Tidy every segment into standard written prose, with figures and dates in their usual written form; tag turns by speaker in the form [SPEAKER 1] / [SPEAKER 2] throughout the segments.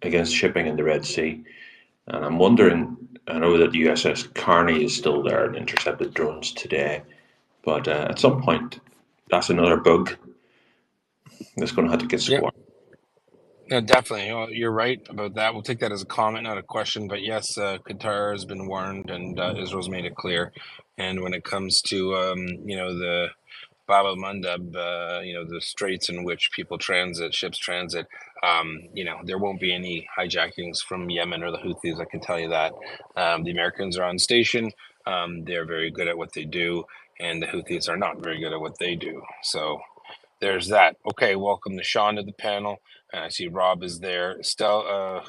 [SPEAKER 1] against shipping in the Red Sea. And I'm wondering, I know that the USS Carney is still there and intercepted drones today, but at some point, that's another bug that's going to have to get
[SPEAKER 2] Yeah,
[SPEAKER 1] squashed.
[SPEAKER 2] no, definitely. You're right about that. We'll take that as a comment, not a question. But yes, Qatar has been warned, and Israel's made it clear. And when it comes to the Bab el Mandab, the straits in which ships transit, there won't be any hijackings from Yemen or the Houthis. I can tell you that. The Americans are on station. They're very good at what they do, and the Houthis are not very good at what they do. So there's that. Okay, welcome to Sean to the panel. And I see Rob is there.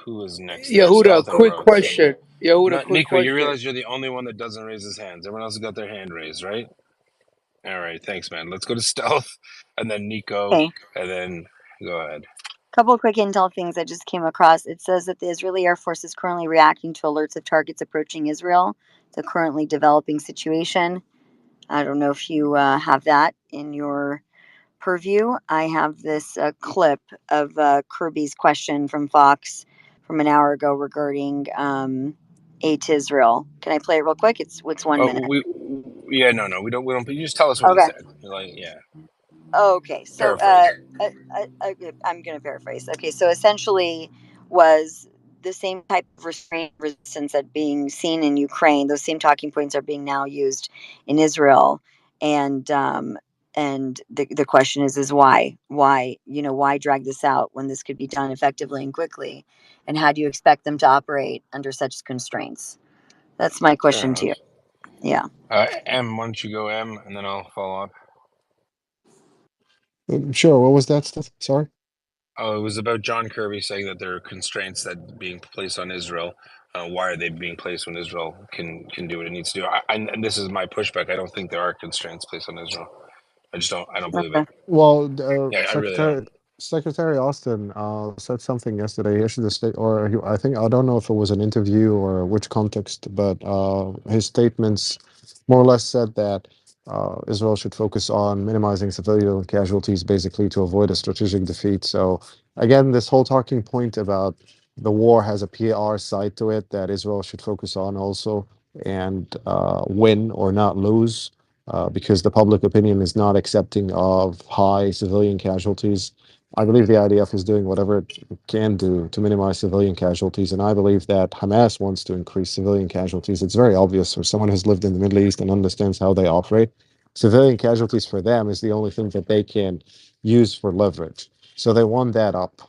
[SPEAKER 2] Who is next there?
[SPEAKER 3] Yehuda,
[SPEAKER 2] Stealth and
[SPEAKER 3] quick
[SPEAKER 2] Rhodes.
[SPEAKER 3] question. Yehuda,
[SPEAKER 2] Not
[SPEAKER 3] quick
[SPEAKER 2] Nico, you
[SPEAKER 3] question.
[SPEAKER 2] realize you're the only one that doesn't raise his hands. Everyone else has got their hand raised, right? All right, thanks, man. Let's go to Stealth, and then Nico,
[SPEAKER 4] Okay.
[SPEAKER 2] and then go ahead.
[SPEAKER 4] Couple of quick intel things I just came across. It says that the Israeli Air Force is currently reacting to alerts of targets approaching Israel. It's a currently developing situation. I don't know if you have that in your purview. I have this clip of Kirby's question from Fox from an hour ago regarding aid to Israel. Can I play it real quick? It's 1 minute.
[SPEAKER 2] No, we don't. You just tell us what he
[SPEAKER 4] Okay.
[SPEAKER 2] said. Like, yeah,
[SPEAKER 4] Okay. So
[SPEAKER 2] paraphrase.
[SPEAKER 4] I'm going to paraphrase. Okay. So essentially, was the same type of restraint resistance that being seen in Ukraine. Those same talking points are being now used in Israel, and the question is why why drag this out when this could be done effectively and quickly, and how do you expect them to operate under such constraints? That's my
[SPEAKER 2] Fair
[SPEAKER 4] question to
[SPEAKER 2] enough.
[SPEAKER 4] you. Yeah.
[SPEAKER 2] M, why don't you go, M, and then I'll follow up.
[SPEAKER 5] Sure. What was that stuff? Sorry.
[SPEAKER 2] Oh, it was about John Kirby saying that there are constraints that being placed on Israel. Why are they being placed when Israel can do what it needs to do? And this is my pushback. I don't think there are constraints placed on Israel. I just don't. I don't believe it.
[SPEAKER 4] Okay.
[SPEAKER 5] Well,
[SPEAKER 2] Yeah, I really
[SPEAKER 5] Secretary
[SPEAKER 2] don't.
[SPEAKER 5] Secretary Austin said something yesterday. He issued a state, or I think I don't know if it was an interview or which context, but his statements more or less said that Israel should focus on minimizing civilian casualties, basically to avoid a strategic defeat. So again, this whole talking point about the war has a PR side to it that Israel should focus on also and win or not lose because the public opinion is not accepting of high civilian casualties. I believe the IDF is doing whatever it can do to minimize civilian casualties, and I believe that Hamas wants to increase civilian casualties. It's very obvious for someone who's lived in the Middle East and understands how they operate. Civilian casualties for them is the only thing that they can use for leverage. So they want that up.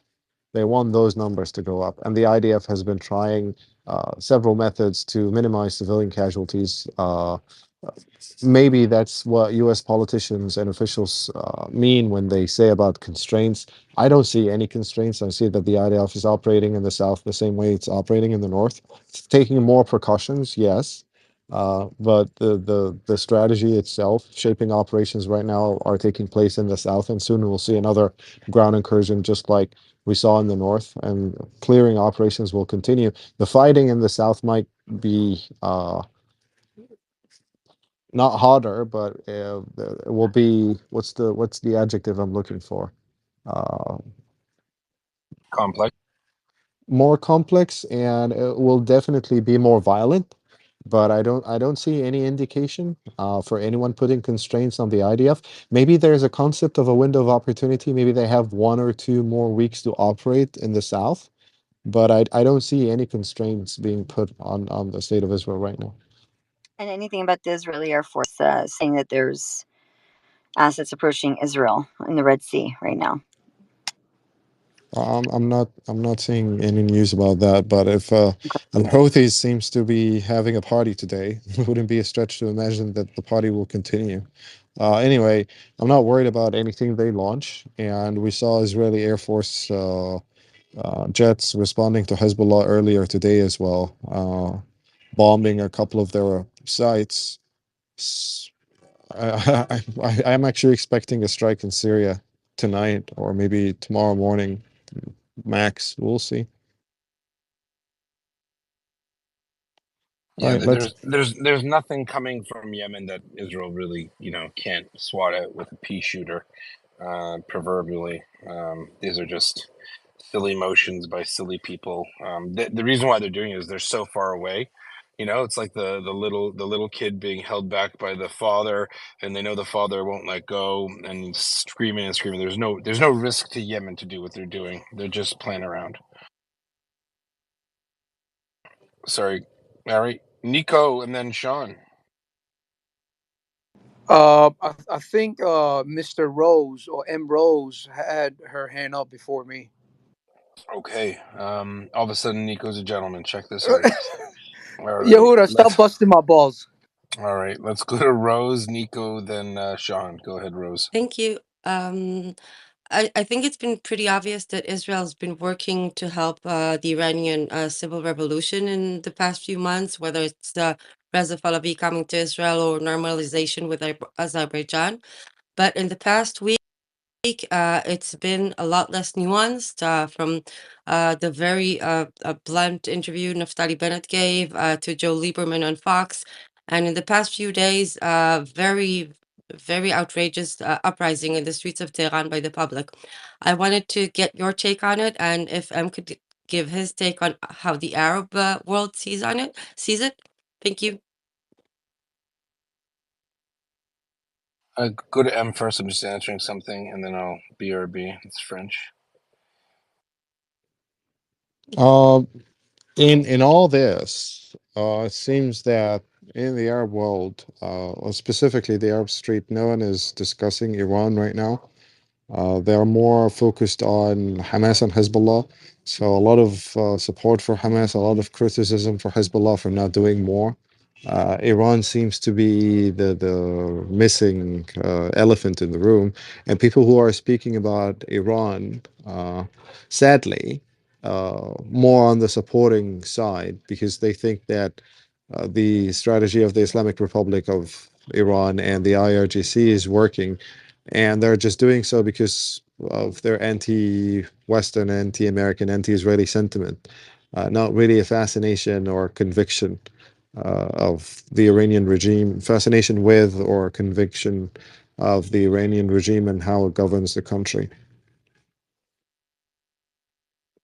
[SPEAKER 5] They want those numbers to go up. And the IDF has been trying several methods to minimize civilian casualties. Maybe that's what US politicians and officials mean when they say about constraints. I don't see any constraints. I see that the IDF is operating in the South the same way it's operating in the North. It's taking more precautions, yes. But the strategy itself, shaping operations right now, are taking place in the South, and soon we'll see another ground incursion just like we saw in the North, and clearing operations will continue. The fighting in the South might be not harder, but it will be what's the adjective I'm looking for? Uh,
[SPEAKER 2] Complex.
[SPEAKER 5] More complex, and it will definitely be more violent. But I don't see any indication for anyone putting constraints on the IDF. Maybe there's a concept of a window of opportunity. Maybe they have 1 or 2 more weeks to operate in the South, but I don't see any constraints being put on the state of Israel right now.
[SPEAKER 4] And anything about the Israeli Air Force saying that there's assets approaching Israel in the Red Sea right now?
[SPEAKER 5] I'm not seeing any news about that, but if Al Houthis seems to be having a party today, it wouldn't be a stretch to imagine that the party will continue. Anyway, I'm not worried about anything they launch, and we saw Israeli Air Force jets responding to Hezbollah earlier today as well, bombing a couple of their sites. S- I'm actually expecting a strike in Syria tonight or maybe tomorrow morning max. We'll see. All
[SPEAKER 2] Yeah,
[SPEAKER 5] right, let's.
[SPEAKER 2] there's nothing coming from Yemen that Israel really can't swat out with a pea shooter, proverbially. These are just silly motions by silly people. The reason why they're doing it is they're so far away. It's like the little kid being held back by the father, and they know the father won't let go, and screaming and screaming. There's no risk to Yemen to do what they're doing. They're just playing around. Sorry, all right, Nico, and then Sean.
[SPEAKER 3] I think Mr. Rose or M. Rose had her hand up before me.
[SPEAKER 2] Okay. All of a sudden, Nico's a gentleman. Check this out. All right.
[SPEAKER 3] Yehuda, stop busting my balls.
[SPEAKER 2] All right. Let's go to Rose, Nico, then Sean. Go ahead, Rose.
[SPEAKER 6] Thank you. I think it's been pretty obvious that Israel's been working to help the Iranian civil revolution in the past few months, whether it's Reza Pahlavi coming to Israel or normalization with Azerbaijan. But in the past week, it's been a lot less nuanced from the very blunt interview Naftali Bennett gave to Joe Lieberman on Fox. And in the past few days, very, very outrageous uprising in the streets of Tehran by the public. I wanted to get your take on it, and if M could give his take on how the Arab world sees it. Thank you.
[SPEAKER 2] Go to M first. I'm just answering something, and then I'll BRB. It's French.
[SPEAKER 5] In all this, it seems that in the Arab world, or specifically the Arab Street, no one is discussing Iran right now. They are more focused on Hamas and Hezbollah. So a lot of support for Hamas, a lot of criticism for Hezbollah for not doing more. Iran seems to be the missing elephant in the room, and people who are speaking about Iran, sadly, more on the supporting side because they think that the strategy of the Islamic Republic of Iran and the IRGC is working, and they're just doing so because of their anti-Western, anti-American, anti-Israeli sentiment, not really a fascination or conviction of the Iranian regime, fascination with or conviction of the Iranian regime and how it governs the country.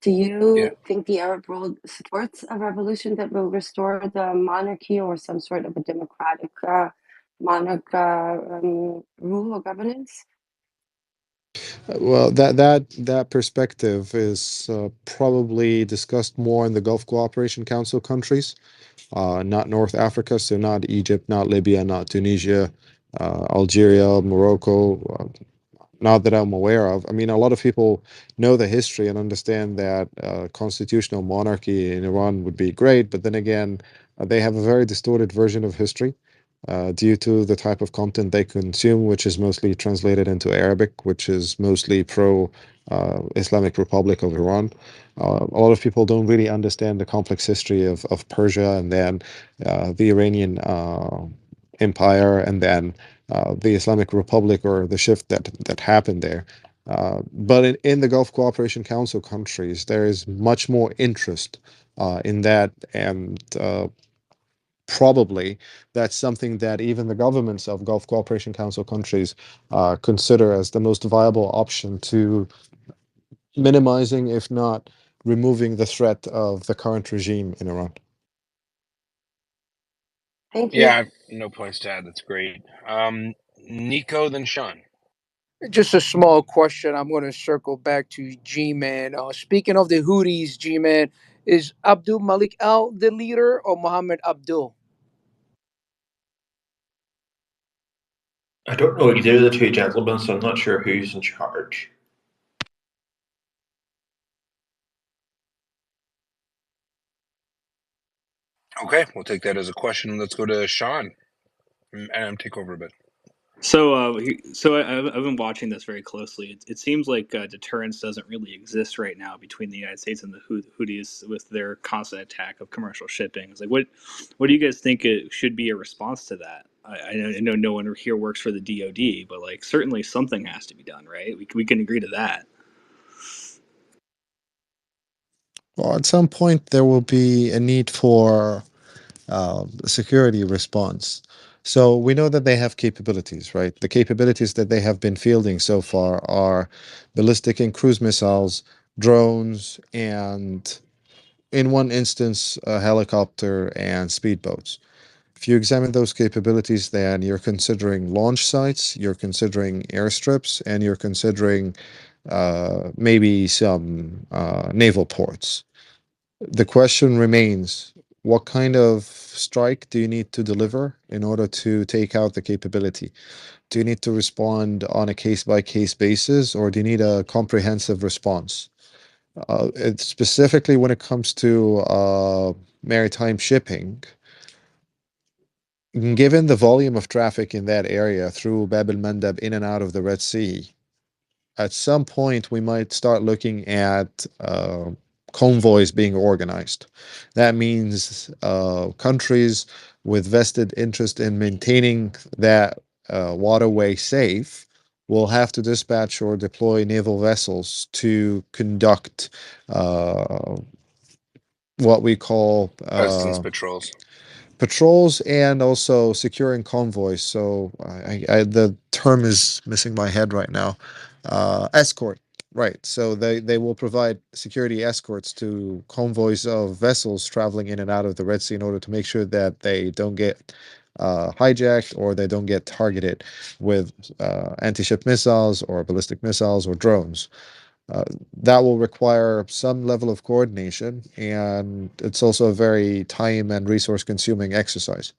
[SPEAKER 6] Do you think the Arab world supports a revolution that will restore the monarchy or some sort of a democratic monarch rule or governance?
[SPEAKER 5] Well, that perspective is probably discussed more in the Gulf Cooperation Council countries, not North Africa, so not Egypt, not Libya, not Tunisia, Algeria, Morocco, not that I'm aware of. I mean, a lot of people know the history and understand that constitutional monarchy in Iran would be great, but then again, they have a very distorted version of history due to the type of content they consume, which is mostly translated into Arabic, which is mostly pro Islamic Republic of Iran. A lot of people don't really understand the complex history of Persia and then the Iranian Empire and then the Islamic Republic or the shift that happened there. But in the Gulf Cooperation Council countries, there is much more interest in that, and probably that's something that even the governments of Gulf Cooperation Council countries consider as the most viable option to minimizing, if not removing, the threat of the current regime in Iran.
[SPEAKER 6] Thank you.
[SPEAKER 2] Yeah, no points to add. That's great. Nico, then Sean.
[SPEAKER 3] Just a small question. I'm going to circle back to G-Man. Speaking of the Houthis, G-Man, is Abdul Malik Al the leader or Mohammed Abdul?
[SPEAKER 1] I don't know either of the two gentlemen, so I'm not sure who's in charge.
[SPEAKER 2] Okay, we'll take that as a question. Let's go to Sean and take over a bit.
[SPEAKER 7] So, I've been watching this very closely. It seems like deterrence doesn't really exist right now between the United States and the Houthis with their constant attack of commercial shipping. It's like, what do you guys think it should be a response to that? I know no one here works for the DoD, but like certainly something has to be done, right? We can agree to that.
[SPEAKER 5] Well, at some point, there will be a need for security response. So we know that they have capabilities, right? The capabilities that they have been fielding so far are ballistic and cruise missiles, drones, and in one instance, a helicopter and speedboats. If you examine those capabilities, then you're considering launch sites, you're considering airstrips, and you're considering maybe some naval ports. The question remains, what kind of strike do you need to deliver in order to take out the capability? Do you need to respond on a case by case basis, or do you need a comprehensive response? Specifically, when it comes to maritime shipping, given the volume of traffic in that area through Bab el Mandab in and out of the Red Sea, at some point we might start looking at convoys being organized. That means countries with vested interest in maintaining that waterway safe will have to dispatch or deploy naval vessels to conduct what we call
[SPEAKER 2] Customs patrols.
[SPEAKER 5] patrols and also securing convoys. So the term is missing my head right now. Escort, right? So they will provide security escorts to convoys of vessels traveling in and out of the Red Sea in order to make sure that they don't get hijacked or they don't get targeted with anti-ship missiles or ballistic missiles or drones. That will require some level of coordination, and it's also a very time and resource consuming exercise.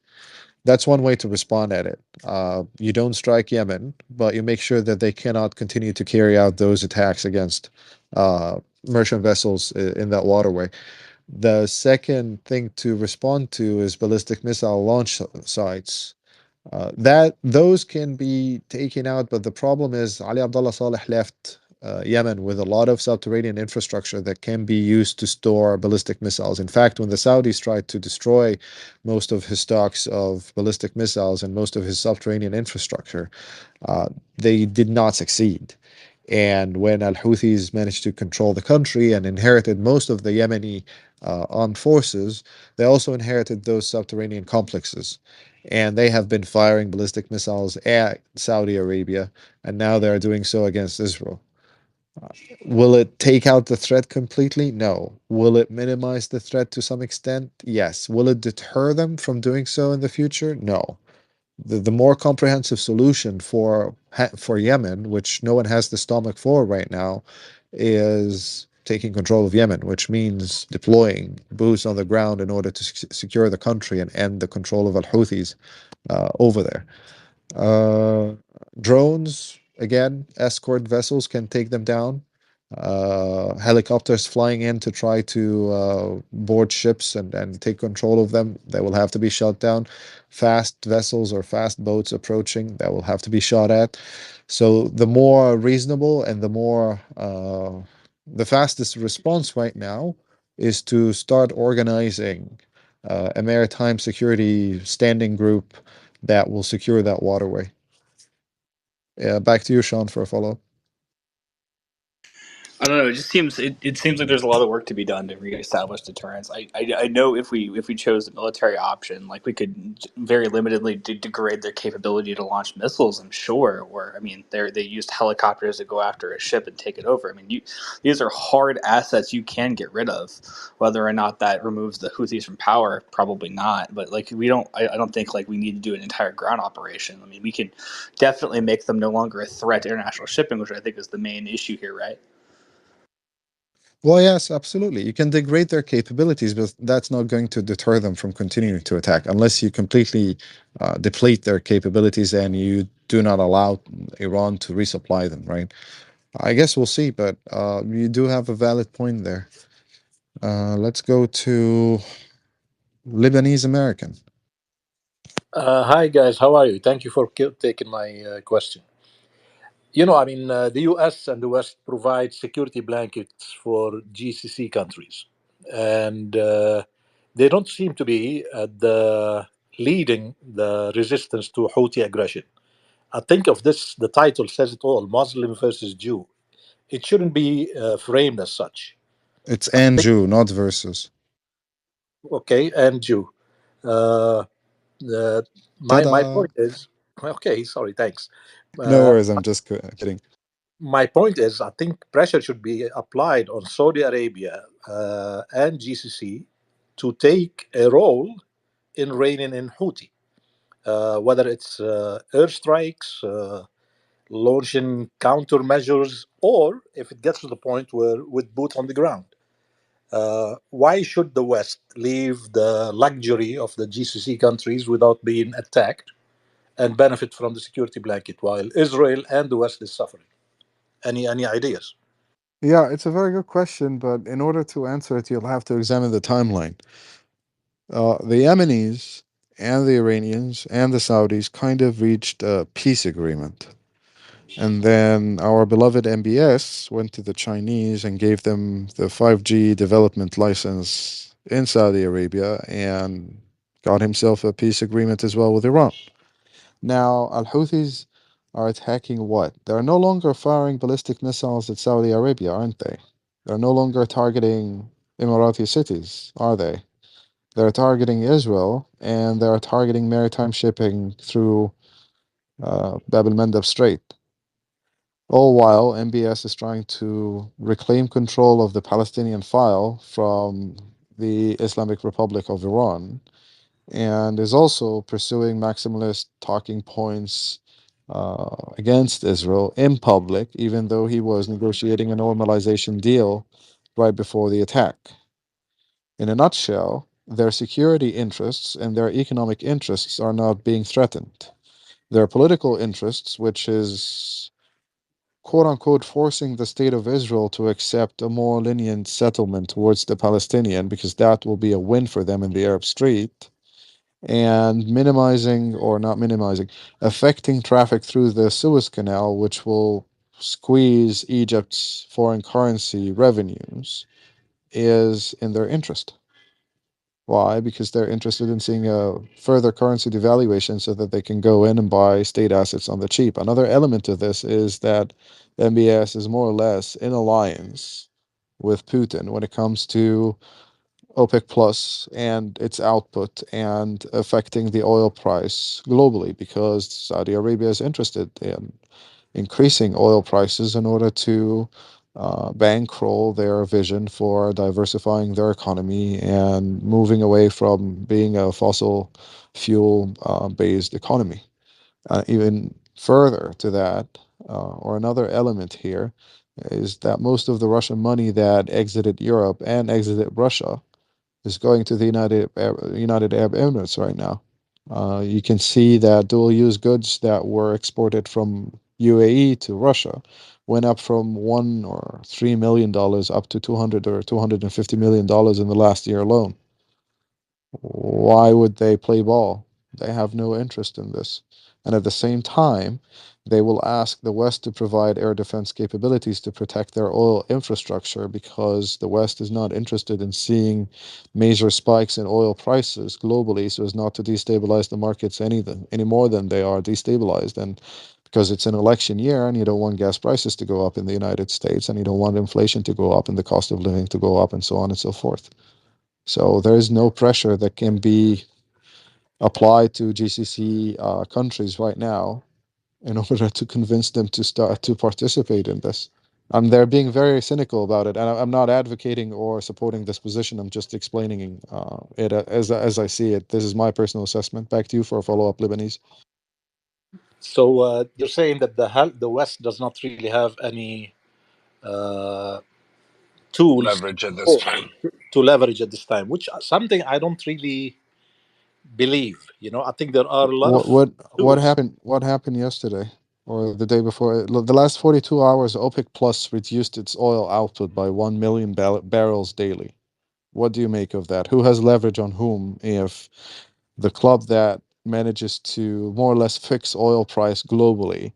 [SPEAKER 5] That's one way to respond at it. You don't strike Yemen, but you make sure that they cannot continue to carry out those attacks against merchant vessels in that waterway. The second thing to respond to is ballistic missile launch sites. That those can be taken out, but the problem is Ali Abdullah Saleh left Yemen with a lot of subterranean infrastructure that can be used to store ballistic missiles. In fact, when the Saudis tried to destroy most of his stocks of ballistic missiles and most of his subterranean infrastructure, they did not succeed. And when Al Houthis managed to control the country and inherited most of the Yemeni armed forces, they also inherited those subterranean complexes. And they have been firing ballistic missiles at Saudi Arabia, and now they are doing so against Israel. Will it take out the threat completely? No. Will it minimize the threat to some extent? Yes. Will it deter them from doing so in the future? No. The more comprehensive solution for Yemen, which no one has the stomach for right now, is taking control of Yemen, which means deploying boots on the ground in order to secure the country and end the control of Al Houthis over there. Uh, Drones, again, escort vessels can take them down. Helicopters flying in to try to board ships and take control of them, they will have to be shot down. Fast vessels or fast boats approaching, that will have to be shot at. So the more reasonable and the fastest response right now is to start organizing a maritime security standing group that will secure that waterway. Back to you, Sean, for a follow.
[SPEAKER 7] I don't know. It just seems it seems like there's a lot of work to be done to reestablish deterrence. I know if we chose the military option, like we could very limitedly degrade their capability to launch missiles. I'm sure, or I mean, they used helicopters to go after a ship and take it over. I mean, these are hard assets you can get rid of. Whether or not that removes the Houthis from power, probably not. But like we don't, I don't think like we need to do an entire ground operation. I mean, we can definitely make them no longer a threat to international shipping, which I think is the main issue here, right?
[SPEAKER 5] Well, yes, absolutely. You can degrade their capabilities, but that's not going to deter them from continuing to attack unless you completely deplete their capabilities and you do not allow Iran to resupply them, right? I guess we'll see, but you do have a valid point there. Let's go to Lebanese American.
[SPEAKER 8] Hi guys, how are you? Thank you for taking my question. The US and the West provide security blankets for GCC countries, and they don't seem to be at the leading the resistance to Houthi aggression. I think of this, the title says it all: Muslim versus Jew. It shouldn't be framed as such.
[SPEAKER 5] It's
[SPEAKER 8] I
[SPEAKER 5] and
[SPEAKER 8] think,
[SPEAKER 5] Jew, not versus.
[SPEAKER 8] okay, and Jew. Uh, the, my
[SPEAKER 5] Ta-da!
[SPEAKER 8] point is, okay, sorry, thanks.
[SPEAKER 5] No
[SPEAKER 8] Uh,
[SPEAKER 5] worries, I'm just kidding.
[SPEAKER 8] my point is, I think pressure should be applied on Saudi Arabia and GCC to take a role in reining in Houthi, whether it's airstrikes, launching countermeasures, or if it gets to the point where with boots on the ground. Why should the West leave the luxury of the GCC countries without being attacked and benefit from the security blanket while Israel and the West is suffering? Any ideas?
[SPEAKER 5] Yeah, it's a very good question, but in order to answer it, you'll have to examine the timeline. The Yemenis and the Iranians and the Saudis kind of reached a peace agreement. And then our beloved MBS went to the Chinese and gave them the 5G development license in Saudi Arabia and got himself a peace agreement as well with Iran. Now, Al Houthis are attacking what? They're no longer firing ballistic missiles at Saudi Arabia, aren't they? They're no longer targeting Emirati cities, are they? They're targeting Israel and they're targeting maritime shipping through Bab el Mandeb Strait. All while MBS is trying to reclaim control of the Palestinian file from the Islamic Republic of Iran and is also pursuing maximalist talking points against Israel in public, even though he was negotiating a normalization deal right before the attack. In a nutshell, their security interests and their economic interests are not being threatened. Their political interests, which is quote unquote forcing the state of Israel to accept a more lenient settlement towards the Palestinian, because that will be a win for them in the Arab Street, and minimizing or not minimizing, affecting traffic through the Suez Canal, which will squeeze Egypt's foreign currency revenues, is in their interest. Why? Because they're interested in seeing a further currency devaluation so that they can go in and buy state assets on the cheap. Another element of this is that MBS is more or less in alliance with Putin when it comes to OPEC Plus and its output and affecting the oil price globally, because Saudi Arabia is interested in increasing oil prices in order to bankroll their vision for diversifying their economy and moving away from being a fossil fuel based economy. Even further to that, or another element here, is that most of the Russian money that exited Europe and exited Russia is going to the United Arab Emirates right now. You can see that dual-use goods that were exported from UAE to Russia went up from $1 or $3 million up to 200 or $250 million in the last year alone. Why would they play ball? They have no interest in this. And at the same time, they will ask the West to provide air defense capabilities to protect their oil infrastructure, because the West is not interested in seeing major spikes in oil prices globally so as not to destabilize the markets any more than they are destabilized. And because it's an election year and you don't want gas prices to go up in the United States and you don't want inflation to go up and the cost of living to go up and so on and so forth. So there is no pressure that can be applied to GCC countries right now in order to convince them to start to participate in this. They're being very cynical about it, and I'm not advocating or supporting this position. I'm just explaining it as I see it. This is my personal assessment. Back to you for a follow-up, Lebanese.
[SPEAKER 8] So you're saying that the West does not really have any uh, tools
[SPEAKER 2] Leverage at this time.
[SPEAKER 8] to leverage at this time, which something I don't really believe. I think there are a lot
[SPEAKER 5] What
[SPEAKER 8] of
[SPEAKER 5] what what
[SPEAKER 8] tools.
[SPEAKER 5] happened? What happened yesterday or the day before? The last 42 hours, OPEC Plus reduced its oil output by 1 million barrels daily. What do you make of that? Who has leverage on whom if the club that manages to more or less fix oil price globally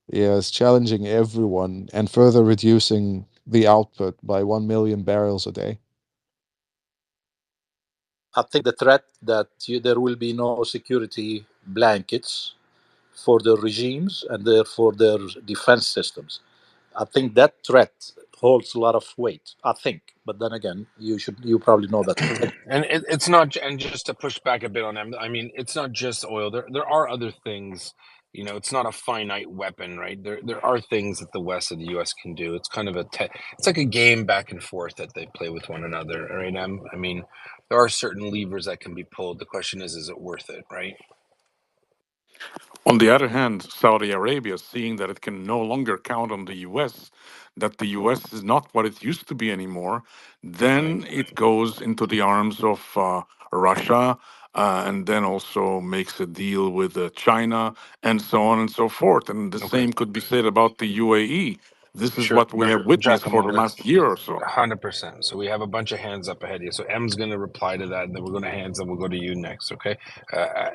[SPEAKER 5] is challenging everyone and further reducing the output by 1 million barrels a day?
[SPEAKER 8] I think the threat that there will be no security blankets for their regimes and therefore their defense systems. I think that threat holds a lot of weight. I think, but then again, you probably know better. Thank you.
[SPEAKER 2] And it's not, and just to push back a bit on them, I mean, it's not just oil. There are other things it's not a finite weapon, right? There are things that the West and the U.S. can do. It's kind of it's like a game back and forth that they play with one another, right? I mean, there are certain levers that can be pulled. The question is it worth it, right?
[SPEAKER 9] On the other hand, Saudi Arabia, seeing that it can no longer count on the US, that the US is not what it used to be anymore, then it goes into the arms of Russia, and then also makes a deal with China, and so on and so forth. And the
[SPEAKER 2] Okay,
[SPEAKER 9] same could be said about the UAE. This is
[SPEAKER 2] sure.
[SPEAKER 9] what we have witnessed for the
[SPEAKER 2] Giacomo,
[SPEAKER 9] last year or so.
[SPEAKER 2] 100%. So we have a bunch of hands up ahead of you. So M's going to reply to that, and then we're going to hands, and we'll go to you next. Okay,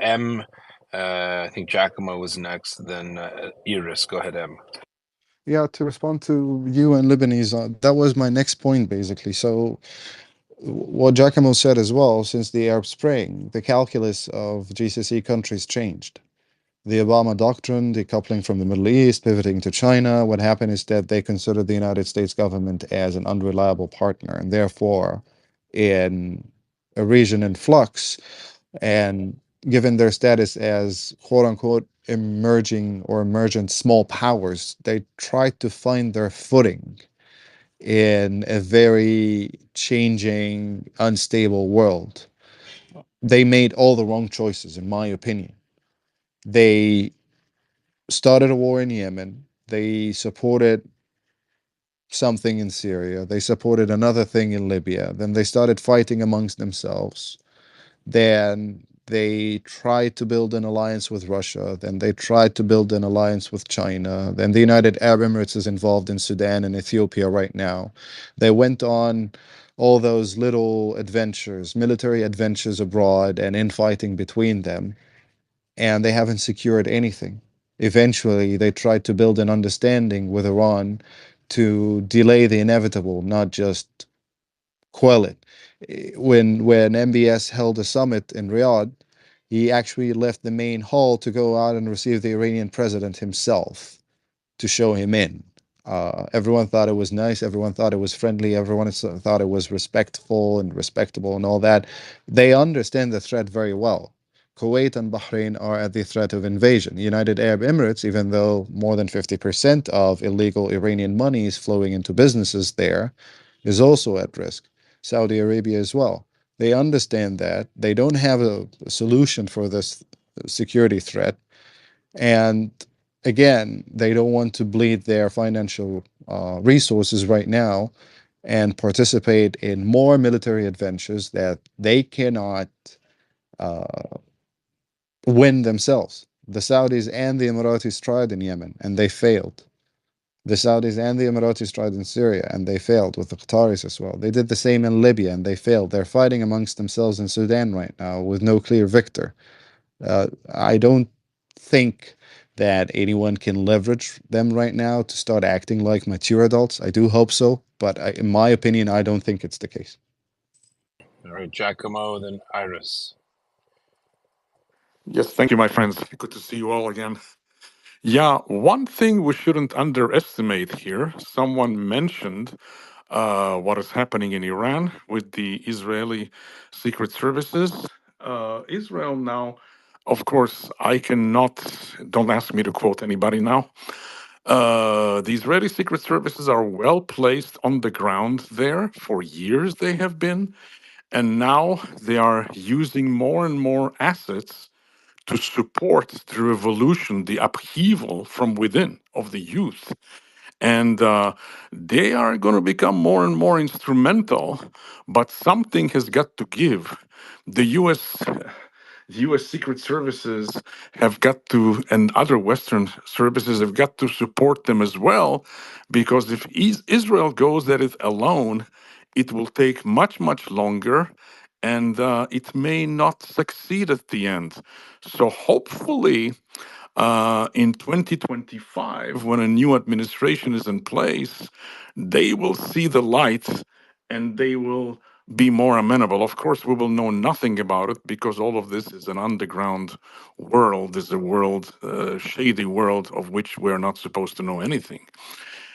[SPEAKER 2] M. I think Giacomo was next. Then Iris, go ahead, M.
[SPEAKER 5] Yeah, to respond to you and Lebanese, that was my next point, basically. So, what Giacomo said as well, since the Arab Spring, the calculus of GCC countries changed. The Obama doctrine, decoupling from the Middle East, pivoting to China, what happened is that they considered the United States government as an unreliable partner, and therefore, in a region in flux, and given their status as quote unquote emerging or emergent small powers, they tried to find their footing in a very changing, unstable world. They made all the wrong choices, in my opinion. They started a war in Yemen. They supported something in Syria. They supported another thing in Libya. Then they started fighting amongst themselves. Then they tried to build an alliance with Russia. Then they tried to build an alliance with China. Then the United Arab Emirates is involved in Sudan and Ethiopia right now. They went on all those little adventures, military adventures abroad and infighting between them, and they haven't secured anything. Eventually, they tried to build an understanding with Iran to delay the inevitable, not just quell it. When MBS held a summit in Riyadh, he actually left the main hall to go out and receive the Iranian president himself to show him in. Everyone thought it was nice. Everyone thought it was friendly. Everyone thought it was respectful and respectable and all that. They understand the threat very well. Kuwait and Bahrain are at the threat of invasion. United Arab Emirates, even though more than 50% of illegal Iranian money is flowing into businesses there, is also at risk. Saudi Arabia as well. They understand that. They don't have a solution for this security threat. And again, they don't want to bleed their financial resources right now and participate in more military adventures that they cannot uh, win themselves. The Saudis and the Emiratis tried in Yemen and they failed. The Saudis and the Emiratis tried in Syria and they failed, with the Qataris as well. They did the same in Libya and they failed. They're fighting amongst themselves in Sudan right now with no clear victor. I don't think that anyone can leverage them right now to start acting like mature adults. I do hope so, but in my opinion, I don't think it's the case.
[SPEAKER 2] All right, Giacomo, then Iris.
[SPEAKER 9] Yes, thank you, my friends. Good to see you all again. Yeah, one thing we shouldn't underestimate here, someone mentioned what is happening in Iran with the Israeli secret services. Israel now, of course, I cannot, don't ask me to quote anybody now. The Israeli secret services are well placed on the ground there. For years they have been. And now they are using more and more assets to support the revolution, the upheaval from within of the youth. And they are going to become more and more instrumental, but something has got to give. The U.S. Secret Services have got to, and other Western services have got to support them as well, because if Israel goes at it alone, it will take much, much longer, and it may not succeed at the end. So hopefully, in 2025, when a new administration is in place, they will see the light and they will be more amenable. Of course, we will know nothing about it because all of this is an underground world, is a world, shady world of which we're not supposed to know anything.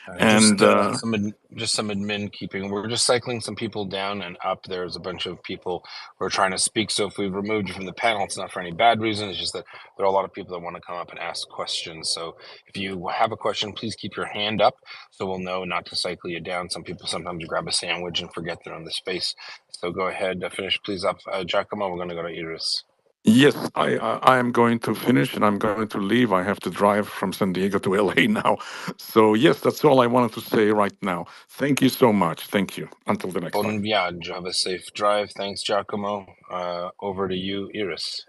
[SPEAKER 9] And
[SPEAKER 2] Just some admin keeping. We're just cycling some people down and up. There's a bunch of people who are trying to speak. So if we've removed you from the panel, it's not for any bad reason. It's just that there are a lot of people that want to come up and ask questions. So if you have a question, please keep your hand up so we'll know not to cycle you down. Some people sometimes grab a sandwich and forget they're on the space. So go ahead, finish please up. Giacomo, we're going to go to Iris.
[SPEAKER 9] yes, I am going to finish and I'm going to leave. I have to drive from San Diego to LA now. So, yes, that's all I wanted to say right now. Thank you so much. Thank you. Until the next time.
[SPEAKER 2] Yeah, have a safe drive. Thanks, Giacomo. Over to you, Iris.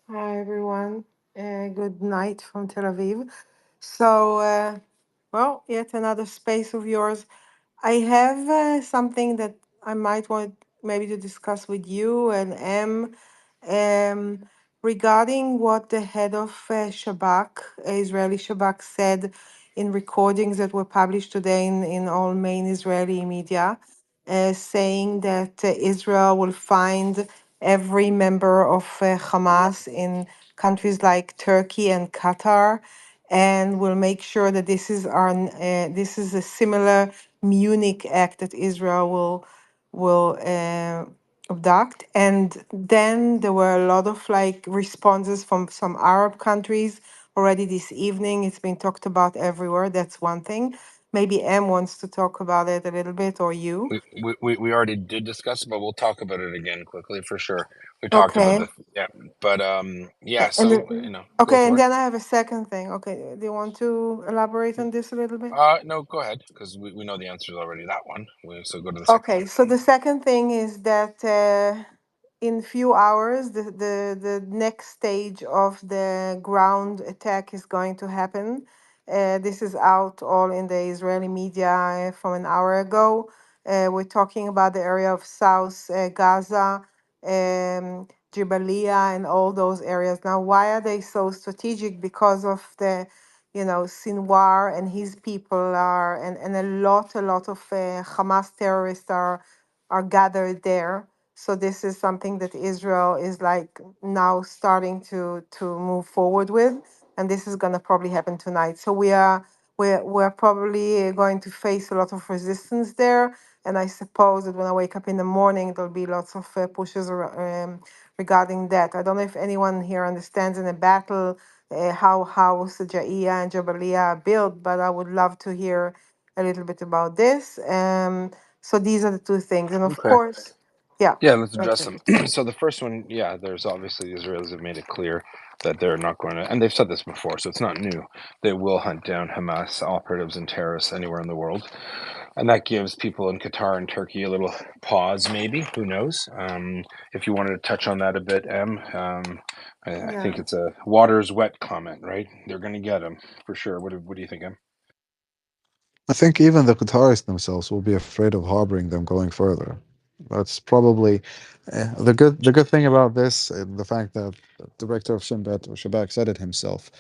[SPEAKER 10] Hi, everyone. Good night from Tel Aviv. So, well, yet another space of yours. I have something that I might want maybe to discuss with you and regarding what the head of Shabak, Israeli Shabak, said in recordings that were published today in all main Israeli media, saying that Israel will find every member of Hamas in countries like Turkey and Qatar, and will make sure that this is a similar Munich Act that Israel will abduct. And then there were a lot of like responses from some Arab countries already this evening. It's been talked about everywhere. That's one thing. Maybe M wants to talk about it a little bit, or you.
[SPEAKER 2] We already did discuss it, but we'll talk about it again quickly for sure. We talked about
[SPEAKER 10] Okay.
[SPEAKER 2] the but yeah.
[SPEAKER 10] And
[SPEAKER 2] So go
[SPEAKER 10] okay, and
[SPEAKER 2] for it.
[SPEAKER 10] then I have a second thing. Okay, do you want to elaborate on this a little bit?
[SPEAKER 2] No, go ahead because we know the answer is already that one. So go to the second
[SPEAKER 10] Okay,
[SPEAKER 2] one.
[SPEAKER 10] so the second thing is that in few hours, the next stage of the ground attack is going to happen. This is out all in the Israeli media from an hour ago. We're talking about the area of South Gaza, Jabalia, and all those areas. Now, why are they so strategic? Because of the, Sinwar and his people are, and a lot of Hamas terrorists are gathered there. So this is something that Israel is like now starting to move forward with, and this is going to probably happen tonight. So we're probably going to face a lot of resistance there, and I suppose that when I wake up in the morning, there'll be lots of pushes regarding that. I don't know if anyone here understands in a battle how Sajaiya and Jabalia are built, but I would love to hear a little bit about this. So these are the two things, and of
[SPEAKER 2] Okay.
[SPEAKER 10] course, yeah,
[SPEAKER 2] Yeah, let's
[SPEAKER 10] that's
[SPEAKER 2] address
[SPEAKER 10] it.
[SPEAKER 2] them. So the first one, yeah, there's obviously the Israelis have made it clear that they're not going to, and they've said this before, so it's not new. They will hunt down Hamas operatives and terrorists anywhere in the world, and that gives people in Qatar and Turkey a little pause, maybe. Who knows? If you wanted to touch on that a bit, Em, I think
[SPEAKER 10] Yeah.
[SPEAKER 2] it's a water's wet comment, right? They're going to get them for sure. What do you think, Em?
[SPEAKER 5] I think even the Qataris themselves will be afraid of harboring them going further. That's probably the good thing about this, the fact that the director of Shabak said it himself.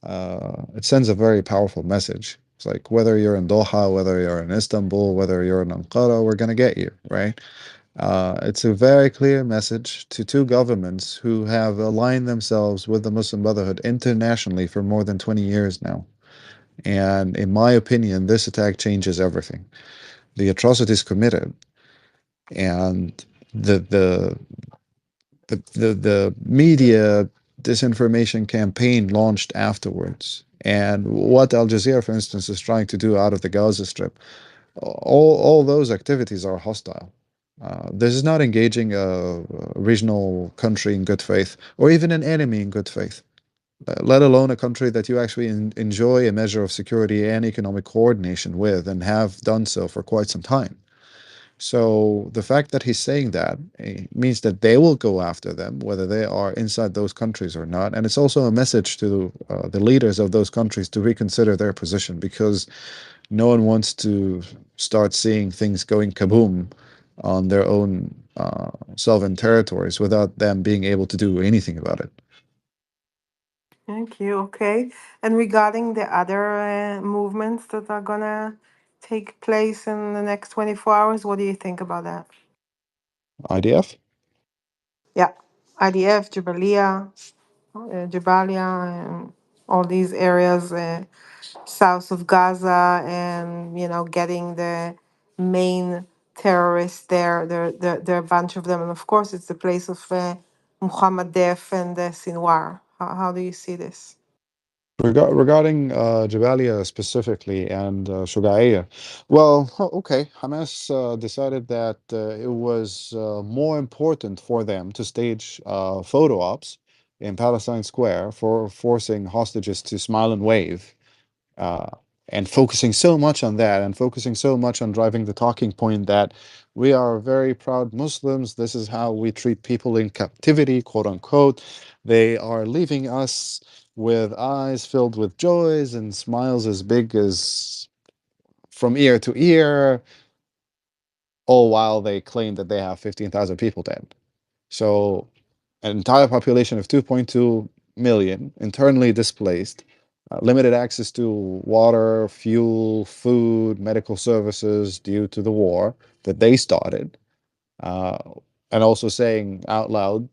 [SPEAKER 5] It sends a very powerful message. It's like whether you're in Doha, whether you're in Istanbul, whether you're in Ankara, we're gonna get you, right? It's a very clear message to two governments who have aligned themselves with the Muslim Brotherhood internationally for more than 20 years now. And in my opinion, this attack changes everything. The atrocities committed and the the the media disinformation campaign launched afterwards, and what Al Jazeera, for instance, is trying to do out of the Gaza Strip, all those activities are hostile. This is not engaging a regional country in good faith, or even an enemy in good faith, let alone a country that you actually enjoy a measure of security and economic coordination with, and have done so for quite some time. So the fact that he's saying that means that they will go after them, whether they are inside those countries or not. And it's also a message to the leaders of those countries to reconsider their position, because no one wants to start seeing things going kaboom on their own sovereign territories without them being able to do anything about it.
[SPEAKER 10] Thank you. Okay. And regarding the other movements that are gonna take place in the next 24 hours, what do you think about that?
[SPEAKER 5] IDF?
[SPEAKER 10] Yeah, IDF, Jabalia, Jabalia. all these areas south of Gaza, and getting the main terrorists there. There are a bunch of them, and of course, it's the place of Muhammad Def and Sinwar. How do you see this?
[SPEAKER 5] Regarding Jabalia specifically and Shugaiya, well, okay, Hamas decided that it was more important for them to stage photo ops in Palestine Square for forcing hostages to smile and wave, uh, and focusing so much on that and focusing so much on driving the talking point that we are very proud Muslims. This is how we treat people in captivity, quote unquote. They are leaving us with eyes filled with joys and smiles as big as from ear to ear, all while they claim that they have 15,000 people dead. So, an entire population of 2.2 million internally displaced, limited access to water, fuel, food, medical services due to the war that they started, uh, and also saying out loud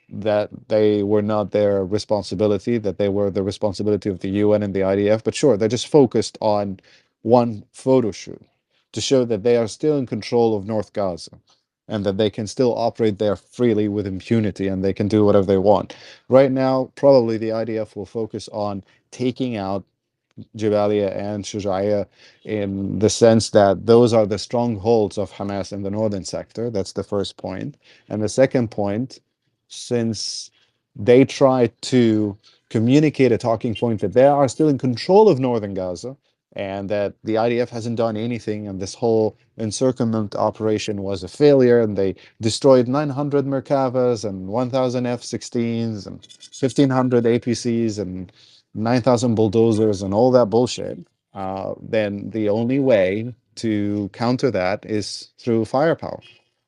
[SPEAKER 5] that they were not their responsibility, that they were the responsibility of the UN and the IDF. But sure, they're just focused on one photo shoot to show that they are still in control of North Gaza and that they can still operate there freely with impunity and they can do whatever they want. Right now, probably the IDF will focus on taking out Jabalia and Shujaiya in the sense that those are the strongholds of Hamas in the northern sector. That's the first point. And the second point, since they try to communicate a talking point that they are still in control of northern Gaza and that the IDF hasn't done anything and this whole encirclement operation was a failure and they destroyed 900 Merkavas and 1,000 F-16s and 1,500 APCs and 9,000 bulldozers and all that bullshit, then the only way to counter that is through firepower.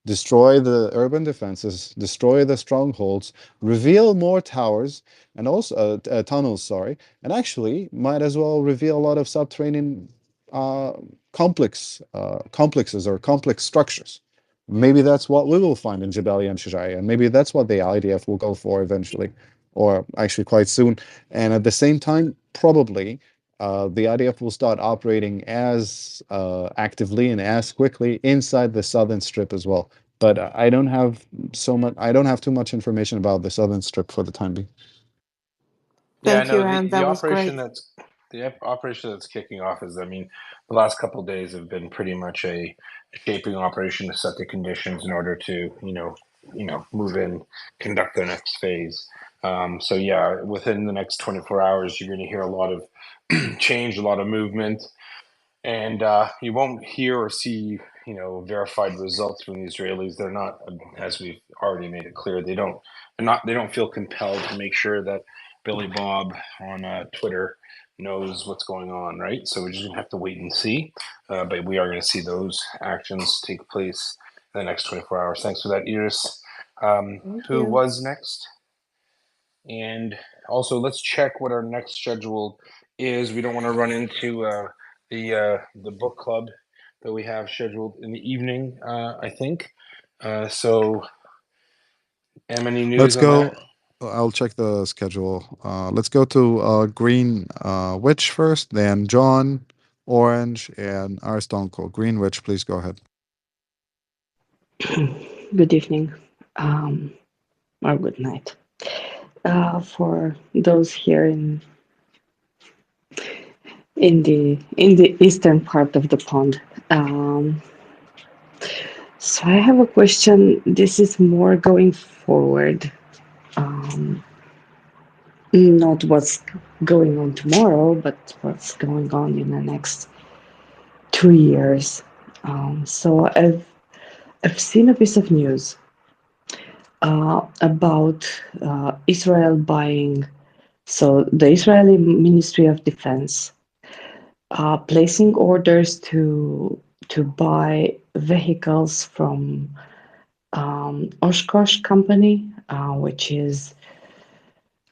[SPEAKER 5] Destroy the urban defenses, destroy the strongholds, reveal more towers and also tunnels, sorry, and actually might as well reveal a lot of subterranean uh, complexes or complex structures. Maybe that's what we will find in Jabalia and Shujaiya, and maybe that's what the IDF will go for eventually, or actually quite soon. And at the same time, probably the IDF will start operating as actively and as quickly inside the southern strip as well. But I don't have so much. I don't have too much information about the southern strip for the time being.
[SPEAKER 2] Yeah,
[SPEAKER 10] Thank
[SPEAKER 2] no,
[SPEAKER 10] you, and
[SPEAKER 2] the
[SPEAKER 10] that was
[SPEAKER 2] operation
[SPEAKER 10] great.
[SPEAKER 2] that's operation that's kicking off is, I mean, the last couple of days have been pretty much a shaping operation to set the conditions in order to, move in, conduct the next phase. So yeah, within the next 24 hours, you're going to hear a lot of change, a lot of movement, and you won't hear or see, verified results from the Israelis. They're not, as we've already made it clear, they don't feel compelled to make sure that Billy Bob on Twitter knows what's going on, right? So we're just gonna have to wait and see. But we are going to see those actions take place in the next 24 hours. Thanks for that, Iris.
[SPEAKER 10] Thank
[SPEAKER 2] Who
[SPEAKER 10] you.
[SPEAKER 2] was next? And also, let's check what our next schedule is. We don't want to run into the book club that we have scheduled in the evening. I think. So, any
[SPEAKER 5] Let's
[SPEAKER 2] news on that?
[SPEAKER 5] go. I'll check the schedule. Let's go to Green Witch first, then John, Orange, and Aristonko. Green Witch, please go ahead.
[SPEAKER 11] Good evening, or good night. For those here in the eastern part of the pond. So I have a question. This is more going forward, um, not what's going on tomorrow, but what's going on in the next 2 years. So I've seen a piece of news about Israel buying. So the Israeli Ministry of Defense placing orders to buy vehicles from Oshkosh Company, which is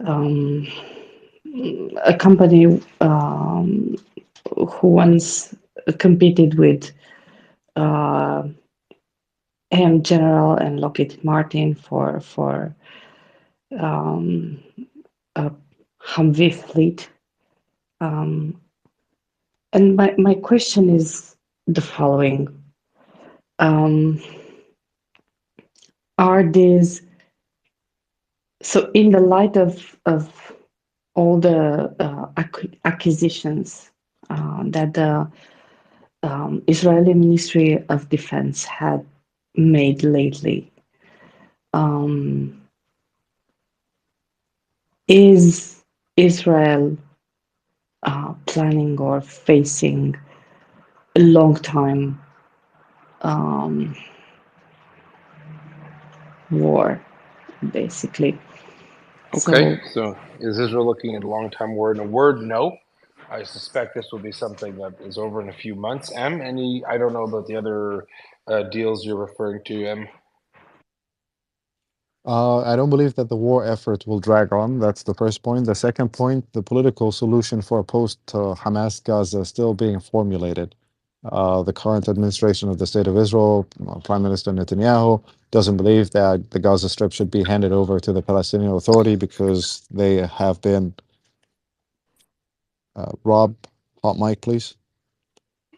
[SPEAKER 11] um, a company who once competed with uh, AM General and Lockheed Martin for um, uh, Humvee fleet. Um, and my question is the following. Um, are these, so in the light of all the acquisitions that the Israeli Ministry of Defense had made lately, um, is Israel planning or facing a long time um, war, basically?
[SPEAKER 2] Okay,
[SPEAKER 11] So
[SPEAKER 2] so is Israel looking at a long-time war? In a word, no. I suspect this will be something that is over in a few months. Any? I don't know about the other deals you're referring to.
[SPEAKER 5] I don't believe that the war effort will drag on. That's the first point. The second point, the political solution for a post-Hamas Gaza is still being formulated. The current administration of the State of Israel, Prime Minister Netanyahu, doesn't believe that the Gaza Strip should be handed over to the Palestinian Authority because they have been Rob, hot mic, please.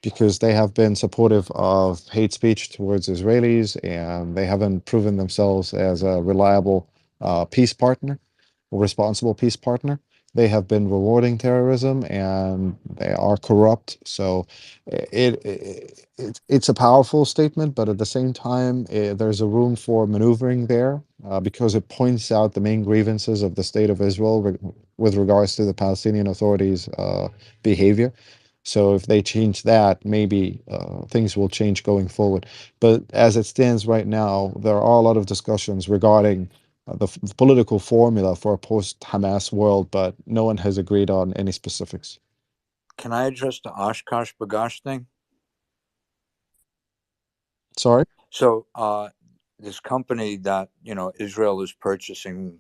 [SPEAKER 5] Because they have been supportive of hate speech towards Israelis and they haven't proven themselves as a reliable peace partner, a responsible peace partner. They have been rewarding terrorism and they are corrupt. So it's a powerful statement, but at the same time, there's a room for maneuvering there because it points out the main grievances of the state of Israel with regards to the Palestinian Authority's behavior. So if they change that, maybe things will change going forward. But as it stands right now, there are a lot of discussions regarding the political formula for a post-Hamas world, but no one has agreed on any specifics.
[SPEAKER 12] Can I address the Oshkosh Bagosh thing?
[SPEAKER 5] Sorry?
[SPEAKER 12] So this company that Israel is purchasing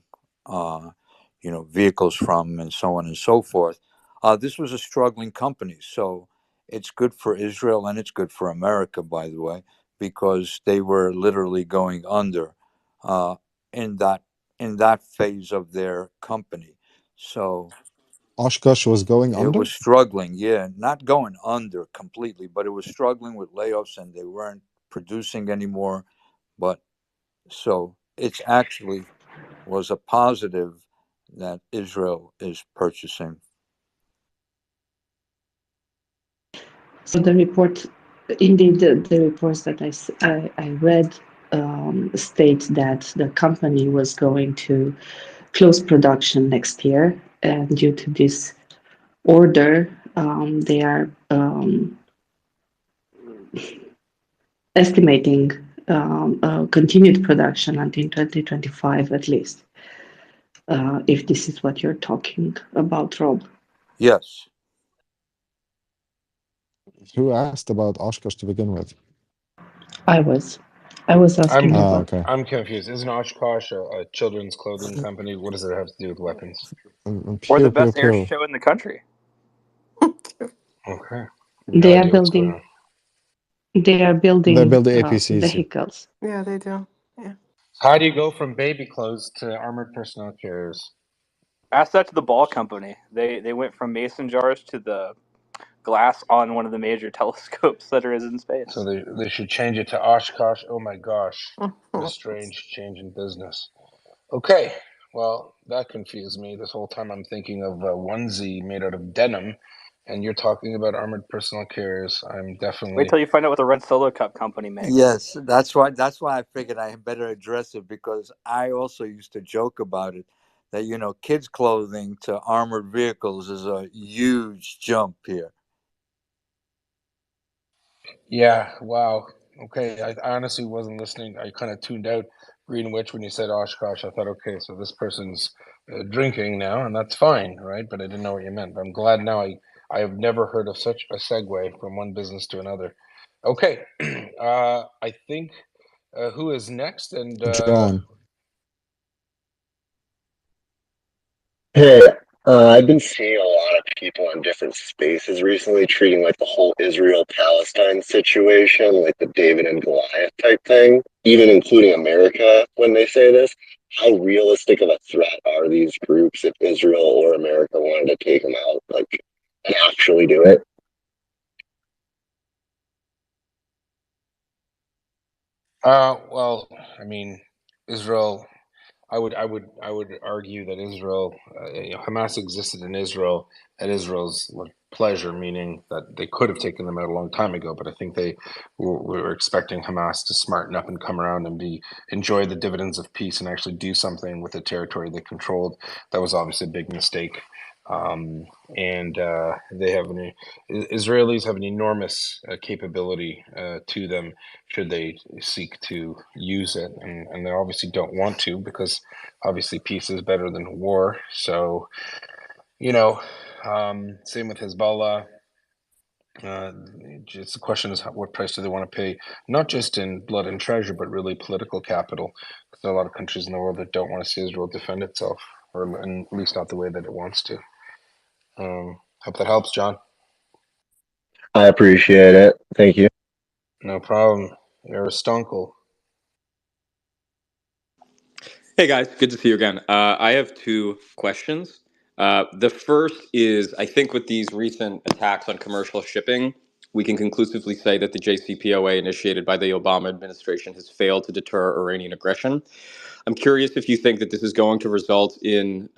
[SPEAKER 12] vehicles from and so on and so forth, this was a struggling company. So it's good for Israel and it's good for America, by the way, because they were literally going under in that phase of their company. So
[SPEAKER 5] Oshkosh was going
[SPEAKER 12] it
[SPEAKER 5] under?
[SPEAKER 12] was struggling, yeah, not going under completely, but it was struggling with layoffs and they weren't producing anymore. But so it's actually was a positive that Israel is purchasing.
[SPEAKER 11] So the report, indeed, the reports that I read state that the company was going to close production next year, and due to this order, they are estimating continued production until 2025 at least. If this is what you're talking about, Rob.
[SPEAKER 12] Yes.
[SPEAKER 5] Who asked about Oshkosh to begin with?
[SPEAKER 11] I was asking about.
[SPEAKER 5] Okay.
[SPEAKER 2] I'm confused. Isn't Oshkosh a children's clothing company? What does it have to do with weapons?
[SPEAKER 13] Or the
[SPEAKER 5] Pew, pew,
[SPEAKER 13] best air
[SPEAKER 5] pew.
[SPEAKER 13] show in the country.
[SPEAKER 2] Okay. No
[SPEAKER 11] They are
[SPEAKER 2] idea what's going
[SPEAKER 11] building.
[SPEAKER 2] on.
[SPEAKER 11] They are
[SPEAKER 5] They
[SPEAKER 11] building
[SPEAKER 5] build the APCs.
[SPEAKER 11] vehicles.
[SPEAKER 10] Yeah, they do. Yeah.
[SPEAKER 2] How do you go from baby clothes to armored personnel carriers?
[SPEAKER 13] Ask that to the ball company. They went from mason jars to the glass on one of the major telescopes that is in space.
[SPEAKER 2] So they should change it to Oshkosh. Oh my gosh. What a strange change in business. Okay. Well, that confused me. This whole time I'm thinking of a onesie made out of denim, and you're talking about armored personnel carriers. I'm
[SPEAKER 13] Wait
[SPEAKER 2] definitely.
[SPEAKER 13] till you find out what the Red Solo Cup company makes.
[SPEAKER 12] Yes, that's why I figured I better address it, because I also used to joke about it that kids clothing to armored vehicles is a huge jump here.
[SPEAKER 2] Yeah, wow. Okay, I honestly wasn't listening. I kind of tuned out Greenwich when you said Oshkosh. I thought, okay, so this person's drinking now, and that's fine, right? But I didn't know what you meant. But I'm glad now. I have never heard of such a segue from one business to another. Okay, I think who is next? And
[SPEAKER 5] John.
[SPEAKER 14] Hey, I've been seeing a lot of people in different spaces recently treating like the whole Israel-Palestine situation like the David and Goliath type thing, even including America when they say this. How realistic of a threat are these groups if Israel or America wanted to take them out, like, and actually do it?
[SPEAKER 2] Well, I mean, Israel. I would argue that Israel, Hamas existed in Israel at Israel's pleasure, meaning that they could have taken them out a long time ago. But I think they were expecting Hamas to smarten up and come around and enjoy the dividends of peace and actually do something with the territory they controlled. That was obviously a big mistake. Um, and they have Israelis have an enormous capability to them should they seek to use it, and they obviously don't want to because obviously peace is better than war. So you know, same with Hezbollah. Just the question is what price do they want to pay, not just in blood and treasure, but really political capital. Because there are a lot of countries in the world that don't want to see Israel defend itself, or at least not the way that it wants to. Hope that helps, John.
[SPEAKER 14] I appreciate it. Thank you.
[SPEAKER 2] No problem. Aristonkel.
[SPEAKER 15] Hey guys, good to see you again. I have two questions. The first is I think with these recent attacks on commercial shipping, we can conclusively say that the JCPOA initiated by the Obama administration has failed to deter Iranian aggression. I'm curious if you think that this is going to result in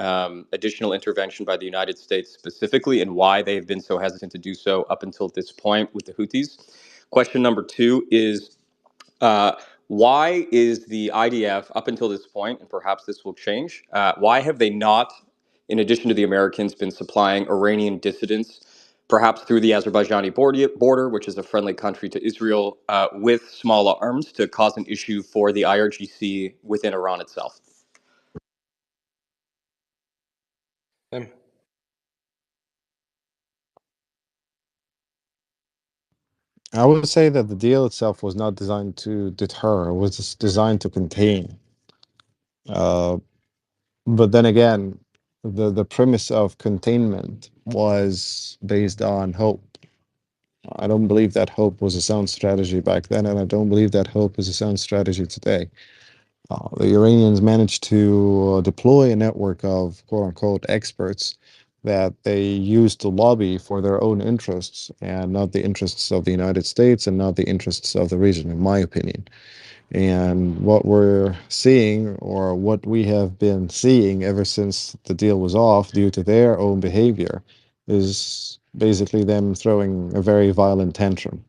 [SPEAKER 15] additional intervention by the United States specifically, and why they've been so hesitant to do so up until this point with the Houthis. Question number two is uh, why is the IDF, up until this point, and perhaps this will change, why have they not, in addition to the Americans, been supplying Iranian dissidents, perhaps through the Azerbaijani border, which is a friendly country to Israel, with small arms to cause an issue for the IRGC within Iran itself?
[SPEAKER 2] Him.
[SPEAKER 5] I would say that the deal itself was not designed to deter; it was just designed to contain. Uh, but then again, the premise of containment was based on hope. I don't believe that hope was a sound strategy back then, and I don't believe that hope is a sound strategy today. The Iranians managed to deploy a network of quote unquote experts that they used to lobby for their own interests and not the interests of the United States and not the interests of the region, in my opinion. And what we're seeing, or what we have been seeing ever since the deal was off due to their own behavior, is basically them throwing a very violent tantrum,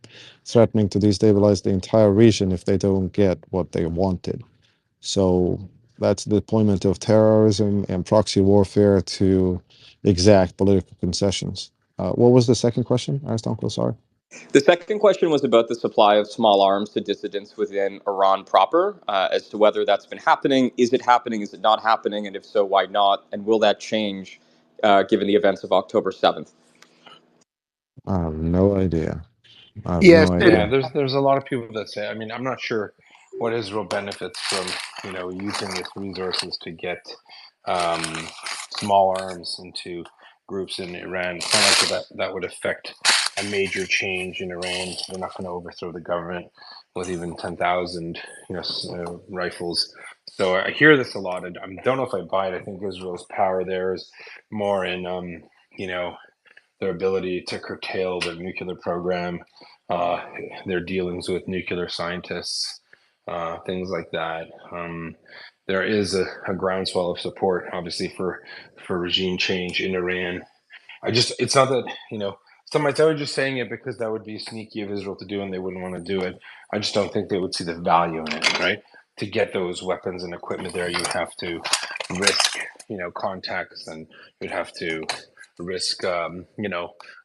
[SPEAKER 5] threatening to destabilize the entire region if they don't get what they wanted. So that's the deployment of terrorism and proxy warfare to exact political concessions. What was the second question, Aristontle? Sorry.
[SPEAKER 15] The second question was about the supply of small arms to dissidents within Iran proper, as to whether that's been happening. Is it happening? Is it not happening? And if so, why not? And will that change given the events of October 7th?
[SPEAKER 5] I have no idea. I have
[SPEAKER 3] Yes,
[SPEAKER 5] no
[SPEAKER 2] Yeah,
[SPEAKER 5] idea.
[SPEAKER 2] there's a lot of people that say. I mean, I'm not sure what Israel benefits from, using its resources to get um, small arms into groups in Iran. It's not like that would affect a major change in Iran. They're not going to overthrow the government with even 10,000, rifles. So I hear this a lot. I don't know if I buy it. I think Israel's power there is more in, you know, their ability to curtail their nuclear program, uh, their dealings with nuclear scientists, things like that. There is a groundswell of support, obviously, for regime change in Iran. It's not that, some might say, "Oh, just saying it because that would be sneaky of Israel to do and they wouldn't want to do it." I just don't think they would see the value in it, right? To get those weapons and equipment there, you have to risk, contacts, and you'd have to risk,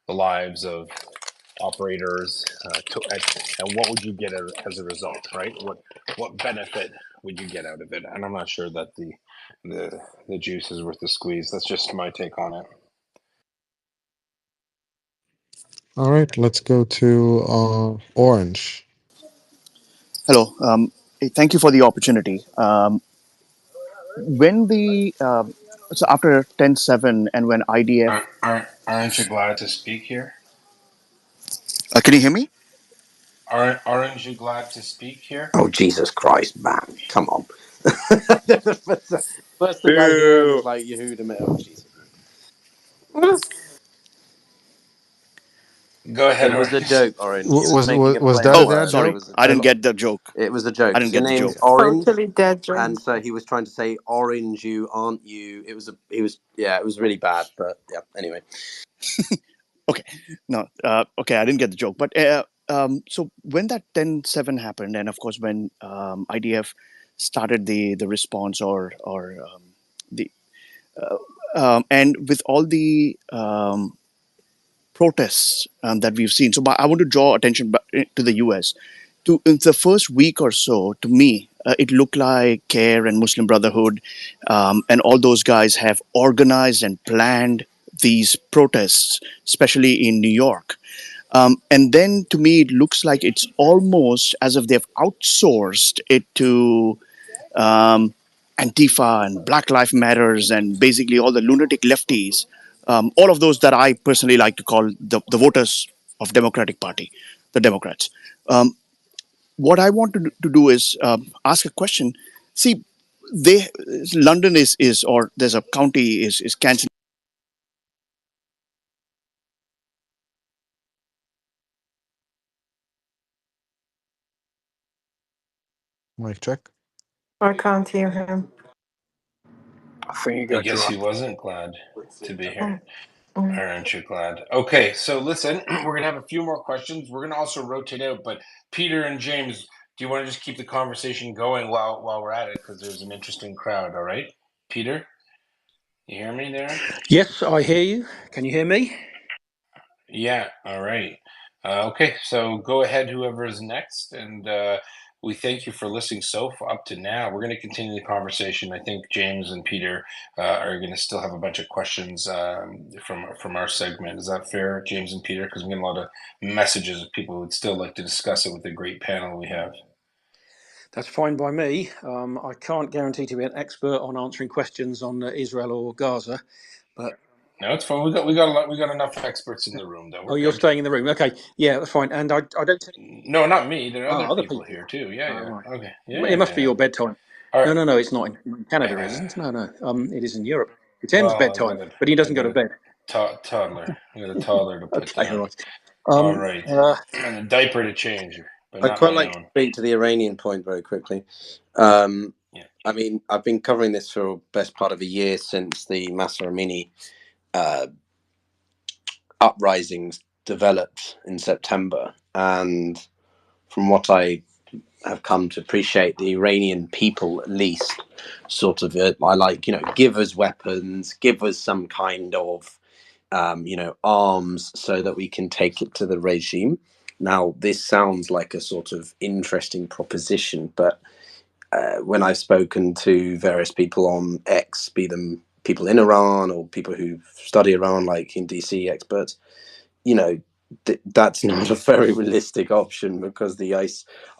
[SPEAKER 2] the lives of operators. And what would you get as a result, right? What benefit would you get out of it? And I'm not sure that the juice is worth the squeeze. That's just my take on it.
[SPEAKER 5] All right, let's go to Orange.
[SPEAKER 16] Hello. Thank you for the opportunity. When the so after 10/7 and when IDF.
[SPEAKER 2] Aren't you glad to speak here?
[SPEAKER 16] Can you hear me?
[SPEAKER 2] Aren't you glad to speak here?
[SPEAKER 17] Oh, Jesus Christ, man. Come on. First thing I heard was
[SPEAKER 16] Boo.
[SPEAKER 17] like Yehuda. Oh, Jesus.
[SPEAKER 2] Go ahead,
[SPEAKER 17] It was a
[SPEAKER 2] Orange.
[SPEAKER 17] joke, Orange. He was making a
[SPEAKER 5] Was
[SPEAKER 17] play
[SPEAKER 5] that a
[SPEAKER 17] on
[SPEAKER 16] Oh,
[SPEAKER 5] dad
[SPEAKER 17] words. It
[SPEAKER 16] sorry.
[SPEAKER 5] joke?
[SPEAKER 17] was a
[SPEAKER 16] I didn't
[SPEAKER 17] joke.
[SPEAKER 16] get the joke.
[SPEAKER 17] It was a joke.
[SPEAKER 16] I didn't
[SPEAKER 17] Your
[SPEAKER 16] get the
[SPEAKER 17] name's
[SPEAKER 16] joke.
[SPEAKER 17] Orange,
[SPEAKER 10] Totally dead,
[SPEAKER 17] and
[SPEAKER 10] John.
[SPEAKER 17] so he was trying to say orange you, aren't you? Yeah, it was really bad, but yeah, anyway.
[SPEAKER 16] Okay. No. Okay, I didn't get the joke. But so when that 10/7 happened, and of course when IDF started the response or the and with all the protests that we've seen. So I want to draw attention to the U.S. In the first week or so, to me, it looked like CARE and Muslim Brotherhood and all those guys have organized and planned these protests, especially in New York. And then to me, it looks like it's almost as if they've outsourced it to Antifa and Black Lives Matters and basically all the lunatic lefties, all of those that I personally like to call the voters of Democratic Party, the Democrats. What I want to do is ask a question. See, they London is or there's a county is canceling.
[SPEAKER 5] Mic check.
[SPEAKER 10] I can't hear him.
[SPEAKER 7] I think you
[SPEAKER 2] I
[SPEAKER 7] got
[SPEAKER 2] guess he
[SPEAKER 7] dropped.
[SPEAKER 2] wasn't glad to be here.
[SPEAKER 10] Mm, mm.
[SPEAKER 2] Aren't you glad? Okay, so listen, we're gonna have a few more questions. We're gonna also rotate out, but Peter and James, do you want to just keep the conversation going while we're at it? Because there's an interesting crowd. All right, Peter, you hear me there?
[SPEAKER 7] Yes, I hear you. Can you hear me?
[SPEAKER 2] Yeah. All right. Okay, so go ahead, whoever is next, and we thank you for listening up to now. We're going to continue the conversation. I think James and Peter are going to still have a bunch of questions from our segment. Is that fair, James and Peter? Because we get a lot of messages of people who would still like to discuss it with the great panel we have.
[SPEAKER 7] That's fine by me. I can't guarantee to be an expert on answering questions on Israel or Gaza, but
[SPEAKER 2] No, it's fine. We got enough experts in the room, though.
[SPEAKER 7] oh,
[SPEAKER 2] We're
[SPEAKER 7] you're
[SPEAKER 2] good.
[SPEAKER 7] staying in the room. Okay, yeah, that's fine. And I don't take
[SPEAKER 2] No, not me. There are other
[SPEAKER 7] other
[SPEAKER 2] people
[SPEAKER 7] people.
[SPEAKER 2] here too. Yeah,
[SPEAKER 7] Oh,
[SPEAKER 2] yeah.
[SPEAKER 7] right.
[SPEAKER 2] Okay.
[SPEAKER 7] It must be
[SPEAKER 2] Yeah.
[SPEAKER 7] your bedtime.
[SPEAKER 2] All right.
[SPEAKER 7] No, it's not in Canada. It isn't. No. It is in Europe. It's M's
[SPEAKER 2] Well,
[SPEAKER 7] bedtime, but he
[SPEAKER 2] I
[SPEAKER 7] doesn't go
[SPEAKER 2] got
[SPEAKER 7] to
[SPEAKER 2] a
[SPEAKER 7] bed.
[SPEAKER 2] toddler. I got a toddler to put
[SPEAKER 7] Okay, all
[SPEAKER 2] down.
[SPEAKER 7] right.
[SPEAKER 2] All right,
[SPEAKER 7] Uh,
[SPEAKER 2] and a diaper to change, but
[SPEAKER 17] I'd
[SPEAKER 2] not
[SPEAKER 17] quite
[SPEAKER 2] my
[SPEAKER 17] like to
[SPEAKER 2] own.
[SPEAKER 17] speak to the Iranian point very quickly. Um,
[SPEAKER 2] Yeah.
[SPEAKER 17] I mean, I've been covering this for the best part of a year since the Massa Amini uprisings developed in September. And from what I have come to appreciate, the Iranian people, at least, sort of, I like, give us weapons, give us some kind of, arms so that we can take it to the regime. Now, this sounds like a sort of interesting proposition, but when I've spoken to various people on X, be them people in Iran or people who study Iran, like in DC experts, that's not a very realistic option because the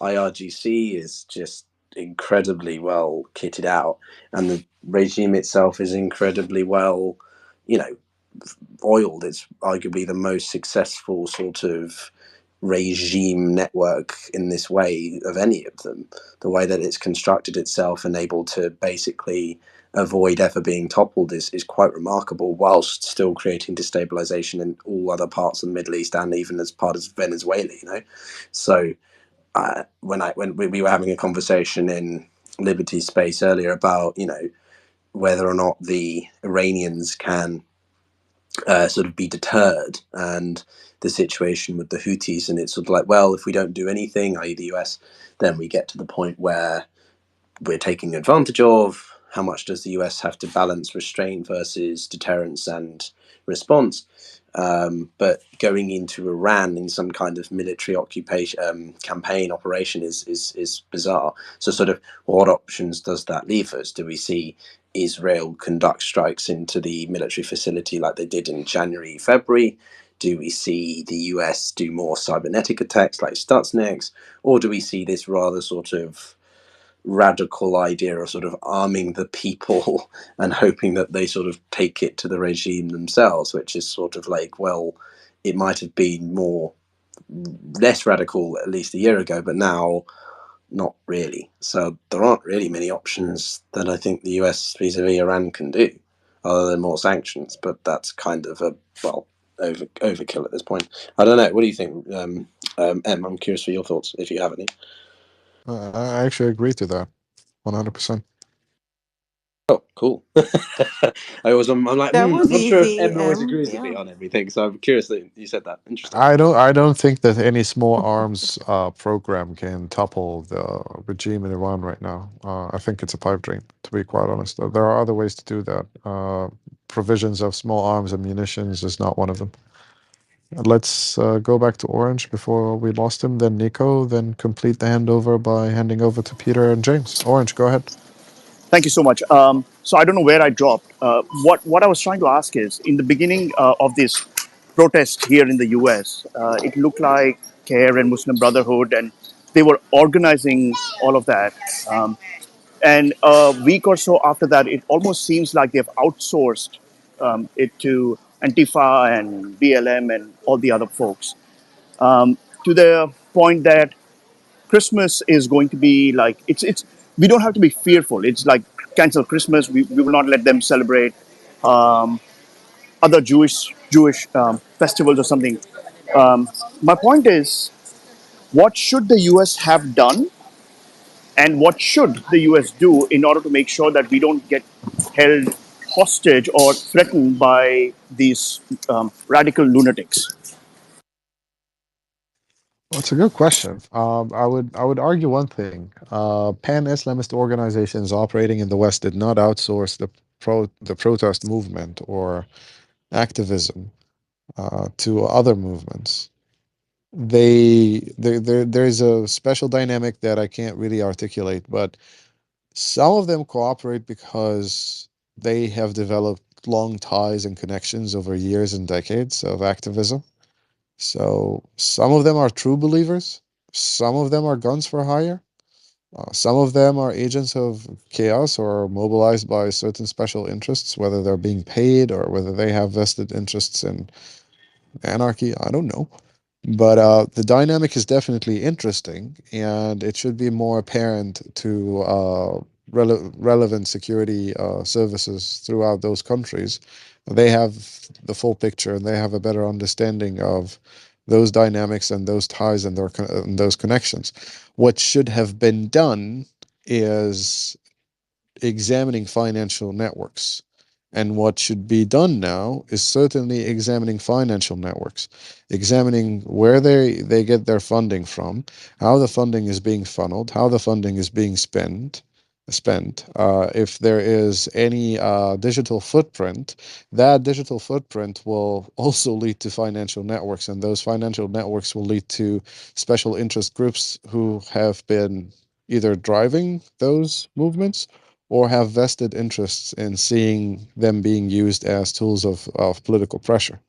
[SPEAKER 17] IRGC is just incredibly well kitted out, and the regime itself is incredibly well, you know, oiled. It's arguably the most successful sort of regime network in this way of any of them. The way that it's constructed itself and able to basically avoid ever being toppled is quite remarkable, whilst still creating destabilization in all other parts of the Middle East and even as part of Venezuela. So when we were having a conversation in Liberty Space earlier about whether or not the Iranians can sort of be deterred, and the situation with the Houthis, and it's sort of like, well, if we don't do anything, i.e. the US, then we get to the point where we're taking advantage of. How much does the US have to balance restraint versus deterrence and response? But going into Iran in some kind of military occupation campaign operation is bizarre. So, sort of, what options does that leave us? Do we see Israel conduct strikes into the military facility like they did in January, February? Do we see the US do more cybernetic attacks like Stuxnet? Or do we see this rather sort of radical idea of sort of arming the people and hoping that they sort of take it to the regime themselves, which is sort of like, well, it might have been less radical at least a year ago, but now not really. So there aren't really many options that I think the US vis-a-vis Iran can do, other than more sanctions. But that's kind of overkill at this point. I don't know. What do you think, Em? I'm curious for your thoughts if you have any.
[SPEAKER 5] I actually agree to that 100%.
[SPEAKER 17] Oh, cool. I'm like,
[SPEAKER 10] That
[SPEAKER 17] I'm
[SPEAKER 10] was
[SPEAKER 17] not sure if
[SPEAKER 10] easy.
[SPEAKER 17] Em always agrees with me
[SPEAKER 10] Yeah.
[SPEAKER 17] on everything, so I'm curious that you said that. Interesting.
[SPEAKER 5] I don't think that any small arms program can topple the regime in Iran right now. I think it's a pipe dream, to be quite honest. There are other ways to do that. Provisions of small arms and munitions is not one of them. Let's go back to Orange before we lost him, then Nico, then complete the handover by handing over to Peter and James. Orange, go ahead.
[SPEAKER 16] Thank you so much. So I don't know where I dropped. What I was trying to ask is, in the beginning of this protest here in the U.S., it looked like CARE and Muslim Brotherhood, and they were organizing all of that. And a week or so after that, it almost seems like they've outsourced it to Antifa and BLM and all the other folks, to the point that Christmas is going to be like it's we don't have to be fearful. It's like cancel Christmas. We will not let them celebrate other Jewish festivals or something. My point is, what should the U.S. have done, and what should the U.S. do in order to make sure that we don't get held hostage or threatened by these radical lunatics?
[SPEAKER 5] Well, it's a good question. I would argue one thing. Pan-Islamist organizations operating in the West did not outsource the protest movement or activism to other movements. There's a special dynamic that I can't really articulate, but some of them cooperate because they have developed long ties and connections over years and decades of activism. So some of them are true believers, some of them are guns for hire, some of them are agents of chaos or mobilized by certain special interests, whether they're being paid or whether they have vested interests in anarchy. I don't know. But the dynamic is definitely interesting, and it should be more apparent to relevant security services throughout those countries. They have the full picture, and they have a better understanding of those dynamics and those ties and and those connections. What should have been done is examining financial networks. And what should be done now is certainly examining financial networks, examining where they get their funding from, how the funding is being funneled, how the funding is being spent. If there is any digital footprint, that digital footprint will also lead to financial networks, and those financial networks will lead to special interest groups who have been either driving those movements or have vested interests in seeing them being used as tools of political pressure.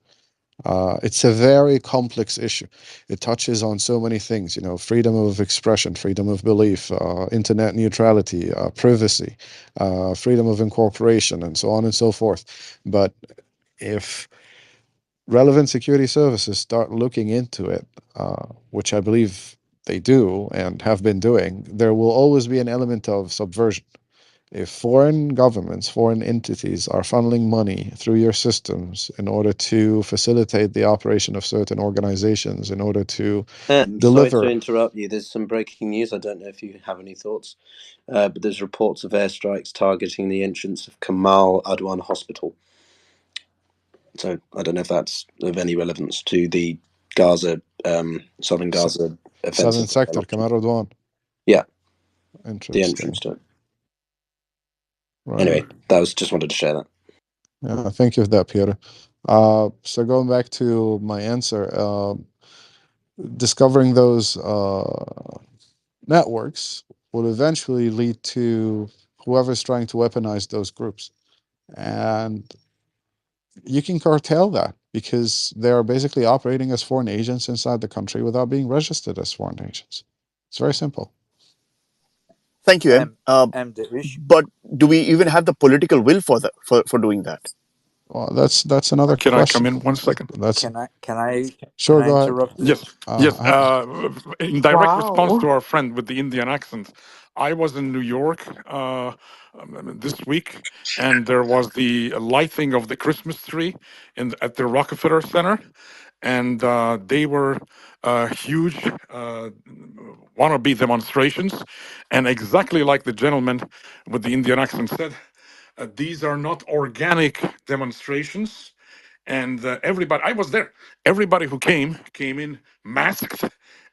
[SPEAKER 5] It's a very complex issue. It touches on so many things, freedom of expression, freedom of belief, internet neutrality, privacy, freedom of incorporation, and so on and so forth. But if relevant security services start looking into it, which I believe they do and have been doing, there will always be an element of subversion. If foreign governments, foreign entities are funneling money through your systems in order to facilitate the operation of certain organizations, in order to
[SPEAKER 17] Sorry to
[SPEAKER 5] deliver.
[SPEAKER 17] interrupt you. There's some breaking news. I don't know if you have any thoughts, but there's reports of airstrikes targeting the entrance of Kamal Adwan Hospital. So I don't know if that's of any relevance to the Gaza, southern Gaza
[SPEAKER 5] Southern
[SPEAKER 17] offensive.
[SPEAKER 5] sector, Kamal Radwan.
[SPEAKER 17] Yeah, the entrance
[SPEAKER 5] Interesting.
[SPEAKER 17] to it.
[SPEAKER 5] Right.
[SPEAKER 17] Anyway, that was just wanted to share that.
[SPEAKER 5] Yeah, thank you for that, Peter. So going back to my answer, discovering those networks will eventually lead to whoever's trying to weaponize those groups. And you can cartel that because they are basically operating as foreign agents inside the country without being registered as foreign agents. It's very simple.
[SPEAKER 16] Thank you, Em.
[SPEAKER 12] And the issue.
[SPEAKER 16] But do we even have the political will for doing that?
[SPEAKER 5] Well, that's another
[SPEAKER 9] Can I come
[SPEAKER 5] question.
[SPEAKER 9] in 1 second?
[SPEAKER 5] That's
[SPEAKER 12] Can
[SPEAKER 5] sure.
[SPEAKER 12] I
[SPEAKER 5] Go ahead.
[SPEAKER 12] interrupt you?
[SPEAKER 9] Yes, yes.
[SPEAKER 5] I,
[SPEAKER 9] In direct response
[SPEAKER 10] Wow.
[SPEAKER 9] to our friend with the Indian accent, I was in New York this week, and there was the lighting of the Christmas tree at the Rockefeller Center, and they were huge wannabe demonstrations, and exactly like the gentleman with the Indian accent said, these are not organic demonstrations, and everybody, I was there, everybody who came in masked,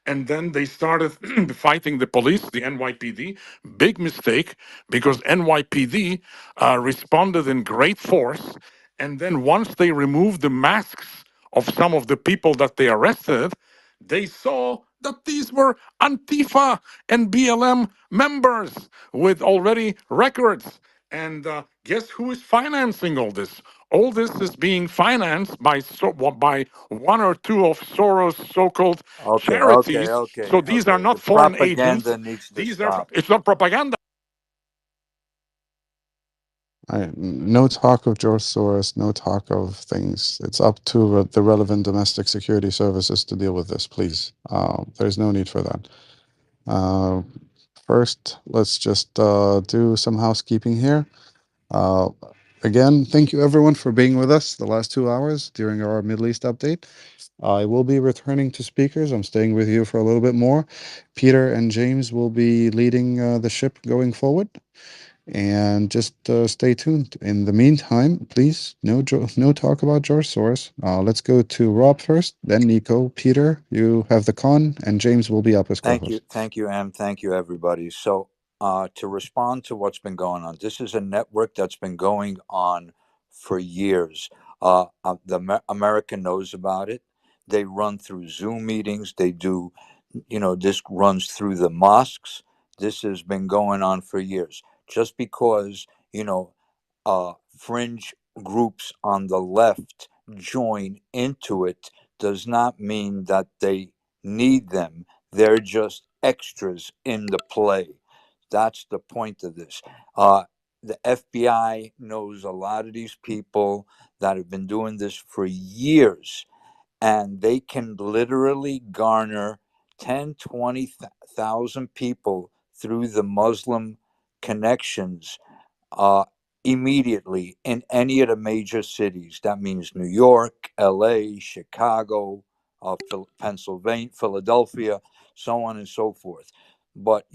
[SPEAKER 9] and then they started fighting the police, the NYPD. Big mistake, because NYPD responded in great force, and then once they removed the masks of some of the people that they arrested, they saw that these were Antifa and BLM members with already records. And guess who is financing all this? All this is being financed by by one or two of Soros' so-called
[SPEAKER 12] Okay, okay,
[SPEAKER 9] charities.
[SPEAKER 12] okay,
[SPEAKER 9] So these are
[SPEAKER 12] okay.
[SPEAKER 9] not
[SPEAKER 12] The
[SPEAKER 9] foreign agents.
[SPEAKER 12] propaganda needs to
[SPEAKER 9] These are
[SPEAKER 12] stop.
[SPEAKER 9] it's not propaganda.
[SPEAKER 5] no talk of George Soros, no talk of things. It's up to the relevant domestic security services to deal with this, please. There's no need for that. Uh, First, let's just do some housekeeping here. Uh, Again, thank you everyone for being with us the last 2 hours during our Middle East update. I will be returning to speakers. I'm staying with you for a little bit more. Peter and James will be leading the ship going forward. And just stay tuned. In the meantime, please, no talk about George Soros. Let's go to Rob first, then Nico. Peter, you have the con, and James will be up as co-host.
[SPEAKER 12] Thank you, Em. Thank you, everybody. So, to respond to what's been going on, this is a network that's been going on for years. America knows about it. They run through Zoom meetings. They do, this runs through the mosques. This has been going on for years. Just because, fringe groups on the left join into it does not mean that they need them. They're just extras in the play. That's the point of this. The FBI knows a lot of these people that have been doing this for years, and they can literally garner 10, 20,000 people through the Muslim connections uh, immediately in any of the major cities. That means New York, LA, Chicago, Pennsylvania, Philadelphia, so on and so forth. But,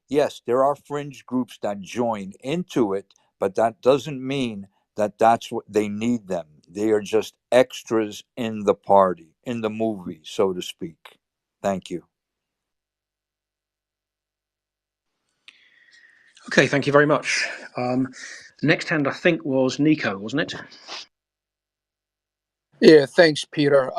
[SPEAKER 12] yes, there are fringe groups that join into it, but that doesn't mean that that's what they need them. They are just extras in the party, in the movie, so to speak. Thank you.
[SPEAKER 18] Okay, thank you very much. Next hand, I think, was Nico, wasn't it?
[SPEAKER 3] Yeah, thanks, Peter.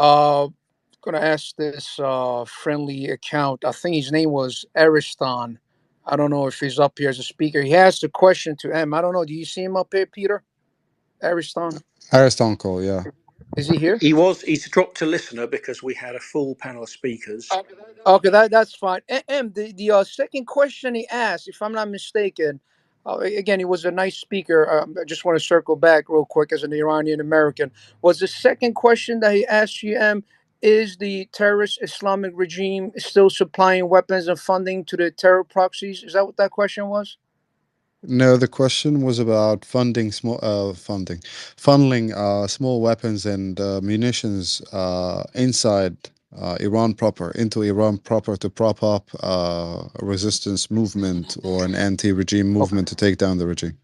[SPEAKER 3] Gonna ask this friendly account. I think his name was Ariston. I don't know if he's up here as a speaker. He asked a question to M. I don't know. Do you see him up here, Peter? Ariston?
[SPEAKER 5] Aristonko, yeah.
[SPEAKER 3] Is he here?
[SPEAKER 18] He's dropped to listener because we had a full panel of speakers.
[SPEAKER 3] Okay, that's fine. M, the second question he asked, if I'm not mistaken, again, he was a nice speaker. I just want to circle back real quick as an Iranian American. Was the second question that he asked you, M, is the terrorist Islamic regime still supplying weapons and funding to the terror proxies? Is that what that question was?
[SPEAKER 5] No, the question was about funneling small weapons and munitions inside Iran proper, into Iran proper to prop up a resistance movement or an anti-regime
[SPEAKER 3] Okay.
[SPEAKER 5] movement to take down the regime.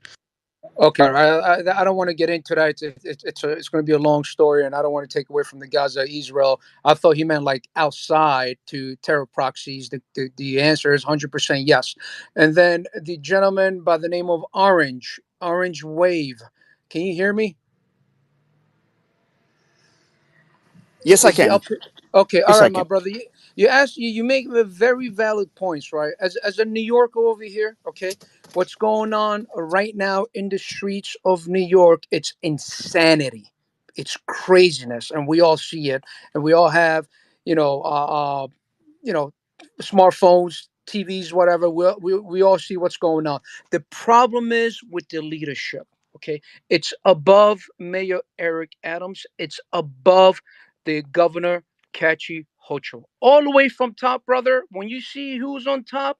[SPEAKER 3] Okay, I don't want to get into that. It's going to be a long story, and I don't want to take away from the Gaza Israel. I thought he meant like outside to terror proxies. The answer is 100% yes. And then the gentleman by the name of Orange Wave. Can you hear me?
[SPEAKER 16] Yes, I
[SPEAKER 3] Is he
[SPEAKER 16] can.
[SPEAKER 3] up? Okay, all
[SPEAKER 16] Yes, I
[SPEAKER 3] right, my
[SPEAKER 16] can.
[SPEAKER 3] brother. You make very valid points, right? As a New Yorker over here, okay, what's going on right now in the streets of New York? It's insanity, it's craziness, and we all see it, and we all have, you know, uh, uh you know, smartphones. TVs, whatever. We all see what's going on. The problem is with the leadership. Okay, it's above Mayor Eric Adams. It's above the governor Kachi Hocho. All the way from top, brother. When you see who's on top,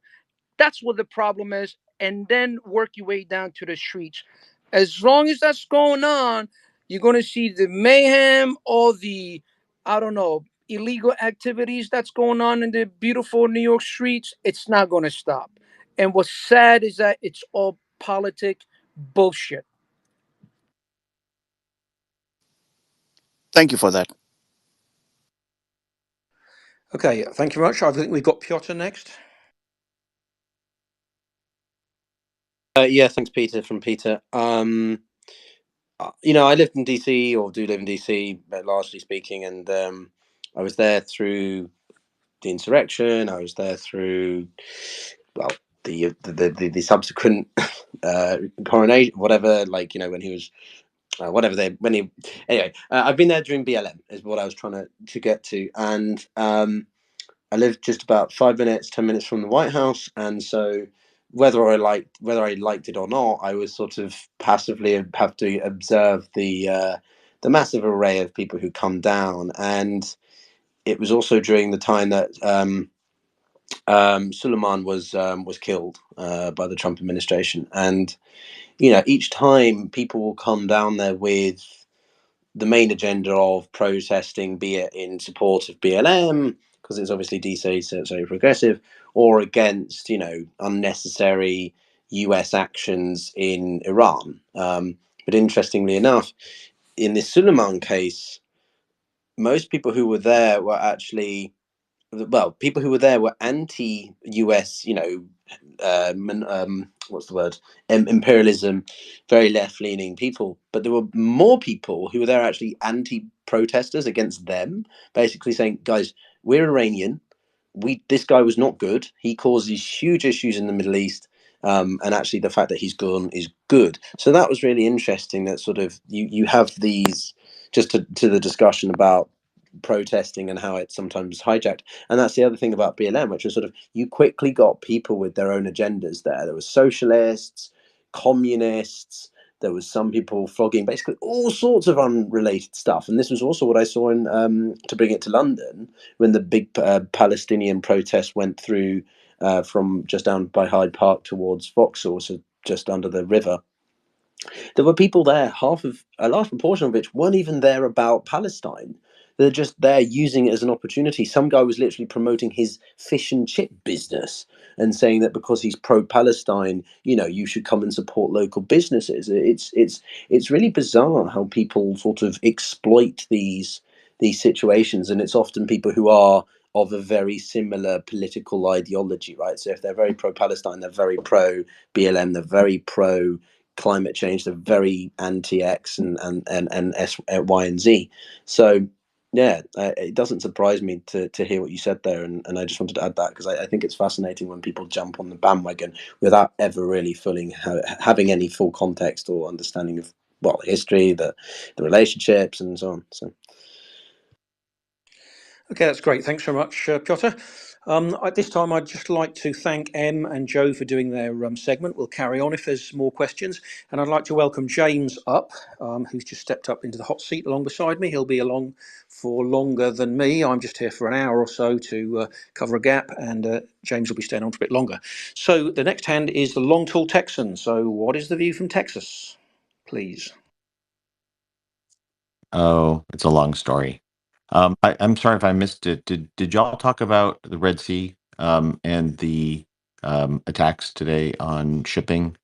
[SPEAKER 3] that's what the problem is, and then work your way down to the streets. As long as that's going on, you're going to see the mayhem, all the, I don't know, illegal activities that's going on in the beautiful New York streets. It's not going to stop. And what's sad is that it's all politic bullshit.
[SPEAKER 16] Thank you for that.
[SPEAKER 18] Okay, thank you very much. I think we've got Piotr next.
[SPEAKER 17] Yeah, thanks, Peter. From Peter. I lived in DC, or do live in DC, largely speaking, and I was there through the insurrection. I was there through, well, the subsequent coronation, whatever. Like, when he was, whatever they when he. Anyway, I've been there during BLM, is what I was trying to get to, and I lived just about 5 minutes, 10 minutes from the White House, and so whether I liked it or not, I was sort of passively have to observe the massive array of people who come down. And it was also during the time that Suleiman was killed by the Trump administration, and each time people will come down there with the main agenda of protesting, be it in support of BLM, because it's obviously DC, so it's very progressive, or against, unnecessary US actions in Iran. But interestingly enough, in this Suleiman case, most people who were there were actually, well, people who were there were anti-US, what's the word? Imperialism, very left-leaning people. But there were more people who were there actually anti-protesters against them, basically saying, "Guys, we're Iranian. This guy was not good. He caused these huge issues in the Middle East." And actually, the fact that he's gone is good. So that was really interesting. That sort of you have these, just to the discussion about protesting and how it's sometimes hijacked. And that's the other thing about BLM, which was sort of, you quickly got people with their own agendas there. There were socialists, communists, there was some people flogging basically all sorts of unrelated stuff. And this was also what I saw in, to bring it to London, when the big Palestinian protest went through from just down by Hyde Park towards Vauxhall, so just under the river. There were people there, a large proportion of which weren't even there about Palestine. They're just there using it as an opportunity. Some guy was literally promoting his fish and chip business and saying that because he's pro-Palestine, you should come and support local businesses. It's really bizarre how people sort of exploit these situations, and it's often people who are of a very similar political ideology, right? So if they're very pro-Palestine, they're very pro-BLM, they're very pro climate change, they're very anti-X and S, Y, and Z. So yeah, it doesn't surprise me to hear what you said there, and I just wanted to add that because I think it's fascinating when people jump on the bandwagon without ever really having any full context or understanding of, well, history, the relationships, and so on. So.
[SPEAKER 18] Okay, that's great. Thanks very much, Piotr. At this time, I'd just like to thank Em and Joe for doing their segment. We'll carry on if there's more questions. And I'd like to welcome James up, who's just stepped up into the hot seat along beside me. He'll be along for longer than me. I'm just here for an hour or so to cover a gap, and James will be staying on for a bit longer. So the next hand is the Long Tall Texan. So what is the view from Texas, please?
[SPEAKER 19] Oh, it's a long story. I'm sorry if I missed it. Did y'all talk about the Red Sea and the attacks today on shipping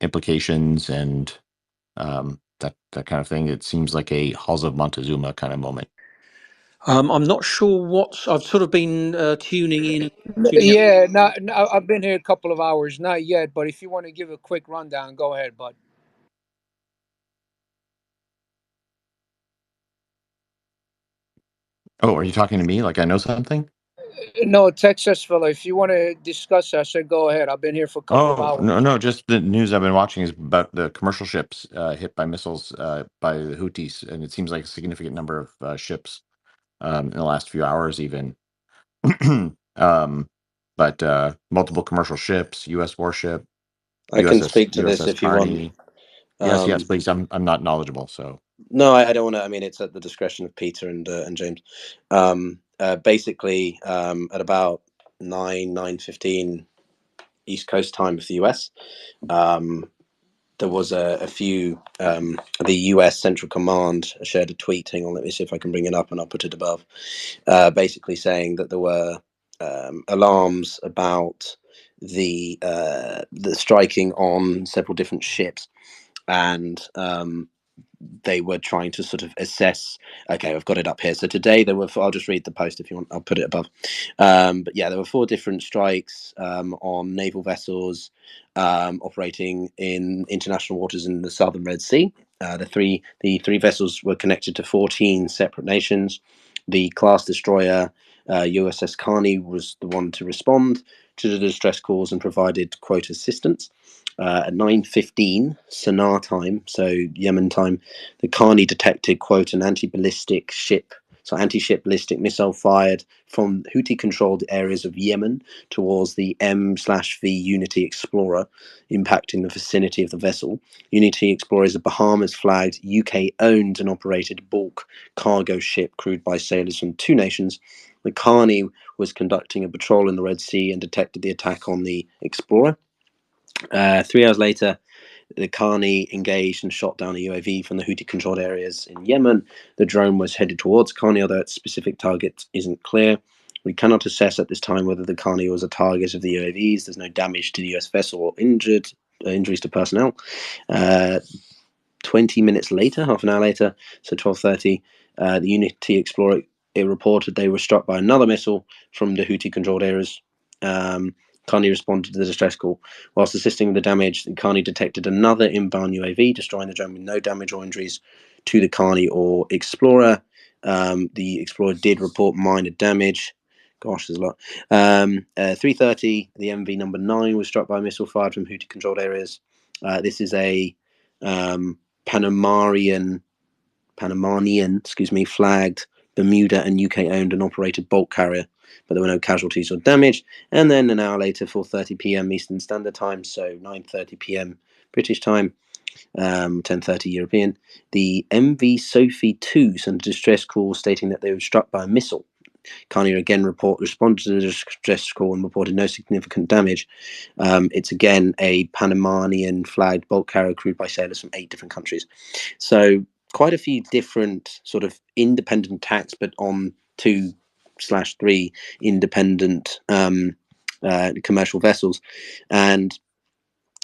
[SPEAKER 19] implications and that kind of thing? It seems like a Halls of Montezuma kind of moment.
[SPEAKER 18] I'm not sure I've sort of been tuning in, tuning out.
[SPEAKER 3] Yeah, I've been here a couple of hours, not yet, but if you want to give a quick rundown, go ahead, bud.
[SPEAKER 19] Oh, are you talking to me like I know something?
[SPEAKER 3] No, Texas fella, if you want to discuss, I said go ahead. I've been here for a couple of
[SPEAKER 19] Oh,
[SPEAKER 3] hours.
[SPEAKER 19] no, just the news I've been watching is about the commercial ships hit by missiles by the Houthis, and it seems like a significant number of ships in the last few hours even. um, but multiple commercial ships, U.S. warship,
[SPEAKER 17] I can
[SPEAKER 19] USS
[SPEAKER 17] speak to this if you want.
[SPEAKER 19] Carney. Yes, please. I'm not knowledgeable, so.
[SPEAKER 17] No, I don't want to. I mean, it's at the discretion of Peter and James. Basically, at about 9:15 East Coast time of the US, there was a few. The US Central Command shared a tweet. Hang on, let me see if I can bring it up, and I'll put it above. Basically saying that there were alarms about the striking on several different ships, and they were trying to sort of assess. Okay, I've got it up here. So today there were. I'll just read the post if you want. I'll put it above. But yeah, there were 4 different strikes on naval vessels operating in international waters in the southern Red Sea. The three vessels were connected to 14 separate nations. The class destroyer USS Carney was the one to respond to the distress calls and provided quote assistance. At 9:15 Sanaa time, so Yemen time, the Carney detected, quote, an anti-ballistic ship, so anti-ship ballistic missile fired from Houthi-controlled areas of Yemen towards the M/V Unity Explorer, impacting the vicinity of the vessel. Unity Explorer is a Bahamas-flagged, UK-owned and operated bulk cargo ship crewed by sailors from 2 nations. The Carney was conducting a patrol in the Red Sea and detected the attack on the Explorer. 3 hours later, the Carney engaged and shot down a UAV from the Houthi-controlled areas in Yemen. The drone was headed towards Carney, although its specific target isn't clear. We cannot assess at this time whether the Carney was a target of the UAVs. There's no damage to the US vessel or injuries to personnel. 20 minutes later, half an hour later, so 12:30, the Unity Explorer, it reported they were struck by another missile from the Houthi-controlled areas. Carney responded to the distress call. Whilst assisting with the damage, Carney detected another inbound UAV, destroying the drone with no damage or injuries to the Carney or Explorer. The Explorer did report minor damage. Gosh, there's a lot. 3:30, the MV number 9 was struck by a missile fired from Houthi-controlled areas. This is a Panamanian, flagged Bermuda and UK-owned and operated bulk carrier, but there were no casualties or damage. And then an hour later, 4:30 p.m. Eastern Standard Time, so 9:30 p.m. British time, 10:30 European, the MV Sophie 2 sent a distress call stating that they were struck by a missile. Carney again responded to the distress call and reported no significant damage. It's again a Panamanian flagged bulk carrier crewed by sailors from 8 different countries. So quite a few different sort of independent attacks, but on 2/3 independent commercial vessels. And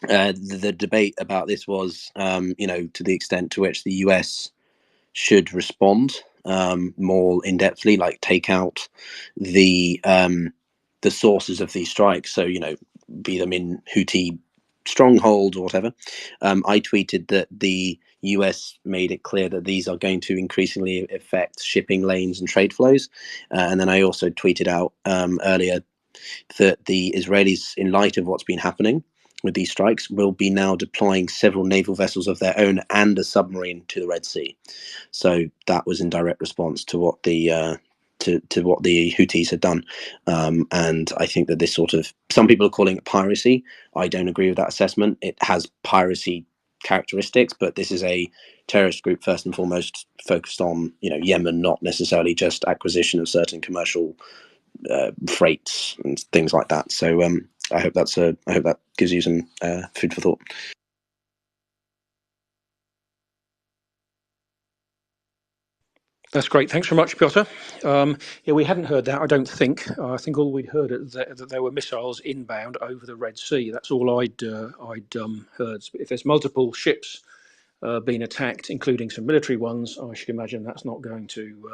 [SPEAKER 17] the debate about this was, to the extent to which the US should respond more in depthly, like take out the sources of these strikes. So be them in Houthi strongholds or whatever. I tweeted that the US made it clear that these are going to increasingly affect shipping lanes and trade flows. And then I also tweeted out earlier that the Israelis, in light of what's been happening with these strikes, will be now deploying several naval vessels of their own and a submarine to the Red Sea. So that was in direct response to what the to what the Houthis had done. And I think that this sort of, some people are calling it piracy. I don't agree with that assessment. It has piracy characteristics, but this is a terrorist group first and foremost focused on Yemen, not necessarily just acquisition of certain commercial freights and things like that. So I hope that gives you some food for thought.
[SPEAKER 18] That's great. Thanks very much, Piotr. Yeah, we hadn't heard that, I don't think. I think all we'd heard is that there were missiles inbound over the Red Sea. That's all I'd heard. If there's multiple ships being attacked, including some military ones, I should imagine that's not going to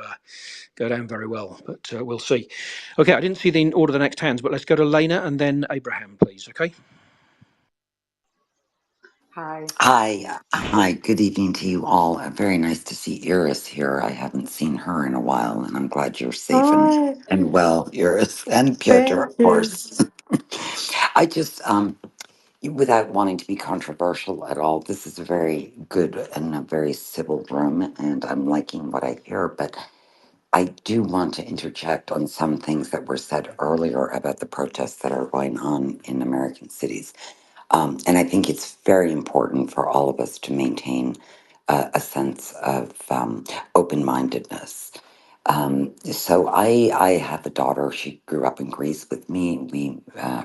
[SPEAKER 18] go down very well, but we'll see. Okay, I didn't see the order of the next hands, but let's go to Lena and then Abraham, please. Okay.
[SPEAKER 20] Hi. Hi. Good evening to you all. Very nice to see Iris here. I haven't seen her in a while, and I'm glad you're safe
[SPEAKER 10] Hi.
[SPEAKER 20] and well, Iris, and Piotr,
[SPEAKER 10] Thank
[SPEAKER 20] of
[SPEAKER 10] you.
[SPEAKER 20] course. I just, without wanting to be controversial at all, this is a very good and a very civil room, and I'm liking what I hear. But I do want to interject on some things that were said earlier about the protests that are going on in American cities. And I think it's very important for all of us to maintain a sense of open mindedness. So I have a daughter. She grew up in Greece with me. We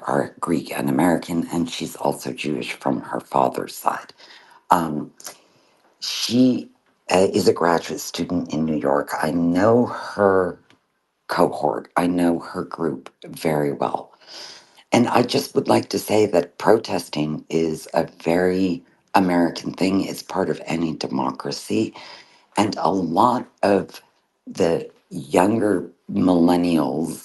[SPEAKER 20] are Greek and American, and she's also Jewish from her father's side. Um, she is a graduate student in New York. I know her cohort, I know her group very well. And I just would like to say that protesting is a very American thing. It's part of any democracy. And a lot of the younger millennials,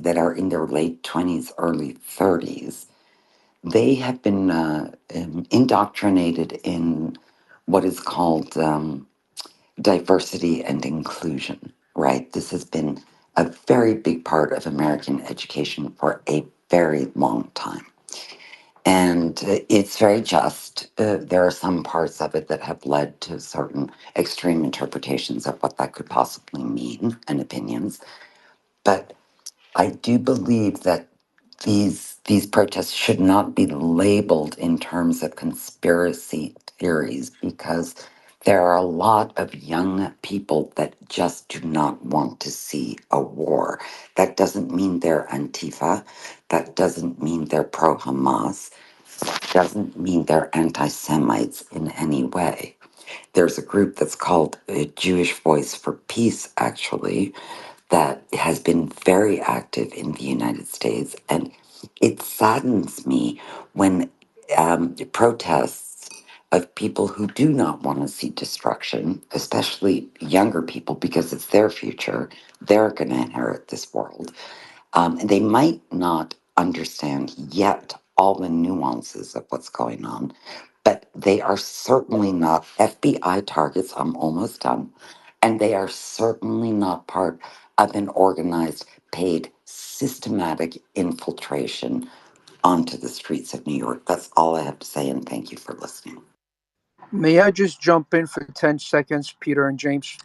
[SPEAKER 20] that are in their late 20s, early 30s, they have been indoctrinated in what is called diversity and inclusion, right? This has been a very big part of American education for a very long time. And it's very just. There are some parts of it that have led to certain extreme interpretations of what that could possibly mean and opinions. But I do believe that these protests should not be labeled in terms of conspiracy theories because there are a lot of young people that just do not want to see a war. That doesn't mean they're Antifa. That doesn't mean they're pro Hamas. Doesn't mean they're anti Semites in any way. There's a group that's called Jewish Voice for Peace, actually, that has been very active in the United States. And it saddens me when protests of people who do not want to see destruction, especially younger people, because it's their future, they're going to inherit this world. And they might not understand yet all the nuances of what's going on, but they are certainly not FBI targets. I'm almost done. And they are certainly not part of an organized, paid, systematic infiltration onto the streets of New York. That's all I have to say, and thank you for listening.
[SPEAKER 3] May I just jump in for 10 seconds, Peter and James?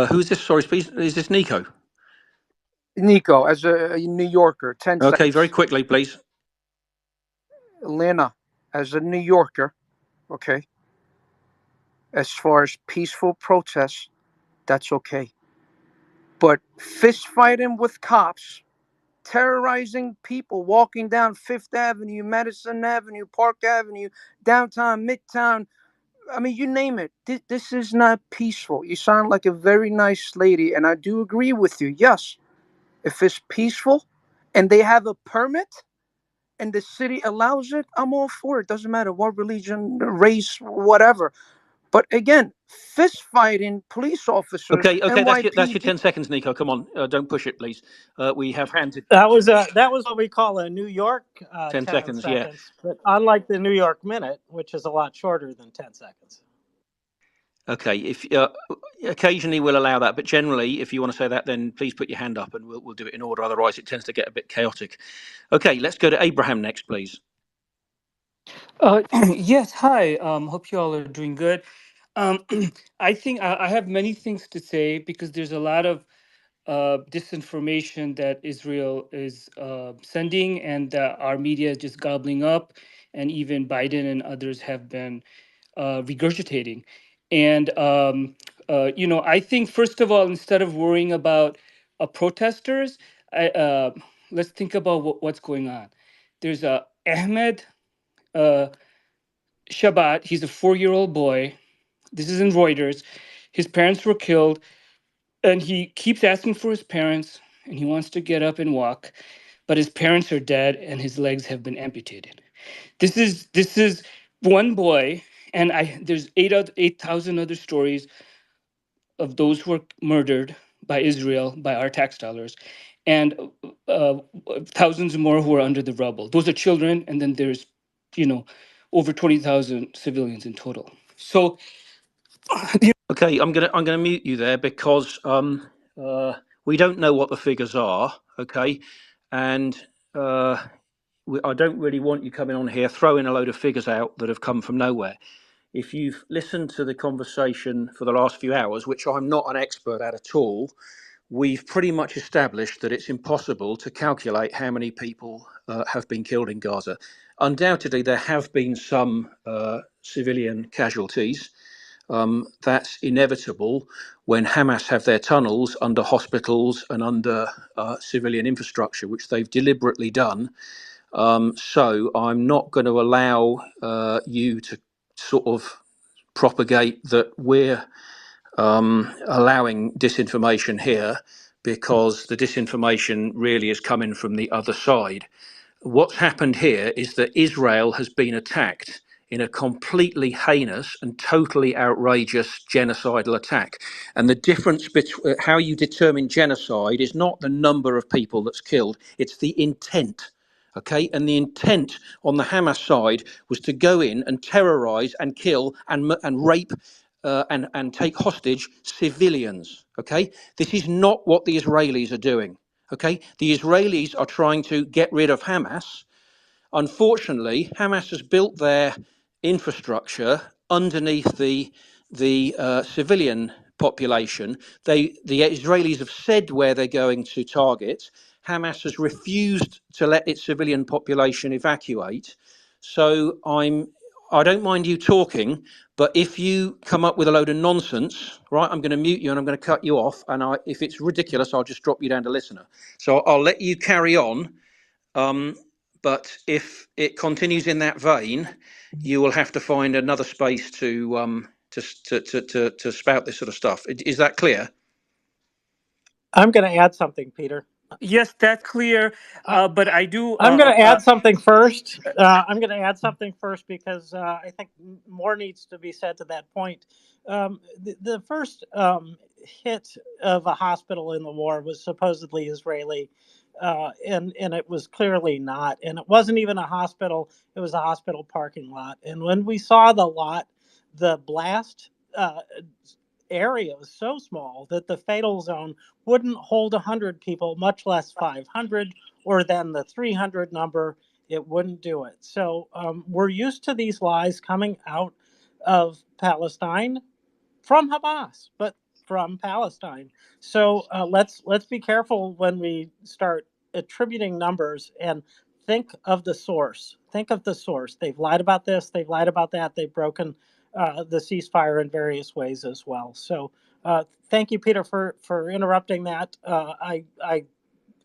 [SPEAKER 18] Who's this? Sorry, please. Is this Nico?
[SPEAKER 3] Nico, as a New Yorker, 10
[SPEAKER 18] Okay, very
[SPEAKER 3] seconds.
[SPEAKER 18] quickly, please.
[SPEAKER 3] Lena, as a New Yorker, okay, as far as peaceful protests, that's okay. But fist fighting with cops, terrorizing people walking down Fifth Avenue, Madison Avenue, Park Avenue, downtown, Midtown, I mean, you name it. This is not peaceful. You sound like a very nice lady, and I do agree with you. Yes, if it's peaceful and they have a permit and the city allows it, I'm all for it. Doesn't matter what religion, race, whatever. But again, fist fighting police officers,
[SPEAKER 18] Okay, that's your
[SPEAKER 3] NYPD.
[SPEAKER 18] 10 seconds, Nico. Come on, don't push it, please. We have handed
[SPEAKER 21] That was what we call a New York
[SPEAKER 18] 10
[SPEAKER 21] 10
[SPEAKER 18] seconds. Yeah.
[SPEAKER 21] seconds, but unlike the New York minute, which is a lot shorter than 10 seconds.
[SPEAKER 18] Okay. If occasionally we'll allow that, but generally, if you want to say that, then please put your hand up, and we'll do it in order. Otherwise, it tends to get a bit chaotic. Okay, let's go to Abraham next, please.
[SPEAKER 22] Yes, hi. Hope you all are doing good. Um, I think I have many things to say because there's a lot of disinformation that Israel is sending and that our media is just gobbling up, and even Biden and others have been regurgitating. And I think first of all, instead of worrying about protesters, let's think about what's going on. There's Ahmed. Shabbat, he's a 4-year-old boy. This is in Reuters. His parents were killed, and he keeps asking for his parents, and he wants to get up and walk, but his parents are dead, and his legs have been amputated. This is one boy, and there's 8,000 other stories of those who were murdered by Israel by our tax dollars, and uh, thousands more who are under the rubble. Those are children, and then there's, over 20,000 civilians in total. So,
[SPEAKER 18] Okay, I'm gonna mute you there because we don't know what the figures are. Okay, and I don't really want you coming on here throwing a load of figures out that have come from nowhere. if you've listened to the conversation for the last few hours, which I'm not an expert at all, we've pretty much established that it's impossible to calculate how many people have been killed in Gaza. Undoubtedly, there have been some civilian casualties. That's inevitable when Hamas have their tunnels under hospitals and under civilian infrastructure, which they've deliberately done. So I'm not going to allow you to sort of propagate that we're allowing disinformation here, because the disinformation really is coming from the other side. What's happened here is that Israel has been attacked in a completely heinous and totally outrageous genocidal attack. And the difference between how you determine genocide is not the number of people that's killed, it's the intent. Okay, and the intent on the Hamas side was to go in and terrorize and kill and rape and take hostage civilians. Okay, this is not what the Israelis are doing. Okay, the Israelis are trying to get rid of Hamas. Unfortunately, Hamas has built their infrastructure underneath the civilian population. The Israelis have said where they're going to target. Hamas has refused to let its civilian population evacuate. So I don't mind you talking, but if you come up with a load of nonsense, right, I'm going to mute you and I'm going to cut you off. And if it's ridiculous, I'll just drop you down to listener. So I'll let you carry on. But if it continues in that vein, you will have to find another space to spout this sort of stuff. Is that clear?
[SPEAKER 21] I'm going to add something, Peter.
[SPEAKER 22] Yes, that's clear.
[SPEAKER 21] I,
[SPEAKER 22] But I do.
[SPEAKER 21] I'm going to add something first. Because I think more needs to be said to that point. The first hit of a hospital in the war was supposedly Israeli, and it was clearly not. And it wasn't even a hospital; it was a hospital parking lot. And when we saw the lot, the blast area was so small that the fatal zone wouldn't hold 100 people, much less 500, or then the 300 number. It wouldn't do it. So we're used to these lies coming out of Palestine from Hamas, but from Palestine. So let's be careful when we start attributing numbers, and think of the source. Think of the source. They've lied about this. They've lied about that. They've broken the ceasefire in various ways as well. So thank you, Peter, for interrupting that. I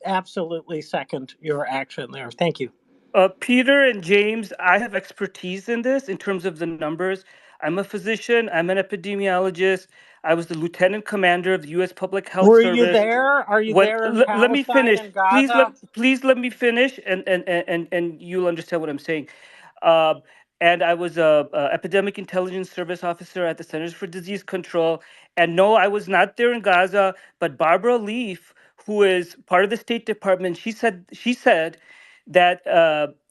[SPEAKER 21] absolutely second your action there. Thank you.
[SPEAKER 22] Peter and James, I have expertise in this in terms of the numbers. I'm a physician, I'm an epidemiologist. I was the lieutenant commander of the U.S. Public Health
[SPEAKER 21] Were you
[SPEAKER 22] Service.
[SPEAKER 21] there? Are you
[SPEAKER 22] When
[SPEAKER 21] there in
[SPEAKER 22] let me
[SPEAKER 21] Palestine
[SPEAKER 22] finish,
[SPEAKER 21] and Gaza?
[SPEAKER 22] please let me finish, and you'll understand what I'm saying. Uh, and I was a epidemic intelligence service officer at the Centers for Disease Control. And no, I was not there in Gaza. But Barbara Leaf, who is part of the State Department, she said that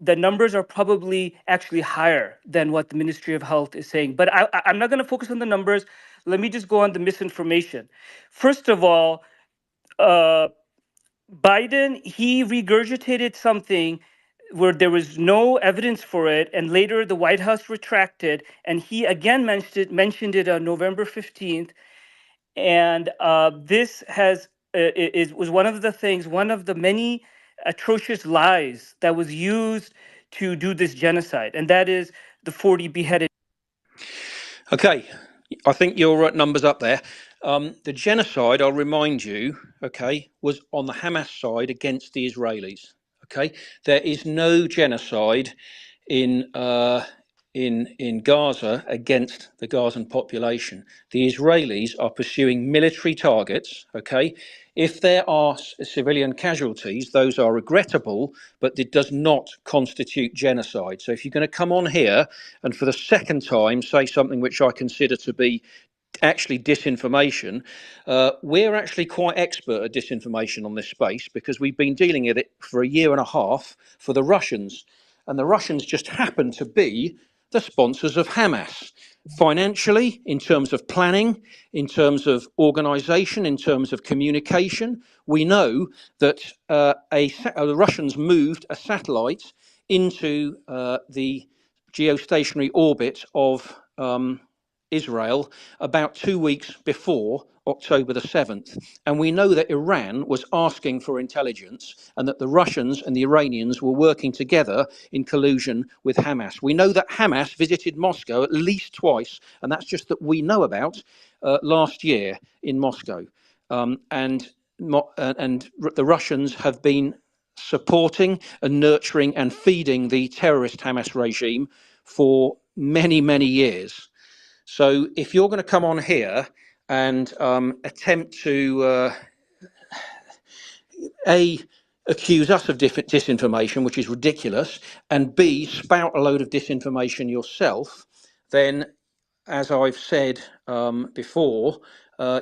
[SPEAKER 22] the numbers are probably actually higher than what the Ministry of Health is saying. But I'm not going to focus on the numbers. Let me just go on the misinformation. First of all, uh, Biden, he regurgitated something where there was no evidence for it, and later the White House retracted, and he again mentioned it on November 15th. And this was one of the things, one of the many atrocious lies that was used to do this genocide, and that is the 40 beheaded.
[SPEAKER 18] Okay, I think your numbers up there. The genocide, I'll remind you, okay, was on the Hamas side against the Israelis. Okay, there is no genocide in in Gaza against the Gazan population. The Israelis are pursuing military targets. Okay, if there are civilian casualties, those are regrettable, but it does not constitute genocide. So if you're going to come on here and for the second time say something which I consider to be actually disinformation, we're actually quite expert at disinformation on this space because we've been dealing with it for a year and a half for the Russians. And the Russians just happen to be the sponsors of Hamas financially, in terms of planning, in terms of organization, in terms of communication. We know that the Russians moved a satellite into the geostationary orbit of Israel about 2 weeks before October the 7th. And we know that Iran was asking for intelligence and that the Russians and the Iranians were working together in collusion with Hamas. We know that Hamas visited Moscow at least twice, and that's just that we know about last year in Moscow. And the Russians have been supporting and nurturing and feeding the terrorist Hamas regime for many, many years. So if you're going to come on here and attempt to A, accuse us of disinformation, which is ridiculous, and B, spout a load of disinformation yourself, then, as I've said before,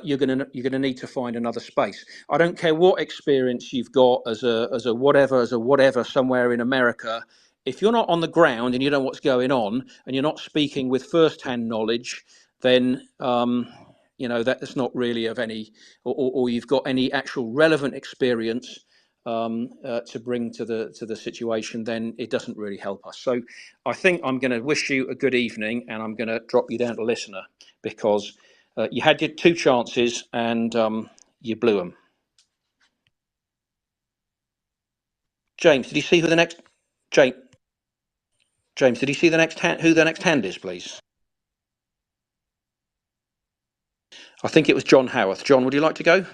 [SPEAKER 18] you're gonna need to find another space. I don't care what experience you've got as a whatever somewhere in America. If you're not on the ground and you know what's going on and you're not speaking with first-hand knowledge, then that's not really of any, or you've got any actual relevant experience to bring to the situation, then it doesn't really help us. So I think I'm going to wish you a good evening, and I'm going to drop you down to listener because you had your two chances and you blew them. James, did you see who the next James? James, did you see who the next hand is, please? I think it was John Howarth. John, would you like to go?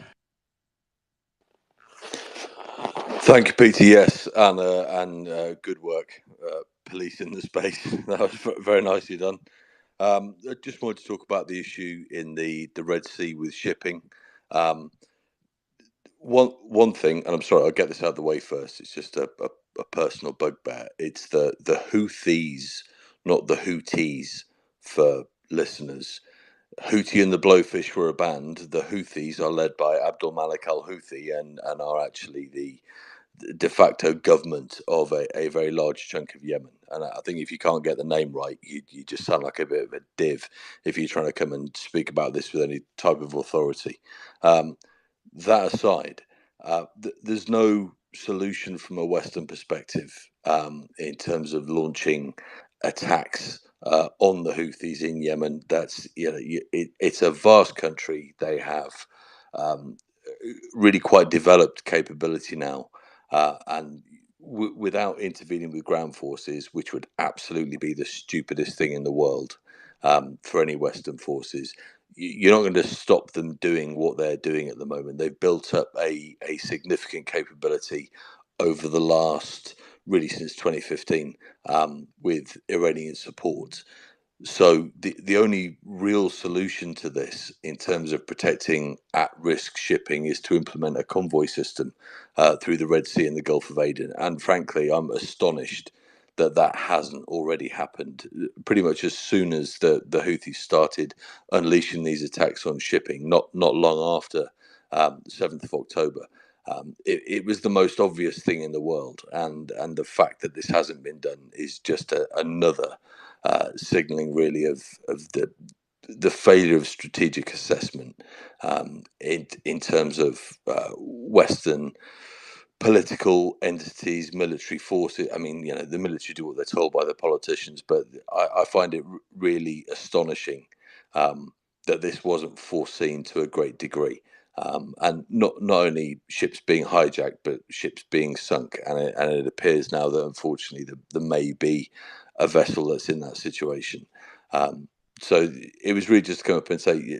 [SPEAKER 4] Thank you, Peter. Yes, and good work policing the space. That was very nicely done. I just wanted to talk about the issue in the Red Sea with shipping. One thing, and I'm sorry, I'll get this out of the way first. It's just a personal bugbear. It's the Houthis, not the Houthis, for listeners. Houthi and the Blowfish were a band. The Houthis are led by Abdul Malik al Houthi and are actually the de facto government of a very large chunk of Yemen. And I think if you can't get the name right, you just sound like a bit of a div if you're trying to come and speak about this with any type of authority. That aside, there's no solution from a Western perspective in terms of launching attacks on the Houthis in Yemen. That's it's a vast country. They have really quite developed capability now, and without intervening with ground forces, which would absolutely be the stupidest thing in the world for any Western forces. You're not going to stop them doing what they're doing at the moment. They've built up a significant capability over the last, really since 2015, with Iranian support. So the only real solution to this in terms of protecting at-risk shipping is to implement a convoy system through the Red Sea and the Gulf of Aden. And frankly, I'm astonished that hasn't already happened. Pretty much as soon as the Houthis started unleashing these attacks on shipping, not long after the 7th of October, it was the most obvious thing in the world. And the fact that this hasn't been done is just another signalling really of the failure of strategic assessment in terms of Western political entities, military forces. I mean, the military do what they're told by the politicians, but I find it really astonishing that this wasn't foreseen to a great degree. And not only ships being hijacked, but ships being sunk. And it appears now that unfortunately there may be a vessel that's in that situation. So it was really just to come up and say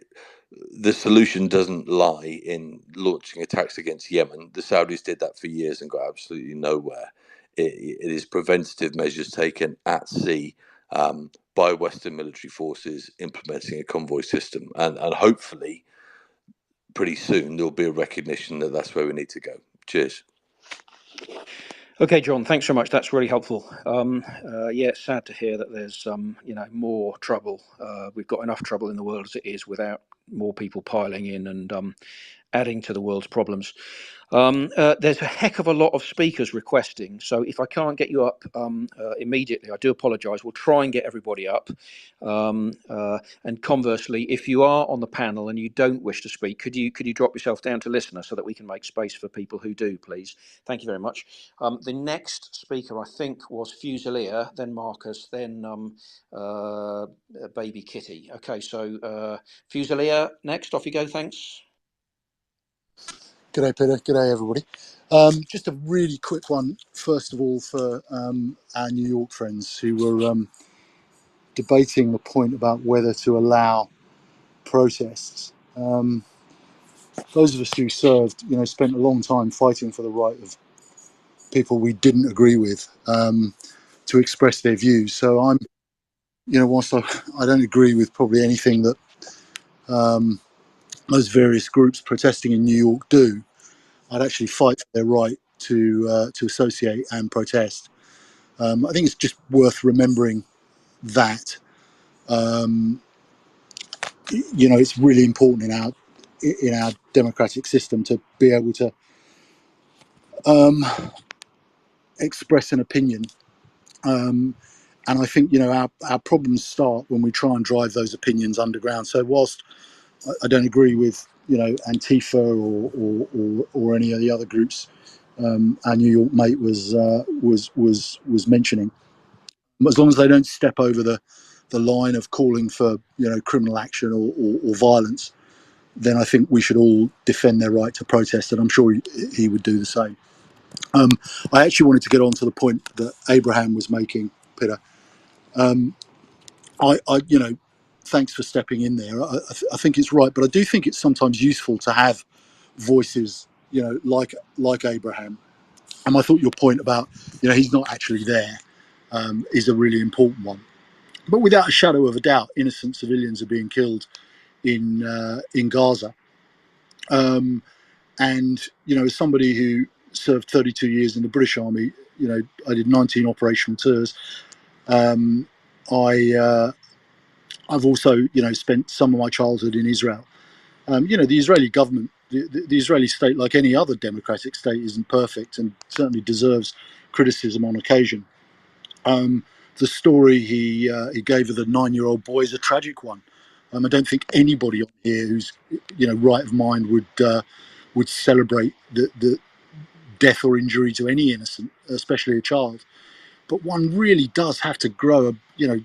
[SPEAKER 4] the solution doesn't lie in launching attacks against Yemen. The Saudis did that for years and got absolutely nowhere. It is preventative measures taken at sea by Western military forces implementing a convoy system. And hopefully pretty soon there'll be a recognition that that's where we need to go. Cheers.
[SPEAKER 18] Okay, John, thanks so much. That's really helpful. Yeah, it's sad to hear that there's more trouble. We've got enough trouble in the world as it is without more people piling in adding to the world's problems. There's a heck of a lot of speakers requesting, so if I can't get you up immediately, I do apologise. We'll try and get everybody up. And conversely, if you are on the panel and you don't wish to speak, could you drop yourself down to listener so that we can make space for people who do, please? Thank you very much. The next speaker, I think, was Fusilier, then Marcus, then Baby Kitty. Okay, so Fusilier, next. Off you go. Thanks.
[SPEAKER 1] G'day, Peter. G'day, everybody. Just a really quick one, first of all, for our New York friends who were debating the point about whether to allow protests. Those of us who served, spent a long time fighting for the right of people we didn't agree with to express their views. So I'm, whilst I don't agree with probably anything that those various groups protesting in New York do, I'd actually fight for their right to associate and protest. I think it's just worth remembering that it's really important in our democratic system to be able to express an opinion. And I think our problems start when we try and drive those opinions underground. So whilst I don't agree with Antifa or any of the other groups our New York mate was mentioning, as long as they don't step over the line of calling for criminal action or violence, then I think we should all defend their right to protest, and I'm sure he would do the same. I actually wanted to get on to the point that Abraham was making, Peter. Thanks for stepping in there. I think it's right, but I do think it's sometimes useful to have voices, like Abraham. And I thought your point about he's not actually there is a really important one. But without a shadow of a doubt, innocent civilians are being killed in Gaza. And as somebody who served 32 years in the British Army, I did 19 operational tours. I've also spent some of my childhood in Israel. The Israeli government, the Israeli state, like any other democratic state, isn't perfect and certainly deserves criticism on occasion. The story he gave of the 9-year-old boy is a tragic one. I don't think anybody on here who's right of mind would celebrate the death or injury to any innocent, especially a child. But one really does have to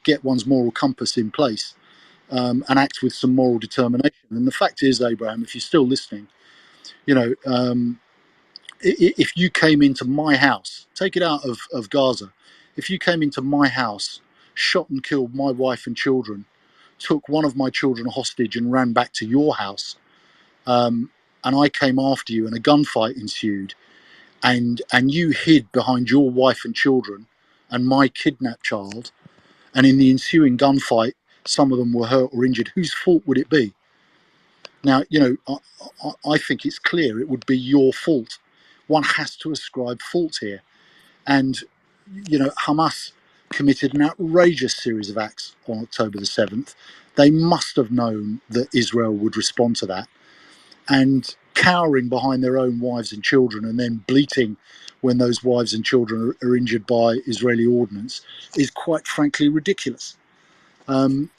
[SPEAKER 1] get one's moral compass in place and act with some moral determination. And the fact is, Abraham, if you're still listening, if you came into my house, take it out of Gaza, if you came into my house, shot and killed my wife and children, took one of my children hostage and ran back to your house, and I came after you and a gunfight ensued, and you hid behind your wife and children and my kidnapped child, and in the ensuing gunfight, some of them were hurt or injured, whose fault would it be? Now, I think it's clear it would be your fault. One has to ascribe fault here. And, Hamas committed an outrageous series of acts on October the 7th. They must have known that Israel would respond to that. And cowering behind their own wives and children and then bleating when those wives and children are injured by Israeli ordnance is quite frankly ridiculous. And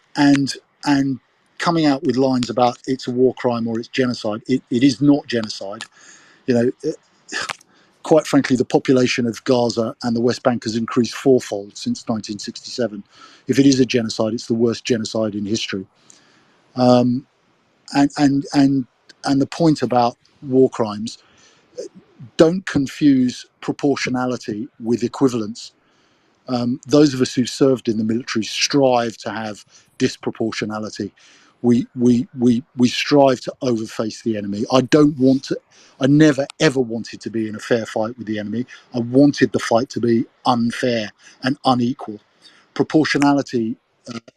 [SPEAKER 1] coming out with lines about it's a war crime or it's genocide, it is not genocide. Quite frankly, the population of Gaza and the West Bank has increased fourfold since 1967. If it is a genocide, it's the worst genocide in history. Um, and the point about war crimes, don't confuse proportionality with equivalence. Those of us who served in the military strive to have disproportionality. We strive to overface the enemy. I never ever wanted to be in a fair fight with the enemy. I wanted the fight to be unfair and unequal. Proportionality,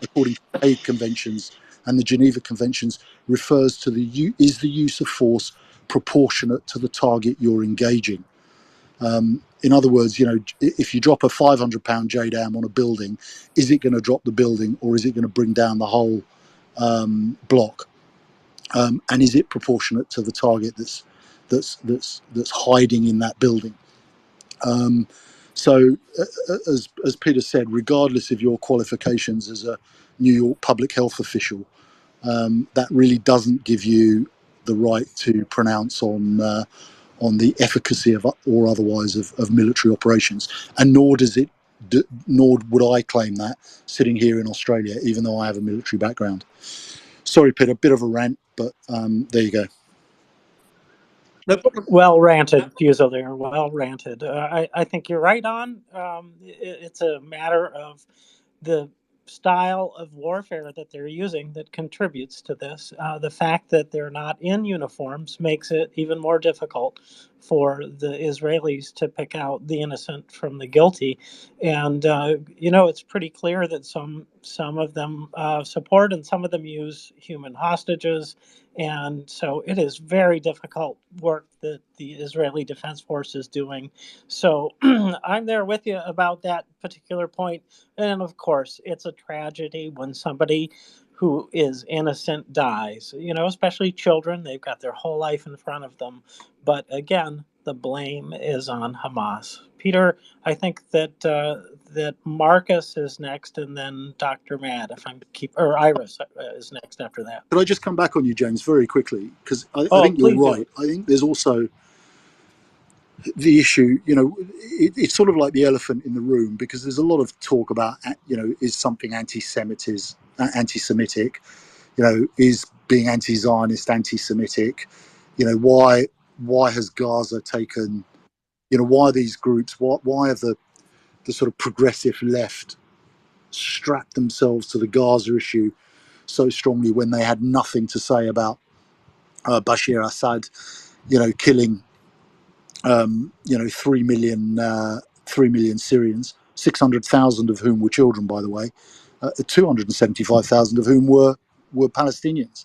[SPEAKER 1] according to the Hague Conventions and the Geneva Conventions, refers to the use of force proportionate to the target you're engaging. In other words, if you drop a 500-pound JDAM on a building, is it going to drop the building or is it going to bring down the whole block? and is it proportionate to the target that's hiding in that building? As Peter said, regardless of your qualifications as a New York public health official, that really doesn't give you the right to pronounce on the efficacy of or otherwise of military operations, and nor does it. Nor would I claim that sitting here in Australia, even though I have a military background. Sorry, Peter, a bit of a rant, but there you go.
[SPEAKER 18] No problem.
[SPEAKER 21] Well ranted, Fuso there. Well ranted. I think you're right on. It's a matter of the style of warfare that they're using that contributes to this. The fact that they're not in uniforms makes it even more difficult for the Israelis to pick out the innocent from the guilty. And it's pretty clear that some of them support and some of them use human hostages. And so it is very difficult work that the Israeli Defense Force is doing. So I'm there with you about that particular point. And of course, it's a tragedy when somebody who is innocent dies, especially children. They've got their whole life in front of them. But again, the blame is on Hamas. Peter, I think that Marcus is next, and then Dr. Mad, or Iris is next after that.
[SPEAKER 1] Could I just come back on you, James, very quickly? Because I
[SPEAKER 21] Oh,
[SPEAKER 1] think you're
[SPEAKER 21] please do.
[SPEAKER 1] right. I think there's also the issue, it's sort of like the elephant in the room, because there's a lot of talk about, is something anti-Semitic, is being anti-Zionist, anti-Semitic, why has Gaza taken, why are these groups, why have the sort of progressive left strapped themselves to the Gaza issue so strongly when they had nothing to say about Bashir Assad, killing 3 million Syrians, 600,000 of whom were children, by the way, 275,000 of whom were Palestinians.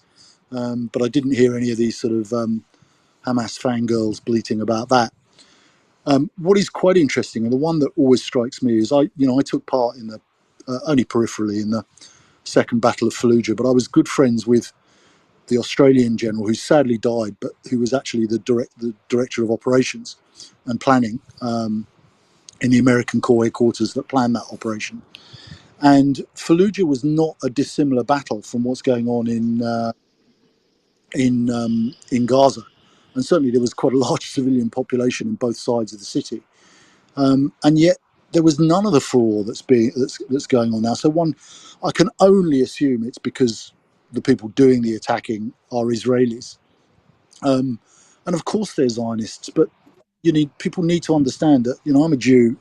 [SPEAKER 1] But I didn't hear any of these sort of Hamas fangirls bleating about that. What is quite interesting, and the one that always strikes me, is I took part in the only peripherally in the Second Battle of Fallujah, but I was good friends with the Australian general who sadly died, but who was actually the director of operations and planning in the American Corps headquarters that planned that operation. And Fallujah was not a dissimilar battle from what's going on in Gaza, and certainly there was quite a large civilian population in both sides of the city, and yet there was none of the furor that's going on now. So I can only assume it's because the people doing the attacking are Israelis. And of course they're Zionists, but people need to understand that, I'm a Jew,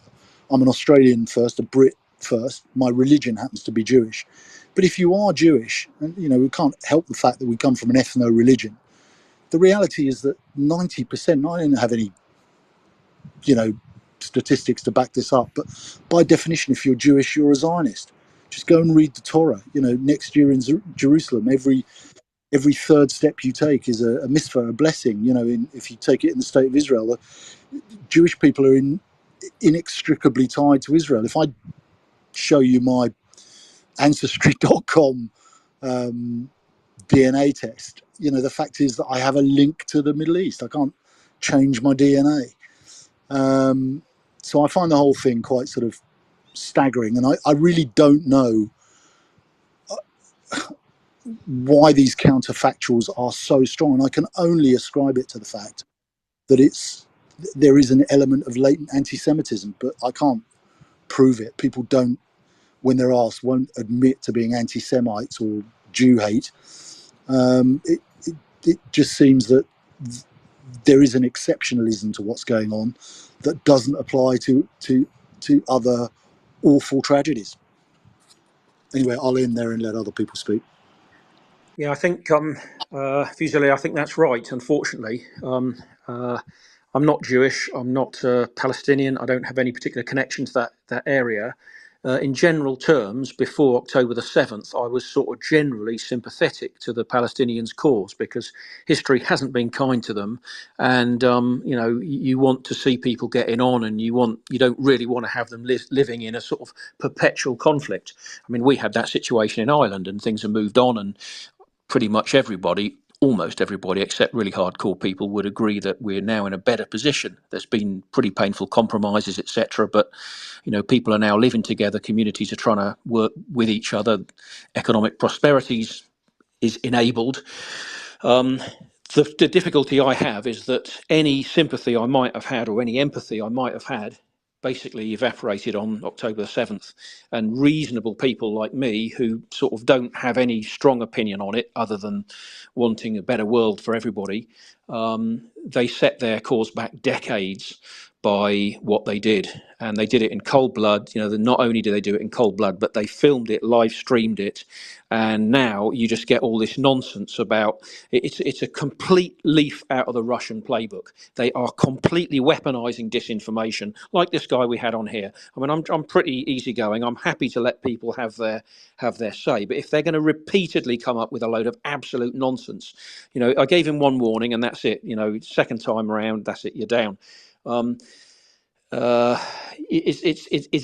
[SPEAKER 1] I'm an Australian first, a Brit first, my religion happens to be Jewish. But if you are Jewish, and we can't help the fact that we come from an ethno-religion, the reality is that 90%, I don't have any, statistics to back this up, but by definition, if you're Jewish, you're a Zionist. Just go and read the Torah. Next year in Jerusalem, every third step you take is a mitzvah, a blessing. If you take it in the state of Israel, the Jewish people are inextricably tied to Israel. If I show you my Ancestry.com DNA test, the fact is that I have a link to the Middle East. I can't change my DNA. So I find the whole thing quite sort of staggering, and I really don't know why these counterfactuals are so strong, and I can only ascribe it to the fact that there is an element of latent anti-Semitism, but I can't prove it. People don't, when they're asked, won't admit to being anti-Semites or Jew hate. It just seems that there is an exceptionalism to what's going on that doesn't apply to other awful tragedies. Anyway, I'll end there and let other people speak.
[SPEAKER 18] Yeah, I think Fuseli, I think that's right. Unfortunately, I'm not Jewish. I'm not Palestinian. I don't have any particular connection to that area. In general terms, before October the 7th, I was sort of generally sympathetic to the Palestinians' cause because history hasn't been kind to them, and you want to see people getting on, and you don't really want to have them living in a sort of perpetual conflict. I mean, we had that situation in Ireland, and things have moved on, and pretty much everybody almost everybody except really hardcore people would agree that we're now in a better position. There's been pretty painful compromises, etc., but people are now living together, communities are trying to work with each other, economic prosperity is enabled. The difficulty I have is that any sympathy I might have had or any empathy I might have had basically evaporated on October the 7th, and reasonable people like me who sort of don't have any strong opinion on it other than wanting a better world for everybody, they set their cause back decades by what they did, and they did it in cold blood. Not only did they do it in cold blood, but they filmed it, live streamed it, and now you just get all this nonsense about it's a complete leaf out of the Russian playbook. They are completely weaponizing disinformation, like this guy we had on here. I mean, I'm pretty easygoing. I'm happy to let people have their say, but if they're going to repeatedly come up with a load of absolute nonsense, I gave him one warning and that's it. Second time around, that's it. You're down. Um, it's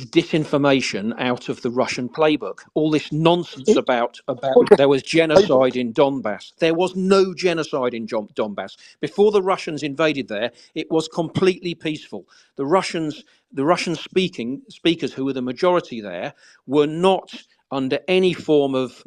[SPEAKER 18] disinformation out of the Russian playbook. All this nonsense
[SPEAKER 1] It's
[SPEAKER 18] about
[SPEAKER 1] not just
[SPEAKER 18] there was
[SPEAKER 1] a playbook.
[SPEAKER 18] genocide in Donbass. There was no genocide in Donbass before the Russians invaded there. It was completely peaceful. The Russian speakers who were the majority there were not under any form of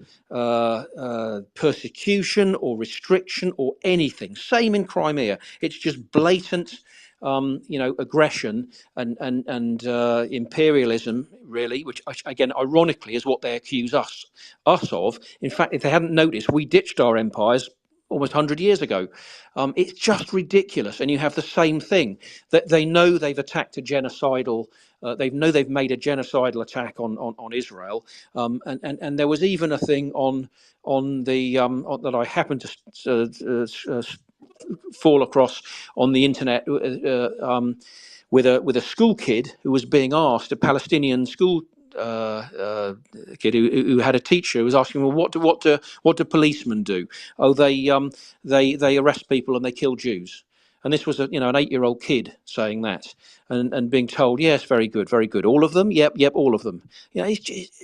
[SPEAKER 18] persecution or restriction or anything. Same in Crimea. It's just blatant aggression and imperialism, really, which again, ironically, is what they accuse us of. In fact, if they hadn't noticed, we ditched our empires almost 100 years ago. It's just ridiculous. And you have the same thing, that they know they've attacked a genocidal. They know they've made a genocidal attack on Israel, and there was even a thing on the that I happened to fall across on the internet with a school kid who was being asked, a Palestinian school kid who had a teacher who was asking, well, what do policemen do? Oh, they arrest people and they kill Jews. And this was an 8-year-old kid saying that, and being told, yes, very good, very good. All of them, yep, all of them. It's just,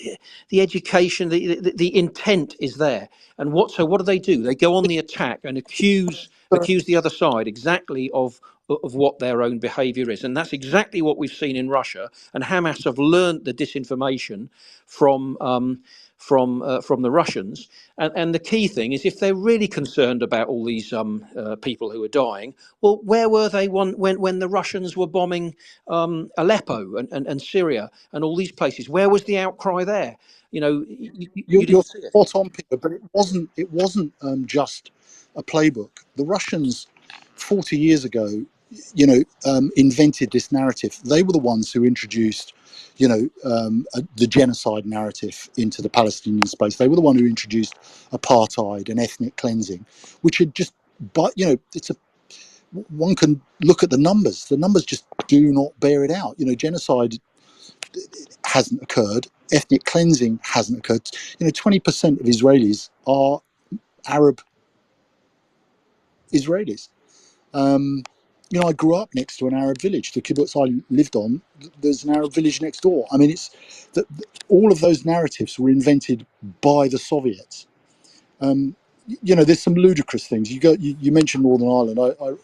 [SPEAKER 18] the education, the intent is there. And so what do? They go on the attack and accuse the other side exactly of what their own behavior is. And that's exactly what we've seen in Russia. And Hamas have learned the disinformation from the Russians. And the key thing is, if they're really concerned about all these people who are dying, well, where were they when the Russians were bombing Aleppo and Syria and all these places? Where was the outcry there? You
[SPEAKER 1] You're
[SPEAKER 18] didn't see it.
[SPEAKER 1] spot on, Peter. But it wasn't just a playbook. The Russians, 40 years ago, invented this narrative. They were the ones who introduced, the genocide narrative into the Palestinian space. They were the one who introduced apartheid and ethnic cleansing, which had just, but one can look at the numbers. The numbers just do not bear it out. Genocide hasn't occurred. Ethnic cleansing hasn't occurred. 20% of Israelis are Arab Israelis. I grew up next to an Arab village. The kibbutz I lived on, there's an Arab village next door. I mean, it's that all of those narratives were invented by the Soviets. There's some ludicrous things. You mentioned Northern Ireland.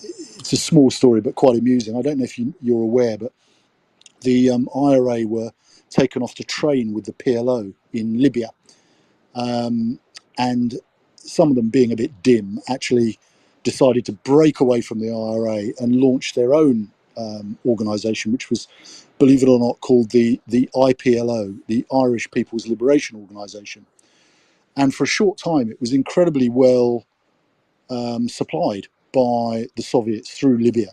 [SPEAKER 1] It's a small story, but quite amusing. I don't know if you're aware, but the IRA were taken off to train with the PLO in Libya, and some of them, being a bit dim, actually decided to break away from the IRA and launch their own organisation, which was, believe it or not, called the IPLO, the Irish People's Liberation Organisation. And for a short time, it was incredibly well supplied by the Soviets through Libya.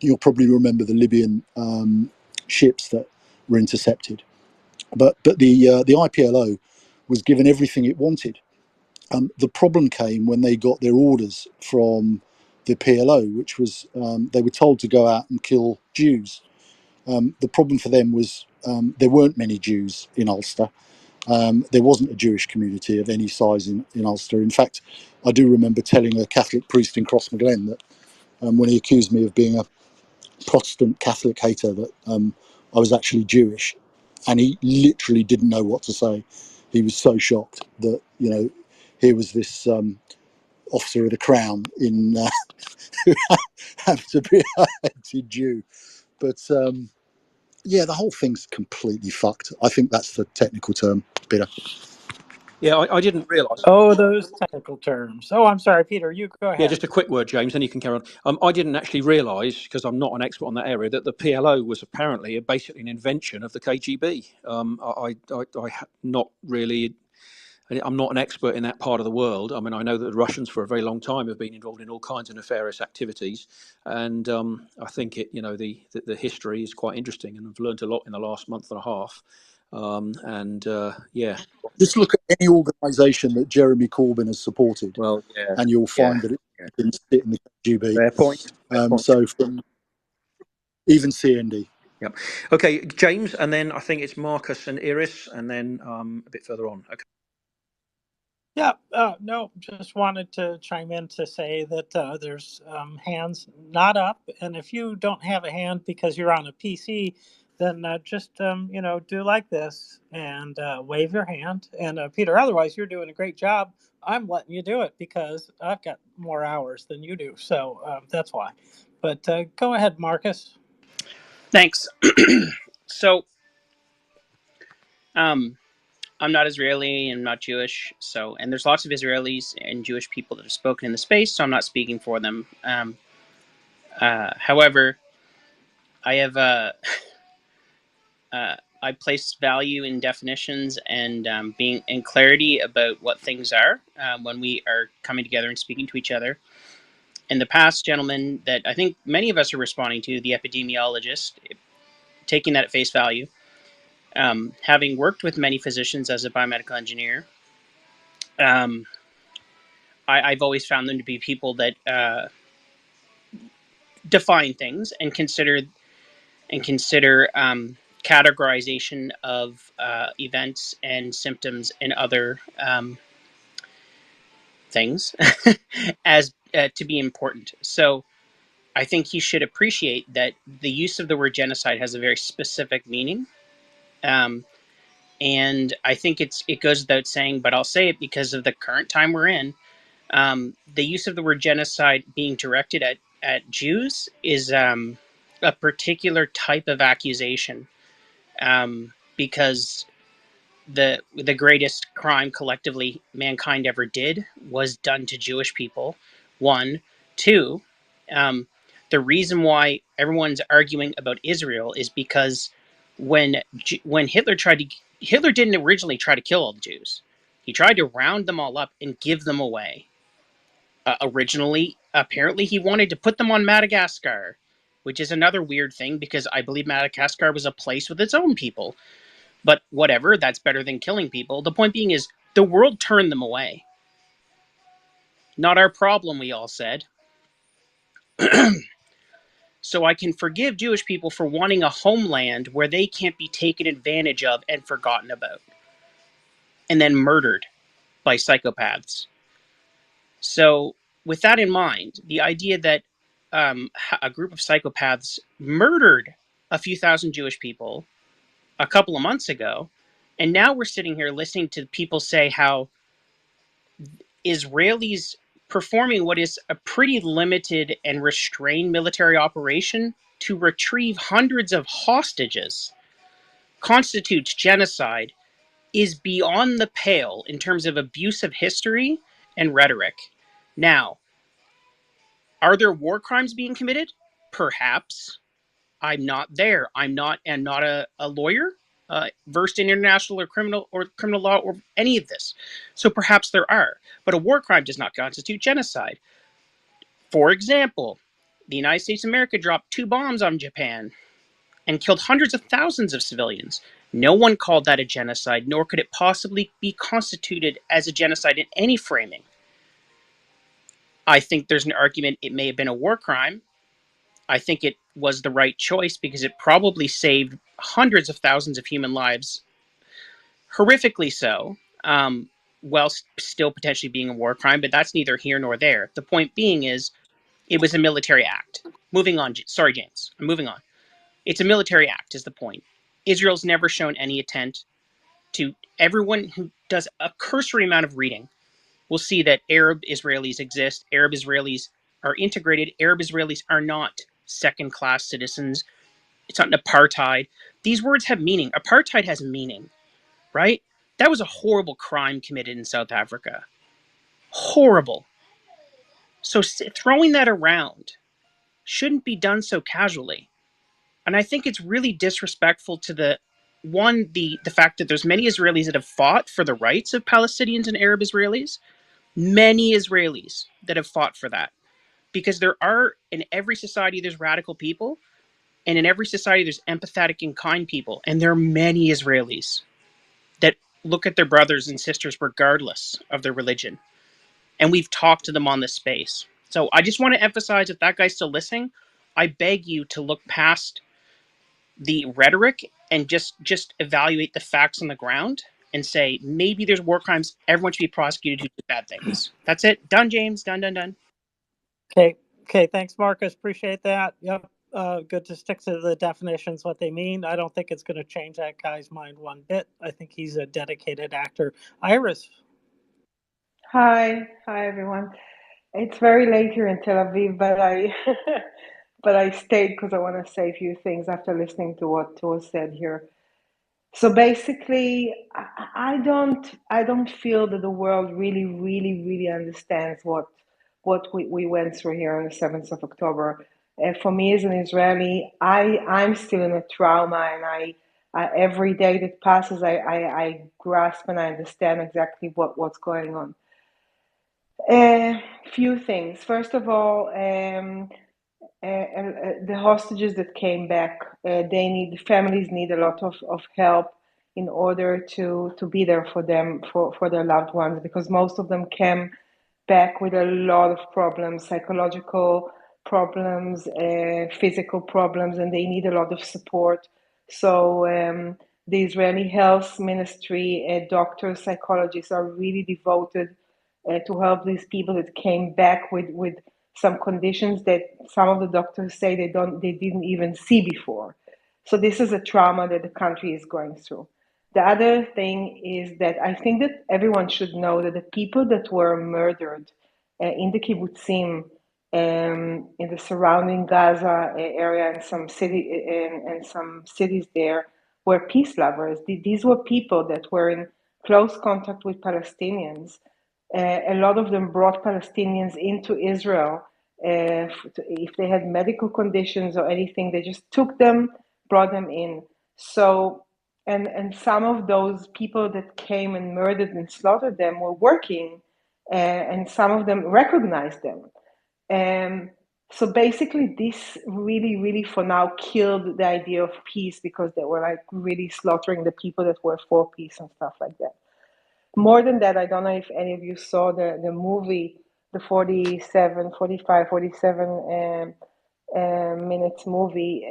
[SPEAKER 1] You'll probably remember the Libyan ships that were intercepted. But the IPLO was given everything it wanted. The problem came when they got their orders from the PLO, which was they were told to go out and kill Jews. The problem for them was there weren't many Jews in Ulster. There wasn't a Jewish community of any size in Ulster. In fact, I do remember telling a Catholic priest in Crossmaglen that when he accused me of being a Protestant Catholic hater, that I was actually Jewish, and he literally didn't know what to say. He was so shocked that here was this officer of the crown in who happened to be a hated Jew. But yeah, the whole thing's completely fucked. I think that's the technical term, Peter.
[SPEAKER 18] Yeah, I didn't realise.
[SPEAKER 21] Oh, those technical terms. Oh, I'm sorry, Peter. You go
[SPEAKER 18] Yeah,
[SPEAKER 21] ahead.
[SPEAKER 18] just a quick word, James, and you can carry on. I didn't actually realise, because I'm not an expert on that area, that the PLO was apparently basically an invention of the KGB. Not really. I'm not an expert in that part of the world. I mean, I know that the Russians for a very long time have been involved in all kinds of nefarious activities, and I think the history is quite interesting, and I've learned a lot in the last month and a half. Yeah,
[SPEAKER 1] Just look at any organisation that Jeremy Corbyn has supported,
[SPEAKER 18] well, yeah,
[SPEAKER 1] and you'll
[SPEAKER 18] yeah,
[SPEAKER 1] find that it
[SPEAKER 18] yeah.
[SPEAKER 1] didn't sit in the KGB.
[SPEAKER 18] Fair point. Fair point.
[SPEAKER 1] So from even CND.
[SPEAKER 18] Yep. Okay, James, and then I think it's Marcus and Iris, and then a bit further on. Okay.
[SPEAKER 21] Yeah, no, just wanted to chime in to say that there's hands not up, and if you don't have a hand because you're on a PC, then just do like this and wave your hand. And Peter, otherwise you're doing a great job. I'm letting you do it because I've got more hours than you do, so that's why. But go ahead, Marcus.
[SPEAKER 6] Thanks. So, I'm not Israeli and I'm not Jewish. So, and there's lots of Israelis and Jewish people that have spoken in the space. So I'm not speaking for them. However, I have I place value in definitions and being in clarity about what things are when we are coming together and speaking to each other. In the past, gentlemen, that I think many of us are responding to, the epidemiologist, taking that at face value, having worked with many physicians as a biomedical engineer, um, I've always found them to be people that define things and consider categorization of events and symptoms and other things as to be important. So I think he should appreciate that the use of the word genocide has a very specific meaning. Um, and I think it goes without saying, but I'll say it because of the current time we're in. The use of the word genocide being directed at Jews is a particular type of accusation, because the greatest crime collectively mankind ever did was done to Jewish people. One, two, um, the reason why everyone's arguing about Israel is because when Hitler didn't originally try to kill all the Jews. He tried to round them all up and give them away. Originally, apparently, he wanted to put them on Madagascar, which is another weird thing because I believe Madagascar was a place with its own people. But whatever, that's better than killing people. The point being is, the world turned them away. Not our problem, we all said. So I can forgive Jewish people for wanting a homeland where they can't be taken advantage of and forgotten about, and then murdered by psychopaths. So, with that in mind, the idea that a group of psychopaths murdered a few thousand Jewish people a couple of months ago, and now we're sitting here listening to people say how Israelis performing what is a pretty limited and restrained military operation to retrieve hundreds of hostages constitutes genocide is beyond the pale in terms of abuse of history and rhetoric. Now, are there war crimes being committed? Perhaps. I'm not there. I'm not a lawyer versed in international or criminal law or any of this. So perhaps there are. But a war crime does not constitute genocide. For example, the United States of America dropped 2 bombs on Japan and killed hundreds of thousands of civilians. No one called that a genocide, nor could it possibly be constituted as a genocide in any framing. I think there's an argument it may have been a war crime. I think it was the right choice because it probably saved hundreds of thousands of human lives, horrifically so, while still potentially being a war crime, but that's neither here nor there. The point being is, it was a military act. Moving on. Sorry, James. I'm moving on. It's a military act, is the point. Israel's never shown any intent to. Everyone who does a cursory amount of reading we'll see that Arab Israelis exist. Arab Israelis are integrated. Arab Israelis are not second-class citizens. It's not an apartheid. These words have meaning. Apartheid has meaning, right? That was a horrible crime committed in South Africa. Horrible. So throwing that around shouldn't be done so casually. And I think it's really disrespectful to the fact that there's many Israelis that have fought for the rights of Palestinians and Arab Israelis. Many Israelis that have fought for that. Because there are, in every society, there's radical people. And in every society, there's empathetic and kind people. And there are many Israelis that look at their brothers and sisters regardless of their religion. And we've talked to them on this space. So I just want to emphasize, if that guy's still listening, I beg you to look past the rhetoric and just evaluate the facts on the ground and say, maybe there's war crimes. Everyone should be prosecuted who did bad things. That's it. Done, James. Done, done, done.
[SPEAKER 21] Okay. Okay. Thanks, Marcus. Appreciate that. Yep. Good to stick to the definitions, what they mean. I don't think it's going to change that guy's mind one bit. I think he's a dedicated actor. Iris.
[SPEAKER 8] Hi, everyone. It's very late here in Tel Aviv, but I but I stayed because I want to say a few things after listening to what was said here. So basically, I don't feel that the world really understands what we went through here on the 7th of October. For me as an Israeli, I'm still in a trauma, and every day that passes, I grasp and I understand exactly what's going on. Few things. First of all, the hostages that came back, the families need a lot of help in order to be there for them, for their loved ones, because most of them came back with a lot of problems, psychological problems, physical problems, and they need a lot of support. So the Israeli Health Ministry, doctors, psychologists are really devoted to help these people that came back with some conditions that some of the doctors say they didn't even see before. So this is a trauma that the country is going through. The other thing is that I think that everyone should know that the people that were murdered in the kibbutzim, in the surrounding Gaza area, and some cities there, were peace lovers. These were people that were in close contact with Palestinians. A lot of them brought Palestinians into Israel. If they had medical conditions or anything, they just took them, brought them in. So, and some of those people that came and murdered and slaughtered them were working, and some of them recognized them. So basically, this really for now killed the idea of peace, because they were like really slaughtering the people that were for peace and stuff like that. More than that, I don't know if any of you saw the movie, the 47 minutes movie,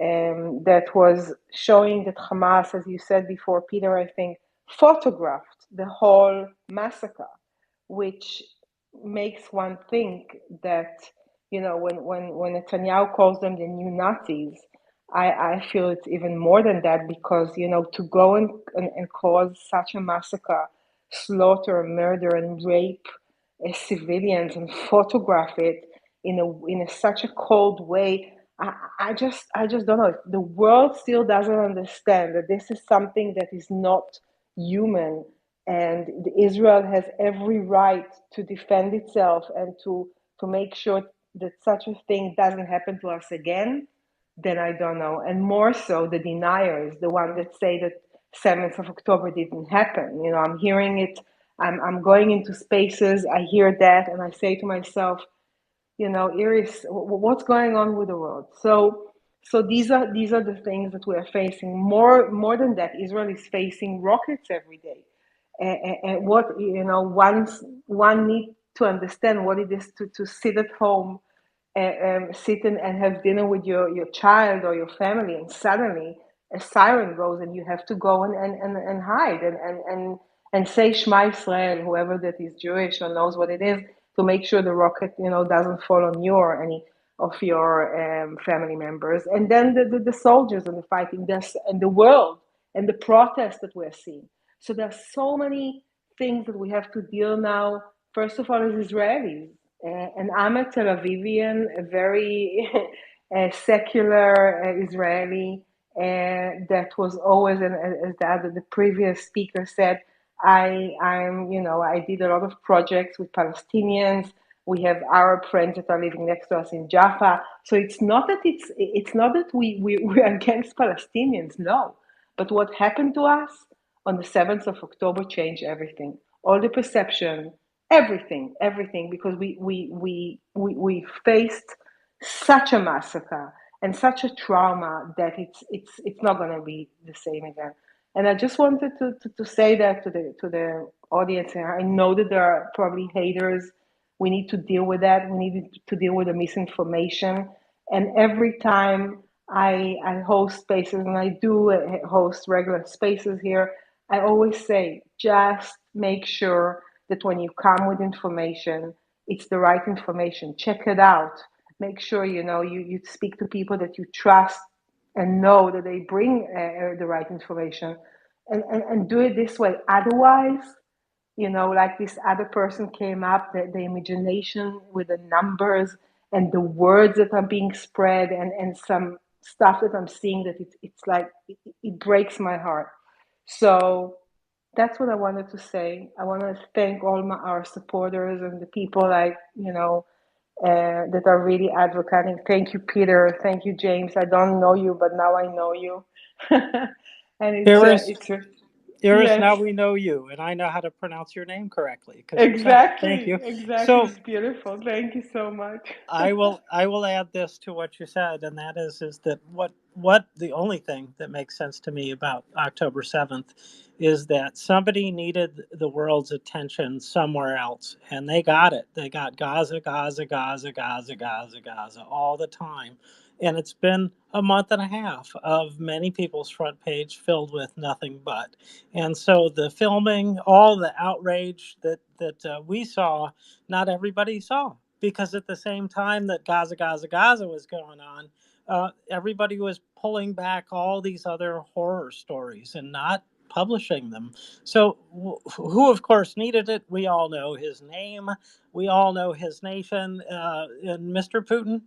[SPEAKER 8] that was showing that Hamas, as you said before, Peter, I think, photographed the whole massacre, which makes one think that, when Netanyahu calls them the new Nazis, I feel it's even more than that, because, to go and cause such a massacre, slaughter, murder, and rape civilians and photograph it in such a cold way. I just don't know. The world still doesn't understand that this is something that is not human, and Israel has every right to defend itself and to make sure that such a thing doesn't happen to us again. Then I don't know. And more so, the deniers, the ones that say that 7th of October didn't happen. I'm hearing it. I'm going into spaces. I hear that, and I say to myself, Iris, what's going on with the world? So these are the things that we are facing. More than that, Israel is facing rockets every day, and what one need to understand what it is to sit at home, sit and have dinner with your child or your family, and suddenly a siren goes and you have to go and hide and say Shema Israel, whoever that is Jewish or knows what it is, to make sure the rocket doesn't fall on you or any of your family members. And then the soldiers and the fighting, and the world and the protests that we're seeing. So there's so many things that we have to deal now first of all, as Israelis. And I'm a Tel Avivian, a very secular Israeli that was always, and as the previous speaker said, I did a lot of projects with Palestinians. We have Arab friends that are living next to us in Jaffa. So it's not that we're against Palestinians, no. But what happened to us on the 7th of October changed everything. All the perception, everything, because we faced such a massacre and such a trauma that it's not going to be the same again. And I just wanted to say that to the audience. And I know that there are probably haters. We need to deal with that. We need to deal with the misinformation. And every time I host spaces, and I do host regular spaces here, I always say just make sure that when you come with information, it's the right information. Check it out. Make sure you speak to people that you trust and know that they bring the right information, and do it this way. Otherwise, like this other person came up, the imagination with the numbers and the words that are being spread, and some stuff that I'm seeing, that it's like it breaks my heart. So that's what I wanted to say. I want to thank all our supporters and the people that are really advocating. Thank you, Peter. Thank you, James. I don't know you, but now I know you. And
[SPEAKER 21] Iris,
[SPEAKER 8] it's
[SPEAKER 21] Iris,
[SPEAKER 8] yes,
[SPEAKER 21] now we know you, and I know how to pronounce your name correctly because you said it. Thank
[SPEAKER 8] exactly,
[SPEAKER 21] you.
[SPEAKER 8] exactly.
[SPEAKER 21] So
[SPEAKER 8] It's beautiful. Thank you so much.
[SPEAKER 21] I will add this to what you said, and that is that what the only thing that makes sense to me about October 7th is that somebody needed the world's attention somewhere else, and they got it. They got Gaza, Gaza, Gaza, Gaza, Gaza, Gaza all the time. And it's been a month and a half of many people's front page filled with nothing but. And so the filming, all the outrage that we saw, not everybody saw, because at the same time that Gaza, Gaza, Gaza was going on, everybody was pulling back all these other horror stories and not publishing them. So, who of course needed it? We all know his name. We all know his nation. And Mr. Putin,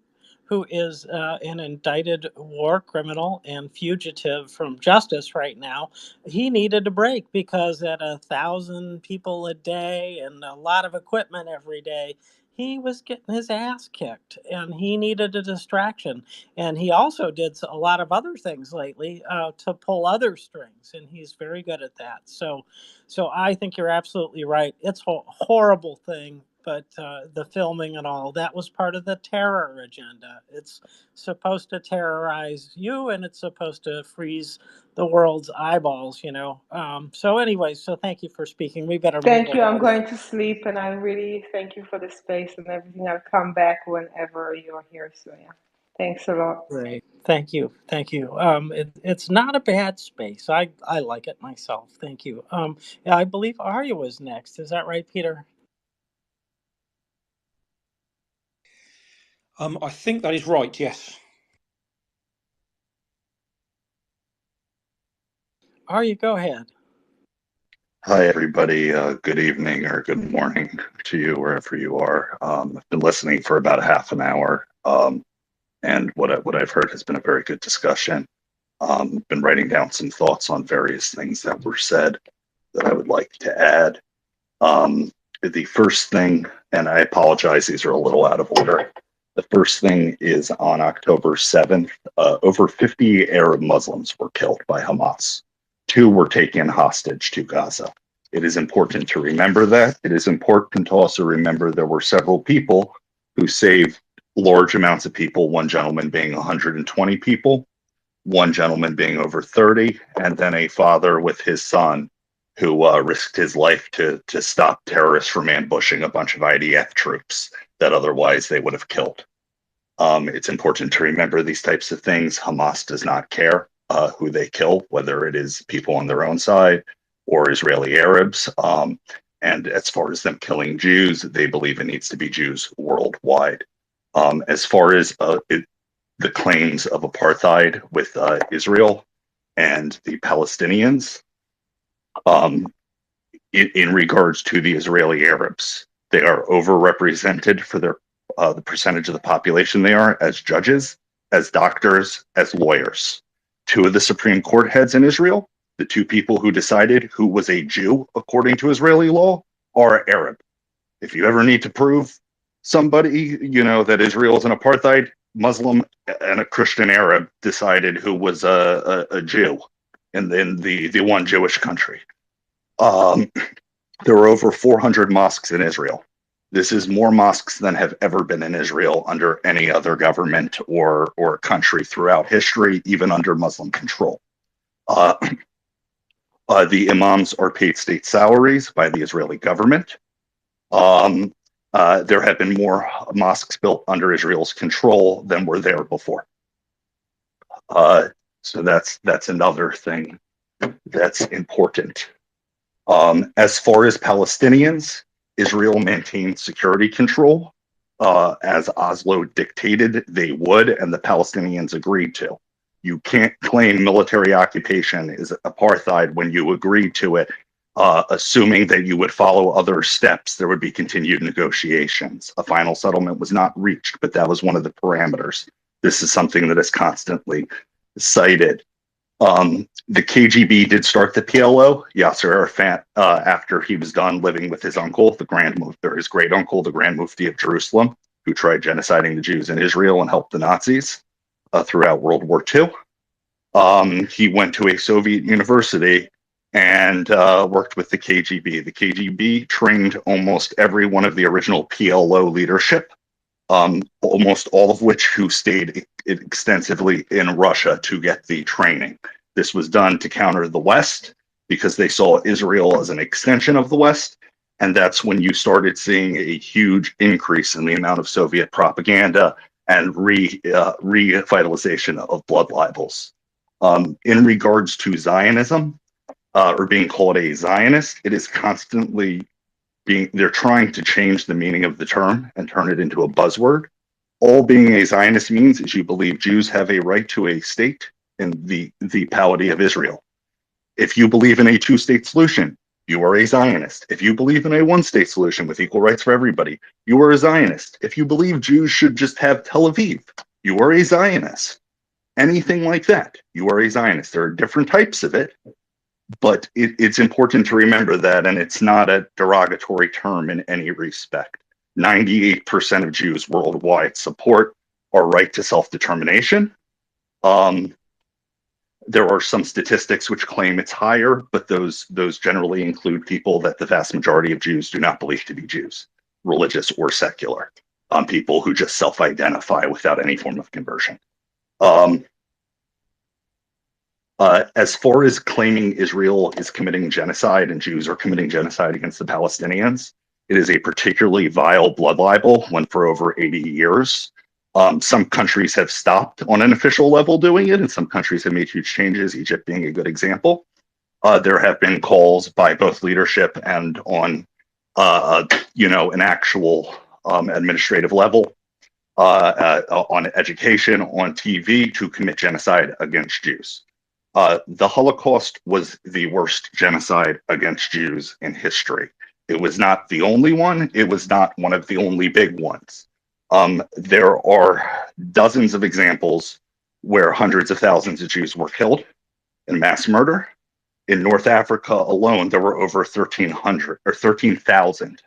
[SPEAKER 21] who is an indicted war criminal and fugitive from justice right now, he needed a break because at 1,000 people a day and a lot of equipment every day, he was getting his ass kicked and he needed a distraction. And he also did a lot of other things lately to pull other strings, and he's very good at that. So I think you're absolutely right. It's a horrible thing, but the filming and all that was part of the terror agenda. It's supposed to terrorize you, and it's supposed to freeze the world's eyeballs. So anyway, so thank you for speaking. We better move
[SPEAKER 8] Thank you. I'm
[SPEAKER 21] along.
[SPEAKER 8] going to sleep, and I really thank you for the space and everything. I'll come back whenever you're here. So yeah, thanks a lot.
[SPEAKER 21] Great. Thank you. Thank you. It's not a bad space. I like it myself. Thank you. Yeah, I believe Arya was next. Is that right, Peter?
[SPEAKER 18] I think that is right. Yes.
[SPEAKER 21] Arya, go ahead.
[SPEAKER 11] Hi, everybody. Good evening or good morning to you, wherever you are. I've been listening for about a half an hour, and what I've heard has been a very good discussion. Been writing down some thoughts on various things that were said that I would like to add. The first thing, and I apologize, these are a little out of order. The first thing is on October 7th, over 50 Arab Muslims were killed by Hamas. 2 were taken hostage to Gaza. It is important to remember that. It is important to also remember there were several people who saved large amounts of people, one gentleman being 120 people, one gentleman being over 30, and then a father with his son who risked his life to stop terrorists from ambushing a bunch of IDF troops that otherwise they would have killed. It's important to remember these types of things. Hamas does not care who they kill, whether it is people on their own side or Israeli Arabs. And as far as them killing Jews, they believe it needs to be Jews worldwide. As far as the claims of apartheid with Israel and the Palestinians, in regards to the Israeli Arabs, They are overrepresented for the percentage of the population they are as judges, as doctors, as lawyers. Two of the Supreme Court heads in Israel, the two people who decided who was a Jew according to Israeli law, are Arab. If you ever need to prove somebody, that Israel is an apartheid, Muslim and a Christian Arab decided who was a Jew in the one Jewish country. There are over 400 mosques in Israel. This is more mosques than have ever been in Israel under any other government or country throughout history, even under Muslim control. The imams are paid state salaries by the Israeli government. There have been more mosques built under Israel's control than were there before. So that's another thing that's important. As far as Palestinians, Israel maintained security control, as Oslo dictated they would, and the Palestinians agreed to. You can't claim military occupation is apartheid when you agreed to it, assuming that you would follow other steps. There would be continued negotiations. A final settlement was not reached, but that was one of the parameters. This is something that is constantly cited. The KGB did start the PLO. Yasser Arafat, after he was done living with his uncle, his great uncle, the Grand Mufti of Jerusalem, who tried genociding the Jews in Israel and helped the Nazis throughout World War II. He went to a Soviet university and worked with the KGB. The KGB trained almost every one of the original PLO leadership, almost all of which who stayed extensively in Russia to get the training. This was done to counter the West because they saw Israel as an extension of the West. And that's when you started seeing a huge increase in the amount of Soviet propaganda and revitalization of blood libels. In regards to Zionism, or being called a Zionist, it is constantly they're trying to change the meaning of the term and turn it into a buzzword. All being a Zionist means is you believe Jews have a right to a state in the polity of Israel. If you believe in a two-state solution, you are a Zionist. If you believe in a one-state solution with equal rights for everybody, you are a Zionist. If you believe Jews should just have Tel Aviv, you are a Zionist. Anything like that, you are a Zionist. There are different types of it, but it's important to remember that, and it's not a derogatory term in any respect. 98% of Jews worldwide support our right to self-determination. There are some statistics which claim it's higher, but those generally include people that the vast majority of Jews do not believe to be Jews, religious or secular, people who just self-identify without any form of conversion. As far as claiming Israel is committing genocide and Jews are committing genocide against the Palestinians, it is a particularly vile blood libel, one for over 80 years. Some countries have stopped on an official level doing it, and some countries have made huge changes, Egypt being a good example. There have been calls by both leadership and on, an actual administrative level, on education, on TV, to commit genocide against Jews. The Holocaust was the worst genocide against Jews in history. It was not the only one. It was not one of the only big ones. There are dozens of examples where hundreds of thousands of Jews were killed in mass murder. In North Africa alone, there were over 1,300 or 13,000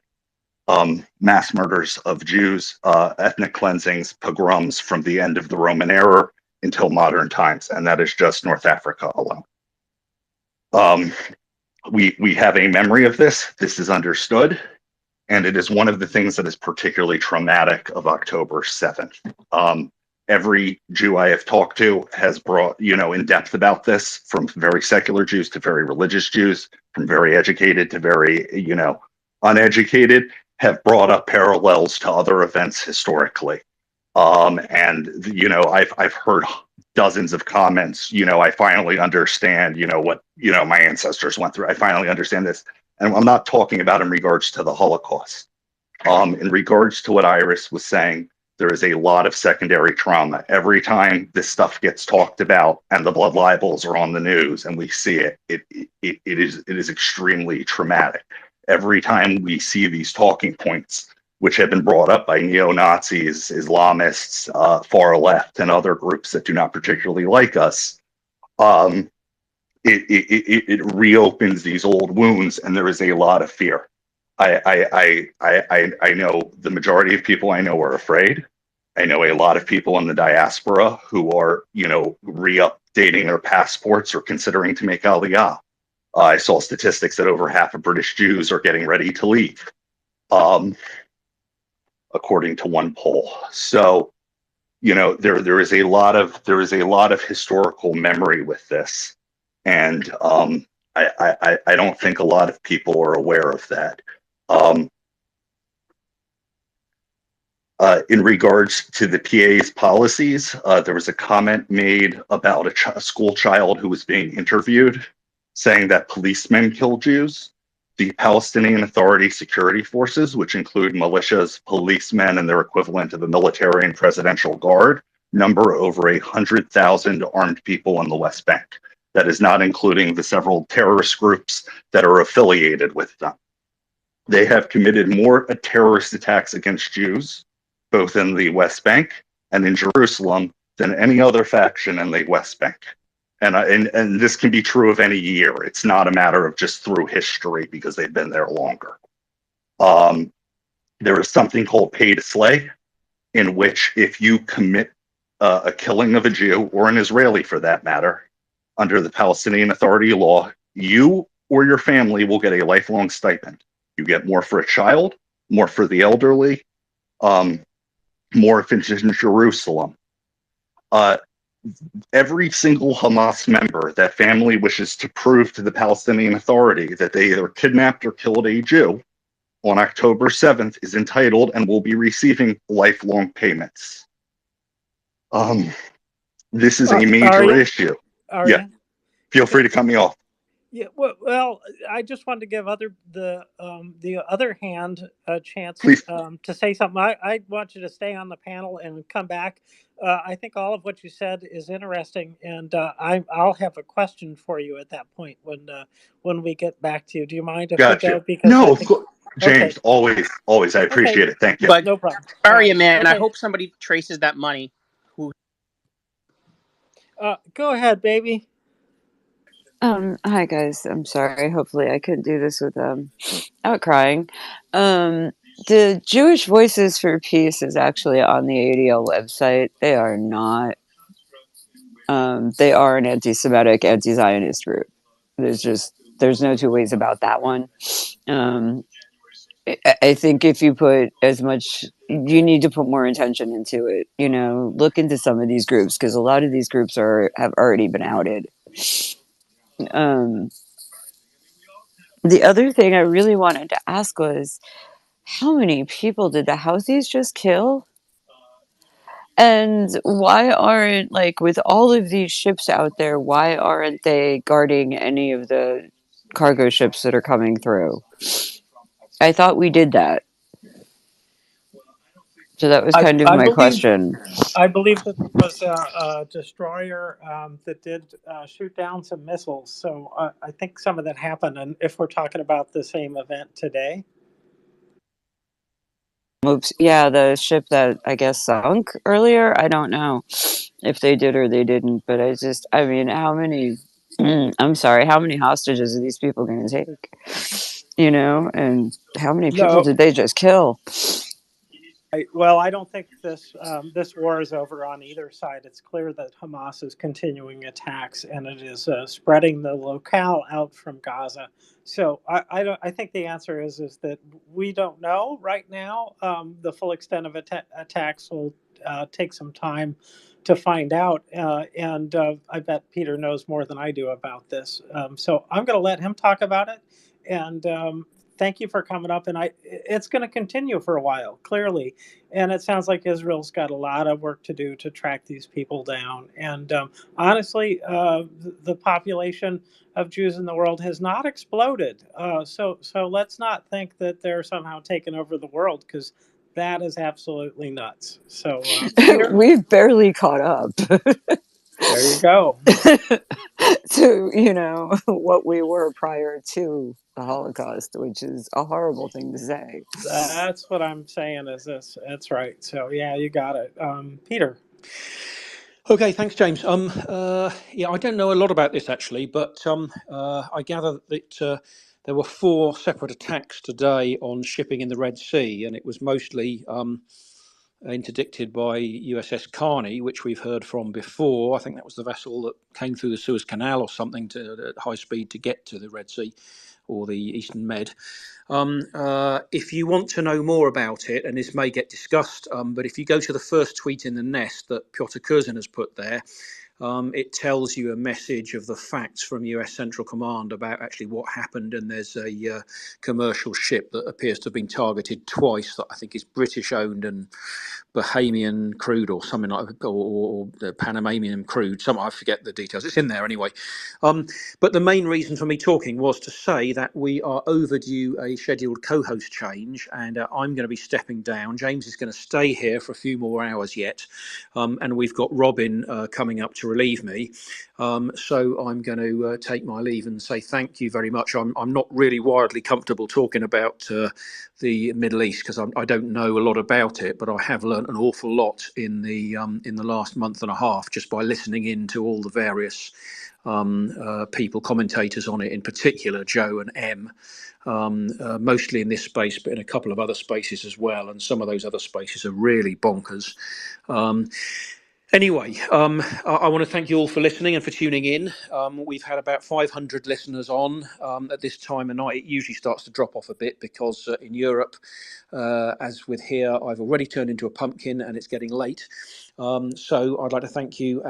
[SPEAKER 11] mass murders of Jews, ethnic cleansings, pogroms from the end of the Roman era until modern times, and that is just North Africa alone. We have a memory of this. This is understood, and it is one of the things that is particularly traumatic of October 7th. Every Jew I have talked to has brought, in depth about this, from very secular Jews to very religious Jews, from very educated to very, uneducated, have brought up parallels to other events historically. I've heard dozens of comments. I finally understand, what, my ancestors went through. I finally understand this. And I'm not talking about in regards to the Holocaust. In regards to what Iris was saying, there is a lot of secondary trauma. Every time this stuff gets talked about and the blood libels are on the news and we see it, it is extremely traumatic. every time we see these talking points, which have been brought up by neo-Nazis, Islamists, far left, and other groups that do not particularly like us, um, it reopens these old wounds, and there is a lot of fear. I know the majority of people I know are afraid. I know a lot of people in the diaspora who are, re-updating their passports or considering to make Aliyah. I saw statistics that over half of British Jews are getting ready to leave, according to one poll. So, there is a lot of historical memory with this, and I don't think a lot of people are aware of that. In regards to the PA's policies, there was a comment made about a school child who was being interviewed, saying that policemen kill Jews. The Palestinian Authority security forces, which include militias, policemen, and their equivalent of the military and presidential guard, number over 100,000 armed people in the West Bank. That is not including the several terrorist groups that are affiliated with them. They have committed more terrorist attacks against Jews, both in the West Bank and in Jerusalem, than any other faction in the West Bank. And this can be true of any year. It's not a matter of just through history because they've been there longer. There is something called pay to slay, in which if you commit a killing of a Jew, or an Israeli for that matter, under the Palestinian Authority law, you or your family will get a lifelong stipend. You get more for a child, more for the elderly, more if it's in Jerusalem. Every single Hamas member, that family wishes to prove to the Palestinian Authority that they either kidnapped or killed a Jew on October 7th is entitled and will be receiving lifelong payments. This is a major issue. Yeah, feel free to cut me off.
[SPEAKER 21] Yeah, well, I just wanted to give the other hand a chance to say something. I want you to stay on the panel and come back. I think all of what you said is interesting, and I'll have a question for you at that point when we get back to you. Do you mind if we go? Because
[SPEAKER 11] no, of course, James, okay. always. I appreciate it. Thank you.
[SPEAKER 6] But
[SPEAKER 21] no problem.
[SPEAKER 6] Mriya, man, okay. I hope somebody traces that money.
[SPEAKER 21] Go ahead, baby.
[SPEAKER 13] Hi guys. I'm sorry. Hopefully I couldn't do this without crying. The Jewish Voices for Peace is actually on the ADL website. They are not. They are an anti-Semitic, anti-Zionist group. There's no two ways about that one. I think if you put as much, you need to put more attention into it. Look into some of these groups, because a lot of these groups have already been outed. The other thing I really wanted to ask was, how many people did the Houthis just kill? And why aren't, with all of these ships out there, why aren't they guarding any of the cargo ships that are coming through? I thought we did that. So that was kind of my question.
[SPEAKER 21] I believe that there was a destroyer that did shoot down some missiles. So I think some of that happened. And if we're talking about the same event today.
[SPEAKER 13] Oops. Yeah, the ship that I guess sunk earlier. I don't know if they did or they didn't. But how many... I'm sorry, how many hostages are these people going to take? And how many people did they just kill?
[SPEAKER 21] Well, I don't think this war is over on either side. It's clear that Hamas is continuing attacks, and it is spreading the locale out from Gaza. So I think the answer is that we don't know right now. The full extent of attacks will take some time to find out, and I bet Peter knows more than I do about this. So I'm going to let him talk about it, and thank you for coming up. And it's going to continue for a while, clearly. And it sounds like Israel's got a lot of work to do to track these people down. And honestly, the population of Jews in the world has not exploded. So let's not think that they're somehow taking over the world, because that is absolutely nuts. So Peter?
[SPEAKER 13] We've barely caught up.
[SPEAKER 21] There you go.
[SPEAKER 13] To what we were prior to the Holocaust, which is a horrible thing to say.
[SPEAKER 21] That's what I'm saying. Is this? That's right. So yeah, you got it, Peter.
[SPEAKER 18] Okay, thanks, James. Yeah, I don't know a lot about this actually, but I gather that there were 4 separate attacks today on shipping in the Red Sea, and it was mostly interdicted by USS Carney, which we've heard from before. I think that was the vessel that came through the Suez Canal or something at high speed to get to the Red Sea or the Eastern Med. If you want to know more about it, and this may get discussed, but if you go to the first tweet in the nest that Piotr Curzon has put there, it tells you a message of the facts from US Central Command about actually what happened. And there's a commercial ship that appears to have been targeted twice that I think is British owned and Bahamian crude or something like, or the Panamanian crude. Some, I forget the details. It's in there anyway. But the main reason for me talking was to say that we are overdue a scheduled co-host change, and I'm going to be stepping down. James is going to stay here for a few more hours yet, and we've got Robin coming up to relieve me. So I'm going to take my leave and say thank you very much. I'm not really wildly comfortable talking about the Middle East because I don't know a lot about it, but I have learnt an awful lot in the last month and a half just by listening in to all the various people, commentators on it, in particular Joe and Em, mostly in this space, but in a couple of other spaces as well. And some of those other spaces are really bonkers. Anyway, I want to thank you all for listening and for tuning in. We've had about 500 listeners on at this time of night. It usually starts to drop off a bit because in Europe, as with here, I've already turned into a pumpkin and it's getting late. So I'd like to thank you.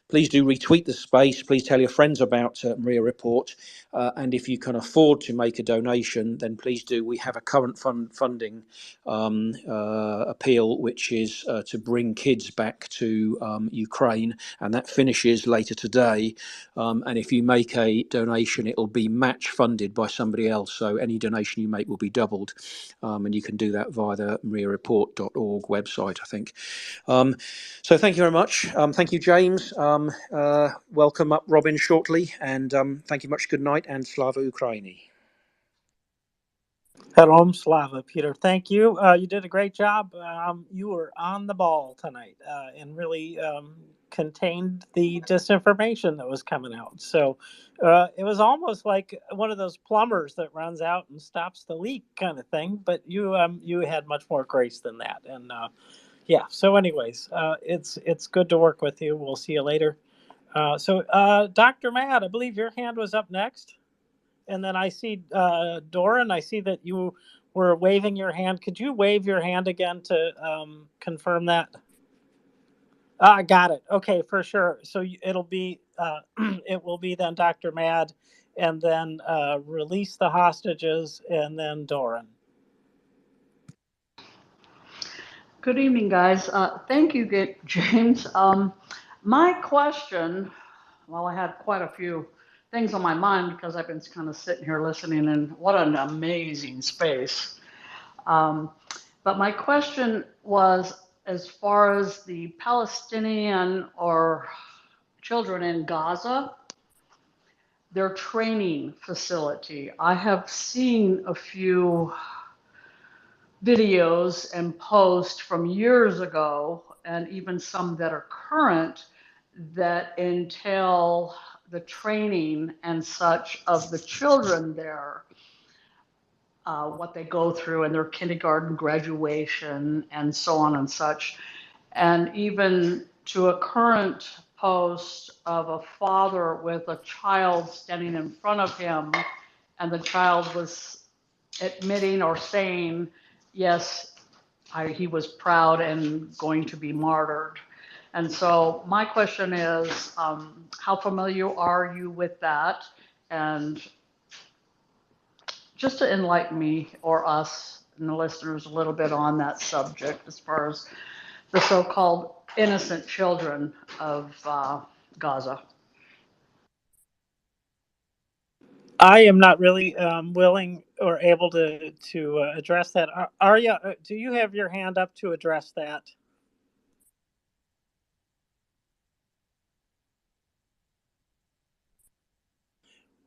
[SPEAKER 18] Please do retweet the space. Please tell your friends about Mriya Report. And if you can afford to make a donation, then please do. We have a current funding appeal, which is to bring kids back to Ukraine, and that finishes later today. And if you make a donation, it'll be match funded by somebody else. So any donation you make will be doubled, and you can do that via the mriyareport.org website, I think. So thank you very much. Thank you, James. Welcome up Robin shortly, and thank you much. Good night, and Slava Ukraini.
[SPEAKER 21] Hello, Slava, Peter. Thank you. You did a great job. You were on the ball tonight and really contained the disinformation that was coming out. So it was almost like one of those plumbers that runs out and stops the leak kind of thing. But you had much more grace than that. And yeah. So, anyways, it's good to work with you. We'll see you later. So, Dr. Matt, I believe your hand was up next. And then I see Doran. I see that you were waving your hand. Could you wave your hand again to confirm that? I got it. Okay, for sure. So it'll be it will be then Dr. Mad, and then release the hostages, and then Doran.
[SPEAKER 14] Good evening, guys. Thank you, James. My question, well, I had quite a few things on my mind because I've been kind of sitting here listening, and what an amazing space. But my question was, as far as the Palestinian or children in Gaza, their training facility. I have seen a few videos and posts from years ago, and even some that are current, that entail the training and such of the children there, what they go through in their kindergarten graduation and so on and such. And even to a current post of a father with a child standing in front of him, and the child was admitting or saying, yes, he was proud and going to be martyred. And so my question is, how familiar are you with that? And just to enlighten me or us and the listeners a little bit on that subject as far as the so-called innocent children of Gaza.
[SPEAKER 21] I am not really willing or able to address that. Arya, do you have your hand up to address that?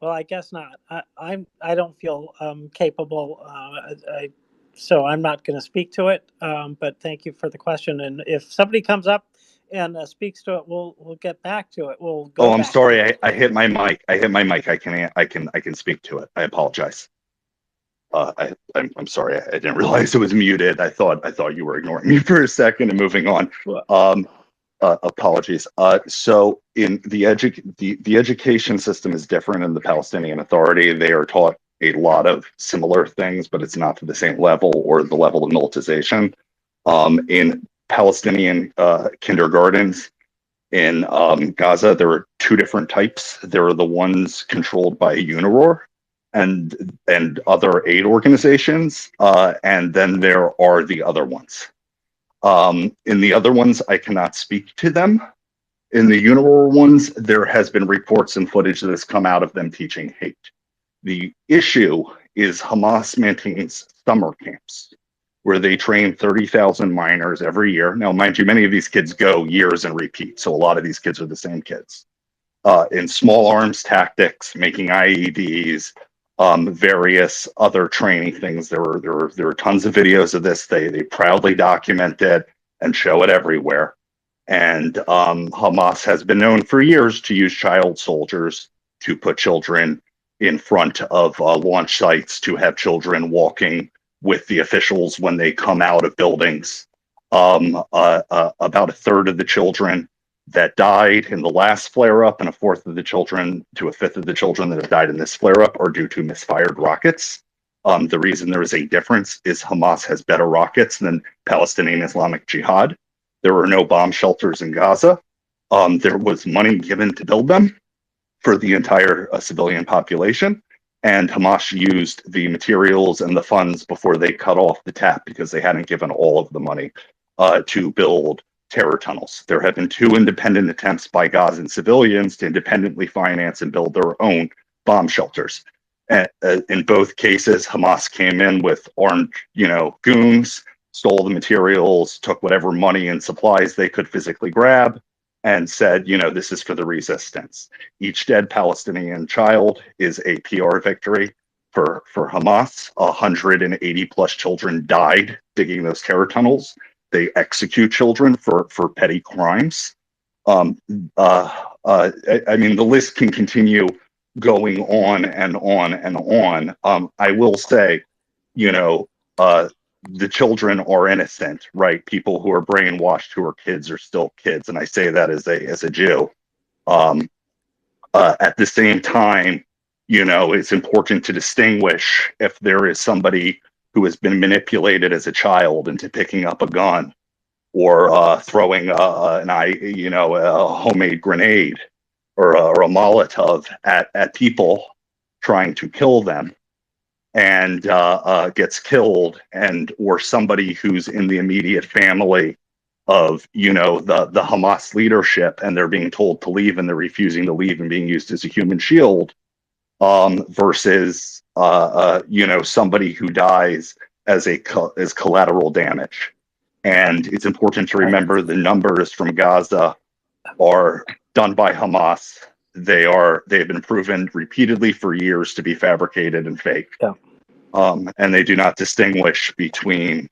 [SPEAKER 21] Well, I guess not. I don't feel capable, so I'm not going to speak to it. But thank you for the question. And if somebody comes up and speaks to it, we'll get back to it. We'll
[SPEAKER 11] Oh,
[SPEAKER 21] go
[SPEAKER 11] I'm
[SPEAKER 21] back to
[SPEAKER 11] sorry.
[SPEAKER 21] it.
[SPEAKER 11] I hit my mic. I hit my mic. I can speak to it. I apologize. I'm sorry. I didn't realize it was muted. I thought you were ignoring me for a second and moving on.
[SPEAKER 21] Well,
[SPEAKER 11] Apologies. So in the education system is different in the Palestinian Authority. They are taught a lot of similar things, but it's not to the same level or the level of militarization. In Palestinian kindergartens in Gaza, there are two different types. There are the ones controlled by UNRWA and other aid organizations, and then there are the other ones. In the other ones, I cannot speak to them. In the UNRWA ones, there has been reports and footage that has come out of them teaching hate. The issue is Hamas maintains summer camps where they train 30,000 minors every year. Now, mind you, many of these kids go years and repeat, so a lot of these kids are the same kids. In small arms tactics, making IEDs, various other training things. There were tons of videos of this. They proudly document it and show it everywhere. And Hamas has been known for years to use child soldiers to put children in front of launch sites, to have children walking with the officials when they come out of buildings. About a third of the children that died in the last flare up, and a fourth of the children to a fifth of the children that have died in this flare up are due to misfired rockets. The reason there is a difference is Hamas has better rockets than Palestinian Islamic Jihad. There were no bomb shelters in Gaza. There was money given to build them for the entire civilian population. And Hamas used the materials and the funds before they cut off the tap because they hadn't given all of the money to build terror tunnels. There have been two independent attempts by Gazan civilians to independently finance and build their own bomb shelters. In both cases, Hamas came in with armed, goons, stole the materials, took whatever money and supplies they could physically grab, and said, this is for the resistance. Each dead Palestinian child is a PR victory for Hamas. 180 plus children died digging those terror tunnels. They execute children for petty crimes. I mean, the list can continue going on and on and on. I will say, the children are innocent, right? People who are brainwashed, who are kids, are still kids, and I say that as a Jew. At the same time, it's important to distinguish if there is somebody who has been manipulated as a child into picking up a gun or throwing a homemade grenade or a Molotov at people trying to kill them and gets killed, and or somebody who's in the immediate family of the Hamas leadership, and they're being told to leave and they're refusing to leave and being used as a human shield, versus somebody who dies as collateral damage. And it's important to remember the numbers from Gaza are done by Hamas. They've been proven repeatedly for years to be fabricated and fake.
[SPEAKER 21] yeah.
[SPEAKER 11] And they do not distinguish between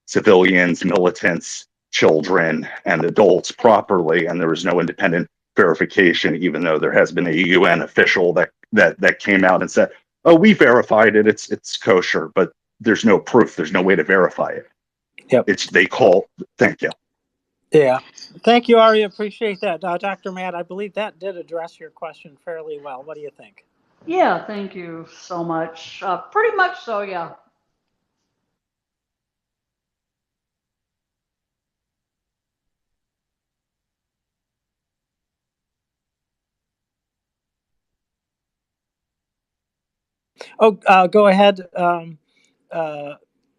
[SPEAKER 11] civilians, militants, children, and adults properly. And there is no independent verification, even though there has been a UN official that came out and said, "Oh, we verified it. It's kosher," but there's no proof. There's no way to verify it.
[SPEAKER 21] Yep.
[SPEAKER 11] Thank you.
[SPEAKER 21] Yeah. Thank you, Ari. Appreciate that. Dr. Matt, I believe that did address your question fairly well. What do you think?
[SPEAKER 14] Yeah, thank you so much. Pretty much so, yeah.
[SPEAKER 21] Oh, go ahead.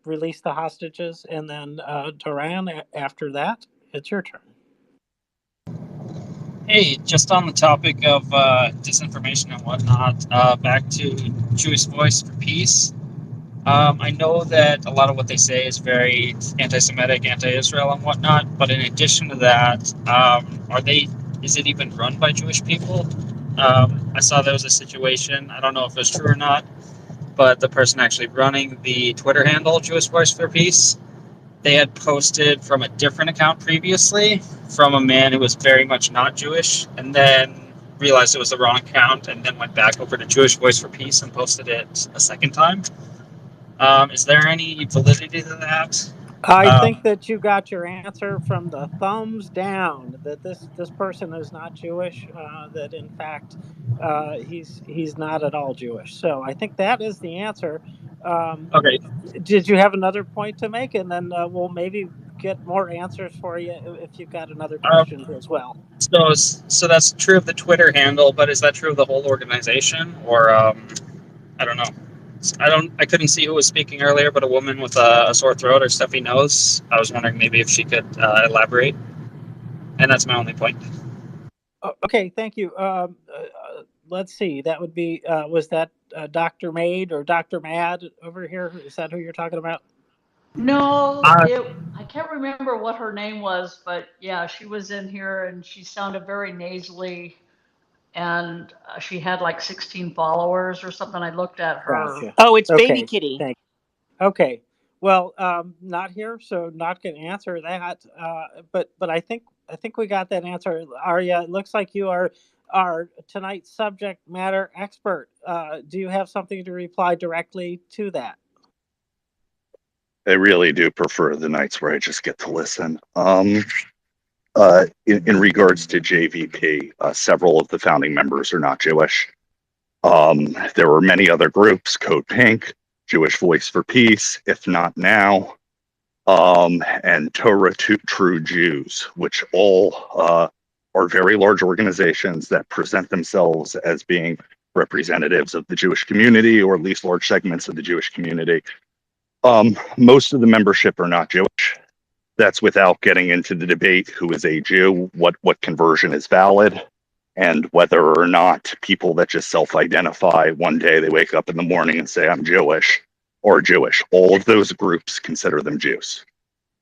[SPEAKER 21] Release the hostages, and then Duran, after that, it's your turn.
[SPEAKER 7] Hey, just on the topic of disinformation and whatnot, back to Jewish Voice for Peace. I know that a lot of what they say is very anti-Semitic, anti-Israel, and whatnot. But in addition to that, is it even run by Jewish people? I saw there was a situation. I don't know if it's true or not, but the person actually running the Twitter handle Jewish Voice for Peace, they had posted from a different account previously from a man who was very much not Jewish, and then realized it was the wrong account, and then went back over to Jewish Voice for Peace and posted it a second time. Is there any validity to that?
[SPEAKER 21] I think
[SPEAKER 7] Um,
[SPEAKER 21] that you got your answer from the thumbs down. That this person is not Jewish. That in fact, he's not at all Jewish. So I think that is the answer. Um,
[SPEAKER 7] okay,
[SPEAKER 21] did you have another point to make? And then we'll maybe get more answers for you if you've got another
[SPEAKER 7] um,
[SPEAKER 21] question as well.
[SPEAKER 7] so that's true of the Twitter handle, but is that true of the whole organization, or I don't know. I couldn't see who was speaking earlier, but a woman with a sore throat or stuffy nose. I was wondering maybe if she could elaborate, and that's my only point.
[SPEAKER 21] Okay, thank you. Let's see. That would be was that Dr. Maid or Dr. Mad over here? Is that who you're talking about?
[SPEAKER 14] No,
[SPEAKER 7] Uh,
[SPEAKER 14] I can't remember what her name was, but yeah, she was in here and she sounded very nasally, and she had like 16 followers or something. I looked at her.
[SPEAKER 21] Gotcha.
[SPEAKER 6] Oh, it's Baby
[SPEAKER 21] Okay,
[SPEAKER 6] Kitty.
[SPEAKER 21] thank. Okay. Well, not here, so not going to answer that. But I think we got that answer, Arya. It looks like you are our tonight's subject matter expert. Do you have something to reply directly to that?
[SPEAKER 11] I really do prefer the nights where I just get to listen. In regards to JVP, several of the founding members are not Jewish. There were many other groups, Code Pink, Jewish Voice for Peace, If Not Now, and Torah True Jews, which all are very large organizations that present themselves as being representatives of the Jewish community, or at least large segments of the Jewish community. Most of the membership are not Jewish. That's without getting into the debate who is a Jew, what conversion is valid, and whether or not people that just self-identify one day they wake up in the morning and say I'm Jewish or Jewish. All of those groups consider them Jews.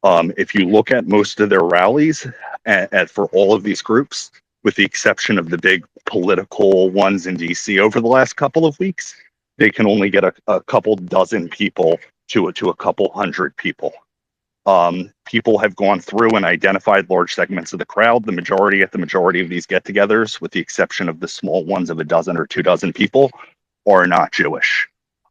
[SPEAKER 11] If you look at most of their rallies, and for all of these groups, with the exception of the big political ones in DC over the last couple of weeks, they can only get a couple dozen people to a couple hundred people. People have gone through and identified large segments of the crowd. The majority of these get-togethers, with the exception of the small ones of a dozen or 2 dozen people, are not Jewish.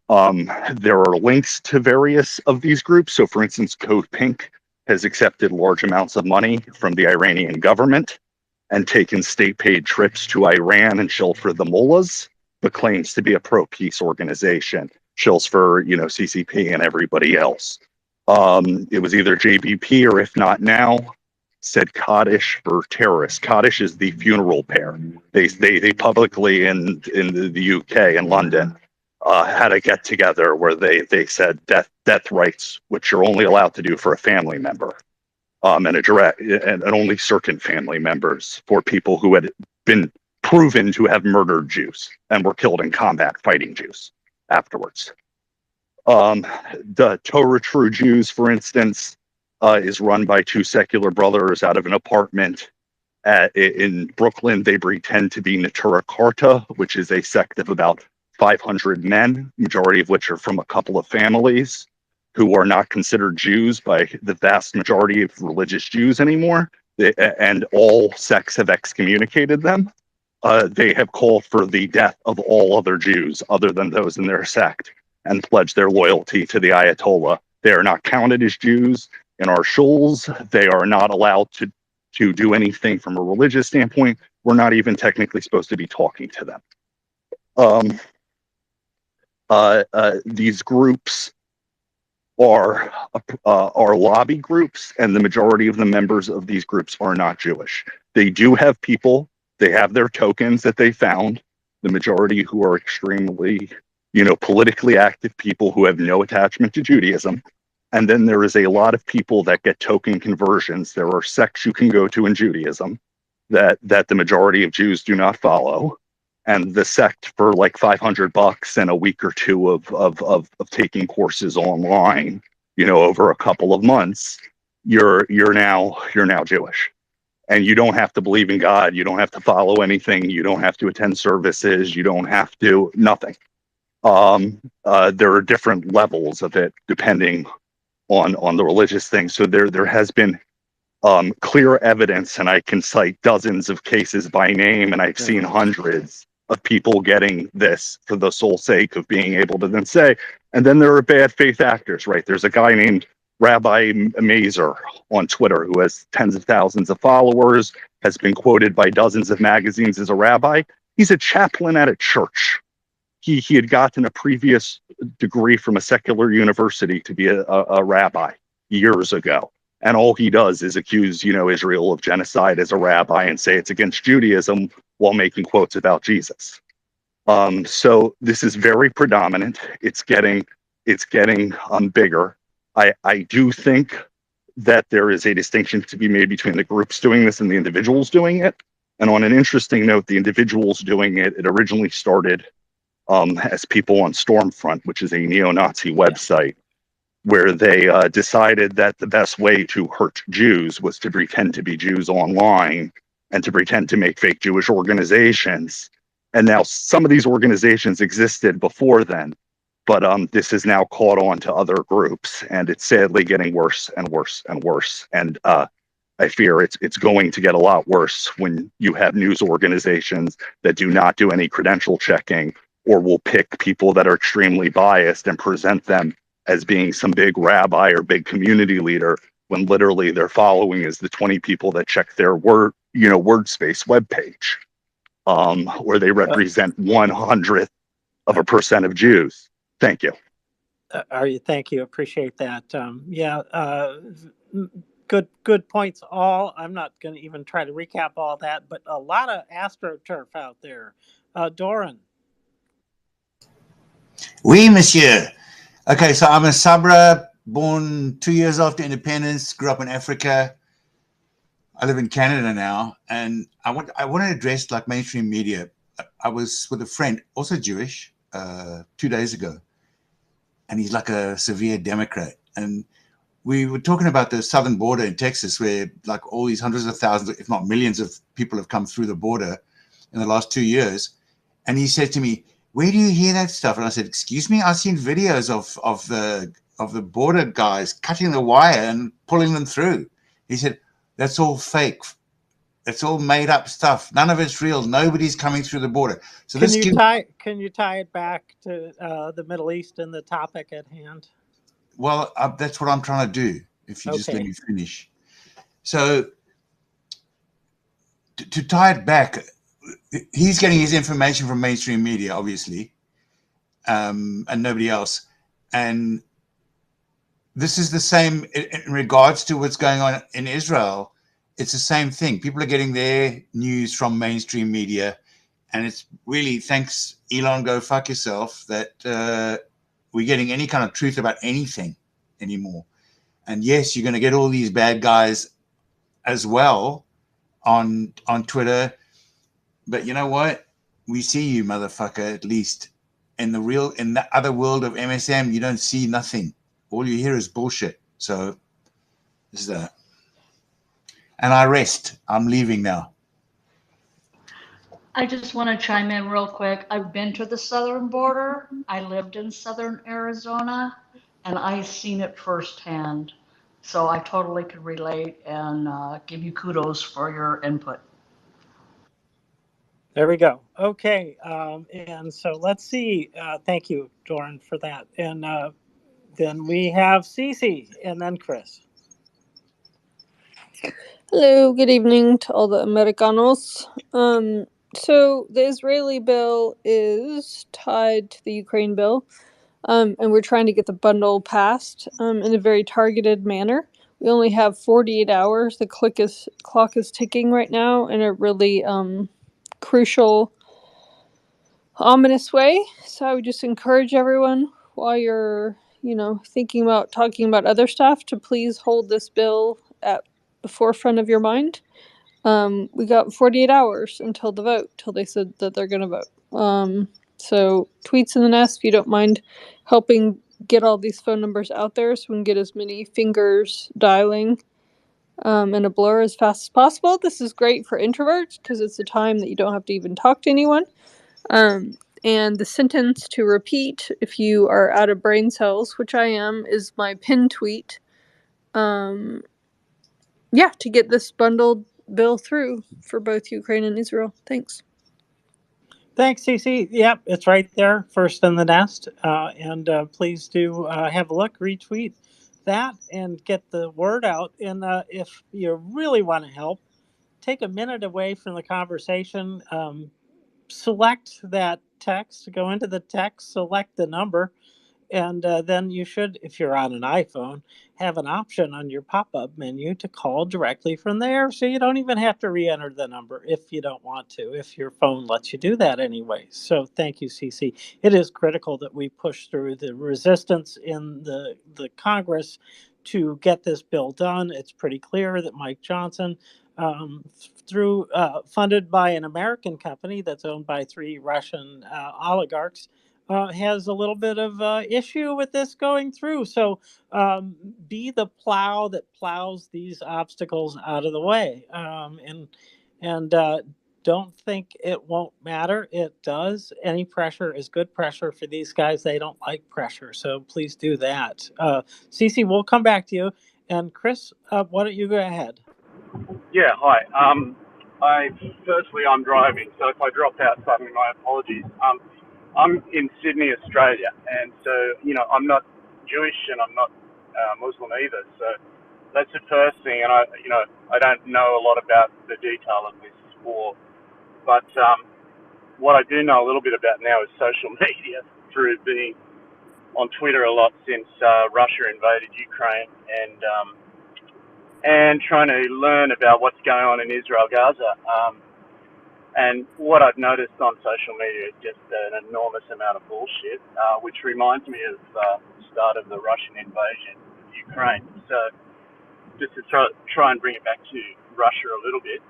[SPEAKER 11] There are links to various of these groups. So, for instance, Code Pink has accepted large amounts of money from the Iranian government and taken state-paid trips to Iran and shilled for the mullahs, but claims to be a pro-peace organization, shills for CCP and everybody else. It was either JVP or If Not Now said Kaddish for terrorists. Kaddish is the funeral pair. They publicly in the UK and London had a get together where they said death rights, which you're only allowed to do for a family member, and only certain family members for people who had been proven to have murdered Jews and were killed in combat fighting Jews afterwards. The Torah True Jews, for instance, is run by two secular brothers out of an apartment in Brooklyn. They pretend to be Natura Carta, which is a sect of about 500 men, majority of which are from a couple of families who are not considered Jews by the vast majority of religious Jews anymore. And all sects have excommunicated them. They have called for the death of all other Jews other than those in their sect and pledged their loyalty to the Ayatollah. They are not counted as Jews in our shuls. They are not allowed to do anything from a religious standpoint. We're not even technically supposed to be talking to them. These groups are lobby groups, and the majority of the members of these groups are not Jewish. They do have people, they have their tokens that they found, the majority who are extremely, politically active people who have no attachment to Judaism. And then there is a lot of people that get token conversions. There are sects you can go to in Judaism that the majority of Jews do not follow. And the sect for like $500 and a week or two of taking courses online, over a couple of months, you're now Jewish. And you don't have to believe in God. You don't have to follow anything. You don't have to attend services. You don't have to, nothing. There are different levels of it depending on the religious thing. So there has been clear evidence, and I can cite dozens of cases by name, and I've seen hundreds of people getting this for the sole sake of being able to then say, and then there are bad faith actors, right? There's a guy named Rabbi Mazer on Twitter who has tens of thousands of followers, has been quoted by dozens of magazines as a rabbi. He's a chaplain at a church. He had gotten a previous degree from a secular university to be a rabbi years ago. And all he does is accuse, Israel of genocide as a rabbi and say it's against Judaism while making quotes about Jesus. So this is very predominant. It's getting bigger. I do think that there is a distinction to be made between the groups doing this and the individuals doing it. And on an interesting note, the individuals doing it originally started as people on Stormfront, which is a neo-Nazi website, where they decided that the best way to hurt Jews was to pretend to be Jews online and to pretend to make fake Jewish organizations. And now some of these organizations existed before then, but this has now caught on to other groups, and it's sadly getting worse and worse and worse. And I fear it's going to get a lot worse when you have news organizations that do not do any credential checking, or will pick people that are extremely biased and present them as being some big rabbi or big community leader, when literally their following is the 20 people that check their WordSpace webpage, or they represent 1/100% of Jews. Thank you.
[SPEAKER 21] Thank you. Appreciate that. Good points. All. I'm not going to even try to recap all that, but a lot of AstroTurf out there. Doran.
[SPEAKER 2] Oui, monsieur. Okay, so I'm a Sabra, born 2 years after independence, grew up in Africa. I live in Canada now, and I want to address like mainstream media. I was with a friend, also Jewish, 2 days ago, and he's like a severe Democrat. And we were talking about the southern border in Texas, where like all these hundreds of thousands, if not millions of people have come through the border in the last 2 years. And he said to me, "Where do you hear that stuff?" And I said, "Excuse me, I've seen videos of the border guys cutting the wire and pulling them through." He said, "That's all fake. It's all made up stuff. None of it's real. Nobody's coming through the border." So
[SPEAKER 21] Can
[SPEAKER 2] this
[SPEAKER 21] you
[SPEAKER 2] gives
[SPEAKER 21] tie it back to the Middle East and the topic at hand?
[SPEAKER 2] Well, that's what I'm trying to do. If you just let
[SPEAKER 21] Okay.
[SPEAKER 2] me finish. So to tie it back, he's getting his information from mainstream media, obviously, and nobody else. And this is the same in regards to what's going on in Israel. It's the same thing. People are getting their news from mainstream media, and it's really, thanks Elon, go fuck yourself, that we're getting any kind of truth about anything anymore. And yes, you're going to get all these bad guys as well on Twitter, but you know what? We see you, motherfucker. At least in the other world of MSM, you don't see nothing. All you hear is bullshit. So this is that. And I rest. I'm leaving now.
[SPEAKER 14] I just want to chime in real quick. I've been to the southern border. I lived in southern Arizona, and I've seen it firsthand. So I totally could relate and give you kudos for your input.
[SPEAKER 21] There we go. Okay. And so let's see. Thank you, Doran, for that. And then we have Cece and then Chris.
[SPEAKER 15] Hello, good evening to all the Americanos. So the Israeli bill is tied to the Ukraine bill, and we're trying to get the bundle passed in a very targeted manner. We only have 48 hours. The clock is ticking right now in a really crucial, ominous way. So I would just encourage everyone, while you're thinking about talking about other stuff, to please hold this bill at the forefront of your mind. We got 48 hours until the vote, till they said that they're going to vote. So tweets in the nest, if you don't mind helping get all these phone numbers out there so we can get as many fingers dialing and a blur as fast as possible. This is great for introverts because it's a time that you don't have to even talk to anyone. And the sentence to repeat if you are out of brain cells, which I am, is my pin tweet. To get this bundled bill through for both Ukraine and Israel. Thanks.
[SPEAKER 21] Thanks, CC. Yep, it's right there, first in the nest. And please do have a look, retweet that, and get the word out. And if you really want to help, take a minute away from the conversation. Select that text, go into the text, select the number, and then you should, if you're on an iPhone, have an option on your pop-up menu to call directly from there. So you don't even have to re-enter the number if you don't want to, if your phone lets you do that anyway. So thank you, CC. It is critical that we push through the resistance in the Congress to get this bill done. It's pretty clear that Mike Johnson, funded by an American company that's owned by 3 Russian oligarchs, has a little bit of issue with this going through. So be the plow that plows these obstacles out of the way, and don't think it won't matter. It does. Any pressure is good pressure for these guys. They don't like pressure, so please do that. Cece, we'll come back to you. And Chris, why don't you go ahead?
[SPEAKER 9] Yeah, hi. I'm driving, so if I drop out suddenly, my apologies. I'm in Sydney, Australia, and so I'm not Jewish and I'm not Muslim either. So that's the first thing, and I don't know a lot about the detail of this war, but what I do know a little bit about now is social media through being on Twitter a lot since Russia invaded Ukraine, and trying to learn about what's going on in Israel, Gaza. And what I've noticed on social media is just an enormous amount of bullshit, which reminds me of the start of the Russian invasion of Ukraine. So just to try and bring it back to Russia a little bit,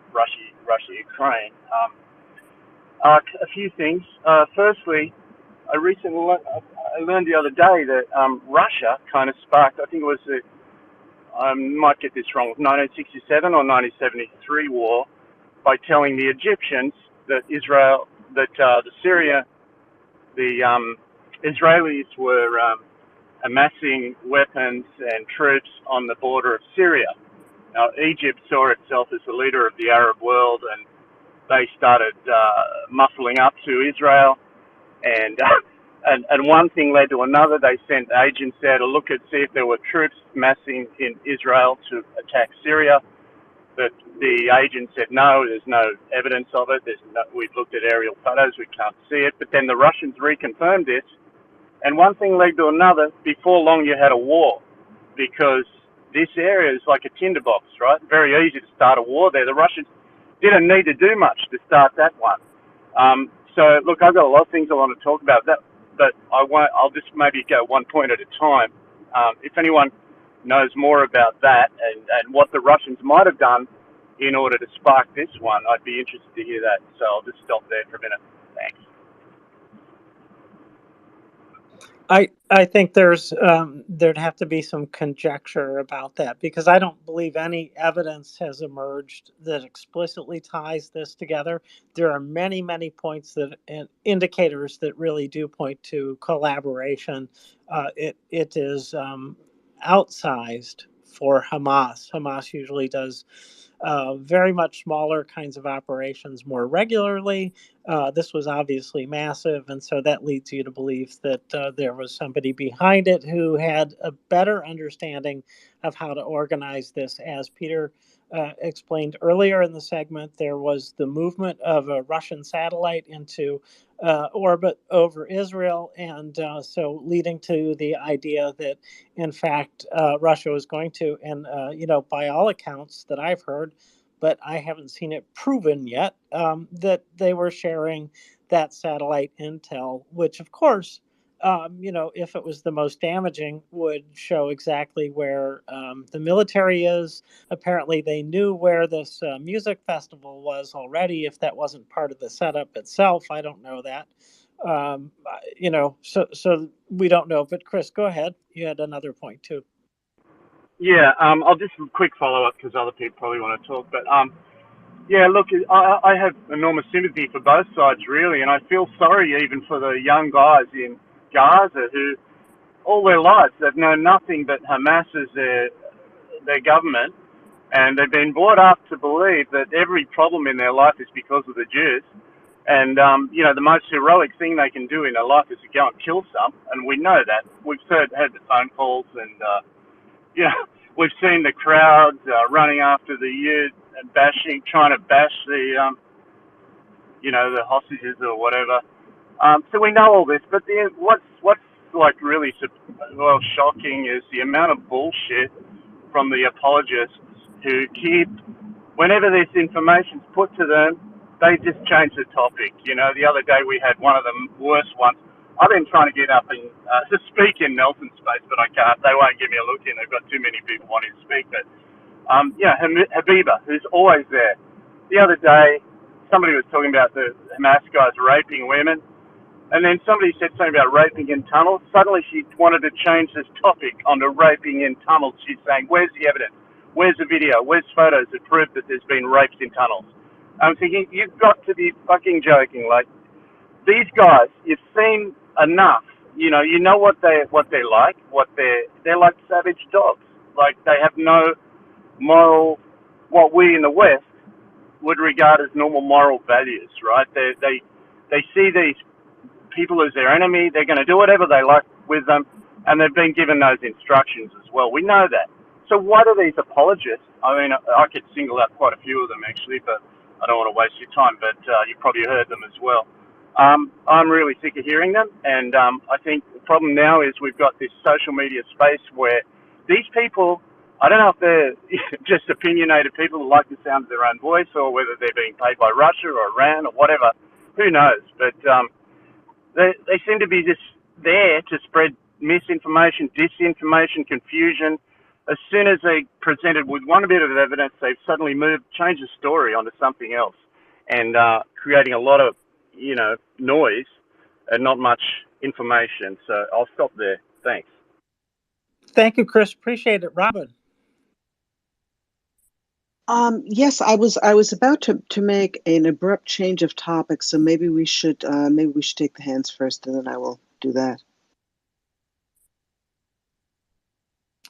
[SPEAKER 9] Ukraine. A few things. Firstly, I learned the other day that Russia kind of sparked, I think it was I might get this wrong, 1967 or 1973 war, by telling the Egyptians that the Israelis were amassing weapons and troops on the border of Syria. Now, Egypt saw itself as the leader of the Arab world, and they started muscling up to Israel, and and one thing led to another. They sent agents there to look at, see if there were troops massing in Israel to attack Syria. But the agent said no, there's no evidence of it. We've looked at aerial photos, we can't see it. But then the Russians reconfirmed this, and one thing led to another. Before long, you had a war, because this area is like a tinderbox, right? Very easy to start a war there. The Russians didn't need to do much to start that one. So look, I've got a lot of things I want to talk about that, but I won't. I'll just maybe go one point at a time. If anyone knows more about that and what the Russians might have done in order to spark this one, I'd be interested to hear that. So I'll just stop there for a minute. Thanks.
[SPEAKER 21] I think there'd have to be some conjecture about that, because I don't believe any evidence has emerged that explicitly ties this together. There are many, many points and indicators that really do point to collaboration. It is outsized for Hamas. Hamas usually does very much smaller kinds of operations more regularly. This was obviously massive, and so that leads you to believe that there was somebody behind it who had a better understanding of how to organize this. As Peter explained earlier in the segment, there was the movement of a Russian satellite into orbit over Israel, and so leading to the idea that, in fact, Russia was going to, and by all accounts that I've heard, but I haven't seen it proven yet, that they were sharing that satellite intel, which, of course, if it was the most damaging, would show exactly where the military is. Apparently, they knew where this music festival was already. If that wasn't part of the setup itself, I don't know that. So we don't know. But Chris, go ahead. You had another point too.
[SPEAKER 9] Yeah, I'll just quick follow up because other people probably want to talk. But yeah, look, I have enormous sympathy for both sides, really, and I feel sorry even for the young guys in Gaza who all their lives they've known nothing but Hamas as their government, and they've been brought up to believe that every problem in their life is because of the Jews. And you know, the most heroic thing they can do in their life is to go and kill some, and we know that. We've had the phone calls, and you know, we've seen the crowds running after the youth and trying to bash the you know, the hostages or whatever. So we know all this, but what's like really shocking is the amount of bullshit from the apologists who keep, whenever this information's put to them, they just change the topic. You know, the other day we had one of the worst ones. I've been trying to get up and to speak in Nelson's space, but I can't. They won't give me a look in. They've got too many people wanting to speak. But yeah, Habiba, who's always there. The other day, somebody was talking about the Hamas guys raping women, and then somebody said something about raping in tunnels. Suddenly she wanted to change this topic onto raping in tunnels. She's saying, where's the evidence? Where's the video? Where's photos that prove that there's been rapes in tunnels? I'm thinking, you've got to be fucking joking. Like, these guys, you've seen enough. You know what they're like. They're like savage dogs. Like, they have no moral, what we in the West would regard as normal moral values, right? They see these people as their enemy. They're going to do whatever they like with them, and they've been given those instructions as well. We know that. So what are these apologists? I mean, I could single out quite a few of them actually, but I don't want to waste your time. But you've probably heard them as well. I'm really sick of hearing them, and I think the problem now is we've got this social media space where these people, I don't know if they're just opinionated people who like the sound of their own voice, or whether they're being paid by Russia or Iran or whatever. Who knows? But they seem to be just there to spread misinformation, disinformation, confusion. As soon as they presented with one bit of evidence, they've suddenly changed the story onto something else, and creating a lot of, noise and not much information. So I'll stop there. Thanks.
[SPEAKER 21] Thank you, Chris. Appreciate it. Robin.
[SPEAKER 5] Yes, I was about to make an abrupt change of topic, so maybe we should take the hands first, and then I will do that.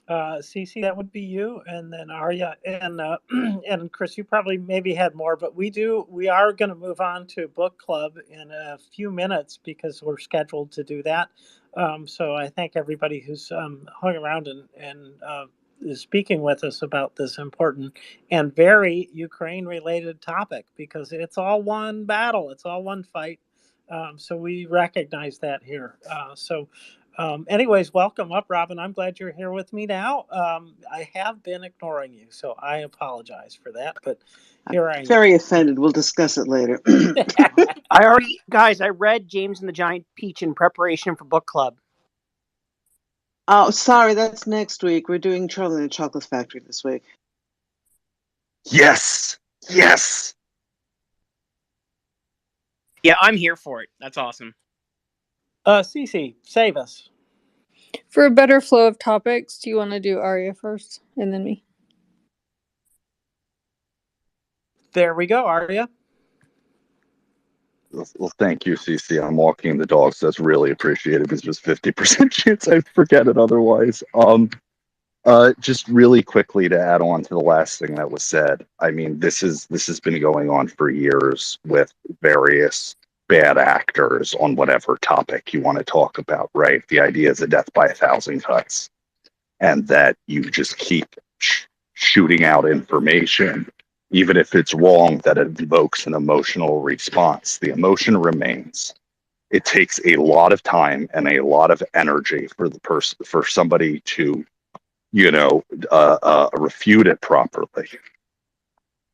[SPEAKER 21] Cece, that would be you, and then Arya, and and Chris. You probably maybe had more, but we are going to move on to book club in a few minutes because we're scheduled to do that. So I thank everybody who's hung around and is speaking with us about this important and very Ukraine-related topic, because it's all one battle, it's all one fight. So we recognize that here. Anyways, welcome up, Robin. I'm glad you're here with me now. I have been ignoring you, so I apologize for that. But here I am.
[SPEAKER 5] Very offended. We'll discuss it later.
[SPEAKER 6] I read James and the Giant Peach in preparation for book club.
[SPEAKER 5] Oh, sorry, that's next week. We're doing Charlie and the Chocolate Factory this week.
[SPEAKER 11] Yes! Yes!
[SPEAKER 6] Yeah, I'm here for it. That's awesome.
[SPEAKER 21] Cece, save us.
[SPEAKER 15] For a better flow of topics, do you want to do Arya first and then me?
[SPEAKER 21] There we go, Arya.
[SPEAKER 11] Well, thank you, Cece. I'm walking the dog, so that's really appreciated. There's just 50% chance I'd forget it otherwise. Just really quickly to add on to the last thing that was said. I mean, this has been going on for years with various bad actors on whatever topic you want to talk about, right? The idea is a death by 1,000 cuts, and that you just keep shooting out information, even if it's wrong, that it evokes an emotional response. The emotion remains. It takes a lot of time and a lot of energy for somebody to refute it properly.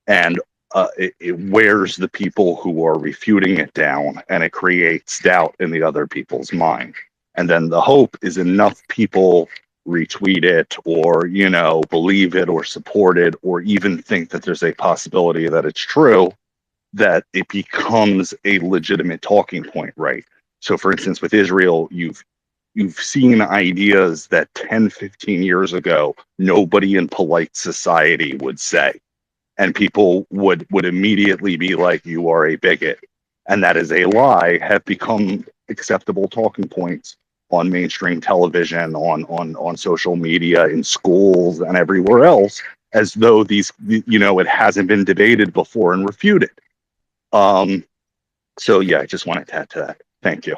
[SPEAKER 11] And it wears the people who are refuting it down, and it creates doubt in the other people's mind. And then the hope is enough people retweet it or, believe it or support it or even think that there's a possibility that it's true, that it becomes a legitimate talking point, right? So for instance, with Israel, you've you've seen ideas that 10, 15 years ago, nobody in polite society would say. And people would immediately be like, you are a bigot. And that is a lie, have become acceptable talking points on mainstream television, on social media, in schools, and everywhere else, as though these, it hasn't been debated before and refuted. So yeah, I just wanted to add to that. Thank you.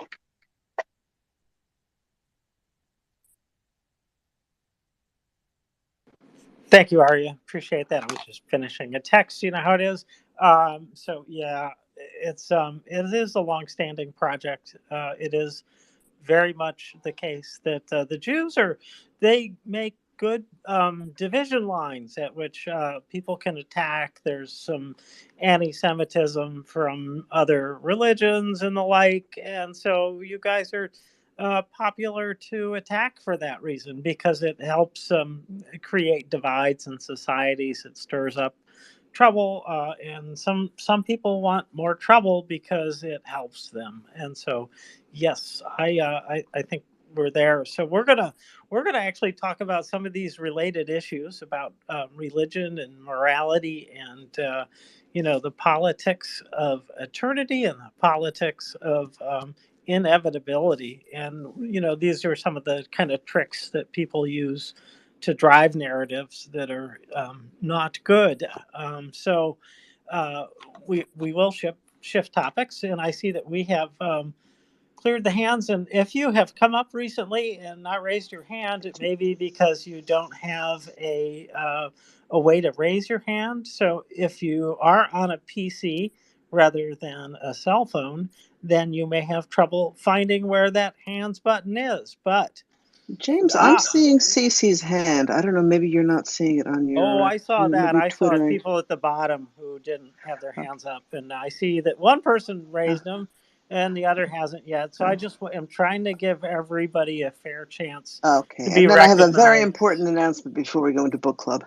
[SPEAKER 21] Thank you, Arya. Appreciate that. I was just finishing a text. You know how it is. So yeah, it is a long-standing project. It is very much the case that the Jews they make good division lines at which people can attack. There's some anti-Semitism from other religions and the like, and so you guys are popular to attack for that reason because it helps create divides in societies. It stirs up trouble, and some people want more trouble because it helps them. And so, yes, I think we're there. So we're gonna actually talk about some of these related issues about religion and morality and the politics of eternity and the politics of inevitability. And these are some of the kind of tricks that people use to drive narratives that are not good. So we will shift topics, and I see that we have cleared the hands. And if you have come up recently and not raised your hand, it may be because you don't have a way to raise your hand. So if you are on a PC rather than a cell phone, then you may have trouble finding where that hands button is. But
[SPEAKER 5] James, I'm seeing Cece's hand. I don't know, maybe you're not seeing it on
[SPEAKER 21] oh,
[SPEAKER 5] your,
[SPEAKER 21] I saw that.
[SPEAKER 5] maybe
[SPEAKER 21] I saw
[SPEAKER 5] twittering.
[SPEAKER 21] people at the bottom who didn't have their
[SPEAKER 5] Okay.
[SPEAKER 21] hands up, and I see that one person raised them, and the other hasn't yet. So I just am trying to give everybody a fair chance
[SPEAKER 5] Okay,
[SPEAKER 21] to be
[SPEAKER 5] and then I have a very
[SPEAKER 21] recognized.
[SPEAKER 5] important announcement before we go into book club.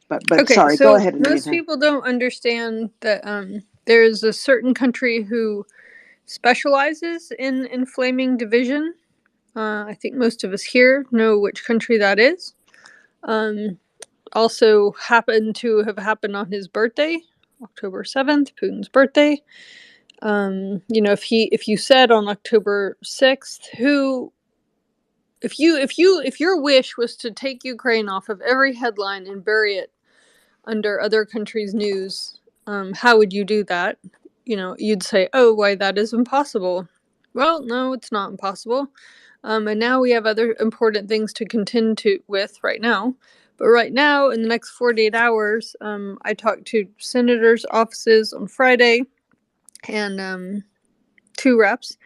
[SPEAKER 5] But
[SPEAKER 15] Okay,
[SPEAKER 5] sorry, go
[SPEAKER 15] so
[SPEAKER 5] ahead in the
[SPEAKER 15] most
[SPEAKER 5] meantime.
[SPEAKER 15] people don't understand that there is a certain country who specializes in inflaming division. I think most of us here know which country that is. Also happened to have happened on his birthday, October 7th, Putin's birthday. If you said on October 6th, if your wish was to take Ukraine off of every headline and bury it under other countries' news, how would you do that? You'd say, oh, why, that is impossible. Well, no, it's not impossible. And now we have other important things to contend with right now. But right now, in the next 48 hours, I talked to senators' offices on Friday and 2 reps,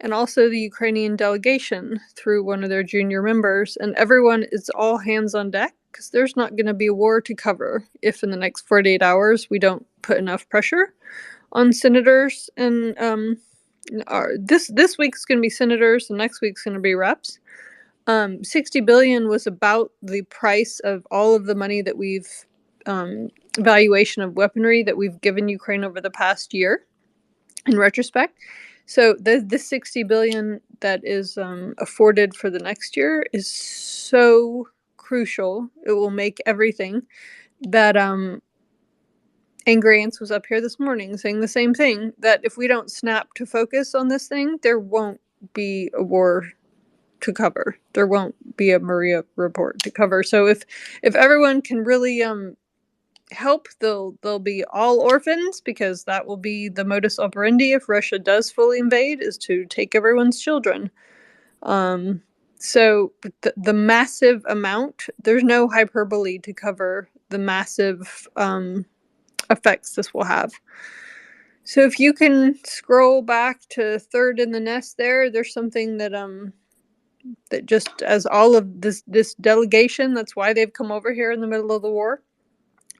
[SPEAKER 15] and also the Ukrainian delegation through one of their junior members. And everyone is all hands on deck because there's not going to be a war to cover if in the next 48 hours we don't put enough pressure on senators. And this week's going to be senators, and next week's going to be reps. 60 billion was about the price of all of the money that we've valuation of weaponry that we've given Ukraine over the past year. In retrospect, so the 60 billion that is afforded for the next year is so crucial. It will make everything that Angry Ants was up here this morning saying the same thing, that if we don't snap to focus on this thing, there won't be a war to cover. There won't be a Mriya report to cover. So if everyone can really help, they'll be all orphans, because that will be the modus operandi if Russia does fully invade, is to take everyone's children. So the massive amount, there's no hyperbole to cover the massive effects this will have. So if you can scroll back to third in the nest there's something that that just as all of this delegation, that's why they've come over here in the middle of the war.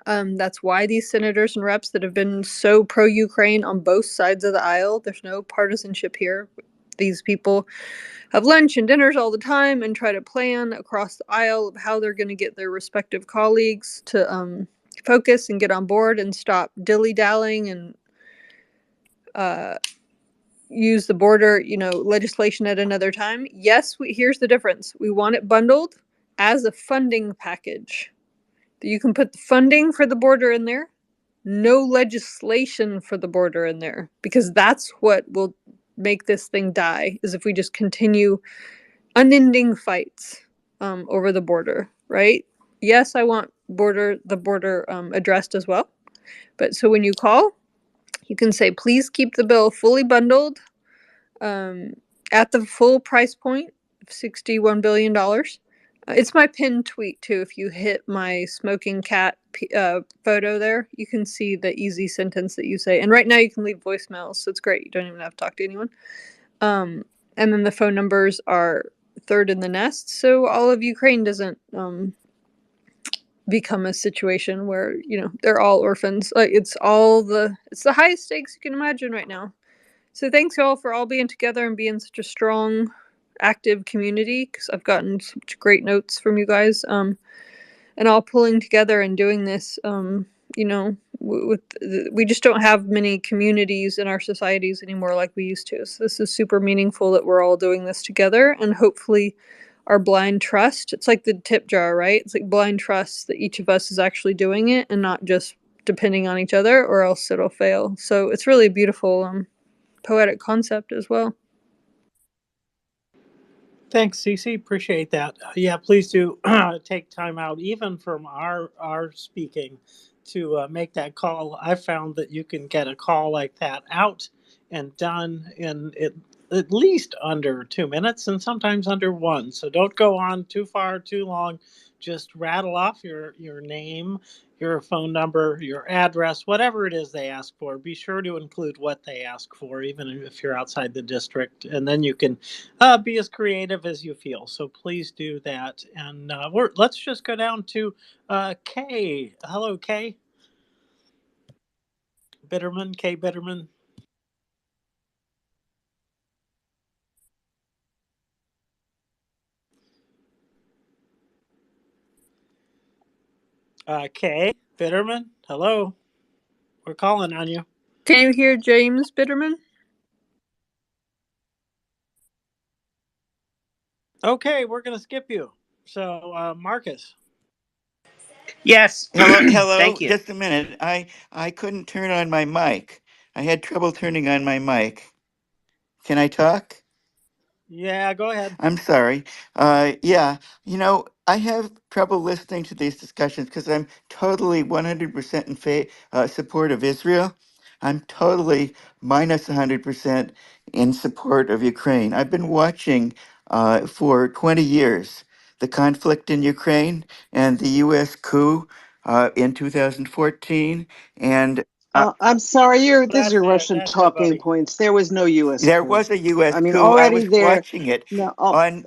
[SPEAKER 15] That's why these senators and reps that have been so pro-Ukraine on both sides of the aisle, there's no partisanship here. These people have lunch and dinners all the time and try to plan across the aisle of how they're going to get their respective colleagues to focus and get on board and stop dilly-dallying and use the border, legislation at another time. Yes, here's the difference. We want it bundled as a funding package. You can put the funding for the border in there, no legislation for the border in there, because that's what will make this thing die, is if we just continue unending fights over the border, right? Yes, I want the border addressed as well. But so when you call, you can say, please keep the bill fully bundled at the full price point of $61 billion. It's my pinned tweet too. If you hit my smoking cat photo there, you can see the easy sentence that you say. And right now you can leave voicemails, so it's great. You don't even have to talk to anyone. And then the phone numbers are third in the nest, so all of Ukraine doesn't become a situation where they're all orphans. Like it's the highest stakes you can imagine right now. So thanks y'all for all being together and being such a strong, active community, because I've gotten such great notes from you guys, and all pulling together and doing this. We just don't have many communities in our societies anymore like we used to. So this is super meaningful that we're all doing this together, and hopefully our blind trust, it's like the tip jar, right? It's like blind trust that each of us is actually doing it and not just depending on each other, or else it'll fail. So it's really a beautiful poetic concept as well.
[SPEAKER 21] Thanks, Cece. Appreciate that. Yeah, please do take time out, even from our speaking, to make that call. I found that you can get a call like that out and done in at least under 2 minutes, and sometimes under one. So don't go on too far, too long. Just rattle off your name, your phone number, your address, whatever it is they ask for. Be sure to include what they ask for, even if you're outside the district, and then you can be as creative as you feel. So please do that. And let's just go down to Kay. Hello, Kay Bitterman. Kay Bitterman. Kay Bitterman. Hello. We're calling on you.
[SPEAKER 15] Can you hear James Bitterman?
[SPEAKER 21] Okay, we're going to skip you. So, Marcus.
[SPEAKER 6] Yes.
[SPEAKER 12] Hello.
[SPEAKER 6] Thank you.
[SPEAKER 12] Just a minute. I couldn't turn on my mic. I had trouble turning on my mic. Can I talk?
[SPEAKER 21] Yeah, go ahead.
[SPEAKER 12] I'm sorry. Yeah, I have trouble listening to these discussions because I'm totally 100% in support of Israel. I'm totally minus 100% in support of Ukraine. I've been watching for 20 years the conflict in Ukraine and the U.S. coup in 2014, and
[SPEAKER 5] I'm sorry, these
[SPEAKER 21] That's
[SPEAKER 5] are
[SPEAKER 21] it.
[SPEAKER 5] Russian
[SPEAKER 21] That's it,
[SPEAKER 5] talking
[SPEAKER 21] buddy.
[SPEAKER 5] points. There was no U.S.
[SPEAKER 12] there
[SPEAKER 5] coup.
[SPEAKER 12] was a U.S.
[SPEAKER 5] I mean,
[SPEAKER 12] coup. I
[SPEAKER 5] already
[SPEAKER 12] was
[SPEAKER 5] there.
[SPEAKER 12] watching it
[SPEAKER 5] No,
[SPEAKER 12] on.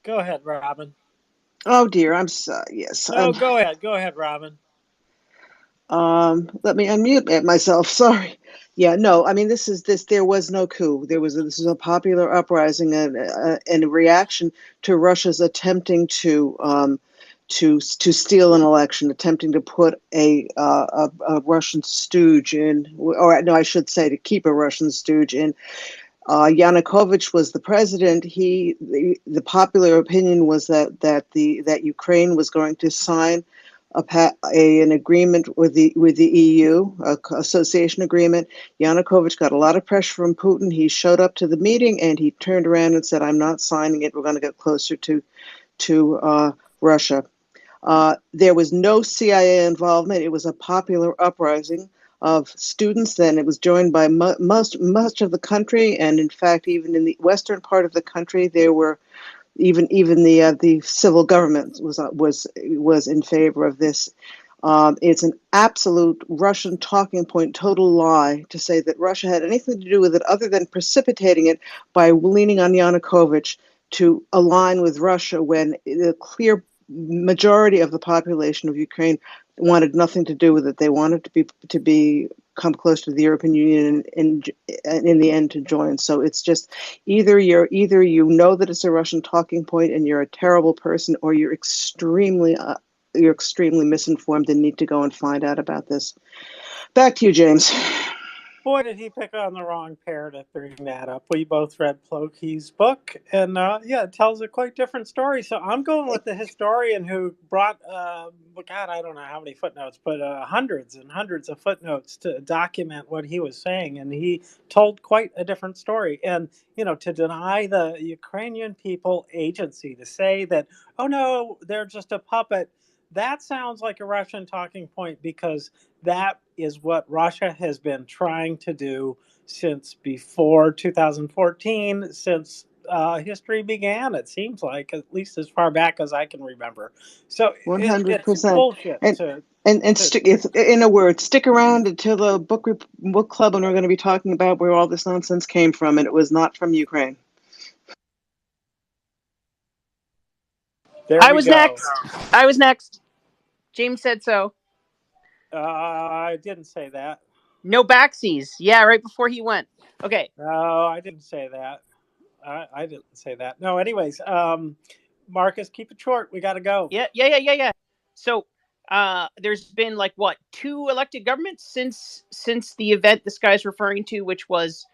[SPEAKER 21] Go ahead, Robin.
[SPEAKER 5] oh dear, I'm sorry. Yes,
[SPEAKER 21] No, go ahead. Go ahead, Robin.
[SPEAKER 5] Let me unmute myself. Sorry. Yeah, no. I mean, this. There was no coup. This is a popular uprising and a reaction to Russia's attempting to steal an election, attempting to put a Russian stooge in, or no, I should say to keep a Russian stooge in. Yanukovych was the president. The popular opinion was that Ukraine was going to sign an agreement with the EU, association agreement. Yanukovych got a lot of pressure from Putin. He showed up to the meeting and he turned around and said, "I'm not signing it. We're going to get closer to Russia." There was no CIA involvement. It was a popular uprising of students. Then it was joined by much of the country, and in fact, even in the western part of the country, there were even the civil government was in favor of this. It's an absolute Russian talking point, total lie to say that Russia had anything to do with it other than precipitating it by leaning on Yanukovych to align with Russia when the clear majority of the population of Ukraine wanted nothing to do with it. They wanted to come close to the European Union and in the end to join. So it's just either you know that it's a Russian talking point and you're a terrible person, or you're extremely misinformed and need to go and find out about this. Back to you, James.
[SPEAKER 21] Boy, did he pick on the wrong pair to bring that up. We both read Plokey's book, and yeah, it tells a quite different story. So I'm going with the historian who brought, God, I don't know how many footnotes, but hundreds and hundreds of footnotes to document what he was saying, and he told quite a different story. And to deny the Ukrainian people agency, to say that, oh no, they're just a puppet, that sounds like a Russian talking point, because that is what Russia has been trying to do since before 2014, since history began, it seems like, at least as far back as I can remember. So it's
[SPEAKER 5] 100%.
[SPEAKER 21] bullshit
[SPEAKER 5] And
[SPEAKER 21] to.
[SPEAKER 5] it's, in a word, stick around until the book club, and we're going to be talking about where all this nonsense came from, and it was not from Ukraine.
[SPEAKER 21] There
[SPEAKER 6] I
[SPEAKER 21] we
[SPEAKER 6] was
[SPEAKER 21] go.
[SPEAKER 6] next. I was next. James said so.
[SPEAKER 21] I didn't say that.
[SPEAKER 6] No backsies. Yeah, right before he went. Okay.
[SPEAKER 21] No, I didn't say that. I didn't say that. No, anyways, Marcus, keep it short. We got to go.
[SPEAKER 6] Yeah. So there's been like what, 2 elected governments since the event this guy's referring to, which was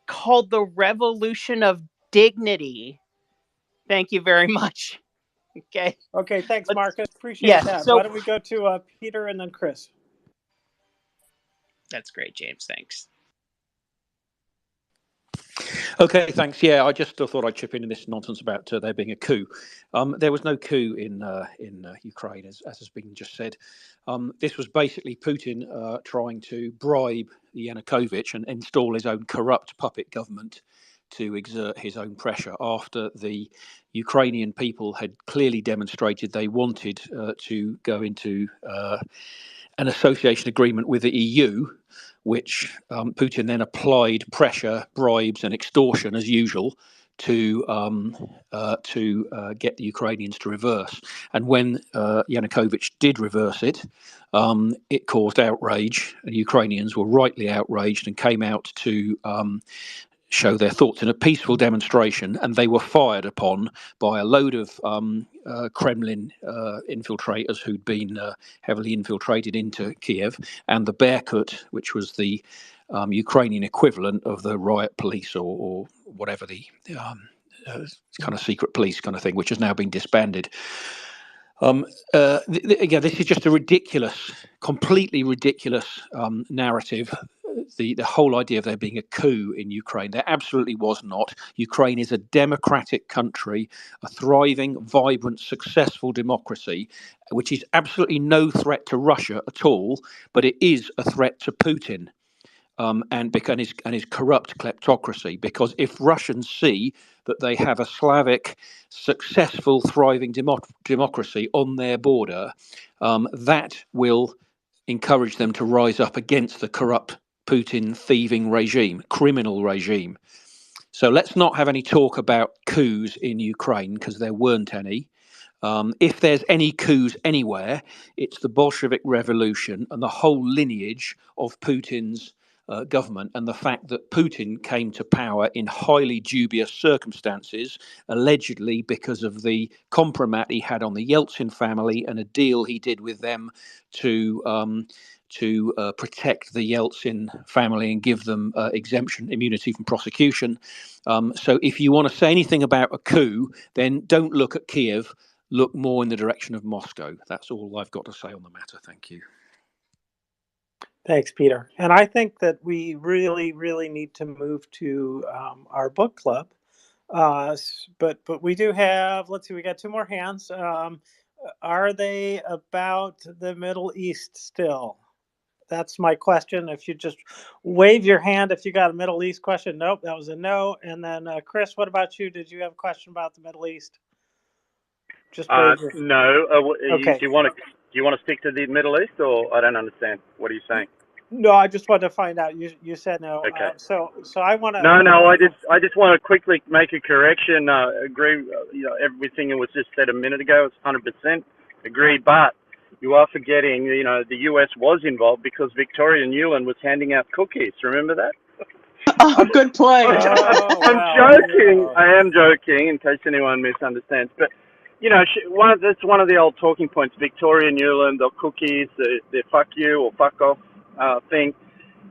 [SPEAKER 6] called the Revolution of Dignity. Thank you very much. Okay.
[SPEAKER 21] Okay, thanks, Marcus. Appreciate
[SPEAKER 6] Yeah.
[SPEAKER 21] that.
[SPEAKER 6] So
[SPEAKER 21] Why don't we go to Peter and then Chris?
[SPEAKER 6] that's great, James. Thanks.
[SPEAKER 18] Okay, thanks. Yeah, I just thought I'd chip in this nonsense about there being a coup. There was no coup in Ukraine, as has been just said. This was basically Putin trying to bribe Yanukovych and install his own corrupt puppet government to exert his own pressure after the Ukrainian people had clearly demonstrated they wanted to go into an association agreement with the EU, which Putin then applied pressure, bribes, and extortion as usual to get the Ukrainians to reverse. And when Yanukovych did reverse it, it caused outrage. The Ukrainians were rightly outraged and came out to show their thoughts in a peaceful demonstration, and they were fired upon by a load of Kremlin infiltrators who'd been heavily infiltrated into Kiev, and the Berkut, which was the Ukrainian equivalent of the riot police or whatever the kind of secret police kind of thing, which has now been disbanded. Again, this is just a ridiculous, completely ridiculous narrative. The whole idea of there being a coup in Ukraine, there absolutely was not. Ukraine is a democratic country, a thriving, vibrant, successful democracy, which is absolutely no threat to Russia at all, but it is a threat to Putin. And his corrupt kleptocracy, because if Russians see that they have a Slavic, successful, thriving democracy on their border, that will encourage them to rise up against the corrupt Putin thieving regime, criminal regime. So let's not have any talk about coups in Ukraine, because there weren't any. If there's any coups anywhere, it's the Bolshevik Revolution and the whole lineage of Putin's government, and the fact that Putin came to power in highly dubious circumstances, allegedly because of the compromat he had on the Yeltsin family and a deal he did with them to protect the Yeltsin family and give them exemption, immunity from prosecution. So if you want to say anything about a coup, then don't look at Kiev, look more in the direction of Moscow. That's all I've got to say on the matter. Thank you.
[SPEAKER 21] Thanks, Peter. And I think that we really, really need to move to our book club. But we do have, let's see, we got 2 more hands. Are they about the Middle East still? That's my question. If you just wave your hand if you got a Middle East question. Nope, that was a no. And then Chris, what about you? Did you have a question about the Middle East? Just wave your.
[SPEAKER 9] No.
[SPEAKER 21] Okay.
[SPEAKER 9] Do you want to stick to the Middle East, or I don't understand? What are you saying?
[SPEAKER 21] No, I just wanted to find out. You said no.
[SPEAKER 9] Okay.
[SPEAKER 21] So I want to.
[SPEAKER 9] No. I just want to quickly make a correction. Agree. Everything that was just said a minute ago. It's 100% agree. But you are forgetting. The US was involved because Victoria Nuland was handing out cookies. Remember that?
[SPEAKER 5] Oh, good play.
[SPEAKER 21] I'm
[SPEAKER 9] joking. I am joking, in case anyone misunderstands. But that's one of the old talking points. Victoria Nuland, the cookies, the fuck you or fuck off thing.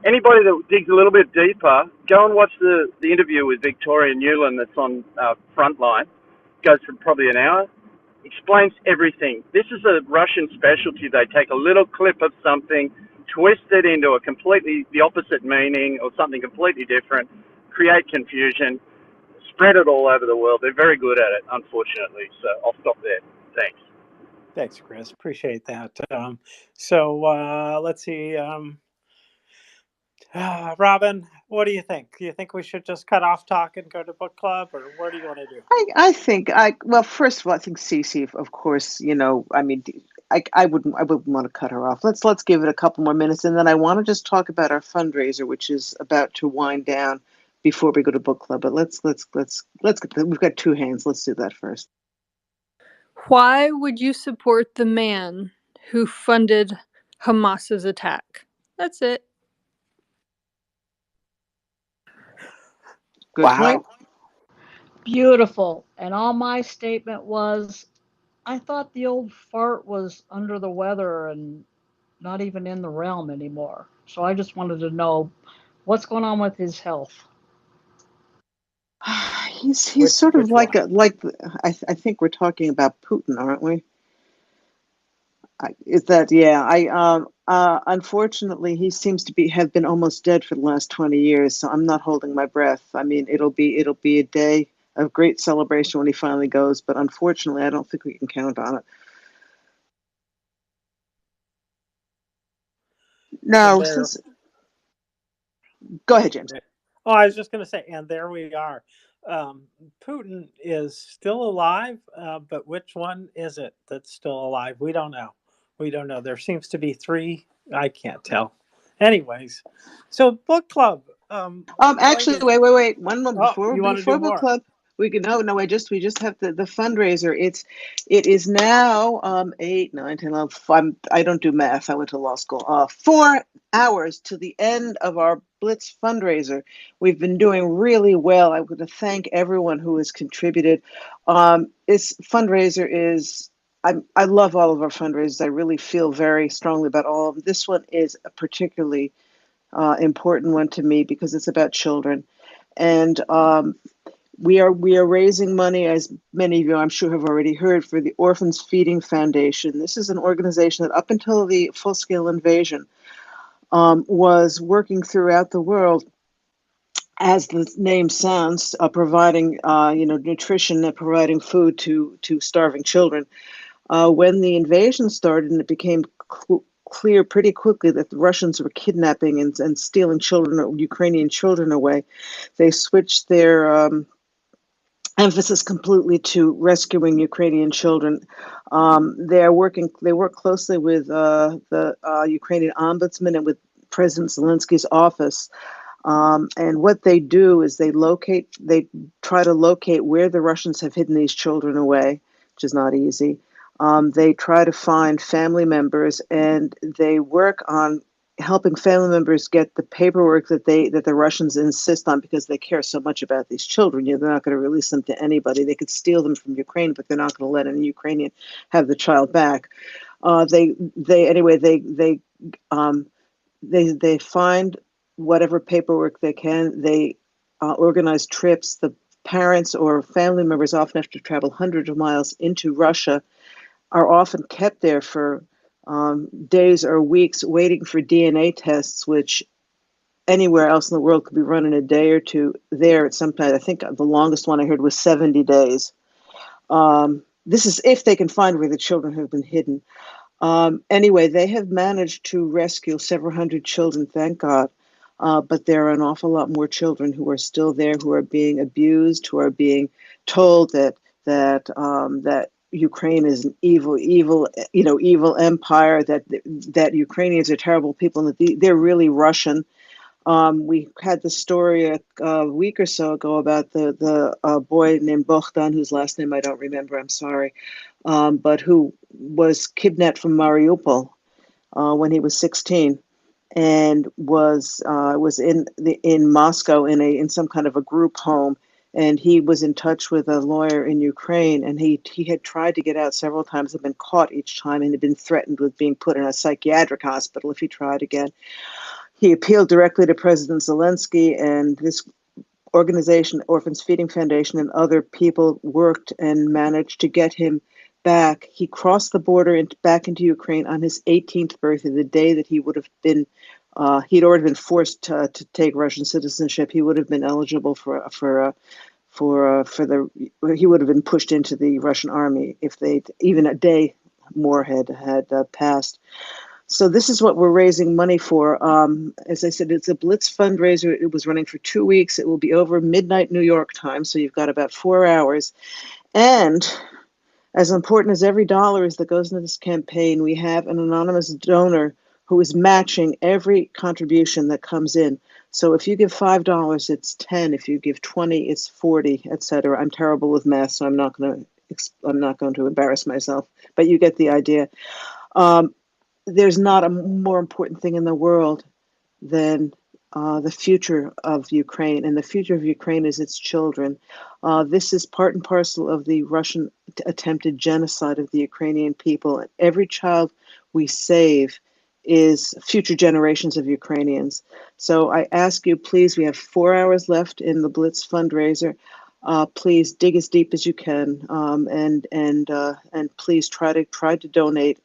[SPEAKER 9] Anybody that digs a little bit deeper, go and watch the interview with Victoria Newland that's on Frontline. Goes for probably an hour. Explains everything. This is a Russian specialty. They take a little clip of something, twist it into a completely the opposite meaning or something completely different, create confusion, spread it all over the world. They're very good at it, unfortunately. So I'll stop there. Thanks.
[SPEAKER 21] Thanks, Chris. Appreciate that. So let's see. Robin, what do you think? Do you think we should just cut off talk and go to book club, or what do you want to do?
[SPEAKER 5] I think well, first of all, I think Cece, of course, I mean, I wouldn't want to cut her off. Let's give it a couple more minutes, and then I want to just talk about our fundraiser, which is about to wind down before we go to book club. But let's get, we've got two hands. Let's do that first.
[SPEAKER 15] Why would you support the man who funded Hamas's attack? That's it.
[SPEAKER 5] Good point.
[SPEAKER 14] Beautiful. And all my statement was, I thought the old fart was under the weather and not even in the realm anymore. So I just wanted to know what's going on with his health.
[SPEAKER 5] He's sort of like I think we're talking about Putin, aren't we? Is that unfortunately he seems to have been almost dead for the last 20 years, so I'm not holding my breath. I mean, it'll be a day of great celebration when he finally goes, but unfortunately I don't think we can count on it. No, go ahead, James.
[SPEAKER 21] Oh, I was just going to say, and there we are. Putin is still alive, but which one is it that's still alive? We don't know. There seems to be three. I can't tell. Anyways, so book club.
[SPEAKER 5] Actually, wait. One more before book
[SPEAKER 21] more?
[SPEAKER 5] club. We can no. We just have the fundraiser. It is now 8, 9, 10, 11. I don't do math. I went to law school. 4 hours to the end of our Blitz fundraiser. We've been doing really well. I want to thank everyone who has contributed. This fundraiser is. I love all of our fundraisers. I really feel very strongly about all of them. This one is a particularly important one to me because it's about children, and we are raising money, as many of you I'm sure have already heard, for the Orphans Feeding Foundation. This is an organization that up until the full-scale invasion was working throughout the world, as the name sounds, providing nutrition and providing food to starving children. When the invasion started and it became clear pretty quickly that the Russians were kidnapping and stealing Ukrainian children away, they switched their emphasis completely to rescuing Ukrainian children. They work closely with the Ukrainian ombudsman and with President Zelensky's office. And what they do is they try to locate where the Russians have hidden these children away, which is not easy. They try to find family members, and they work on helping family members get the paperwork that the Russians insist on because they care so much about these children. They're not going to release them to anybody. They could steal them from Ukraine, but they're not going to let any Ukrainian have the child back. They find whatever paperwork they can. They organize trips. The parents or family members often have to travel hundreds of miles into Russia, are often kept there for days or weeks waiting for DNA tests, which anywhere else in the world could be run in a day or two. There, sometimes I think the longest one I heard was 70 days. This is if they can find where the children have been hidden. Anyway, they have managed to rescue several hundred children, thank God. But there are an awful lot more children who are still there, who are being abused, who are being told that Ukraine is an evil empire, that Ukrainians are terrible people, and that they're really Russian. We had the story a week or so ago about the boy named Bogdan, whose last name I don't remember, I'm sorry, but who was kidnapped from Mariupol when he was 16, and was in Moscow in some kind of a group home. And he was in touch with a lawyer in Ukraine, and he had tried to get out several times, had been caught each time, and had been threatened with being put in a psychiatric hospital if he tried again. He appealed directly to President Zelensky, and this organization, Orphans Feeding Foundation, and other people worked and managed to get him back. He crossed the border back into Ukraine on his 18th birthday, the day that he would have been. He'd already been forced to take Russian citizenship. He would have been eligible he would have been pushed into the Russian army if they even a day more had passed. So this is what we're raising money for. As I said, it's a Blitz fundraiser. It was running for 2 weeks. It will be over midnight New York time, so you've got about 4 hours. And as important as every dollar is that goes into this campaign, we have an anonymous donor who is matching every contribution that comes in. So if you give $5, it's 10. If you give 20, it's 40, etc. I'm terrible with math, so I'm not going to embarrass myself, but you get the idea. There's not a more important thing in the world than the future of Ukraine, and the future of Ukraine is its children. This is part and parcel of the Russian attempted genocide of the Ukrainian people. And every child we save is future generations of Ukrainians. So I ask you, please, we have 4 hours left in the Blitz fundraiser. Please dig as deep as you can, and please try to donate.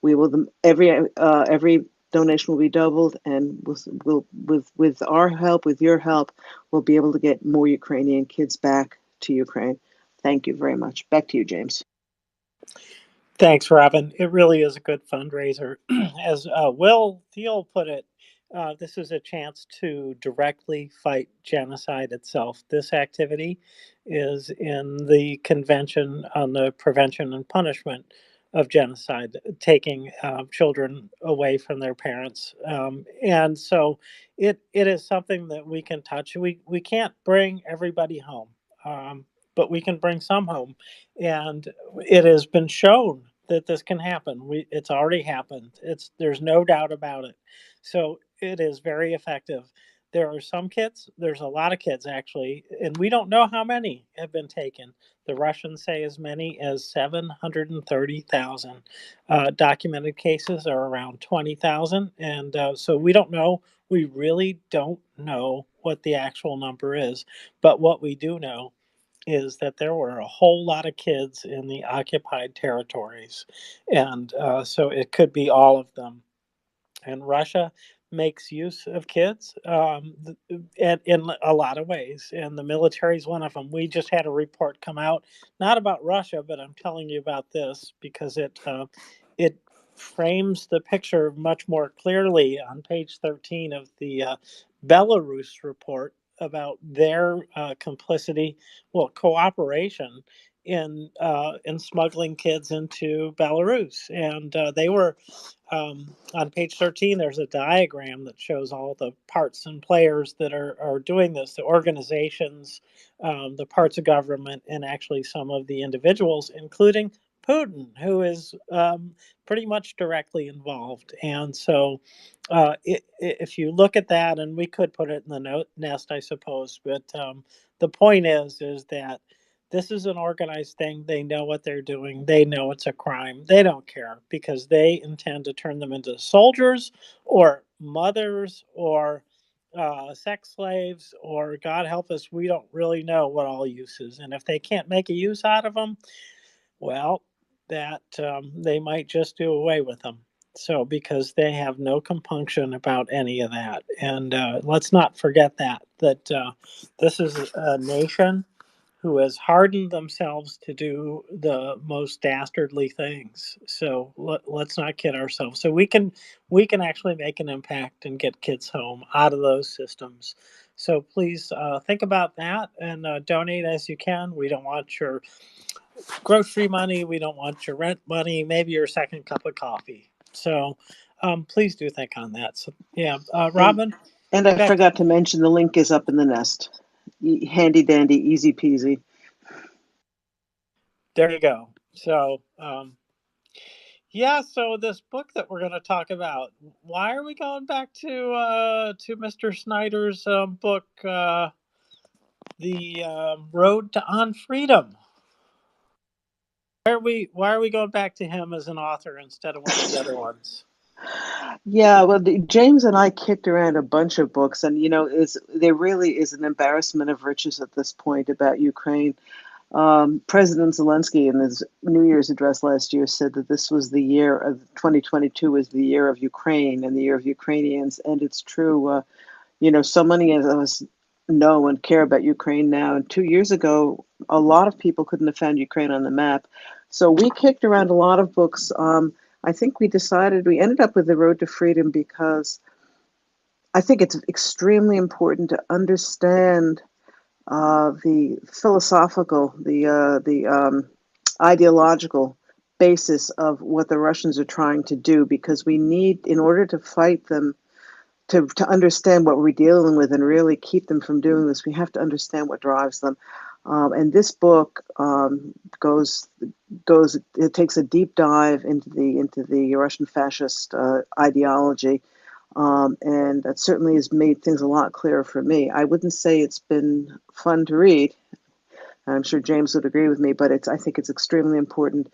[SPEAKER 5] We will every donation will be doubled, and with our help, with your help, we'll be able to get more Ukrainian kids back to Ukraine. Thank you very much. Back to you, James.
[SPEAKER 21] Thanks, Robin. It really is a good fundraiser. As Will Thiel put it, this is a chance to directly fight genocide itself. This activity is in the Convention on the Prevention and Punishment of Genocide, taking children away from their parents. And so it is something that we can touch. We can't bring everybody home, but we can bring some home. And it has been shown that this can happen. It's already happened. There's no doubt about it. So it is very effective. There are some kids, there's a lot of kids actually, and we don't know how many have been taken. The Russians say as many as 730,000. Documented cases are around 20,000. And so we don't know. We really don't know what the actual number is. But what we do know is that there were a whole lot of kids in the occupied territories. And so it could be all of them. And Russia makes use of kids in a lot of ways, and the military is one of them. We just had a report come out, not about Russia, but I'm telling you about this because it frames the picture much more clearly on page 13 of the Belarus report about their complicity, well, cooperation in smuggling kids into Belarus, and they were on page 13. There's a diagram that shows all the parts and players that are doing this: the organizations, the parts of government, and actually some of the individuals, including Putin, who is pretty much directly involved. And so, if you look at that, and we could put it in the nest, I suppose, but the point is that this is an organized thing. They know what they're doing. They know it's a crime. They don't care because they intend to turn them into soldiers or mothers or sex slaves, or God help us, we don't really know what all uses. And if they can't make a use out of them, well, that they might just do away with them. So, because they have no compunction about any of that. And let's not forget that this is a nation who has hardened themselves to do the most dastardly things. So let's not kid ourselves. So we can actually make an impact and get kids home out of those systems. So please think about that and donate as you can. We don't want your grocery money. We don't want your rent money. Maybe your second cup of coffee. So please do think on that. So yeah, Robin.
[SPEAKER 5] And I
[SPEAKER 21] Back.
[SPEAKER 5] forgot to mention the link is up in the nest. Handy dandy, easy peasy.
[SPEAKER 21] There you go. So, yeah. So this book that we're going to talk about, why are we going back to Mr. Snyder's book, The Road to On Freedom? Why are we going back to him as an author instead of one of the other ones?
[SPEAKER 5] Yeah, well, James and I kicked around a bunch of books, and there really is an embarrassment of riches at this point about Ukraine. President Zelensky, in his New Year's address last year, said that this was the year of 2022 was the year of Ukraine and the year of Ukrainians, and it's true. So many of us know and care about Ukraine now. And 2 years ago, a lot of people couldn't have found Ukraine on the map. So we kicked around a lot of books. I think we ended up with The Road to Freedom because I think it's extremely important to understand the philosophical, the ideological basis of what the Russians are trying to do, because we need, in order to fight them, to understand what we're dealing with and really keep them from doing this, we have to understand what drives them. And this book goes it takes a deep dive into the Russian fascist ideology, and that certainly has made things a lot clearer for me. I wouldn't say it's been fun to read. I'm sure James would agree with me, but I think it's extremely important.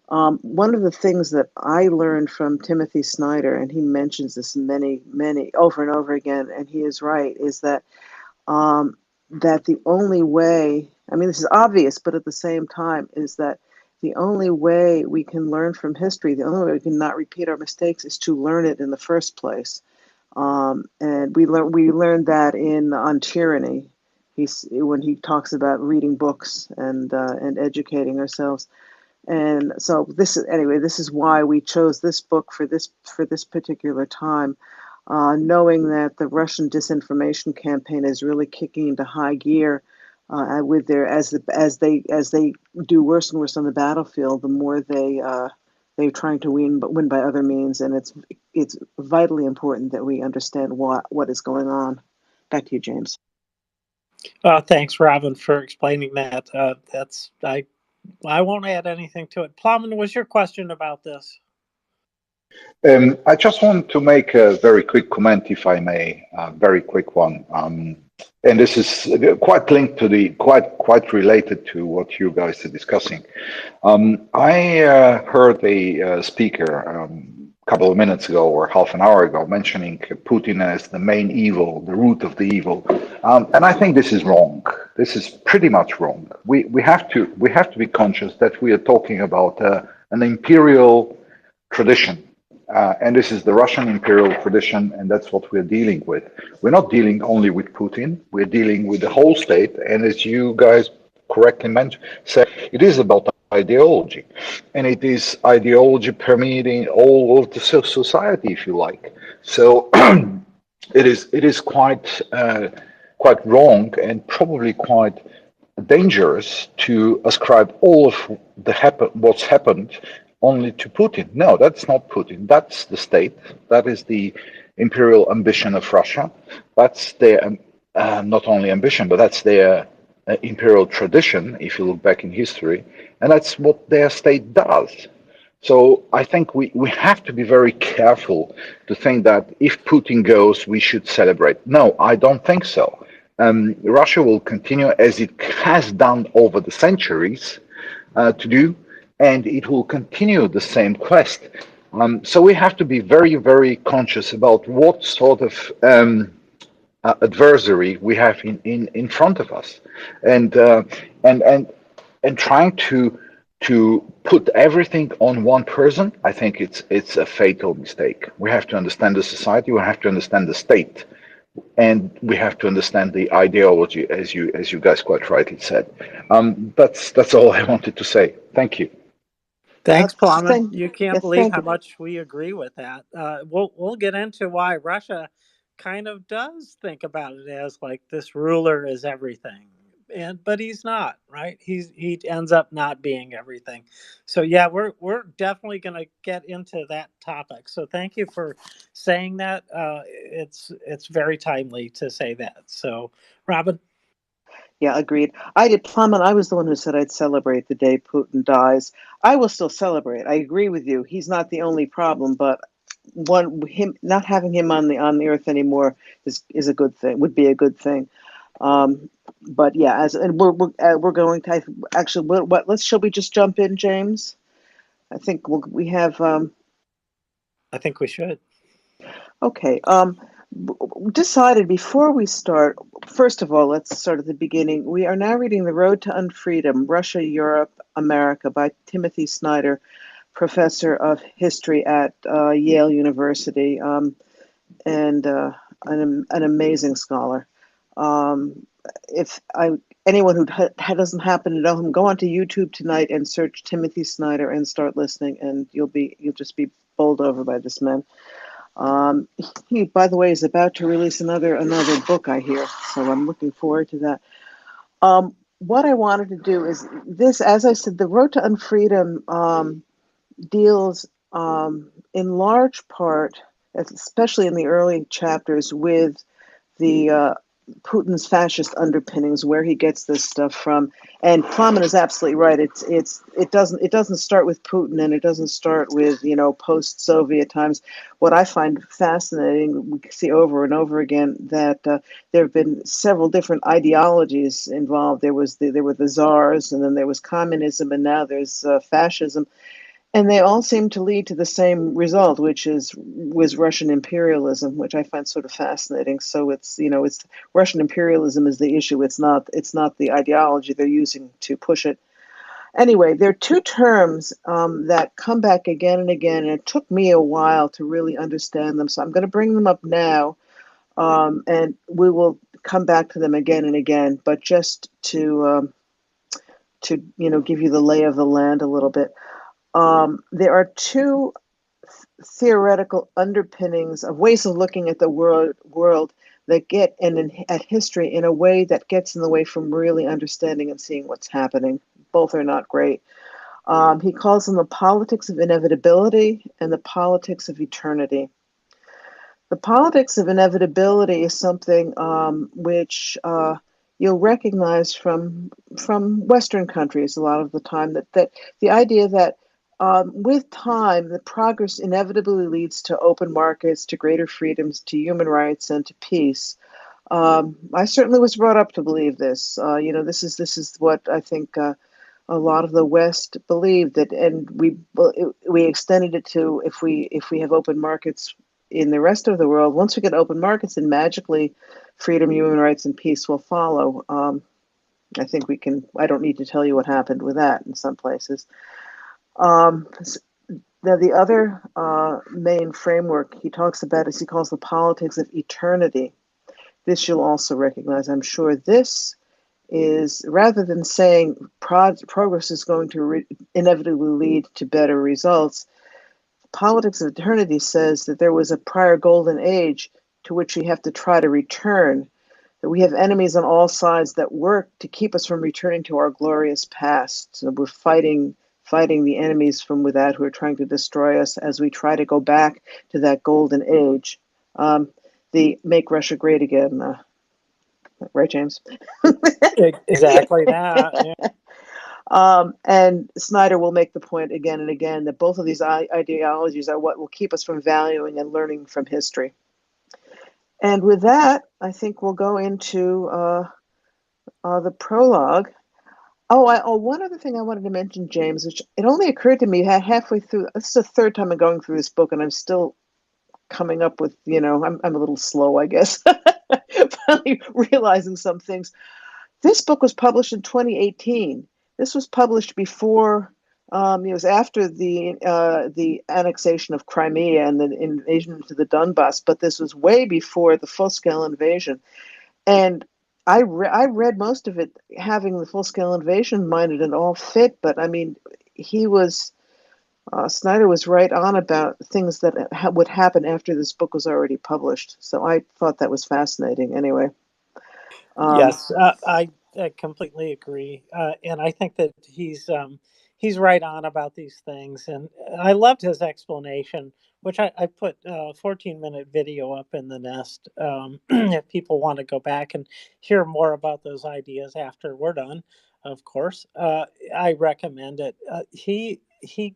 [SPEAKER 5] One of the things that I learned from Timothy Snyder, and he mentions this many over and over again, and he is right, is um, that the only way, I mean, this is obvious, but at the same time, is that the only way we can learn from history, the only way we can not repeat our mistakes, is to learn it in the first place. And we learned that in On Tyranny. When he talks about reading books and educating ourselves. And so this is why we chose this book for this particular time, knowing that the Russian disinformation campaign is really kicking into high gear, with their as they do worse and worse on the battlefield, the more they're trying to win by other means, and it's vitally important that we understand what is going on. Back to you, James.
[SPEAKER 21] Thanks, Robin, for explaining that. I won't add anything to it. Plowman, was your question about this?
[SPEAKER 11] I just want to make a very quick comment, if I may, a very quick one. And this is quite linked to quite related to what you guys are discussing. I heard a speaker a couple of minutes ago or half an hour ago mentioning Putin as the main evil, the root of the evil, and I think this is wrong. This is pretty much wrong. We have to be conscious that we are talking about an imperial tradition. And this is the Russian imperial tradition, and that's what we're dealing with. We're not dealing only with Putin, we're dealing with the whole state. And as you guys correctly said, it is about ideology. And it is ideology permeating all of the society, if you like. So it is quite wrong and probably quite dangerous to ascribe all of what's happened only to Putin. No, that's not Putin. That's the state. That is the imperial ambition of Russia. That's their not only ambition, but that's their imperial tradition, if you look back in history. And that's what their state does. So I think we have to be very careful to think that if Putin goes, we should celebrate. No, I don't think so. Russia will continue as it has done over the centuries to do, and it will continue the same quest. So we have to be very, very conscious about what sort of adversary we have in front of us, and trying to put everything on one person. I think it's a fatal mistake. We have to understand the society. We have to understand the state, and we have to understand the ideology, as you guys quite rightly said. That's all I wanted to say. Thank you.
[SPEAKER 21] Thanks, Plowman.
[SPEAKER 5] Thank,
[SPEAKER 21] You can't
[SPEAKER 5] yes,
[SPEAKER 21] believe
[SPEAKER 5] thank
[SPEAKER 21] how
[SPEAKER 5] you.
[SPEAKER 21] much we agree with that. We'll get into why Russia kind of does think about it as like this ruler is everything, but he's not, right? He ends up not being everything. So yeah, we're definitely going to get into that topic. So thank you for saying that. It's very timely to say that. So Robin.
[SPEAKER 5] Yeah, agreed. I did Plum, and I was the one who said I'd celebrate the day Putin dies. I will still celebrate. I agree with you. He's not the only problem, but him not having him on the earth anymore is a good thing. Would be a good thing. But yeah, and we're going to actually what let's shall we just jump in, James? I think we have.
[SPEAKER 21] I think we should.
[SPEAKER 5] Okay. Decided before we start, first of all, let's start at the beginning. We are now reading The Road to Unfreedom, Russia, Europe, America by Timothy Snyder, professor of history at Yale University, and an amazing scholar. If anyone who doesn't happen to know him, go onto YouTube tonight and search Timothy Snyder and start listening, and you'll just be bowled over by this man. He, by the way, is about to release another book, I hear, so I'm looking forward to that. What I wanted to do is this, as I said, The Road to Unfreedom deals in large part, especially in the early chapters, with the Putin's fascist underpinnings, where he gets this stuff from. And Plowman is absolutely right. It doesn't start with Putin, and it doesn't start with post-Soviet times. What I find fascinating, we see over and over again, that there have been several different ideologies involved. There were the czars, and then there was communism, and now there's fascism. And they all seem to lead to the same result, which was Russian imperialism, which I find sort of fascinating. So it's Russian imperialism is the issue. It's not the ideology they're using to push it. Anyway, there are two terms that come back again and again, and it took me a while to really understand them. So I'm going to bring them up now, and we will come back to them again and again. But just to give you the lay of the land a little bit. There are two theoretical underpinnings of ways of looking at the world that get at history in a way that gets in the way from really understanding and seeing what's happening. Both are not great. He calls them the politics of inevitability and the politics of eternity. The politics of inevitability is something which you'll recognize from Western countries a lot of the time, that the idea that with time, the progress inevitably leads to open markets, to greater freedoms, to human rights, and to peace. I certainly was brought up to believe this. This is what I think a lot of the West believed, that, and we extended it to if we have open markets in the rest of the world. Once we get open markets, then magically, freedom, human rights, and peace will follow. I think we can. I don't need to tell you what happened with that in some places. Now, the other main framework he talks about is he calls the politics of eternity. This you'll also recognize, I'm sure. This is, rather than saying progress is going to inevitably lead to better results, politics of eternity says that there was a prior golden age to which we have to try to return, that we have enemies on all sides that work to keep us from returning to our glorious past. So we're fighting the enemies from without who are trying to destroy us as we try to go back to that golden age. The Make Russia Great Again, right, James?
[SPEAKER 21] Exactly that. Yeah.
[SPEAKER 5] And Snyder will make the point again and again that both of these ideologies are what will keep us from valuing and learning from history. And with that, I think we'll go into the prologue. One other thing I wanted to mention, James, which it only occurred to me halfway through. This is the third time I'm going through this book, and I'm still coming up with, I'm a little slow, I guess, finally realizing some things. This book was published in 2018. This was published before, it was after the annexation of Crimea and the invasion into the Donbass, but this was way before the full-scale invasion. And I read most of it having the full-scale invasion in mind, and all fit, but I mean, Snyder was right on about things that would happen after this book was already published. So I thought that was fascinating anyway.
[SPEAKER 21] Yes, I completely agree, and I think that he's right on about these things, and I loved his explanation, which I put a 14-minute video up in the nest. If people want to go back and hear more about those ideas after we're done, of course, I recommend it. He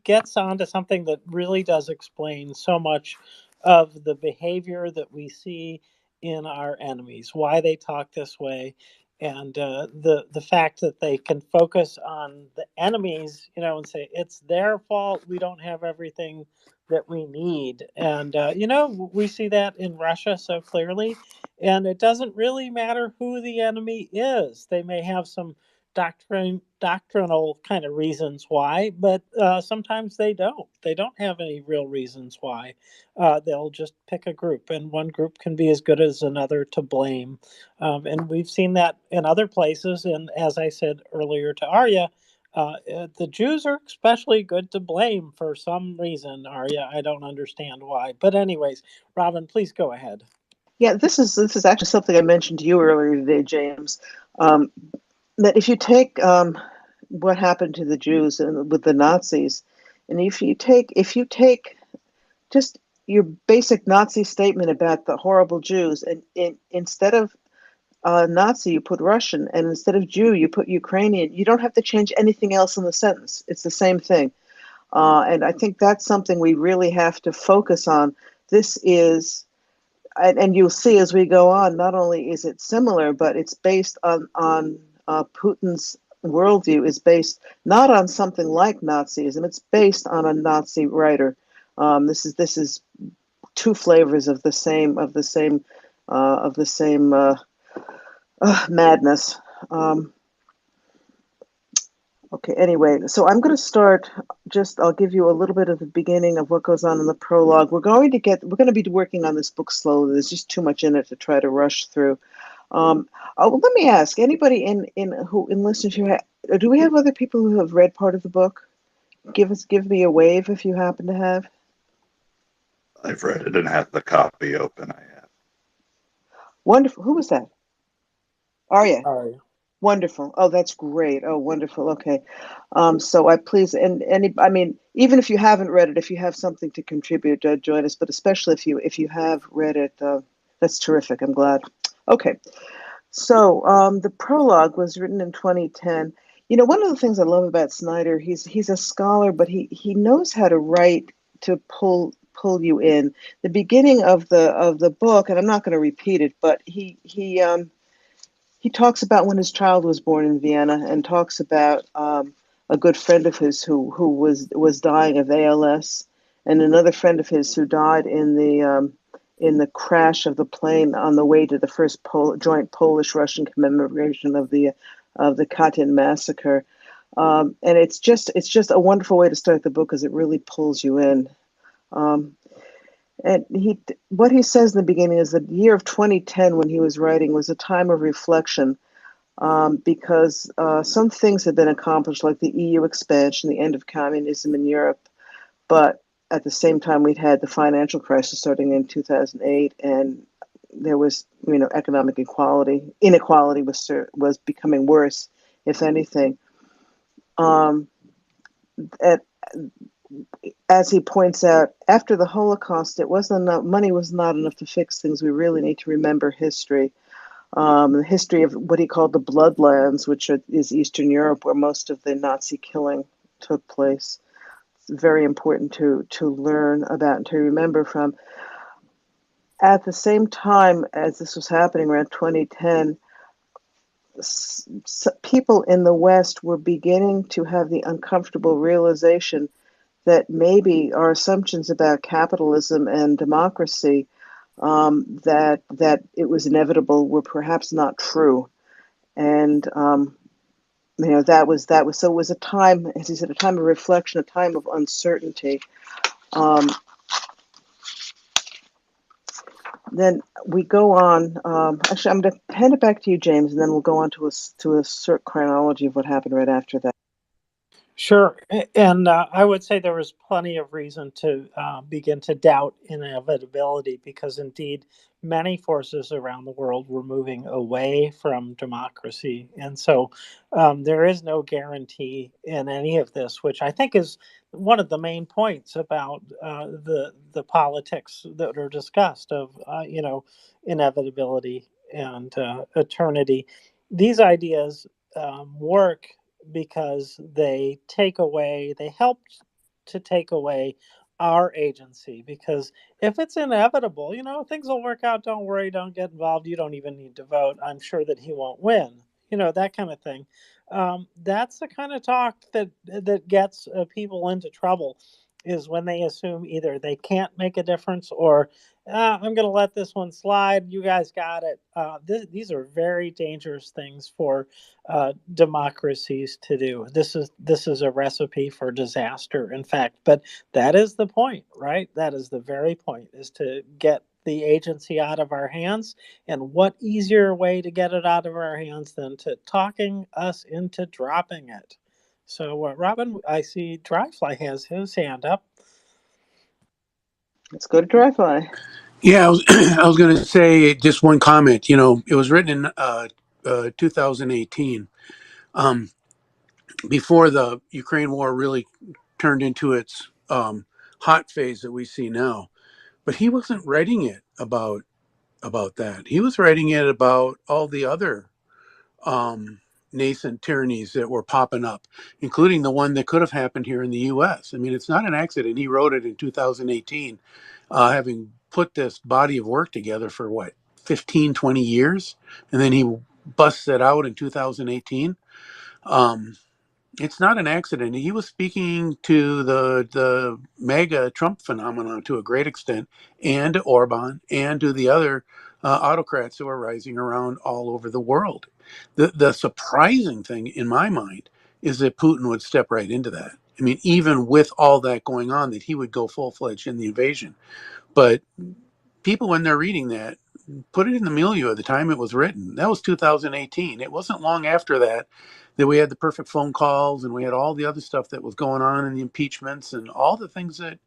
[SPEAKER 21] gets onto something that really does explain so much of the behavior that we see in our enemies, why they talk this way. And the fact that they can focus on the enemies, and say it's their fault, we don't have everything that we need. And we see that in Russia so clearly, and it doesn't really matter who the enemy is. They may have some doctrinal kind of reasons why, but sometimes they don't have any real reasons why. They'll just pick a group, and one group can be as good as another to blame. And we've seen that in other places. And as I said earlier to Arya, the Jews are especially good to blame for some reason, Arya. I don't understand why. But anyways, Robin, please go ahead.
[SPEAKER 5] Yeah, this is actually something I mentioned to you earlier today, James. Um, that if you take what happened to the Jews and with the Nazis, and if you take just your basic Nazi statement about the horrible Jews, and instead of Nazi you put Russian, and instead of Jew you put Ukrainian. You don't have to change anything else in the sentence. It's the same thing, and I think that's something we really have to focus on. This is and you'll see as we go on, not only is it similar, but it's based on Putin's worldview is based not on something like Nazism. It's based on a Nazi writer. This is two flavors of the same madness. Okay, anyway, so I'm going to start I'll give you a little bit of the beginning of what goes on in the prologue. We're going to be working on this book slowly. There's just too much in it to try to rush through. Let me ask anybody in listeners here, do we have other people who have read part of the book? Give me a wave if you happen to have.
[SPEAKER 11] I've read it and have the copy open. I have.
[SPEAKER 5] Wonderful. Who was that? Arya.
[SPEAKER 21] Arya.
[SPEAKER 5] Wonderful. Oh, that's great. Oh, wonderful. Okay. So I please, I mean, even if you haven't read it, if you have something to contribute, join us. But especially if you have read it, that's terrific. I'm glad. Okay. So the prologue was written in 2010. One of the things I love about Snyder, he's a scholar, but he knows how to write to pull you in. The beginning of the book, and I'm not going to repeat it, but he talks about when his child was born in Vienna, and talks about a good friend of his who was dying of ALS, and another friend of his who died in the crash of the plane on the way to the first joint Polish-Russian commemoration of the Katyn massacre. And it's just a wonderful way to start the book because it really pulls you in. And what he says in the beginning is the year of 2010, when he was writing, was a time of reflection, because some things had been accomplished, like the EU expansion, the end of communism in Europe, but at the same time we'd had the financial crisis starting in 2008, and there was economic inequality was becoming worse, if anything. At, as he points out, after the Holocaust, it wasn't enough, money was not enough to fix things. We really need to remember history. The history of what he called the Bloodlands, which is Eastern Europe, where most of the Nazi killing took place. It's very important to learn about and to remember from. At the same time as this was happening around 2010, people in the West were beginning to have the uncomfortable realization that maybe our assumptions about capitalism and democracy, that it was inevitable, were perhaps not true. And that was so. It was a time, as he said, a time of reflection, a time of uncertainty. Then we go on. Actually, I'm going to hand it back to you, James, and then we'll go on to a certain chronology of what happened right after that.
[SPEAKER 21] Sure. And I would say there was plenty of reason to begin to doubt inevitability, because indeed many forces around the world were moving away from democracy. And so there is no guarantee in any of this, which I think is one of the main points about the politics that are discussed of, inevitability and eternity. These ideas work because they help to take away our agency. Because if it's inevitable, things will work out. Don't worry, don't get involved. You don't even need to vote. I'm sure that he won't win. that kind of thing. That's the kind of talk that gets people into trouble, is when they assume either they can't make a difference, or I'm going to let this one slide. You guys got it. These are very dangerous things for democracies to do. This is a recipe for disaster, in fact. But that is the point, right? That is the very point: is to get the agency out of our hands. And what easier way to get it out of our hands than to talking us into dropping it? So, Robin, I see Dryfly has his hand up.
[SPEAKER 5] Let's go to Dryfly.
[SPEAKER 16] Yeah, I was going to say just one comment. It was written in 2018, before the Ukraine war really turned into its hot phase that we see now. But he wasn't writing it about that. He was writing it about all the other nascent tyrannies that were popping up, including the one that could have happened here in the U.S. I mean, it's not an accident. He wrote it in 2018, having put this body of work together for what, 15, 20 years. And then he busts it out in 2018. It's not an accident. He was speaking to the mega Trump phenomenon to a great extent, and to Orban, and to the other autocrats who are rising around all over the world. The surprising thing in my mind is that Putin would step right into that. I mean, even with all that going on, that he would go full fledged in the invasion. But people, when they're reading that, put it in the milieu of the time it was written. That was 2018. It wasn't long after that we had the perfect phone calls, and we had all the other stuff that was going on, and the impeachments and all the things that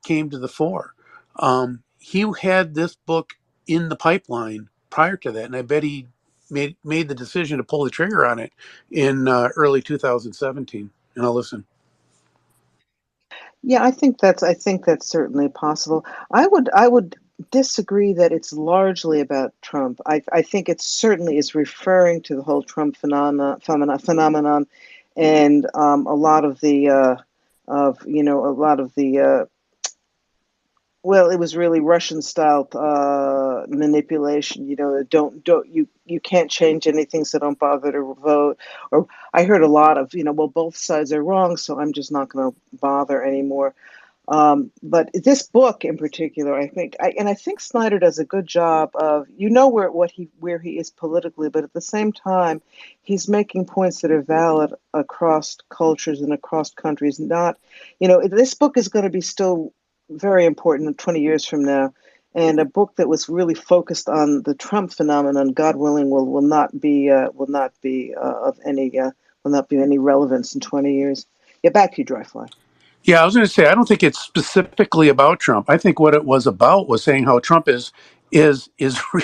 [SPEAKER 16] came to the fore. He had this book in the pipeline prior to that, and I bet he made the decision to pull the trigger on it in early 2017. And I'll listen.
[SPEAKER 5] Yeah, I think that's certainly possible. I would disagree that it's largely about Trump. I think it certainly is referring to the whole Trump phenomenon, and a lot of the a lot of the well, it was really Russian style manipulation. Don't you can't change anything, so don't bother to vote. Or I heard a lot of, well, both sides are wrong, so I'm just not going to bother anymore. But this book in particular, I think Snyder does a good job of, where he is politically, but at the same time, he's making points that are valid across cultures and across countries. Not, this book is going to be still very important 20 years from now. And a book that was really focused on the Trump phenomenon, God willing, will not be will not be any relevance in 20 years. Yeah, back to you, Dryfly.
[SPEAKER 16] Yeah, I was going to say I don't think it's specifically about Trump. I think what it was about was saying how Trump is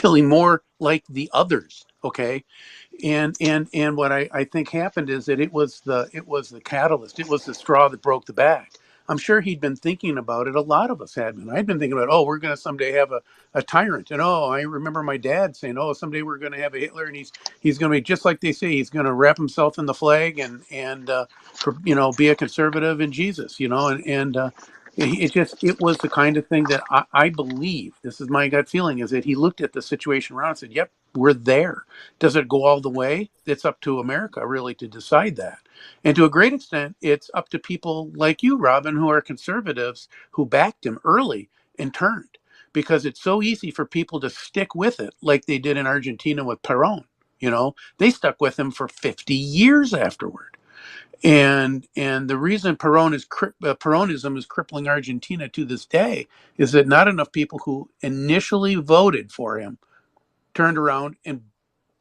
[SPEAKER 16] really more like the others. Okay, and what I think happened is that it was the catalyst. It was the straw that broke the back. I'm sure he'd been thinking about it. A lot of us had been. I'd been thinking about, oh, we're going to someday have a tyrant. And oh, I remember my dad saying, oh, someday we're going to have a Hitler, and he's going to be just like they say. He's going to wrap himself in the flag and be a conservative in Jesus. It was the kind of thing that I believe. This is my gut feeling, is that he looked at the situation around and said, yep, we're there. Does it go all the way? It's up to America really to decide that. And to a great extent, it's up to people like you, Robin, who are conservatives who backed him early and turned, because it's so easy for people to stick with it like they did in Argentina with Perón. They stuck with him for 50 years afterward. And the reason Peronism is crippling Argentina to this day is that not enough people who initially voted for him turned around and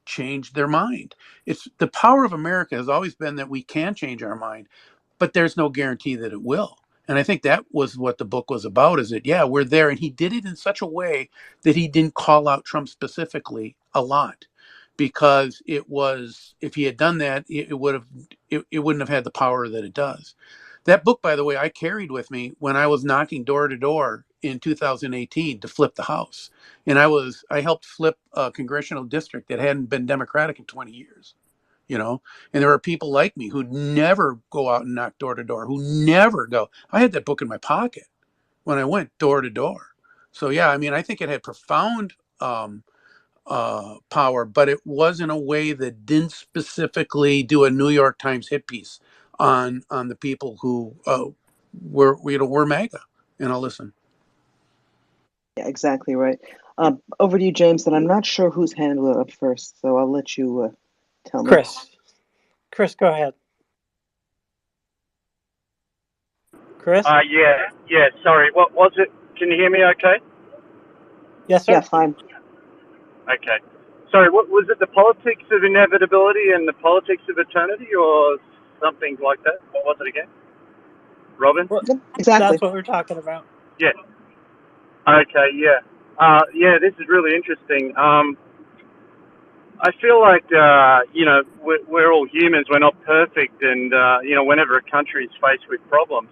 [SPEAKER 16] changed their mind. It's the power of America has always been that we can change our mind, but there's no guarantee that it will. And I think that was what the book was about, is that, yeah, we're there. And he did it in such a way that he didn't call out Trump specifically a lot, because if he had done that, it wouldn't have had the power that it does. That book, by the way, I carried with me when I was knocking door to door in 2018 to flip the House. And I helped flip a congressional district that hadn't been Democratic in 20 years. And there are people like me who never go out and knock door to door, who never go. I had that book in my pocket when I went door to door. So yeah, I mean, I think it had profound power, but it was in a way that didn't specifically do a New York Times hit piece on the people who were MAGA. And I'll listen.
[SPEAKER 5] Yeah, exactly right. Over to you, James. And I'm not sure whose hand was up first, so I'll let you tell me.
[SPEAKER 21] Chris, go ahead. Chris?
[SPEAKER 9] Yeah. Sorry, what was it? Can you hear me? Okay.
[SPEAKER 21] Yes,
[SPEAKER 5] Yeah,
[SPEAKER 21] sir.
[SPEAKER 5] fine.
[SPEAKER 9] Okay. Sorry, what was it? The politics of inevitability and the politics of eternity, or something like that? What was it again, Robin?
[SPEAKER 21] Well,
[SPEAKER 5] Yep, exactly.
[SPEAKER 21] that's what we're talking about.
[SPEAKER 9] Yeah. Okay. Yeah. Yeah. This is really interesting. I feel like we're all humans. We're not perfect, and whenever a country is faced with problems,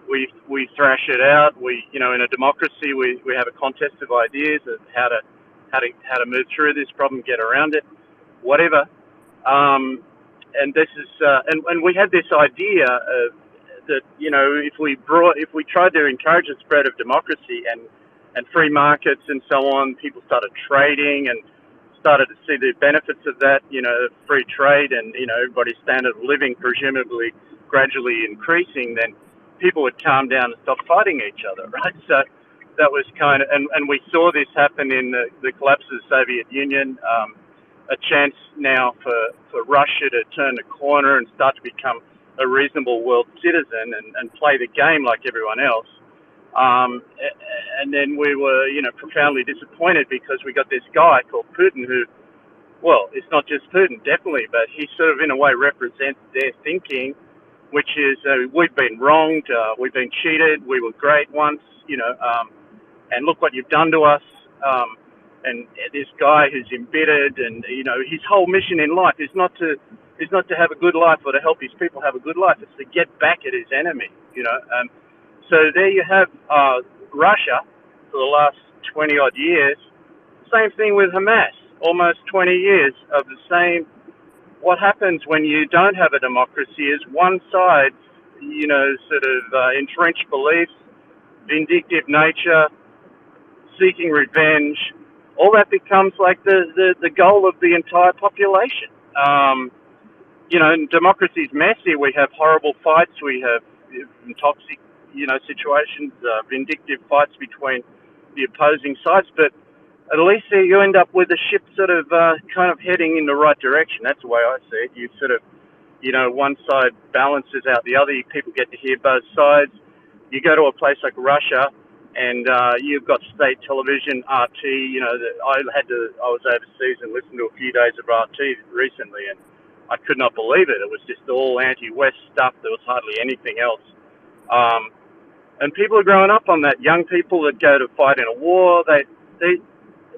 [SPEAKER 9] we thrash it out. In a democracy, we have a contest of ideas of how to move through this problem, get around it, whatever. And this is and we had this idea of that if we tried to encourage the spread of democracy and free markets and so on, people started trading and started to see the benefits of that, free trade and everybody's standard of living presumably gradually increasing, then people would calm down and stop fighting each other, right? So that was kind of, and we saw this happen in the collapse of the Soviet Union. A chance now for Russia to turn the corner and start to become a reasonable world citizen and play the game like everyone else. And then we were, profoundly disappointed because we got this guy called Putin who, well, it's not just Putin, definitely, but he sort of in a way represents their thinking, which is we've been wronged, we've been cheated, we were great once, and look what you've done to us. And this guy who's embittered, and his whole mission in life is not to have a good life or to help his people have a good life. It's to get back at his enemy. So there you have Russia for the last 20 odd years. Same thing with Hamas. Almost 20 years of the same. What happens when you don't have a democracy is one side, sort of entrenched beliefs, vindictive nature, seeking revenge, all that becomes like the goal of the entire population. Democracy is messy. We have horrible fights. We have toxic, situations, vindictive fights between the opposing sides. But at least you end up with the ship sort of kind of heading in the right direction. That's the way I see it. You sort of, one side balances out the other. People get to hear both sides. You go to a place like Russia, and you've got state television, RT. I was overseas and listened to a few days of RT recently, and I could not believe it. It was just all anti-West stuff. There was hardly anything else. And people are growing up on that. Young people that go to fight in a war, they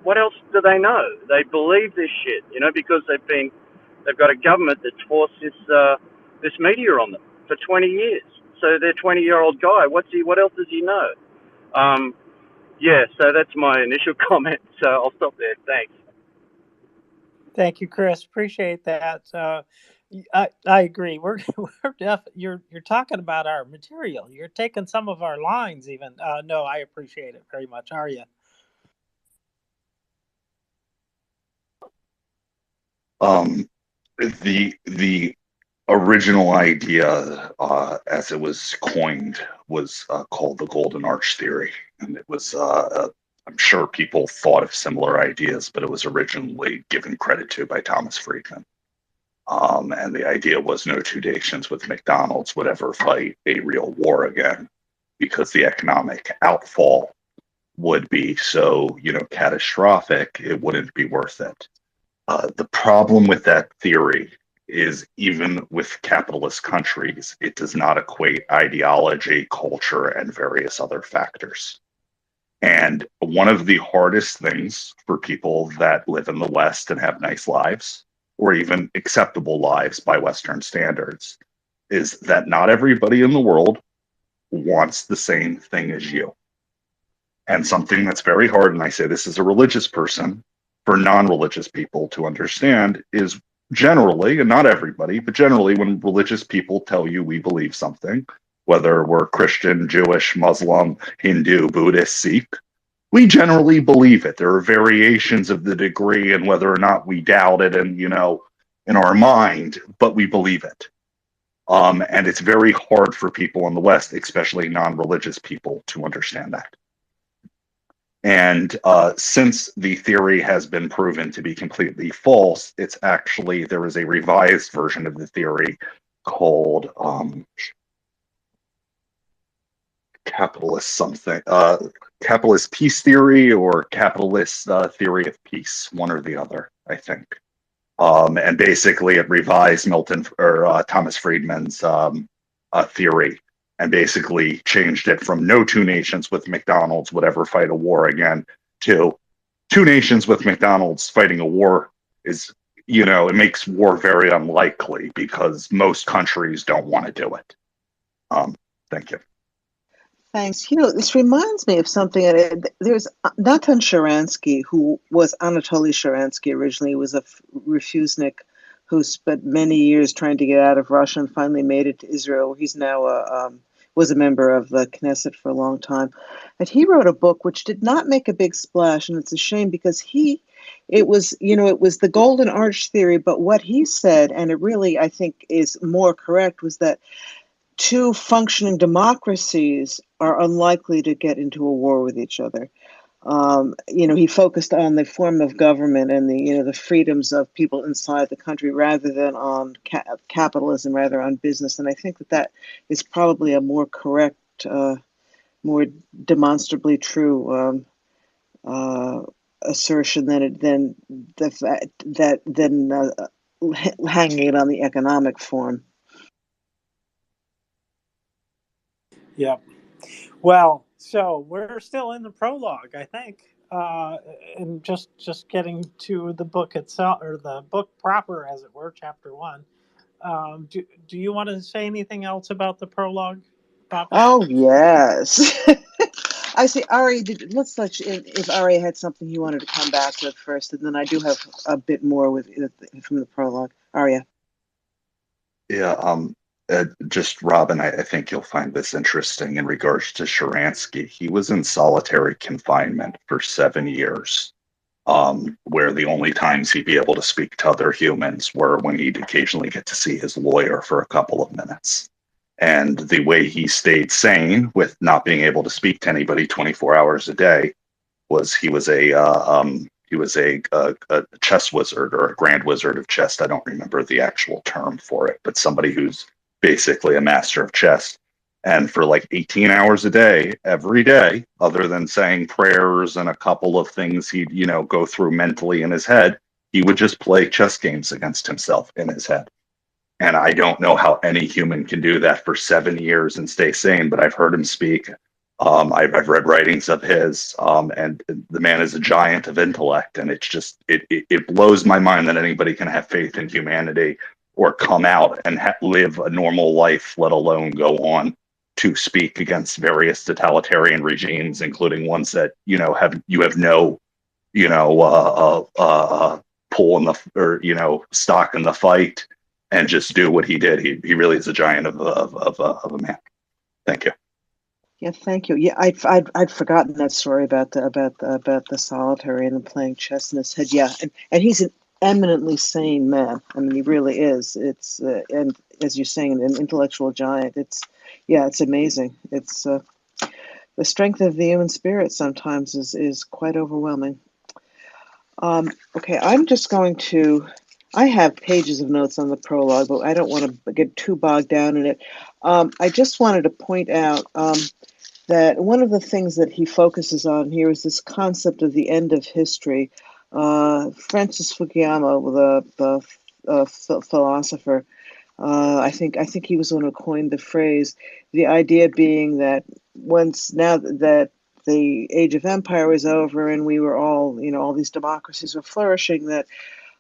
[SPEAKER 9] what else do they know? They believe this shit, because they've got a government that's forced this media on them for 20 years. So their 20-year-old guy, what else does he know? Yeah, so that's my initial comment. So I'll stop there. Thanks.
[SPEAKER 21] Thank you, Chris. Appreciate that. I agree. You're talking about our material. You're taking some of our lines even. No, I appreciate it very much. Arya.
[SPEAKER 11] The original idea, as it was coined, was called the Golden Arch Theory, and it was I'm sure people thought of similar ideas, but it was originally given credit to by Thomas Friedman. And the idea was no two nations with McDonald's would ever fight a real war again because the economic outfall would be so, catastrophic, it wouldn't be worth it. The problem with that theory is even with capitalist countries, it does not equate ideology, culture, and various other factors. And one of the hardest things for people that live in the West and have nice lives, or even acceptable lives by Western standards, is that not everybody in the world wants the same thing as you. And something that's very hard, and I say this as a religious person, for non-religious people to understand is generally, and not everybody, but generally when religious people tell you we believe something, whether we're Christian, Jewish, Muslim, Hindu, Buddhist, Sikh, we generally believe it. There are variations of the degree and whether or not we doubt it and, in our mind, but we believe it. And it's very hard for people in the West, especially non-religious people, to understand that. And since the theory has been proven to be completely false, there is a revised version of the theory called capitalist peace theory or capitalist theory of peace, one or the other, I think. And basically, it revised Thomas Friedman's theory, and basically changed it from no two nations with McDonald's would ever fight a war again to two nations with McDonald's fighting a war is, it makes war very unlikely because most countries don't want to do it. Thank you.
[SPEAKER 5] Thanks. This reminds me of something. There's Natan Sharansky, who was Anatoly Sharansky originally. He was a refusnik who spent many years trying to get out of Russia and finally made it to Israel. He's now was a member of the Knesset for a long time. And he wrote a book which did not make a big splash, and it's a shame because it was the Golden Arch theory, but what he said, and it really, I think, is more correct, was that two functioning democracies are unlikely to get into a war with each other. He focused on the form of government and the freedoms of people inside the country rather than on capitalism, rather on business. And I think that is probably a more correct, more demonstrably true assertion than the fact that hanging it on the economic form.
[SPEAKER 21] Yep. Well, so we're still in the prologue, I think, and just getting to the book itself, or the book proper, as it were, chapter 1. Do you want to say anything else about the prologue, Bobby?
[SPEAKER 5] Oh yes. I see. Ari, let's let if Ari had something he wanted to come back with first, and then I do have a bit more from the prologue. Aria.
[SPEAKER 11] Yeah, just Robin, I think you'll find this interesting in regards to Sharansky. He was in solitary confinement for 7 years, where the only times he'd be able to speak to other humans were when he'd occasionally get to see his lawyer for a couple of minutes. And the way he stayed sane with not being able to speak to anybody 24 hours a day was he was a chess wizard or a grand wizard of chess. I don't remember the actual term for it, but somebody who's basically a master of chess. And for like 18 hours a day, every day, other than saying prayers and a couple of things he'd, go through mentally in his head, he would just play chess games against himself in his head. And I don't know how any human can do that for 7 years and stay sane, but I've heard him speak. I've read writings of his, and the man is a giant of intellect. And it's just, it blows my mind that anybody can have faith in humanity or come out and live a normal life, let alone go on to speak against various totalitarian regimes, including ones that, have no, pull in stock in the fight. And just do what he did. He really is a giant of a man. Thank you.
[SPEAKER 5] Yeah, thank you. Yeah, I'd forgotten that story about the solitary and the playing chess in his head. Yeah, and he's an eminently sane man. I mean, he really is. It's and as you're saying, an intellectual giant. It's amazing. It's the strength of the human spirit sometimes is quite overwhelming. Okay, I'm just going to. I have pages of notes on the prologue, but I don't want to get too bogged down in it. I just wanted to point out that one of the things that he focuses on here is this concept of the end of history. Francis Fukuyama, the philosopher, I think he was the one who coined the phrase. The idea being that now that the age of empire was over and we were all these democracies were flourishing, that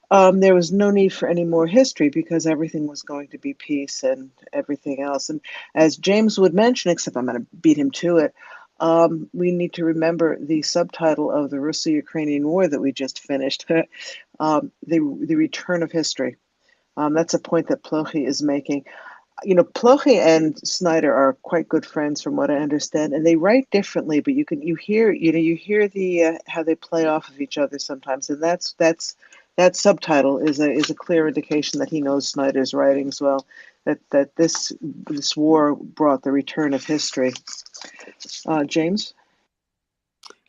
[SPEAKER 5] there was no need for any more history because everything was going to be peace and everything else. And as James would mention, except I'm going to beat him to it, we need to remember the subtitle of the Russo-Ukrainian war that we just finished, the return of history. That's a point that Plochy is making. Ploche and Snyder are quite good friends, from what I understand, and they write differently. But you hear the how they play off of each other sometimes, and that subtitle is a clear indication that he knows Snyder's writing as well. That this war brought the return of history. James.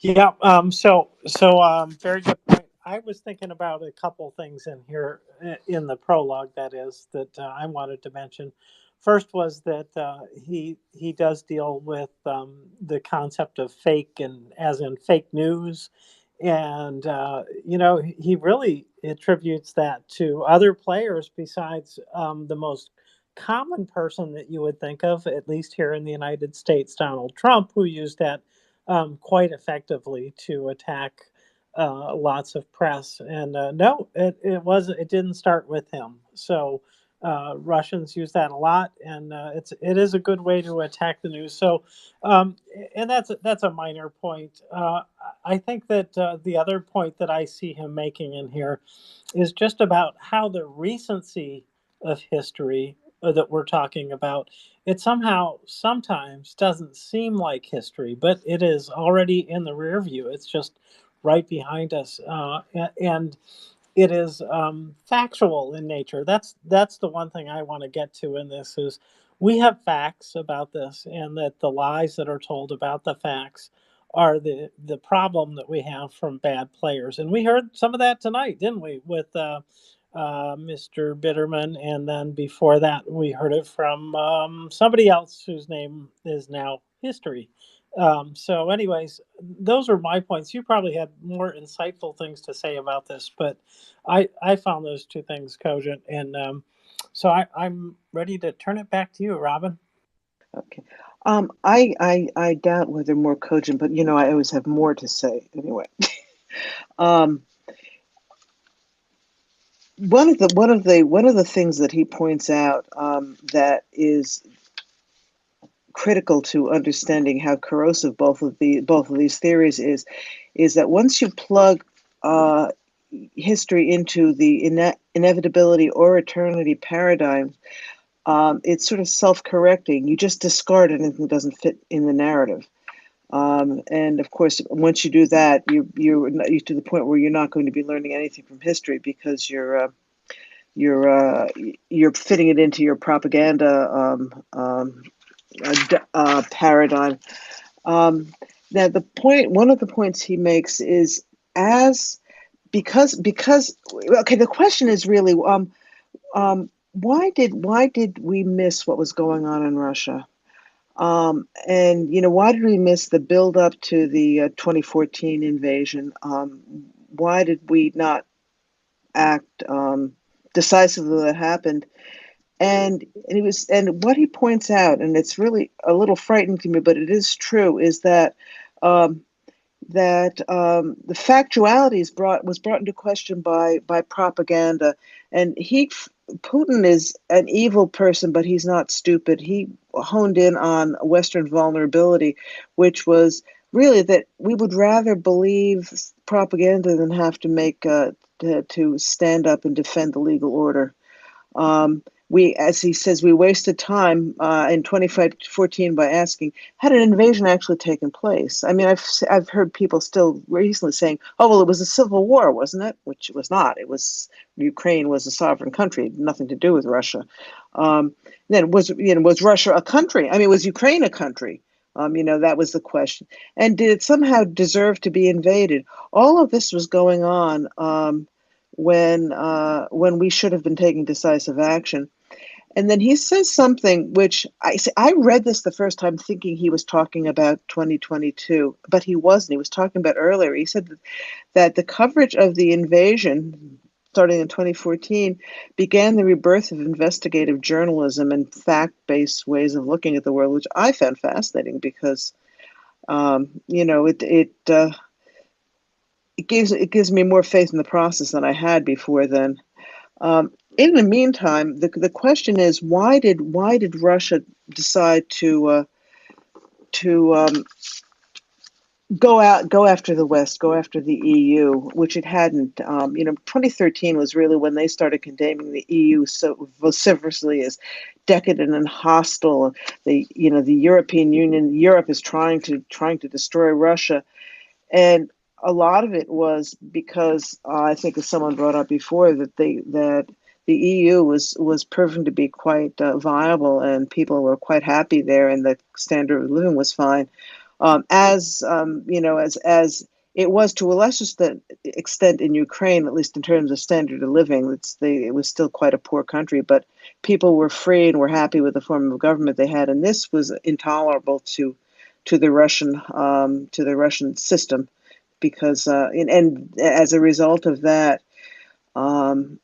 [SPEAKER 21] Yeah. Very good point. I was thinking about a couple things in here in the prologue. That is that I wanted to mention. First was that he does deal with the concept of fake, and as in fake news, and he really attributes that to other players besides the most common person that you would think of, at least here in the United States, Donald Trump, who used that quite effectively to attack lots of press. And no, it didn't start with him. So Russians use that a lot, and it is a good way to attack the news. So, and that's a minor point. I think that the other point that I see him making in here is just about how the recency of history that we're talking about, it somehow sometimes doesn't seem like history, but it is already in the rear view. It's just right behind us, and it is factual in nature. That's the one thing I want to get to in this is we have facts about this, and that the lies that are told about the facts are the problem that we have from bad players. And we heard some of that tonight, didn't we, with Mr. Bitterman, and then before that we heard it from somebody else whose name is now history. So, anyways, those are my points. You probably had more insightful things to say about this, but I found those two things cogent, and so I'm ready to turn it back to you, Robin.
[SPEAKER 5] Okay. I doubt whether more cogent, but I always have more to say anyway. um, one of the things that he points out that is critical to understanding how corrosive both of these theories is that once you plug history into the inevitability or eternity paradigm, it's sort of self-correcting. You just discard anything that doesn't fit in the narrative. And of course, once you do that, you're to the point where you're not going to be learning anything from history because you're fitting it into your propaganda paradigm. Now, one of the points he makes is as because okay, the question is really why did we miss what was going on in Russia? And why did we miss the build up to the 2014 invasion? Why did we not act decisively when that happened? And what he points out, and it's really a little frightening to me, but it is true, is that um, the factuality was brought into question by propaganda, and Putin is an evil person, but he's not stupid. He honed in on Western vulnerability, which was really that we would rather believe propaganda than have to make to stand up and defend the legal order. As he says, we wasted time in 2014 by asking, had an invasion actually taken place? I mean, I've heard people still recently saying, oh, well, it was a civil war, wasn't it? Which it was not. It was Ukraine was a sovereign country, nothing to do with Russia. Then was Russia a country? I mean, was Ukraine a country? That was the question. And did it somehow deserve to be invaded? All of this was going on when we should have been taking decisive action. And then he says something which I read this the first time thinking he was talking about 2022, but he wasn't. He was talking about earlier. He said that the coverage of the invasion starting in 2014 began the rebirth of investigative journalism and fact-based ways of looking at the world, which I found fascinating because it gives me more faith in the process than I had before then. In the meantime, the question is why did Russia decide to go after the West, go after the EU, which it hadn't. 2013 was really when they started condemning the EU so vociferously as decadent and hostile. The European Union, Europe is trying to destroy Russia, and a lot of it was because I think, as someone brought up before, that the EU was proven to be quite viable, and people were quite happy there, and the standard of living was fine. As it was to a lesser extent in Ukraine, at least in terms of standard of living. It was still quite a poor country, but people were free and were happy with the form of government they had, and this was intolerable to the Russian system, because and as a result of that, um,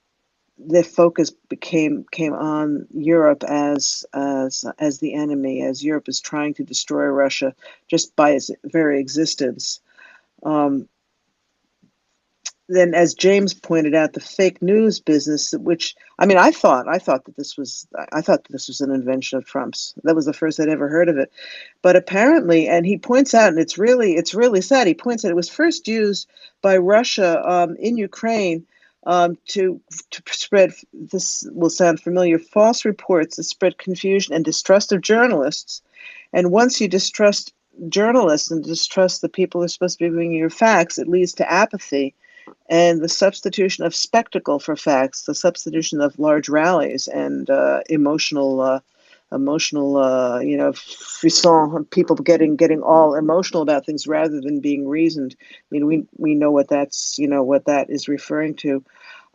[SPEAKER 5] the focus came on Europe as the enemy, as Europe is trying to destroy Russia just by its very existence. Um, then, as James pointed out, the fake news business, which, I mean, I thought that this was an invention of Trump's. That was the first I'd ever heard of it. But apparently, and he points out, and it's really sad. He points out it was first used by Russia in Ukraine to spread, this will sound familiar, false reports that spread confusion and distrust of journalists. And once you distrust journalists and distrust the people who are supposed to be bringing you facts, it leads to apathy and the substitution of spectacle for facts, the substitution of large rallies and frisson, people getting all emotional about things rather than being reasoned. I mean, we know what what that is referring to.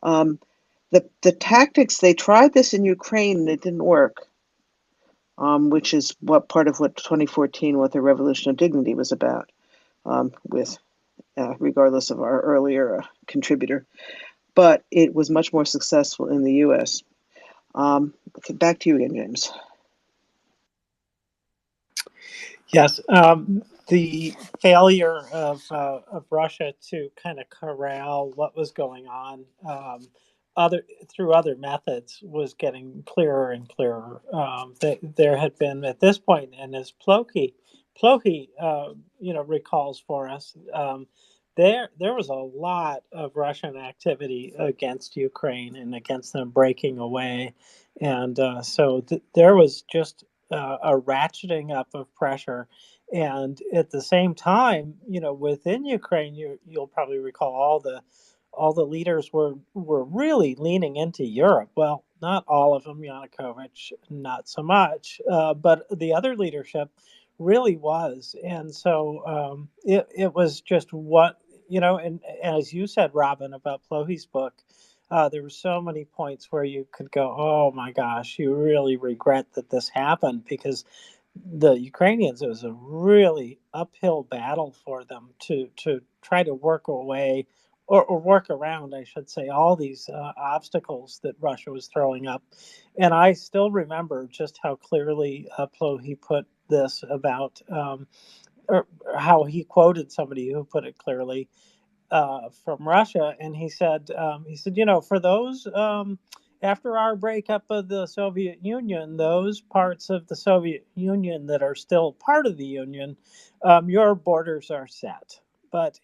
[SPEAKER 5] Um, the tactics, they tried this in Ukraine and it didn't work, which is what part of what 2014, what the Revolution of Dignity was about, with regardless of our earlier contributor. But it was much more successful in the U.S. Back to you again, James.
[SPEAKER 21] Yes, the failure of Russia to kind of corral what was going on other through other methods was getting clearer and clearer. There had been at this point, and as Plohe recalls for us, there was a lot of Russian activity against Ukraine and against them breaking away, and so there was just a ratcheting up of pressure. And at the same time, within Ukraine, you'll probably recall all the leaders were really leaning into Europe. Well, not all of them, Yanukovych, not so much, but the other leadership really was. And so it was just what, and as you said, Robin, about Plohe's book, there were so many points where you could go, oh my gosh, you really regret that this happened, because the Ukrainians, it was a really uphill battle for them to try to work away or work around, I should say, all these obstacles that Russia was throwing up. And I still remember just how clearly Plohe put this about, or how he quoted somebody who put it clearly from Russia, and he said, for those after our breakup of the Soviet Union, those parts of the Soviet Union that are still part of the Union, your borders are set. But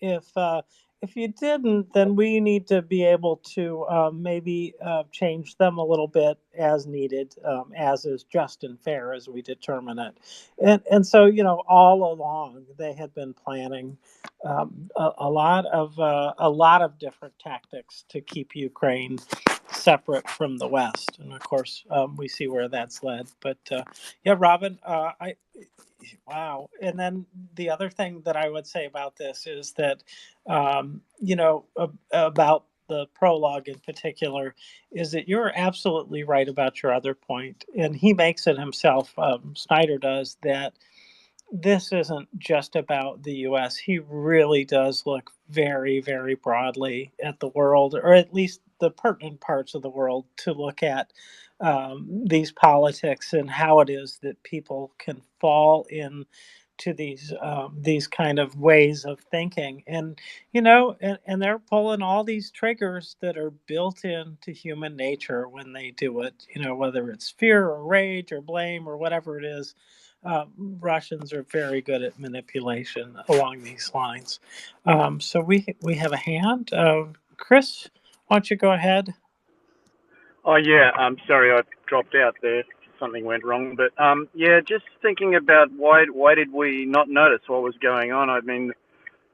[SPEAKER 21] if you didn't, then we need to be able to maybe change them a little bit as needed, as is just and fair as we determine it. And so, all along they had been planning a lot of different tactics to keep Ukraine separate from the West, and of course we see where that's led. But yeah, Robin, I wow. And then the other thing that I would say about this is that about the prologue in particular, is that you're absolutely right about your other point, and he makes it himself. Snyder does that this isn't just about the US. He really does look very, very broadly at the world, or at least the pertinent parts of the world, to look at these politics and how it is that people can fall in to these kind of ways of thinking. And and they're pulling all these triggers that are built into human nature when they do it, whether it's fear or rage or blame or whatever it is. Russians are very good at manipulation along these lines. So we have a hand. Chris, why don't you go ahead?
[SPEAKER 9] Oh yeah, I'm sorry I dropped out there. Something went wrong, but yeah, just thinking about why did we not notice what was going on? I mean,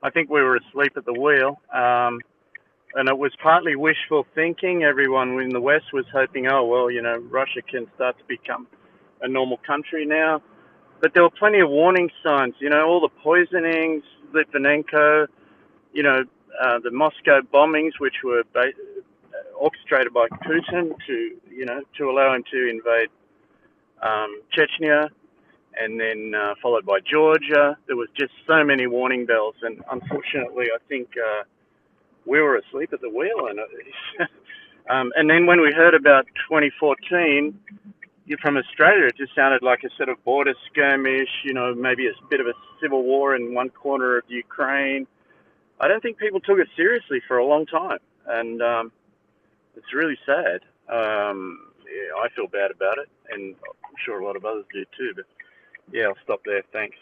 [SPEAKER 9] I think we were asleep at the wheel, and it was partly wishful thinking. Everyone in the West was hoping, oh well, Russia can start to become a normal country now. But there were plenty of warning signs. All the poisonings, Litvinenko, the Moscow bombings, which were orchestrated by Putin to allow him to invade Chechnya, and then followed by Georgia. There was just so many warning bells, and unfortunately, I think we were asleep at the wheel. And then when we heard about 2014 from Australia, it just sounded like a sort of border skirmish, maybe a bit of a civil war in one corner of Ukraine. I don't think people took it seriously for a long time, and it's really sad. Yeah, I feel bad about it, and I'm sure a lot of others do too. But yeah, I'll stop there. Thanks.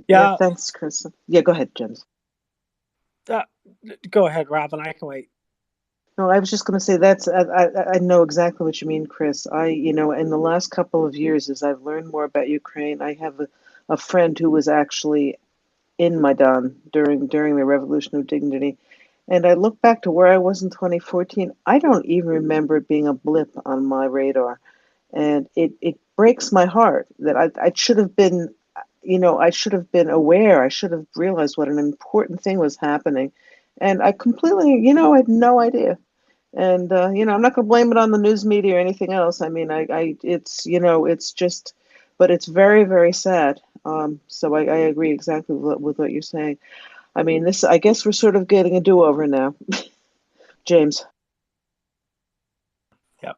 [SPEAKER 5] Yeah,
[SPEAKER 21] Yeah,
[SPEAKER 5] thanks, Chris. Yeah, go ahead, James.
[SPEAKER 21] go ahead, Robin. I can wait.
[SPEAKER 5] No, I was just going to say I know exactly what you mean, Chris. In the last couple of years, as I've learned more about Ukraine, I have a friend who was actually in Maidan during the Revolution of Dignity, and I look back to where I was in 2014. I don't even remember it being a blip on my radar, and it breaks my heart that I should have been, I should have been aware. I should have realized what an important thing was happening, and I completely, I had no idea. And I'm not going to blame it on the news media or anything else. I mean, it's it's just, but it's very, very sad. So I agree exactly with what you're saying. I mean, I guess we're sort of getting a do-over now, James.
[SPEAKER 21] Yep.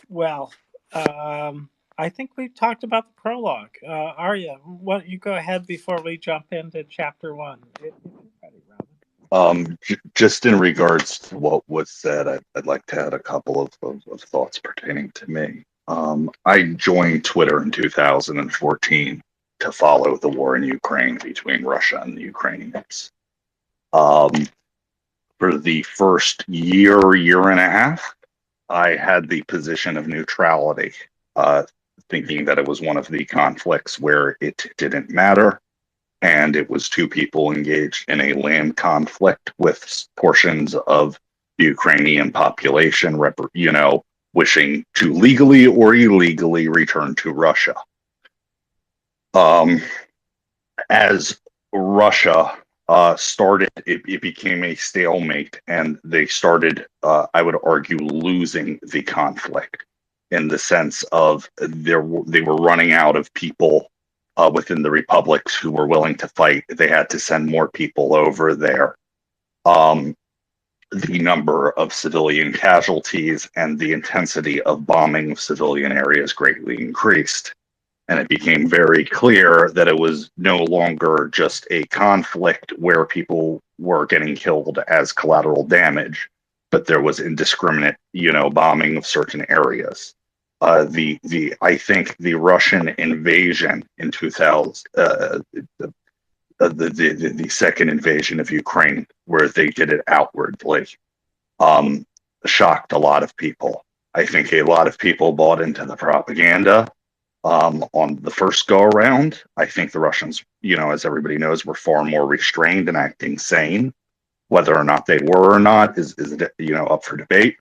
[SPEAKER 21] Well, I think we've talked about the prologue. Arya, why don't you go ahead before we jump into chapter one? If you're ready, Robin.
[SPEAKER 11] Just in regards to what was said, I'd like to add a couple of thoughts pertaining to me. I joined Twitter in 2014 to follow the war in Ukraine between Russia and the Ukrainians. For the first year and a half, I had the position of neutrality, thinking that it was one of the conflicts where it didn't matter, and it was two people engaged in a land conflict with portions of the Ukrainian population, wishing to legally or illegally return to Russia. As Russia started, it became a stalemate, and they started, I would argue, losing the conflict in the sense of they were running out of people within the republics who were willing to fight. They had to send more people over there. The number of civilian casualties and the intensity of bombing of civilian areas greatly increased. And it became very clear that it was no longer just a conflict where people were getting killed as collateral damage, but there was indiscriminate, bombing of certain areas. I think the Russian invasion in 2000, the second invasion of Ukraine, where they did it outwardly, shocked a lot of people. I think a lot of people bought into the propaganda on the first go around. I think the Russians, as everybody knows, were far more restrained and acting sane. Whether or not they were or not is up for debate.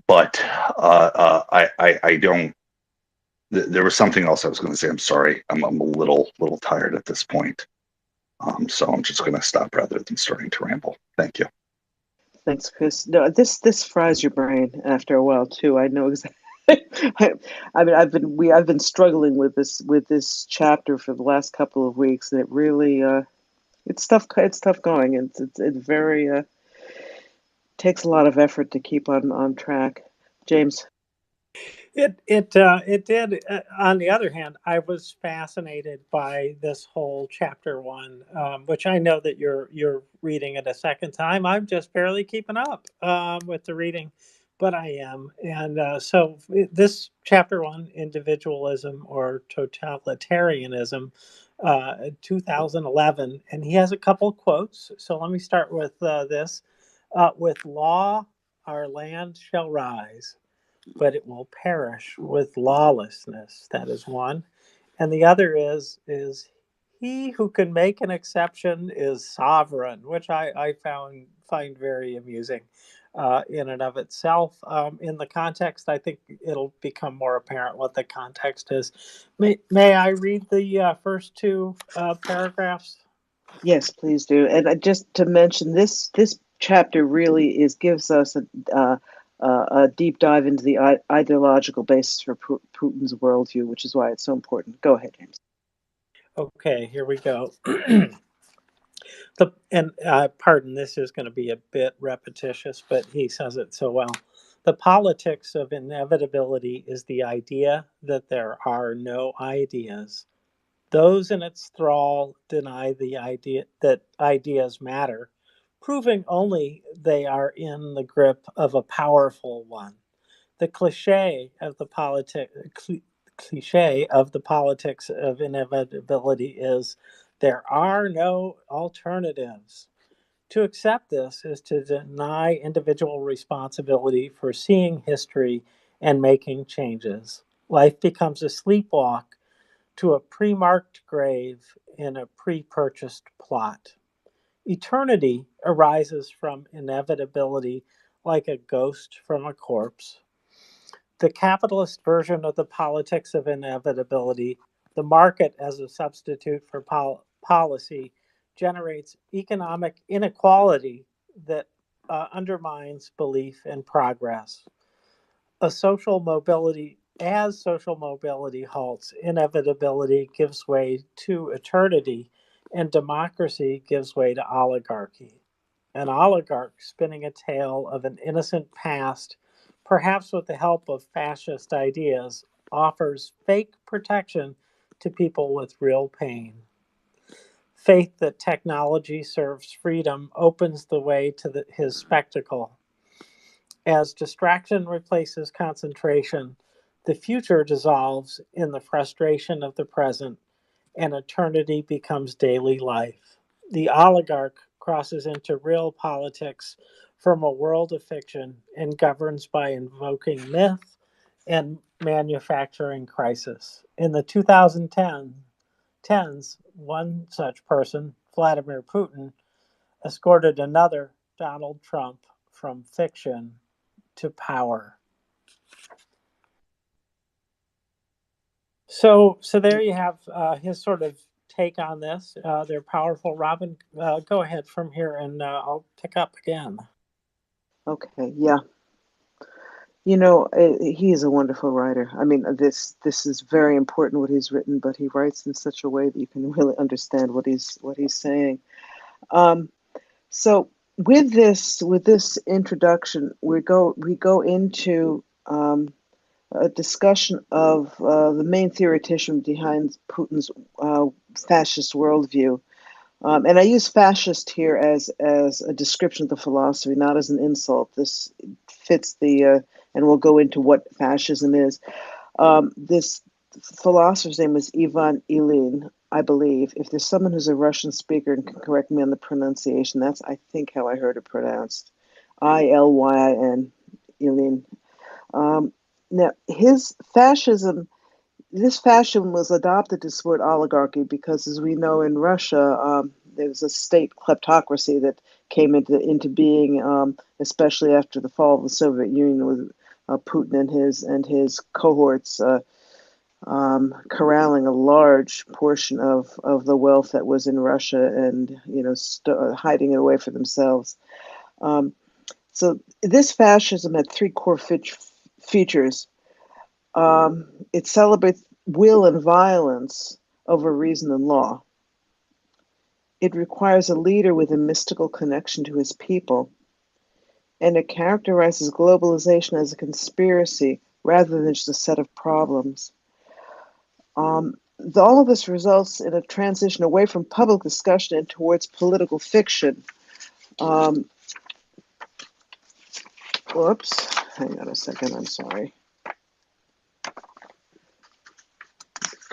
[SPEAKER 11] But I don't. There was something else I was going to say. I'm sorry. I'm a little tired at this point. So I'm just going to stop rather than starting to ramble. Thank you.
[SPEAKER 5] Thanks, Chris. No, this fries your brain after a while too. I know exactly. I mean, I've been struggling with this chapter for the last couple of weeks, and it really it's tough. It's tough going. It very takes a lot of effort to keep on track. James.
[SPEAKER 21] It did. On the other hand, I was fascinated by this whole chapter one, which I know that you're reading it a second time. I'm just barely keeping up with the reading, but I am. And so this chapter one, individualism or totalitarianism, 2011, and he has a couple quotes. So let me start with this. With law, our land shall rise, but it will perish with lawlessness. That is one. And the other is he who can make an exception is sovereign, which I find very amusing in and of itself. In the context, I think it'll become more apparent what the context is. May I read the first two paragraphs?
[SPEAKER 5] Yes, please do. And just to mention, this chapter really gives us a deep dive into the ideological basis for Putin's worldview, which is why it's so important. Go ahead, James.
[SPEAKER 21] Okay, here we go. Pardon, this is going to be a bit repetitious, but he says it so well. The politics of inevitability is the idea that there are no ideas. Those in its thrall deny the idea that ideas matter, proving only they are in the grip of a powerful one. The cliche of the politics of inevitability is there are no alternatives. To accept this is to deny individual responsibility for seeing history and making changes. Life becomes a sleepwalk to a pre marked grave in a pre purchased plot. Eternity arises from inevitability like a ghost from a corpse. The capitalist version of the politics of inevitability, the market as a substitute for policy, generates economic inequality that undermines belief in progress. As social mobility halts, inevitability gives way to eternity, and democracy gives way to oligarchy. An oligarch spinning a tale of an innocent past, perhaps with the help of fascist ideas, offers fake protection to people with real pain. Faith that technology serves freedom opens the way to his spectacle. As distraction replaces concentration, the future dissolves in the frustration of the present, and eternity becomes daily life. The oligarch crosses into real politics from a world of fiction and governs by invoking myth and manufacturing crisis. In the 2010s, one such person, Vladimir Putin, escorted another, Donald Trump, from fiction to power. So there you have his sort of take on this. They're powerful. Robin, go ahead from here, and I'll pick up again.
[SPEAKER 5] Okay, yeah. He is a wonderful writer. I mean, this is very important what he's written, but he writes in such a way that you can really understand what he's saying. So with this introduction, we go into a discussion of the main theoretician behind Putin's fascist worldview. And I use fascist here as a description of the philosophy, not as an insult. This fits and we'll go into what fascism is. This philosopher's name is Ivan Ilyin, I believe. If there's someone who's a Russian speaker and can correct me on the pronunciation, that's, I think, how I heard it pronounced. Ilyin, Ilyin. Now, this fascism was adopted to support oligarchy because, as we know, in Russia, there was a state kleptocracy that came into being, especially after the fall of the Soviet Union, with Putin and his cohorts corralling a large portion of the wealth that was in Russia and hiding it away for themselves. So this fascism had three core features. It celebrates will and violence over reason and law. It requires a leader with a mystical connection to his people. And it characterizes globalization as a conspiracy rather than just a set of problems. All of this results in a transition away from public discussion and towards political fiction. Whoops. Hang on a second. I'm sorry.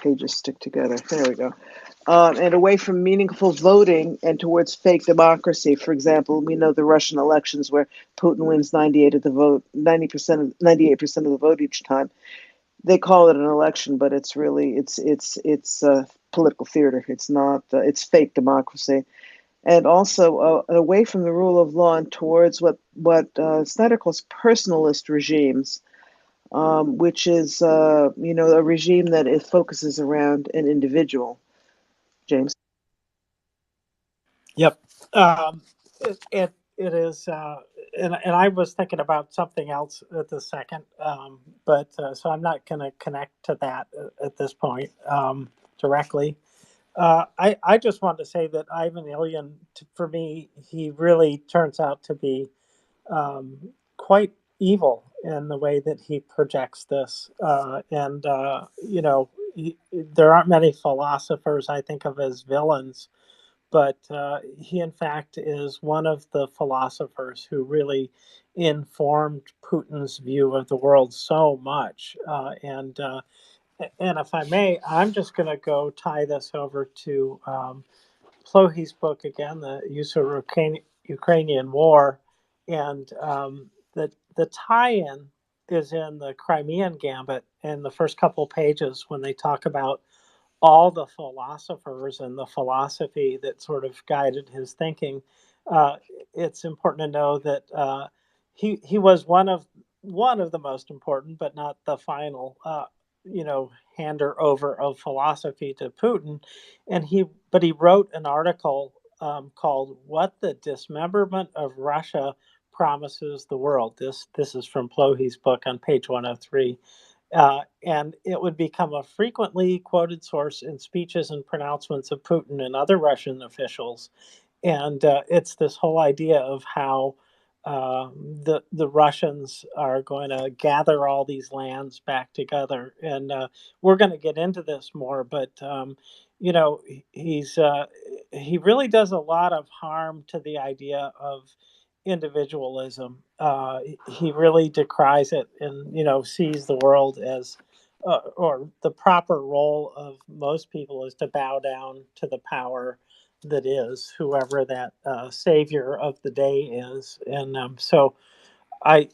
[SPEAKER 5] Pages stick together. There we go. And away from meaningful voting and towards fake democracy. For example, we know the Russian elections where Putin wins 98 of the vote, 98% of the vote each time. They call it an election, but it's really it's political theater. It's not. It's fake democracy, and also away from the rule of law and towards what Snyder calls personalist regimes, which is a regime that it focuses around an individual. James.
[SPEAKER 21] Yep. It is, and I was thinking about something else at the second, but so I'm not going to connect to that at this point directly. I just wanted to say that Ivan Ilyin, for me, he really turns out to be quite evil in the way that he projects this, and there aren't many philosophers I think of as villains, but he, in fact, is one of the philosophers who really informed Putin's view of the world so much. And if I may, I'm just going to go tie this over to Plohe's book again, the use of Ukrainian war, and the tie-in is in the Crimean Gambit in the first couple pages when they talk about all the philosophers and the philosophy that sort of guided his thinking. Uh, it's important to know that he was one of the most important, but not the final, hander over of philosophy to Putin. But he wrote an article called "What the Dismemberment of Russia Promises the World." This is from Plohe's book on page 103. And it would become a frequently quoted source in speeches and pronouncements of Putin and other Russian officials. And it's this whole idea of how the Russians are going to gather all these lands back together, and we're going to get into this more. But you know, he really does a lot of harm to the idea of individualism. He really decries it, and sees the world as, or the proper role of most people is to bow down to the power that is, whoever that savior of the day is. And so I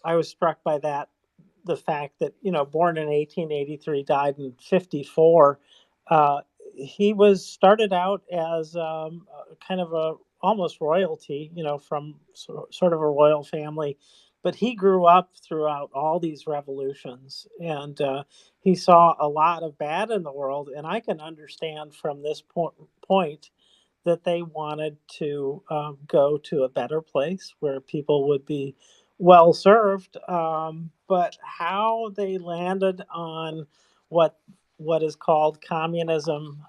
[SPEAKER 21] was struck by that, the fact that born in 1883, died in 54. uh, he was started out as kind of a almost royalty, from sort of a royal family, but he grew up throughout all these revolutions, and he saw a lot of bad in the world. And I can understand from this point that they wanted to go to a better place where people would be well served. But how they landed on what what is called communism,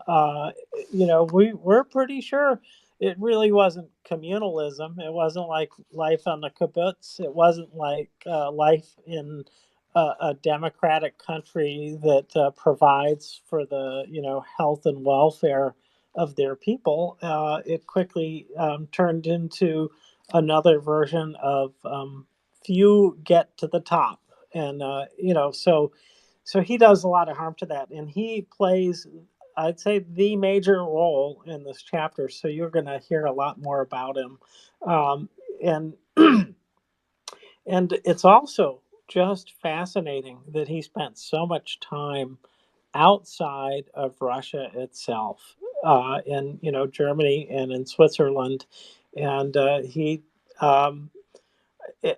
[SPEAKER 21] we're pretty sure it really wasn't communalism. It wasn't like life on the kibbutz. It wasn't like life in a democratic country that provides for the health and welfare of their people. It quickly turned into another version of few get to the top, and so he does a lot of harm to that, and he plays, I'd say, the major role in this chapter. So you're going to hear a lot more about him, and and it's also just fascinating that he spent so much time outside of Russia itself, in Germany and in Switzerland, and um,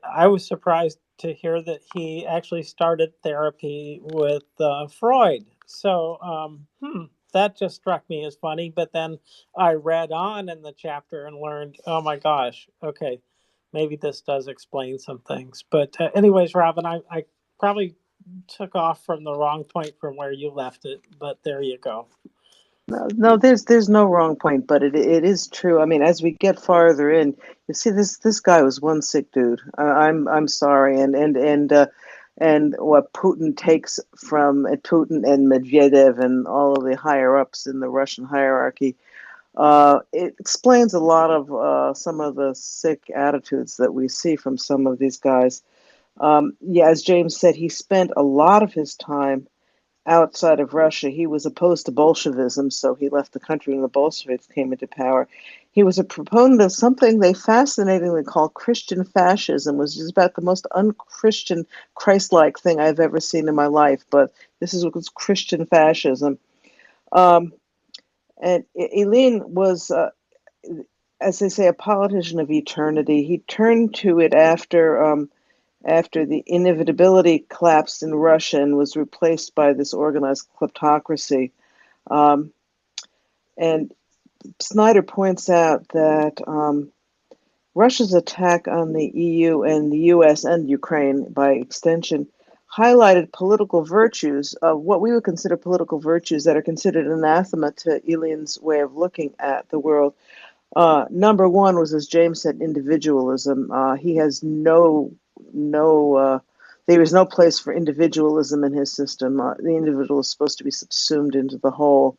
[SPEAKER 21] I was surprised to hear that he actually started therapy with Freud. So that just struck me as funny. But then I read on in the chapter and learned, oh my gosh, okay, maybe this does explain some things. But anyways, Robin, I probably took off from the wrong point from where you left it, but there you go.
[SPEAKER 5] No, there's no wrong point, but it is true. I mean, as we get farther in, you see this guy was one sick dude. I'm sorry, and what Putin takes from Putin and Medvedev and all of the higher ups in the Russian hierarchy, it explains a lot of some of the sick attitudes that we see from some of these guys. Yeah, as James said, he spent a lot of his time outside of Russia. He was opposed to Bolshevism, so he left the country when the Bolsheviks came into power. He was a proponent of something they fascinatingly call Christian fascism, which is about the most unchristian, Christ-like thing I've ever seen in my life. But this is what's Christian fascism. Um, and Eileen was, as they say, a politician of eternity. He turned to it after the inevitability collapsed in Russia and was replaced by this organized kleptocracy. Um, and Snyder points out that Russia's attack on the EU and the US and Ukraine, by extension, highlighted political virtues, what we would consider political virtues that are considered anathema to Elian's way of looking at the world. Number one was, as James said, individualism. He has there is no place for individualism in his system. The individual is supposed to be subsumed into the whole.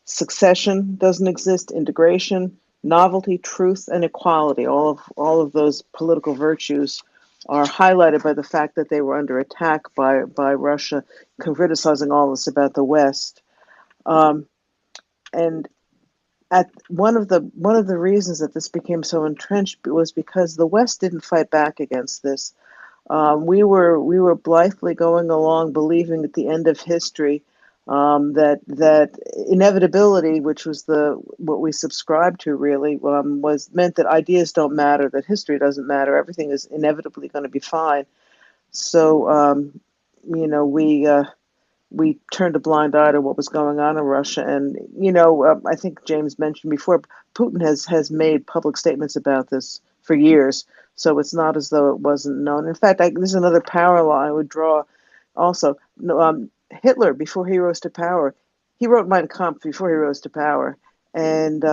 [SPEAKER 5] Succession doesn't exist. Integration, novelty, truth, and equality. All of those political virtues are highlighted by the fact that they were under attack by Russia, criticizing all this about the West. And at one of the reasons that this became so entrenched was because the West didn't fight back against this. We were blithely going along, believing at the end of history that inevitability, which was what we subscribed to, really was meant that ideas don't matter, that history doesn't matter, everything is inevitably going to be fine. So you know we turned a blind eye to what was going on in Russia. And, I think James mentioned before, Putin has made public statements about this for years. So it's not as though it wasn't known. In fact, this is another parallel I would draw also. Hitler, before he rose to power, he wrote Mein Kampf before he rose to power. And,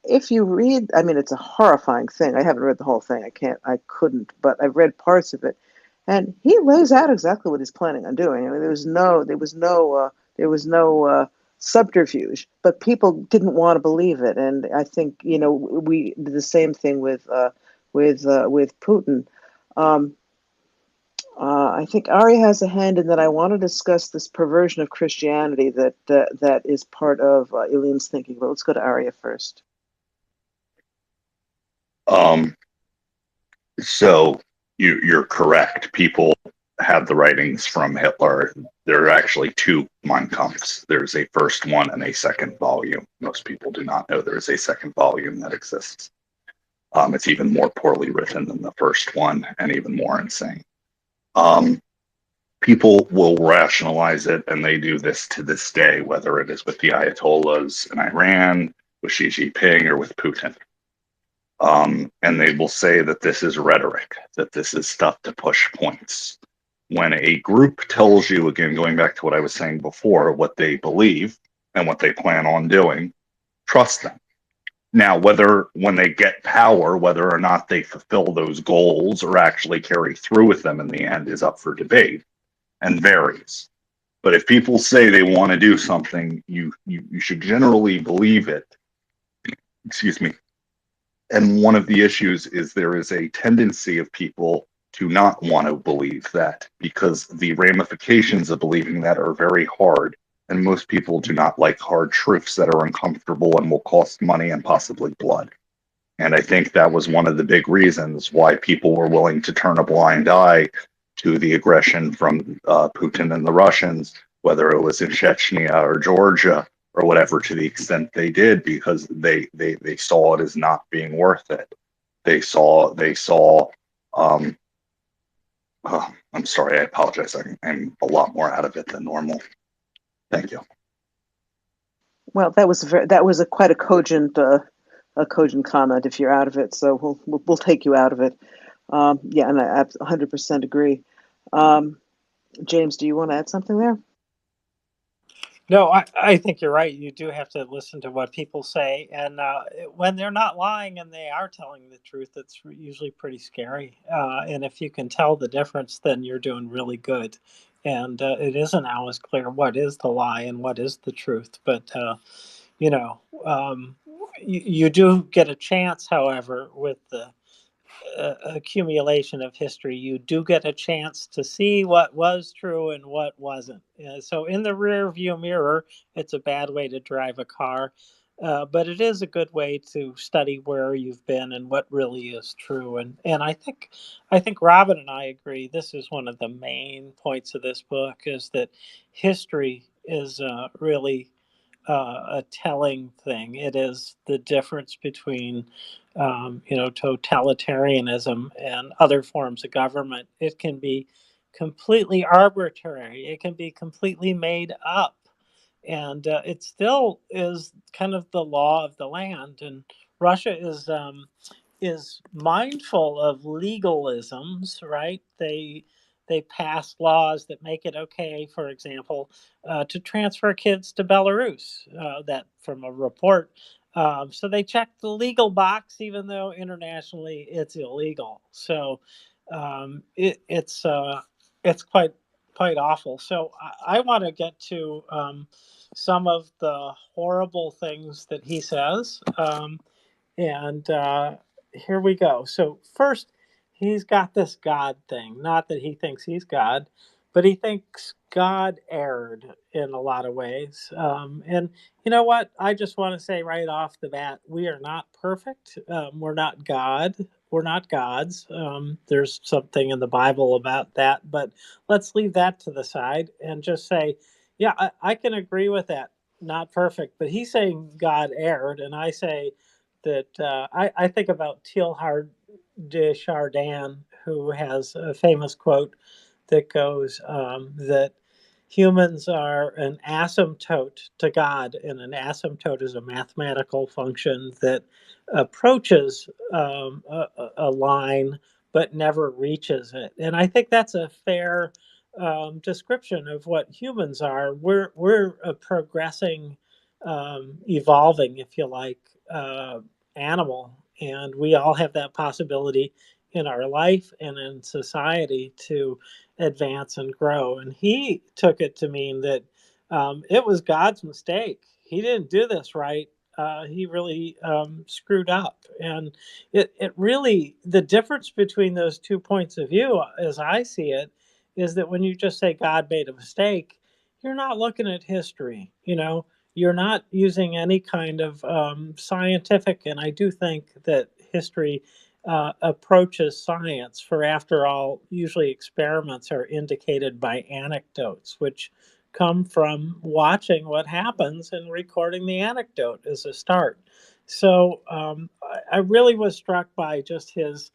[SPEAKER 5] if you read, I mean, it's a horrifying thing. I haven't read the whole thing. I couldn't, but I've read parts of it. And he lays out exactly what he's planning on doing. I mean, there was no subterfuge, but people didn't want to believe it. And I think we did the same thing with Putin. Um, I think Ari has a hand in that. I want to discuss this perversion of Christianity that is part of Elian's thinking. But let's go to Arya first.
[SPEAKER 11] So you're correct. People have the writings from Hitler. There are actually two Mein Kampfs. There's a first one and a second volume. Most people do not know there is a second volume that exists. It's even more poorly written than the first one and even more insane. People will rationalize it, and they do this to this day, whether it is with the Ayatollahs in Iran, with Xi Jinping, or with Putin. And they will say that this is rhetoric, that this is stuff to push points. When a group tells you, again, going back to what I was saying before, what they believe and what they plan on doing, trust them. Now, whether when they get power, whether or not they fulfill those goals or actually carry through with them in the end is up for debate and varies. But if people say they want to do something, you should generally believe it. Excuse me. And one of the issues is there is a tendency of people to not want to believe that because the ramifications of believing that are very hard. And most people do not like hard truths that are uncomfortable and will cost money and possibly blood. And I think that was one of the big reasons why people were willing to turn a blind eye to the aggression from Putin and the Russians, whether it was in Chechnya or Georgia or whatever, to the extent they did, because they saw it as not being worth it. They saw I'm sorry, I apologize. I'm a lot more out of it than normal. Thank you.
[SPEAKER 5] Well, that was quite a cogent comment. If you're out of it, so we'll take you out of it. Yeah, and I 100% agree. James, do you want to add something there?
[SPEAKER 21] No, I think you're right. You do have to listen to what people say. And when they're not lying and they are telling the truth, it's usually pretty scary. And if you can tell the difference, then you're doing really good. And it isn't always clear what is the lie and what is the truth. But, you do get a chance, however, with accumulation of history, you do get a chance to see what was true and what wasn't. So in the rear view mirror, it's a bad way to drive a car, but it is a good way to study where you've been and what really is true. And I think Robin and I agree. This is one of the main points of this book, is that history is really a telling thing. It is the difference between, totalitarianism and other forms of government. It can be completely arbitrary. It can be completely made up, and it still is kind of the law of the land. And Russia is mindful of legalisms, right? They pass laws that make it okay, for example, to transfer kids to Belarus. That from a report. So they check the legal box, even though internationally it's illegal. So it's quite awful. So I want to get to some of the horrible things that he says. And here we go. So, first, he's got this God thing. Not that he thinks he's God, but he thinks God erred in a lot of ways. And you know what? I just want to say right off the bat, we are not perfect. We're not God. We're not gods. There's something in the Bible about that, but let's leave that to the side and just say, yeah, I can agree with that. Not perfect, but he's saying God erred, and I say that I think about Teilhard de Chardin, who has a famous quote that goes that humans are an asymptote to God, and an asymptote is a mathematical function that approaches a line but never reaches it. And I think that's a fair description of what humans are. We're a progressing, evolving, if you like, animal, and we all have that possibility in our life and in society to advance and grow. And he took it to mean that it was God's mistake. He didn't do this right. He really screwed up. And it really, the difference between those 2 points of view, as I see it, is that when you just say God made a mistake, you're not looking at history. You're not using any kind of scientific, and I do think that history approaches science, for after all, usually experiments are indicated by anecdotes, which come from watching what happens and recording the anecdote as a start. So I really was struck by just his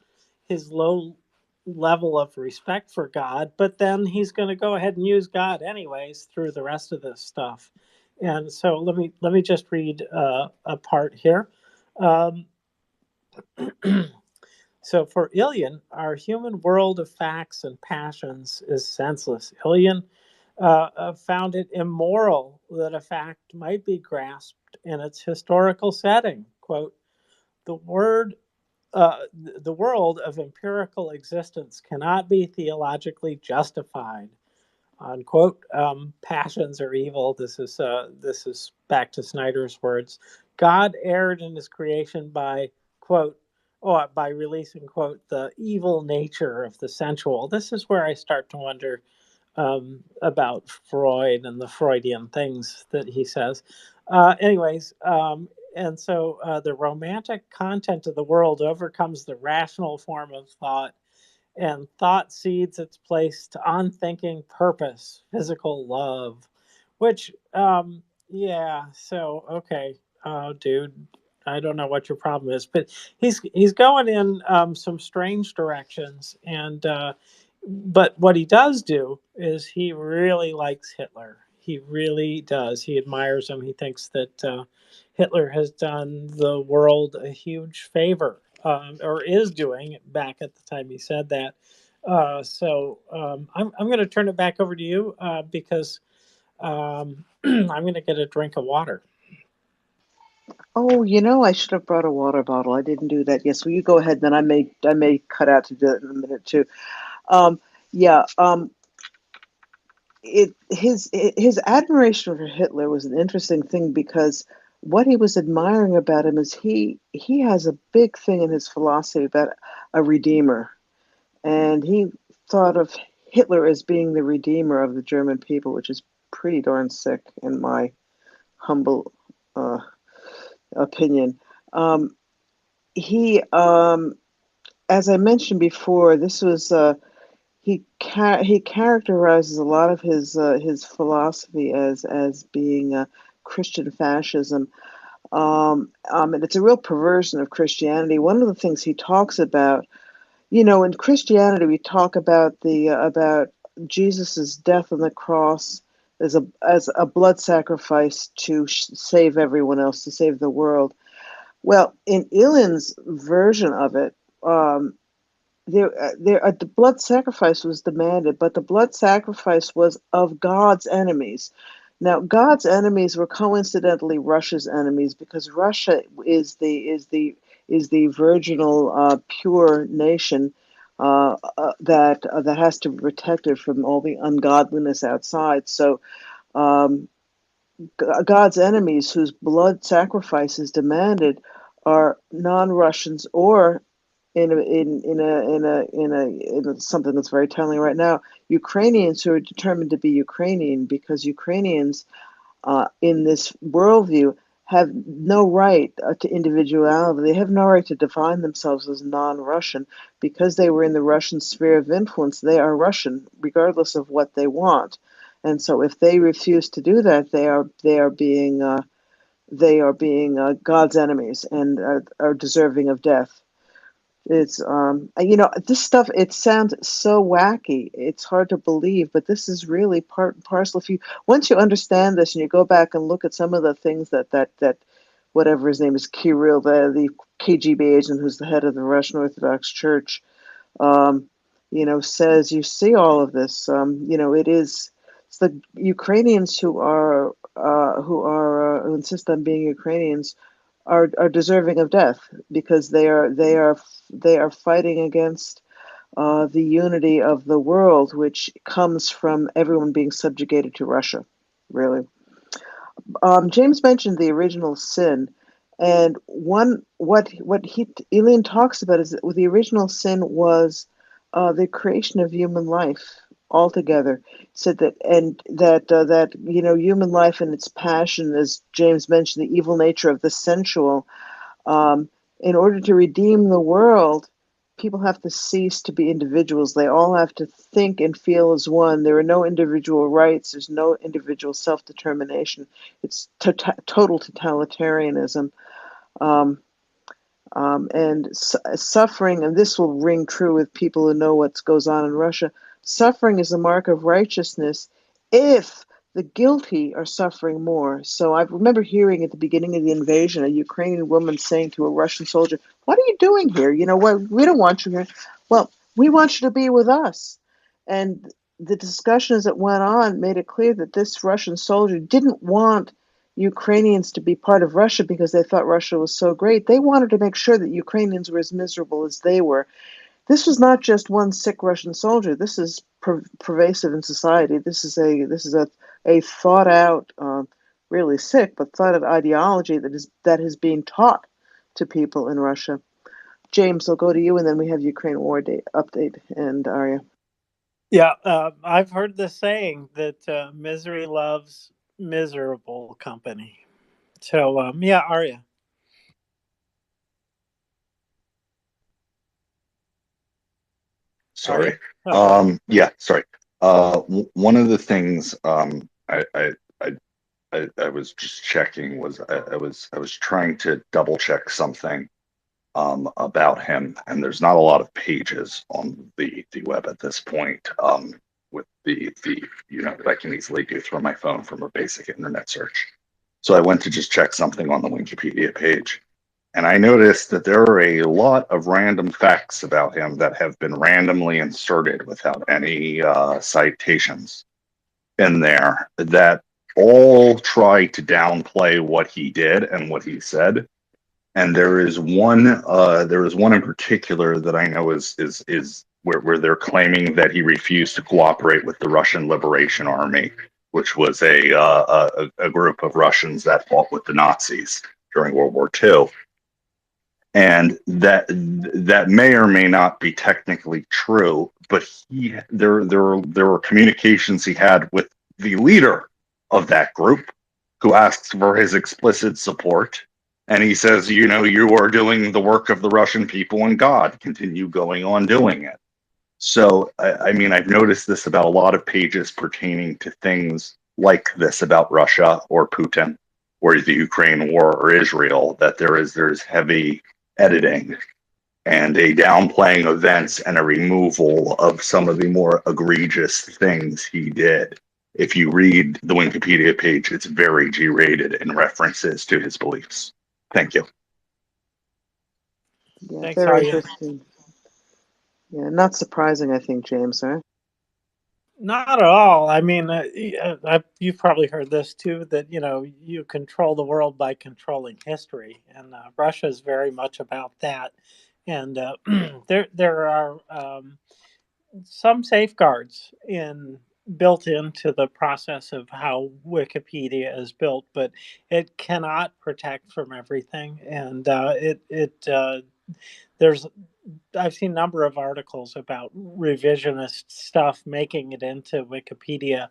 [SPEAKER 21] low level of respect for God, but then he's going to go ahead and use God anyways through the rest of this stuff. And so let me just read a part here. Um, so for Ilian, our human world of facts and passions is senseless. Ilian found it immoral that a fact might be grasped in its historical setting. Quote, the word the world of empirical existence cannot be theologically justified. Unquote. Passions are evil. This is back to Snyder's words. God erred in His creation by quote, by releasing quote the evil nature of the sensual. This is where I start to wonder about Freud and the Freudian things that he says. Anyways, and so the romantic content of the world overcomes the rational form of thought, and thought cedes its place to unthinking purpose, physical love, which, yeah, so, okay, dude, I don't know what your problem is, but he's going in some strange directions, and but what he does do is he really likes Hitler. He really does. He admires him. He thinks that Hitler has done the world a huge favor, or is doing back at the time he said that. So I'm going to turn it back over to you because I'm going to get a drink of water.
[SPEAKER 5] Oh, I should have brought a water bottle. I didn't do that. Yes, well, you go ahead. Then I may cut out to do it in a minute too. Um, yeah. His admiration for Hitler was an interesting thing because what he was admiring about him is he has a big thing in his philosophy about a redeemer, and he thought of Hitler as being the redeemer of the German people, which is pretty darn sick in my humble uh, opinion. He, as I mentioned before, this was he characterizes a lot of his philosophy as being Christian fascism, and it's a real perversion of Christianity. One of the things he talks about, in Christianity, we talk about the about Jesus's death on the cross as a blood sacrifice to save everyone else, to save the world. Well, in Ilin's version of it, the blood sacrifice was demanded, but the blood sacrifice was of God's enemies. Now, God's enemies were coincidentally Russia's enemies because Russia is the virginal, pure nation that has to be protected from all the ungodliness outside. So, um, God's enemies, whose blood sacrifice is demanded, are non-Russians or in something that's very telling right now, Ukrainians who are determined to be Ukrainian because Ukrainians in this worldview have no right to individuality. They have no right to define themselves as non-Russian because they were in the Russian sphere of influence. They are Russian regardless of what they want, and so if they refuse to do that, they are being God's enemies and are deserving of death. It's this stuff. It sounds so wacky. It's hard to believe, but this is really part and parcel. If you once you understand this and you go back and look at some of the things that whatever his name is, Kirill, the KGB agent who's the head of the Russian Orthodox Church, um, says, you see all of this. It's the Ukrainians who insist on being Ukrainians are deserving of death because they are fighting against the unity of the world, which comes from everyone being subjugated to Russia. Really, James mentioned the original sin, and what Elian talks about is that the original sin was the creation of human life altogether. Said that and that human life and its passion, as James mentioned, the evil nature of the sensual. um, in order to redeem the world, people have to cease to be individuals. They all have to think and feel as one. There are no individual rights. There's no individual self-determination. It's total totalitarianism. Um, and suffering, and this will ring true with people who know what goes on in Russia, suffering is a mark of righteousness if the guilty are suffering more. So I remember hearing at the beginning of the invasion a Ukrainian woman saying to a Russian soldier, "What are you doing here? We don't want you here." Well, we want you to be with us. And the discussions that went on made it clear that this Russian soldier didn't want Ukrainians to be part of Russia because they thought Russia was so great. They wanted to make sure that Ukrainians were as miserable as they were. This was not just one sick Russian soldier. This is pervasive in society. This is a thought out, really sick, but thought out ideology that is being taught to people in Russia. James, I'll go to you, and then we have Ukraine war update and Arya.
[SPEAKER 21] Yeah, I've heard the saying that misery loves miserable company. So, yeah, Arya. Arya?
[SPEAKER 11] Sorry.
[SPEAKER 21] Oh, go ahead.
[SPEAKER 11] Yeah, sorry. One of the things I was just checking was I was trying to double check something about him, and there's not a lot of pages on the web at this point. With the that I can easily do through my phone from a basic internet search. So I went to just check something on the Wikipedia page, and I noticed that there are a lot of random facts about him that have been randomly inserted without any citations in there that all try to downplay what he did and what he said. And there is one in particular that I know is where they're claiming that he refused to cooperate with the Russian Liberation Army, which was a group of Russians that fought with the Nazis during World War II. And that may or may not be technically true, but there were communications he had with the leader of that group, who asks for his explicit support, and he says, you are doing the work of the Russian people, and God, continue going on doing it. So I mean, I've noticed this about a lot of pages pertaining to things like this about Russia or Putin or the Ukraine war or Israel, that there's heavy editing and a downplaying of events and a removal of some of the more egregious things he did. If you read the Wikipedia page, it's very G-rated in references to his beliefs. Thank you.
[SPEAKER 5] Yeah,
[SPEAKER 21] Thanks,
[SPEAKER 5] very
[SPEAKER 21] Arya.
[SPEAKER 5] interesting. Yeah, not surprising, I think, James, huh?
[SPEAKER 21] Not at all. I mean, you've probably heard this too, that you control the world by controlling history, and Russia is very much about that. And there are some safeguards built into the process of how Wikipedia is built, but it cannot protect from everything, and there's I've seen a number of articles about revisionist stuff making it into Wikipedia,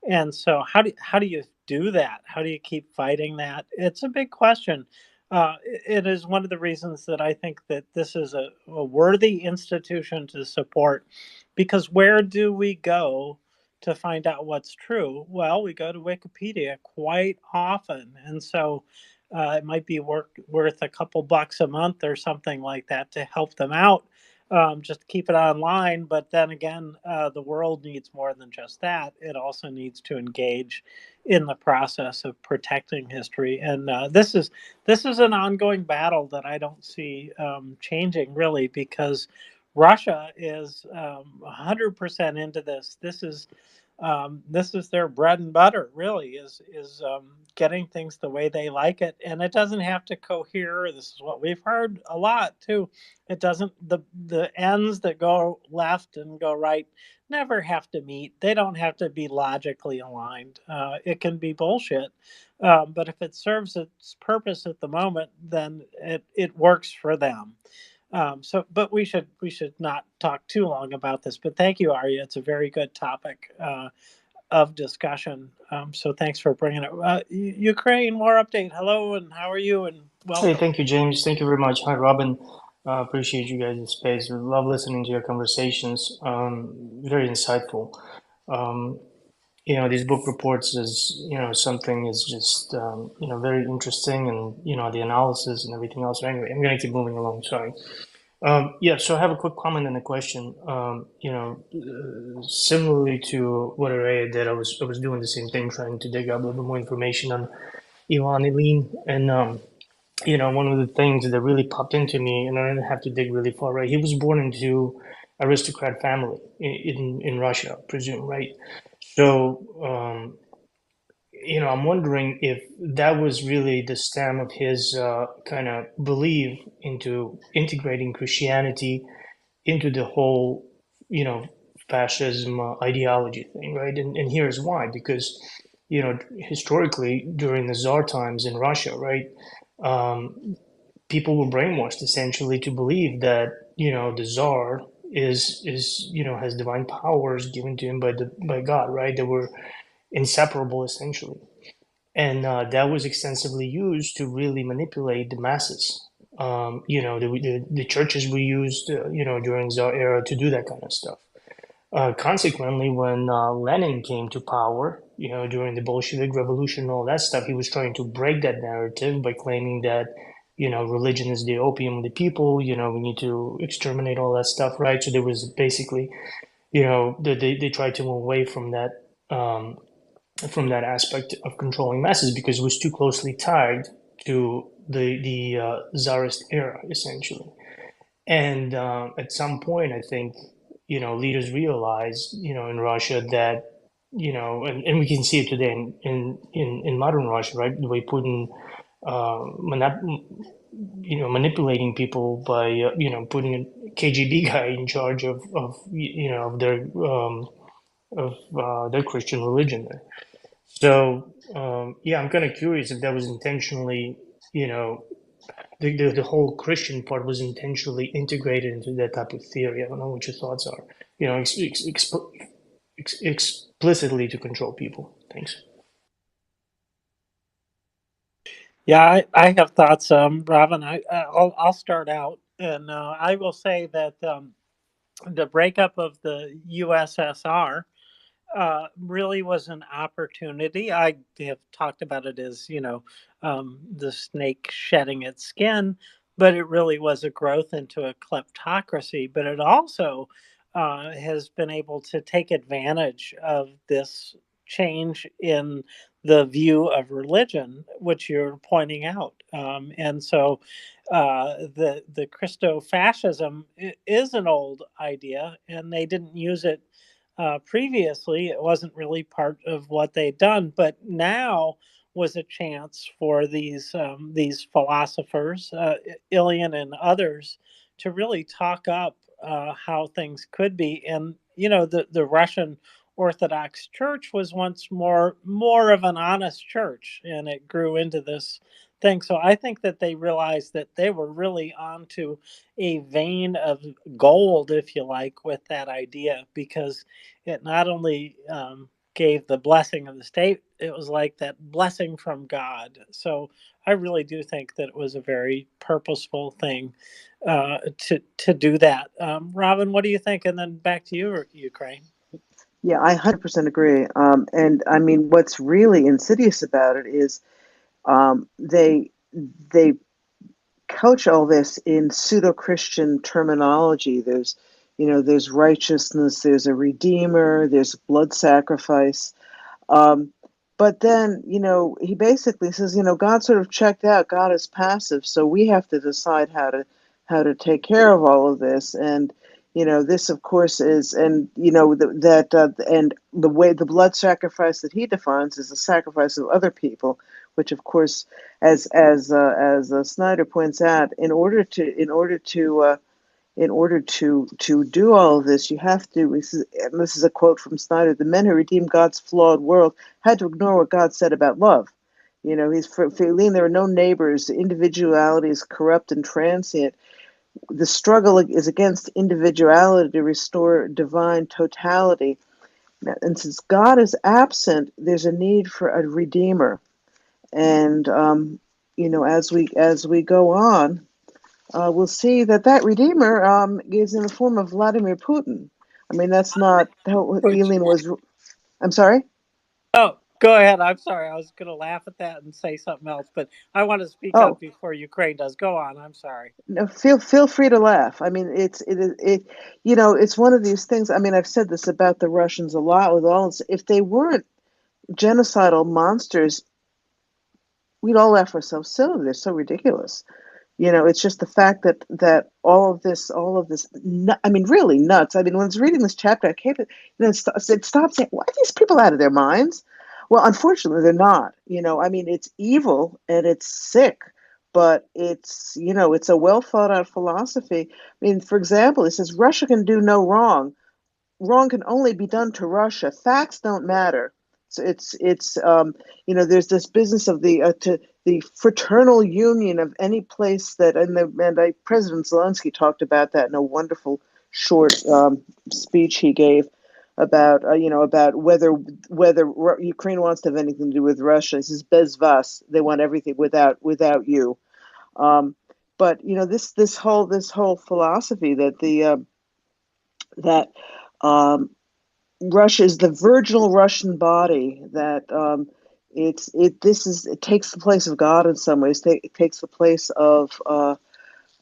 [SPEAKER 21] and so how do you do that? How do you keep fighting that? It's a big question. It is one of the reasons that I think that this is a worthy institution to support, because where do we go to find out what's true? Well, we go to Wikipedia quite often, and so it might be worth a couple bucks a month or something like that to help them out, just to keep it online. But then again, the world needs more than just that. It also needs to engage in the process of protecting history. And this is an ongoing battle that I don't see changing really, because Russia is 100% into this. This is their bread and butter, really, is getting things the way they like it, and it doesn't have to cohere. This is what we've heard a lot too. It doesn't. The ends that go left and go right never have to meet. They don't have to be logically aligned. It can be bullshit, but if it serves its purpose at the moment, then it works for them. But we should not talk too long about this. But thank you, Arya. It's a very good topic of discussion. So thanks for bringing it. Ukraine war update. Hello, and how are you? And
[SPEAKER 17] Hey,
[SPEAKER 21] welcome.
[SPEAKER 17] thank you, James. Thank you very much. Hi, Robin. Appreciate you guys' space. We love listening to your conversations. Very insightful. Um, these book reports is, something is just, very interesting, and, the analysis and everything else. Anyway, I'm going to keep moving along. Sorry. Yeah, so I have a quick comment and a question. Similarly to what Araya did, I was doing the same thing, trying to dig up a little bit more information on Ivan Ilyin. And, one of the things that really popped into me, and I didn't have to dig really far, right? He was born into aristocrat family in Russia, I presume, right? So, I'm wondering if that was really the stem of his kind of belief into integrating Christianity into the whole, fascism ideology thing, right? And here's why: because, historically during the Tsar times in Russia, right, people were brainwashed essentially to believe that, the Tsar is has divine powers given to him by God, right? They were inseparable essentially, and that was extensively used to really manipulate the masses. The churches were used, during Tsar era to do that kind of stuff. Consequently, when Lenin came to power, during the Bolshevik Revolution and all that stuff, he was trying to break that narrative by claiming that, religion is the opium of the people. We need to exterminate all that stuff, right? So there was basically, they tried to move away from that aspect of controlling masses because it was too closely tied to the Tsarist era, essentially. And at some point, I think, leaders realized, in Russia that, and we can see it today in modern Russia, right? The way Putin, manipulating people by, putting a KGB guy in charge of their Christian religion there. So yeah, I'm kind of curious if that was intentionally, you know, the whole Christian part was intentionally integrated into that type of theory. I don't know what your thoughts are. You know, explicitly to control people. Thanks.
[SPEAKER 21] Yeah, I have thoughts, Robin. I'll start out, and I will say that the breakup of the USSR really was an opportunity. I have talked about it as, the snake shedding its skin, but it really was a growth into a kleptocracy. But it also has been able to take advantage of this change in the view of religion, which you're pointing out. And so the Christo fascism is an old idea, and they didn't use it previously. It wasn't really part of what they'd done, but now was a chance for these philosophers, Ilian and others, to really talk up how things could be. And the Russian Orthodox Church was once more of an honest church, and it grew into this thing. So I think that they realized that they were really onto a vein of gold, if you like, with that idea, because it not only gave the blessing of the state, it was like that blessing from God. So I really do think that it was a very purposeful thing to do that. Robin, what do you think? And then back to you, Ukraine.
[SPEAKER 5] Yeah, I 100% agree. And I mean, what's really insidious about it is they couch all this in pseudo-Christian terminology. There's righteousness, there's a redeemer, there's blood sacrifice. Um, but then, he basically says, God sort of checked out. God is passive, so we have to decide how to take care of all of this. And this, of course, is, and and the way the blood sacrifice that he defines is the sacrifice of other people, which, of course, as Snyder points out, in order to do all of this, you have to. This is a quote from Snyder: "The men who redeemed God's flawed world had to ignore what God said about love." He's for Eileen. There are no neighbors. Individuality is corrupt and transient. The struggle is against individuality to restore divine totality. And since God is absent, there's a need for a redeemer. And as we go on, we'll see that Redeemer is in the form of Vladimir Putin. I mean, that's not how
[SPEAKER 21] Which,
[SPEAKER 5] Eileen was. I'm sorry?
[SPEAKER 21] oh, go ahead. I'm sorry. I was going to laugh at that and say something else, but I want to speak up
[SPEAKER 5] Oh,
[SPEAKER 21] before Ukraine does. Go on. I'm sorry.
[SPEAKER 5] no, feel free to laugh. I mean, it's one of these things. I mean, I've said this about the Russians a lot. With all, if they weren't genocidal monsters, we'd all laugh ourselves silly. They're so ridiculous. It's just the fact that all of this, I mean, really nuts. I mean, when I was reading this chapter, I kept it stopped saying, "Why are these people out of their minds?" Well, unfortunately, they're not. I mean, it's evil and it's sick, but it's a well thought out philosophy. I mean, for example, it says Russia can do no wrong. Wrong can only be done to Russia. Facts don't matter. So there's this business of the fraternal union of any place that, President Zelensky talked about that in a wonderful short speech he gave about whether Ukraine wants to have anything to do with Russia. He says bez vas, they want everything without you. Um, but this whole philosophy that um, Russia is the virginal Russian body that it takes the place of God in some ways. It takes the place of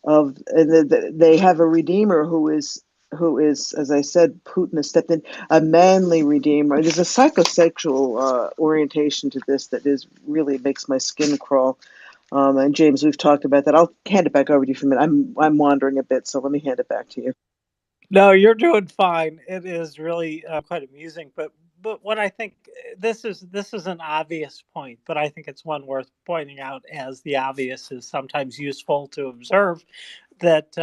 [SPEAKER 5] and they have a redeemer who is, as I said, Putin has stepped in, a manly redeemer. There's a psychosexual orientation to this that is really makes my skin crawl. And James, we've talked about that. I'll hand it back over to you for a minute. I'm wandering a bit, so let me hand it back to you.
[SPEAKER 21] No, you're doing fine. It is really quite amusing, but what I think this is an obvious point, but I think it's one worth pointing out, as the obvious is sometimes useful to observe, that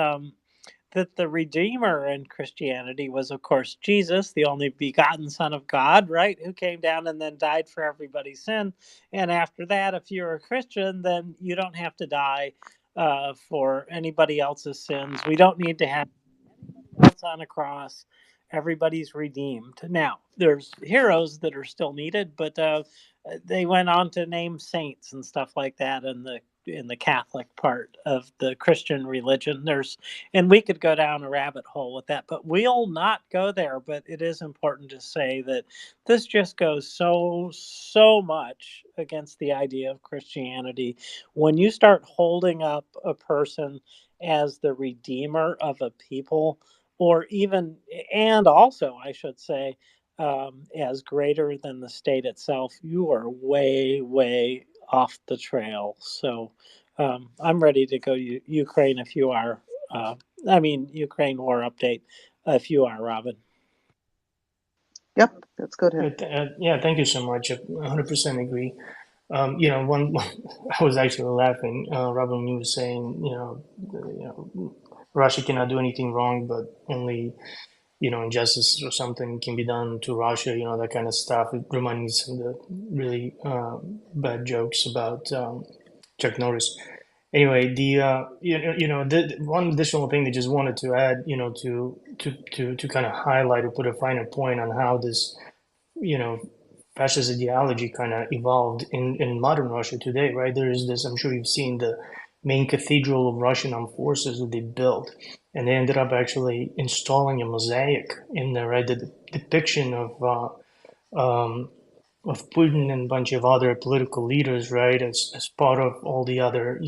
[SPEAKER 21] that the Redeemer in Christianity was, of course, Jesus, the only begotten Son of God, right? Who came down and then died for everybody's sin. And after that, if you're a Christian, then you don't have to die for anybody else's sins. We don't need to have anybody else on a cross. Everybody's redeemed. Now, there's heroes that are still needed, but they went on to name saints and stuff like that in the Catholic part of the Christian religion. And we could go down a rabbit hole with that, but we'll not go there. But it is important to say that this just goes so much against the idea of Christianity. When you start holding up a person as the redeemer of a people, or even, and also, I should say, as greater than the state itself, you are way off the trail. So I'm ready to go Ukraine if you are. Ukraine war update if you are, Robin.
[SPEAKER 5] Yep, let's go to him.
[SPEAKER 17] Yeah, thank you so much. I 100% agree. One I was actually laughing, Robin, when you were saying, Russia cannot do anything wrong, but only, injustice or something can be done to Russia, that kind of stuff. It reminded me of some of the really bad jokes about Chuck Norris. Anyway, the one additional thing they just wanted to add, to kind of highlight or put a finer point on how this, fascist ideology kind of evolved in modern Russia today, right? There is this, I'm sure you've seen the main cathedral of Russian armed forces that they built, and they ended up actually installing a mosaic in there, right? The depiction of Putin and a bunch of other political leaders, right, as part of all the other,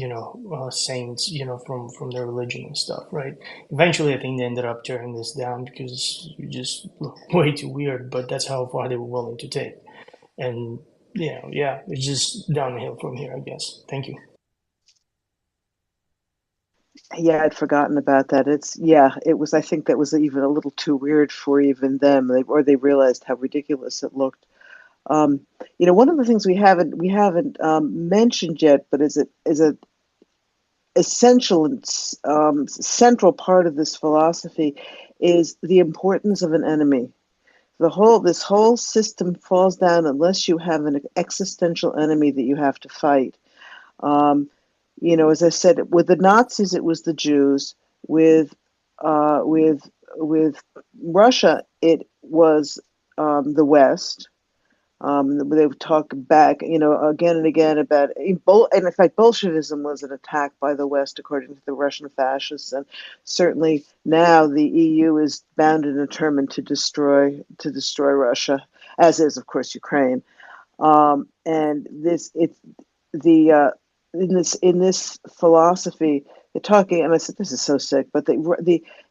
[SPEAKER 17] saints, from their religion and stuff, right? Eventually, I think they ended up tearing this down because you just look way too weird, but that's how far they were willing to take. And, yeah, it's just downhill from here, I guess. Thank you.
[SPEAKER 5] Yeah, I'd forgotten about that. It was, I think that was even a little too weird for even them, or they realized how ridiculous it looked. One of the things we haven't mentioned yet, but is a essential and central part of this philosophy, is the importance of an enemy. This whole system falls down unless you have an existential enemy that you have to fight. As I said, with the Nazis, it was the Jews. With Russia, it was the West. They would talk back, again and again about, and in fact, Bolshevism was an attack by the West, according to the Russian fascists, and certainly now the EU is bound and determined to destroy Russia, as is, of course, Ukraine. And in this philosophy, they're talking, and I said this is so sick, but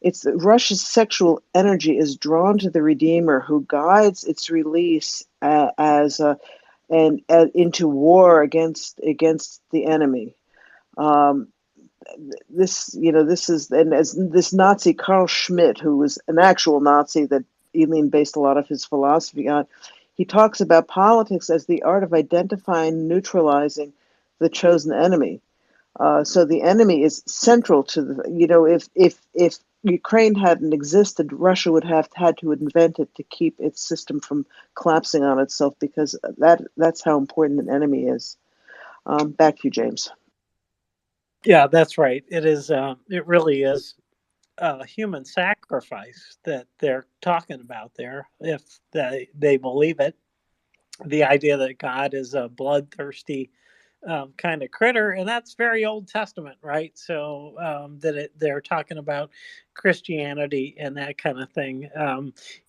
[SPEAKER 5] it's Russia's sexual energy is drawn to the Redeemer, who guides its release into war against the enemy. This is, and as this Nazi Carl Schmitt, who was an actual Nazi that Elin based a lot of his philosophy on, he talks about politics as the art of identifying and neutralizing the chosen enemy. So the enemy is central to the, if Ukraine hadn't existed, Russia would have had to invent it to keep its system from collapsing on itself, because that's how important an enemy is. Back to you, James.
[SPEAKER 21] Yeah, that's right. It is. It really is a human sacrifice that they're talking about there, if they believe it. The idea that God is a bloodthirsty kind of critter, and that's very Old Testament, right? So they're talking about Christianity and that kind of thing.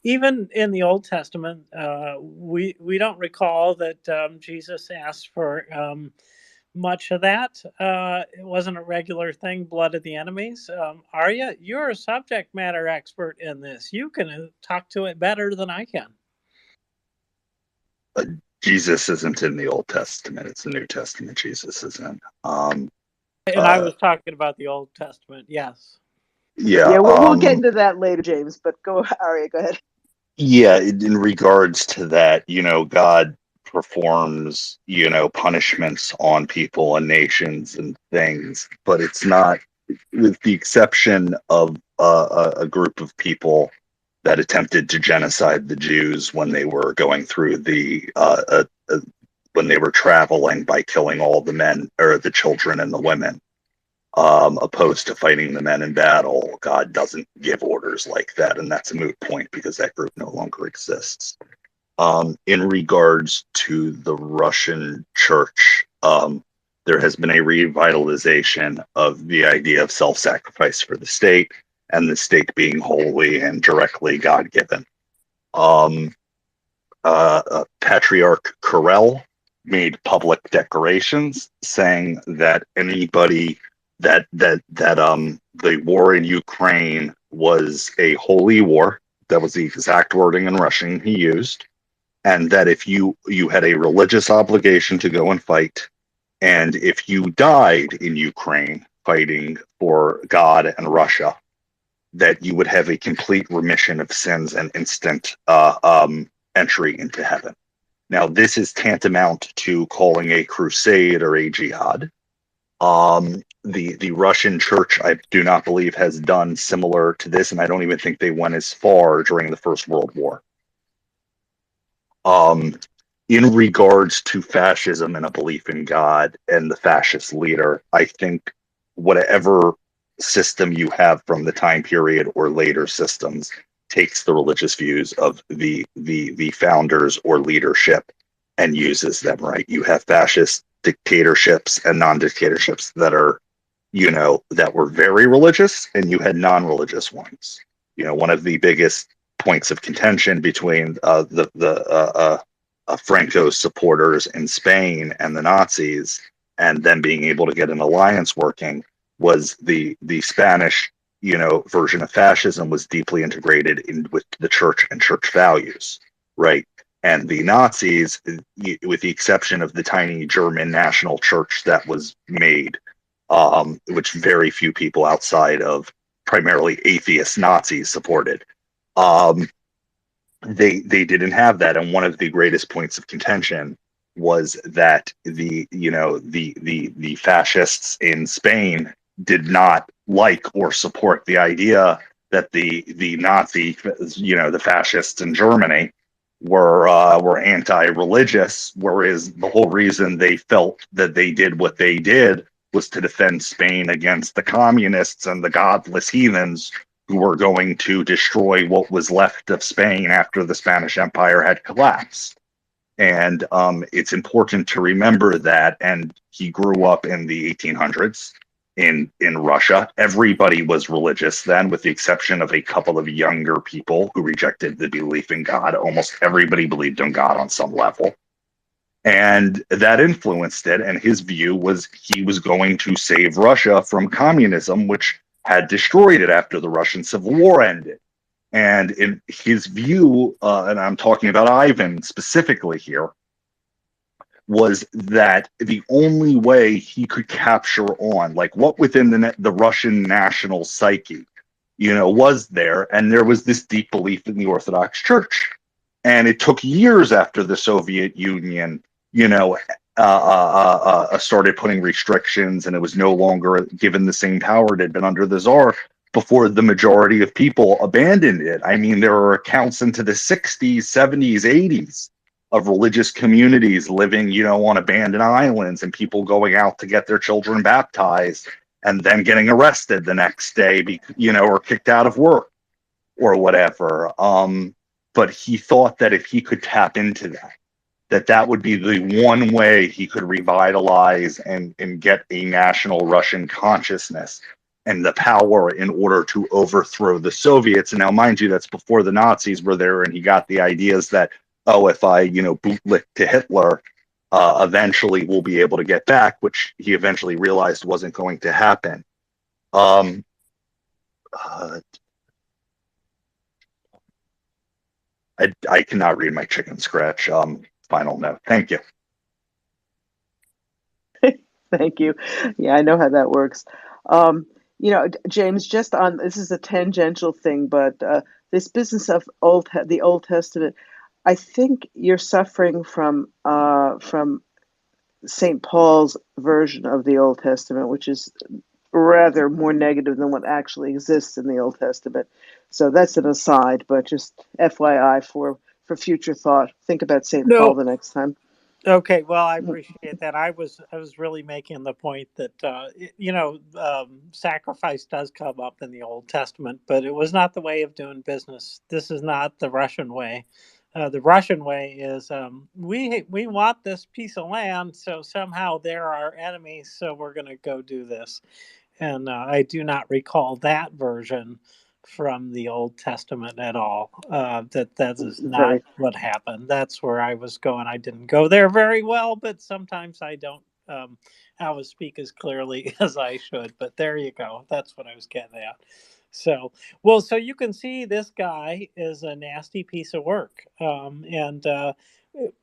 [SPEAKER 21] Even in the Old Testament, we don't recall that Jesus asked for much of that. It wasn't a regular thing, blood of the enemies. Arya, you're a subject matter expert in this. You can talk to it better than I can.
[SPEAKER 11] Jesus isn't in the Old Testament. It's the New Testament Jesus is in.
[SPEAKER 21] And I was talking about the Old Testament, yes.
[SPEAKER 11] Yeah.
[SPEAKER 5] We'll get into that later, James, but go, Arya, go ahead.
[SPEAKER 11] Yeah, in regards to that, God performs, punishments on people and nations and things, but it's not with the exception of a group of people that attempted to genocide the Jews when they were going through when they were traveling by killing all the men or the children and the women, opposed to fighting the men in battle. God doesn't give orders like that, and that's a moot point because that group no longer exists. In regards to the Russian church, there has been a revitalization of the idea of self-sacrifice for the state and the state being holy and directly God-given. Patriarch Kirill made public declarations saying that anybody that the war in Ukraine was a holy war. That was the exact wording in Russian he used, and that if you had a religious obligation to go and fight, and if you died in Ukraine fighting for God and Russia, that you would have a complete remission of sins and instant entry into heaven. Now, this is tantamount to calling a crusade or a jihad. The Russian church, I do not believe, has done similar to this, and I don't even think they went as far during the First World War. In regards to fascism and a belief in God and the fascist leader, I think whatever system you have from the time period or later systems takes the religious views of the founders or leadership and uses them, right? You have fascist dictatorships and non-dictatorships that are, that were very religious, and you had non-religious ones. One of the biggest points of contention between Franco's supporters in Spain and the Nazis, and them being able to get an alliance working, was the Spanish, version of fascism was deeply integrated in with the church and church values, right? And the Nazis, with the exception of the tiny German national church that was made, which very few people outside of primarily atheist Nazis supported, they didn't have that. And one of the greatest points of contention was that the fascists in Spain did not like or support the idea that the Nazi, the fascists in Germany were anti-religious, whereas the whole reason they felt that they did what they did was to defend Spain against the communists and the godless heathens who were going to destroy what was left of Spain after the Spanish Empire had collapsed. And it's important to remember that. And he grew up in the 1800s in Russia. Everybody was religious then, with the exception of a couple of younger people who rejected the belief in God. Almost everybody believed in God on some level. And that influenced it. And his view was he was going to save Russia from communism, which had destroyed it after the Russian Civil War ended. And in his view, and I'm talking about Ivan specifically here, was that the only way he could capture on, like what within the Russian national psyche, was there, and there was this deep belief in the Orthodox Church. And it took years after the Soviet Union, started putting restrictions, and it was no longer given the same power it had been under the Tsar, before the majority of people abandoned it. I mean, there are accounts into the 60s, 70s, 80s of religious communities living, on abandoned islands, and people going out to get their children baptized and then getting arrested the next day, or kicked out of work or whatever. But he thought that if he could tap into that would be the one way he could revitalize and get a national Russian consciousness and the power in order to overthrow the Soviets. And now, mind you, that's before the Nazis were there, and he got the ideas that, if I, bootlick to Hitler, eventually we'll be able to get back, which he eventually realized wasn't going to happen. I cannot read my chicken scratch. Final note. Thank you.
[SPEAKER 5] Thank you. Yeah, I know how that works. James, just on this is a tangential thing, but this business of the Old Testament, I think you're suffering from St. Paul's version of the Old Testament, which is rather more negative than what actually exists in the Old Testament. So that's an aside, but just FYI for future thought. Think about St. Paul
[SPEAKER 21] No.
[SPEAKER 5] the next time.
[SPEAKER 21] Okay, well, I appreciate that. I was really making the point that sacrifice does come up in the Old Testament, but it was not the way of doing business. This is not the Russian way. The Russian way is we want this piece of land, so somehow they're our enemies, so we're going to go do this. And I do not recall that version from the Old Testament at all. That is not
[SPEAKER 5] Very.
[SPEAKER 21] what happened. That's where I was going. I didn't go there very well, but sometimes I don't always speak as clearly as I should. But there you go. That's what I was getting at. So, well, so you can see this guy is a nasty piece of work, and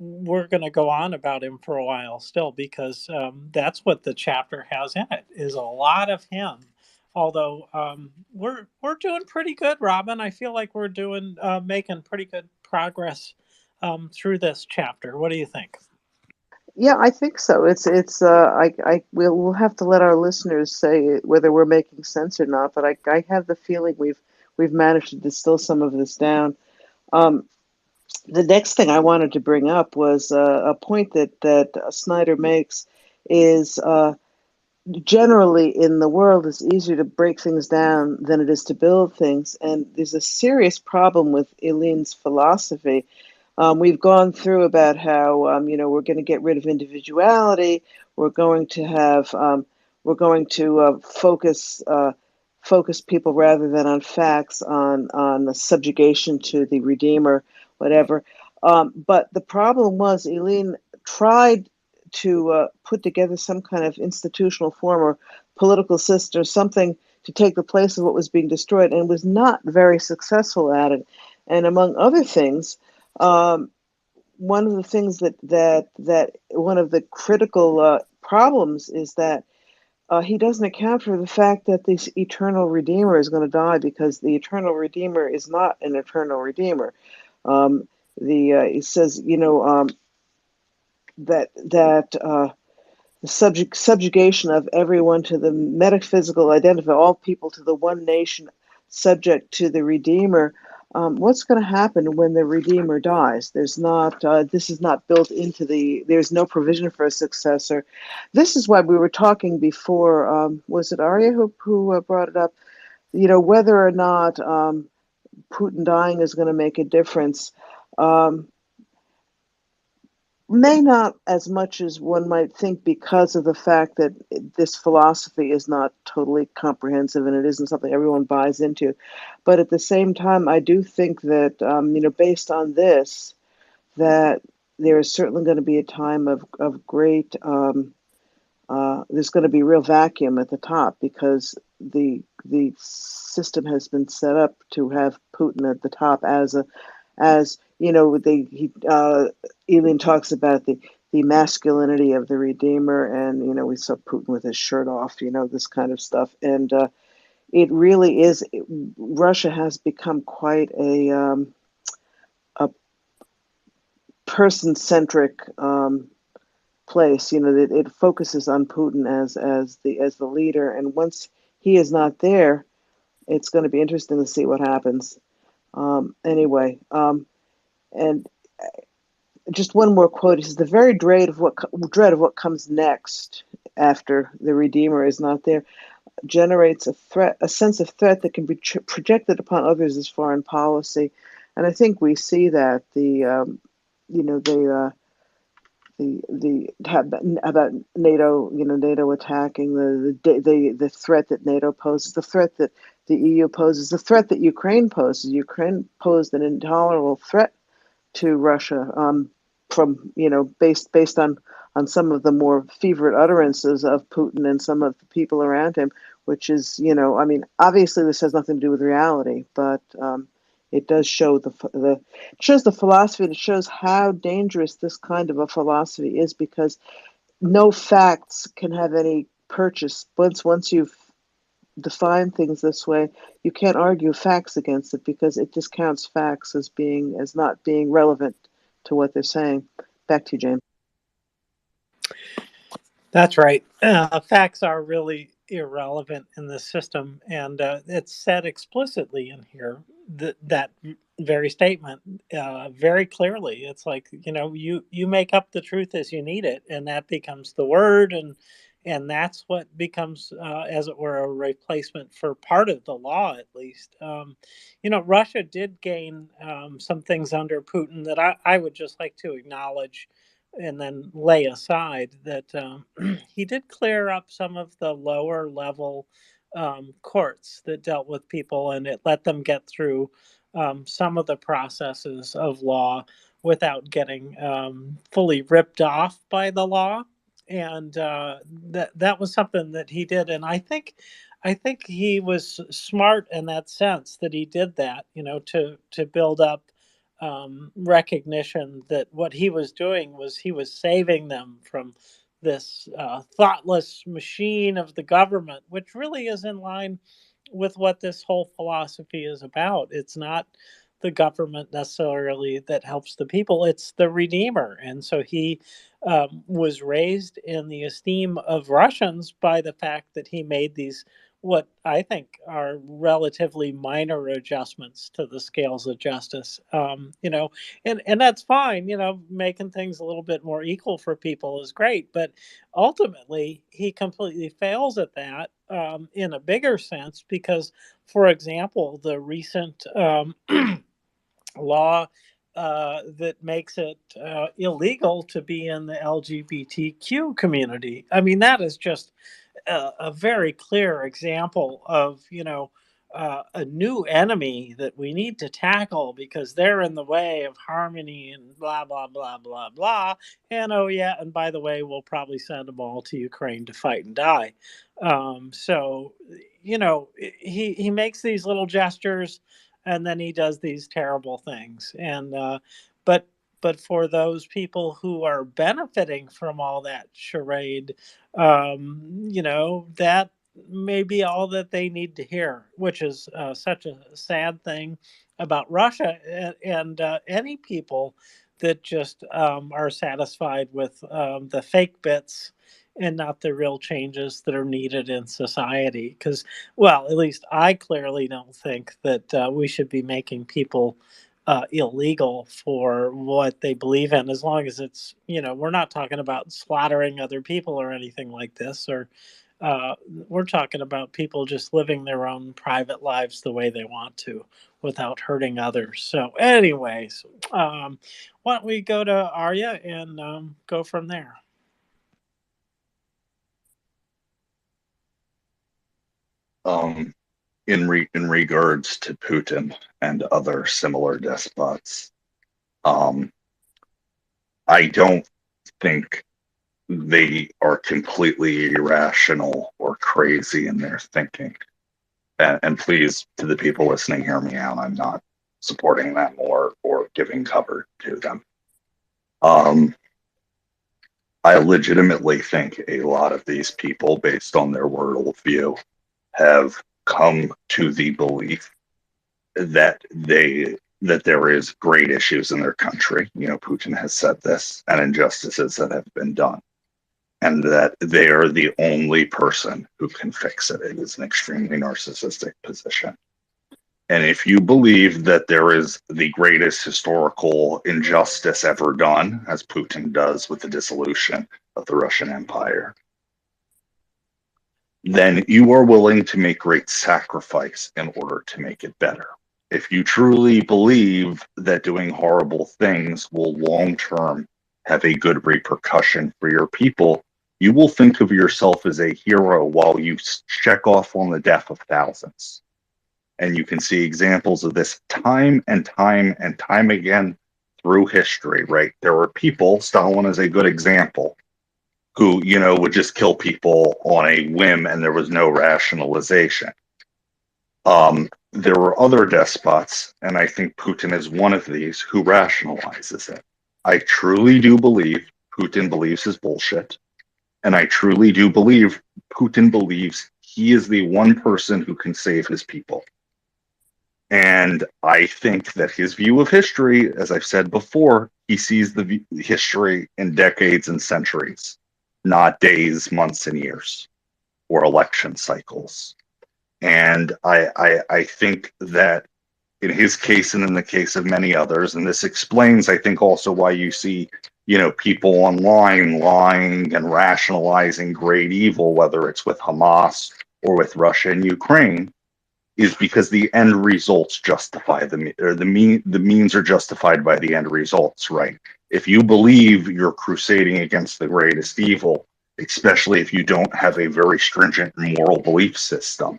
[SPEAKER 21] we're going to go on about him for a while still because that's what the chapter has in it is a lot of him. Although we're doing pretty good, Robin. I feel like we're doing making pretty good progress through this chapter. What do you think?
[SPEAKER 5] Yeah, I think so. We'll have to let our listeners say whether we're making sense or not, but I have the feeling we've managed to distill some of this down. Um, the next thing I wanted to bring up was a point that Snyder makes is generally in the world it's easier to break things down than it is to build things, and there's a serious problem with Eileen's philosophy. We've gone through about how we're going to get rid of individuality. We're going to have we're going to focus people rather than on facts, on the subjugation to the Redeemer, whatever. But the problem was Eileen tried to put together some kind of institutional form or political system or something to take the place of what was being destroyed, and was not very successful at it. And among other things, one of the things that one of the critical problems is that he doesn't account for the fact that this eternal redeemer is going to die, because the eternal redeemer is not an eternal redeemer. He says, that the subjugation of everyone to the metaphysical identity, all people to the one nation, subject to the Redeemer. What's going to happen when the Redeemer dies? This is not built into there's no provision for a successor. This is why we were talking before, was it Arya who brought it up? Whether or not Putin dying is going to make a difference. May not as much as one might think, because of the fact that this philosophy is not totally comprehensive and it isn't something everyone buys into. But at the same time, I do think that, based on this, that there is certainly going to be a time of great, there's going to be real vacuum at the top, because the system has been set up to have Putin at the top as Eileen talks about the masculinity of the Redeemer, and we saw Putin with his shirt off, this kind of stuff, and it really is. Russia has become quite a person-centric place. It focuses on Putin as the leader, and once he is not there, it's going to be interesting to see what happens. Anyway. And just one more quote. He says, "The very dread of what comes next after the Redeemer is not there, generates a sense of threat that can be projected upon others as foreign policy." And I think we see that about NATO, NATO attacking, the threat that NATO poses, the threat that the EU poses, the threat that Ukraine poses. Ukraine posed an intolerable threat to Russia, from based on some of the more fervent utterances of Putin and some of the people around him, which is, obviously this has nothing to do with reality, but it does show it shows the philosophy, and it shows how dangerous this kind of a philosophy is, because no facts can have any purchase. Once you've defined things this way, you can't argue facts against it, because it discounts facts as not being relevant to what they're saying. Back to you, James.
[SPEAKER 21] That's right. Facts are really irrelevant in the system, and it's said explicitly in here that very statement very clearly. It's like, you make up the truth as you need it, and that becomes the word, and that's what becomes, as it were, a replacement for part of the law, at least. Russia did gain some things under Putin that I would just like to acknowledge and then lay aside, that he did clear up some of the lower level courts that dealt with people, and it let them get through some of the processes of law without getting fully ripped off by the law. And that was something that he did, and I think he was smart in that sense, that he did that, to build up recognition that what he was doing was he was saving them from this thoughtless machine of the government, which really is in line with what this whole philosophy is about. It's not the government necessarily that helps the people, it's the redeemer. And so he was raised in the esteem of Russians by the fact that he made these, what I think are relatively minor adjustments to the scales of justice. And that's fine. Making things a little bit more equal for people is great, but ultimately he completely fails at that in a bigger sense, because, for example, the recent law that makes it illegal to be in the LGBTQ community. I mean, that is just a very clear example of, a new enemy that we need to tackle, because they're in the way of harmony and blah blah blah blah blah. And oh yeah, and by the way, we'll probably send them all to Ukraine to fight and die. So he makes these little gestures, and then he does these terrible things. And but for those people who are benefiting from all that charade, that may be all that they need to hear, which is such a sad thing about Russia, and any people that just are satisfied with the fake bits and not the real changes that are needed in society. Because, well, at least I clearly don't think that we should be making people illegal for what they believe in, as long as it's, we're not talking about slaughtering other people or anything like this, or we're talking about people just living their own private lives the way they want to without hurting others. So, anyways, why don't we go to Arya and go from there?
[SPEAKER 11] In regards to Putin and other similar despots, I don't think they are completely irrational or crazy in their thinking. And please, to the people listening, hear me out. I'm not supporting them or giving cover to them. I legitimately think a lot of these people, based on their worldview, have come to the belief that there is great issues in their country. Putin has said this, and injustices that have been done, and that they are the only person who can fix it. It is an extremely narcissistic position. And if you believe that there is the greatest historical injustice ever done, as Putin does with the dissolution of the Russian Empire, then you are willing to make great sacrifice in order to make it better. If you truly believe that doing horrible things will long term have a good repercussion for your people, you will think of yourself as a hero while you check off on the death of thousands. And you can see examples of this time and time and time again through history, right? There were people, Stalin is a good example, who, would just kill people on a whim and there was no rationalization. There were other despots, and I think Putin is one of these, who rationalizes it. I truly do believe Putin believes his bullshit, and I truly do believe Putin believes he is the one person who can save his people. And I think that his view of history, as I've said before, he sees the history in decades and centuries, not days, months, and years. or election cycles. And I think that in his case and in the case of many others, and this explains, I think, also why you see, people online lying and rationalizing great evil, whether it's with Hamas or with Russia and Ukraine, is because the end results justify the means are justified by the end results, right? If you believe you're crusading against the greatest evil, especially if you don't have a very stringent moral belief system,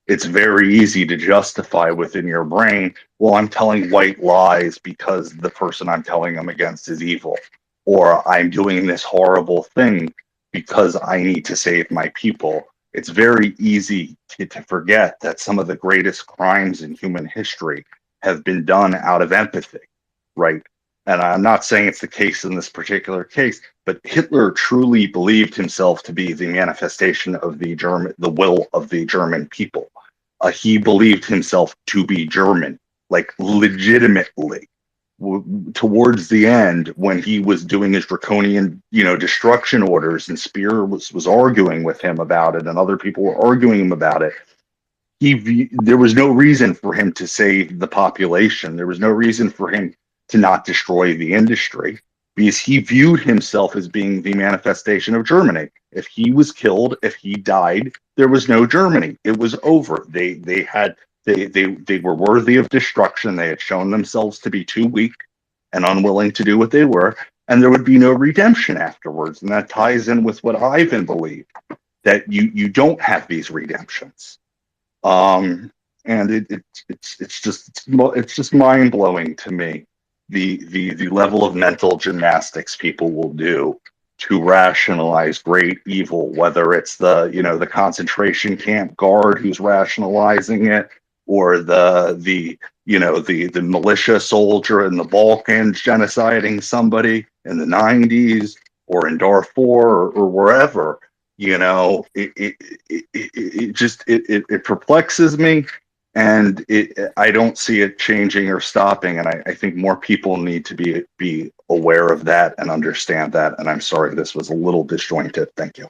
[SPEAKER 11] it's very easy to justify within your brain, well, I'm telling white lies because the person I'm telling them against is evil, or I'm doing this horrible thing because I need to save my people. It's very easy to forget that some of the greatest crimes in human history have been done out of empathy, right? And I'm not saying it's the case in this particular case, but Hitler truly believed himself to be the manifestation of the will of the German people. He believed himself to be German, like legitimately. Towards the end, when he was doing his draconian, destruction orders, and Speer was arguing with him about it, and other people were arguing him about it, there was no reason for him to save the population. There was no reason for him to not destroy the industry, because he viewed himself as being the manifestation of Germany. If he was killed, if he died, there was no Germany. It was over. They were worthy of destruction. They had shown themselves to be too weak and unwilling to do what they were, and there would be no redemption afterwards. And that ties in with what Ivan believed, that you don't have these redemptions. And it's just mind blowing to me, the level of mental gymnastics people will do to rationalize great evil, whether it's the concentration camp guard who's rationalizing it, or the militia soldier in the Balkans genociding somebody in the 90s, or in Darfur, or wherever. It perplexes me, and I don't see it changing or stopping. And I think more people need to be aware of that and understand that. And I'm sorry this was a little disjointed. Thank you.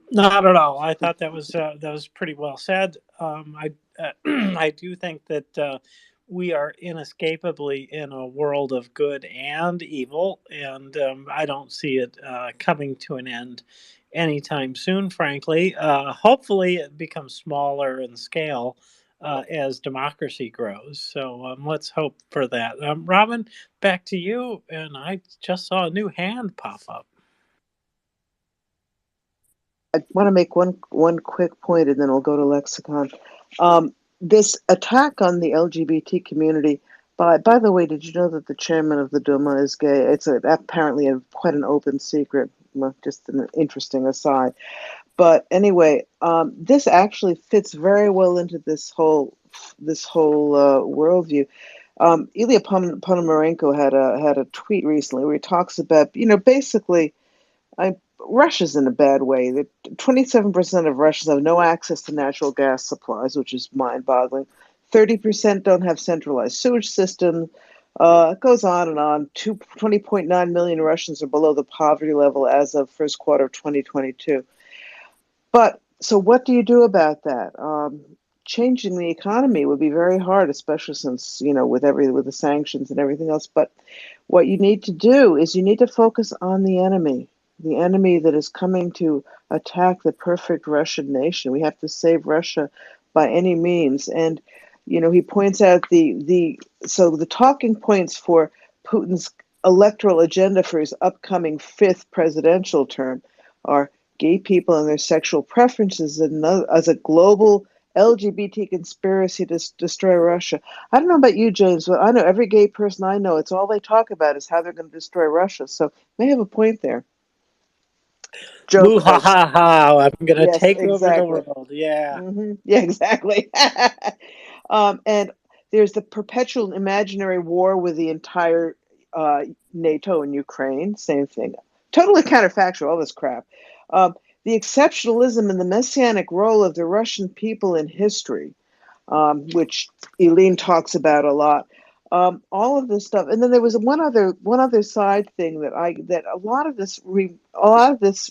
[SPEAKER 21] Not at all. I thought that was pretty well said. I do think that we are inescapably in a world of good and evil, and I don't see it coming to an end anytime soon. Frankly, hopefully it becomes smaller in scale as democracy grows. So let's hope for that. Robin, back to you. And I just saw a new hand pop up.
[SPEAKER 5] I want to make one quick point, and then I'll go to Lexicon. This attack on the LGBT community. By the way, did you know that the chairman of the Duma is gay? It's apparently quite an open secret. Well, just an interesting aside. But anyway, this actually fits very well into this whole worldview. Ilya Ponomarenko had a tweet recently where he talks about, basically, Russia's in a bad way. 27% of Russians have no access to natural gas supplies, which is mind-boggling. 30% don't have centralized sewage systems. It goes on and on. 20.9 million Russians are below the poverty level as of first quarter of 2022. But so what do you do about that? Changing the economy would be very hard, especially since, with the sanctions and everything else. But what you need to do is you need to focus on the enemy that is coming to attack the perfect Russian nation. We have to save Russia by any means. And, he points out the talking points for Putin's electoral agenda for his upcoming fifth presidential term are gay people and their sexual preferences as a global LGBT conspiracy to destroy Russia. I don't know about you, James, but I know every gay person I know, it's all they talk about is how they're going to destroy Russia. So they have a point there. Joke,
[SPEAKER 21] Moo ha ha ha! I'm going to
[SPEAKER 5] yes,
[SPEAKER 21] take over the world. Yeah.
[SPEAKER 5] Mm-hmm. Yeah, exactly. And there's the perpetual imaginary war with the entire NATO and Ukraine. Same thing. Totally counterfactual, all this crap. The exceptionalism and the messianic role of the Russian people in history, which Eileen talks about a lot. all of this stuff. And then there was one other side thing that a lot of this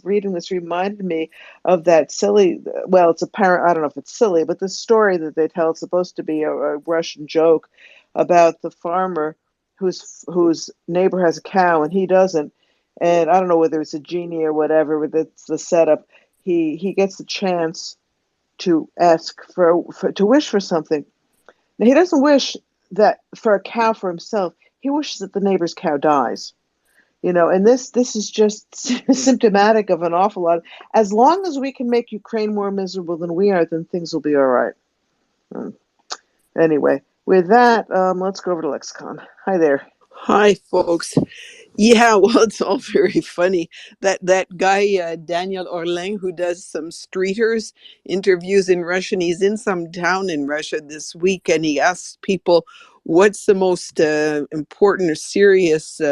[SPEAKER 5] reading this reminded me of that silly, well, it's apparent, I don't know if it's silly, but the story that they tell, it's supposed to be a Russian joke about the farmer whose neighbor has a cow and he doesn't. And I don't know whether it's a genie or whatever, but it's the setup. He gets the chance to ask to wish for something. Now, he doesn't wish that for a cow for himself. He wishes that the neighbor's cow dies. And this is just symptomatic of an awful lot. As long as we can make Ukraine more miserable than we are, then things will be all right. Anyway, with that, let's go over to Lexicon. Hi there.
[SPEAKER 10] Hi, folks. Yeah, well, it's all very funny. That guy Daniel Orlean, who does some streeters interviews in Russian, he's in some town in Russia this week, and he asks people, "What's the most important or serious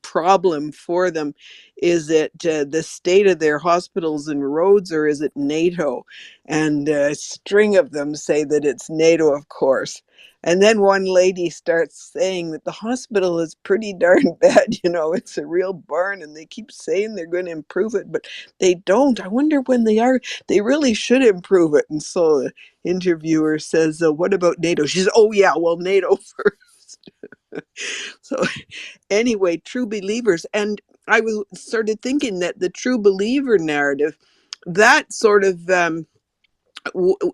[SPEAKER 10] problem for them? Is it the state of their hospitals and roads, or is it NATO?" And a string of them say that it's NATO, of course. And then one lady starts saying that the hospital is pretty darn bad. It's a real barn, and they keep saying they're going to improve it, but they don't. I wonder when they are. They really should improve it. And so the interviewer says, "What about NATO?" She says, "Oh, yeah, well, NATO first." So anyway, true believers. And I was sort of thinking that the true believer narrative, that sort of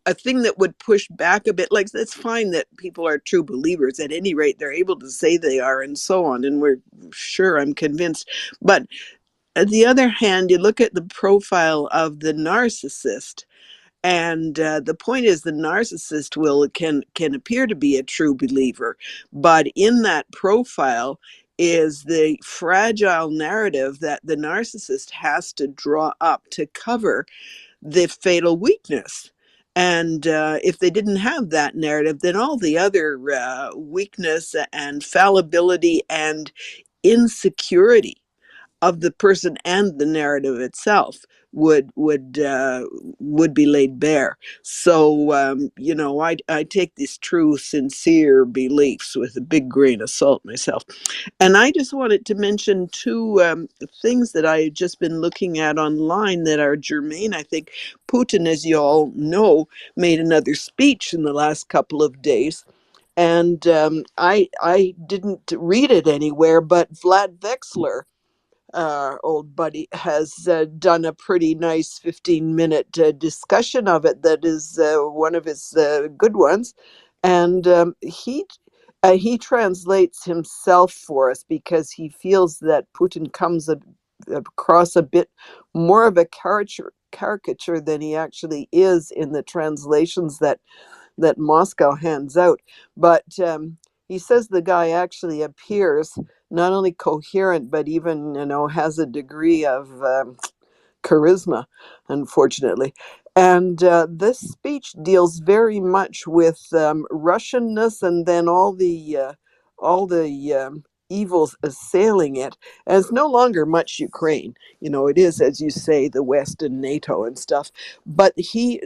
[SPEAKER 10] a thing that would push back a bit, like it's fine that people are true believers. At any rate, they're able to say they are, and so on, and we're sure, I'm convinced. But on the other hand, you look at the profile of the narcissist, and the point is the narcissist can appear to be a true believer, but in that profile is the fragile narrative that the narcissist has to draw up to cover the fatal weakness. And if they didn't have that narrative, then all the other weakness and fallibility and insecurity of the person and the narrative itself would be laid bare. So I take these true, sincere beliefs with a big grain of salt myself. And I just wanted to mention two things that I've just been looking at online that are germane. I think Putin, as you all know, made another speech in the last couple of days. And I didn't read it anywhere, but Vlad Vexler, old buddy, has done a pretty nice 15-minute discussion of it that is one of his good ones. And he translates himself for us because he feels that Putin comes across a bit more of a caricature than he actually is in the translations that Moscow hands out. But he says the guy actually appears not only coherent, but even, has a degree of charisma, unfortunately. And this speech deals very much with Russianness, and then all the evils assailing it. And it's no longer much Ukraine. It is, as you say, the West and NATO and stuff. But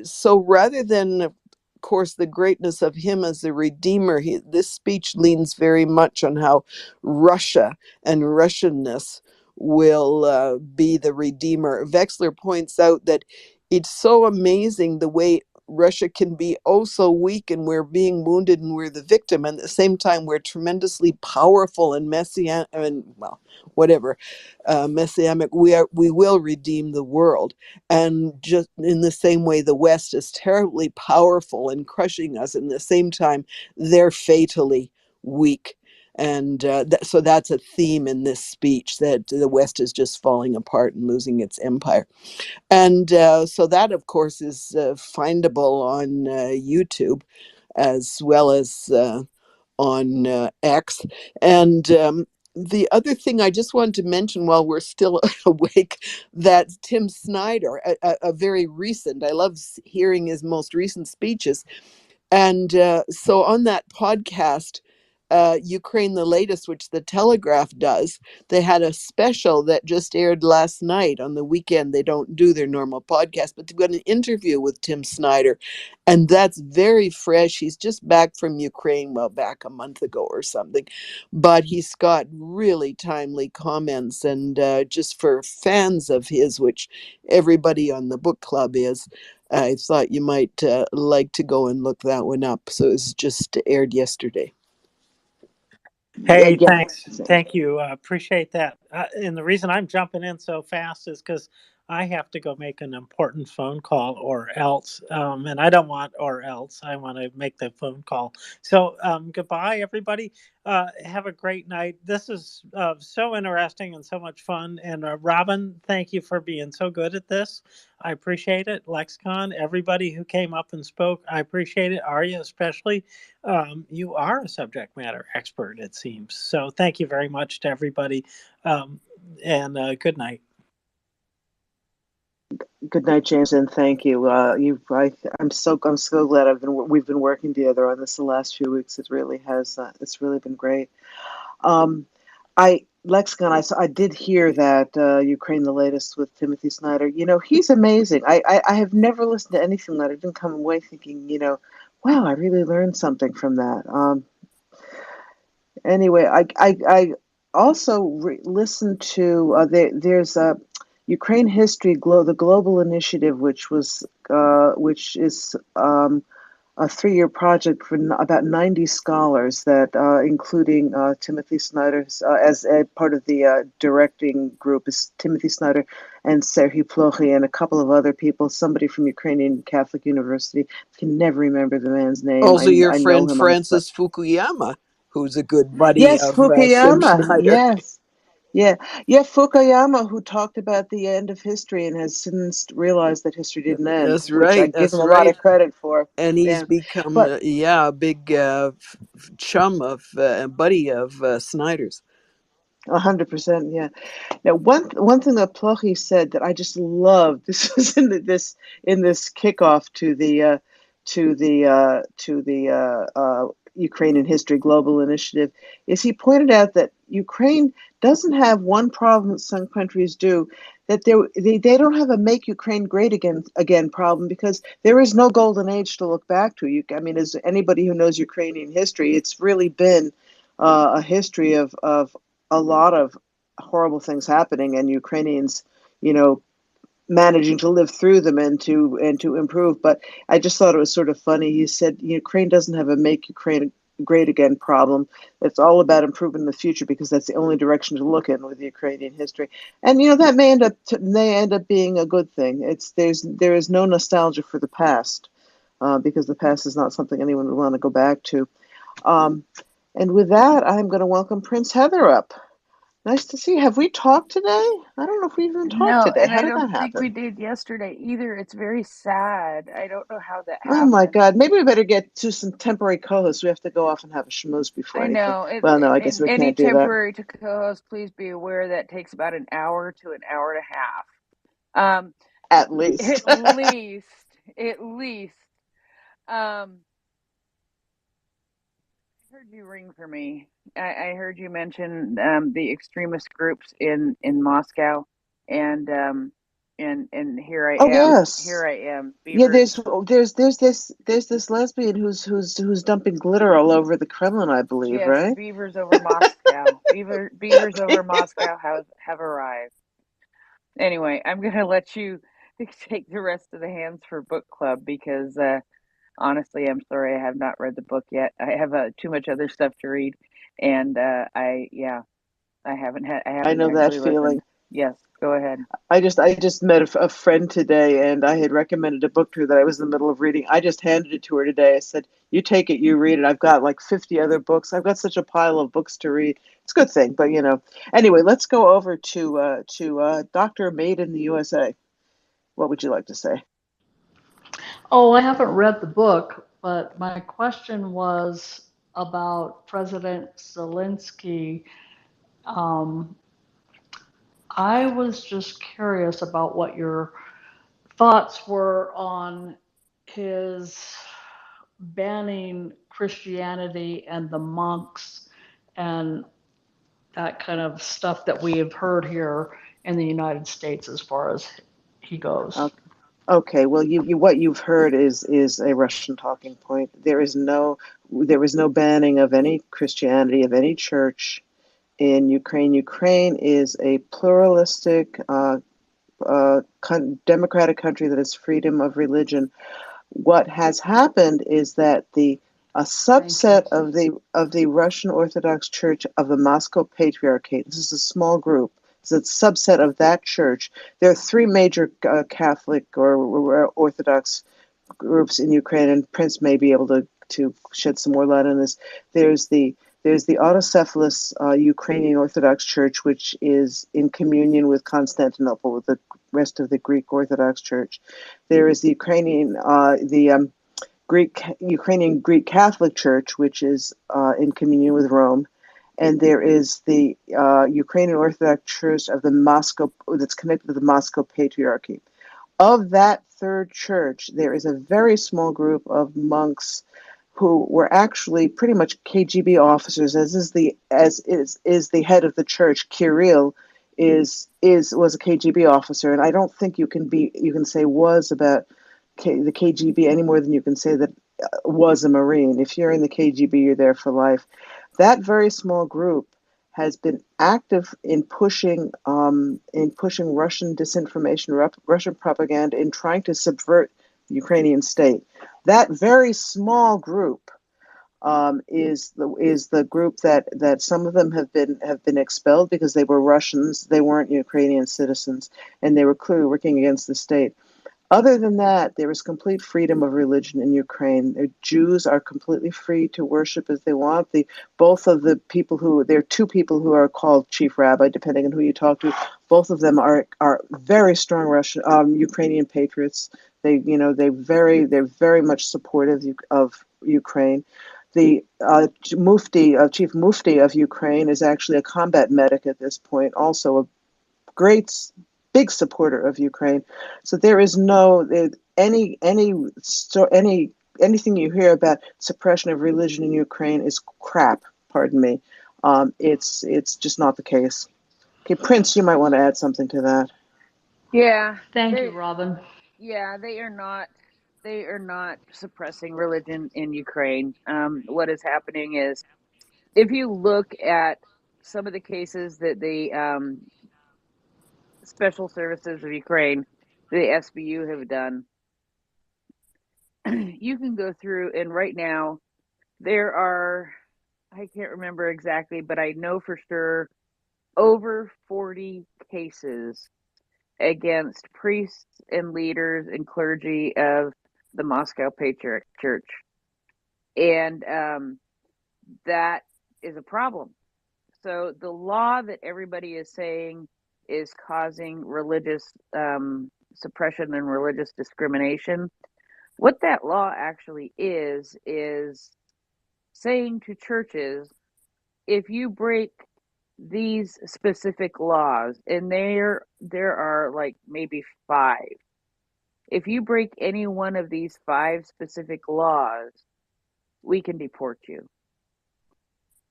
[SPEAKER 10] so rather than, of course, the greatness of him as a redeemer, this speech leans very much on how Russia and Russianness will be the redeemer. Wexler points out that it's so amazing the way Russia can be oh so weak, and we're being wounded and we're the victim, and at the same time we're tremendously powerful and messianic, messianic. We will redeem the world. And just in the same way the West is terribly powerful and crushing us, and at the same time they're fatally weak. And so that's a theme in this speech, that the West is just falling apart and losing its empire. And so that, of course, is findable on YouTube as well as on X. And the other thing I just wanted to mention while we're still awake, that Tim Snyder, a very recent, I love hearing his most recent speeches. And so on that podcast, Ukraine the Latest, which the Telegraph does. They had a special that just aired last night. On the weekend, they don't do their normal podcast, but they've got an interview with Tim Snyder, and that's very fresh. He's just back from Ukraine, well, back a month ago or something, but he's got really timely comments, and just for fans of his, which everybody on the book club is, I thought you might like to go and look that one up. So it was just aired yesterday.
[SPEAKER 21] Hey,
[SPEAKER 5] Yeah.
[SPEAKER 21] thanks. Thank you. Appreciate that. And the reason I'm jumping in so fast is because I have to go make an important phone call or else. And I don't want or else. I want to make the phone call. So goodbye, everybody. Have a great night. This is so interesting and so much fun. And Robin, thank you for being so good at this. I appreciate it. Lexicon, everybody who came up and spoke, I appreciate it. Arya, especially. You are a subject matter expert, it seems. So thank you very much to everybody, and good night.
[SPEAKER 5] Good night, James, and thank you. I'm so glad we've been working together on this the last few weeks. It really has. It's really been great. Lexicon, I did hear that Ukraine the Latest with Timothy Snyder. He's amazing. I have never listened to anything that I didn't come away thinking, wow, I really learned something from that. Anyway, I also listened to there's a Ukraine History the Global Initiative, which is a 3-year project for about 90 scholars that including Timothy Snyder as a part of the directing group is Timothy Snyder and Serhiy Plokhy and a couple of other people. Somebody from Ukrainian Catholic University. I can never remember the man's name.
[SPEAKER 10] Also, your
[SPEAKER 5] I know
[SPEAKER 10] friend
[SPEAKER 5] him.
[SPEAKER 10] Francis Fukuyama, who's a good buddy
[SPEAKER 5] Yes,
[SPEAKER 10] of Tim
[SPEAKER 5] Fukuyama.
[SPEAKER 10] Snyder.
[SPEAKER 5] Yes. Yeah. Yeah, Fukuyama, who talked about the end of history and has since realized that history didn't end,
[SPEAKER 10] That's
[SPEAKER 5] which I
[SPEAKER 10] right.
[SPEAKER 5] give him
[SPEAKER 10] That's
[SPEAKER 5] a lot
[SPEAKER 10] right.
[SPEAKER 5] of credit for.
[SPEAKER 10] And he's
[SPEAKER 5] Yeah.
[SPEAKER 10] become,
[SPEAKER 5] But
[SPEAKER 10] a big chum of, buddy of Snyder's.
[SPEAKER 5] 100%, yeah. Now, one thing that Plochy said that I just loved. This was in this kickoff to the Ukrainian History Global Initiative. Is he pointed out that Ukraine doesn't have one problem that some countries do, that they don't have a make Ukraine great again problem, because there is no golden age to look back to. I mean, as anybody who knows Ukrainian history, it's really been a history of a lot of horrible things happening, and Ukrainians, managing to live through them and to improve. But I just thought it was sort of funny. He said Ukraine doesn't have a make Ukraine great again problem. It's all about improving the future, because that's the only direction to look in with Ukrainian history. And that may end up being a good thing. There is no nostalgia for the past, because the past is not something anyone would want to go back to. And with that, I'm going to welcome Prince Heather up. Nice to see you. Have we talked today? I don't know if we even talked
[SPEAKER 19] No,
[SPEAKER 5] today.
[SPEAKER 19] and
[SPEAKER 5] How
[SPEAKER 19] I
[SPEAKER 5] did
[SPEAKER 19] don't
[SPEAKER 5] that
[SPEAKER 19] think we
[SPEAKER 5] happen?
[SPEAKER 19] did yesterday either. It's very sad. I don't know how that
[SPEAKER 5] Oh my
[SPEAKER 19] happened.
[SPEAKER 5] God. Maybe we better get to some temporary co-hosts. We have to go off and have a schmooze before
[SPEAKER 19] I
[SPEAKER 5] anything.
[SPEAKER 19] know.
[SPEAKER 5] Well, no, I guess
[SPEAKER 19] And
[SPEAKER 5] we
[SPEAKER 19] any
[SPEAKER 5] can't do that.
[SPEAKER 19] temporary to co-host, please be aware that takes about an hour to an hour and a half.
[SPEAKER 5] At least.
[SPEAKER 19] At least, at least. Um, I heard you ring for me. I heard you mention the extremist groups in Moscow, and here I
[SPEAKER 5] Oh
[SPEAKER 19] am.
[SPEAKER 5] yes.
[SPEAKER 19] Here I am.
[SPEAKER 5] Yeah,
[SPEAKER 19] Beavers.
[SPEAKER 5] there's this lesbian who's dumping glitter all over the Kremlin, I believe,
[SPEAKER 19] Yes,
[SPEAKER 5] right?
[SPEAKER 19] beavers over Moscow. Beavers over Moscow have arrived. Anyway, I'm gonna let you take the rest of the hands for book club because honestly, I'm sorry I have not read the book yet. I have too much other stuff to read, and I
[SPEAKER 5] I
[SPEAKER 19] haven't
[SPEAKER 5] know that
[SPEAKER 19] actually listened.
[SPEAKER 5] feeling.
[SPEAKER 19] Yes, go ahead.
[SPEAKER 5] I just met a friend today, and I had recommended a book to her that I was in the middle of reading. I just handed it to her today. I said, "You take it, you read it." I've got like 50 other books. I've got such a pile of books to read. It's a good thing, but Anyway, let's go over to Dr. Made in the USA. What would you like to say?
[SPEAKER 14] Oh, I haven't read the book, but my question was about President Zelensky. Um, I was just curious about what your thoughts were on his banning Christianity and the monks and that kind of stuff that we have heard here in the United States as far as he goes.
[SPEAKER 5] Okay, well, what you've heard is a Russian talking point. There is no banning of any Christianity of any church in Ukraine. Ukraine is a pluralistic, democratic country that has freedom of religion. What has happened is that a subset of the Russian Orthodox Church of the Moscow Patriarchate. This is a small group. It's a subset of that church. There are three major Catholic or Orthodox groups in Ukraine, and Prince may be able to shed some more light on this. There's the autocephalous Ukrainian Orthodox Church, which is in communion with Constantinople, with the rest of the Greek Orthodox Church. There is the Ukrainian Greek Catholic Church, which is in communion with Rome, and there is the Ukrainian Orthodox Church of the Moscow that's connected to the Moscow Patriarchy. Of that third church, there is a very small group of monks who were actually pretty much KGB officers, as is the head of the church. Kirill was a KGB officer, and I don't think you can say was about the KGB any more than you can say that was a Marine. If you're in the KGB, you're there for life. That very small group has been active in pushing Russian disinformation, Russian propaganda, in trying to subvert the Ukrainian state. That very small group is the group that some of them have been expelled because they were Russians, they weren't Ukrainian citizens, and they were clearly working against the state. Other than that, there is complete freedom of religion in Ukraine. The Jews are completely free to worship as they want. There are two people who are called chief rabbi, depending on who you talk to. Both of them are very strong Ukrainian patriots. They're very much supportive of Ukraine. The chief mufti of Ukraine is actually a combat medic at this point, also a great big supporter of Ukraine. So there is anything you hear about suppression of religion in Ukraine is crap. Pardon me. It's just not the case. Okay, Prince, you might want to add something to that.
[SPEAKER 19] Yeah.
[SPEAKER 14] Thank you, Robin.
[SPEAKER 19] Yeah, they are not suppressing religion in Ukraine. What is happening is, if you look at some of the cases that the Special Services of Ukraine, the SBU, have done, you can go through, and right now there are, I can't remember exactly, but I know for sure over 40 cases against priests and leaders and clergy of the Moscow Patriarch Church. And that is a problem. So the law that everybody is saying is causing religious suppression and religious discrimination, what that law actually is saying to churches, if you break these specific laws, and there are like maybe 5, if you break any one of these 5 specific laws, we can deport you.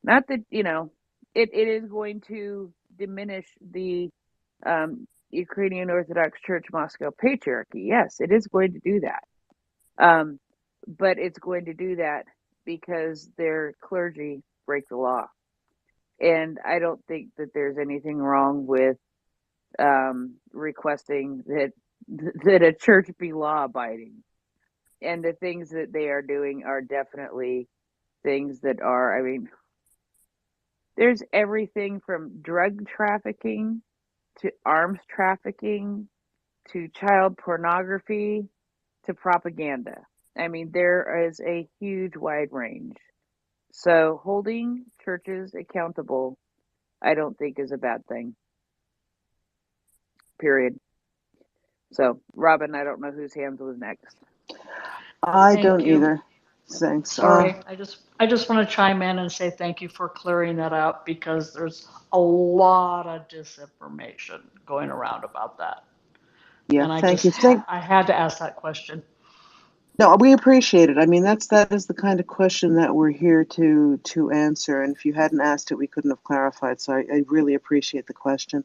[SPEAKER 19] Not that, it is going to diminish the Ukrainian Orthodox Church Moscow Patriarchy. Yes, it is going to do that. But it's going to do that because their clergy break the law. And I don't think that there's anything wrong with requesting that a church be law-abiding. And the things that they are doing are definitely things that are, there's everything from drug trafficking to arms trafficking to child pornography to propaganda. There is a huge wide range. So holding churches accountable, I don't think is a bad thing. Period. So, Robin, I don't know whose hands was next.
[SPEAKER 5] I don't either. Thanks.
[SPEAKER 14] Sorry, I just want to chime in and say thank you for clearing that up, because there's a lot of disinformation going around about that.
[SPEAKER 5] Yeah,
[SPEAKER 14] and
[SPEAKER 5] thank you.
[SPEAKER 14] I had to ask that question.
[SPEAKER 5] No, we appreciate it. I mean, that is the kind of question that we're here to answer. And if you hadn't asked it, we couldn't have clarified. So I really appreciate the question.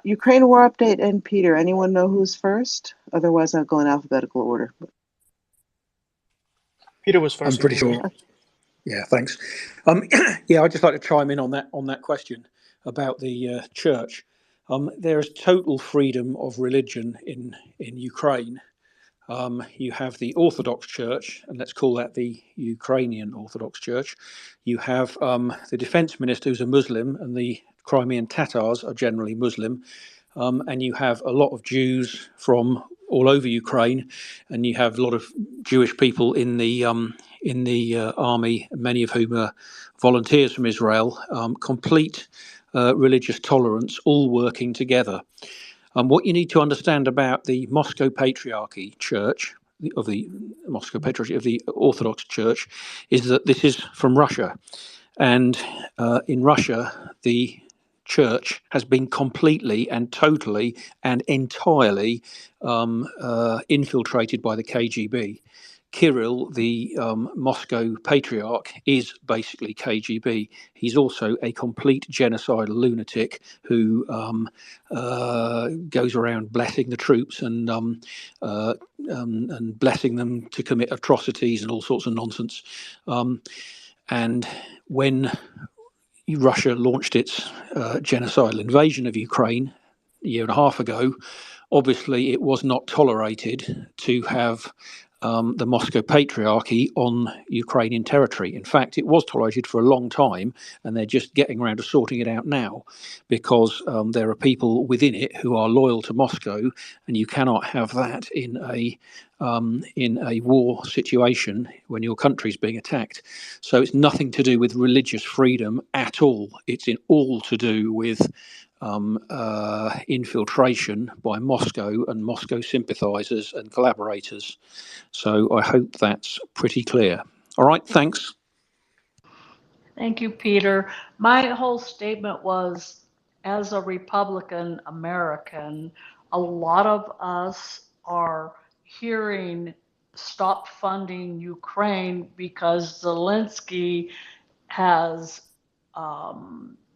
[SPEAKER 5] Ukraine war update and Peter. Anyone know who's first? Otherwise, I'll go in alphabetical order.
[SPEAKER 17] Peter was
[SPEAKER 18] I'm
[SPEAKER 17] first.
[SPEAKER 18] pretty sure. Yeah, thanks. Yeah, I'd just like to chime in on that question about the church. There is total freedom of religion in Ukraine. You have the Orthodox Church, and let's call that the Ukrainian Orthodox Church. You have the defense minister who's a Muslim, and the Crimean Tatars are generally Muslim. And you have a lot of Jews from all over Ukraine, and you have a lot of Jewish people in the army, many of whom are volunteers from Israel. Complete religious tolerance, all working together. What you need to understand about the Moscow Patriarchy Church, of the Moscow Patriarchy of the Orthodox Church, is that this is from Russia. And in Russia, the church has been completely and totally and entirely infiltrated by the KGB. Kirill, the Moscow patriarch, is basically KGB. He's also a complete genocidal lunatic who goes around blessing the troops and blessing them to commit atrocities and all sorts of nonsense. And when Russia launched its genocidal invasion of Ukraine a year and a half ago, obviously it was not tolerated to have the Moscow Patriarchy on Ukrainian territory. In fact, it was tolerated for a long time, and they're just getting around to sorting it out now, because there are people within it who are loyal to Moscow, and you cannot have that in a war situation when your country's being attacked. So it's nothing to do with religious freedom at all. It's in all to do with infiltration by Moscow and Moscow sympathizers and collaborators. So I hope that's pretty clear. All right, thanks.
[SPEAKER 14] Thank you, Peter. My whole statement was, as a Republican American, a lot of us are hearing stop funding Ukraine because Zelensky has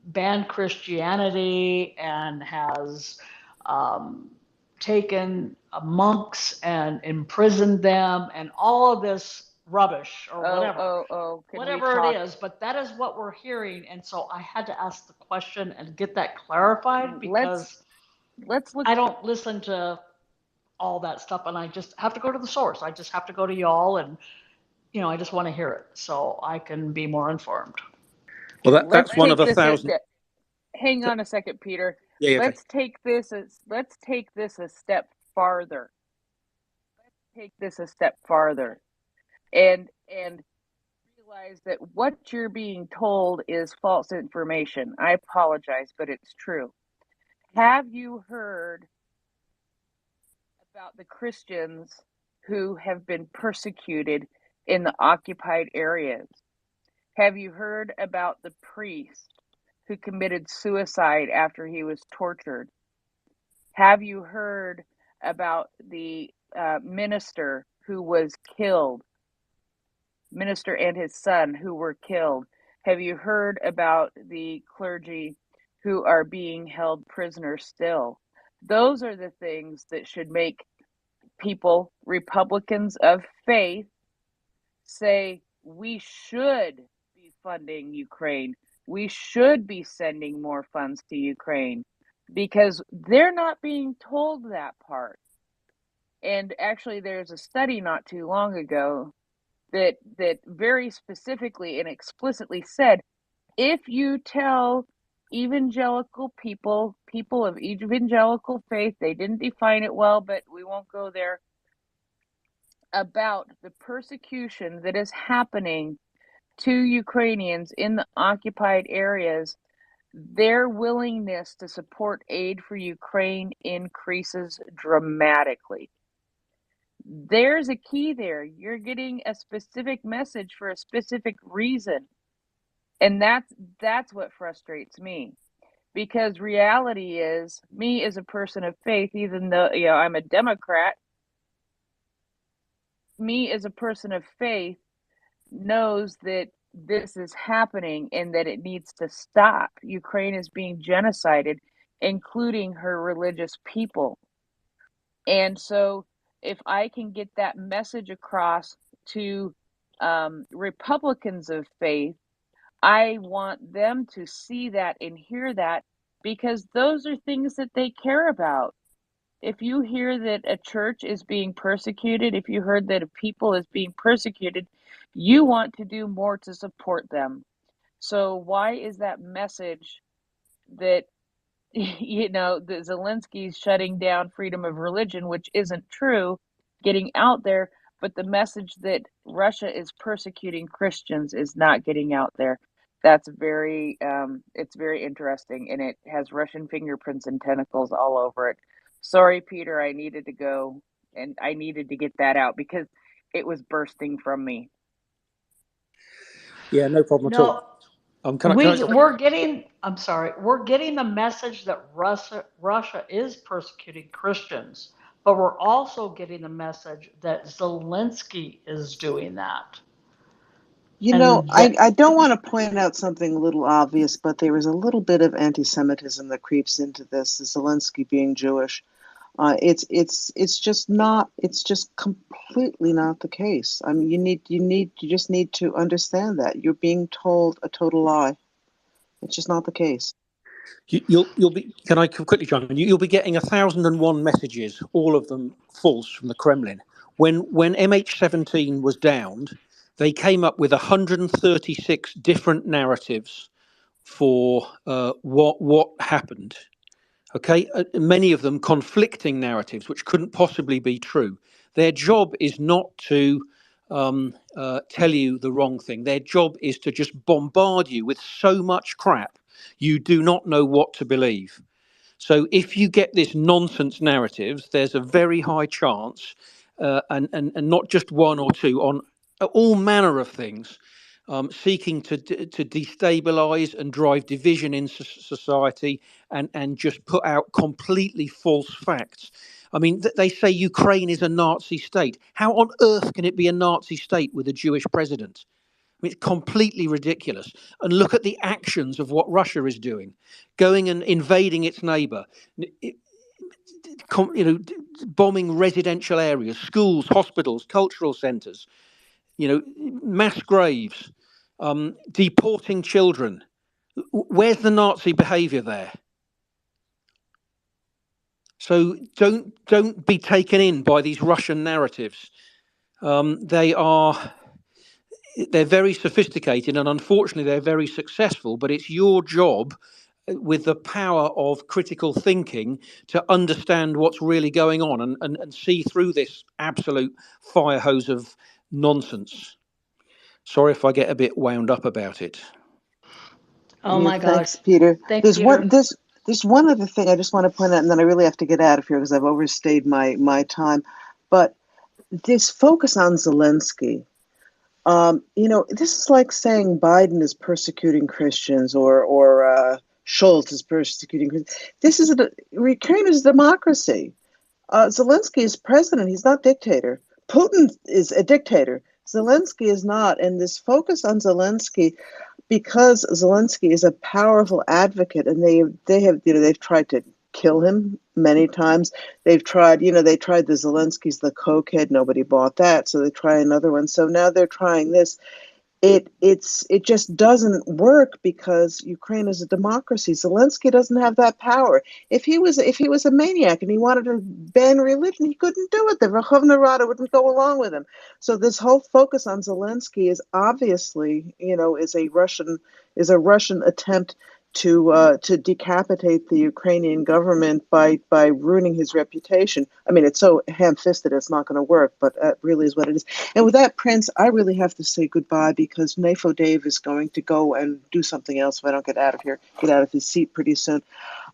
[SPEAKER 14] banned Christianity and has taken monks and imprisoned them and all of this rubbish or whatever it is, but that is what we're hearing. And so I had to ask the question and get that clarified, because
[SPEAKER 19] let's look.
[SPEAKER 14] I don't listen to all that stuff, and I just have to go to the source. I just have to go to y'all, and I just want to hear it so I can be more informed.
[SPEAKER 18] Well, that's one of 1,000.
[SPEAKER 19] Hang on a second, Peter.
[SPEAKER 18] Yeah, okay.
[SPEAKER 19] Let's take this a step farther. And realize that what you're being told is false information. I apologize, but it's true. Have you heard about the Christians who have been persecuted in the occupied areas? Have you heard about the priest who committed suicide after he was tortured? Have you heard about the minister who was killed? Minister and his son who were killed? Have you heard about the clergy who are being held prisoner still? Those are the things that should make people, Republicans of faith, say we should be funding Ukraine. We should be sending more funds to Ukraine, because they're not being told that part. And actually, there's a study not too long ago that very specifically and explicitly said, if you tell evangelical people of evangelical faith, they didn't define it well, but we won't go there, about the persecution that is happening to Ukrainians in the occupied areas, their willingness to support aid for Ukraine increases dramatically. There's a key there. You're getting a specific message for a specific reason. And that's what frustrates me. Because reality is, me as a person of faith, even though I'm a Democrat, me as a person of faith knows that this is happening and that it needs to stop. Ukraine is being genocided, including her religious people. And so, if I can get that message across to Republicans of faith, I want them to see that and hear that, because those are things that they care about. If you hear that a church is being persecuted, if you heard that a people is being persecuted, you want to do more to support them. So why is that message that that Zelensky's shutting down freedom of religion, which isn't true, getting out there, but the message that Russia is persecuting Christians is not getting out there? That's very, it's very interesting, and it has Russian fingerprints and tentacles all over it. Sorry, Peter, I needed to go, and I needed to get that out because it was bursting from me.
[SPEAKER 18] Yeah, no problem at all.
[SPEAKER 14] No,
[SPEAKER 18] Can I
[SPEAKER 14] we're getting. I'm sorry. We're getting the message that Russia is persecuting Christians, but we're also getting the message that Zelensky is doing that.
[SPEAKER 5] You know, I don't want to point out something a little obvious, but there is a little bit of anti-Semitism that creeps into this. Zelensky being Jewish, it's just completely not the case. I mean, you just need to understand that you're being told a total lie. It's just not the case.
[SPEAKER 18] You'll be. Can I quickly jump in? You'll be getting 1,001 messages, all of them false, from the Kremlin. When MH17 was downed, they came up with 136 different narratives for what happened. Okay, many of them conflicting narratives, which couldn't possibly be true. Their job is not to tell you the wrong thing. Their job is to just bombard you with so much crap you do not know what to believe. So if you get this nonsense narratives, there's a very high chance, and not just one or two, on all manner of things, seeking to destabilize and drive division in society, and just put out completely false facts. I mean, they say Ukraine is a Nazi state. How on earth can it be a Nazi state with a Jewish president? I mean, it's completely ridiculous. And look at the actions of what Russia is doing, going and invading its neighbor, bombing residential areas, schools, hospitals, cultural centers, mass graves, deporting children. Where's the Nazi behavior there? So don't be taken in by these Russian narratives. They're very sophisticated, and unfortunately they're very successful, but it's your job, with the power of critical thinking, to understand what's really going on and see through this absolute fire hose of nonsense. Sorry if I get a bit wound up about it.
[SPEAKER 14] Oh my
[SPEAKER 5] Thanks,
[SPEAKER 14] gosh.
[SPEAKER 5] Peter.
[SPEAKER 14] Thanks, Peter.
[SPEAKER 5] There's one other thing I just want to point out, and then I really have to get out of here because I've overstayed my time. But this focus on Zelensky, this is like saying Biden is persecuting Christians or Schultz is persecuting Christians. Ukraine is a democracy. Zelensky is president. He's not dictator. Putin is a dictator. Zelensky is not. And this focus on Zelensky, because Zelensky is a powerful advocate, and they've tried to kill him many times. They've tried, they tried the Zelensky's the cokehead. Nobody bought that, so they try another one. So now they're trying this. It just doesn't work because Ukraine is a democracy. Zelensky doesn't have that power. If he was a maniac and he wanted to ban religion, he couldn't do it. The Verkhovna Rada wouldn't go along with him. So this whole focus on Zelensky is obviously, is a Russian attempt to decapitate the Ukrainian government by ruining his reputation. I mean, it's so ham-fisted it's not going to work, but that really is what it is. And with that, Prince, I really have to say goodbye because Nafo Dave is going to go and do something else if I don't get out of his seat pretty soon.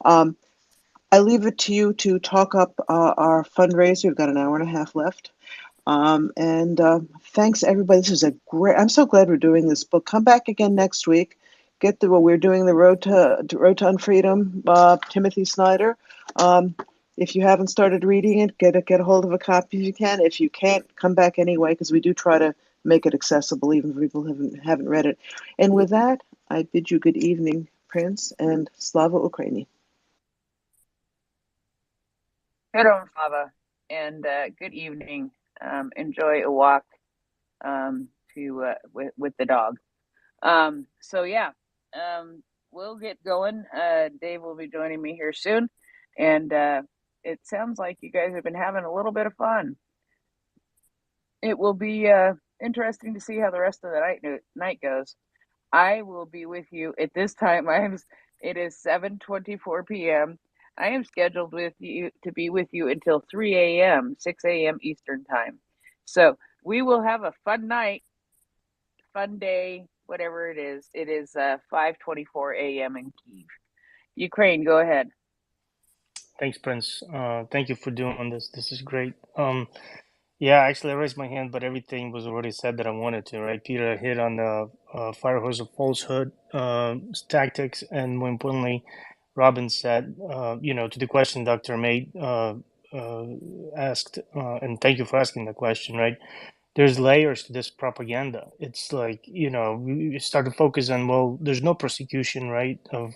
[SPEAKER 5] I leave it to you to talk up our fundraiser. We've got an hour and a half left. Thanks, everybody. This is I'm so glad we're doing this book. Come back again next week. We're doing the Road to Unfreedom, Timothy Snyder. If you haven't started reading it, get a hold of a copy if you can. If you can't, come back anyway, because we do try to make it accessible, even if people haven't read it. And with that, I bid you good evening, Prince, and Slava Ukraini.
[SPEAKER 19] Good on, Slava, and good evening. Enjoy a walk to with the dog. So yeah, we'll get going. Dave will be joining me here soon, and it sounds like you guys have been having a little bit of fun. It will be interesting to see how the rest of the night goes. I will be with you at this time. It is 7:24 p.m. I am scheduled with you to be with you until 3 a.m., 6 a.m. Eastern time. So we will have a fun night, fun day, whatever it is. It is 5:24 a.m. in Kyiv. Ukraine, go ahead.
[SPEAKER 17] Thanks, Prince. Thank you for doing this. This is great. Yeah, actually, I raised my hand, but everything was already said that I wanted to, right? Peter hit on the fire hose of falsehood tactics, and more importantly, Robin said, to the question Dr. May asked, and thank you for asking the question, right? There's layers to this propaganda. It's like, we start to focus on, well, there's no persecution, right, of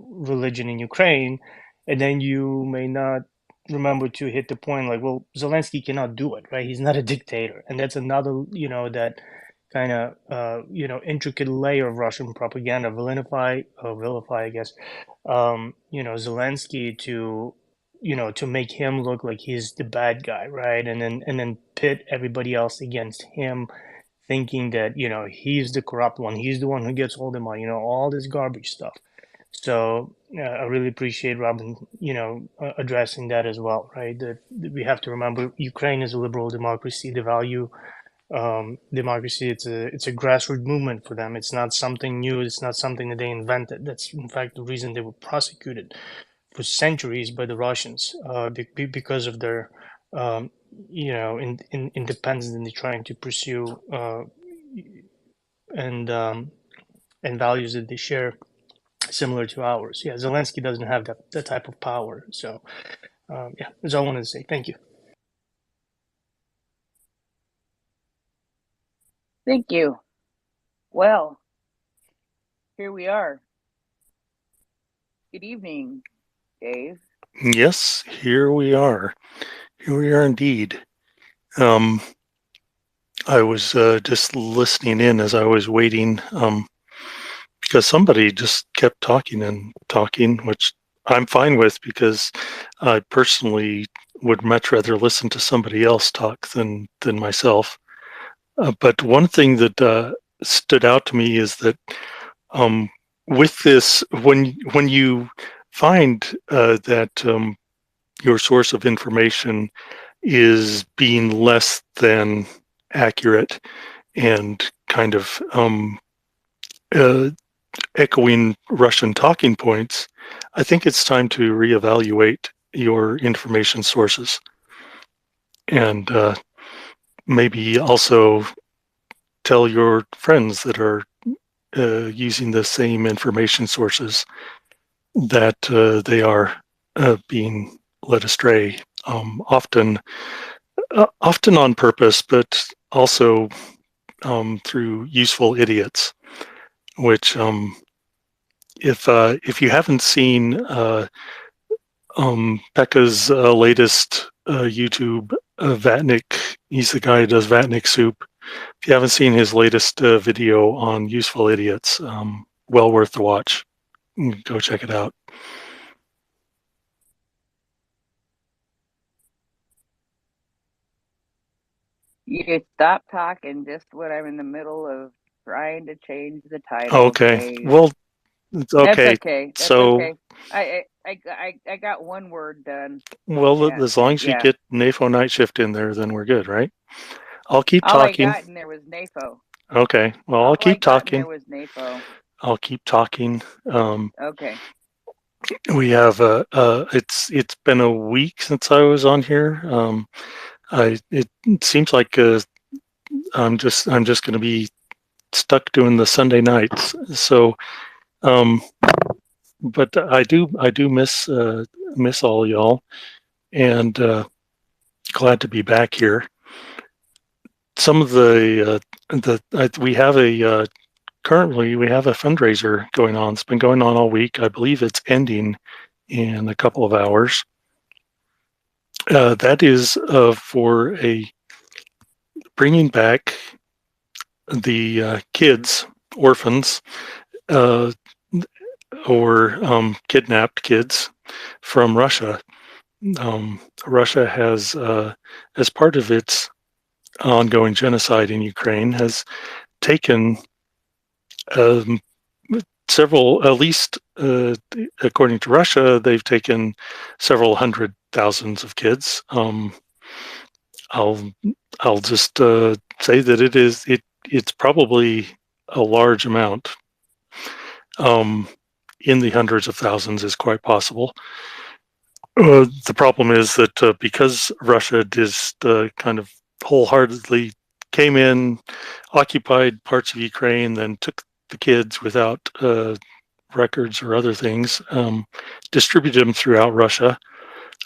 [SPEAKER 17] religion in Ukraine, and then you may not remember to hit the point like, well, Zelensky cannot do it, right? He's not a dictator. And that's another, that kind of, intricate layer of Russian propaganda, vilify, I guess, Zelensky to make him look like he's the bad guy, right? And then pit everybody else against him, thinking that, he's the corrupt one, he's the one who gets all the money, all this garbage stuff. So I really appreciate Robin, addressing that as well, right? That we have to remember Ukraine is a liberal democracy. They value democracy. It's a grassroots movement for them. It's not something new. It's not something that they invented. That's in fact the reason they were prosecuted for centuries by the Russians because of their independence and they're trying to pursue and values that they share similar to ours. Yeah, Zelensky doesn't have that type of power. So yeah, that's all I wanted to say. Thank you.
[SPEAKER 19] Thank you. Well, here we are. Good evening, Dave.
[SPEAKER 11] Yes, here we are. Here we are indeed. I was just listening in as I was waiting because somebody just kept talking and talking, which I'm fine with because I personally would much rather listen to somebody else talk than myself. But one thing that stood out to me is that with this, when you find that your source of information is being less than accurate and kind of echoing Russian talking points, I think it's time to reevaluate your information sources and maybe also tell your friends that are using the same information sources that they are being led astray, often on purpose, but also through useful idiots. Which, if you haven't seen Pekka's latest YouTube Vatnik, he's the guy who does Vatnik Soup. If you haven't seen his latest video on useful idiots, well worth the watch. Go check it out.
[SPEAKER 19] You stop talking just when I'm in the middle of trying to change the title.
[SPEAKER 11] Okay.
[SPEAKER 19] Dave.
[SPEAKER 11] Well, it's okay.
[SPEAKER 19] That's okay. That's
[SPEAKER 11] so,
[SPEAKER 19] okay. I got one word done.
[SPEAKER 11] Well,
[SPEAKER 19] Yeah,
[SPEAKER 11] as long as you get NAFO night shift in there, then we're good, right? I'll keep
[SPEAKER 19] All
[SPEAKER 11] talking.
[SPEAKER 19] I got in there was NAFO.
[SPEAKER 11] Okay. Well, I'll keep talking.
[SPEAKER 19] There was NAFO.
[SPEAKER 11] I'll keep talking.
[SPEAKER 19] Okay.
[SPEAKER 11] We have it's been a week since I was on here. It seems like I'm just going to be stuck doing the Sunday nights. So
[SPEAKER 3] but I do miss all y'all, and glad to be back here. Some of we have a currently we have a fundraiser going on. It's been going on all week. I believe it's ending in a couple of hours. That is for a bringing back the kids, orphans, uh, or kidnapped kids from Russia. Russia has, as part of its ongoing genocide in Ukraine, has taken um, several, at least according to Russia, they've taken several hundred thousands of kids. I'll I'll just say that it's probably a large amount. In the hundreds of thousands is quite possible. The problem is that because Russia just kind of wholeheartedly came in, occupied parts of Ukraine, then took the kids without records or other things, distributed them throughout Russia,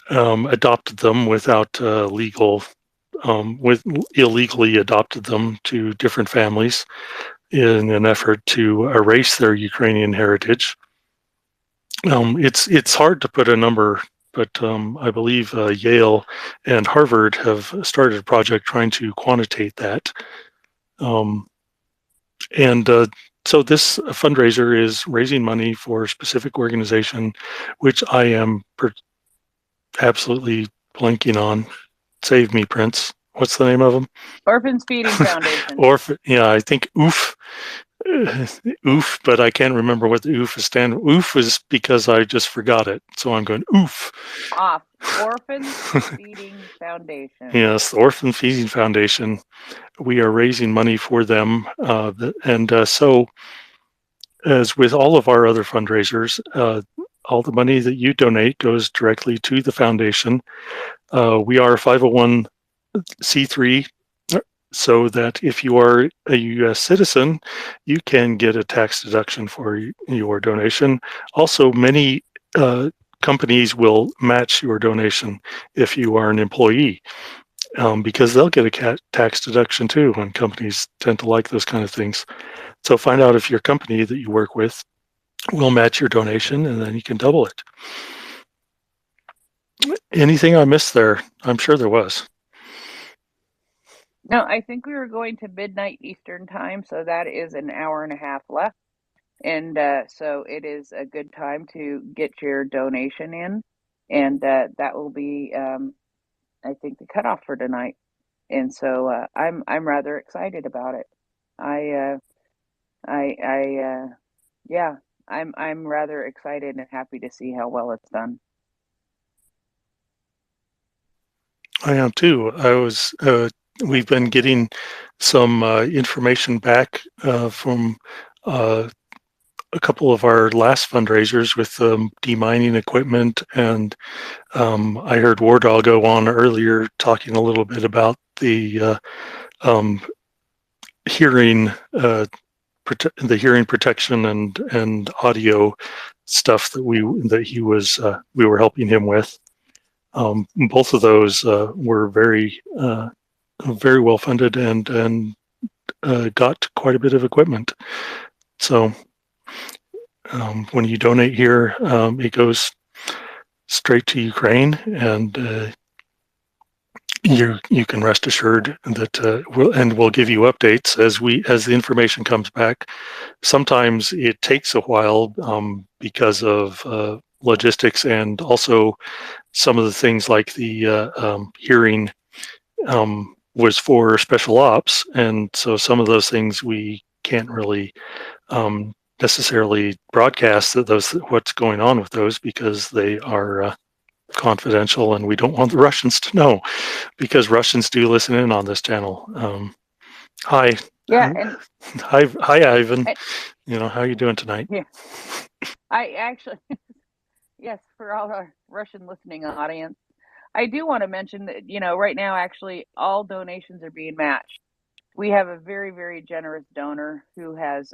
[SPEAKER 3] adopted them without illegally adopted them to different families in an effort to erase their Ukrainian heritage. It's hard to put a number, but I believe Yale and Harvard have started a project trying to quantitate that. And so this fundraiser is raising money for a specific organization, which I am absolutely blanking on. Save me, Prince. What's the name of them?
[SPEAKER 19] Orphans Feeding Foundation.
[SPEAKER 3] Yeah, I think OOF. OOF, but I can't remember what the OOF is standing. OOF is because I just forgot it, so I'm going OOF.
[SPEAKER 19] Off. Orphans Feeding Foundation.
[SPEAKER 3] Yes, the Orphan Feeding Foundation. We are raising money for them, and so as with all of our other fundraisers, all the money that you donate goes directly to the foundation. We are a 501c3, so that if you are a U.S. citizen, you can get a tax deduction for your donation. Also, many companies will match your donation if you are an employee, because they'll get a tax deduction too, and companies tend to like those kind of things. So find out if your company that you work with will match your donation, and then you can double it. Anything I missed there? I'm sure there was.
[SPEAKER 19] No, I think we were going to midnight Eastern time, so that is an hour and a half left. And so it is a good time to get your donation in. And that will be, I think, the cutoff for tonight. And so I'm rather excited about it. Yeah, I'm rather excited and happy to see how well it's done.
[SPEAKER 3] I am too. We've been getting some information back from a couple of our last fundraisers with demining equipment, and I heard War Dog go on earlier talking a little bit about the hearing hearing protection and audio stuff that we were helping him with. Both of those were very well funded and got quite a bit of equipment. So when you donate here, it goes straight to Ukraine, and you can rest assured that we'll give you updates as the information comes back. Sometimes it takes a while because of logistics, and also some of the things like the hearing was for special ops, and so some of those things we can't really necessarily broadcast what's going on with those, because they are confidential, and we don't want the Russians to know, because Russians do listen in on this channel. Hi.
[SPEAKER 19] Yeah. And
[SPEAKER 3] hi, Ivan. How are you doing tonight?
[SPEAKER 19] Yeah. I actually, yes, for all our Russian listening audience, I do want to mention that, right now, actually, all donations are being matched. We have a very, very generous donor who has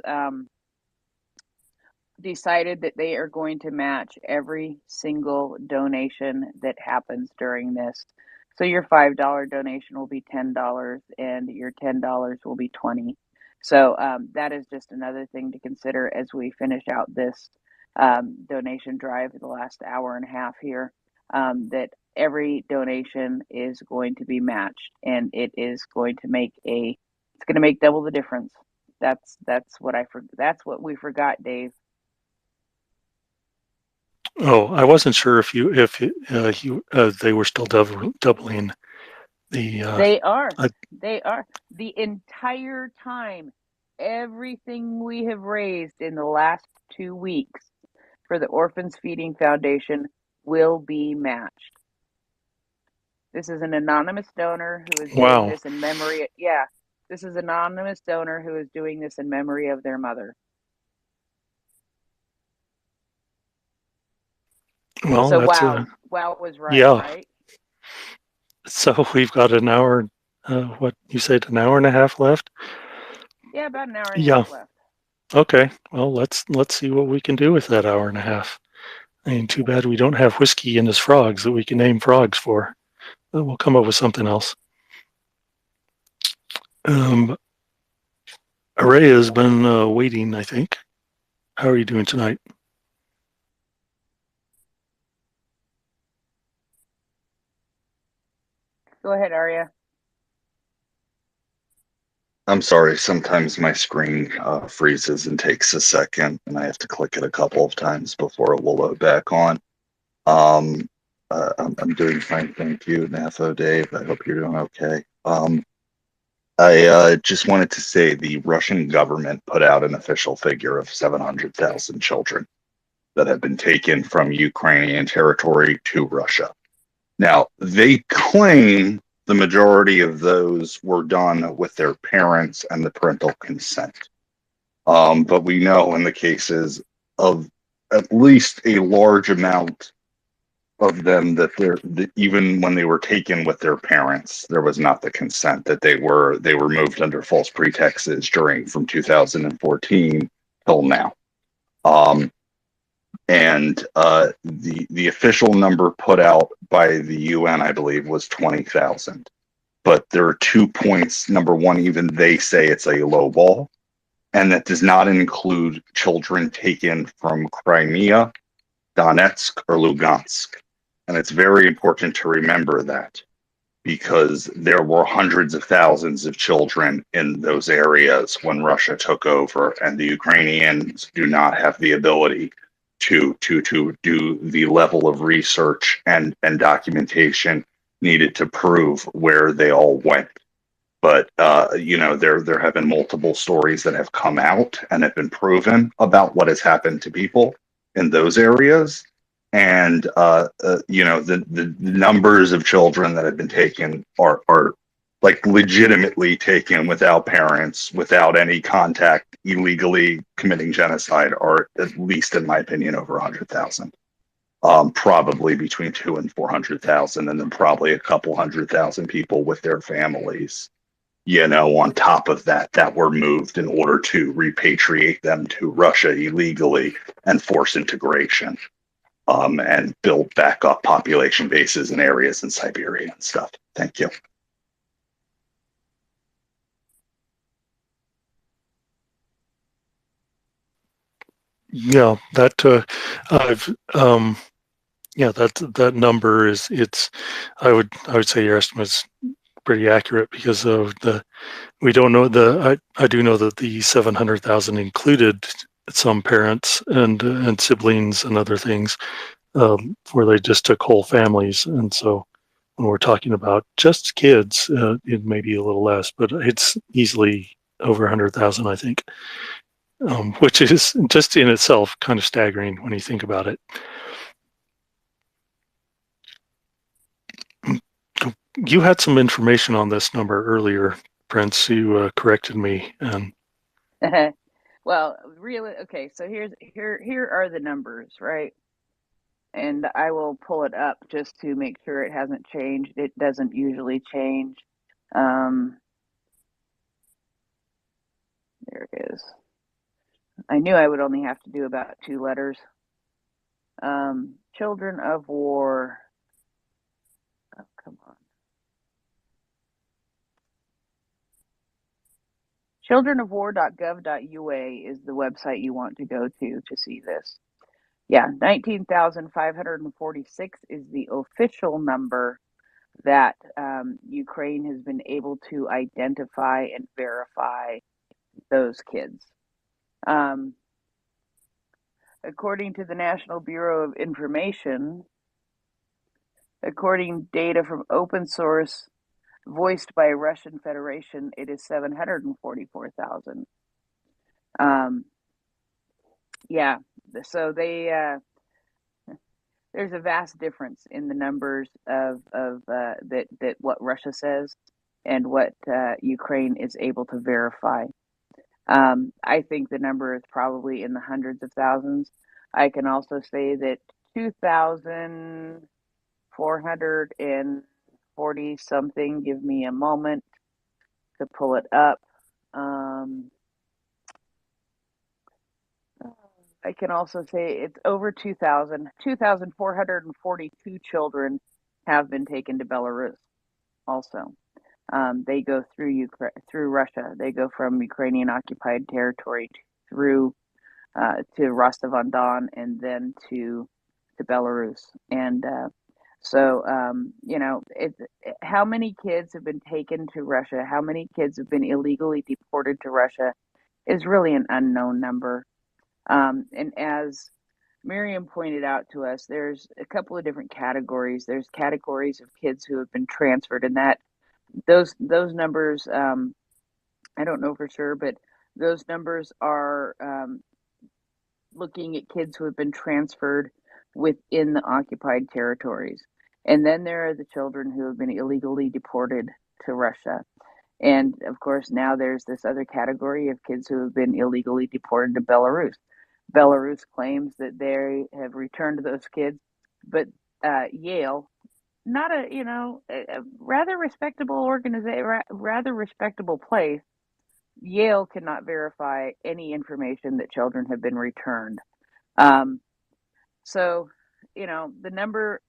[SPEAKER 19] decided that they are going to match every single donation that happens during this. So your $5 donation will be $10, and your $10 will be $20. So that is just another thing to consider as we finish out this donation drive for the last hour and a half here. That every donation is going to be matched, and it is going to make it's going to make double the difference. That's what we forgot, Dave.
[SPEAKER 3] Oh, I wasn't sure if they were still doubling the.
[SPEAKER 19] They are.
[SPEAKER 3] I,
[SPEAKER 19] They are. The entire time, everything we have raised in the last 2 weeks for the Orphans Feeding Foundation will be matched. This is an anonymous donor who is doing
[SPEAKER 3] wow.
[SPEAKER 19] this in memory. Yeah, this is an anonymous donor who is doing this in memory of their mother.
[SPEAKER 3] Well,
[SPEAKER 19] So
[SPEAKER 3] that's
[SPEAKER 19] wow was right,
[SPEAKER 3] yeah.
[SPEAKER 19] right?
[SPEAKER 3] So we've got an hour. What you said, an hour and a half left?
[SPEAKER 19] Yeah, about an hour and a
[SPEAKER 3] Yeah.
[SPEAKER 19] half left.
[SPEAKER 3] Okay. Well, let's see what we can do with that hour and a half. I mean, too bad we don't have whiskey in his frogs that we can name frogs for. But we'll come up with something else. Araya has been waiting, I think. How are you doing tonight?
[SPEAKER 19] Go ahead, Arya.
[SPEAKER 11] I'm sorry, sometimes my screen freezes and takes a second, and I have to click it a couple of times before it will load back on. I'm doing fine, thank you, Natho, Dave. I hope you're doing okay. I just wanted to say the Russian government put out an official figure of 700,000 children that have been taken from Ukrainian territory to Russia. Now, they claim the majority of those were done with their parents and the parental consent. But we know in the cases of at least a large amount of them that even when they were taken with their parents, there was not the consent, that they were moved under false pretexts during from 2014 till now. And the official number put out by the UN, I believe, was 20,000. But there are 2 points. Number one, even they say it's a low ball, and that does not include children taken from Crimea, Donetsk, or Lugansk. And it's very important to remember that, because there were hundreds of thousands of children in those areas when Russia took over, and the Ukrainians do not have the ability to do the level of research and documentation needed to prove where they all went. But there have been multiple stories that have come out and have been proven about what has happened to people in those areas. And the numbers of children that have been taken are like legitimately taken without parents, without any contact, illegally committing genocide, are at least, in my opinion, over 100,000. Probably between 200,000 and 400,000, and then probably a couple 100,000 people with their families, on top of that were moved in order to repatriate them to Russia illegally and force integration, and build back up population bases in areas in Siberia and stuff. Thank you.
[SPEAKER 3] Yeah, that number is. I would say your estimate's pretty accurate, because of we don't know I do know that the 700,000 included some parents and siblings and other things, where they just took whole families. And so when we're talking about just kids, it may be a little less, but it's easily over 100,000, I think, which is just in itself kind of staggering when you think about it. You had some information on this number earlier, Prince. You corrected me.
[SPEAKER 19] Well, really, okay. So here are the numbers, right? And I will pull it up just to make sure it hasn't changed. It doesn't usually change. There it is. I knew I would only have to do about 2 letters. Children of War. Oh, come on. Childrenofwar.gov.ua is the website you want to go to see this. Yeah, 19,546 is the official number that Ukraine has been able to identify and verify those kids. According to the National Bureau of Information, according to data from open source voiced by Russian Federation, it is 744,000. Yeah, so there's a vast difference in the numbers of that what Russia says and what Ukraine is able to verify. I think the number is probably in the hundreds of thousands. I can also say that 2,440 something. Give me a moment to pull it up. I can also say it's over 2,000. 2,442 children have been taken to Belarus. Also, they go through Russia. They go from Ukrainian occupied territory through to Rostov-on-Don and then to Belarus. And so, how many kids have been taken to Russia? How many kids have been illegally deported to Russia is really an unknown number. And as Miriam pointed out to us, there's a couple of different categories. There's categories of kids who have been transferred, and that those numbers, I don't know for sure, but those numbers are looking at kids who have been transferred within the occupied territories. And then there are the children who have been illegally deported to Russia. And of course, now there's this other category of kids who have been illegally deported to Belarus. Belarus claims that they have returned those kids, but Yale, not a rather respectable organization, rather respectable place. Yale cannot verify any information that children have been returned. So, the number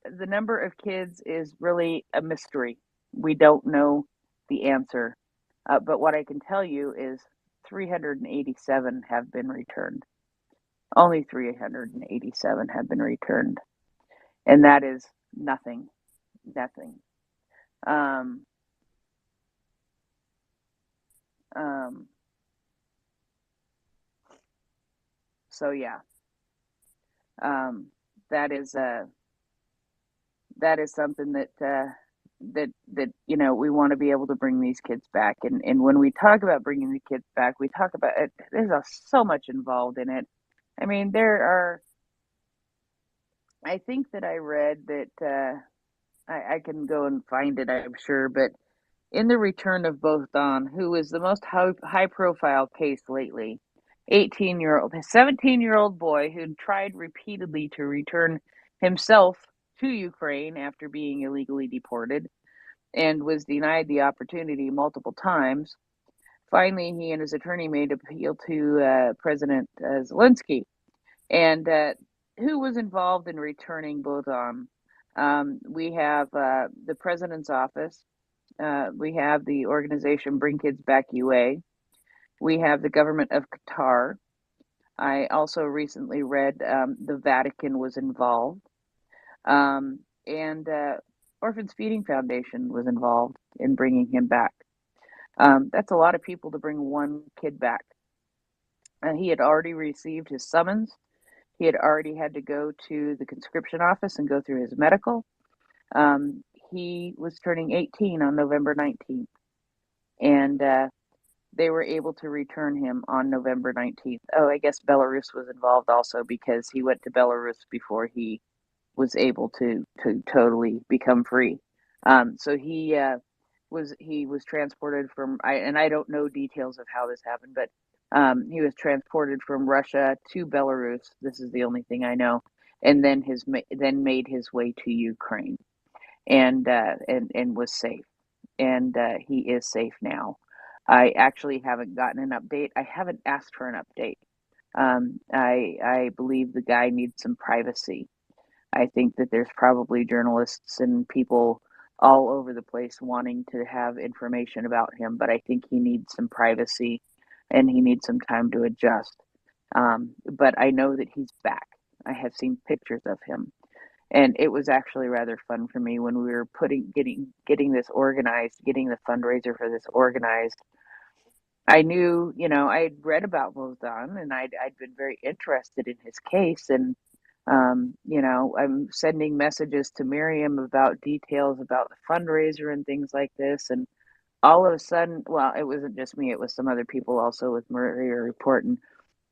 [SPEAKER 19] of kids is really a mystery. We don't know the answer. But what I can tell you is 387 have been returned. Only 387 have been returned. And that is nothing. Nothing. So yeah. That is something that we want to be able to bring these kids back, and when we talk about bringing the kids back, we talk about it. There's so much involved in it. I mean, I think that I read that I can go and find it, I'm sure, but in the return of Bogdan, who is the most high profile case lately, 17-year-old boy who tried repeatedly to return himself to Ukraine after being illegally deported and was denied the opportunity multiple times. Finally, he and his attorney made an appeal to President Zelensky, and who was involved in returning Bogdan. We have the president's office. We have the organization Bring Kids Back UA. We have the government of Qatar. I also recently read the Vatican was involved. And Orphans Feeding Foundation was involved in bringing him back. That's a lot of people to bring one kid back. He had already received his summons. He had already had to go to the conscription office and go through his medical. He was turning 18 on November 19th, and they were able to return him on November 19th. Oh, I guess Belarus was involved also because he went to Belarus before he was able to totally become free. So he was transported from I don't know details of how this happened, but he was transported from Russia to Belarus. This is the only thing I know, and then made his way to Ukraine, and was safe, and he is safe now. I actually haven't gotten an update. I haven't asked for an update I believe the guy needs some privacy. I think that there's probably journalists and people all over the place wanting to have information about him, but I think he needs some privacy and he needs some time to adjust. But I know that he's back. I have seen pictures of him, and it was actually rather fun for me when we were getting this organized, getting the fundraiser for this organized. I knew, I had read about Bogdan and I'd been very interested in his case. And, I'm sending messages to Miriam about details about the fundraiser and things like this. And all of a sudden, well, it wasn't just me, it was some other people also with Mriya reporting.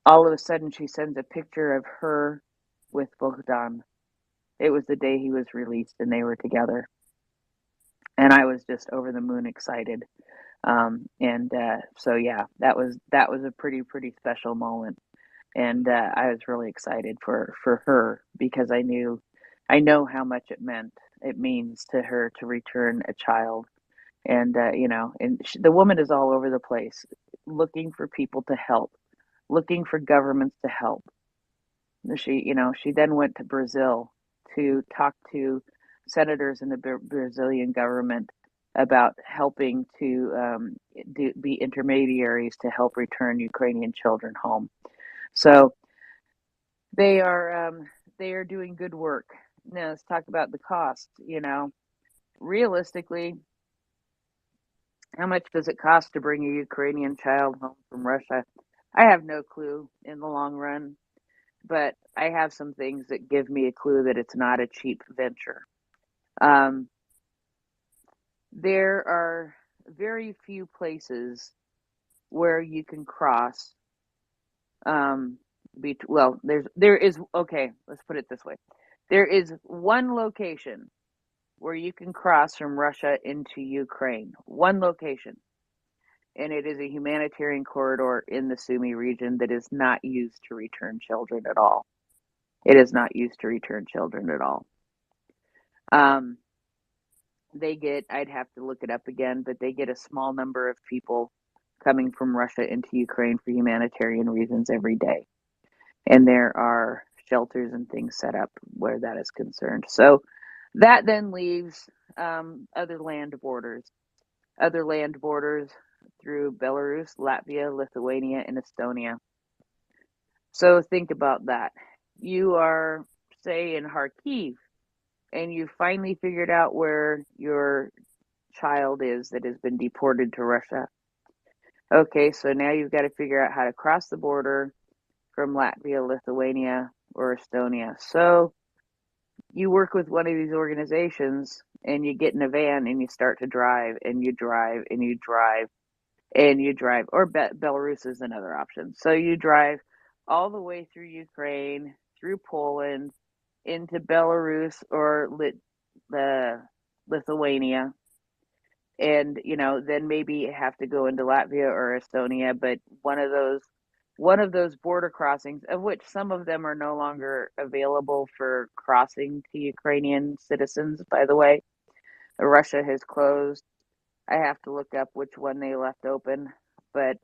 [SPEAKER 19] All of a sudden, she sends a picture of her with Bogdan. It was the day he was released and they were together. And I was just over the moon excited. So yeah, that was a pretty special moment, and I was really excited for her because I know how much it means to her to return a child, and the woman is all over the place, looking for people to help, looking for governments to help. She then went to Brazil to talk to senators in the Brazilian government about helping to be intermediaries to help return Ukrainian children home. So they are doing good work. Now let's talk about the cost. Realistically, how much does it cost to bring a Ukrainian child home from Russia? I have no clue in the long run, but I have some things that give me a clue that it's not a cheap venture. There are very few places where you can cross. There is, okay, let's put it this way. There is one location where you can cross from Russia into Ukraine. One location. And it is a humanitarian corridor in the Sumy region that is not used to return children at all. It is not used to return children at all. I'd have to look it up again, but they get a small number of people coming from Russia into Ukraine for humanitarian reasons every day. And there are shelters and things set up where that is concerned. So that then leaves other land borders through Belarus, Latvia, Lithuania, and Estonia. So think about that. You are, say, in Kharkiv, and you finally figured out where your child is that has been deported to Russia. Okay, so now you've got to figure out how to cross the border from Latvia, Lithuania, or Estonia. So you work with one of these organizations and you get in a van and you start to drive and you drive and you drive and you drive, or Belarus is another option. So you drive all the way through Ukraine, through Poland, into Belarus or Lithuania, and then maybe have to go into Latvia or Estonia, but one of those border crossings, of which some of them are no longer available for crossing to Ukrainian citizens, by the way. Russia has closed. I have to look up which one they left open, but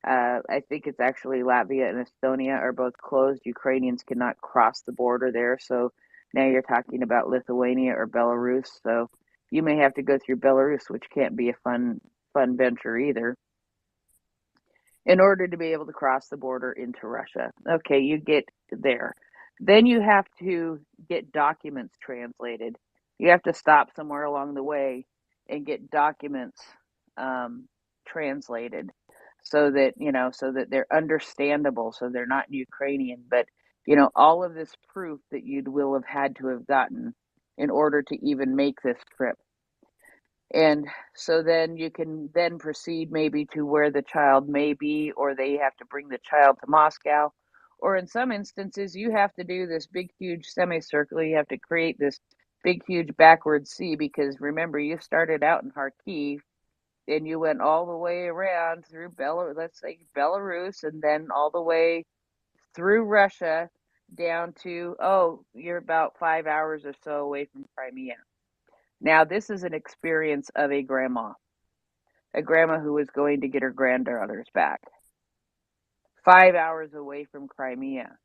[SPEAKER 19] I think it's actually Latvia and Estonia are both closed. Ukrainians cannot cross the border there, so now you're talking about Lithuania or Belarus. So you may have to go through Belarus, which can't be a fun venture either, in order to be able to cross the border into Russia. Okay, you get there. Then you have to get documents translated. You have to stop somewhere along the way and get documents translated so that they're understandable, so they're not in Ukrainian, but all of this proof that you will have had to have gotten in order to even make this trip. And so then you can then proceed maybe to where the child may be, or they have to bring the child to Moscow. Or in some instances, you have to do this big, huge semicircle. You have to create this big, huge backward C, because remember, you started out in Kharkiv and you went all the way around through Belarus, and then all the way through Russia down to, you're about 5 hours or so away from Crimea. Now, this is an experience of a grandma who is going to get her granddaughters back. 5 hours away from Crimea,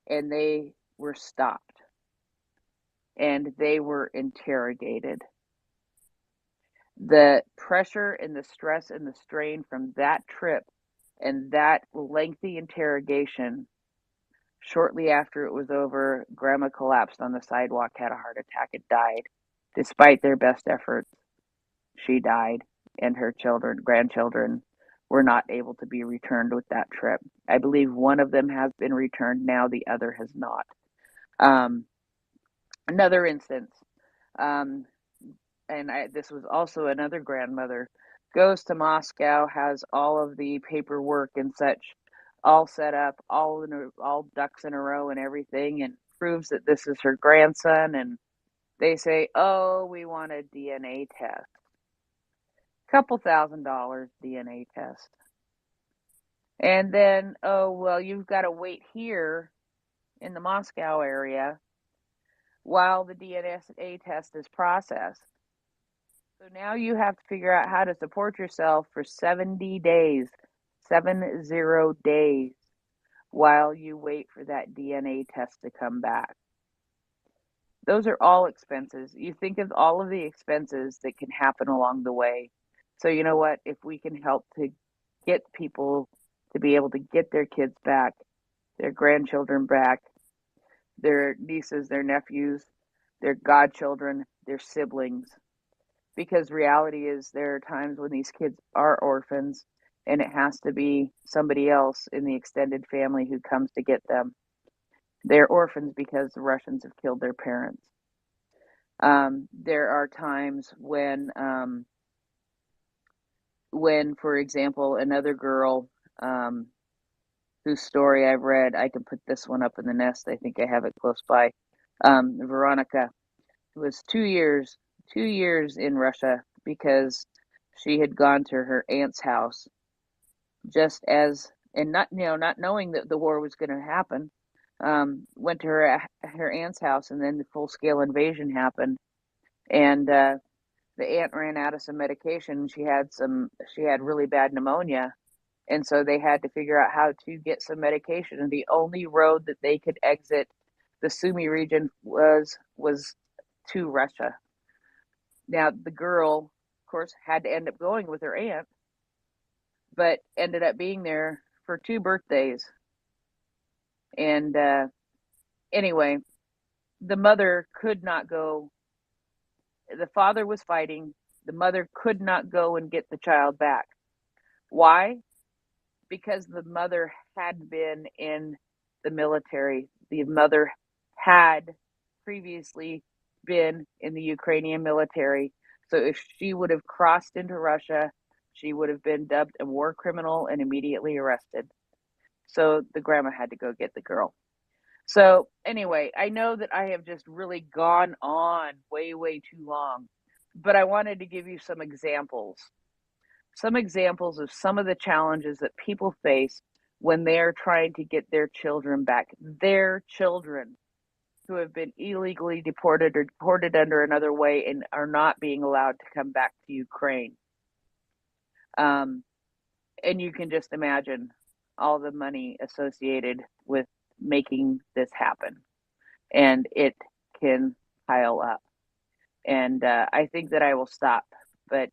[SPEAKER 19] and they were stopped and they were interrogated. The pressure and the stress and the strain from that trip and that lengthy interrogation, shortly after it was over, Grandma collapsed on the sidewalk, had a heart attack, and died. Despite their best efforts, she died, and her grandchildren, were not able to be returned with that trip. I believe one of them has been returned now, the other has not. Another instance, um, this was also another grandmother, goes to Moscow, has all of the paperwork and such all set up, all ducks in a row and everything, and proves that this is her grandson. And they say, "Oh, we want a DNA test." Couple $1,000 DNA test. And then, "Oh, well, you've got to wait here in the Moscow area while the DNA test is processed. So now you have to figure out how to support yourself for 70 days, 70 days, while you wait for that DNA test to come back." Those are all expenses. You think of all of the expenses that can happen along the way. So you know what? If we can help to get people to be able to get their kids back, their grandchildren back, their nieces, their nephews, their godchildren, their siblings, because reality is there are times when these kids are orphans and it has to be somebody else in the extended family who comes to get them. They're orphans because the Russians have killed their parents. There are times when, for example, another girl whose story I've read, I can put this one up in the nest. I think I have it close by. Veronica, who was 2 years in Russia because she had gone to her aunt's house just as, and not knowing that the war was going to happen. Went to her aunt's house, and then the full scale invasion happened, and the aunt ran out of some medication. She had really bad pneumonia, and so they had to figure out how to get some medication. And the only road that they could exit the Sumy region was to Russia. Now the girl, of course, had to end up going with her aunt, but ended up being there for 2 birthdays. And anyway, the mother could not go. The father was fighting. The mother could not go and get the child back. Why? Because the mother had been in the military. The mother had previously been in the Ukrainian military. So if she would have crossed into Russia, she would have been dubbed a war criminal and immediately arrested. So the grandma had to go get the girl. So anyway, I know that I have just really gone on way, way too long, but I wanted to give you some examples of some of the challenges that people face when they're trying to get their children back, their children who have been illegally deported or deported under another way and are not being allowed to come back to Ukraine. And you can just imagine all the money associated with making this happen, and it can pile up. And I think that I will stop, but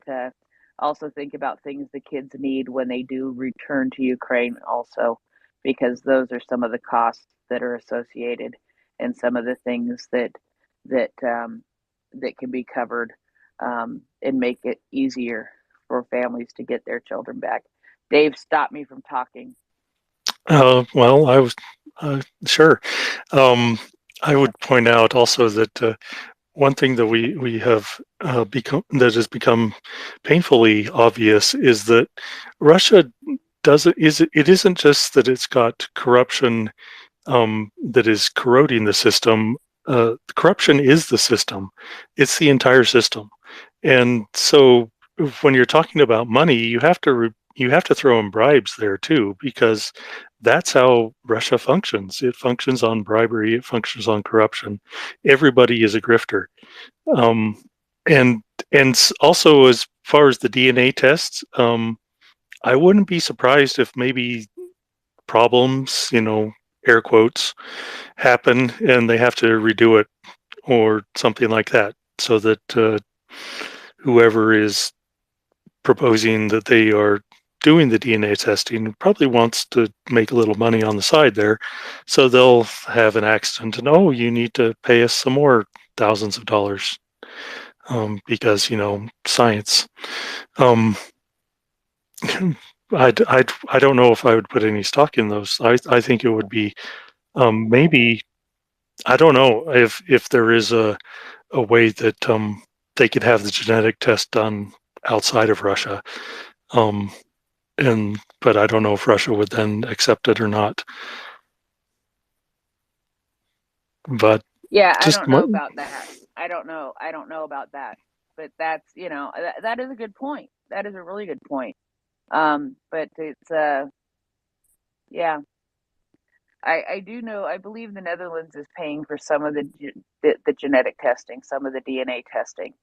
[SPEAKER 19] also think about things the kids need when they do return to Ukraine also, because those are some of the costs that are associated and some of the things that can be covered, and make it easier for families to get their children back. Dave, stop me from talking.
[SPEAKER 3] Well, I was sure. I would point out also that one thing that we have has become painfully obvious is that Russia it isn't just that it's got corruption that is corroding the system. Corruption is the system; it's the entire system, and so when you're talking about money, you have to throw in bribes there too, because that's how Russia functions. It functions on bribery. It functions on corruption. Everybody is a grifter. Um, and also, as far as the DNA tests, I wouldn't be surprised if maybe problems, air quotes, happen, and they have to redo it or something like that, so that whoever is proposing that they are doing the DNA testing probably wants to make a little money on the side there. So they'll have an accident and, oh, you need to pay us some more thousands of dollars because, science. Um, I don't know if I would put any stock in those. I think it would be maybe, I don't know if there is a way that they could have the genetic test done outside of Russia. But I don't know if Russia would then accept it or not. But
[SPEAKER 19] Yeah, I
[SPEAKER 3] just
[SPEAKER 19] don't know about that. I don't know. I don't know about that. But that's, that is a good point. That is a really good point. But it's yeah, I do know. I believe the Netherlands is paying for some of the genetic testing, some of the DNA testing.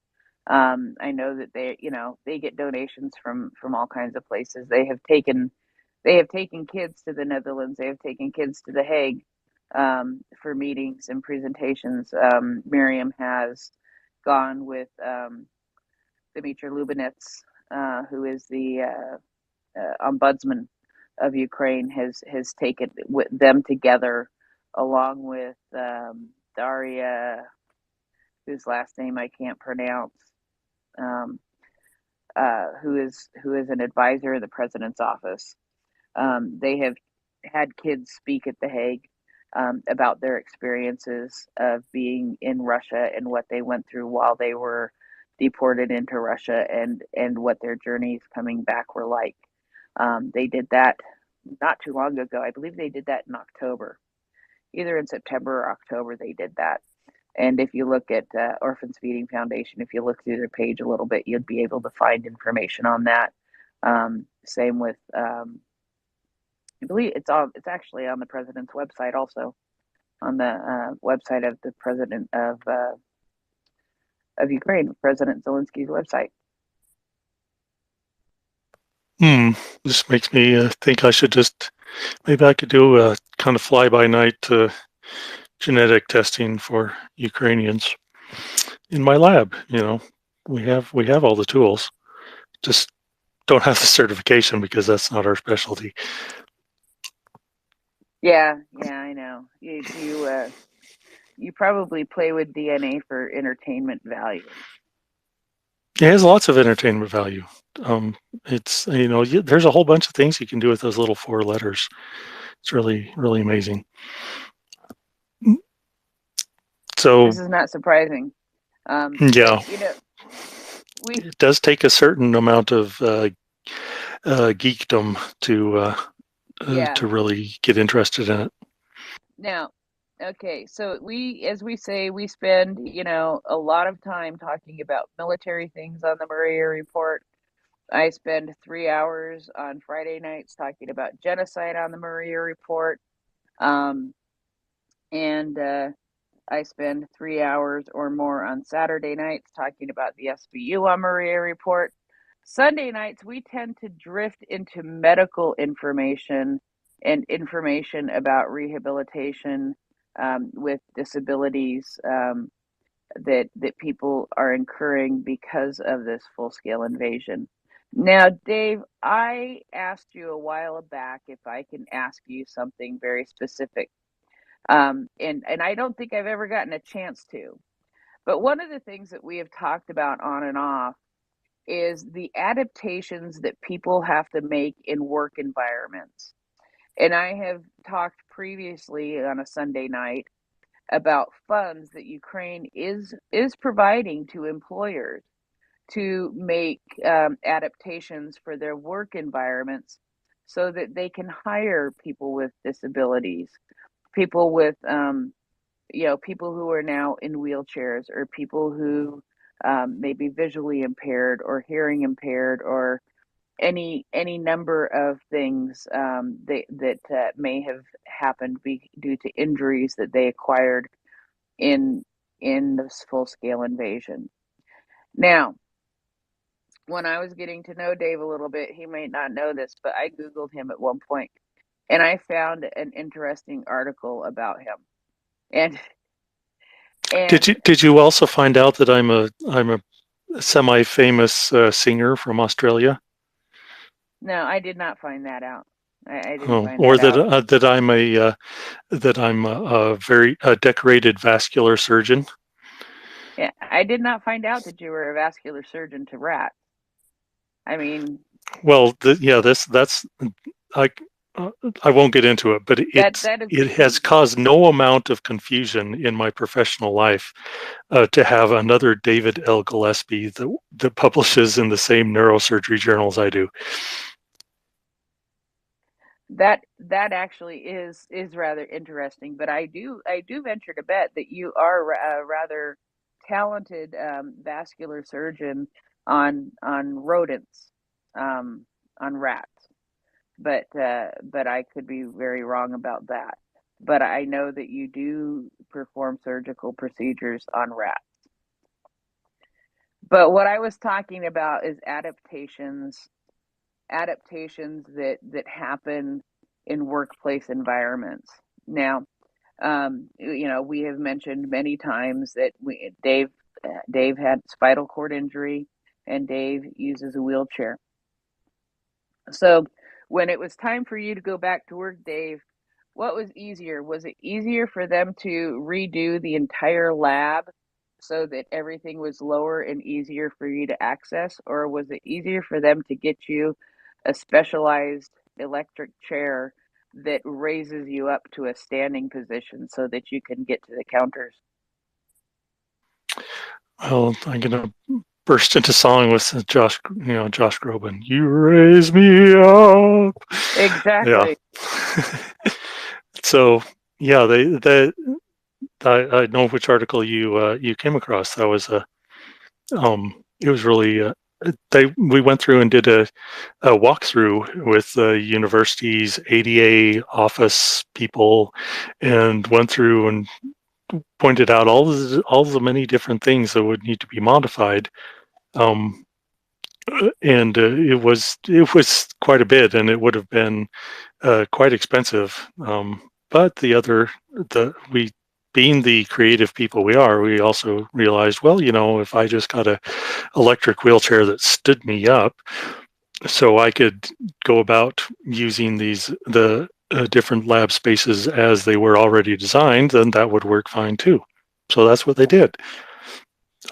[SPEAKER 19] I know that they get donations from all kinds of places. They have taken kids to the Netherlands. They have taken kids to The Hague for meetings and presentations. Miriam has gone with Dmitry Lubinets, who is the ombudsman of Ukraine, has taken them together, along with Daria, whose last name I can't pronounce, um, who is an advisor in the president's office. They have had kids speak at The Hague about their experiences of being in Russia and what they went through while they were deported into Russia, and what their journeys coming back were like. They did that not too long ago. I believe they did that in October, either in September or October. They did that. And if you look at Orphans Feeding Foundation, if you look through their page a little bit, you'd be able to find information on that. Same with I believe it's actually on the president's website, also on the website of the president of Ukraine, President Zelensky's website.
[SPEAKER 3] This makes me think I should maybe I could do a kind of fly-by-night genetic testing for Ukrainians in my lab. We have all the tools, just don't have the certification because that's not our specialty.
[SPEAKER 19] Yeah, I know. You probably play with DNA for entertainment value.
[SPEAKER 3] It has lots of entertainment value. It's there's a whole bunch of things you can do with those little 4 letters. It's really, really amazing. So
[SPEAKER 19] this is not surprising.
[SPEAKER 3] yeah,
[SPEAKER 19] but,
[SPEAKER 3] it does take a certain amount of geekdom to really get interested in it.
[SPEAKER 19] Now, okay, so as we say, we spend, a lot of time talking about military things on the Mriya Report. I spend 3 hours on Friday nights talking about genocide on the Mriya Report. And I spend 3 hours or more on Saturday nights talking about the SBU on Mriya Report. Sunday nights, we tend to drift into medical information and information about rehabilitation with disabilities that people are incurring because of this full-scale invasion. Now, Dave, I asked you a while back if I can ask you something very specific, and I don't think I've ever gotten a chance to. But one of the things that we have talked about on and off is the adaptations that people have to make in work environments. And I have talked previously on a Sunday night about funds that Ukraine is providing to employers to make adaptations for their work environments so that they can hire people with disabilities, people with people who are now in wheelchairs, or people who may be visually impaired or hearing impaired, or any number of things that may have happened due to injuries that they acquired in this full scale invasion. Now, when I was getting to know Dave a little bit, he might not know this, but I Googled him at one point. and I found an interesting article about him. And
[SPEAKER 3] Did you also find out that I'm a semi-famous singer from Australia?
[SPEAKER 19] no, I did not find that out. I didn't find
[SPEAKER 3] Or
[SPEAKER 19] that
[SPEAKER 3] that
[SPEAKER 19] out.
[SPEAKER 3] that I'm a very decorated vascular surgeon?
[SPEAKER 19] Yeah, I did not find out that you were a vascular surgeon to rats. I mean,
[SPEAKER 3] Well, that's I I won't get into it, but
[SPEAKER 19] that is
[SPEAKER 3] it has caused no amount of confusion in my professional life to have another David L. Gillespie that publishes in the same neurosurgery journals I do.
[SPEAKER 19] that actually is rather interesting. But I do venture to bet that you are a rather talented vascular surgeon on rodents, on rats. But I could be very wrong about that. But I know that you do perform surgical procedures on rats. But what I was talking about is adaptations that happen in workplace environments. Now, we have mentioned many times that Dave had spinal cord injury, and Dave uses a wheelchair. So when it was time for you to go back to work, Dave, what was easier? Was it easier for them to redo the entire lab so that everything was lower and easier for you to access? Or was it easier for them to get you a specialized electric chair that raises you up to a standing position so that you can get to the counters?
[SPEAKER 3] Well, I'm gonna burst into song with Josh Groban. You raise me up. Yeah.
[SPEAKER 19] Exactly.
[SPEAKER 3] So yeah, I know which article you came across. That was it was really we went through and did a walkthrough with the university's ADA office people, and went through and pointed out all the many different things that would need to be modified. And it was quite a bit, and it would have been quite expensive. But we being the creative people we are, we also realized, well, if I just got a electric wheelchair that stood me up, so I could go about using the different lab spaces as they were already designed, then that would work fine too. So that's what they did.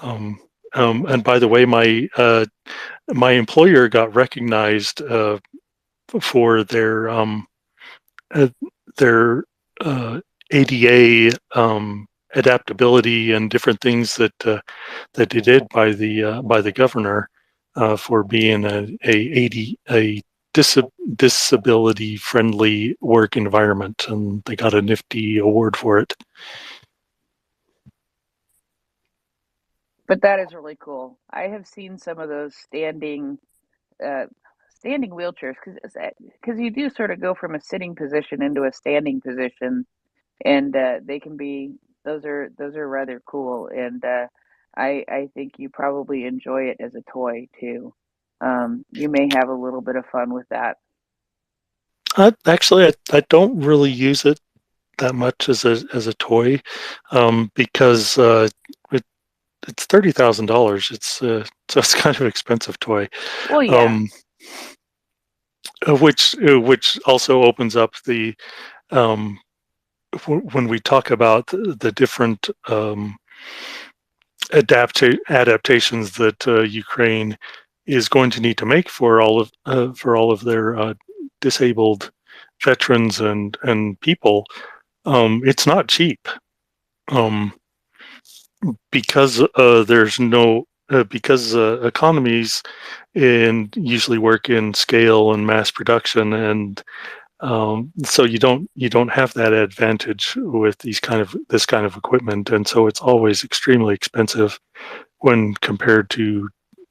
[SPEAKER 3] And by the way, my employer got recognized for their ADA adaptability and different things that they did by the governor for being a disability friendly work environment, and they got a nifty award for it.
[SPEAKER 19] But that is really cool. I have seen some of those standing wheelchairs, because you do sort of go from a sitting position into a standing position, and they can be those are rather cool, and I think you probably enjoy it as a toy too. You may have a little bit of fun with that.
[SPEAKER 3] Actually, I don't really use it that much as a toy, because it's $30,000. So it's kind of expensive toy.
[SPEAKER 19] Well, yeah.
[SPEAKER 3] Which also opens up the when we talk about the different adaptations that Ukraine is going to need to make for all of their disabled veterans and people. It's not cheap, because there's no because economies usually work in scale and mass production, and so you don't have that advantage with this kind of equipment, and so it's always extremely expensive when compared to,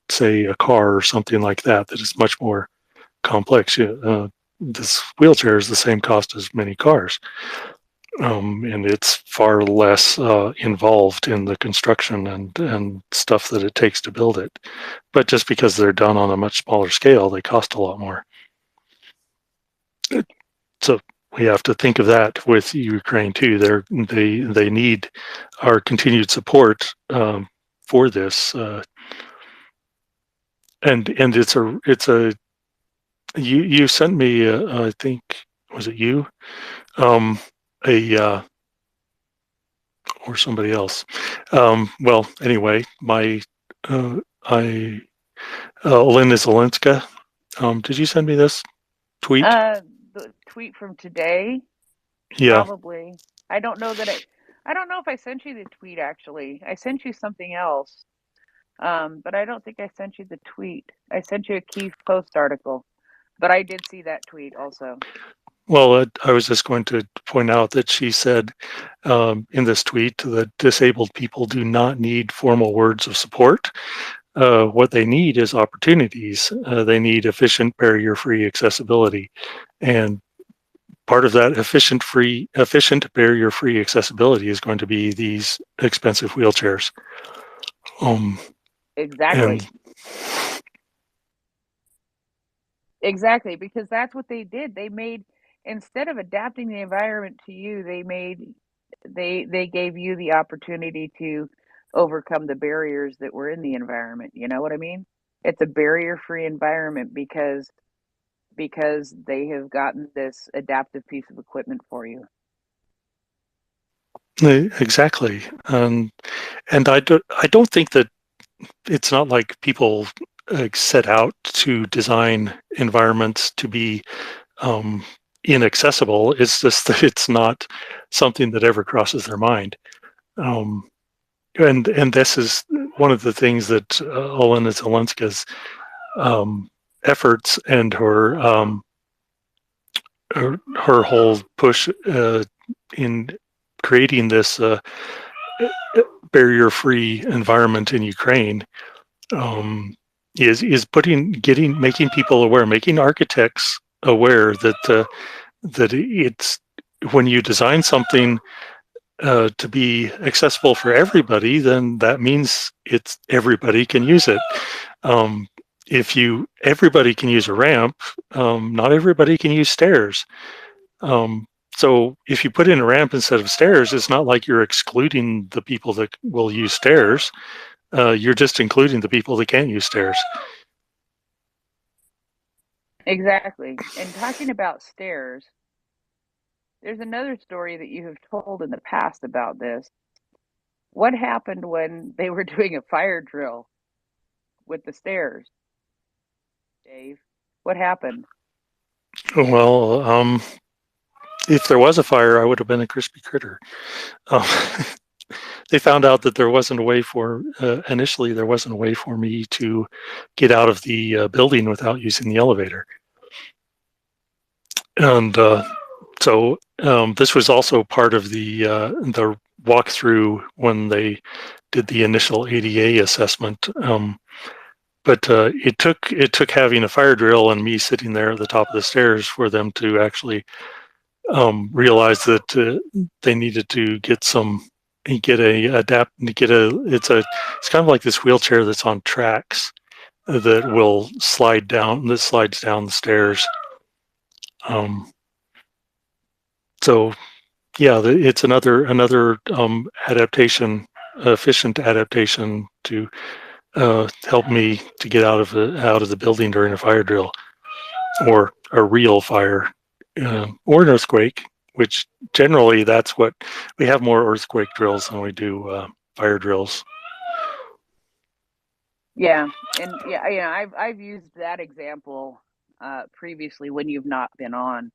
[SPEAKER 3] say, a car or something like that is much more complex. This wheelchair is the same cost as many cars, and it's far less involved in the construction and stuff that it takes to build it. But just because they're done on a much smaller scale, they cost a lot more. So we have to think of that with Ukraine too. They need our continued support for this, and it's a you sent me I think, was it you, a or somebody else. Well, anyway, my I Elena Zelenska. Did you send me this tweet?
[SPEAKER 19] The tweet from today,
[SPEAKER 3] Yeah.
[SPEAKER 19] probably. I don't know if I sent you the tweet actually. I sent you something else. But I don't think I sent you the tweet. I sent you a Keith Post article, but I did see that tweet also.
[SPEAKER 3] Well, I was just going to point out that she said in this tweet that disabled people do not need formal words of support. What they need is opportunities. They need efficient, barrier-free accessibility, and part of that efficient, barrier-free accessibility is going to be these expensive wheelchairs.
[SPEAKER 19] Exactly.
[SPEAKER 3] And
[SPEAKER 19] exactly, because that's what they did. They made, instead of adapting the environment to you, they gave you the opportunity to overcome the barriers that were in the environment. You know what I mean? It's a barrier-free environment because they have gotten this adaptive piece of equipment for you.
[SPEAKER 3] exactly, and I don't think that it's not like people set out to design environments to be inaccessible. It's just that it's not something that ever crosses their mind. And this is one of the things that Olena Zelenska's efforts and her whole push in creating this barrier-free environment in Ukraine is making people aware, making architects aware that that it's, when you design something to be accessible for everybody, then that means everybody can use it. If everybody can use a ramp, not everybody can use stairs. So if you put in a ramp instead of stairs, it's not like you're excluding the people that will use stairs. You're just including the people that can't use stairs.
[SPEAKER 19] Exactly. And talking about stairs, there's another story that you have told in the past about this. What happened when they were doing a fire drill with the stairs? Dave, what happened?
[SPEAKER 3] Well, if there was a fire, I would have been a crispy critter. They found out that there wasn't a way initially there wasn't a way for me to get out of the building without using the elevator. And so this was also part of the walkthrough when they did the initial ADA assessment. But it took having a fire drill and me sitting there at the top of the stairs for them to actually realize that they needed to it's kind of like this wheelchair that's on tracks that slides down the stairs. So yeah, it's another efficient adaptation to help me to get out of the building during a fire drill or a real fire or an earthquake, which generally that's what we have, more earthquake drills than we do fire drills.
[SPEAKER 19] Yeah, and I've used that example previously when you've not been on,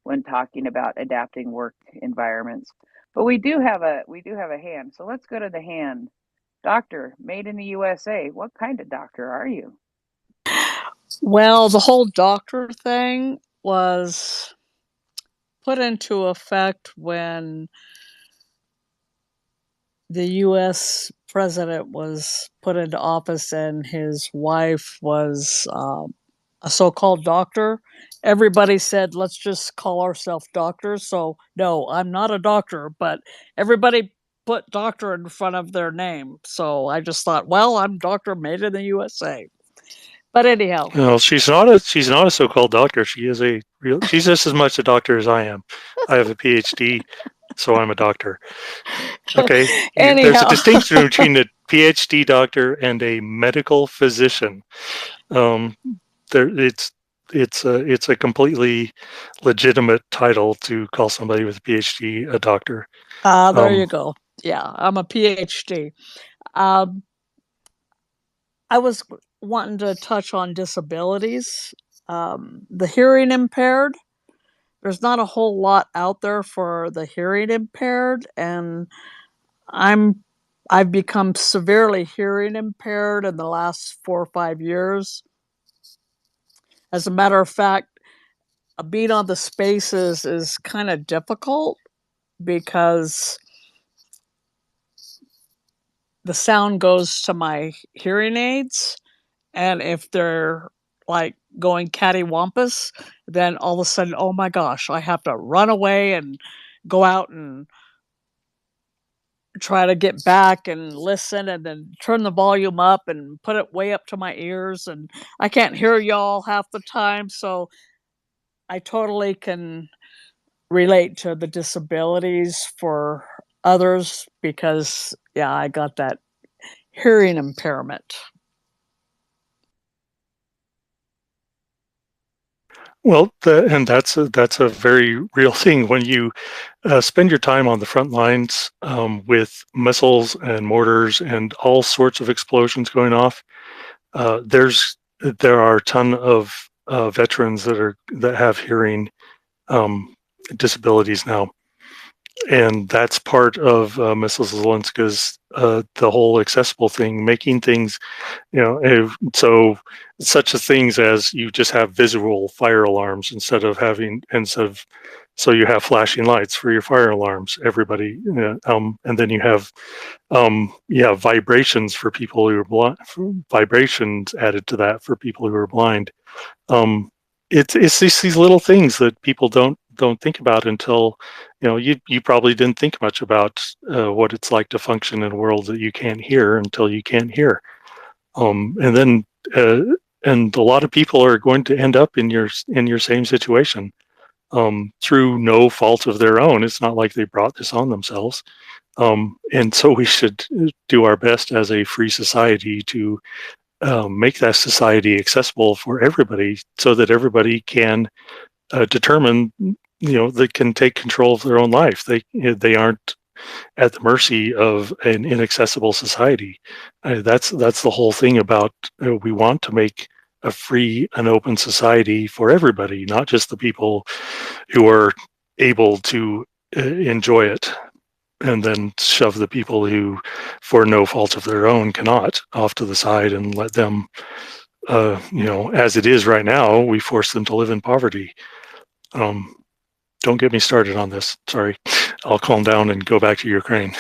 [SPEAKER 19] when talking about adapting work environments. But we do have a hand. So let's go to the hand. Doctor, made in the USA. What kind of doctor are you?
[SPEAKER 21] Well, the whole doctor thing was put into effect when the U.S. president was put into office and his wife was a so-called doctor. Everybody said, let's just call ourselves doctors. So, no, I'm not a doctor, but everybody put doctor in front of their name. So I just thought, well, I'm Doctor Made in the USA. But anyhow,
[SPEAKER 3] Well, she's not a so-called doctor. She's just as much a doctor as I am. I have a PhD, so I'm a doctor. Okay, there's a
[SPEAKER 21] anyhow,
[SPEAKER 3] distinction between a PhD doctor and a medical physician. Um, there, it's a completely legitimate title to call somebody with a PhD a doctor.
[SPEAKER 21] there you go. Yeah, I'm a PhD. Um, I was wanting to touch on disabilities. The hearing impaired. There's not a whole lot out there for the hearing impaired, and I'm I've become severely hearing impaired in the last 4 or 5 years. As a matter of fact, being on the spaces is kind of difficult because the sound goes to my hearing aids, and if they're like going cattywampus, then all of a sudden, oh my gosh, I have to run away and go out and try to get back and listen and then turn the volume up and put it way up to my ears, and I can't hear y'all half the time. So I totally can relate to the disabilities for others because yeah, I got that hearing impairment.
[SPEAKER 3] Well, and that's a very real thing when you spend your time on the front lines with missiles and mortars and all sorts of explosions going off. There are a ton of veterans that have hearing um, disabilities now, and that's part of Mrs. Zelenska's the whole accessible thing, making things, so such as things as you just have visual fire alarms so you have flashing lights for your fire alarms, everybody, and then you have vibrations for people who are blind, vibrations added to that for people who are blind. um, it's these little things that people don't think about until you probably didn't think much about what it's like to function in a world that you can't hear until you can't hear. And then uh, and a lot of people are going to end up in your same situation through no fault of their own. It's not like they brought this on themselves. And so we should do our best as a free society to make that society accessible for everybody so that everybody can determine, they can take control of their own life. They aren't at the mercy of an inaccessible society. That's the whole thing about we want to make a free and open society for everybody, not just the people who are able to enjoy it, and then shove the people who, for no fault of their own, cannot off to the side and let them, as it is right now, we force them to live in poverty. Um, don't get me started on this. Sorry. I'll calm down and go back to Ukraine.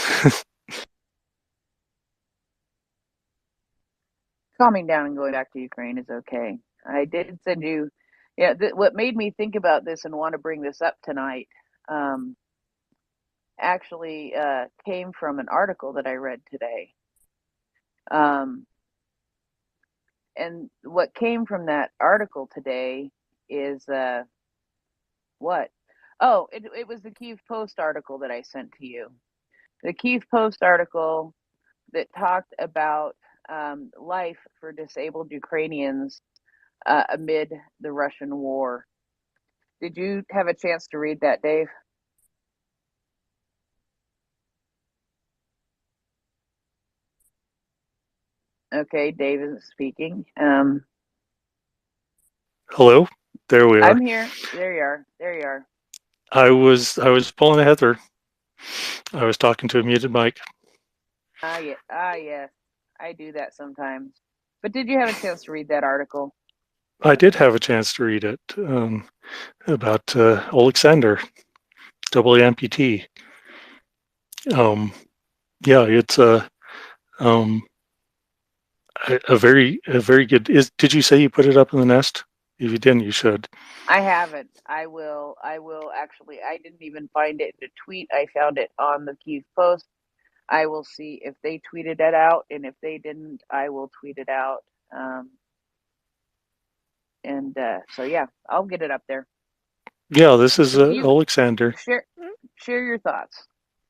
[SPEAKER 19] Calming down and going back to Ukraine is okay. I did send you, yeah. What made me think about this and want to bring this up tonight, um, actually came from an article that I read today. Um, and what came from that article today is what? Oh, it was the Kyiv Post article that I sent to you. The Kyiv Post article that talked about life for disabled Ukrainians amid the Russian war. Did you have a chance to read that, Dave? Okay, Dave is speaking.
[SPEAKER 3] Hello, there we are.
[SPEAKER 19] I'm here. There you are. There you are.
[SPEAKER 3] I was pulling a Heather. I was talking to a muted mic.
[SPEAKER 19] Yeah. Yes. I do that sometimes. But did you have a chance to read that article?
[SPEAKER 3] I did have a chance to read it about Alexander, double amputee. Yeah, it's um, a very good. Did you say you put it up in the nest? If you didn't, you should.
[SPEAKER 19] I haven't. I will. I will actually. I didn't even find it in a tweet. I found it on the Kyiv Post. I will see if they tweeted it out, and if they didn't, I will tweet it out. Um, And so yeah, I'll get it up there.
[SPEAKER 3] Yeah, this is
[SPEAKER 19] But you
[SPEAKER 3] Alexander.
[SPEAKER 19] share your thoughts.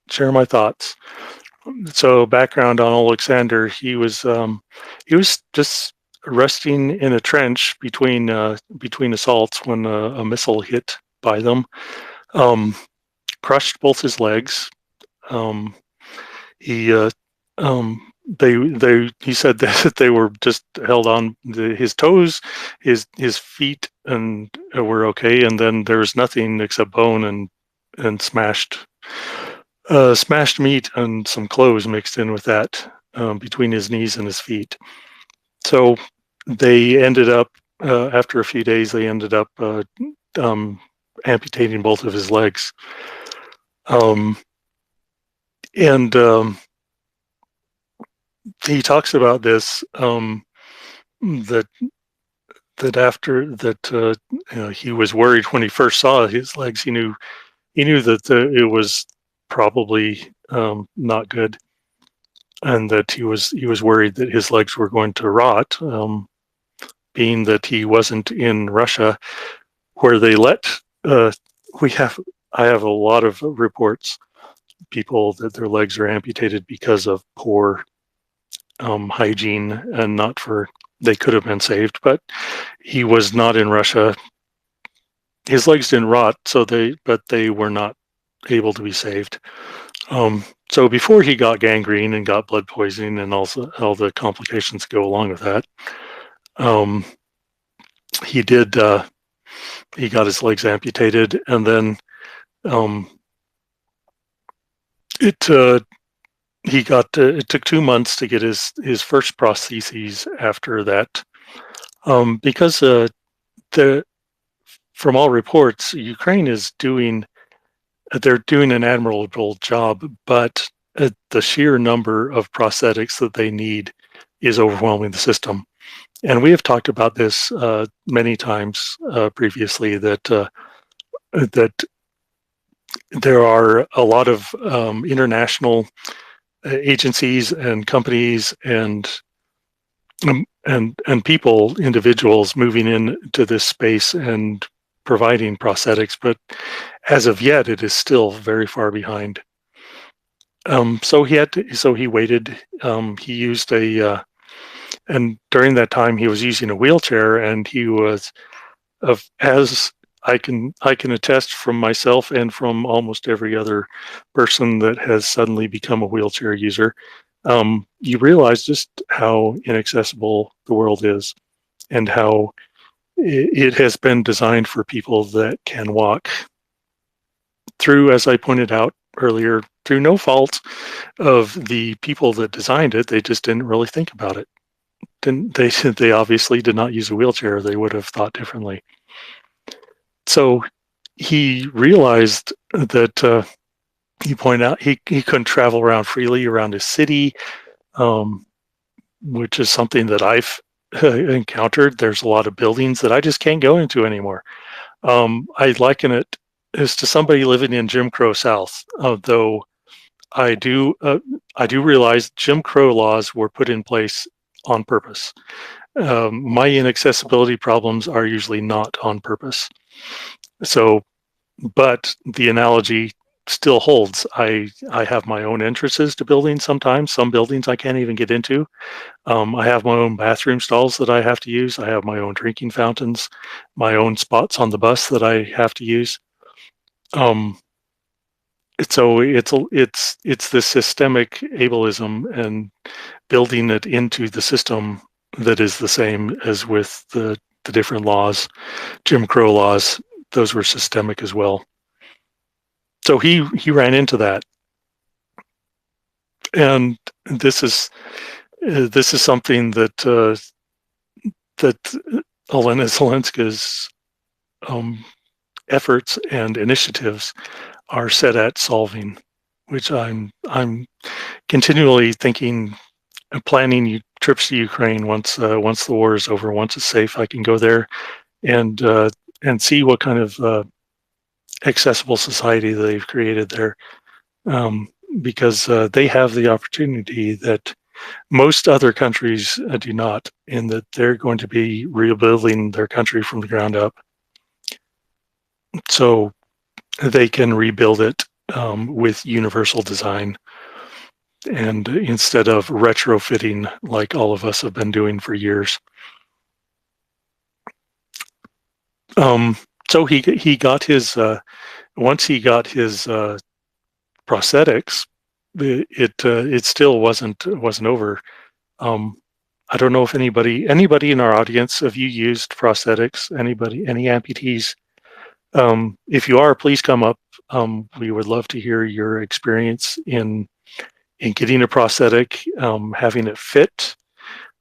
[SPEAKER 3] Share my thoughts. So, background on Alexander: he was just resting in a trench between assaults when a missile hit by them, crushed both his legs. Um, he he said that they were just held on his toes, his feet, and were okay, and then there's nothing except bone and smashed meat and some clothes mixed in with that, between his knees and his feet. So they ended up, after a few days, they ended up amputating both of his legs. And he talks about this, that after that, he was worried when he first saw his legs. He knew that it was probably not good, and that he was worried that his legs were going to rot, being that he wasn't in Russia, where they let I have a lot of reports, people that their legs are amputated because of poor hygiene, and not for they could have been saved, but he was not in Russia. His legs didn't rot, but they were not able to be saved. So before he got gangrene and got blood poisoning and also all the complications that go along with that, he did. He got his legs amputated, and then it took 2 months to get his first prostheses after that, because from all reports, Ukraine is doing an admirable job, but the sheer number of prosthetics that they need is overwhelming the system. And we have talked about this many times previously, that there are a lot of international agencies and companies and people, individuals moving into this space and providing prosthetics, but as of yet, it is still very far behind. So he waited. He used and during that time he was using a wheelchair, and he was, as I can attest from myself and from almost every other person that has suddenly become a wheelchair user. You realize just how inaccessible the world is, and how it has been designed for people that can walk through, as I pointed out earlier, through no fault of the people that designed it. They just didn't really think about it. They obviously did not use a wheelchair. They would have thought differently. So he realized that, he pointed out, he couldn't travel around freely around his city, which is something that I've encountered. There's a lot of buildings that I just can't go into anymore. I liken it as to somebody living in Jim Crow South, though I do realize Jim Crow laws were put in place on purpose. My inaccessibility problems are usually not on purpose. So, but the analogy still holds. I have my own entrances to buildings sometimes. Some buildings I can't even get into. I have my own bathroom stalls that I have to use. I have my own drinking fountains, my own spots on the bus that I have to use. So it's this systemic ableism and building it into the system that is the same as with the different laws. Jim Crow laws, those were systemic as well. So he ran into that, and this is something that Olena Zelenska's efforts and initiatives are set at solving, which I'm continually thinking, planning trips to Ukraine once the war is over, once it's safe. I can go there and see what kind of accessible society they've created there, because they have the opportunity that Most other countries do not, in that they're going to be rebuilding their country from the ground up. So they can rebuild it with universal design, and instead of retrofitting like all of us have been doing for years. So he got his once he got his prosthetics, it still wasn't over. I don't know if anybody in our audience, have you used prosthetics? Anybody, any amputees? If you are, please come up. We would love to hear your experience in getting a prosthetic, having it fit,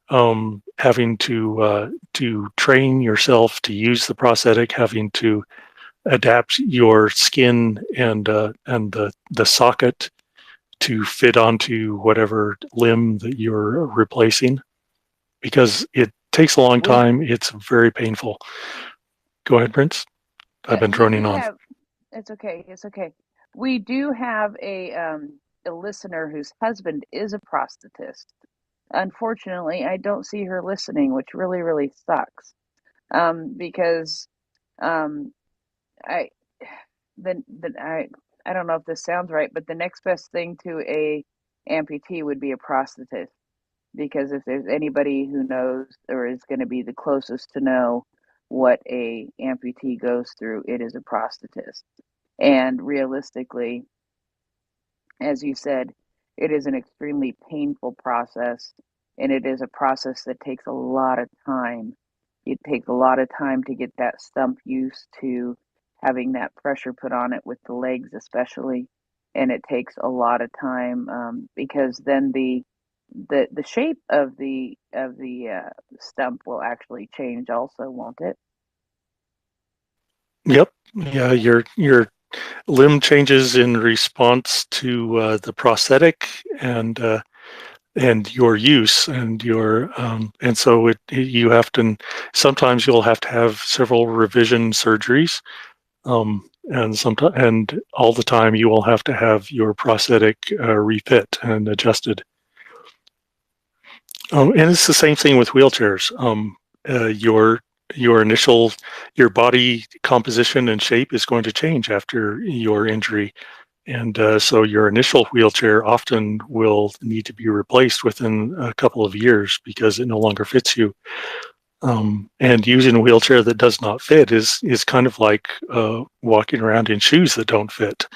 [SPEAKER 3] having to train yourself to use the prosthetic, having to adapt your skin and the socket to fit onto whatever limb that you're replacing, because it takes a long
[SPEAKER 19] We
[SPEAKER 3] time. It's very painful. Go ahead, Prince. I've been
[SPEAKER 19] we
[SPEAKER 3] droning
[SPEAKER 19] do
[SPEAKER 3] on.
[SPEAKER 19] have. It's okay. It's okay. We do have a listener whose husband is a prosthetist. Unfortunately, I don't see her listening, which really really sucks. Because um, I then I don't know if this sounds right, but the next best thing to a amputee would be a prosthetist, because if there's anybody who knows or is going to be the closest to know what a amputee goes through, it is a prosthetist. And realistically, as you said, it is an extremely painful process, and it is a process that takes a lot of time. It takes a lot of time to get that stump used to having that pressure put on it with the legs, especially. And it takes a lot of time, because then the shape of the stump will actually change, also, won't it?
[SPEAKER 3] Yep. Yeah, your limb changes in response to the prosthetic and your use and so you have to, sometimes you'll have to have several revision surgeries, and sometimes, and all the time you will have to have your prosthetic refit and adjusted. And it's the same thing with wheelchairs. Your initial, your body composition and shape is going to change after your injury, and so your initial wheelchair often will need to be replaced within a couple of years because it no longer fits you. And using a wheelchair that does not fit is kind of like walking around in shoes that don't fit.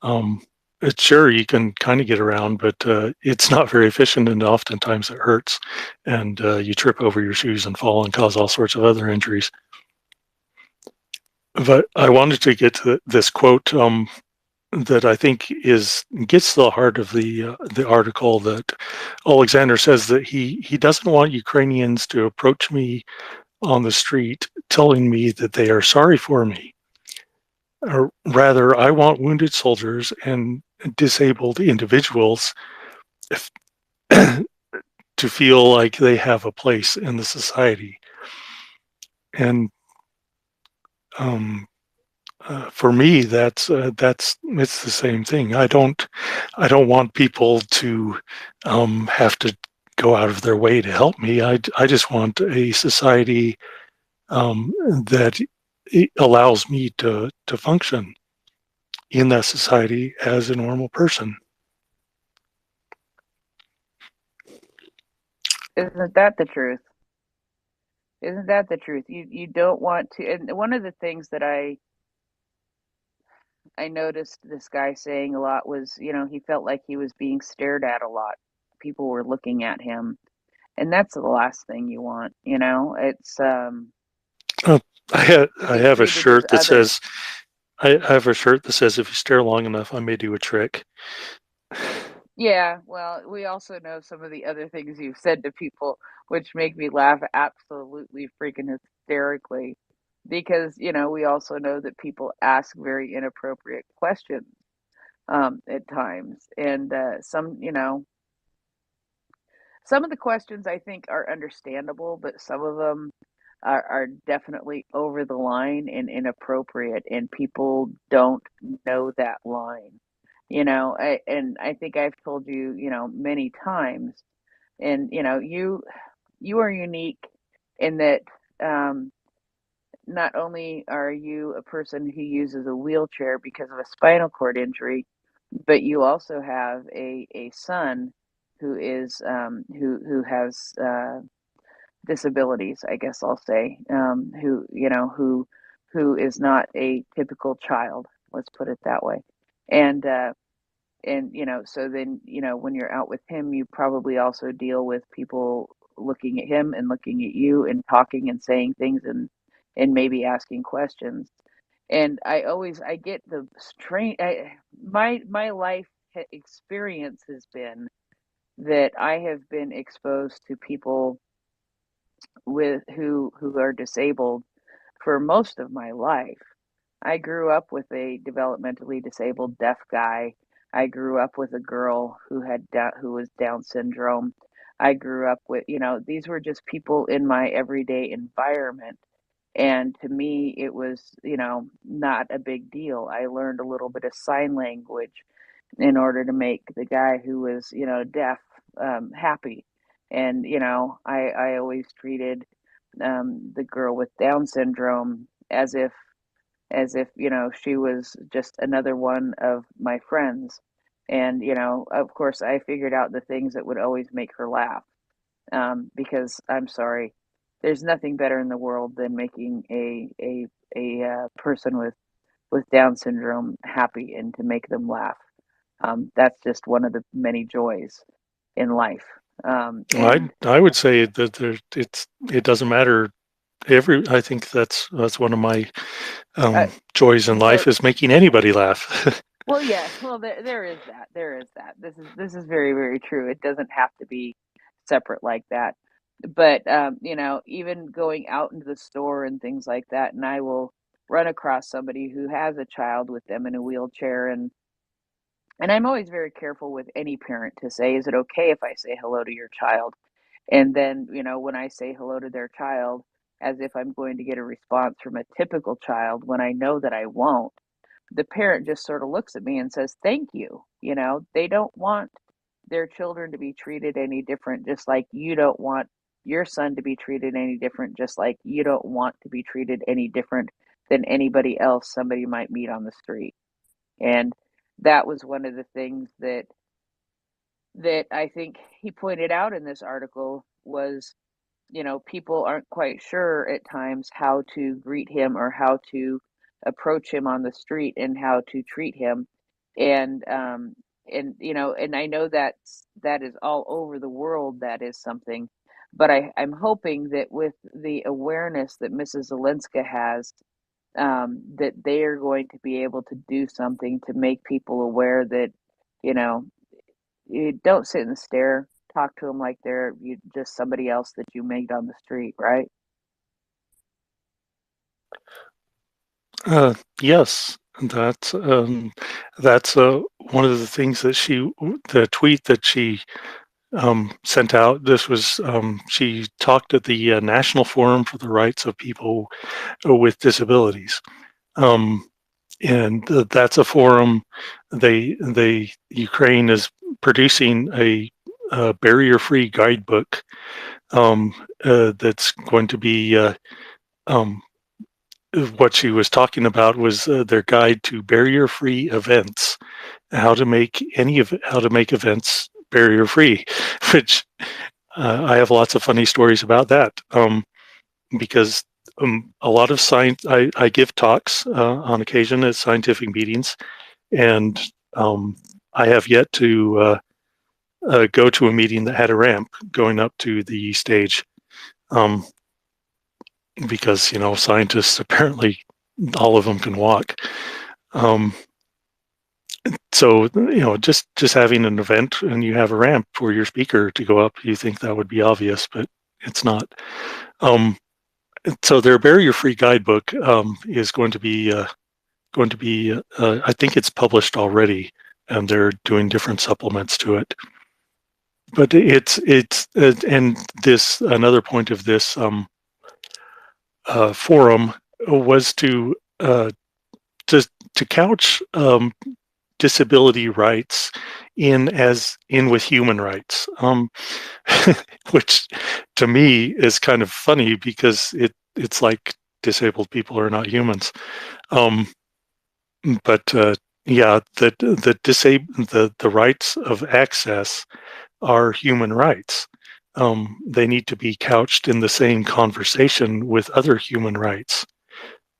[SPEAKER 3] Um, it's sure you can kind of get around, but it's not very efficient, and oftentimes it hurts, and you trip over your shoes and fall and cause all sorts of other injuries. But I wanted to get to this quote that I think gets to the heart of the article. That Alexander says that he doesn't want Ukrainians to approach me on the street telling me that they are sorry for me. Or rather, I want wounded soldiers and disabled individuals if, to feel like they have a place in the society. And for me, that's it's the same thing. I don't want people to have to go out of their way to help me. I just want a society that allows me to function in that society as a normal person.
[SPEAKER 19] Isn't that the truth? Isn't that the truth? You don't want to. And one of the things that I noticed this guy saying a lot was, he felt like he was being stared at a lot. People were looking at him, and that's the last thing you want. It's
[SPEAKER 3] Uh,
[SPEAKER 19] to
[SPEAKER 3] I
[SPEAKER 19] get
[SPEAKER 3] have a
[SPEAKER 19] treated as
[SPEAKER 3] shirt that
[SPEAKER 19] other.
[SPEAKER 3] says I have a shirt that says if you stare long enough, I may do a trick.
[SPEAKER 19] Yeah, well, we also know some of the other things you've said to people, which make me laugh absolutely freaking hysterically, because we also know that people ask very inappropriate questions, at times, and some of the questions I think are understandable, but some of them are definitely over the line and inappropriate, and people don't know that line. And I think I've told you, many times, And you are unique in that not only are you a person who uses a wheelchair because of a spinal cord injury, but you also have a son who is who has disabilities, I guess I'll say, who is not a typical child. Let's put it that way. And so then when you're out with him, you probably also deal with people looking at him and looking at you and talking and saying things and maybe asking questions. And I get the strange. My life experience has been that I have been exposed to people with who are disabled for most of my life. I grew up with a developmentally disabled deaf guy. I grew up with a girl who was Down syndrome. I grew up with, these were just people in my everyday environment. And to me, it was, not a big deal. I learned a little bit of sign language in order to make the guy who was, deaf, happy. And, I always treated the girl with Down syndrome as if she was just another one of my friends. And of course I figured out the things that would always make her laugh, because I'm sorry, there's nothing better in the world than making a person with Down syndrome happy and to make them laugh. That's just one of the many joys in life.
[SPEAKER 3] I would say that it doesn't matter. I think that's one of my joys in life, is making anybody laugh.
[SPEAKER 19] Well, yeah. Well, there is that. There is that. This is very, very true. It doesn't have to be separate like that. But even going out into the store and things like that, and I will run across somebody who has a child with them in a wheelchair, and I'm always very careful with any parent to say, is it okay if I say hello to your child? And then, when I say hello to their child, as if I'm going to get a response from a typical child when I know that I won't, the parent just sort of looks at me and says, thank you. They don't want their children to be treated any different, just like you don't want your son to be treated any different, just like you don't want to be treated any different than anybody else somebody might meet on the street. And that was one of the things that I think he pointed out in this article was, people aren't quite sure at times how to greet him or how to approach him on the street and how to treat him. And I know that is all over the world. That is something, but I'm hoping that with the awareness that Mrs. Zelenska has, that they are going to be able to do something to make people aware that, you know, you don't sit and stare. Talk to them like they're just somebody else that you meet on the street, right?
[SPEAKER 3] Yes, that's one of the things that the tweet that she sent out. This was she talked at the National Forum for the Rights of People with Disabilities, and that's a forum. Ukraine is producing a barrier-free guidebook that's going to be. What she was talking about was their guide to barrier-free events, how to make events barrier-free, which I have lots of funny stories about that, because a lot of science, I give talks on occasion at scientific meetings, and I have yet to go to a meeting that had a ramp going up to the stage, because scientists, apparently all of them can walk. So just having an event and you have a ramp for your speaker to go up, you think that would be obvious, but it's not. So their barrier-free guidebook is going to be I think it's published already, and they're doing different supplements to it. But it's and this another point of this forum was to couch disability rights in with human rights, which to me is kind of funny because it's like disabled people are not humans. But yeah, the rights of access are human rights. They need to be couched in the same conversation with other human rights,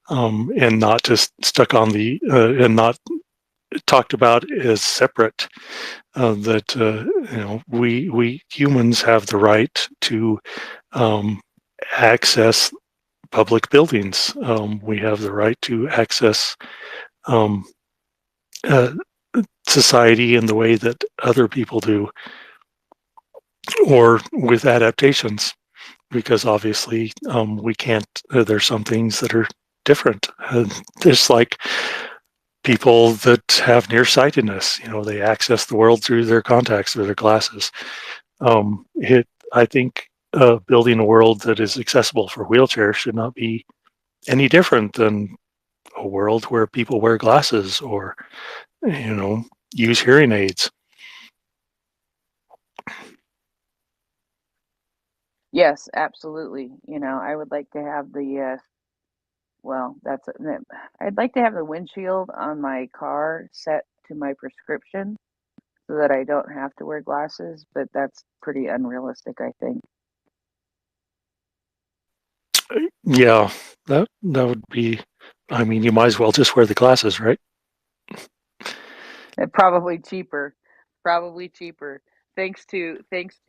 [SPEAKER 3] and not just stuck on and not talked about as separate. That we humans have the right to access public buildings. We have the right to access um, uh, society in the way that other people do, or with adaptations, because obviously we can't. There's some things that are different. Just like people that have nearsightedness, they access the world through their contacts or their glasses. I think building a world that is accessible for wheelchairs should not be any different than a world where people wear glasses or use hearing aids.
[SPEAKER 19] Yes, absolutely. I would like to have well, I'd like to have the windshield on my car set to my prescription so that I don't have to wear glasses, but that's pretty unrealistic, I think.
[SPEAKER 3] Yeah, that would be. I mean, you might as well just wear the glasses, right?
[SPEAKER 19] Probably cheaper. Probably cheaper. Thanks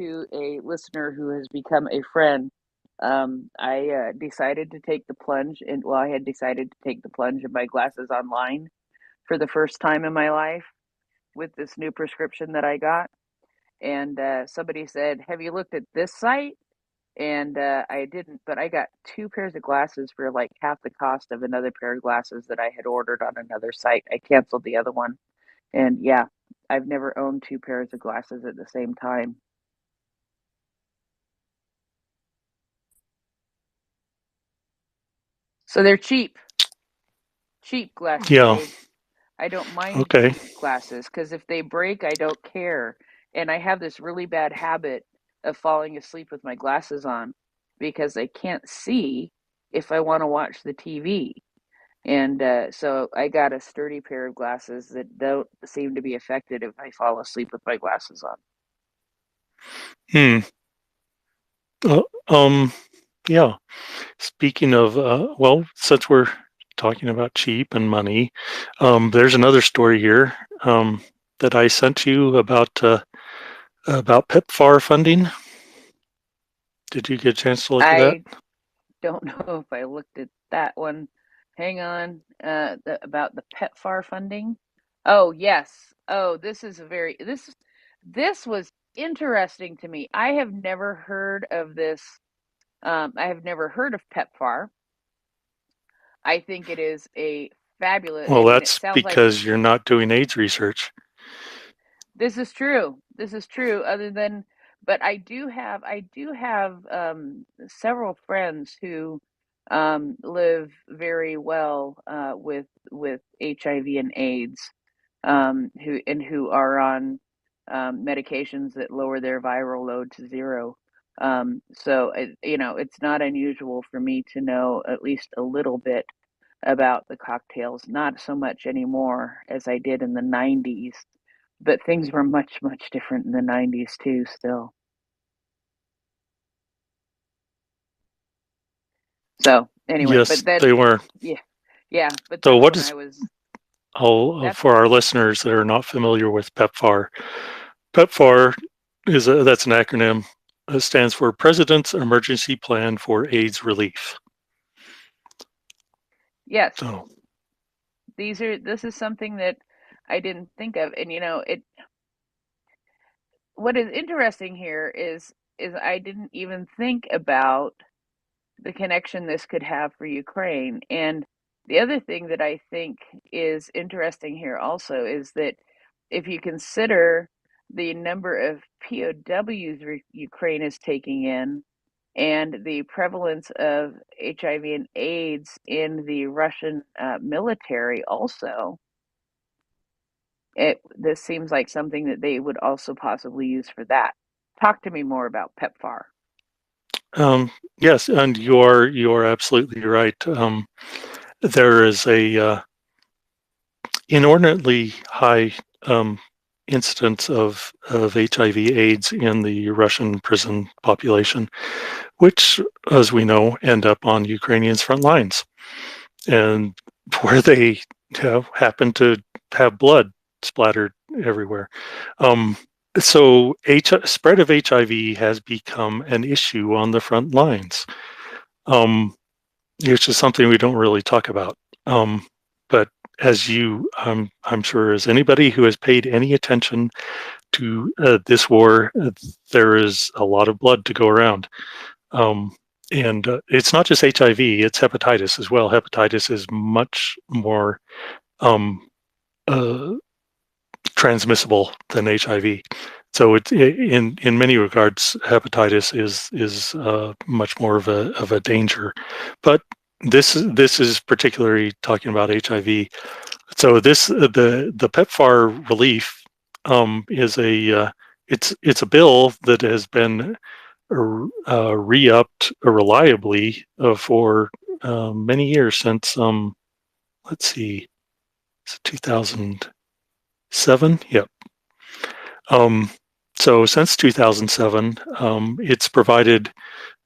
[SPEAKER 19] to a listener who has become a friend. I decided to take the plunge, and well, I had decided to take the plunge and buy glasses online for the first time in my life with this new prescription that I got. And somebody said, "Have you looked at this site?" And I didn't, but I got two pairs of glasses for like half the cost of another pair of glasses that I had ordered on another site. I canceled the other one. And yeah, I've never owned two pairs of glasses at the same time. So they're cheap. Cheap glasses,
[SPEAKER 3] Yeah.
[SPEAKER 19] Dave. I don't mind
[SPEAKER 3] Okay.
[SPEAKER 19] cheap glasses because if they break, I don't care. And I have this really bad habit of falling asleep with my glasses on because I can't see if I want to watch the TV. And so I got a sturdy pair of glasses that don't seem to be affected if I fall asleep with my glasses on.
[SPEAKER 3] Hmm. Uh, um. Yeah. Speaking of, well, since we're talking about cheap and money, there's another story here that I sent you about PEPFAR funding. Did you get a chance to look at that?
[SPEAKER 19] I don't know if I looked at that one. Hang on, about the PEPFAR funding. Oh yes. Oh, this was interesting to me. I have never heard of this. I have never heard of PEPFAR. I think it is a fabulous. I
[SPEAKER 3] Well,
[SPEAKER 19] mean, it
[SPEAKER 3] that's
[SPEAKER 19] sounds like
[SPEAKER 3] because you're not doing AIDS research.
[SPEAKER 19] this is true. This is true. Other than, but I do have several friends who live very well with HIV and AIDS, who are on medications that lower their viral load to zero. So it's not unusual for me to know at least a little bit about the cocktails. Not so much anymore as I did in the '90s, but things were much, much different in the '90s too, still. So anyway,
[SPEAKER 3] Yes, they were.
[SPEAKER 19] yeah, yeah, but
[SPEAKER 3] So,
[SPEAKER 19] that's
[SPEAKER 3] what
[SPEAKER 19] when
[SPEAKER 3] is
[SPEAKER 19] I was, that's,
[SPEAKER 3] for our listeners that are not familiar with PEPFAR? PEPFAR that's an acronym. It stands for President's Emergency Plan for AIDS Relief.
[SPEAKER 19] yes,
[SPEAKER 3] So,
[SPEAKER 19] this is something that I didn't think of. And what is interesting here is I didn't even think about the connection this could have for Ukraine. And the other thing that I think is interesting here also is that if you consider the number of POWs Ukraine is taking in and the prevalence of HIV and AIDS in the Russian military also, this seems like something that they would also possibly use for that. Talk to me more about PEPFAR.
[SPEAKER 3] Yes, and you're absolutely right. There is a inordinately high incidence of HIV/AIDS in the Russian prison population, which, as we know, end up on Ukrainians' front lines, and where they happen to have blood splattered everywhere. So spread of HIV has become an issue on the front lines, which is something we don't really talk about. But as you, I'm sure, as anybody who has paid any attention to this war, there is a lot of blood to go around. And it's not just HIV, it's hepatitis as well. Hepatitis is much more transmissible than HIV. So it's in many regards, hepatitis is much more of a danger. But this is particularly talking about HIV. So the PEPFAR relief is it's a bill that has been re-upped reliably for many years since let's see, 2007. Yep. So since 2007, it's provided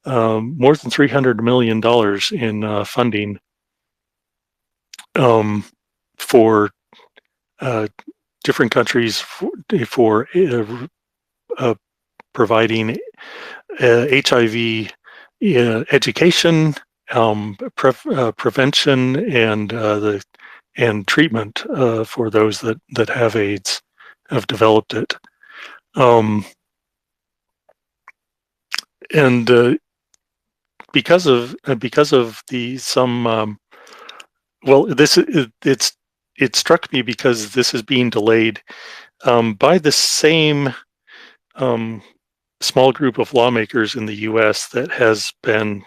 [SPEAKER 3] more than $300 million in funding for different countries for providing HIV education, prevention, and treatment for those that have AIDS, have developed it. And because of the some well, it struck me because this is being delayed by the same small group of lawmakers in the U.S. that has been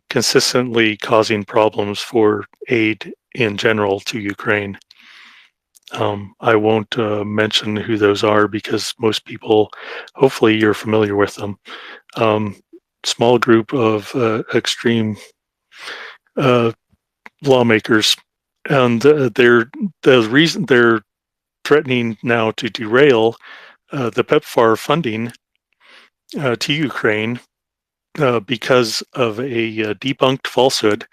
[SPEAKER 3] consistently causing problems for aid in general to Ukraine. I won't mention who those are because most people, hopefully, you're familiar with them. Small group of extreme lawmakers, and the reason they're threatening now to derail the PEPFAR funding to Ukraine because of a debunked falsehood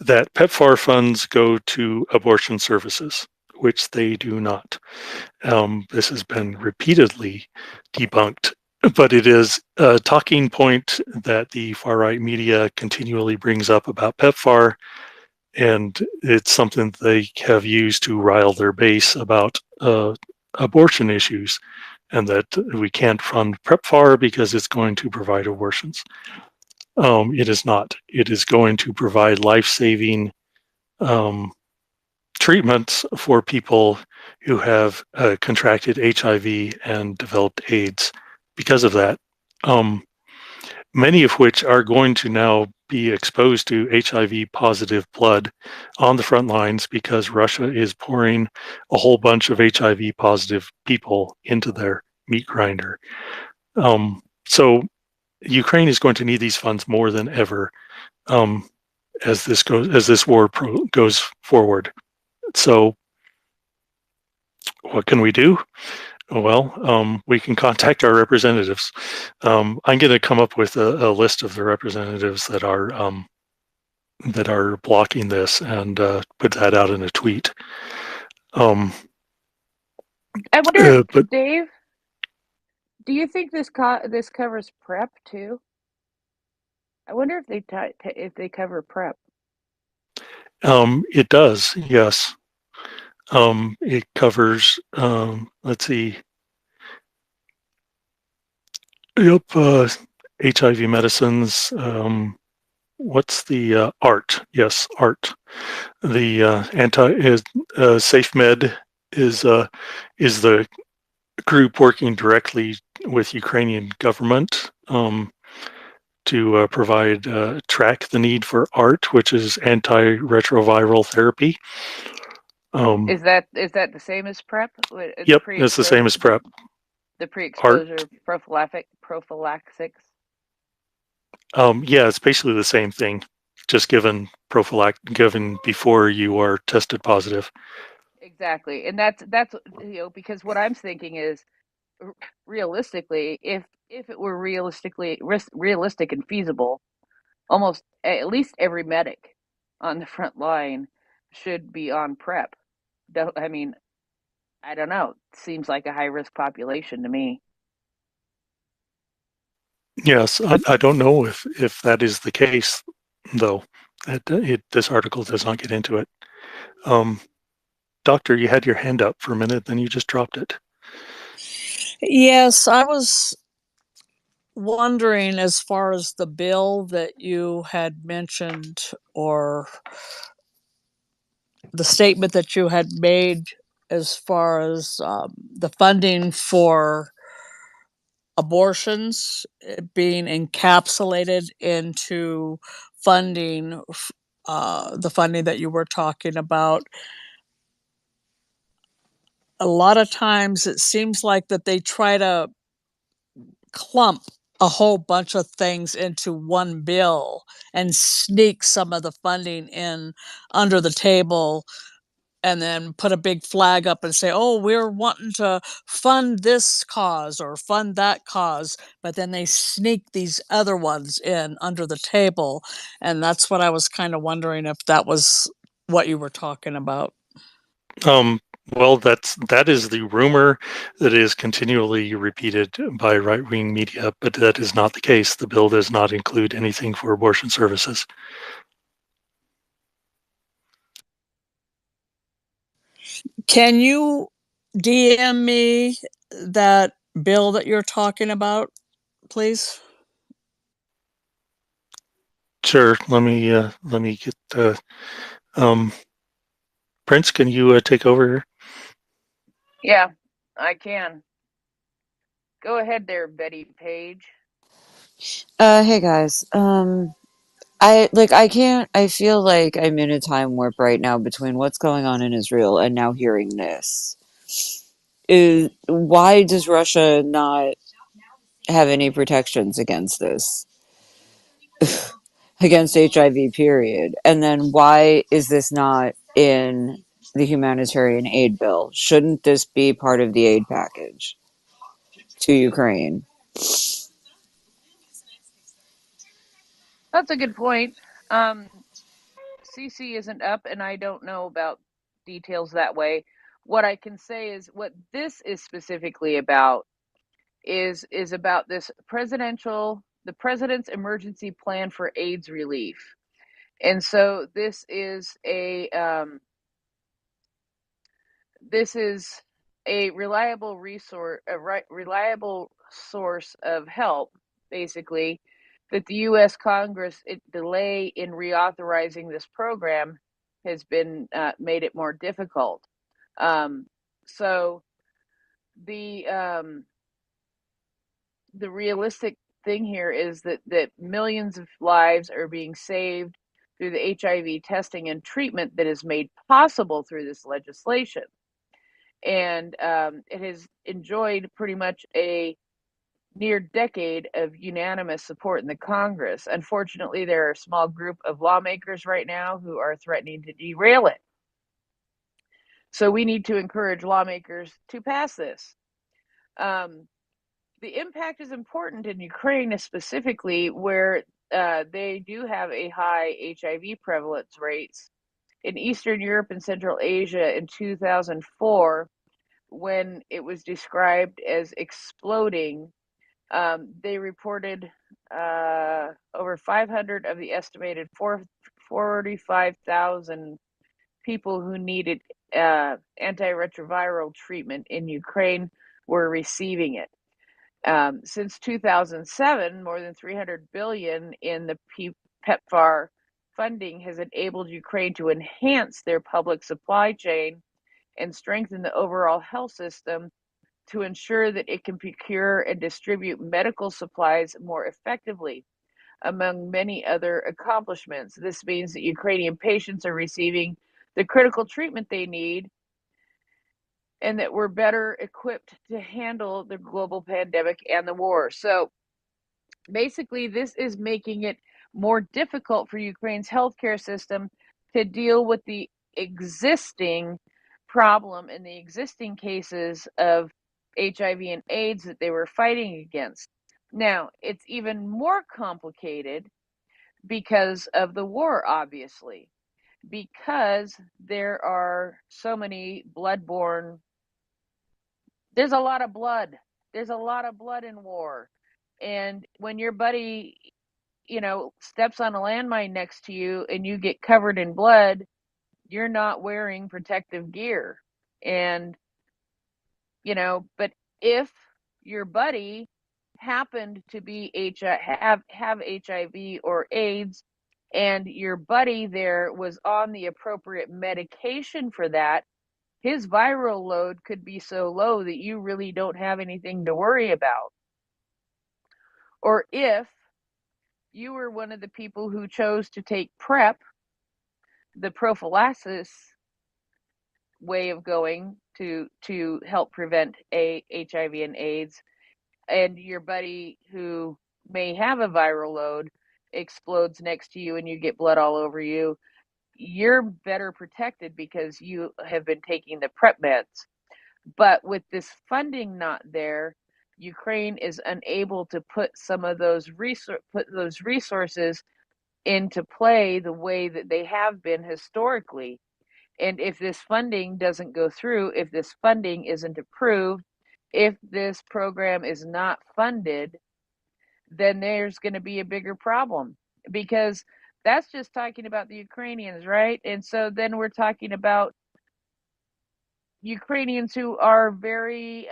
[SPEAKER 3] that PEPFAR funds go to abortion services, which they do not. This has been repeatedly debunked, but it is a talking point that the far-right media continually brings up about PEPFAR, and it's something they have used to rile their base about abortion issues, and that we can't fund PEPFAR because it's going to provide abortions. It is not. It is going to provide life-saving treatments for people who have contracted HIV and developed AIDS because of that. Many of which are going to now be exposed to HIV positive blood on the front lines because Russia is pouring a whole bunch of HIV positive people into their meat grinder. So Ukraine is going to need these funds more than ever as this war goes forward. So what can we do? Well, we can contact our representatives. I'm going to come up with a list of the representatives that are blocking this and put that out in a tweet.
[SPEAKER 19] I wonder, Dave, do you think this covers PrEP too? I wonder if they cover PrEP.
[SPEAKER 3] It does, yes. It covers, let's see. Yep, HIV medicines. What's the ART? Yes, ART. The SafeMed is the group working directly with Ukrainian government to track the need for ART, which is antiretroviral therapy.
[SPEAKER 19] Is that the same as PrEP? The
[SPEAKER 3] Yep, it's the same as PrEP.
[SPEAKER 19] The
[SPEAKER 3] Art.
[SPEAKER 19] pre-exposure prophylaxis.
[SPEAKER 3] Yeah, it's basically the same thing, just given before you are tested positive.
[SPEAKER 19] Exactly, and that's because what I'm thinking is realistically, if it were realistic and feasible, almost at least every medic on the front line should be on PrEP. I mean, I don't know. Seems like a high risk population to me.
[SPEAKER 3] Yes, I don't know if that is the case, though. This article does not get into it. Doctor, you had your hand up for a minute, then you just dropped it.
[SPEAKER 20] Yes, I was wondering, as far as the bill that you had mentioned, or the statement that you had made, as far as the funding for abortions being encapsulated into funding, the funding that you were talking about. A lot of times it seems like that they try to clump a whole bunch of things into one bill and sneak some of the funding in under the table, and then put a big flag up and say, oh, we're wanting to fund this cause or fund that cause, but then they sneak these other ones in under the table. And that's what I was kind of wondering, if that was what you were talking about.
[SPEAKER 3] Well, that is the rumor that is continually repeated by right-wing media, but that is not the case. The bill does not include anything for abortion services.
[SPEAKER 20] Can you DM me that bill that you're talking about, please?
[SPEAKER 3] Sure. Let me get Prince. Can you take over here?
[SPEAKER 19] Yeah, I can. Go ahead there, Betty Page.
[SPEAKER 13] Hey guys. I feel like I'm in a time warp right now between what's going on in Israel and now hearing this. Why does Russia not have any protections against this? Against HIV, period. And then why is this not in the humanitarian aid bill? Shouldn't this be part of the aid package to Ukraine?
[SPEAKER 19] That's a good point. CC isn't up, and I don't know about details that way. What I can say is what this is specifically about is about this the president's emergency plan for AIDS relief. And so this is a reliable reliable source of help, basically, that the U.S. Congress delay in reauthorizing this program has been made it more difficult. So the realistic thing here is that millions of lives are being saved through the HIV testing and treatment that is made possible through this legislation. And it has enjoyed pretty much a near decade of unanimous support in the Congress. Unfortunately, there are a small group of lawmakers right now who are threatening to derail it. So we need to encourage lawmakers to pass this. The impact is important in Ukraine, specifically where they do have a high HIV prevalence rates. In Eastern Europe and Central Asia in 2004, when it was described as exploding, they reported over 500 of the estimated 45,000 people who needed antiretroviral treatment in Ukraine were receiving it. Since 2007, more than 300 billion in the PEPFAR funding has enabled Ukraine to enhance their public supply chain and strengthen the overall health system to ensure that it can procure and distribute medical supplies more effectively, among many other accomplishments. This means that Ukrainian patients are receiving the critical treatment they need, and that we're better equipped to handle the global pandemic and the war. So basically, this is making it more difficult for Ukraine's healthcare system to deal with the existing problem and the existing cases of HIV and AIDS that they were fighting against. Now, it's even more complicated because of the war, obviously, because there are so many bloodborne, there's a lot of blood. There's a lot of blood in war. And when your buddy, steps on a landmine next to you and you get covered in blood, you're not wearing protective gear. And, but if your buddy happened to be have HIV or AIDS, and your buddy there was on the appropriate medication for that, his viral load could be so low that you really don't have anything to worry about. Or if you were one of the people who chose to take PrEP, the prophylaxis way of going to help prevent HIV and AIDS, and your buddy who may have a viral load explodes next to you and you get blood all over you, you're better protected because you have been taking the PrEP meds. But with this funding not there, Ukraine is unable to put some of those resources into play the way that they have been historically. And if this funding doesn't go through, if this funding isn't approved, if this program is not funded, then there's going to be a bigger problem, because that's just talking about the Ukrainians, right? And so then we're talking about Ukrainians who are very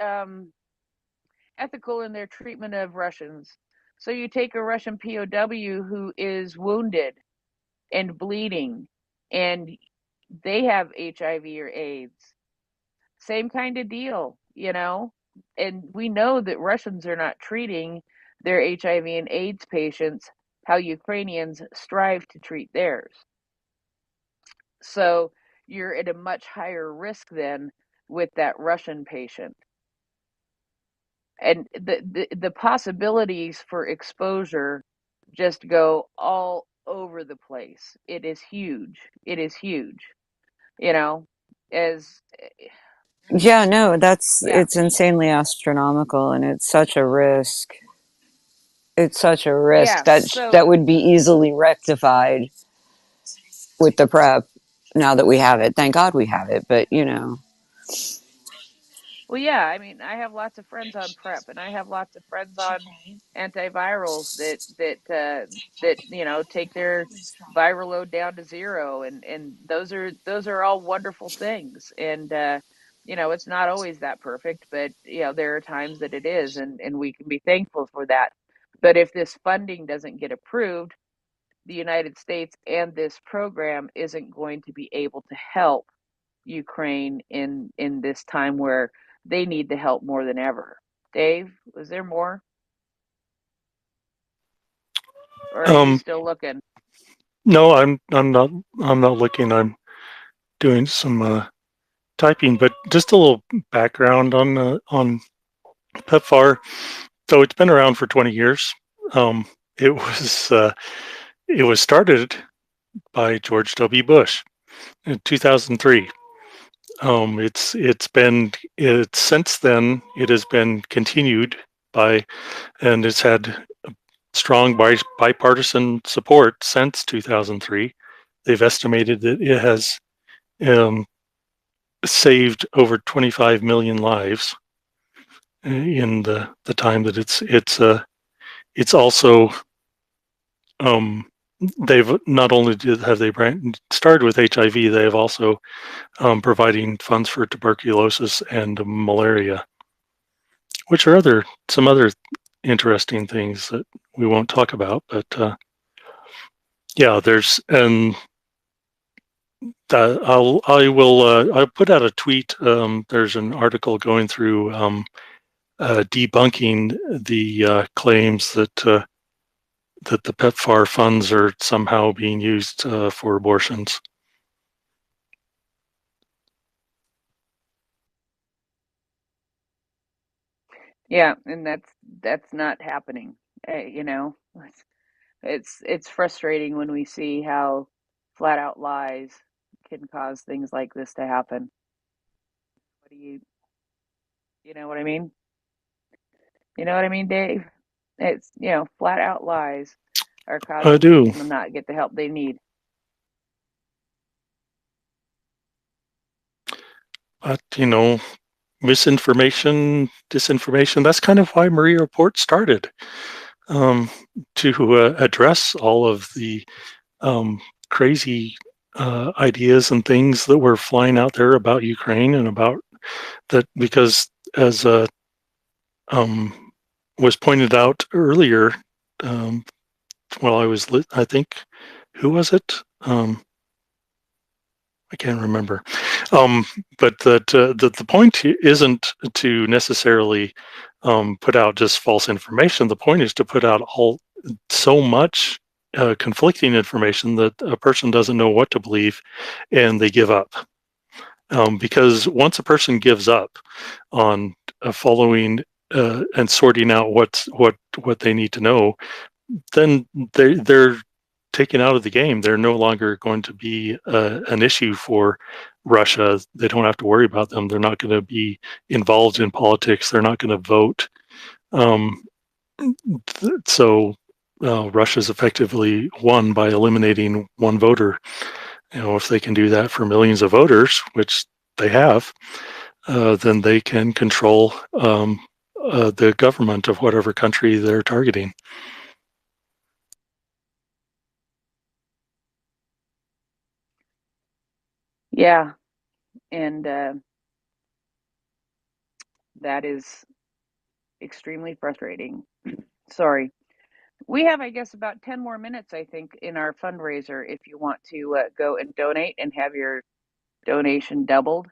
[SPEAKER 19] ethical in their treatment of Russians. So you take a Russian POW who is wounded and bleeding, and they have HIV or AIDS. Same kind of deal, And we know that Russians are not treating their HIV and AIDS patients how Ukrainians strive to treat theirs. So you're at a much higher risk then with that Russian patient. And the possibilities for exposure just go all over the place. It is huge. It is huge. As
[SPEAKER 13] Yeah, no,
[SPEAKER 19] yeah.
[SPEAKER 13] it's insanely astronomical, and it's such a risk. It's such a risk
[SPEAKER 19] Yeah.
[SPEAKER 13] that
[SPEAKER 19] So,
[SPEAKER 13] that would be easily rectified with the PrEP. Now that we have it, thank God we have it. But
[SPEAKER 19] well, yeah, I mean, I have lots of friends on PrEP, and I have lots of friends on antivirals that take their viral load down to zero, and those are all wonderful things. And it's not always that perfect, but there are times that it is, and we can be thankful for that. But if this funding doesn't get approved, the United States and this program isn't going to be able to help Ukraine in this time where they need the help more than ever. Dave, was there more? Or are you
[SPEAKER 3] Um,
[SPEAKER 19] still looking?
[SPEAKER 3] no, I'm not looking. I'm doing some typing, but just a little background on PEPFAR. So it's been around for 20 years. Um, it was it was started by George W. Bush in 2003. It's since then it has been continued by, and it's had strong bipartisan support since 2003. They've estimated that it has um, saved over 25 million lives in the time that it's also they've not only have they started with HIV, they have also providing funds for tuberculosis and malaria, which are some other interesting things that we won't talk about. But yeah, there's and I'll put out a tweet. There's an article going through debunking the claims that that the PEPFAR funds are somehow being used for abortions.
[SPEAKER 19] Yeah, and that's not happening. You know, it's frustrating when we see how flat out lies can cause things like this to happen. What do you know what I mean? You know what I mean, Dave? It's, flat out lies are
[SPEAKER 3] I
[SPEAKER 19] causing
[SPEAKER 3] do.
[SPEAKER 19] people to not get the help they need.
[SPEAKER 3] But, misinformation, disinformation, that's kind of why Mriya Report started, um, to address all of the crazy ideas and things that were flying out there about Ukraine and about that, because as um, was pointed out earlier, um, while I was, I think, who was it? I can't remember. But the point isn't to necessarily put out just false information. The point is to put out so much conflicting information that a person doesn't know what to believe, and they give up. Because once a person gives up on following and sorting out what they need to know, then they're taken out of the game. They're no longer going to be an issue for Russia. They don't have to worry about them. They're not going to be involved in politics. They're not going to vote. Um, so Russia's effectively won by eliminating one voter. If they can do that for millions of voters, which they have, then they can control the government of whatever country they're targeting.
[SPEAKER 19] Yeah, and that is extremely frustrating. Sorry. We have, I guess, about 10 more minutes, I think, in our fundraiser if you want to go and donate and have your donation doubled.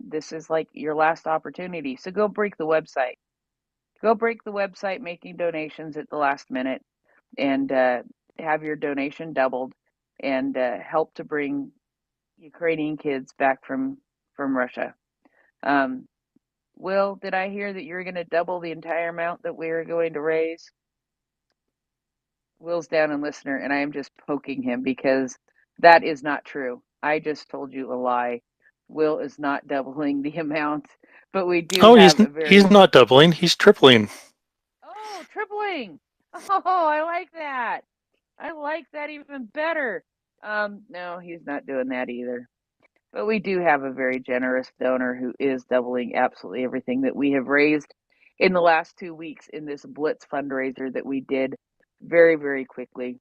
[SPEAKER 19] This is like your last opportunity. So go break the website. Go break the website making donations at the last minute and have your donation doubled and help to bring Ukrainian kids back from Russia. Um, Will, did I hear that you're going to double the entire amount that we're going to raise? Will's down in listener, and I am just poking him because that is not true. I just told you a lie. Will is not doubling the amount, but we do
[SPEAKER 3] Oh,
[SPEAKER 19] have a
[SPEAKER 3] he's
[SPEAKER 19] very.
[SPEAKER 3] not doubling. He's tripling.
[SPEAKER 19] Oh, tripling. Oh, I like that. I like that even better. No, he's not doing that either. But we do have a very generous donor who is doubling absolutely everything that we have raised in the last 2 weeks in this Blitz fundraiser that we did very, very quickly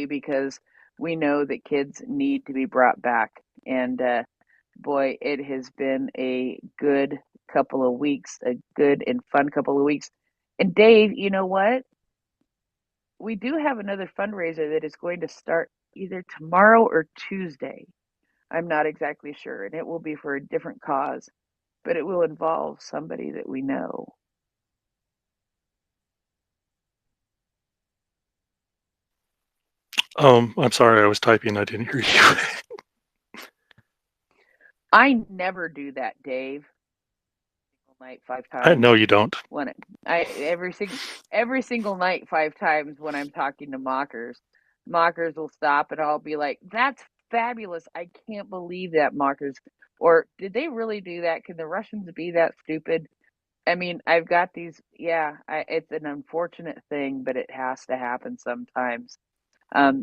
[SPEAKER 19] because we know that kids need to be brought back. And boy, it has been a good couple of weeks, a good and fun couple of weeks. And Dave, you know what? We do have another fundraiser that is going to start either tomorrow or Tuesday. I'm not exactly sure, and it will be for a different cause, but it will involve somebody that we know.
[SPEAKER 3] I'm sorry, I was typing. I didn't hear you.
[SPEAKER 19] I never do that, Dave. Night 5
[SPEAKER 3] I
[SPEAKER 19] times.
[SPEAKER 3] know you don't.
[SPEAKER 19] When every single night 5 times when I'm talking to mockers, mockers will stop and I'll be like, "That's fabulous! I can't believe that, mockers." Or did they really do that? Can the Russians be that stupid? I mean, I've got these. Yeah, it's an unfortunate thing, but it has to happen sometimes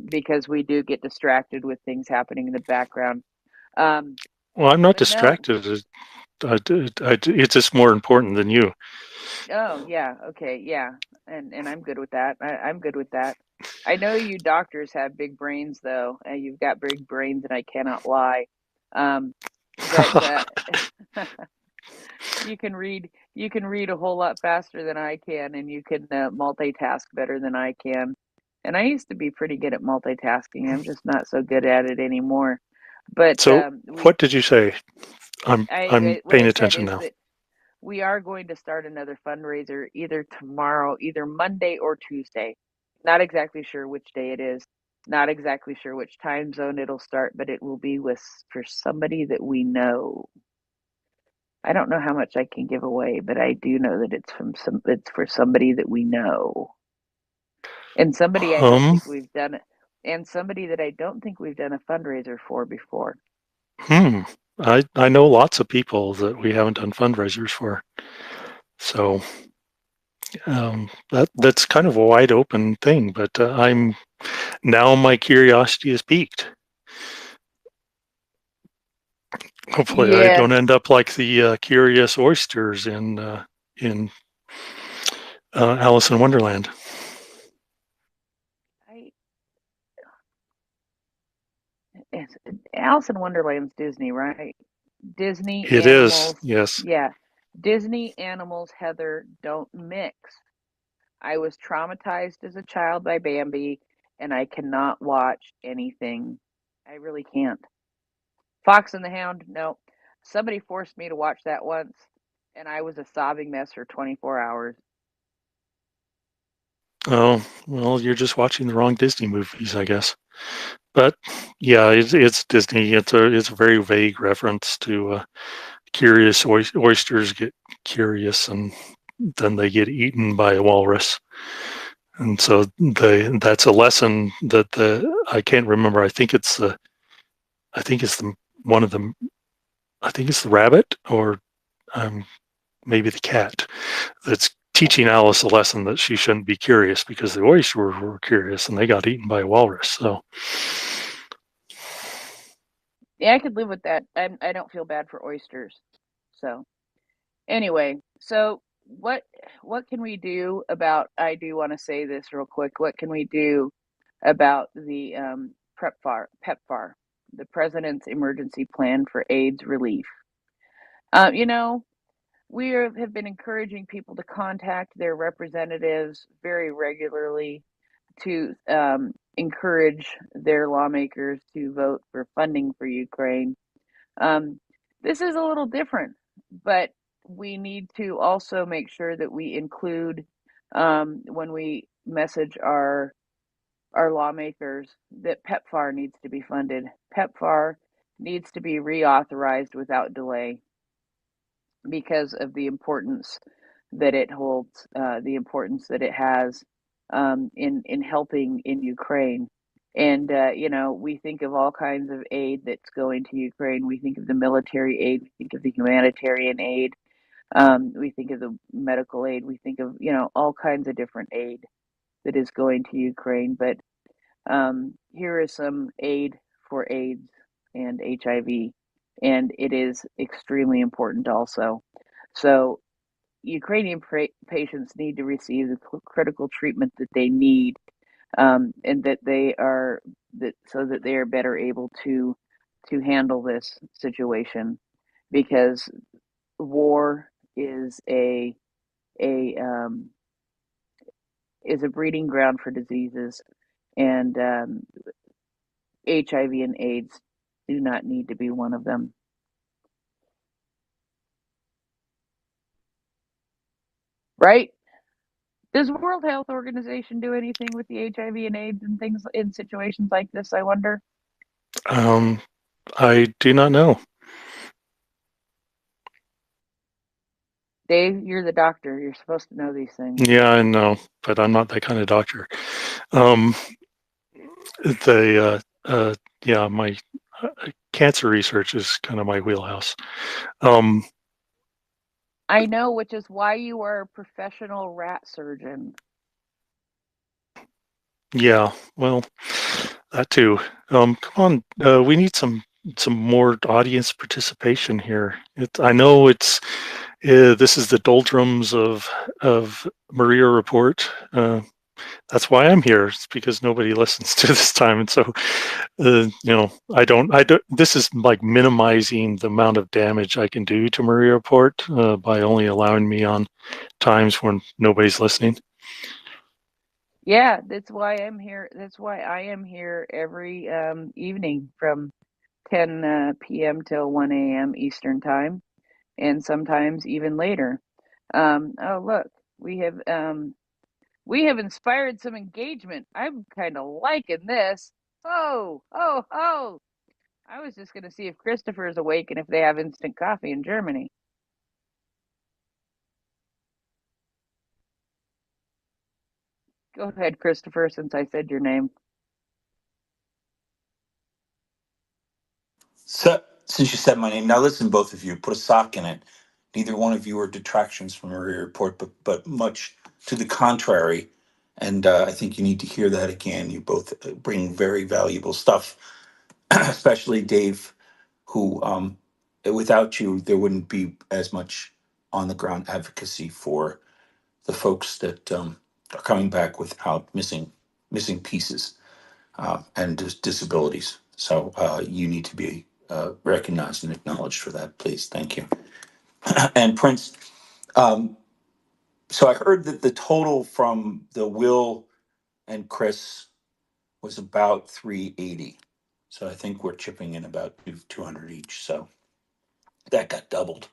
[SPEAKER 19] because we do get distracted with things happening in the background. Um,
[SPEAKER 3] Well, I'm not
[SPEAKER 19] but no.
[SPEAKER 3] distracted. It's just more important than you.
[SPEAKER 19] Oh, yeah. Okay. Yeah. And I'm good with that. I'm good with that. I know you doctors have big brains though. And you've got big brains and I cannot lie. Um, but you can read a whole lot faster than I can and you can multitask better than I can. And I used to be pretty good at multitasking. I'm just not so good at it anymore. But
[SPEAKER 3] So, what did you say? I'm
[SPEAKER 19] what
[SPEAKER 3] paying
[SPEAKER 19] I said
[SPEAKER 3] attention
[SPEAKER 19] is
[SPEAKER 3] now.
[SPEAKER 19] that we are going to start another fundraiser either tomorrow, either Monday or Tuesday. Not exactly sure which day it is. Not exactly sure which time zone it'll start, but it will be with for somebody that we know. I don't know how much I can give away, but I do know that it's for somebody that we know. And somebody I don't
[SPEAKER 3] Um,
[SPEAKER 19] think we've done it, and somebody that I don't think we've done a fundraiser for before.
[SPEAKER 3] hmm. I know lots of people that we haven't done fundraisers for. So that's kind of a wide open thing, but my curiosity is piqued. Hopefully, I
[SPEAKER 19] Yeah,
[SPEAKER 3] don't end up like the curious oysters in Alice in Wonderland.
[SPEAKER 19] I it's, Alice in Wonderland's Disney, right? Disney
[SPEAKER 3] It is,
[SPEAKER 19] animals,
[SPEAKER 3] yes.
[SPEAKER 19] yeah. Disney animals, Heather, don't mix. I was traumatized as a child by Bambi, and I cannot watch anything. I really can't. Fox and the Hound, no. Somebody forced me to watch that once, and I was a sobbing mess for 24 hours.
[SPEAKER 3] Oh, well, you're just watching the wrong Disney movies, I guess. But yeah, it's Disney. It's a very vague reference to curious oysters get curious and then they get eaten by a walrus. And so that's a lesson that I can't remember. I think it's the one of them. I think it's the rabbit or um, maybe the cat that's teaching Alice a lesson that she shouldn't be curious because the oysters were curious and they got eaten by a walrus. So
[SPEAKER 19] Yeah, I could live with that. I don't feel bad for oysters. So anyway, so what can we do about? I do want to say this real quick. What can we do about the PEPFAR, the President's Emergency Plan for AIDS Relief? You know, have been encouraging people to contact their representatives very regularly to encourage their lawmakers to vote for funding for Ukraine. Um, this is a little different, but we need to also make sure that we include when we message our lawmakers that PEPFAR needs to be funded. PEPFAR needs to be reauthorized without delay because of the importance that it holds, the importance that it has in helping in Ukraine. And you know, we think of all kinds of aid that's going to Ukraine. We think of the military aid. We think of the humanitarian aid. We think of the medical aid. We think of all kinds of different aid that is going to Ukraine. But here is some aid for AIDS and HIV, and it is extremely important also. So, Ukrainian patients need to receive the critical treatment that they need, and that they are so that they are better able to handle this situation, because war a um, is a breeding ground for diseases, and HIV and AIDS do not need to be one of them. Right? Does World Health Organization do anything with the HIV and AIDS and things in situations like this, I wonder?
[SPEAKER 3] I do not know.
[SPEAKER 19] Dave, you're the doctor. You're supposed to know these things.
[SPEAKER 3] Yeah, I know, but I'm not that kind of doctor. Um, the yeah, my cancer research is kind of my wheelhouse. Um,
[SPEAKER 19] I know, which is why you are a professional rat surgeon.
[SPEAKER 3] yeah, well, that too. Come on, we need some more audience participation here. I know this is the doldrums of Mriya Report. That's why I'm here. It's because nobody listens to this time, and so I don't. This is like minimizing the amount of damage I can do to Mriya Report by only allowing me on times when nobody's listening.
[SPEAKER 19] Yeah, that's why I'm here. That's why I am here every evening from 10 p.m. till 1 a.m. Eastern time, and sometimes even later. Oh, look, we have inspired some engagement. I'm kind of liking this. Oh, oh, oh. I was just going to see if Christopher is awake and if they have instant coffee in Germany. Go ahead, Christopher, since I said your name.
[SPEAKER 4] So, since you said my name, now listen, both of you, put a sock in it. Neither one of you are detractions from a report, but much to the contrary. And I think you need to hear that again. You both bring very valuable stuff, especially Dave, who, without you, there wouldn't be as much on the ground advocacy for the folks that are coming back without missing pieces and disabilities. So you need to be recognized and acknowledged for that, please. Thank you. And Prince, um, so I heard that the total from the Will and Chris was about 380. So I think we're chipping in about 200 each. So that got doubled.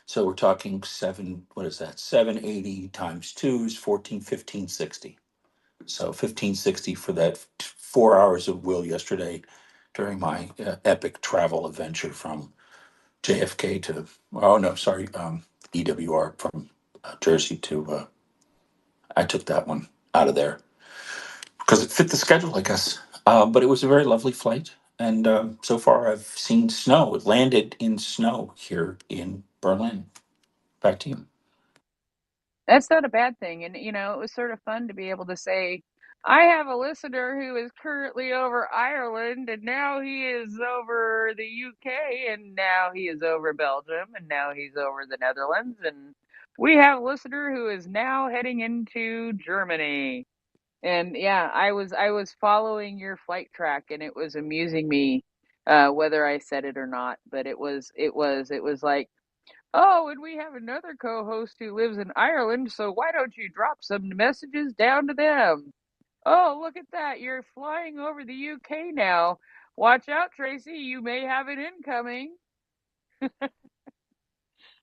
[SPEAKER 4] So we're talking what is that? 780 times 2 is 14, 1560. So 1560 for that 4 hours of Will yesterday during my epic travel adventure from JFK to, oh no, sorry, EWR from Jersey to, I took that one out of there because it fit the schedule, I guess. But it was a very lovely flight. And so far I've seen snow. It landed in snow here in Berlin. Back to you.
[SPEAKER 19] That's not a bad thing. And, it was sort of fun to be able to say, I have a listener who is currently over Ireland, and now he is over the UK, and now he is over Belgium, and now he's over the Netherlands. And we have a listener who is now heading into Germany. And yeah, I was following your flight track, and it was amusing me, whether I said it or not. But it was like, oh, and we have another co-host who lives in Ireland, so why don't you drop some messages down to them? Oh, look at that. You're flying over the UK now. Watch out, Tracy. You may have it incoming.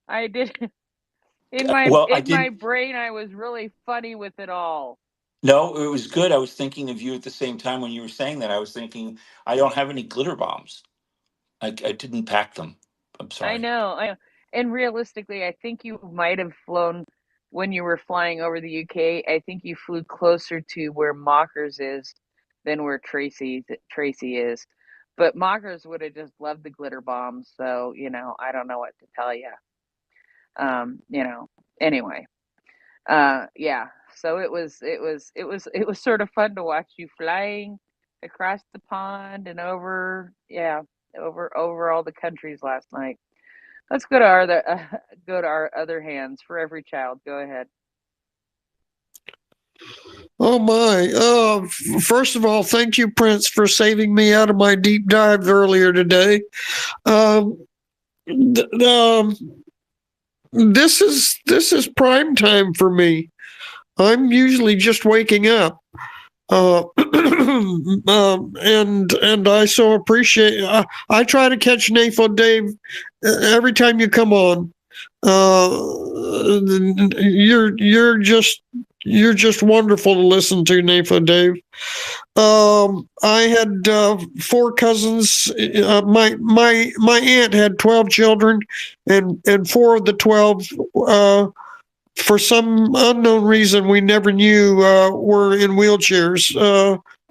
[SPEAKER 19] I did in my
[SPEAKER 4] Well, I
[SPEAKER 19] in my
[SPEAKER 4] didn't.
[SPEAKER 19] brain I was really funny with it all.
[SPEAKER 4] No, it was good. I was thinking of you at the same time when you were saying that. I was thinking, I don't have any glitter bombs. I didn't pack them. I'm
[SPEAKER 19] I
[SPEAKER 4] sorry.
[SPEAKER 19] know, I know. And realistically, I think you might have flown when you were flying over the UK. I think you flew closer to where Mockers is than where Tracy is. But Mockers would have just loved the glitter bombs, so I don't know what to tell you. Um, you know. Anyway, yeah. So it was sort of fun to watch you flying across the pond and over, yeah, over all the countries last night. Let's go to our other hands for every child. Go ahead.
[SPEAKER 22] Oh my. First of all, thank you, Prince, for saving me out of my deep dive earlier today. Um, this is prime time for me. I'm usually just waking up. And I so appreciate. I try to catch NAFO Dave every time you come on. You're just wonderful to listen to, NAFO Dave. I had 4 cousins. My aunt had 12 children, and 4 of the 12 for some unknown reason we never knew were in wheelchairs.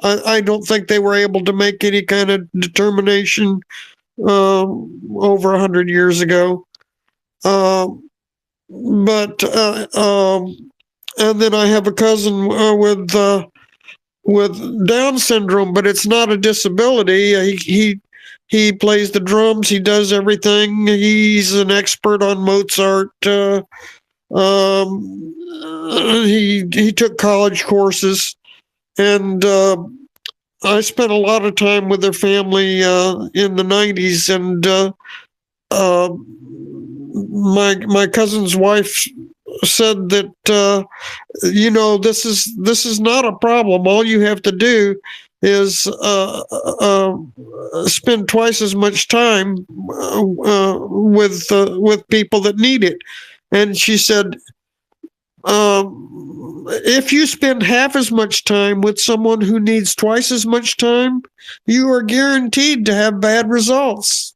[SPEAKER 22] I don't think they were able to make any kind of determination over 100 years ago. But and then I have a cousin with Down syndrome, but it's not a disability. He plays the drums. He does everything. He's an expert on Mozart. He took college courses, and I spent a lot of time with their family in the 90s, and my cousin's wife said that this is not a problem. All you have to do is spend twice as much time with people that need it. And she said, if you spend half as much time with someone who needs twice as much time, you are guaranteed to have bad results.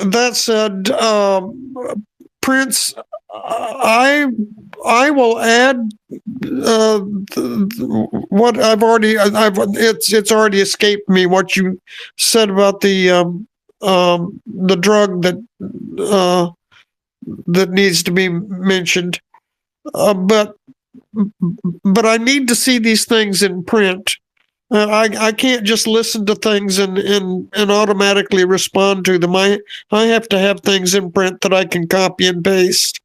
[SPEAKER 22] That said, Prince, I will add what it's already escaped me what you said about the drug that needs to be mentioned. But I need to see these things in print. I can't just listen to things and automatically respond to them. I have to have things in print that I can copy and paste.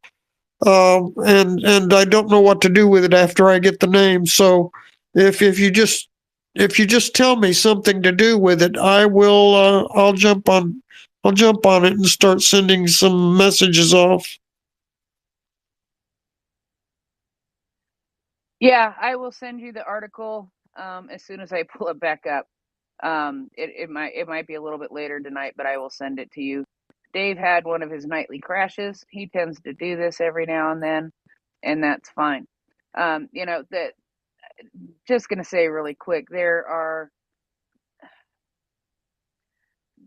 [SPEAKER 22] And I don't know what to do with it after I get the name. So if you just tell me something to do with it, I'll jump on it and start sending some messages off.
[SPEAKER 19] Yeah, I will send you the article as soon as I pull it back up. It might be a little bit later tonight, but I will send it to you. Dave had one of his nightly crashes. He tends to do this every now and then, and that's fine. That just going to say really quick,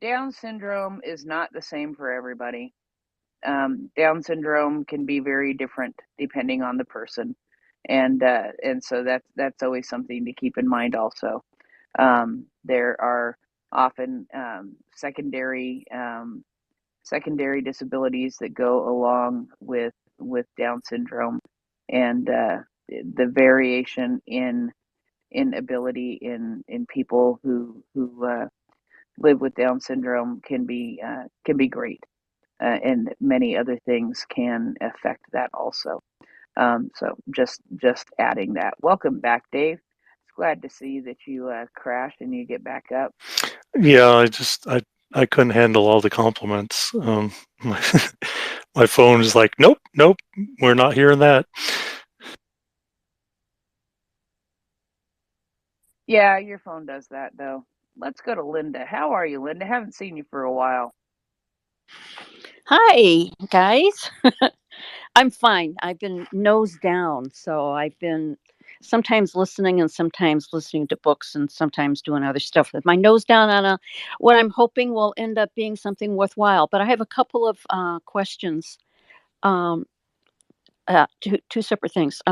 [SPEAKER 19] Down syndrome is not the same for everybody. Down syndrome can be very different depending on the person, and so that's always something to keep in mind. Also, there are often secondary disabilities that go along with Down syndrome, and the variation in ability in people who live with Down syndrome can be great, and many other things can affect that also. So just adding that. Welcome back, Dave. It's glad to see that you crashed and you get back up.
[SPEAKER 3] Yeah, I couldn't handle all the compliments. My, my phone is like, nope, we're not hearing that.
[SPEAKER 19] Yeah, your phone does that though. Let's go to Linda. How are you, Linda? Haven't seen you for a while.
[SPEAKER 1] Hi, guys. I'm fine. I've been nose down, so I've been sometimes listening and sometimes listening to books and sometimes doing other stuff with my nose down on what I'm hoping will end up being something worthwhile. But I have a couple of questions. Um, two separate things.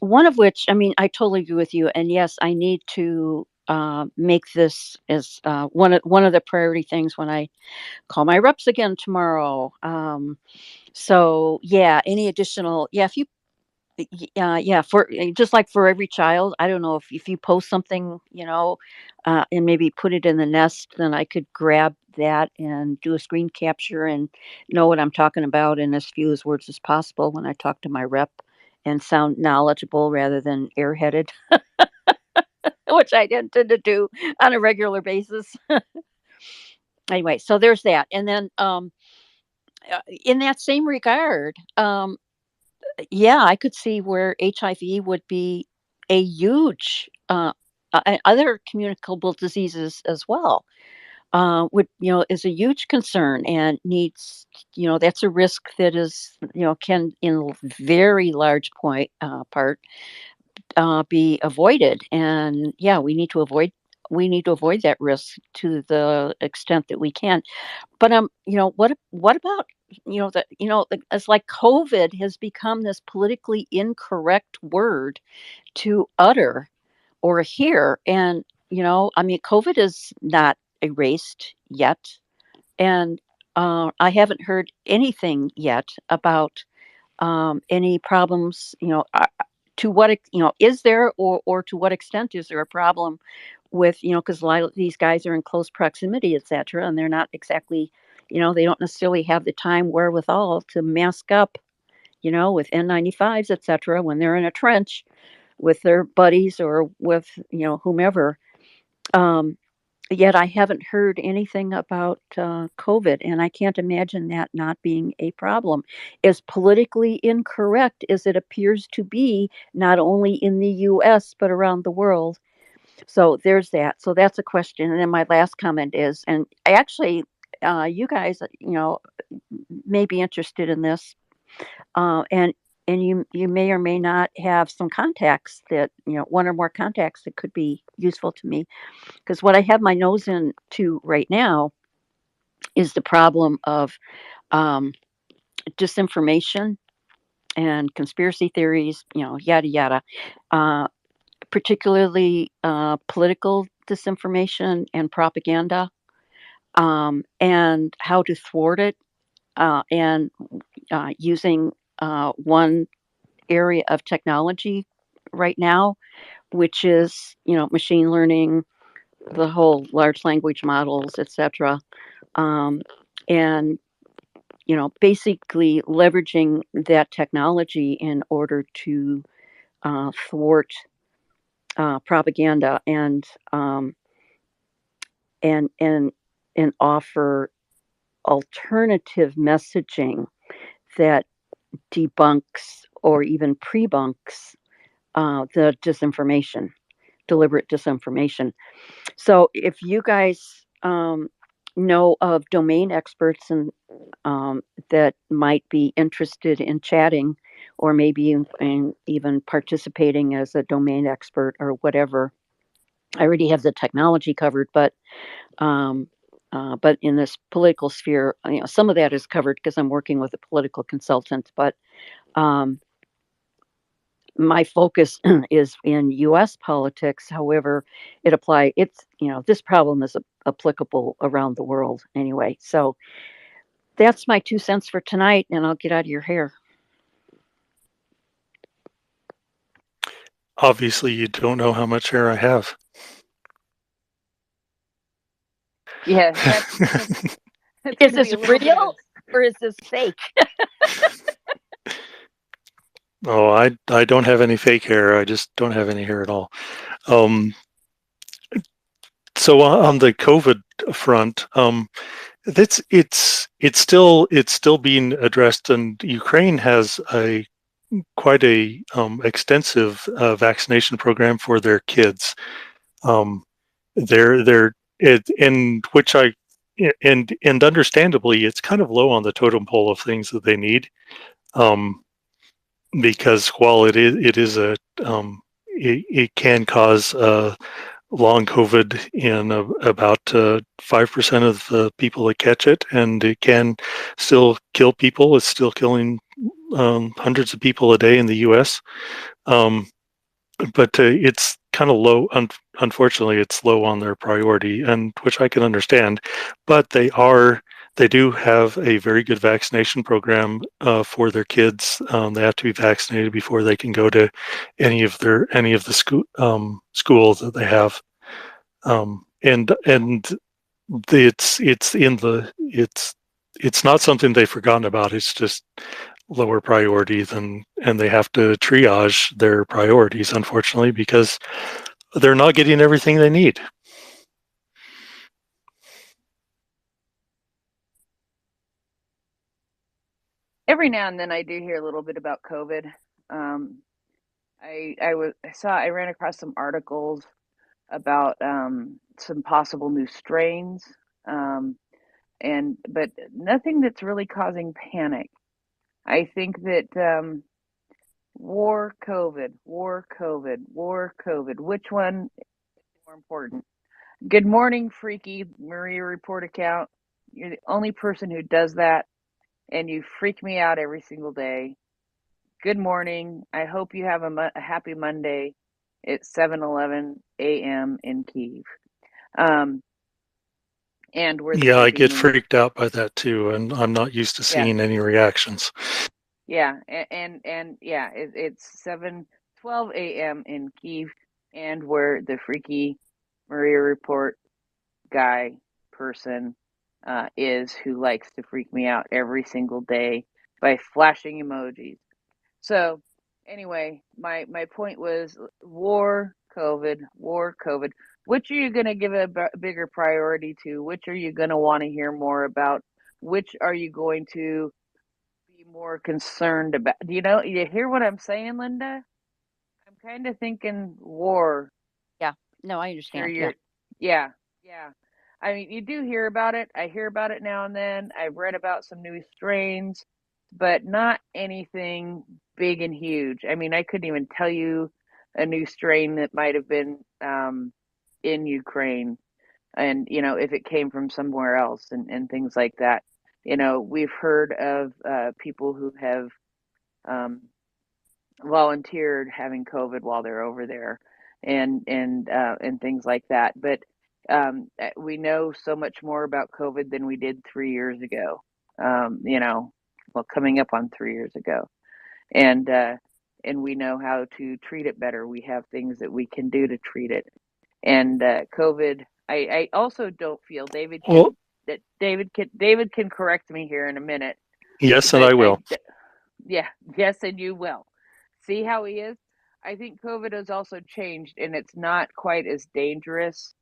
[SPEAKER 1] One of which, I mean, I totally agree with you, and yes, I need to make this as one of the priority things when I call my reps again tomorrow. So yeah, any additional, yeah, if you, yeah, for just like for every child, I don't know if you post something, and maybe put it in the nest, then I could grab that and do a screen capture and know what I'm talking about in as few as words as possible when I talk to my rep and sound knowledgeable rather than airheaded, which I tend to do on a regular basis. Anyway, so there's that. And then in that same regard, yeah, I could see where HIV would be a huge, other communicable diseases as well. Would is a huge concern and needs, that's a risk that is, can in very large part be avoided. And yeah, we need to avoid that risk to the extent that we can. But what about it's like COVID has become this politically incorrect word to utter or hear, and I mean, COVID is not erased yet, and I haven't heard anything yet about any problems. To what is there, or to what extent is there a problem with, because a lot of these guys are in close proximity, etc., and they're not exactly, they don't necessarily have the time wherewithal to mask up, with N95s, etc., when they're in a trench with their buddies or with, whomever. Um, Yet I haven't heard anything about COVID, and I can't imagine that not being a problem. As politically incorrect as it appears to be, not only in the US, but around the world. So there's that. So that's a question. And then my last comment is, and actually, you guys, may be interested in this, and you may or may not have some contacts that, one or more contacts that could be useful to me, because what I have my nose into right now is the problem of um, disinformation and conspiracy theories, yada yada, uh, particularly political disinformation and propaganda, and how to thwart it, and using one area of technology right now, which is machine learning, the whole large language models, etc. Um, and basically leveraging that technology in order to thwart propaganda and and and offer alternative messaging that debunks or even pre-bunks the disinformation, deliberate disinformation. So if you guys know of domain experts that might be interested in chatting, or maybe in even participating as a domain expert or whatever, I already have the technology covered, but in this political sphere, some of that is covered because I'm working with a political consultant. But um, my focus is in U.S. politics. However, this problem is applicable around the world anyway. So that's my 2 cents for tonight, and I'll get out of your hair.
[SPEAKER 3] Obviously, you don't know how much hair I have.
[SPEAKER 19] Yeah, that's
[SPEAKER 1] Is
[SPEAKER 19] going to be
[SPEAKER 1] this
[SPEAKER 19] a little bit of a.
[SPEAKER 1] real or is this fake?
[SPEAKER 3] Oh, I don't have any fake hair. I just don't have any hair at all. Um, so on the COVID front, it's still being addressed, and Ukraine has a quite a extensive vaccination program for their kids. Um, they're it in which I and understandably, it's kind of low on the totem pole of things that they need. Um, because while it is it can cause long COVID in about 5% of the people that catch it, and it can still kill people. It's still killing hundreds of people a day in the U.S. Um, but it's kind of low. Unfortunately, it's low on their priority, and which I can understand. But they do have a very good vaccination program for their kids. They have to be vaccinated before they can go to any of the schools that they have. And it's not something they've forgotten about. It's just lower priority than, and they have to triage their priorities, unfortunately, because they're not getting everything they need.
[SPEAKER 19] Every now and then I do hear a little bit about COVID. I ran across some articles about some possible new strains, um, but nothing that's really causing panic. I think that war, COVID, war, COVID, war, COVID. Which one is more important? Good morning, freaky Mriya report account. You're the only person who does that, and you freak me out every single day. Good morning. I hope you have a happy Monday. It's 7:11 a.m. in Kyiv. Um, and we're the
[SPEAKER 3] Yeah, I
[SPEAKER 19] freaky
[SPEAKER 3] get
[SPEAKER 19] Marie.
[SPEAKER 3] freaked out by that too, and I'm not used to
[SPEAKER 19] Yeah,
[SPEAKER 3] seeing any reactions.
[SPEAKER 19] yeah, and yeah, it's 7:12 a.m. in Kyiv, and we're the freaky Maria report guy person is who likes to freak me out every single day by flashing emojis. So anyway, my point was war, COVID, war, COVID. Which are you going to give a bigger priority to? Which are you going to want to hear more about? Which are you going to be more concerned about? You hear what I'm saying, Linda? I'm kind of thinking war.
[SPEAKER 1] Yeah. No, I
[SPEAKER 19] Sure,
[SPEAKER 1] understand. Yeah.
[SPEAKER 19] yeah, yeah. I mean, you do hear about it. I hear about it now and then. I've read about some new strains, but not anything big and huge. I mean, I couldn't even tell you a new strain that might have been in Ukraine, and if it came from somewhere else, and things like that. we've heard of people who have volunteered having COVID while they're over there, and things like that. But we know so much more about COVID than we did 3 years ago. Well, coming up on 3 years ago, and we know how to treat it better. We have things that we can do to treat it. And COVID, I also don't feel
[SPEAKER 3] Well,
[SPEAKER 19] David can correct me here in a minute,
[SPEAKER 3] yes, and
[SPEAKER 19] but
[SPEAKER 3] I will.
[SPEAKER 19] yeah, yes, and you will. See how he is? I think COVID has also changed, and it's not quite as dangerous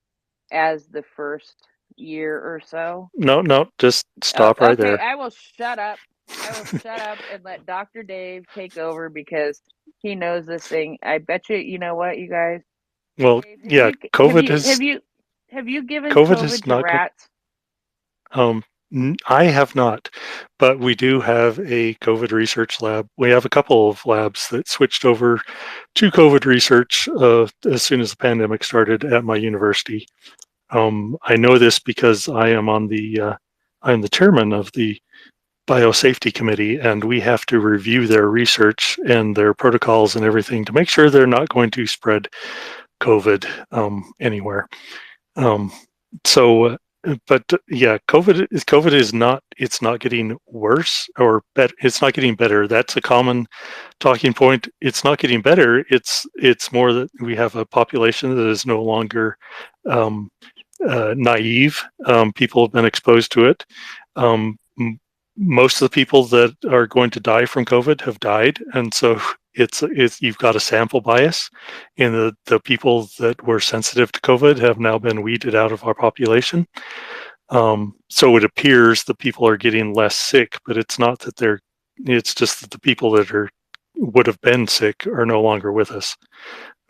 [SPEAKER 19] as the first year or so.
[SPEAKER 3] No, no, just stop right
[SPEAKER 19] Okay,
[SPEAKER 3] there.
[SPEAKER 19] I will shut up. I will shut up and let Dr. Dave take over because he knows this thing. I bet you. You know what, you guys?
[SPEAKER 3] Well,
[SPEAKER 19] Dave,
[SPEAKER 3] yeah,
[SPEAKER 19] have you given
[SPEAKER 3] COVID is
[SPEAKER 19] COVID to
[SPEAKER 3] not good.
[SPEAKER 19] rats?
[SPEAKER 3] I have not, but we do have a COVID research lab. We have a couple of labs that switched over to COVID research as soon as the pandemic started at my university. I know this because I'm the chairman of the biosafety committee, and we have to review their research and their protocols and everything to make sure they're not going to spread COVID anywhere. Um, so, but yeah, COVID is not. It's not getting worse or better. It's not getting better. That's a common talking point. It's not getting better. It's more that we have a population that is no longer um, naive. People have been exposed to it. Most of the people that are going to die from COVID have died, and so it's you've got a sample bias, and the people that were sensitive to COVID have now been weeded out of our population. So it appears the people are getting less sick, but it's not that they're. It's just that the people that would have been sick are no longer with us,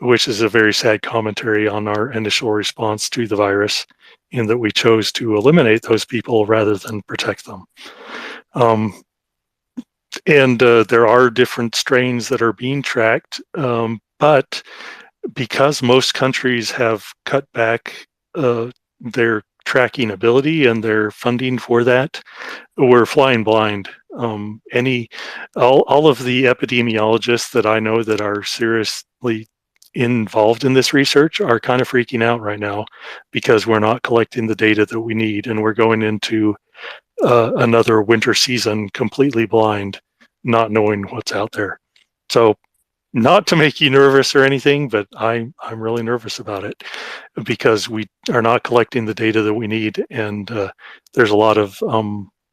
[SPEAKER 3] which is a very sad commentary on our initial response to the virus, in that we chose to eliminate those people rather than protect them. And there are different strains that are being tracked, but because most countries have cut back their tracking ability and their funding for that, we're flying blind. All of the epidemiologists that I know that are seriously involved in this research are kind of freaking out right now because we're not collecting the data that we need, and we're going into another winter season completely blind, not knowing what's out there. So, not to make you nervous or anything, but I'm really nervous about it because we are not collecting the data that we need, and there's a lot of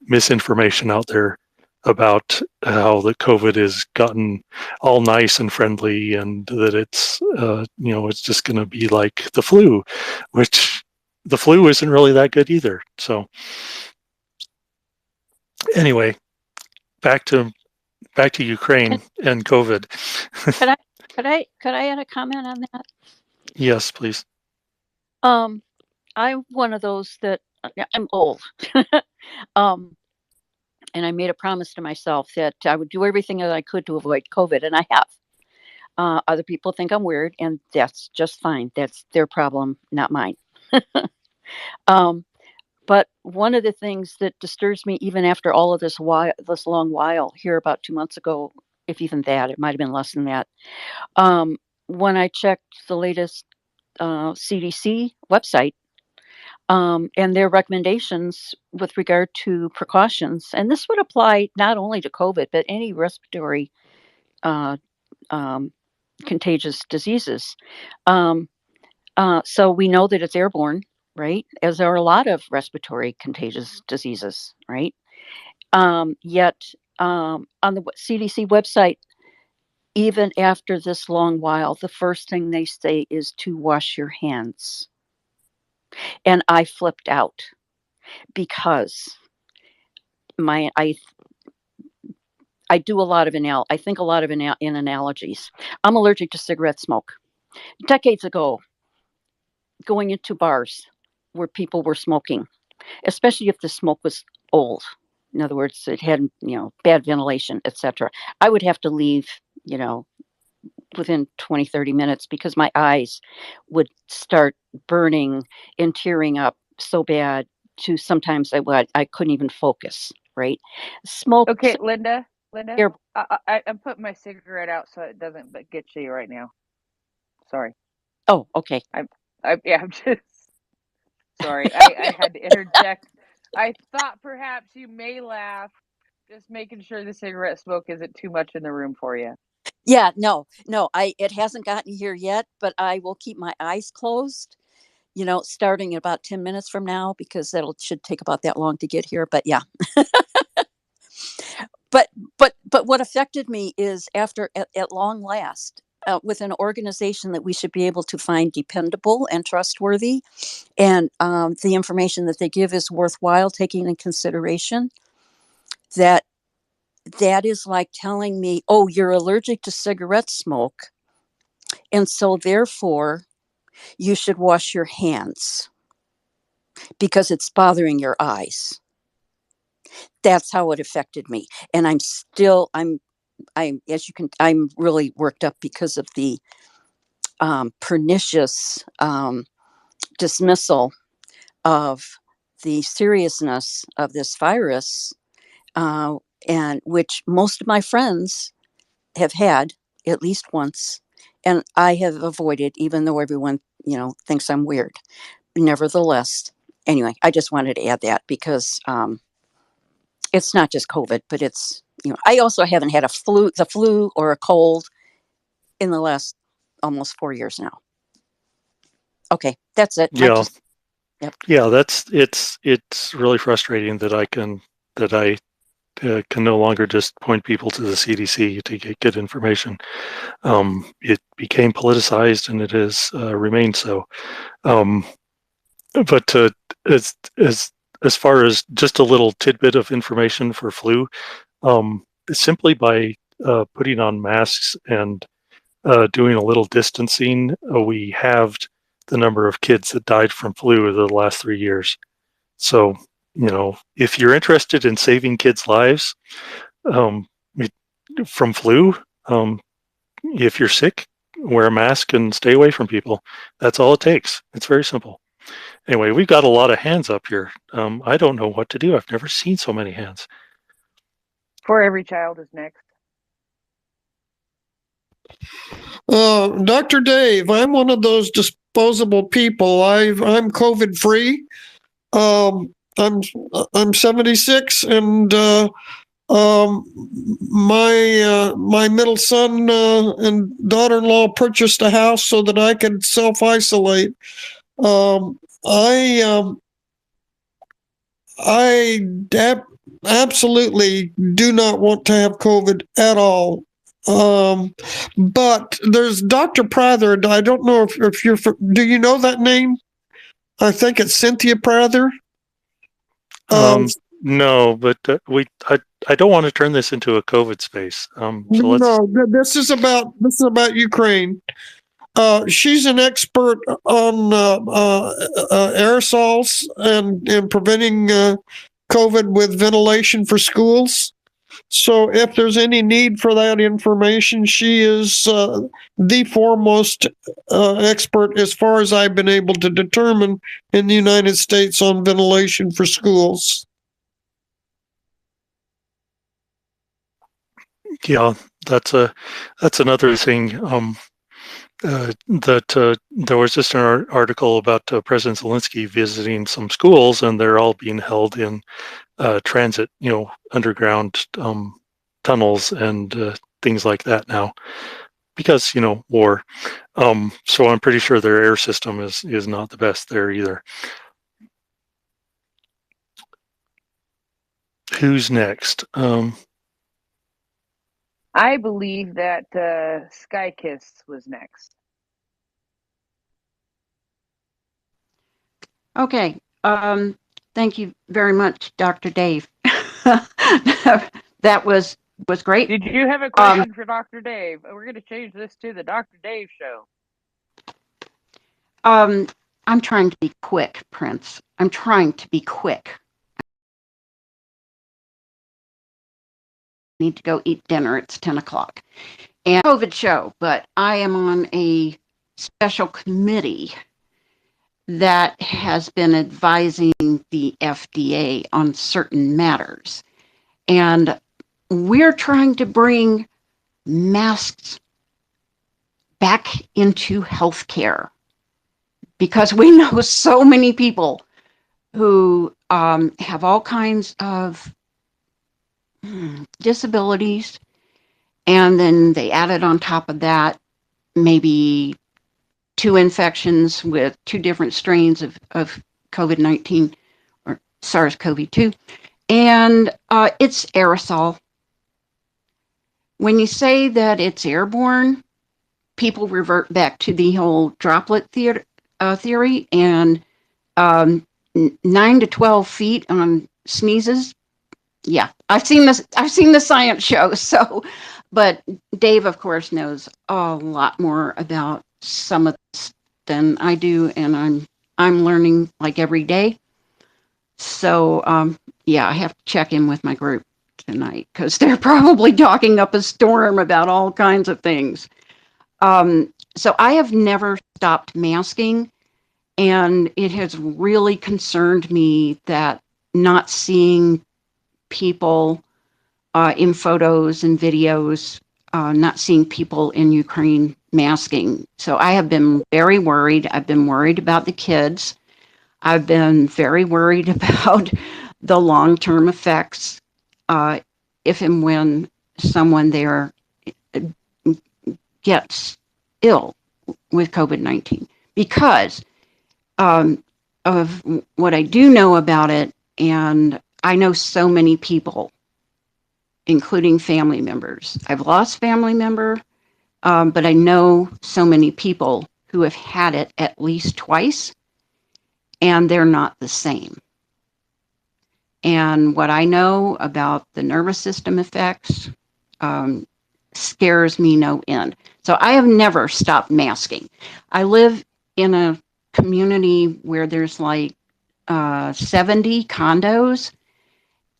[SPEAKER 3] misinformation out there about how the COVID has gotten all nice and friendly, and that it's just going to be like the flu, which the flu isn't really that good either. So anyway, back to Ukraine
[SPEAKER 1] Can,
[SPEAKER 3] and COVID.
[SPEAKER 1] could I add a comment on that?
[SPEAKER 3] Yes, please.
[SPEAKER 1] I'm one of those that I'm old. um, and I made a promise to myself that I would do everything that I could to avoid COVID, and I have. Other people think I'm weird, and that's just fine. That's their problem, not mine. um, but one of the things that disturbs me, even after all of this long while, here about 2 months ago, if even that, it might have been less than that. Um, when I checked the latest CDC website, and their recommendations with regard to precautions. And this would apply not only to COVID, but any respiratory uh, um, contagious diseases. Um, so we know that it's airborne, right? As there are a lot of respiratory contagious diseases, right? Yet on the CDC website, even after this long while, the first thing they say is to wash your hands. And I flipped out because my I do a lot of I think a lot of in analogies. I'm allergic to cigarette smoke. Decades ago, going into bars where people were smoking, especially if the smoke was old. In other words, it had, bad ventilation, etc. I would have to leave, you know, within 20, 30 minutes because my eyes would start burning and tearing up so bad to sometimes I couldn't even focus. right? Smoke.
[SPEAKER 19] Okay, Linda,
[SPEAKER 1] Air,
[SPEAKER 19] I'm putting my cigarette out so it doesn't get to you right now. Sorry.
[SPEAKER 1] oh, okay.
[SPEAKER 19] I'm just sorry. I had to interject. I thought perhaps you may laugh, just making sure the cigarette smoke isn't too much in the room for you.
[SPEAKER 1] Yeah, no, it hasn't gotten here yet, but I will keep my eyes closed, starting in about 10 minutes from now, because should take about that long to get here. But yeah, but what affected me is at long last, with an organization that we should be able to find dependable and trustworthy, and the information that they give is worthwhile taking in consideration. That is like telling me, oh, you're allergic to cigarette smoke, and so therefore you should wash your hands because it's bothering your eyes. That's how it affected me. And I'm really worked up because of the pernicious dismissal of the seriousness of this virus, and which most of my friends have had at least once, and I have avoided, even though everyone, thinks I'm weird. Nevertheless, anyway, I just wanted to add that because it's not just COVID, but it's, I also haven't had the flu or a cold in the last almost 4 years now. Okay, that's it.
[SPEAKER 3] Yeah.
[SPEAKER 1] Yep.
[SPEAKER 3] Yeah, it's really frustrating that I can no longer just point people to the CDC to get good information. It became politicized, and it has remained so. But as far as just a little tidbit of information for flu, simply by putting on masks and doing a little distancing, we halved the number of kids that died from flu over the last 3 years. So, if you're interested in saving kids' lives from flu, if you're sick, wear a mask and stay away from people. That's all it takes. It's very simple. Anyway, we've got a lot of hands up here. I don't know what to do. I've never seen so many hands.
[SPEAKER 19] For Every Child is next.
[SPEAKER 22] Dr. Dave, I'm one of those disposable people. I'm COVID free. I'm 76, and my middle son and daughter-in-law purchased a house so that I could self-isolate. I absolutely do not want to have COVID at all. But there's Dr. Prather. I don't know if you're, do you know that name? I think it's Cynthia Prather.
[SPEAKER 3] No, but I don't want to turn this into a COVID space.
[SPEAKER 22] This is about Ukraine. She's an expert on aerosols and preventing COVID with ventilation for schools. So if there's any need for that information, she is the foremost expert, as far as I've been able to determine, in the United States on ventilation for schools.
[SPEAKER 3] Yeah, that's another thing. That there was just an article about President Zelensky visiting some schools, and they're all being held in transit, underground tunnels and things like that now, because war. So I'm pretty sure their air system is not the best there either. Who's next?
[SPEAKER 19] I believe that Sky Kiss was next.
[SPEAKER 7] Okay. Thank you very much, Dr. Dave. That was great.
[SPEAKER 19] Did you have a question for Dr. Dave? We're going to change this to the Dr. Dave show.
[SPEAKER 7] I'm trying to be quick, Prince. I'm trying to be quick. I need to go eat dinner. It's 10 o'clock. And COVID show, but I am on a special committee that has been advising the FDA on certain matters. And we're trying to bring masks back into healthcare because we know so many people who have all kinds of disabilities. And then they added on top of that maybe 2 infections with 2 different strains of COVID-19 or SARS-CoV-2. And it's aerosol. When you say that it's airborne, people revert back to the whole droplet theory, and 9 to 12 feet on sneezes. Yeah, I've seen this. I've seen the science show. So, but Dave, of course, knows a lot more about some of this than I do, and I'm learning like every day. So, yeah, I have to check in with my group tonight because they're probably talking up a storm about all kinds of things. So I have never stopped masking, and it has really concerned me that not seeing people in photos and videos, not seeing people in Ukraine masking. So I have been very worried. I've been worried about the kids. I've been very worried about the long term effects if and when someone there gets ill with COVID 19 because of what I do know about it. And I know so many people, including family members. I've lost family member, but I know so many people who have had it at least twice, and they're not the same. And what I know about the nervous system effects um, scares me no end. So I have never stopped masking. I live in a community where there's like 70 condos.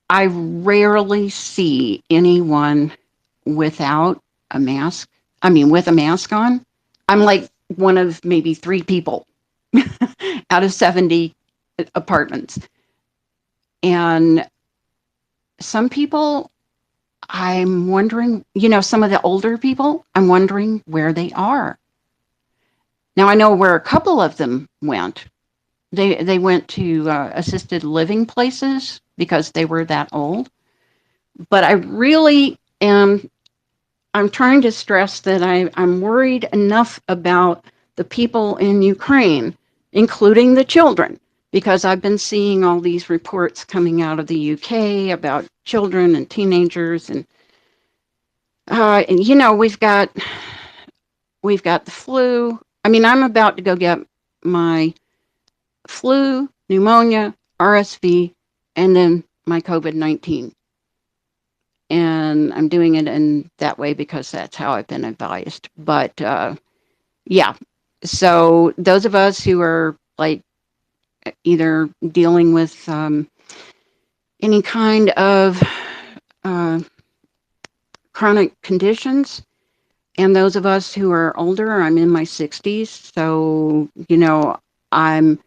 [SPEAKER 7] I rarely see anyone without a mask. I mean, with a mask on. I'm like one of maybe 3 people out of 70 apartments. And some people, I'm wondering, some of the older people, I'm wondering where they are. Now, I know where a couple of them went. They went to assisted living places because they were that old. But I really am I'm trying to stress that I'm worried enough about the people in Ukraine, including the children, because I've been seeing all these reports coming out of the UK about children and teenagers, and we've got the flu. I mean, I'm about to go get my flu, pneumonia, RSV, and then my COVID-19. And I'm doing it in that way because that's how I've been advised. But yeah, so those of us who are like either dealing with any kind of uh, chronic conditions, and those of us who are older, I'm in my 60s, so I'm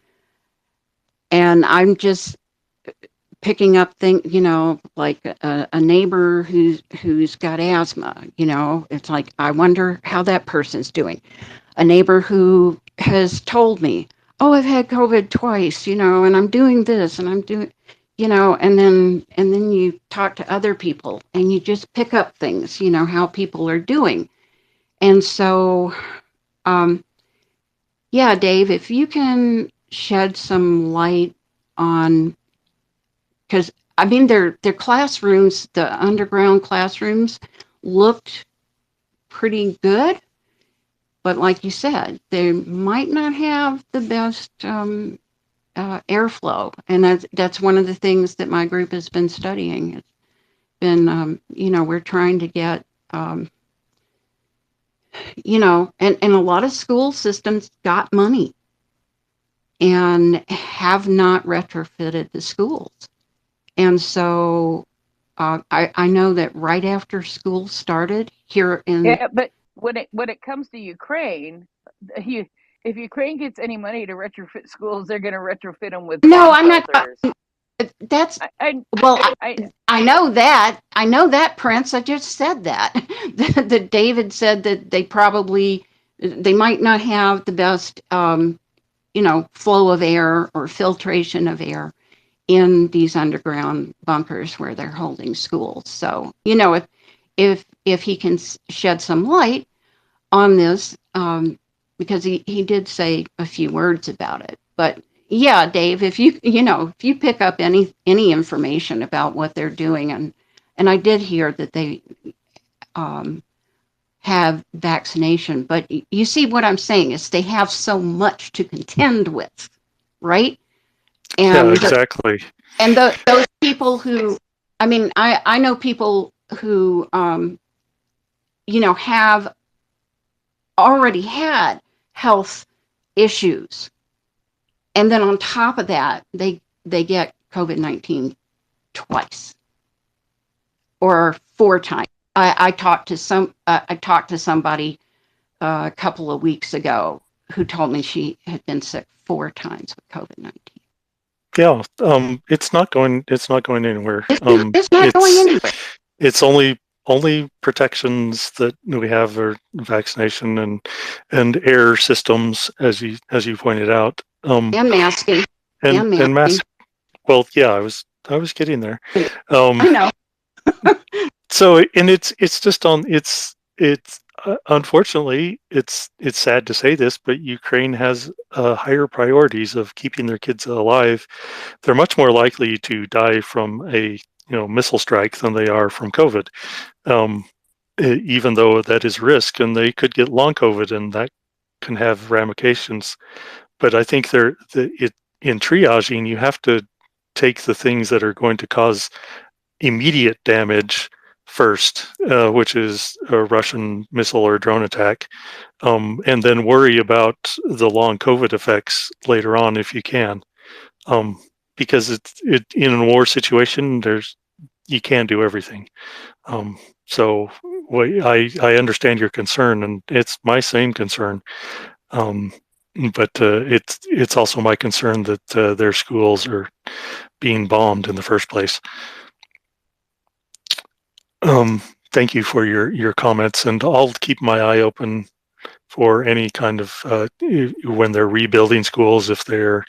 [SPEAKER 7] I'm just picking up things, like a neighbor who's got asthma. It's like I wonder how that person's doing. A neighbor who has told me, "Oh, I've had COVID twice, and I'm doing this and I'm doing, and then you talk to other people and you just pick up things, how people are doing." And so, um, yeah, Dave, if you can shed some light on, because I mean, their classrooms, the underground classrooms, looked pretty good. But like you said, they might not have the best airflow, and that's one of the things that my group has been studying. It's been, we're trying to get, and a lot of school systems got money and have not retrofitted the schools. And so I know that right after school started here in.
[SPEAKER 19] Yeah, but when it comes to Ukraine, you, if Ukraine gets any money to retrofit schools, they're going to retrofit them with
[SPEAKER 7] No,
[SPEAKER 19] bomb
[SPEAKER 7] I'm not.
[SPEAKER 19] shelters.
[SPEAKER 7] That's
[SPEAKER 19] I,
[SPEAKER 7] well,
[SPEAKER 19] I,
[SPEAKER 7] I know that. I know that, Prince. I just said that. That David said that they might not have the best, flow of air or filtration of air in these underground bunkers where they're holding schools. So, if he can shed some light on this, because he did say a few words about it. But yeah, Dave, if you pick up any information about what they're doing, and I did hear that they um, have vaccination, but you see what I'm saying is they have so much to contend with, right?
[SPEAKER 3] Yeah,
[SPEAKER 7] And
[SPEAKER 3] exactly.
[SPEAKER 7] those people who, I mean, I know people who have already had health issues, and then on top of that, they get COVID-19 twice or four times. I talked to somebody a couple of weeks ago who told me she had been sick four times with COVID-19.
[SPEAKER 3] Yeah, it's not going. It's not going anywhere.
[SPEAKER 7] It's not going anywhere.
[SPEAKER 3] It's only protections that we have are vaccination and air systems, as you pointed out.
[SPEAKER 7] And masking.
[SPEAKER 3] And mask. Well, yeah, I was getting there.
[SPEAKER 7] I know.
[SPEAKER 3] So and it's just on it's unfortunately it's sad to say this, but Ukraine has higher priorities of keeping their kids alive. They're much more likely to die from a missile strike than they are from COVID. Um, Even though that is risk, and they could get long COVID, and that can have ramifications. But I think in triaging, you have to take the things that are going to cause immediate damage first, which is a Russian missile or drone attack, and then worry about the long COVID effects later on if you can, because in a war situation, you can't do everything. So I understand your concern, and it's my same concern. Um, but it's also my concern that their schools are being bombed in the first place. Thank you for your comments, and I'll keep my eye open for any kind of when they're rebuilding schools, if they're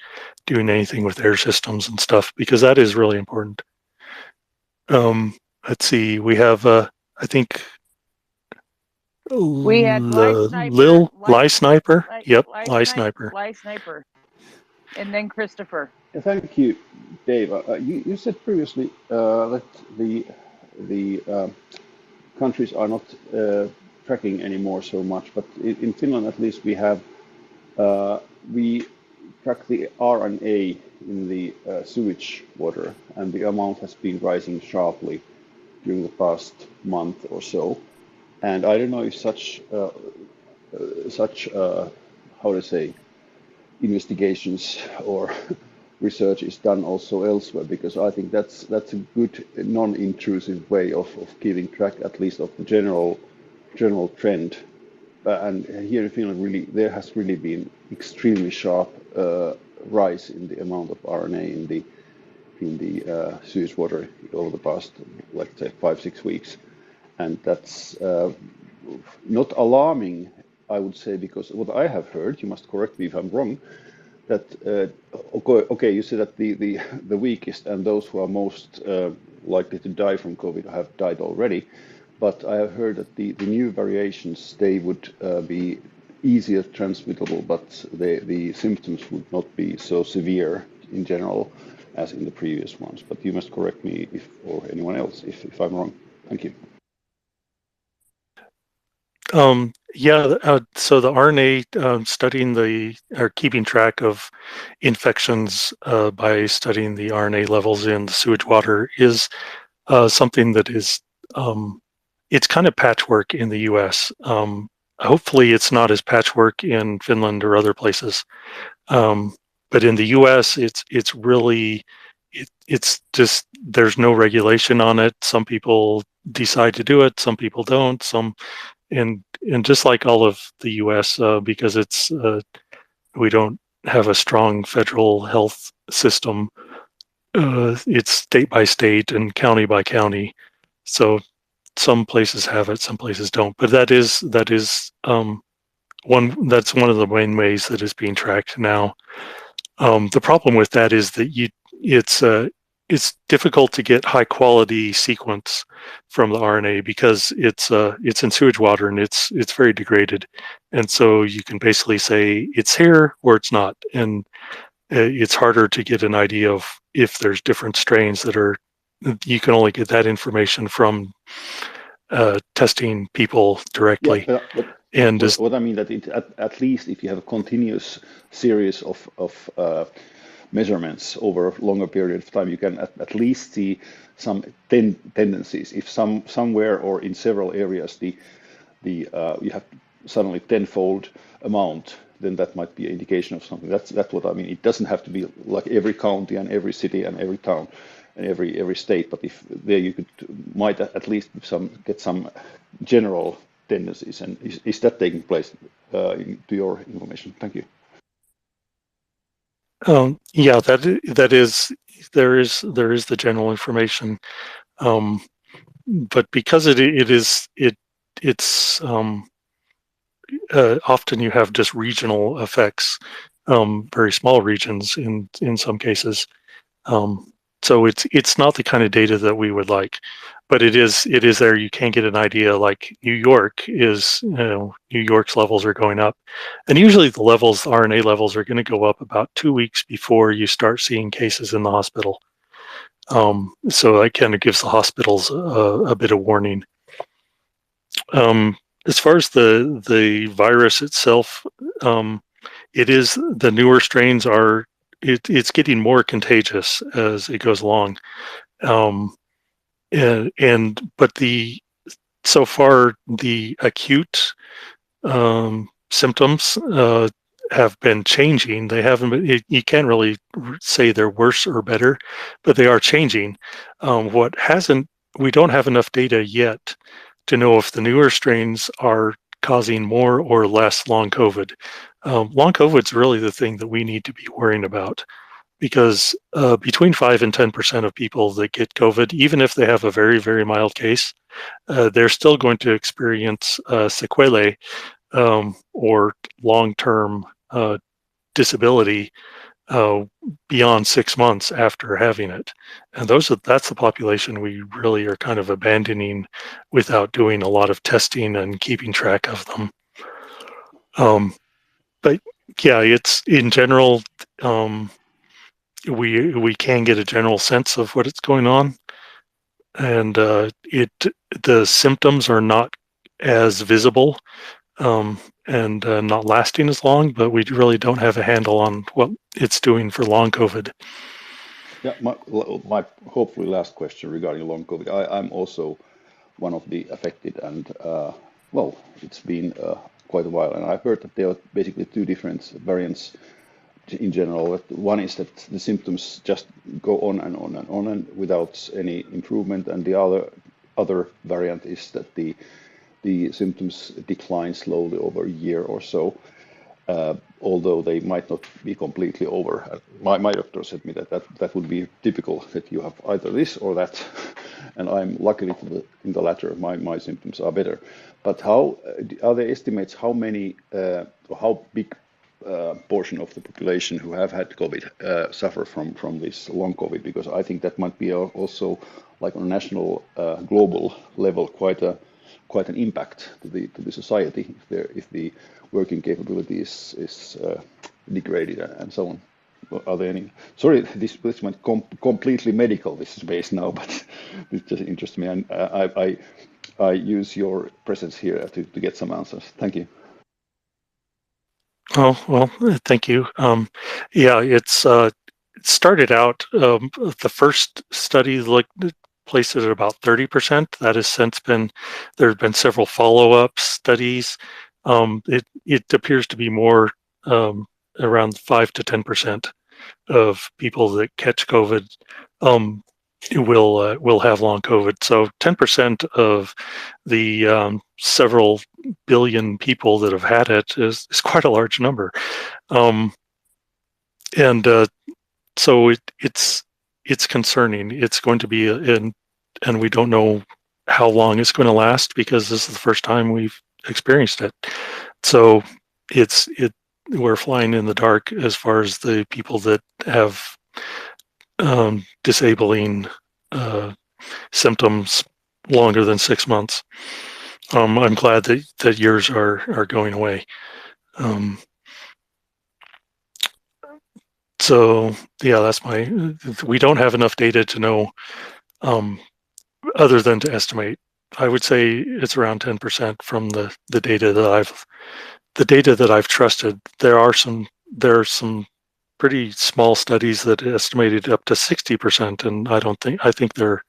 [SPEAKER 3] doing anything with air systems and stuff, because that is really important. Let's see, we have I think
[SPEAKER 19] we had
[SPEAKER 3] Lil Lie Sniper. Yep, Lie Sniper.
[SPEAKER 19] Lie Sniper, and then Christopher.
[SPEAKER 2] Thank you, Dave. You said previously that the countries are not tracking anymore so much, but in Finland at least we track the RNA in the sewage water, and the amount has been rising sharply during the past month or so. And I don't know if such how to say investigations or research is done also elsewhere, because I think that's a good non-intrusive way of keeping track at least of the general trend. And here in Finland, really, there has really been extremely sharp rise in the amount of RNA in the sewage water over the past, let's say, 5-6 weeks, and that's not alarming, I would say, because what I have heard, you must correct me if I'm wrong, that okay, you say that the weakest and those who are most likely to die from COVID have died already, but I have heard that the new variations, they would be easier transmittable, but the symptoms would not be so severe in general as in the previous ones. But you must correct me or anyone else if I'm wrong. Thank you.
[SPEAKER 3] Yeah, so the RNA studying or keeping track of infections by studying the RNA levels in the sewage water is something that is it's kind of patchwork in the U.S. Hopefully, it's not as patchwork in Finland or other places. But in the U.S., it's really it's just there's no regulation on it. Some people decide to do it, some people don't. And just like all of the U.S., because we don't have a strong federal health system, it's state by state and county by county. So some places have it, some places don't. But that is that's one of the main ways that is being tracked now. The problem with that is that it's difficult to get high quality sequence from the RNA because it's in sewage water and it's very degraded, and so you can basically say it's here or it's not, and it's harder to get an idea of if there's different strains that are. You can only get that information from testing people
[SPEAKER 2] Yeah,
[SPEAKER 3] directly, and
[SPEAKER 2] what I mean that at least if you have a continuous series of measurements over a longer period of time, you can at least see some tendencies. If somewhere or in several areas the you have suddenly tenfold amount, then that might be an indication of something. That's what I mean. It doesn't have to be like every county and every city and every town and every state, but if there you might at least get some general tendencies. And is that taking place to your information? Thank you.
[SPEAKER 3] Yeah, that is there is the general information, but because it's often you have just regional effects, very small regions in some cases. So it's not the kind of data that we would like, but it is there. You can get an idea. Like New York's levels are going up, and usually the RNA levels are going to go up about 2 weeks before you start seeing cases in the hospital. So that kind of gives the hospitals a bit of warning. As far as the virus itself, it is the newer strains are it's getting more contagious as it goes along, but so far the acute symptoms have been changing. They haven't been, you can't really say they're worse or better, but they are changing. We don't have enough data yet to know if the newer strains are causing more or less long COVID. Long COVID is really the thing that we need to be worrying about, because between 5 and 10% of people that get COVID, even if they have a very, very mild case, they're still going to experience sequelae, or long-term disability beyond 6 months after having it. And that's the population we really are kind of abandoning without doing a lot of testing and keeping track of them. But yeah, it's in general, we can get a general sense of what's going on, and the symptoms are not as visible, and not lasting as long, but we really don't have a handle on what it's doing for long COVID.
[SPEAKER 2] Yeah, my hopefully last question regarding long COVID. I'm also one of the affected, and well, it's been quite a while, and I've heard that there are basically two different variants in general. One is that the symptoms just go on and on and on and without any improvement, and the other variant is that the symptoms decline slowly over a year or so, although they might not be completely over. My doctor said me that would be typical, that you have either this or that, and I'm luckily in the latter. My symptoms are better. But how are there estimates how many or how big portion of the population who have had COVID suffer from this long COVID? Because I think that might be also, like on a national, global level, quite an impact to the society if the working capability is degraded and so on. Are there any? Sorry, this went completely medical. This is based now, but it just interests me, and I use your presence here to get some answers. Thank you.
[SPEAKER 3] Oh, well, thank you. Yeah, it started out, the first study placed it at about 30%. That has since there have been several follow-up studies. It appears to be more, around 5 to 10% of people that catch COVID will have long COVID. So 10% of the several billion people that have had it is quite a large number, and so it's concerning. It's going to be and we don't know how long it's going to last because this is the first time we've experienced it. So we're flying in the dark as far as the people that have disabling symptoms longer than 6 months. I'm glad that yours are going away. So yeah, that's we don't have enough data to know, other than to estimate. I would say it's around 10% from the data that I've trusted. There are some pretty small studies that estimated up to 60%, and I don't think they're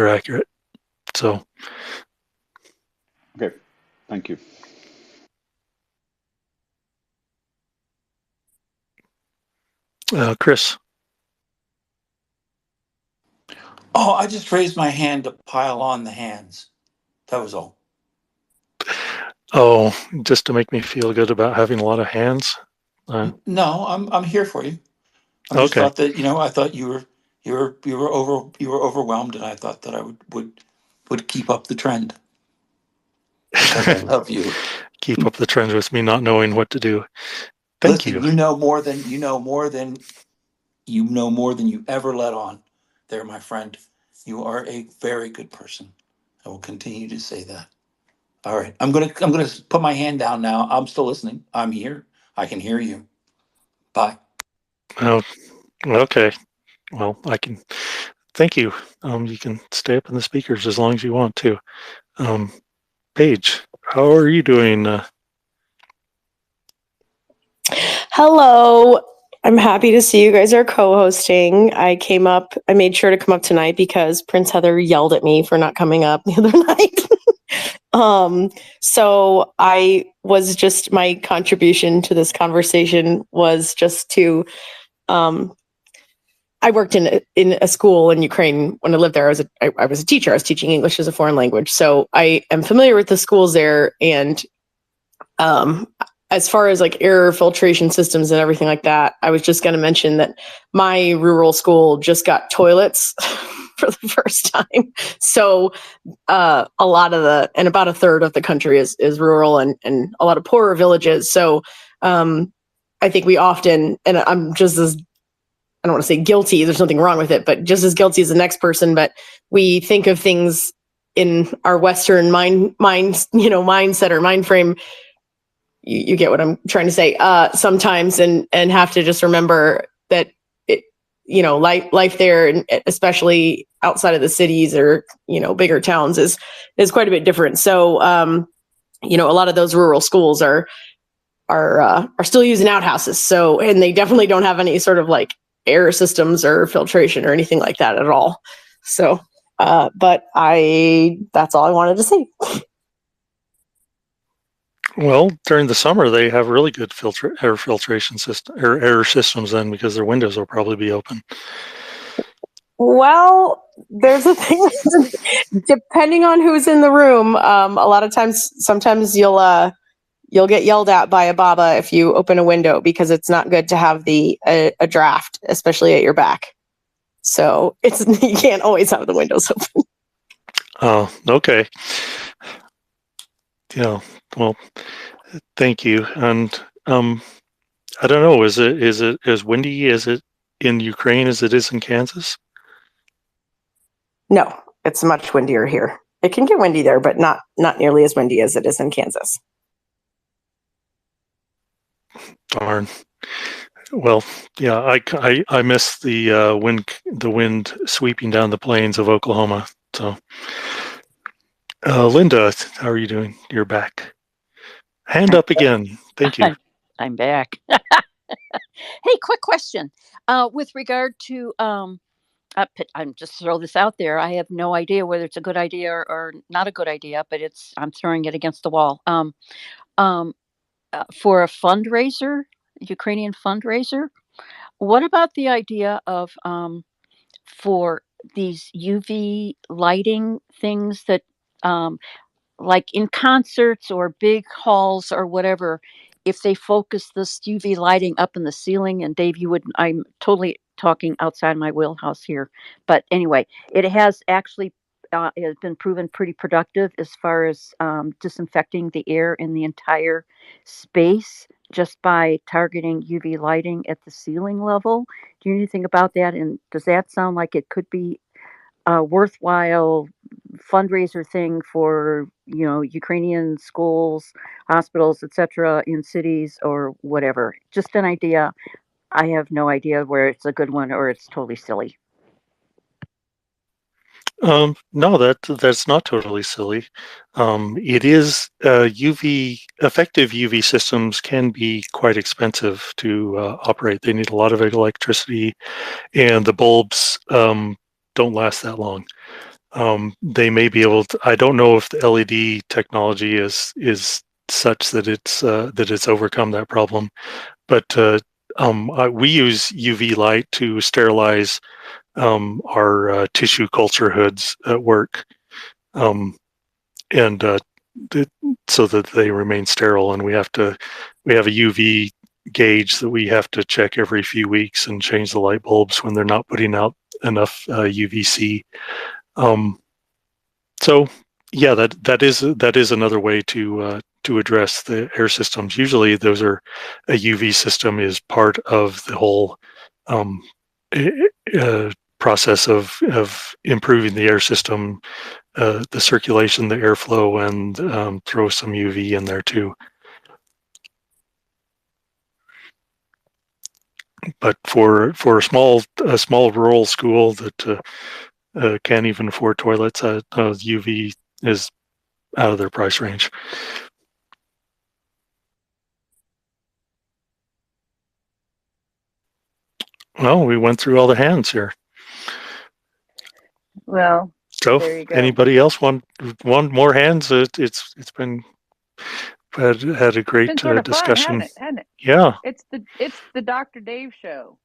[SPEAKER 3] accurate. So
[SPEAKER 2] Okay, thank you.
[SPEAKER 3] Chris.
[SPEAKER 4] Oh, I just raised my hand to pile on the hands. That was all.
[SPEAKER 3] Oh, just to make me feel good about having a lot of hands.
[SPEAKER 4] No, I'm here for you. I just
[SPEAKER 3] Okay.
[SPEAKER 4] thought that I thought you were overwhelmed, and I thought that I would keep up the trend because I love you.
[SPEAKER 3] Keep up the trend with me not knowing what to do. Thank
[SPEAKER 4] Listen,
[SPEAKER 3] you.
[SPEAKER 4] you know more than you ever let on. There, my friend. You are a very good person. I will continue to say that. All right. I'm gonna put my hand down now. I'm still listening. I'm here. I can hear you. Bye.
[SPEAKER 3] Oh, okay. Well, I can. Thank you. You can stay up in the speakers as long as you want to. Paige, how are you doing?
[SPEAKER 8] Hello. I'm happy to see you guys are co-hosting. I made sure to come up tonight because Prince Heather yelled at me for not coming up the other night. So my contribution to this conversation was just to, I worked in a school in Ukraine when I lived there. I was a teacher. I was teaching English as a foreign language. So I am familiar with the schools there, and as far as like air filtration systems and everything like that, I was just going to mention that my rural school just got toilets for the first time. So a lot of about a third of the country is rural and a lot of poorer villages. So I think we often, and I'm just as, I don't want to say guilty, there's nothing wrong with it, but just as guilty as the next person, but we think of things in our Western mindset or mind frame. You get what I'm trying to say, sometimes, and have to just remember that life there, and especially outside of the cities or bigger towns, is quite a bit different. So a lot of those rural schools are still using outhouses. So, and they definitely don't have any sort of like air systems or filtration or anything like that at all. So, but that's all I wanted to say.
[SPEAKER 3] Well, during the summer they have really good air filtration air systems then, because their windows will probably be open.
[SPEAKER 8] Well, there's a thing. Depending on who's in the room, a lot of times, sometimes you'll get yelled at by a baba if you open a window, because it's not good to have a draft, especially at your back. So you can't always have the windows open.
[SPEAKER 3] Oh, okay. Yeah. Well, thank you. And I don't know. Is it as windy as it in Ukraine as it is in Kansas?
[SPEAKER 8] No, it's much windier here. It can get windy there, but not nearly as windy as it is in Kansas.
[SPEAKER 3] Darn. Well, yeah, I miss the wind sweeping down the plains of Oklahoma. So, Linda, how are you doing? You're back. Hand up again. Thank you.
[SPEAKER 1] I'm back. Hey, quick question. With regard to, I'm just throw this out there. I have no idea whether it's a good idea or not a good idea, but I'm throwing it against the wall. Um, for a fundraiser, Ukrainian fundraiser, what about the idea of for these UV lighting things that like in concerts or big halls or whatever, if they focus this UV lighting up in the ceiling, and Dave, I'm totally talking outside my wheelhouse here. But anyway, it has actually it has been proven pretty productive as far as disinfecting the air in the entire space just by targeting UV lighting at the ceiling level. Do you know anything about that? And does that sound like it could be a worthwhile fundraiser thing for Ukrainian schools, hospitals, etc., in cities or whatever? Just an idea. I have no idea where it's a good one or it's totally silly.
[SPEAKER 3] No, that's not totally silly. It is UV effective UV systems can be quite expensive to operate. They need a lot of electricity, and the bulbs don't last that long. They may be able to. I don't know if the LED technology is such that it's overcome that problem, but we use UV light to sterilize our tissue culture hoods at work, um, and so that they remain sterile. And we have a UV gauge that we have to check every few weeks and change the light bulbs when they're not putting out enough UVC. So yeah, that is another way to address the air systems. Usually, a UV system is part of the whole um, process of improving the air system, the circulation, the airflow, and throw some UV in there too. But for a small rural school that can't even afford toilets, UV is out of their price range. Well, we went through all the hands here.
[SPEAKER 19] Well,
[SPEAKER 3] So,
[SPEAKER 19] there you go.
[SPEAKER 3] anybody else want more hands? It's been had a great
[SPEAKER 19] It's been sort of
[SPEAKER 3] discussion.
[SPEAKER 19] fun, hasn't it?
[SPEAKER 3] Yeah.
[SPEAKER 19] It's the Dr. Dave show.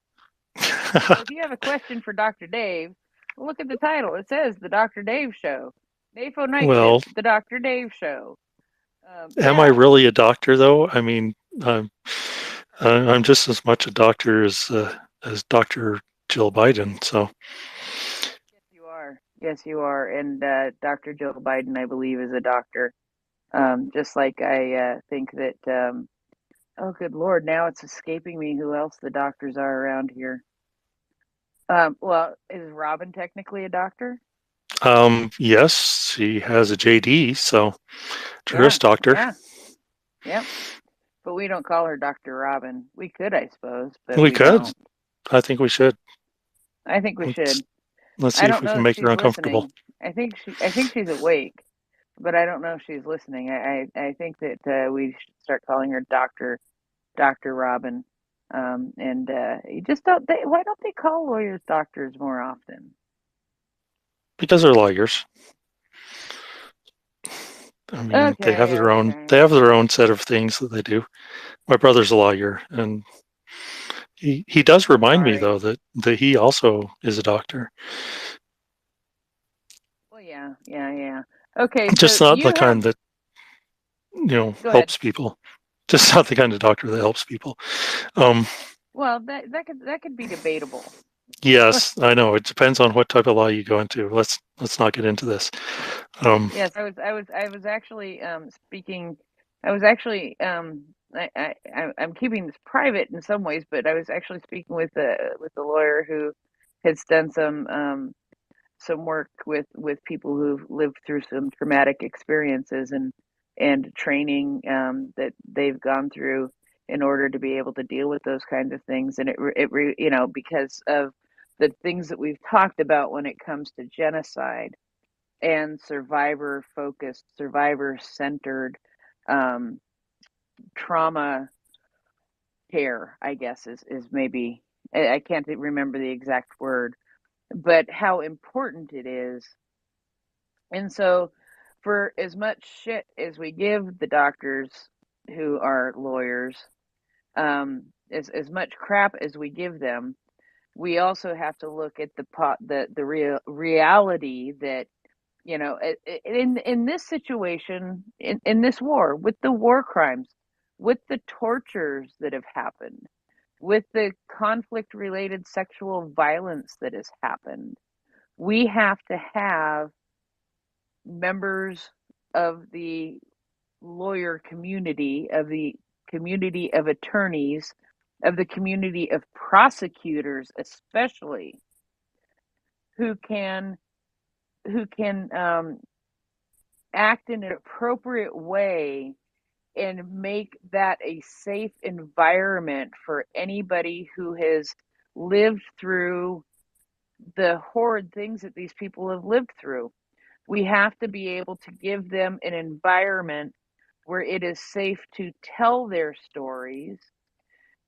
[SPEAKER 19] So if you have a question for Dr. Dave, look at the title. It says the Dr. Dave Show. NAFO Night
[SPEAKER 3] Well,
[SPEAKER 19] Shift, the Dr. Dave Show.
[SPEAKER 3] am I
[SPEAKER 19] Yeah.
[SPEAKER 3] really a doctor though? I mean, I'm just as much a doctor as Dr. Jill Biden. So
[SPEAKER 19] Yes, you are. Yes, you are. And Dr. Jill Biden, I believe, is a doctor. Just like I think that. Oh, good Lord! Now it's escaping me who else the doctors are around here. Well, is Robin technically a doctor?
[SPEAKER 3] yes, she has a JD, so
[SPEAKER 19] Yeah,
[SPEAKER 3] tourist doctor.
[SPEAKER 19] yeah, yep. But we don't call her Dr. Robin. We could, I suppose, but
[SPEAKER 3] We
[SPEAKER 19] we
[SPEAKER 3] could.
[SPEAKER 19] don't.
[SPEAKER 3] I think we should.
[SPEAKER 19] I think we should.
[SPEAKER 3] Let's see
[SPEAKER 19] I
[SPEAKER 3] if
[SPEAKER 19] don't
[SPEAKER 3] we
[SPEAKER 19] know
[SPEAKER 3] can
[SPEAKER 19] that
[SPEAKER 3] make her
[SPEAKER 19] she's
[SPEAKER 3] uncomfortable.
[SPEAKER 19] listening. I think she's awake, but I don't know if she's listening. I think that we should start calling her Dr. Robin. And you just don't. Why don't they call lawyers doctors more often?
[SPEAKER 3] Because they're lawyers. I mean, they have
[SPEAKER 19] Okay,
[SPEAKER 3] their own
[SPEAKER 19] okay.
[SPEAKER 3] they have their own set of things that they do. My brother's a lawyer, and he does remind me
[SPEAKER 19] Sorry.
[SPEAKER 3] though that he also is a doctor.
[SPEAKER 19] Well, yeah, yeah, yeah. Okay,
[SPEAKER 3] Just
[SPEAKER 19] so
[SPEAKER 3] not the
[SPEAKER 19] you have.
[SPEAKER 3] kind that
[SPEAKER 19] Go ahead.
[SPEAKER 3] helps people. Just not the kind of doctor that helps people. Um,
[SPEAKER 19] Well, that could be debatable.
[SPEAKER 3] yes, I know. It depends on what type of law you go into. Let's not get into this.
[SPEAKER 19] Yes, I was actually speaking. I was actually I'm keeping this private in some ways, but I was actually speaking with a lawyer who has done some work with people who've lived through some traumatic experiences and training that they've gone through in order to be able to deal with those kinds of things. And because of the things that we've talked about when it comes to genocide and survivor focused, survivor centered um, trauma care, I guess is maybe, I can't remember the exact word, but how important it is. And so, for as much shit as we give the doctors who are lawyers, as much crap as we give them, we also have to look at the real reality that in this situation, in this war, with the war crimes, with the tortures that have happened, with the conflict related sexual violence that has happened, we have to have members of the lawyer community, of the community of attorneys, of the community of prosecutors, especially, who can act in an appropriate way and make that a safe environment for anybody who has lived through the horrid things that these people have lived through. We have to be able to give them an environment where it is safe to tell their stories,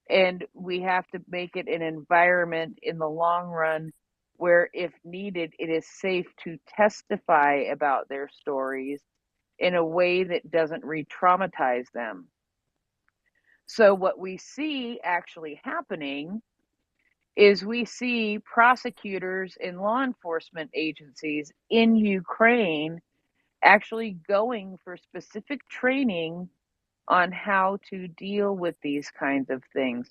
[SPEAKER 19] and we have to make it an environment in the long run where, if needed, it is safe to testify about their stories in a way that doesn't re-traumatize them. So what we see actually happening is we see prosecutors and law enforcement agencies in Ukraine actually going for specific training on how to deal with these kinds of things.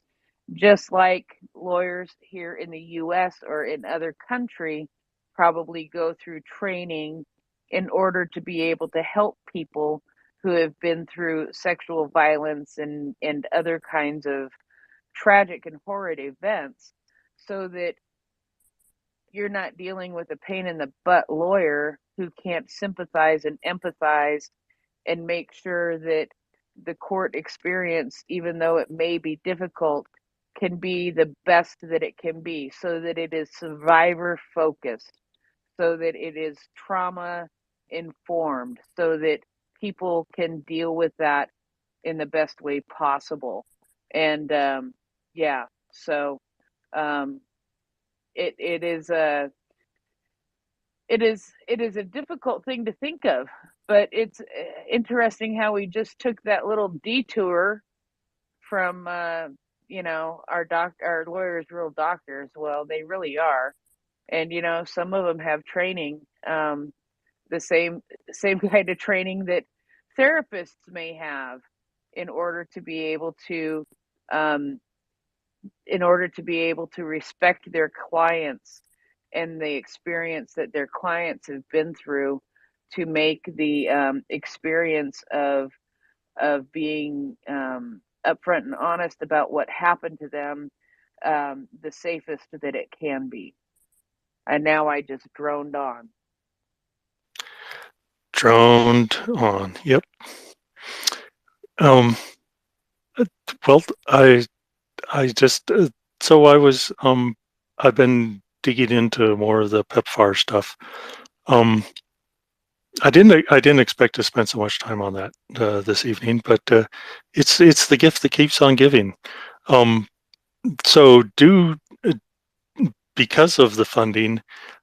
[SPEAKER 19] Just like lawyers here in the US or in other country probably go through training in order to be able to help people who have been through sexual violence and other kinds of tragic and horrid events, so that you're not dealing with a pain in the butt lawyer who can't sympathize and empathize and make sure that the court experience, even though it may be difficult, can be the best that it can be, so that it is survivor focused, so that it is trauma informed, so that people can deal with that in the best way possible. And yeah, so it is a difficult thing to think of, but it's interesting how we just took that little detour from our lawyers, real doctors. Well, they really are, and some of them have training, the same kind of training that therapists may have, in order to be able to respect their clients and the experience that their clients have been through, to make the experience of being upfront and honest about what happened to them the safest that it can be. And now I just droned on.
[SPEAKER 3] Droned on. Yep. Well, I just so I was I've been digging into more of the PEPFAR stuff. I didn't expect to spend so much time on that this evening, but it's the gift that keeps on giving. So because of the funding,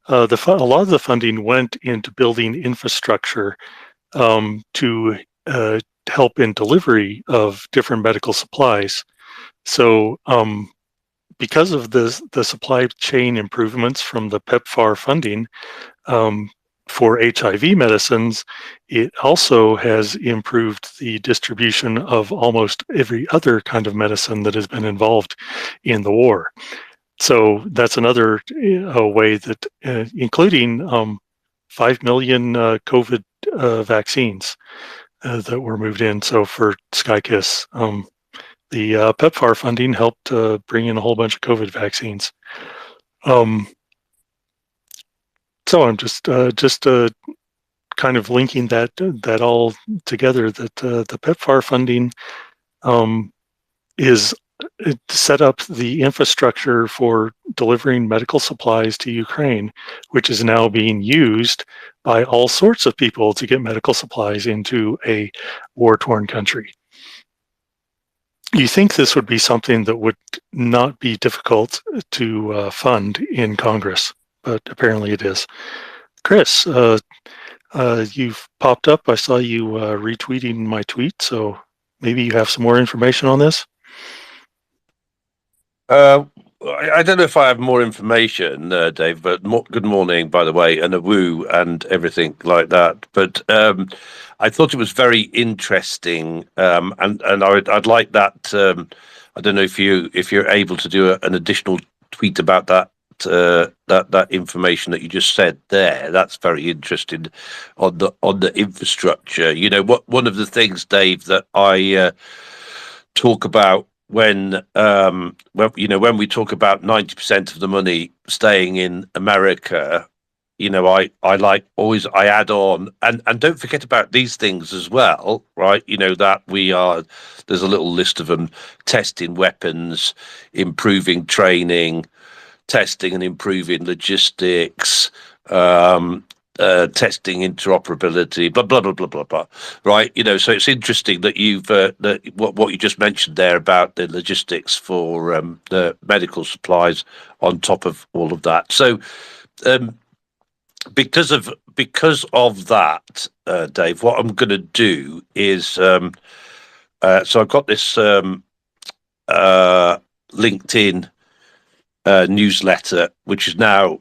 [SPEAKER 3] a lot of the funding went into building infrastructure to help in delivery of different medical supplies. So because of the supply chain improvements from the PEPFAR funding for HIV medicines, it also has improved the distribution of almost every other kind of medicine that has been involved in the war. So that's another way that, including 5 million COVID vaccines that were moved in. So for SkyKiss, the PEPFAR funding helped bring in a whole bunch of COVID vaccines. So I'm just kind of linking that all together. That the PEPFAR funding is set up the infrastructure for delivering medical supplies to Ukraine, which is now being used by all sorts of people to get medical supplies into a war-torn country. You think this would be something that would not be difficult to fund in Congress, but apparently it is. Chris, you've popped up. I saw you retweeting my tweet, so maybe you have some more information on this?
[SPEAKER 6] I don't know if I have more information, Dave, but good morning, by the way, and a woo and everything like that. But I thought it was very interesting, and I'd like that. I don't know if you're able to do an additional tweet about that. That information that you just said there, that's very interesting on the infrastructure. One of the things, Dave, that I talk about when we talk about 90% of the money staying in America, I like always I add on, and don't forget about these things as well, right? That there's a little list of them: testing weapons, improving training, testing and improving logistics, testing interoperability, blah blah blah blah blah blah. Right? So it's interesting that what you just mentioned there about the logistics for the medical supplies on top of all of that. So because of that, Dave, what I'm going to do is so I've got this LinkedIn newsletter, which is now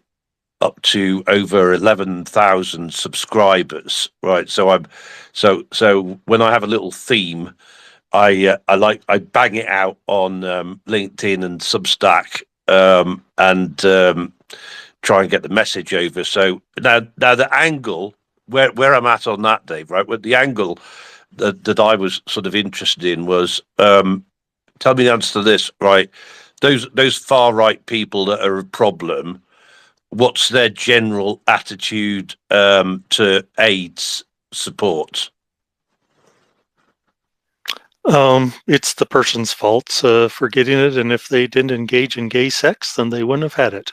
[SPEAKER 6] up to over 11,000 subscribers, right? So when I have a little theme, I bang it out on LinkedIn and Substack, and try and get the message over. So now the angle where I'm at on that, Dave, right? Well, the angle that I was sort of interested in was, tell me the answer to this, right? Those far right people that are a problem, what's their general attitude to AIDS support?
[SPEAKER 3] It's the person's fault for getting it, and if they didn't engage in gay sex, then they wouldn't have had it.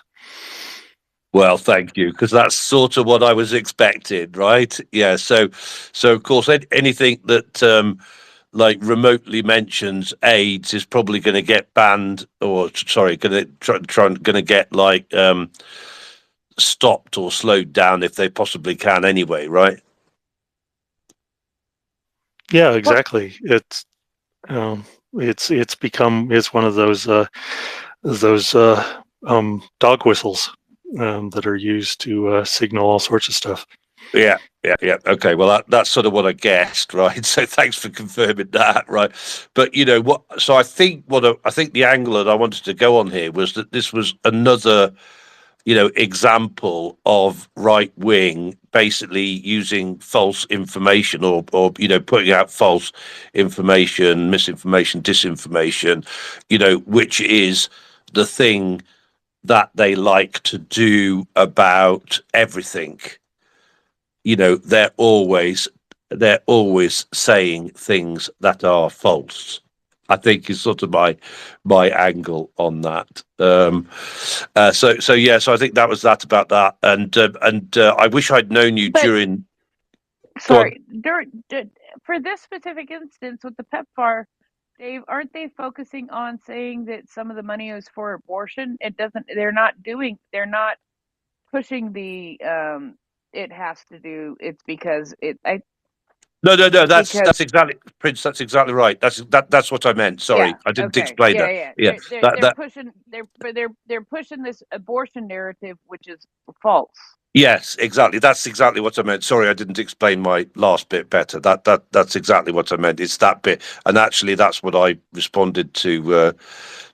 [SPEAKER 6] Well, thank you, because that's sort of what I was expecting, right? Yeah. So of course, anything that like remotely mentions AIDS is probably going to get banned, or sorry, going to get like stopped or slowed down if they possibly can, anyway, right?
[SPEAKER 3] Yeah, exactly. It's one of those dog whistles that are used to signal all sorts of stuff.
[SPEAKER 6] Yeah. Okay. Well, that's sort of what I guessed, right? So thanks for confirming that, right? But what? So I think the angle that I wanted to go on here was that this was another, example of right wing basically using false information or putting out false information, misinformation, disinformation, which is the thing that they like to do about everything. They're always saying things that are false, I think, is sort of my angle on that. So I think that was that about that. And I wish I'd known you during.
[SPEAKER 19] Sorry, for this specific instance with the PEPFAR, Dave, aren't they focusing on saying that some of the money is for abortion? It doesn't. They're not pushing the. It has to do. It's because it.
[SPEAKER 6] No. That's exactly, Prince. That's exactly right. That's what I meant. Sorry,
[SPEAKER 19] Yeah,
[SPEAKER 6] I didn't
[SPEAKER 19] okay.
[SPEAKER 6] explain that. Yeah,
[SPEAKER 19] they're pushing. They're pushing this abortion narrative, which is false.
[SPEAKER 6] Yes, exactly. That's exactly what I meant. Sorry, I didn't explain my last bit better. That's exactly what I meant. It's that bit, and actually, that's what I responded to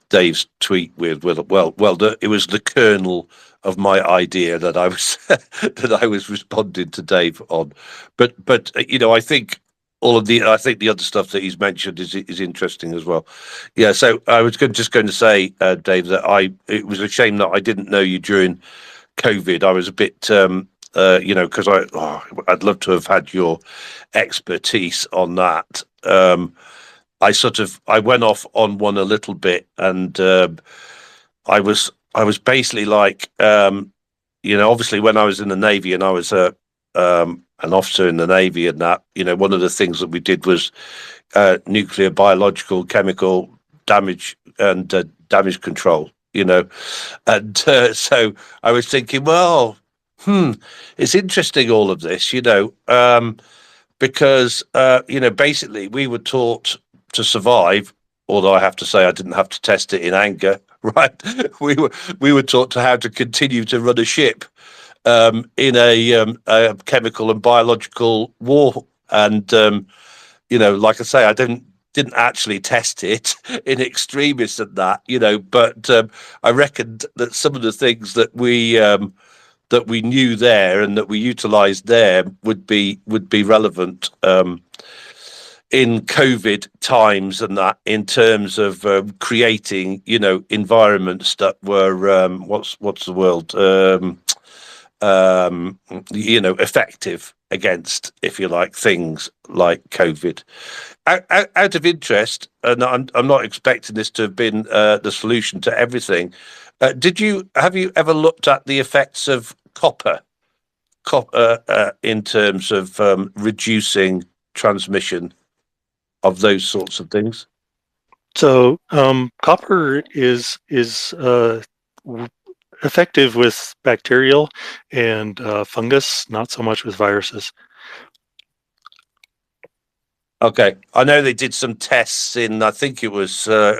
[SPEAKER 6] Dave's tweet with. It was the kernel of my idea that I was that I was responding to Dave on. But I think I think the other stuff that he's mentioned is interesting as well. Yeah. So I was just going to say, Dave, that it was a shame that I didn't know you during COVID. I was a bit, because I'd love to have had your expertise on that. I went off on one a little bit, and I was basically like, obviously when I was in the Navy and I was an officer in the Navy, and that, one of the things that we did was nuclear, biological, chemical damage and damage control. And so I was thinking, well, it's interesting, all of this, because basically we were taught to survive. Although I have to say I didn't have to test it in anger, right? We were taught to how to continue to run a ship in a chemical and biological war, and like I say, I didn't didn't actually test it in extremis and that, but I reckoned that some of the things that we knew there and that we utilised there would be relevant in COVID times, and that in terms of creating, environments that were what's the word, effective against, if you like, things like COVID. Out of interest, and I'm not expecting this to have been the solution to everything. Have you ever looked at the effects of copper in terms of reducing transmission of those sorts of things?
[SPEAKER 3] So copper is effective with bacterial and fungus, not so much with viruses.
[SPEAKER 6] Okay, I know they did some tests in. I think it was. Where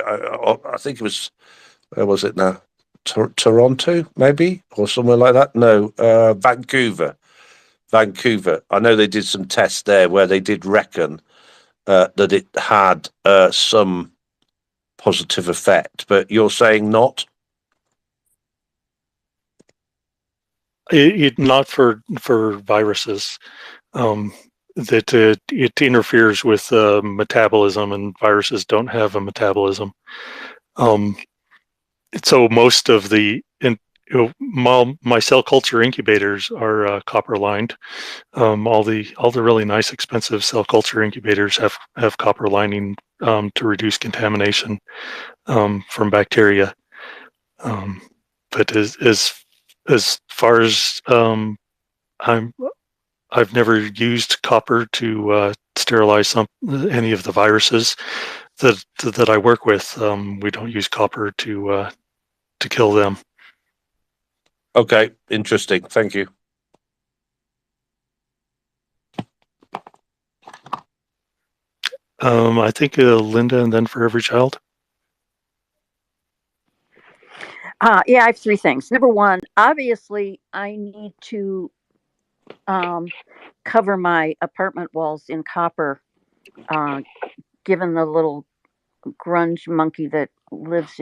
[SPEAKER 6] was it now? Toronto, maybe, or somewhere like that. No, Vancouver. I know they did some tests there where they did reckon that it had some positive effect, but you're saying not?
[SPEAKER 3] Not for viruses. That it interferes with metabolism, and viruses don't have a metabolism. So most of my cell culture incubators are copper lined. All the really nice expensive cell culture incubators have copper lining to reduce contamination from bacteria. But as far as I've never used copper to sterilize any of the viruses that I work with. We don't use copper to kill them.
[SPEAKER 6] Okay, interesting. Thank you.
[SPEAKER 3] I think Linda, and then For Every Child.
[SPEAKER 1] Yeah, I have three things. Number one, obviously, I need to cover my apartment walls in copper, given the little grunge monkey that lives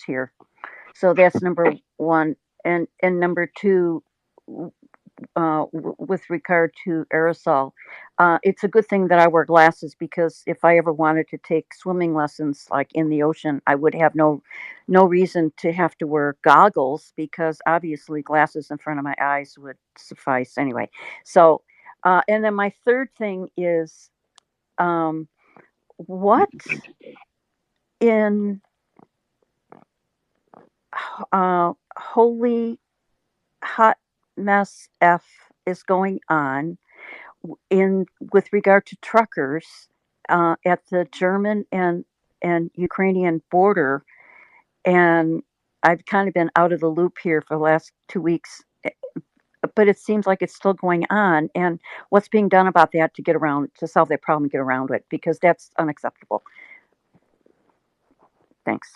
[SPEAKER 1] here. So that's number one, and number two, with regard to aerosol, it's a good thing that I wear glasses, because if I ever wanted to take swimming lessons like in the ocean, I would have no reason to have to wear goggles, because obviously glasses in front of my eyes would suffice anyway. So, and then my third thing is, what in holy hot mess F is going on in with regard to truckers at the German and Ukrainian border? And I've kind of been out of the loop here for the last 2 weeks, but it seems like it's still going on. And what's being done about that to solve that problem, get around it, because that's unacceptable. Thanks.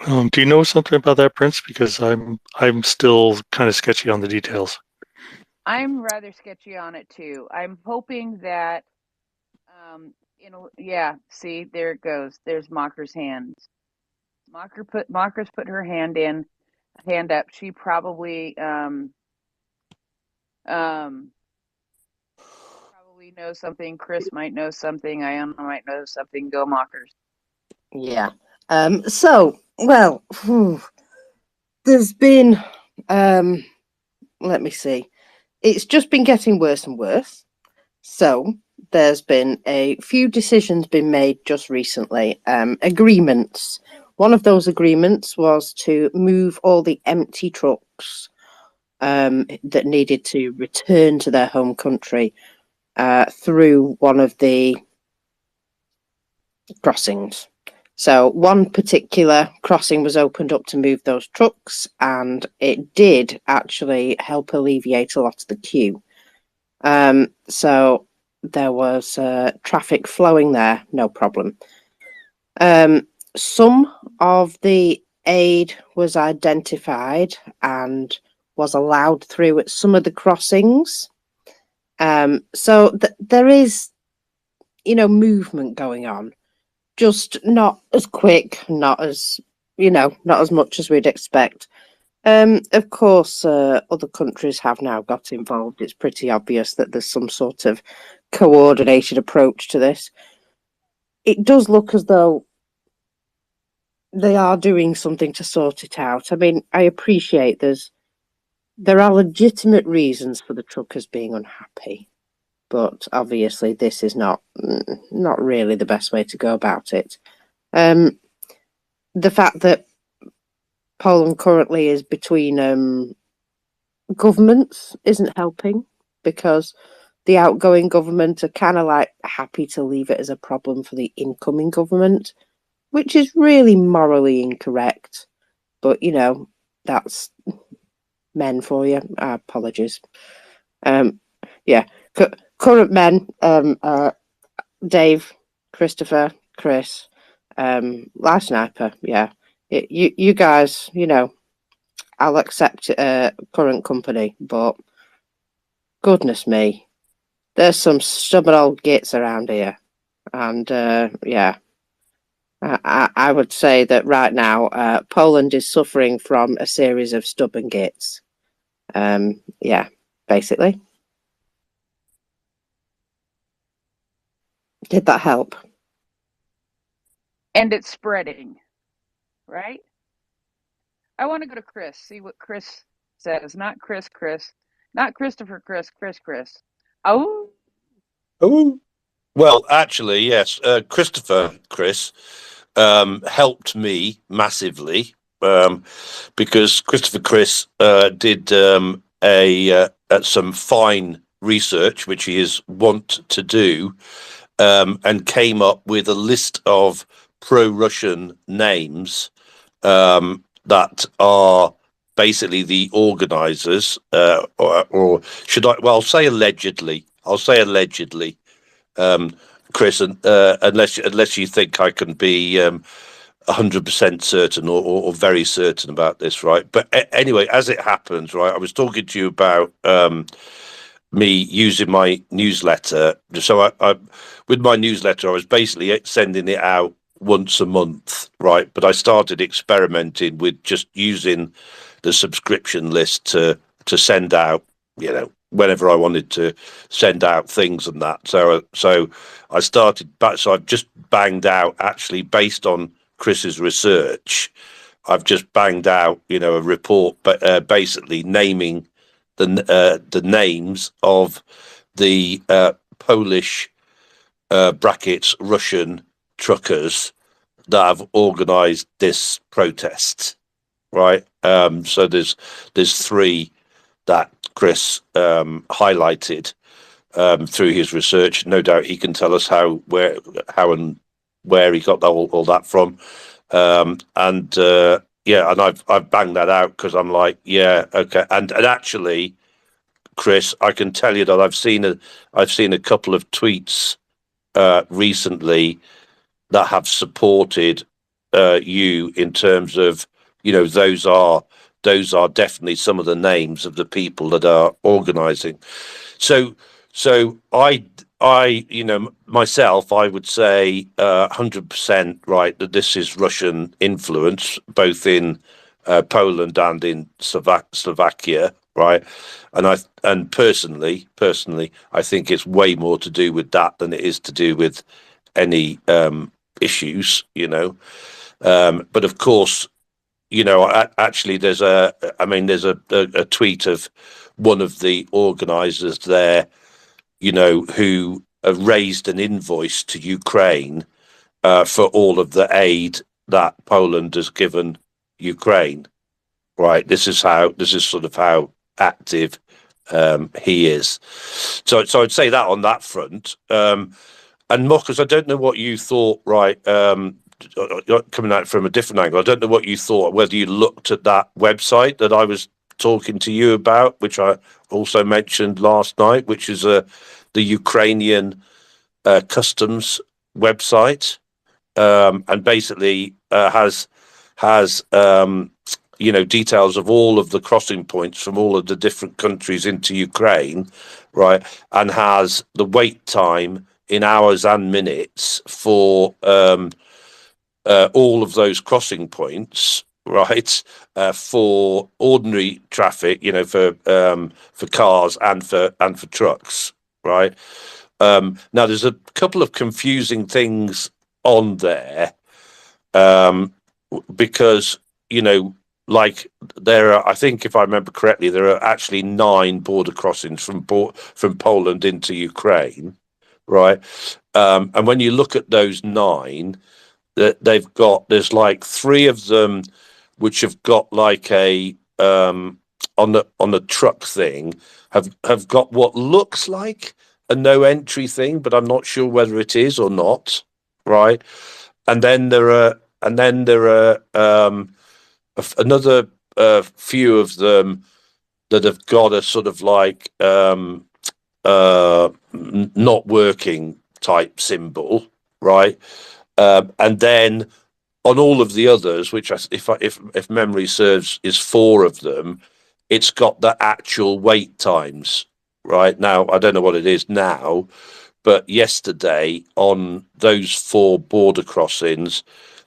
[SPEAKER 3] Do you know something about that, Prince? Because I'm still kind of sketchy on the details.
[SPEAKER 19] I'm rather sketchy on it too. I'm hoping that, see, there it goes. There's Mocker's hands. Mocker's put her hand up. She probably knows something. Chris might know something. Iona might know something. Go Mockers.
[SPEAKER 12] Yeah. There's been, let me see. It's just been getting worse and worse. So there's been a few decisions been made just recently. Agreements. One of those agreements was to move all the empty trucks that needed to return to their home country through one of the crossings. So one particular crossing was opened up to move those trucks, and it did actually help alleviate a lot of the queue. So there was traffic flowing there, no problem. Some of the aid was identified and was allowed through at some of the crossings. So there is movement going on, just not as quick, not as not as much as we'd expect. Of course, other countries have now got involved. It's pretty obvious that there's some sort of coordinated approach to this. It does look as though they are doing something to sort it out. I mean, I appreciate there are legitimate reasons for the truckers being unhappy, but obviously this is not really the best way to go about it. The fact that Poland currently is between governments isn't helping, because the outgoing government are kind of like happy to leave it as a problem for the incoming government, which is really morally incorrect. But that's men for you. Apologies. Yeah, current men. Dave, Christopher, Chris, Live Sniper. Yeah, you guys. I'll accept current company, but goodness me, there's some stubborn old gits around here, and yeah. I would say that right now, Poland is suffering from a series of stubborn gits. Yeah, basically. Did that help?
[SPEAKER 19] And it's spreading, right? I want to go to Chris, see what Chris says. Not Chris, not Christopher, Chris. Oh.
[SPEAKER 6] Oh, well, actually, yes. Christopher, Chris, helped me massively, because Christopher Chris did some fine research, which he is wont to do, and came up with a list of pro-Russian names that are basically the organisers, or should I? Well, I'll say allegedly. Chris, unless you think I can be 100% certain or very certain about this, right? But anyway, as it happens, right, I was talking to you about me using my newsletter. So I with my newsletter, I was basically sending it out once a month, right? But I started experimenting with just using the subscription list to send out, whenever I wanted to send out things and that. So I started back. So I've just banged out, actually, based on Chris's research, I've just banged out, a report, but basically naming the names of the Polish brackets Russian truckers that have organised this protest, right? So there's three that Chris highlighted through his research. No doubt he can tell us how and where he got all that from. Yeah, and I've banged that out because I'm like, yeah, okay. And actually, Chris, I can tell you that I've seen a couple of tweets recently that have supported you in terms of, those are definitely some of the names of the people that are organising. So I myself, I would say 100% right that this is Russian influence, both in Poland and in Slovakia, right? And personally, I think it's way more to do with that than it is to do with any issues, But of course, actually, there's a tweet of one of the organisers there, who raised an invoice to Ukraine for all of the aid that Poland has given Ukraine. Right. This is sort of how active he is. So I'd say that on that front. And Marcus, I don't know what you thought, right? Coming at it from a different angle, I don't know what you thought, whether you looked at that website that I was talking to you about, which I also mentioned last night, which is the Ukrainian customs website, and basically has details of all of the crossing points from all of the different countries into Ukraine, right? And has the wait time in hours and minutes for all of those crossing points, right? For ordinary traffic, for cars and for trucks, right? Now there's a couple of confusing things on there, because like there are, I think if I remember correctly, there are actually 9 border crossings from Poland into Ukraine, right? And when you look at those 9, that there's like 3 of them which have got like a on the truck thing have got what looks like a no entry thing, but I'm not sure whether it is or not, right? And then there are another few of them that have got a sort of like not working type symbol, right? And then on all of the others, which if memory serves is 4 of them, it's got the actual wait times. Right now, I don't know what it is now, but yesterday on those 4 border crossings,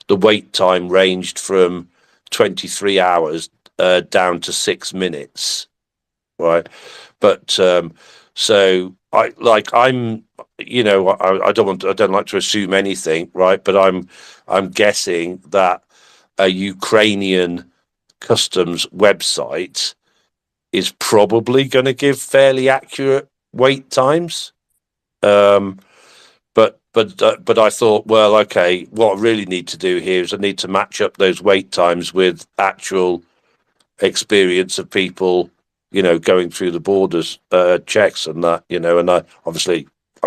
[SPEAKER 6] the wait time ranged from 23 hours down to 6 minutes. Right, but so I'm I don't like to assume anything, right? But I'm guessing that a Ukrainian customs website is probably going to give fairly accurate wait times. But I thought, well, okay, what I really need to do here is I need to match up those wait times with actual experience of people, going through the borders checks and that, and I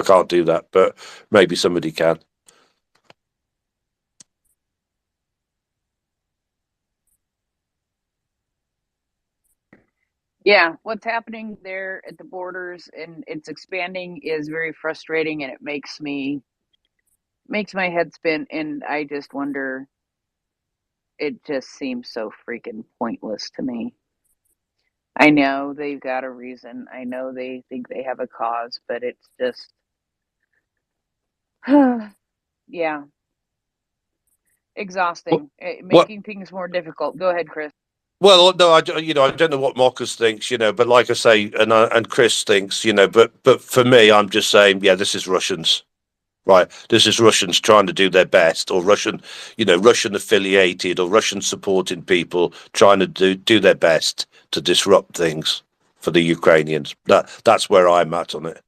[SPEAKER 6] can't do that, but maybe somebody can.
[SPEAKER 19] Yeah, what's happening there at the borders and it's expanding is very frustrating, and it makes my head spin, and I just wonder, it just seems so freaking pointless to me. I know they've got a reason. I know they think they have a cause, but it's just yeah, exhausting.
[SPEAKER 6] What?
[SPEAKER 19] Making things more difficult. Go ahead, Chris.
[SPEAKER 6] Well, no, I don't know what Marcus thinks, but like I say, and Chris thinks, but for me, I'm just saying, yeah, this is Russians. Right, this is Russians trying to do their best, or Russian affiliated or Russian supported people trying to do their best to disrupt things for the Ukrainians. That's where I'm at on it.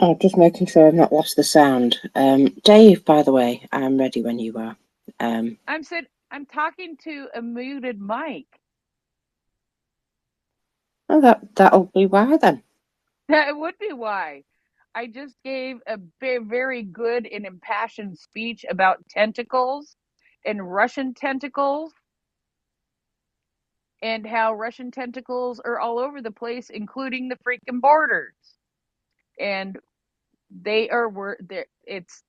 [SPEAKER 12] Oh, just making sure I've not lost the sound. Dave, by the way, I'm ready when you are.
[SPEAKER 19] I'm talking to a muted mic.
[SPEAKER 12] Oh, that'll be why then.
[SPEAKER 19] That would be why. I just gave a very good and impassioned speech about tentacles and Russian tentacles, and how Russian tentacles are all over the place, including the freaking borders. And they are it's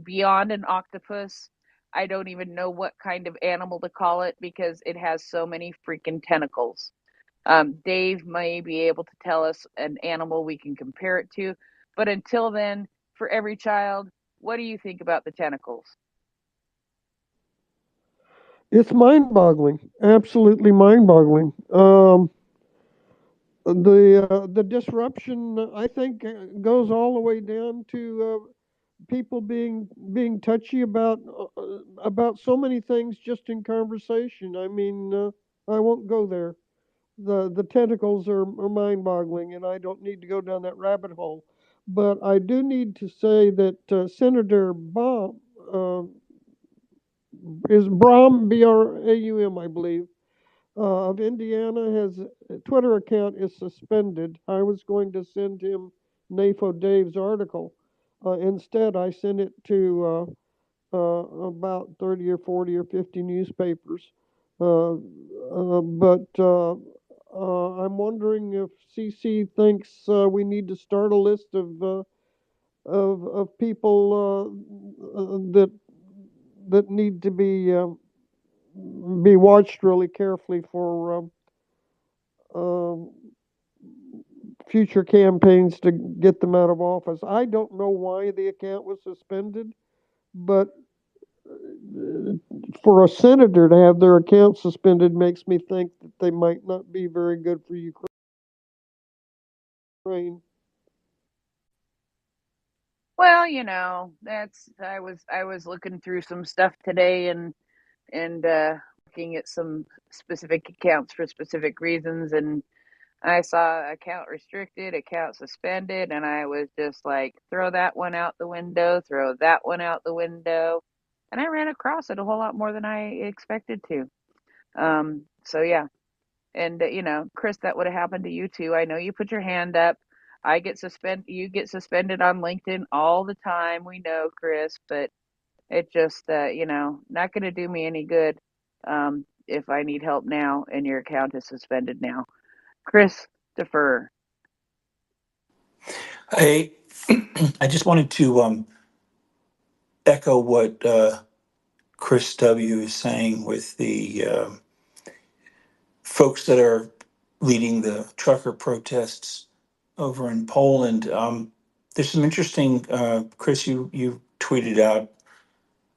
[SPEAKER 19] beyond an octopus. I don't even know what kind of animal to call it because it has so many freaking tentacles. Dave may be able to tell us an animal we can compare it to, but until then, for every child, what do you think about the tentacles?
[SPEAKER 22] It's mind-boggling, absolutely mind-boggling. The disruption, I think, goes all the way down to people being touchy about so many things just in conversation. I mean, I won't go there. The tentacles are mind-boggling, and I don't need to go down that rabbit hole. But I do need to say that Senator Baum is Braum, Braum, I believe, of Indiana, has Twitter account is suspended. I was going to send him NAFO Dave's article. Instead, I sent it to about 30 or 40 or 50 newspapers. But I'm wondering if CC thinks we need to start a list of people that need to be watched really carefully for future campaigns to get them out of office. I don't know why the account was suspended, but for a senator to have their account suspended makes me think that they might not be very good for Ukraine.
[SPEAKER 19] Well, that's I was looking through some stuff today and looking at some specific accounts for specific reasons, and I saw account restricted, account suspended, and I was just like, throw that one out the window, throw that one out the window. And I ran across it a whole lot more than I expected to. So yeah. And Chris, that would have happened to you too. I know you put your hand up. You get suspended on LinkedIn all the time. We know, Chris, but it just not going to do me any good if I need help now and your account is suspended now. Chris, defer.
[SPEAKER 4] I I just wanted to echo what Chris W. is saying with the folks that are leading the trucker protests over in Poland. There's some interesting, Chris, you tweeted out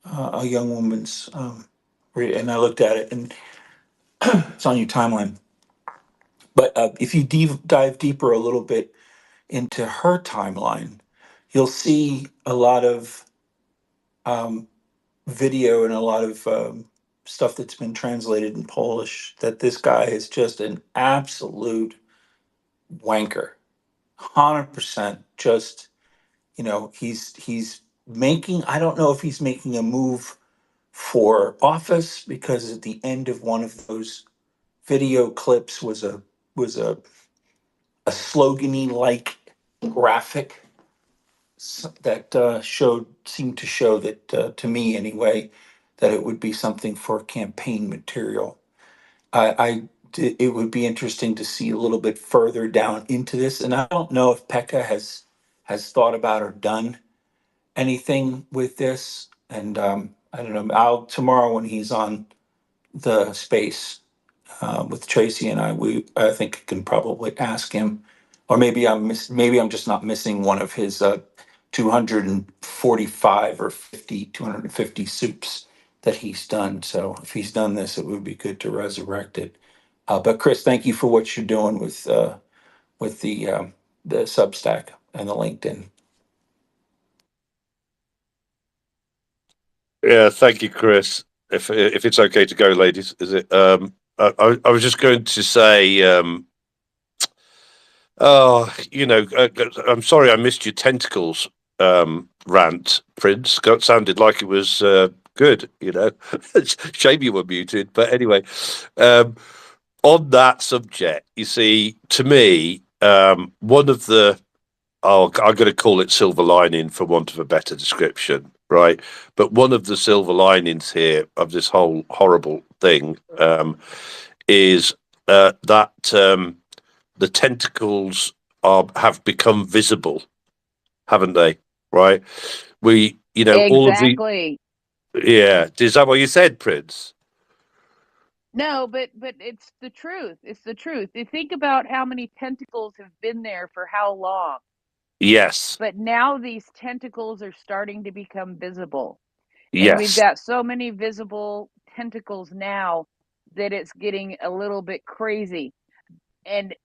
[SPEAKER 4] a young woman's, and I looked at it, and it's on your timeline. But if you dive deeper a little bit into her timeline, you'll see a lot of um, video and a lot of stuff that's been translated in Polish that this guy is just an absolute wanker. 100% just, he's making, I don't know if he's making a move for office, because at the end of one of those video clips was a slogany like graphic that seemed to show that, to me anyway, that it would be something for campaign material. It would be interesting to see a little bit further down into this, and I don't know if Pekka has thought about or done anything with this. And I don't know. I'll tomorrow when he's on the space with Tracy and I think can probably ask him, or maybe I'm just not missing one of his 245 or 250 soups that he's done. So if he's done this, it would be good to resurrect it. But Chris, thank you for what you're doing with the Substack and the LinkedIn.
[SPEAKER 6] Yeah, thank you, Chris. If it's okay to go, ladies, is it? I was just going to say, I'm sorry I missed your tentacles rant, Prince. Sounded like it was good. Shame you were muted, but anyway, on that subject, you see, to me, one of the I'm going to call it silver lining for want of a better description, right? But one of the silver linings here of this whole horrible thing is that the tentacles have become visible, haven't they? Right? All of the
[SPEAKER 19] Exactly.
[SPEAKER 6] yeah. Is that what you said, Prince?
[SPEAKER 19] No, but it's the truth. It's the truth. You think about how many tentacles have been there for how long.
[SPEAKER 6] Yes.
[SPEAKER 19] But now these tentacles are starting to become visible. And we've
[SPEAKER 6] Yes.
[SPEAKER 19] got so many visible tentacles now that it's getting a little bit crazy. And it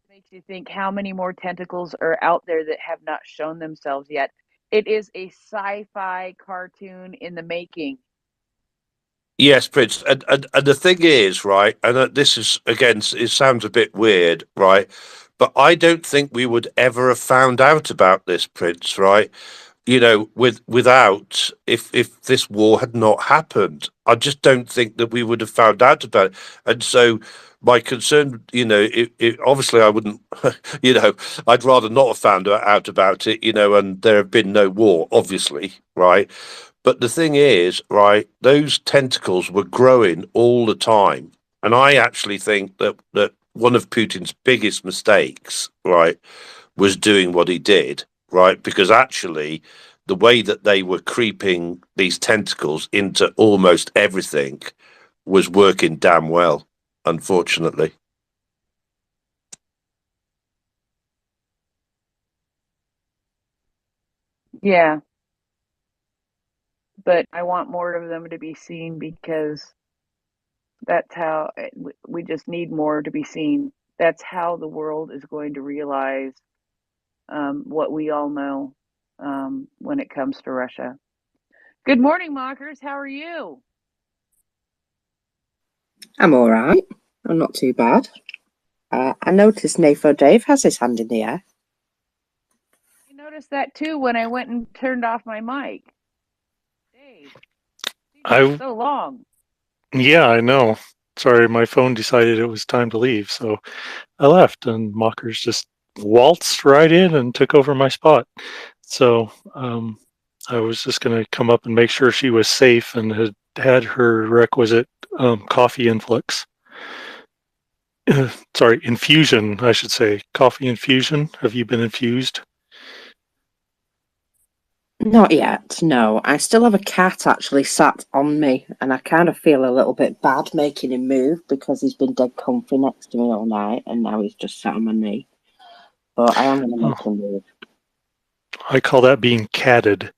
[SPEAKER 19] makes you think how many more tentacles are out there that have not shown themselves yet. It is a sci-fi cartoon in the making.
[SPEAKER 6] Yes, Prince. And the thing is, right, and this is, again, it sounds a bit weird, right? But I don't think we would ever have found out about this, Prince, right? Without if this war had not happened, I just don't think that we would have found out about it. And so my concern, obviously I wouldn't, I'd rather not have found out about it, and there have been no war, obviously, right? But the thing is, right, those tentacles were growing all the time. And I actually think that one of Putin's biggest mistakes, right, was doing what he did, right? Because actually, the way that they were creeping these tentacles into almost everything was working damn well, unfortunately.
[SPEAKER 19] Yeah, but I want more of them to be seen because that's how we just need more to be seen. That's how the world is going to realize what we all know when it comes to Russia. Good morning, Mockers. How are you?
[SPEAKER 12] I'm all right. I'm not too bad. I noticed Nafo Dave has his hand in the air.
[SPEAKER 19] I noticed that too when I went and turned off my mic. Dave, so long.
[SPEAKER 3] Yeah, I know. Sorry, my phone decided it was time to leave, so I left, and Mockers just waltzed right in and took over my spot. So I was just going to come up and make sure she was safe and had her requisite coffee influx. Sorry, infusion, I should say. Coffee infusion. Have you been infused?
[SPEAKER 12] Not yet, no. I still have a cat actually sat on me, and I kind of feel a little bit bad making him move because he's been dead comfy next to me all night, and now he's just sat on my knee. But I am going to make him move.
[SPEAKER 3] I call that being catted.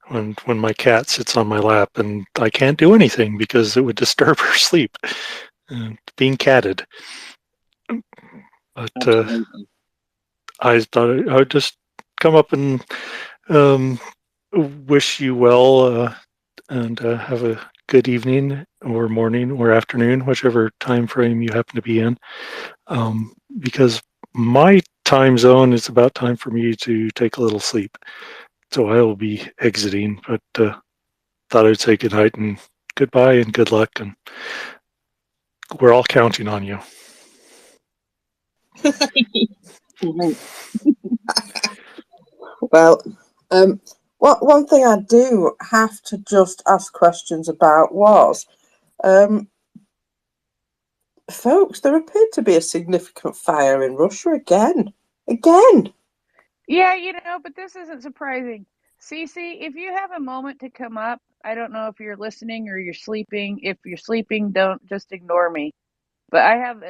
[SPEAKER 3] When my cat sits on my lap and I can't do anything because it would disturb her sleep. Being catted. But I thought I would just come up and wish you well and have a good evening or morning or afternoon, whichever time frame you happen to be in. Because my time zone is about time for me to take a little sleep. So I will be exiting, but thought I'd say good night and goodbye and good luck. And we're all counting on you.
[SPEAKER 12] Well, one thing I do have to just ask questions about was, folks, there appeared to be a significant fire in Russia again. Again.
[SPEAKER 19] Yeah, but this isn't surprising. Cece, if you have a moment to come up, I don't know if you're listening or you're sleeping. If you're sleeping, don't just ignore me. But I have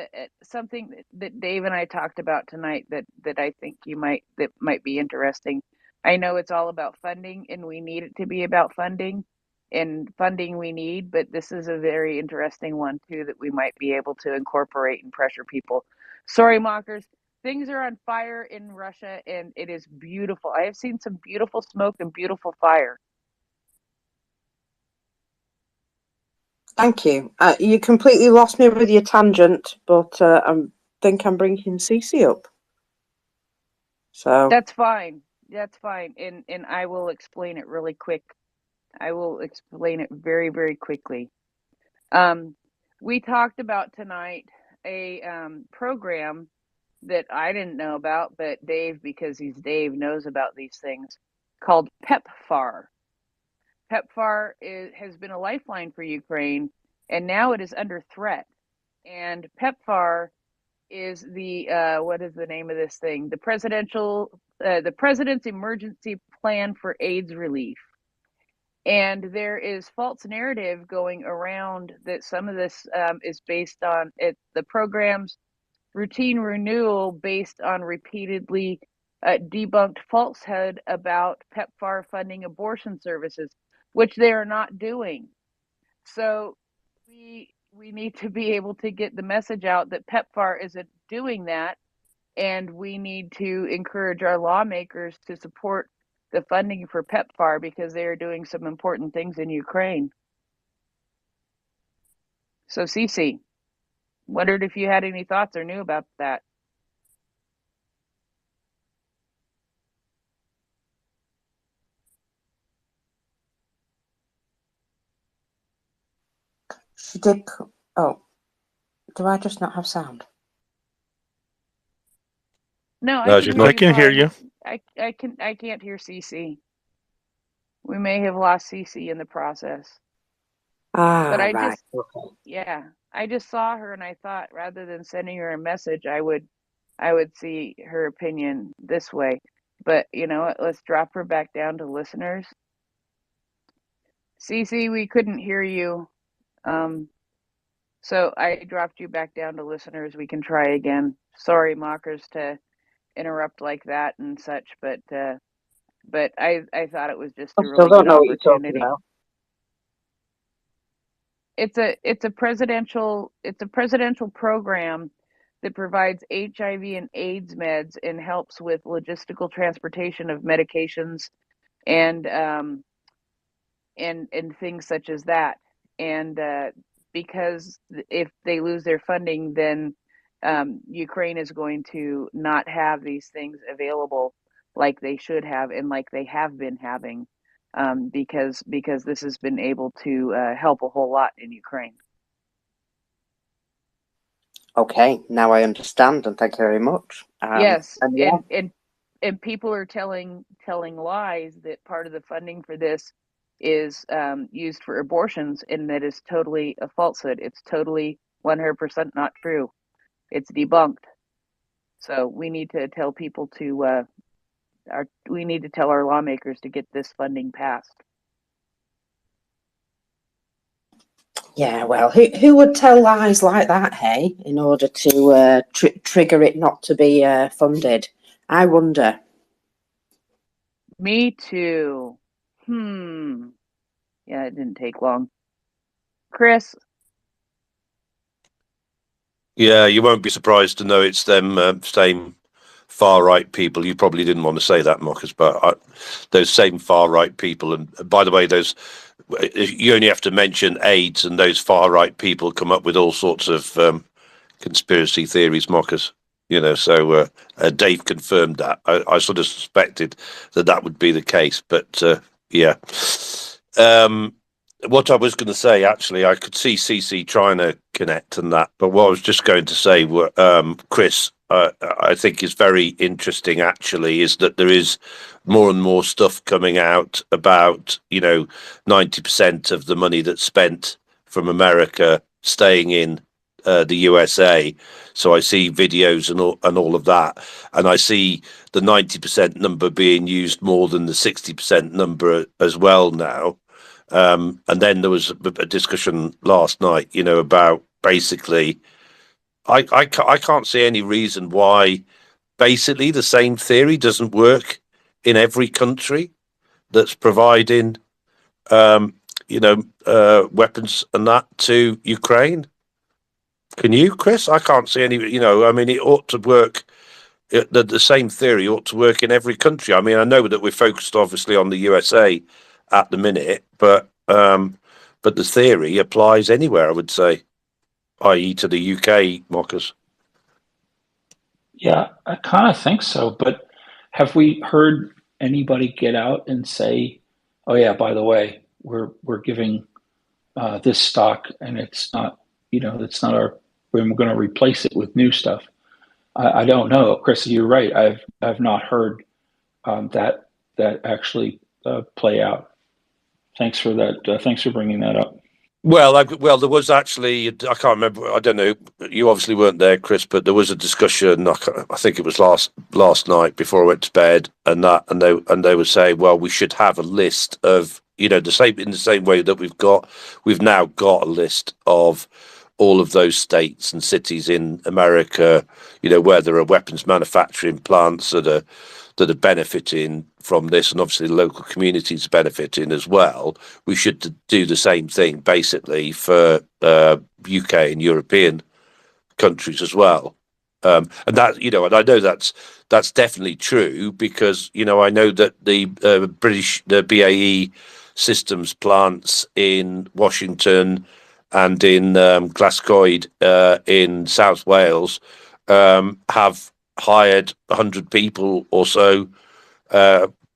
[SPEAKER 19] something that Dave and I talked about tonight that I think that might be interesting. I know it's all about funding, and we need it to be about funding, and funding we need. But this is a very interesting one too that we might be able to incorporate and pressure people. Sorry, Mockers. Things are on fire in Russia, and it is beautiful. I have seen some beautiful smoke and beautiful fire.
[SPEAKER 12] Thank you. You completely lost me with your tangent, but I think I'm bringing Cece up. So
[SPEAKER 19] that's fine. That's fine, and I will explain it really quick. I will explain it very, very quickly. We talked about tonight a program that I didn't know about, but Dave, because he's Dave, knows about these things, called PEPFAR. PEPFAR has been a lifeline for Ukraine, and now it is under threat. And PEPFAR is what is the name of this thing? The President's Emergency Plan for AIDS Relief. And there is false narrative going around that some of this is based on the program's routine renewal based on repeatedly debunked falsehood about PEPFAR funding abortion services, which they are not doing. So we need to be able to get the message out that PEPFAR isn't doing that, and we need to encourage our lawmakers to support the funding for PEPFAR because they are doing some important things in Ukraine. So, Cece, wondered if you had any thoughts or knew about that.
[SPEAKER 12] she did. Oh, do I just not have sound?
[SPEAKER 19] No, I
[SPEAKER 3] can hear you.
[SPEAKER 19] I can't hear Cece. We may have lost Cece in the process. But I
[SPEAKER 12] Right.
[SPEAKER 19] just,
[SPEAKER 12] Okay.
[SPEAKER 19] yeah, I just saw her and I thought rather than sending her a message, I would see her opinion this way. But you know what? Let's drop her back down to listeners. Cece, we couldn't hear you. Um, so I dropped you back down to listeners. We can try again. Sorry, mockers, to interrupt like that and such, but I thought it was just
[SPEAKER 12] I
[SPEAKER 19] a
[SPEAKER 12] still
[SPEAKER 19] really
[SPEAKER 12] don't
[SPEAKER 19] good
[SPEAKER 12] know what you're talking
[SPEAKER 19] opportunity.
[SPEAKER 12] about.
[SPEAKER 19] It's a presidential program that provides HIV and AIDS meds and helps with logistical transportation of medications and and things such as that. And because if they lose their funding, then Ukraine is going to not have these things available like they should have and like they have been having, because this has been able to help a whole lot in Ukraine.
[SPEAKER 12] Okay, now I understand, and thank you very much.
[SPEAKER 19] Yes,
[SPEAKER 12] And yeah,
[SPEAKER 19] and people are telling lies that part of the funding for this is used for abortions, and that is totally a falsehood. It's totally 100% not true. It's debunked. So we need to tell people to we need to tell our lawmakers to get this funding passed.
[SPEAKER 12] yeah. Well, who would tell lies like that, hey, in order to trigger it not to be funded? I wonder.
[SPEAKER 19] Me too. Yeah, it didn't take long. Chris?
[SPEAKER 6] Yeah, you won't be surprised to know it's them same far right people. You probably didn't want to say that, Marcus, but those same far right people. And by the way, those you only have to mention AIDS, and those far right people come up with all sorts of conspiracy theories, Marcus. You know, so Dave confirmed that. I sort of suspected that would be the case, but yeah. What I was going to say, actually, I could see CC trying to connect and that, but what I was just going to say, Chris, I think is very interesting, actually, is that there is more and more stuff coming out about, 90% of the money that's spent from America staying in the USA. So I see videos and all of that, and I see the 90% number being used more than the 60% number as well now. And then there was a discussion last night, about basically, I can't see any reason why basically the same theory doesn't work in every country that's providing, weapons and that to Ukraine. Can you, Chris? I can't see any, I mean, it ought to work. The same theory ought to work in every country. I mean, I know that we're focused obviously on the USA at the minute, but the theory applies anywhere, I would say, i.e., to the UK, Marcus.
[SPEAKER 4] Yeah, I kind of think so. But have we heard anybody get out and say, "Oh yeah, by the way, we're giving this stock, and it's not, it's not our. We're going to replace it with new stuff." I don't know, Chris. You're right. I've not heard that actually play out. Thanks for that. Thanks for bringing that up.
[SPEAKER 6] Well, there was actually, I can't remember. I don't know. You obviously weren't there, Chris, but there was a discussion. I think it was last night before I went to bed, and they were saying, well, we should have a list of, in the same way that we've now got a list of all of those states and cities in America, where there are weapons manufacturing plants that are benefiting from this, and obviously the local communities benefiting as well. We should do the same thing basically for UK and European countries as well. And that, and I know that's definitely true, because I know that the BAE Systems plants in Washington and in Glasgow in South Wales have hired 100 people or so,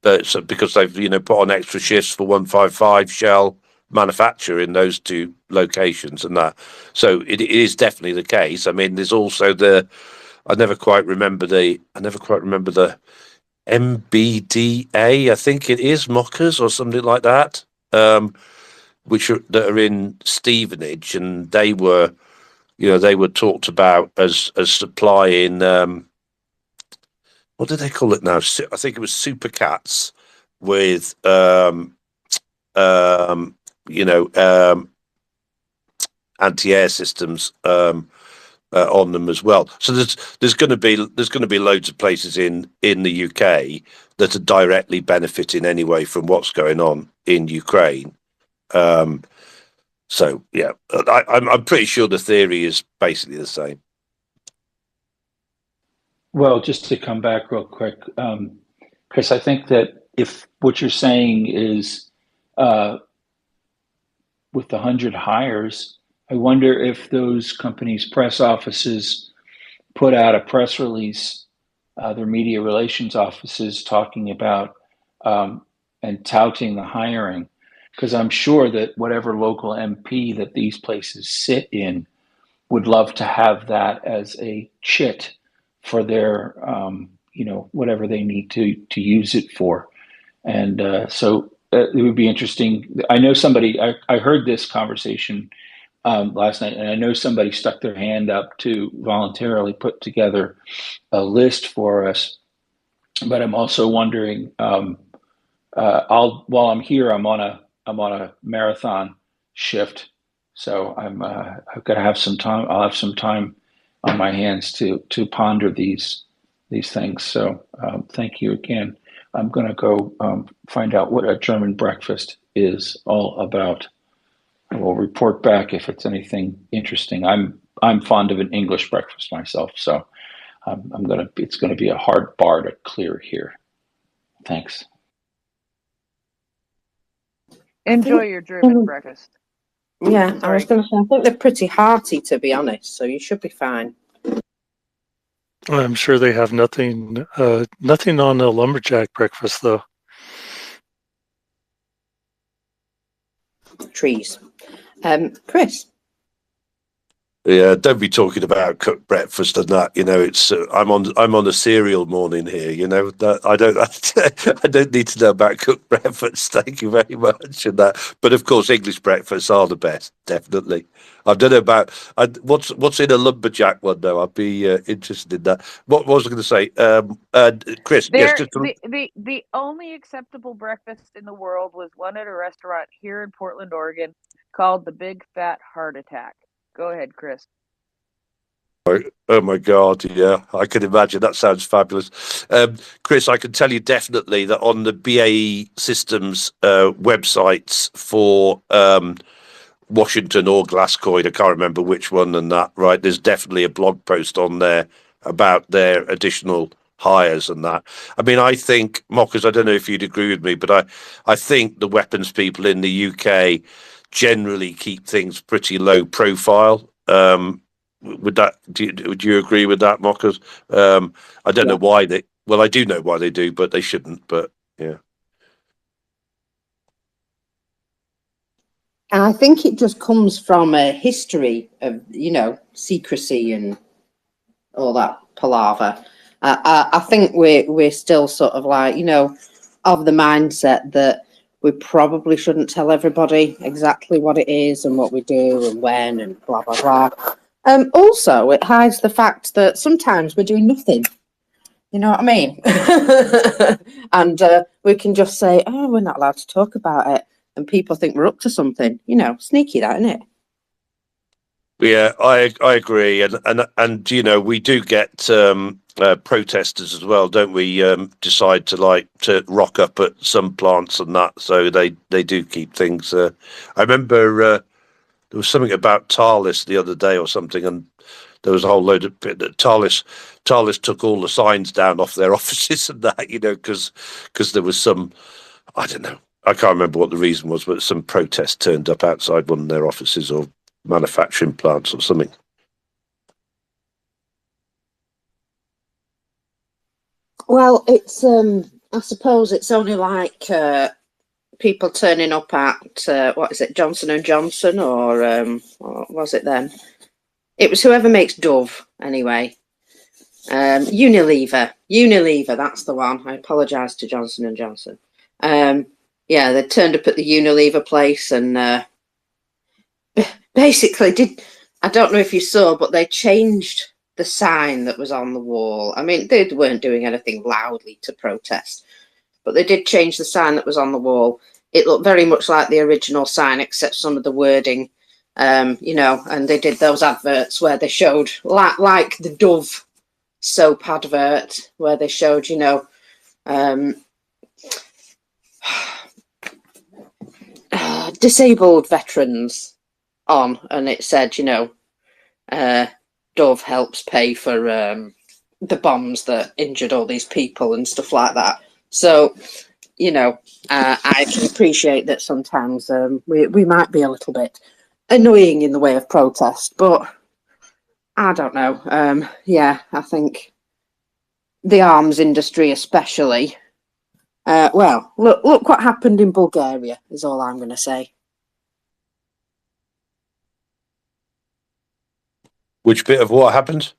[SPEAKER 6] because they've put on extra shifts for 155 shell manufacture in those two locations, and that. So it is definitely the case. I mean, there's also I never quite remember the MBDA. I think it is Mockers or something like that. that are in Stevenage, and they were talked about as supplying what do they call it now? I think it was super cats with anti-air systems on them as well. So there's going to be loads of places in the UK that are directly benefiting anyway from what's going on in Ukraine. So yeah, I'm pretty sure the theory is basically the same.
[SPEAKER 4] Well, just to come back real quick, Chris, I think that if what you're saying is with the 100 hires, I wonder if those companies' press offices put out a press release, their media relations offices talking about and touting the hiring, because I'm sure that whatever local MP that these places sit in would love to have that as a chit for their, whatever they need to use it for. And so it would be interesting. I know somebody, I heard this conversation last night, and I know somebody stuck their hand up to voluntarily put together a list for us. But I'm also wondering, while I'm here, I'm on a marathon shift, so I've got to have some time. I'll have some time on my hands to ponder these things. So thank you again. I'm going to go find out what a German breakfast is all about. I will report back if it's anything interesting. I'm fond of an English breakfast myself, so it's gonna be a hard bar to clear here. Thanks.
[SPEAKER 19] Enjoy your German breakfast.
[SPEAKER 12] Yeah, I
[SPEAKER 19] Sorry.
[SPEAKER 12] was going to say, I think they're pretty hearty, to be honest, so you should be fine.
[SPEAKER 3] I'm sure they have nothing on a lumberjack breakfast, though.
[SPEAKER 12] Trees. Chris?
[SPEAKER 6] Yeah, don't be talking about cooked breakfast and that. It's I'm on a cereal morning here. That I don't need to know about cooked breakfast. Thank you very much. And that, but of course, English breakfasts are the best, definitely. I don't know about what's in a lumberjack one though. I'd be interested in that. What was I going to say? Chris, yes, just
[SPEAKER 19] the only acceptable breakfast in the world was one at a restaurant here in Portland, Oregon, called the Big Fat Heart Attack. Go ahead, Chris.
[SPEAKER 6] Oh my God, yeah, I can imagine. That sounds fabulous. Chris, I can tell you definitely that on the BAE Systems websites for Washington or Gascoigne, I can't remember which one and that, right? There's definitely a blog post on there about their additional hires and that. I mean, I think, Mockers, I don't know if you'd agree with me, but I think the weapons people in the UK generally keep things pretty low profile. Would you agree with that, Mockers? I don't know why I do know why they do, but they shouldn't. But yeah.
[SPEAKER 12] And I think it just comes from a history of, secrecy and all that palaver. I think we're still sort of like, of the mindset that we probably shouldn't tell everybody exactly what it is and what we do and when and blah, blah, blah. Also, it hides the fact that sometimes we're doing nothing. You know what I mean? And we can just say, oh, we're not allowed to talk about it. And people think we're up to something. Sneaky that, isn't it?
[SPEAKER 6] Yeah, I agree, and we do get protesters as well, don't we? Decide to rock up at some plants and that, so they do keep things. I remember there was something about Thales the other day or something, and there was a whole load of Thales took all the signs down off their offices and that, because there was some, I don't know, I can't remember what the reason was, but some protest turned up outside one of their offices or manufacturing plants or something.
[SPEAKER 12] Well, it's I suppose it's only like people turning up at what is it, Johnson and Johnson, or what was it then? It was whoever makes Dove, anyway. Unilever, that's the one. I apologise to Johnson and Johnson. Yeah, they turned up at the Unilever place and basically I don't know if you saw, but they changed the sign that was on the wall. I mean, they weren't doing anything loudly to protest, but they did change the sign that was on the wall. It looked very much like the original sign, except some of the wording, and they did those adverts where they showed, like the Dove soap advert, where they showed, disabled veterans on, and it said, Dove helps pay for the bombs that injured all these people and stuff like that. So, I can appreciate that sometimes we might be a little bit annoying in the way of protest, but I don't know. I think the arms industry especially. Well, look what happened in Bulgaria is all I'm going to say.
[SPEAKER 6] Which bit of what happened?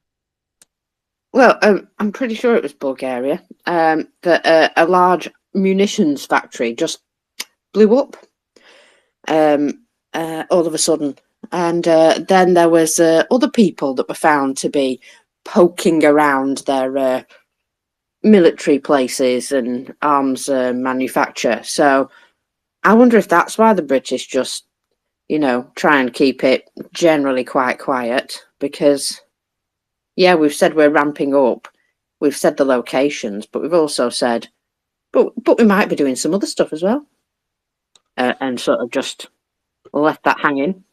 [SPEAKER 12] Well, I'm pretty sure it was Bulgaria. That a large munitions factory just blew up all of a sudden, and then there was other people that were found to be poking around their military places and arms manufacture. So I wonder if that's why the British just, try and keep it generally quite quiet, because, yeah, we've said we're ramping up. We've said the locations, but we've also said, but we might be doing some other stuff as well. And sort of just left that hanging.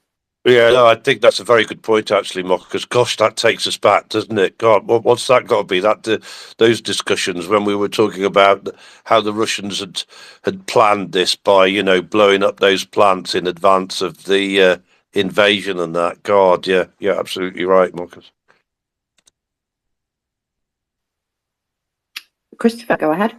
[SPEAKER 6] Yeah, no, I think that's a very good point, actually, Mock, because gosh, that takes us back, doesn't it? God, what's that got to be? Those discussions when we were talking about how the Russians had planned this by, blowing up those plants in advance of the invasion and that. God, yeah, absolutely right, Marcus.
[SPEAKER 12] Christopher, go ahead.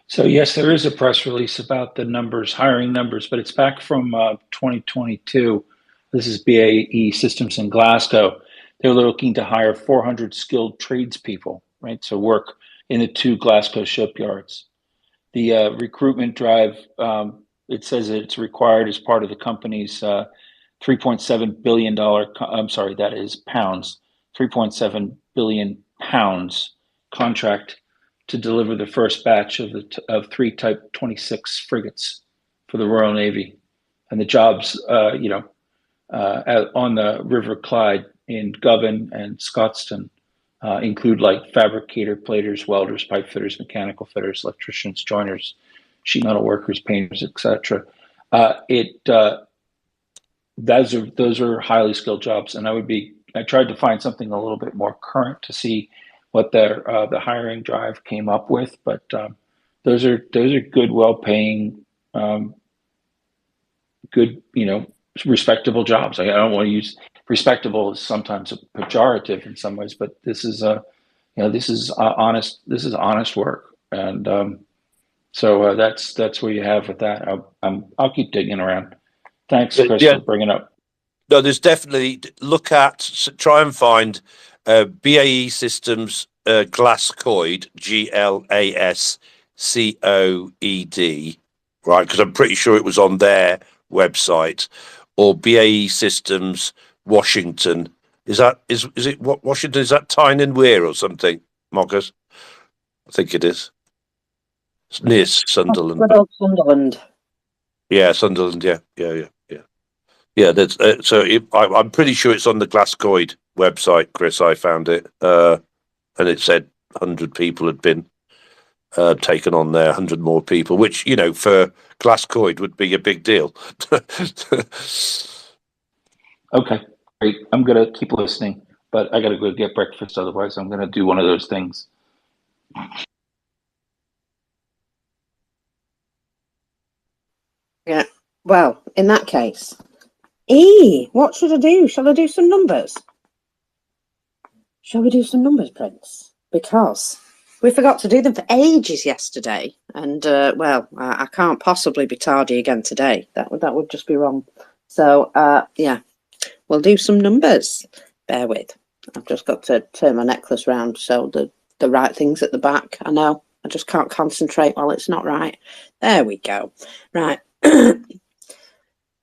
[SPEAKER 4] So yes, there is a press release about the numbers, hiring numbers, but it's back from 2022. This is BAE Systems in Glasgow. They're looking to hire 400 skilled tradespeople, right? So work in the 2 Glasgow shipyards. The recruitment drive, it says it's required as part of the company's $3.7 billion, I'm sorry, that is pounds, 3.7 billion pounds contract to deliver the first batch of 3 Type 26 frigates for the Royal Navy. And the jobs, on the River Clyde in Govan and Scotstoun include like fabricator, platers, welders, pipe fitters, mechanical fitters, electricians, joiners, sheet metal workers, painters, etc. Those are highly skilled jobs, and I tried to find something a little bit more current to see what the hiring drive came up with, but those are good, well-paying, good, respectable jobs. I don't want to use respectable as sometimes a pejorative in some ways, but this is honest. This is honest work, and so that's where you have with that. I'll keep digging around. Thanks, Chris, for bringing up.
[SPEAKER 6] No, there's definitely try and find BAE Systems Glascoid, GLASCOED, right? Because I'm pretty sure it was on their website, or BAE Systems Washington. Is it what Washington? Is that Tyne Weir or something, Marcus? I think it is. It's near Sunderland.
[SPEAKER 12] Good old Sunderland.
[SPEAKER 6] Yeah, Sunderland. Yeah. Yeah, that's I'm pretty sure it's on the Glascoid website, Chris. I found it, and it said 100 people had been taken on there, 100 more people, which for Glascoid would be a big deal.
[SPEAKER 4] Okay, great. I'm gonna keep listening, but I gotta go get breakfast. Otherwise, I'm gonna do one of those things.
[SPEAKER 12] Yeah. Well, in that case. What should I do? Shall I do some numbers? Shall we do some numbers, Prince? Because we forgot to do them for ages yesterday, and I can't possibly be tardy again today. That would just be wrong. So we'll do some numbers. Bear with. I've just got to turn my necklace round so the right thing's at the back. I know. I just can't concentrate while it's not right. There we go. Right.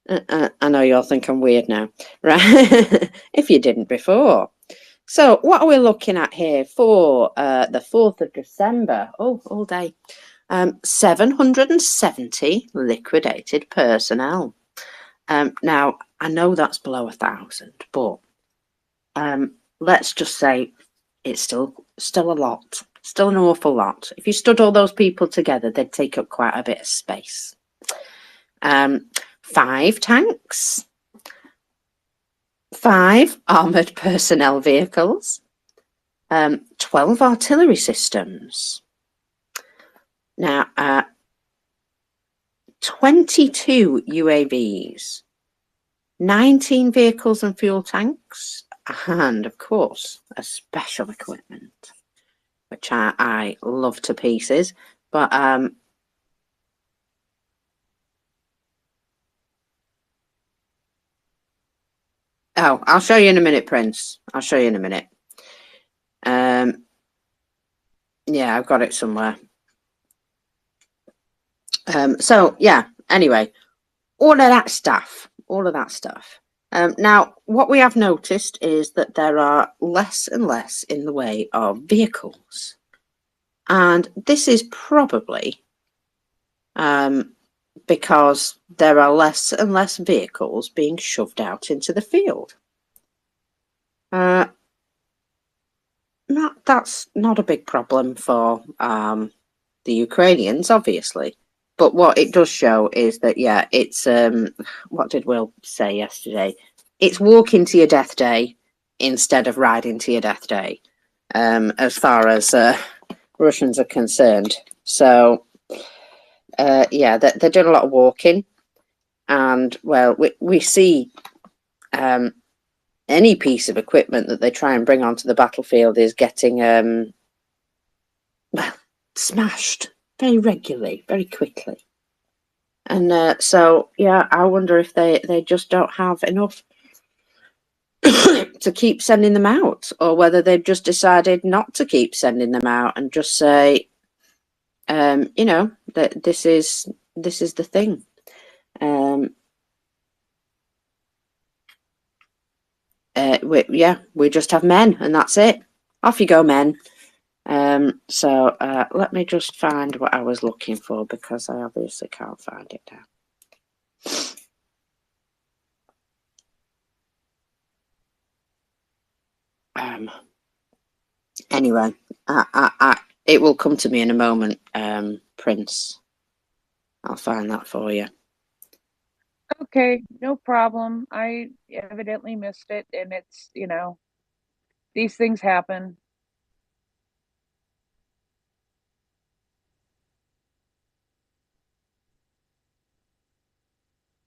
[SPEAKER 12] I know you'll think I'm weird now, right? If you didn't before. So what are we looking at here for the 4th of December? Oh, all day. 770 liquidated personnel. Now, I know that's below 1,000, but let's just say it's still a lot. Still an awful lot. If you stood all those people together, they'd take up quite a bit of space. 5 tanks, 5 armoured personnel vehicles, 12 artillery systems. Now, 22 UAVs, 19 vehicles and fuel tanks, and of course, a special equipment, which I love to pieces. But oh, I'll show you in a minute, Prince. I'll show you in a minute. Yeah, I've got it somewhere. So yeah, anyway, all of that stuff. Now, what we have noticed is that there are less and less in the way of vehicles. And this is probably because there are less and less vehicles being shoved out into the field. That's not a big problem for the Ukrainians, obviously. But what it does show is that, yeah, it's, what did Will say yesterday? It's walking to your death day instead of riding to your death day, as far as Russians are concerned. So, yeah, they're doing a lot of walking. And, well, we see any piece of equipment that they try and bring onto the battlefield is getting, well, smashed very regularly, very quickly. And so, yeah, I wonder if they just don't have enough to keep sending them out, or whether they've just decided not to keep sending them out and just say, you know, that this is the thing. We just have men, and that's it. Off you go, men. So let me just find what I was looking for, because I obviously can't find it now. Anyway, it will come to me in a moment, Prince. I'll find that for you.
[SPEAKER 19] Okay, no problem. I evidently missed it, and it's, you know, these things happen.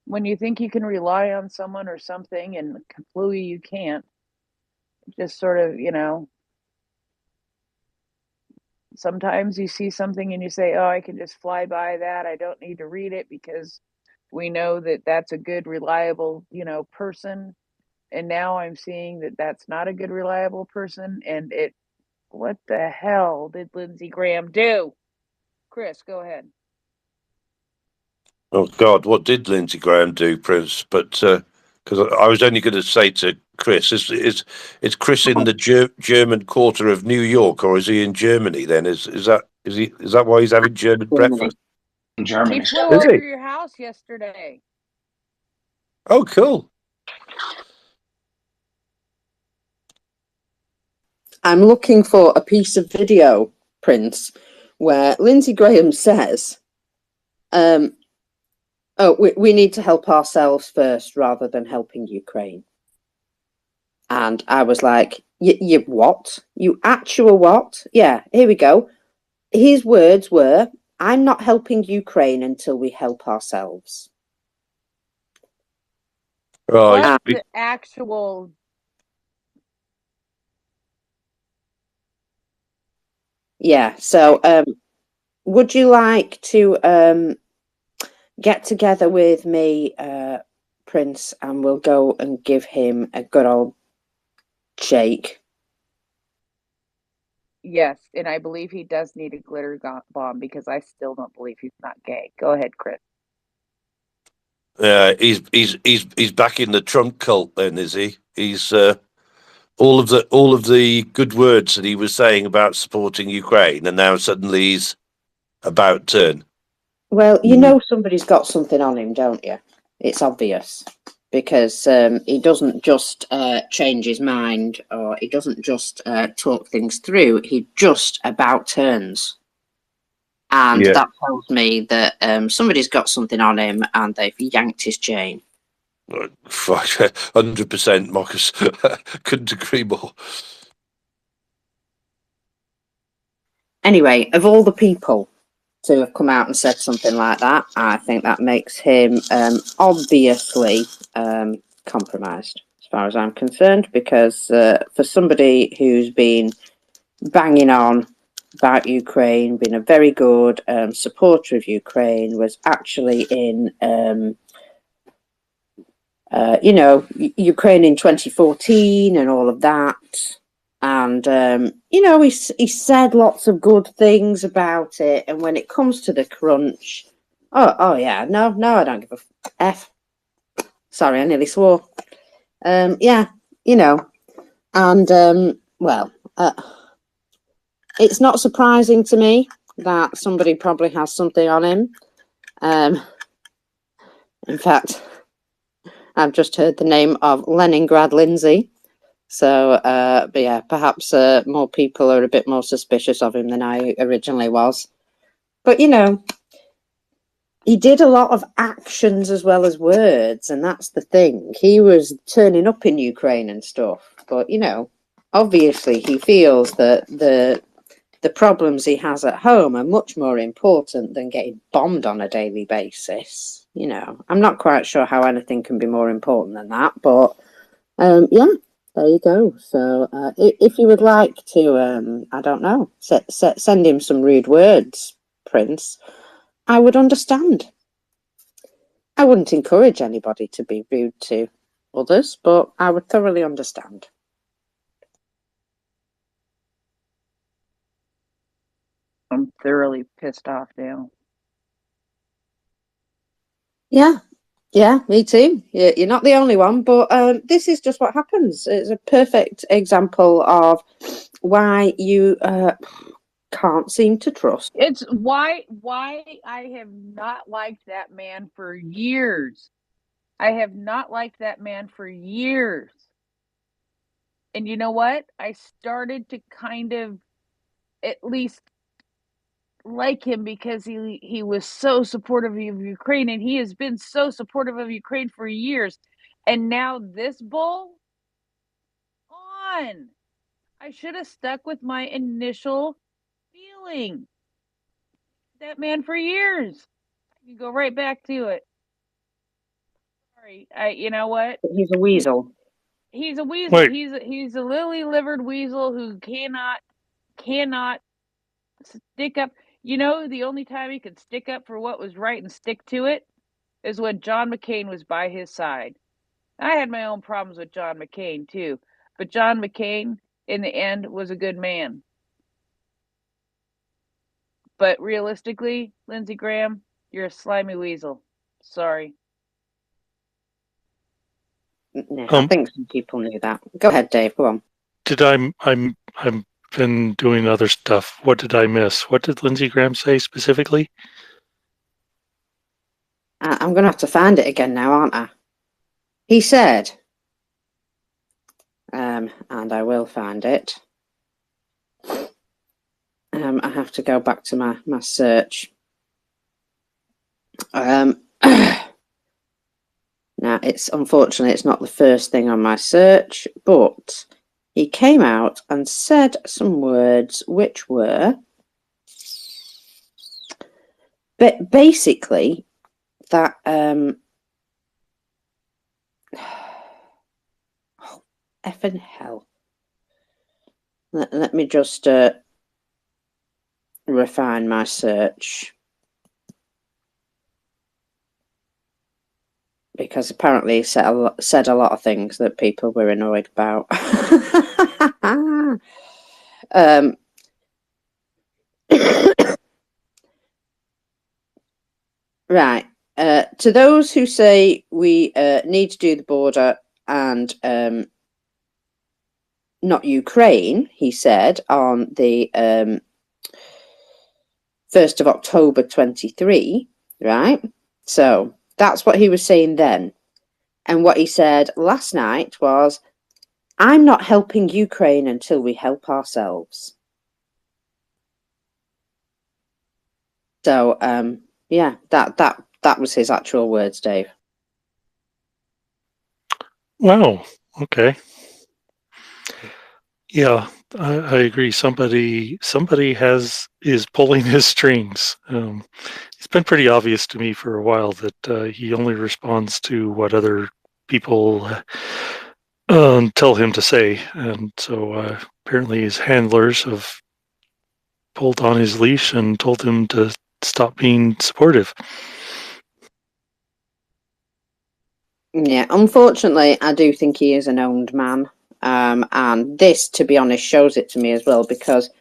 [SPEAKER 19] When you think you can rely on someone or something and completely you can't, just sort of, you know, sometimes you see something and you say, oh, I can just fly by that. I don't need to read it because we know that that's a good, reliable, you know, person. And now I'm seeing that that's not a good, reliable person. And what the hell did Lindsey Graham do? Chris, go ahead.
[SPEAKER 6] Oh God, what did Lindsey Graham do, Prince? But because I was only going to say to Chris, is Chris in the German quarter of New York, or is he in Germany? Then is that why he's having German breakfast?
[SPEAKER 19] He flew
[SPEAKER 6] Is
[SPEAKER 19] over
[SPEAKER 6] he?
[SPEAKER 19] your house yesterday.
[SPEAKER 6] Oh, cool.
[SPEAKER 12] I'm looking for a piece of video, Prince, where Lindsey Graham says, oh, we need to help ourselves first rather than helping Ukraine. And I was like, you what? You actual what? Yeah, here we go. His words were, I'm not helping Ukraine until we help ourselves.
[SPEAKER 19] What's the actual...
[SPEAKER 12] Yeah, so would you like to get together with me, Prince, and we'll go and give him a good old shake?
[SPEAKER 19] Yes, and I believe he does need a glitter bomb, because I still don't believe he's not gay. Go ahead, Chris.
[SPEAKER 6] He's back in the Trump cult then, is he? He's all of the good words that he was saying about supporting Ukraine, and now suddenly he's about turn.
[SPEAKER 15] Well, somebody's got something on him, don't you? It's obvious because he doesn't just change his mind, or he doesn't just talk things through. He just about turns. And that tells me that somebody's got something on him and they've yanked his chain.
[SPEAKER 6] 100%, Marcus. Couldn't agree more.
[SPEAKER 15] Anyway, of all the people to have come out and said something like that, I think that makes him obviously compromised, as far as I'm concerned, because for somebody who's been banging on about Ukraine, been a very good supporter of Ukraine, was actually in Ukraine in 2014 and all of that. And, he said lots of good things about it. And when it comes to the crunch, oh yeah, no, I don't give a F. Sorry, I nearly swore. And it's not surprising to me that somebody probably has something on him. In fact, I've just heard the name of Leningrad Lindsay. So, but yeah, perhaps more people are a bit more suspicious of him than I originally was. But, he did a lot of actions as well as words, and that's the thing. He was turning up in Ukraine and stuff, but, obviously he feels that the problems he has at home are much more important than getting bombed on a daily basis. I'm not quite sure how anything can be more important than that, but, yeah. There you go. So, if you would like to, I don't know, send him some rude words, Prince, I would understand. I wouldn't encourage anybody to be rude to others, but I would thoroughly understand.
[SPEAKER 19] I'm thoroughly pissed off now.
[SPEAKER 15] Yeah, me too. You're not the only one, but this is just what happens. It's a perfect example of why you can't seem to trust.
[SPEAKER 19] It's why I have not liked that man for years. I have not liked that man for years. And you know what? I started to kind of at least like him because he was so supportive of Ukraine, and he has been so supportive of Ukraine for years. And now this bull on. I should have stuck with my initial feeling. That man for years. I can go right back to it. Sorry. You know what?
[SPEAKER 15] He's a weasel.
[SPEAKER 19] He's a weasel.
[SPEAKER 3] Wait.
[SPEAKER 19] He's a lily-livered weasel who cannot stick up. The only time he could stick up for what was right and stick to it is when John McCain was by his side. I had my own problems with John McCain too, but John McCain in the end was a good man. But realistically, Lindsey Graham, you're a slimy weasel. Sorry.
[SPEAKER 15] Yeah, I think some people knew that. Go ahead, Dave. Go on.
[SPEAKER 3] I'm been doing other stuff. What did I miss? What did Lindsey Graham say specifically?
[SPEAKER 15] I'm going to have to find it again now, aren't I? He said, and I will find it. I have to go back to my search. Now, unfortunately, it's not the first thing on my search, but he came out and said some words which were basically that oh, effing hell. Let me just refine my search, because apparently he said a lot of things that people were annoyed about. Right. To those who say we need to do the border and not Ukraine, he said on the 1st of October 23, right? So that's what he was saying then. And what he said last night was, I'm not helping Ukraine until we help ourselves. So, yeah, that was his actual words, Dave.
[SPEAKER 3] Wow. Okay. Yeah, I agree. Somebody is pulling his strings. It's been pretty obvious to me for a while that he only responds to what other people tell him to say, and so apparently his handlers have pulled on his leash and told him to stop being supportive.
[SPEAKER 15] Yeah, unfortunately, I do think he is an owned man. And this, to be honest, shows it to me as well, because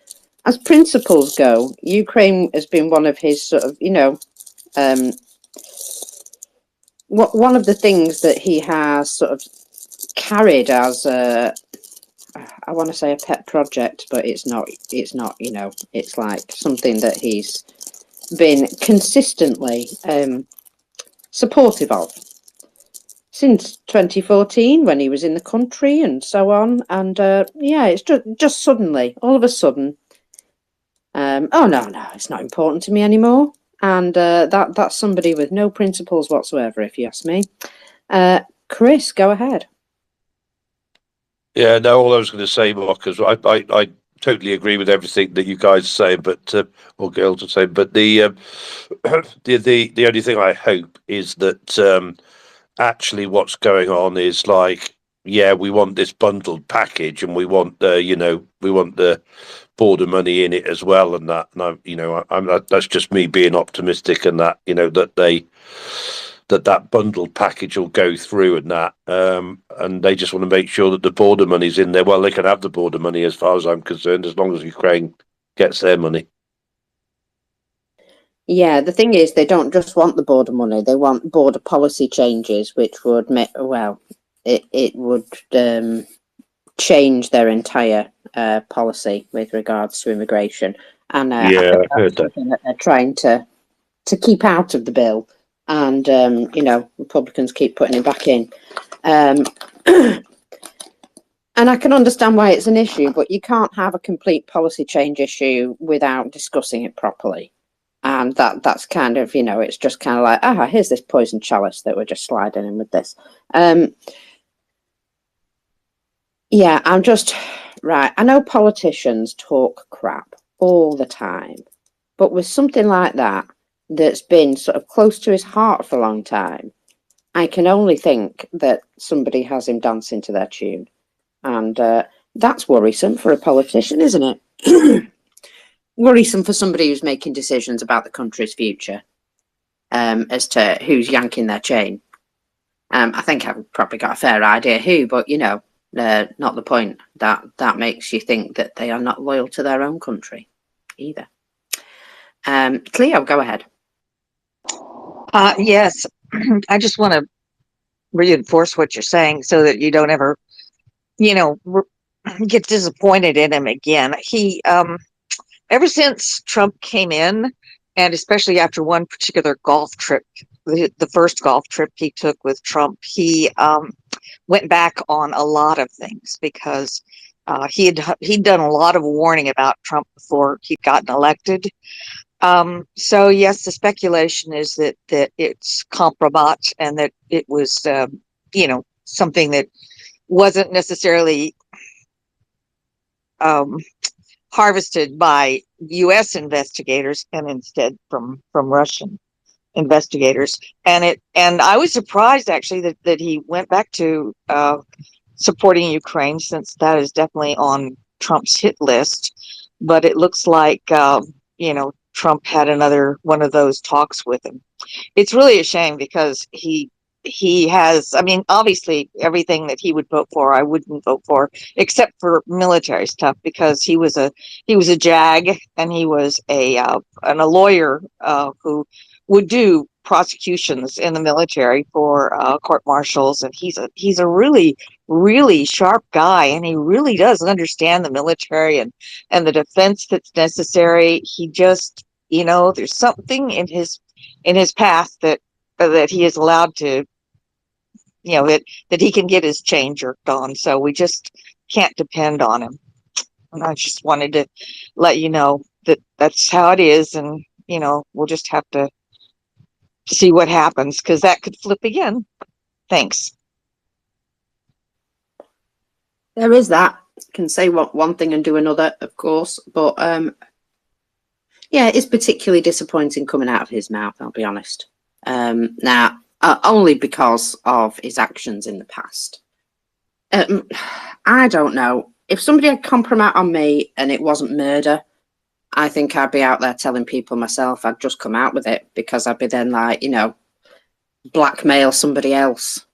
[SPEAKER 15] as principles go, Ukraine has been one of his sort of, one of the things that he has sort of carried as I want to say a pet project, but it's not, it's like something that he's been consistently supportive of since 2014 when he was in the country and so on. And yeah, it's just suddenly, all of a sudden, oh no, it's not important to me anymore. And that's somebody with no principles whatsoever, if you ask me. Chris, go ahead.
[SPEAKER 6] Yeah, no, all I was going to say, Mark, is I totally agree with everything that you guys say, but or girls are saying. But the the only thing I hope is that actually what's going on is like, yeah, we want this bundled package, and we want we want the border money in it as well, and that, and I'm that's just me being optimistic, and that that bundled package will go through, and that and they just want to make sure that the border money's in there. Well, they can have the border money as far as I'm concerned, as long as Ukraine gets their money.
[SPEAKER 15] Yeah, the thing is, they don't just want the border money; they want border policy changes, which would make it would change their entire policy with regards to immigration. And I
[SPEAKER 6] Yeah,
[SPEAKER 15] think
[SPEAKER 6] I heard
[SPEAKER 15] that's
[SPEAKER 6] that.
[SPEAKER 15] something that they're trying to keep out of the bill, and Republicans keep putting it back in. And I can understand why it's an issue, but you can't have a complete policy change issue without discussing it properly. And that's kind of, it's just kind of like, here's this poison chalice that we're just sliding in with this. Yeah, I'm just, right. I know politicians talk crap all the time, but with something like that, that's been sort of close to his heart for a long time, I can only think that somebody has him dancing to their tune. And that's worrisome for a politician, isn't it? Worrisome for somebody who's making decisions about the country's future, as to who's yanking their chain. I think I've probably got a fair idea who, but not the point. That makes you think that they are not loyal to their own country either. Cleo, go ahead.
[SPEAKER 9] Yes, I just want to reinforce what you're saying so that you don't ever, get disappointed in him again. He, ever since Trump came in, and especially after one particular golf trip, the first golf trip he took with Trump, he went back on a lot of things because he'd done a lot of warning about Trump before he'd gotten elected. So yes, the speculation is that it's compromat and that it was, something that wasn't necessarily harvested by U.S. investigators and instead from Russian investigators. And I was surprised actually that he went back to supporting Ukraine, since that is definitely on Trump's hit list. But it looks like Trump had another one of those talks with him. It's really a shame because he has, I mean, obviously everything that he would vote for, I wouldn't vote for, except for military stuff, because he was a JAG, and he was a lawyer who would do prosecutions in the military for court martials, and he's a really really sharp guy, and he really does understand the military and the defense that's necessary. He just, there's something in his past that he is allowed to, that he can get his chain jerked on. So we just can't depend on him. And I just wanted to let you know that that's how it is, and we'll just have to see what happens, because that could flip again. Thanks.
[SPEAKER 15] There is that. Can say one thing and do another, of course, but yeah, it's particularly disappointing coming out of his mouth, I'll be honest. Now, only because of his actions in the past. I don't know. If somebody had compromised on me and it wasn't murder, I think I'd be out there telling people myself. I'd just come out with it, because I'd be then like, blackmail somebody else.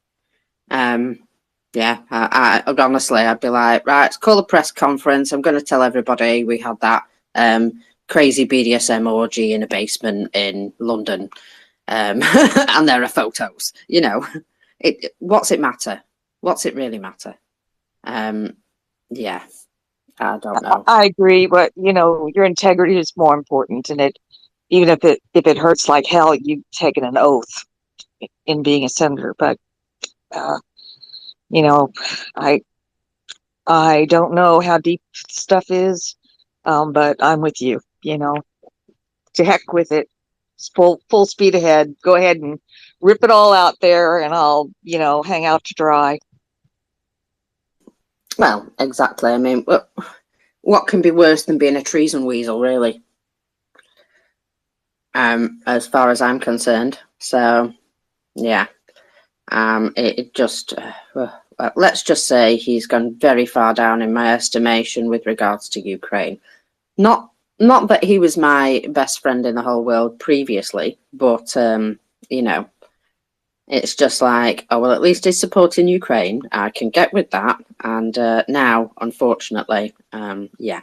[SPEAKER 15] Yeah, I honestly, I'd be like, right, call a press conference. I'm going to tell everybody we had that crazy BDSM orgy in a basement in London, and there are photos. What's it matter? What's it really matter? Yeah, I don't know.
[SPEAKER 9] I agree, but your integrity is more important, and even if it hurts like hell, you've taken an oath in being a senator. But I don't know how deep stuff is, but I'm with you. To heck with it. It's full speed ahead. Go ahead and rip it all out there, and I'll hang out to dry.
[SPEAKER 15] Well, exactly. I mean, what can be worse than being a treason weasel, really? As far as I'm concerned. So, yeah. It just, let's just say he's gone very far down in my estimation with regards to Ukraine. Not that he was my best friend in the whole world previously, but it's just like, oh well, at least he's supporting Ukraine. I can get with that. And now, unfortunately, yeah,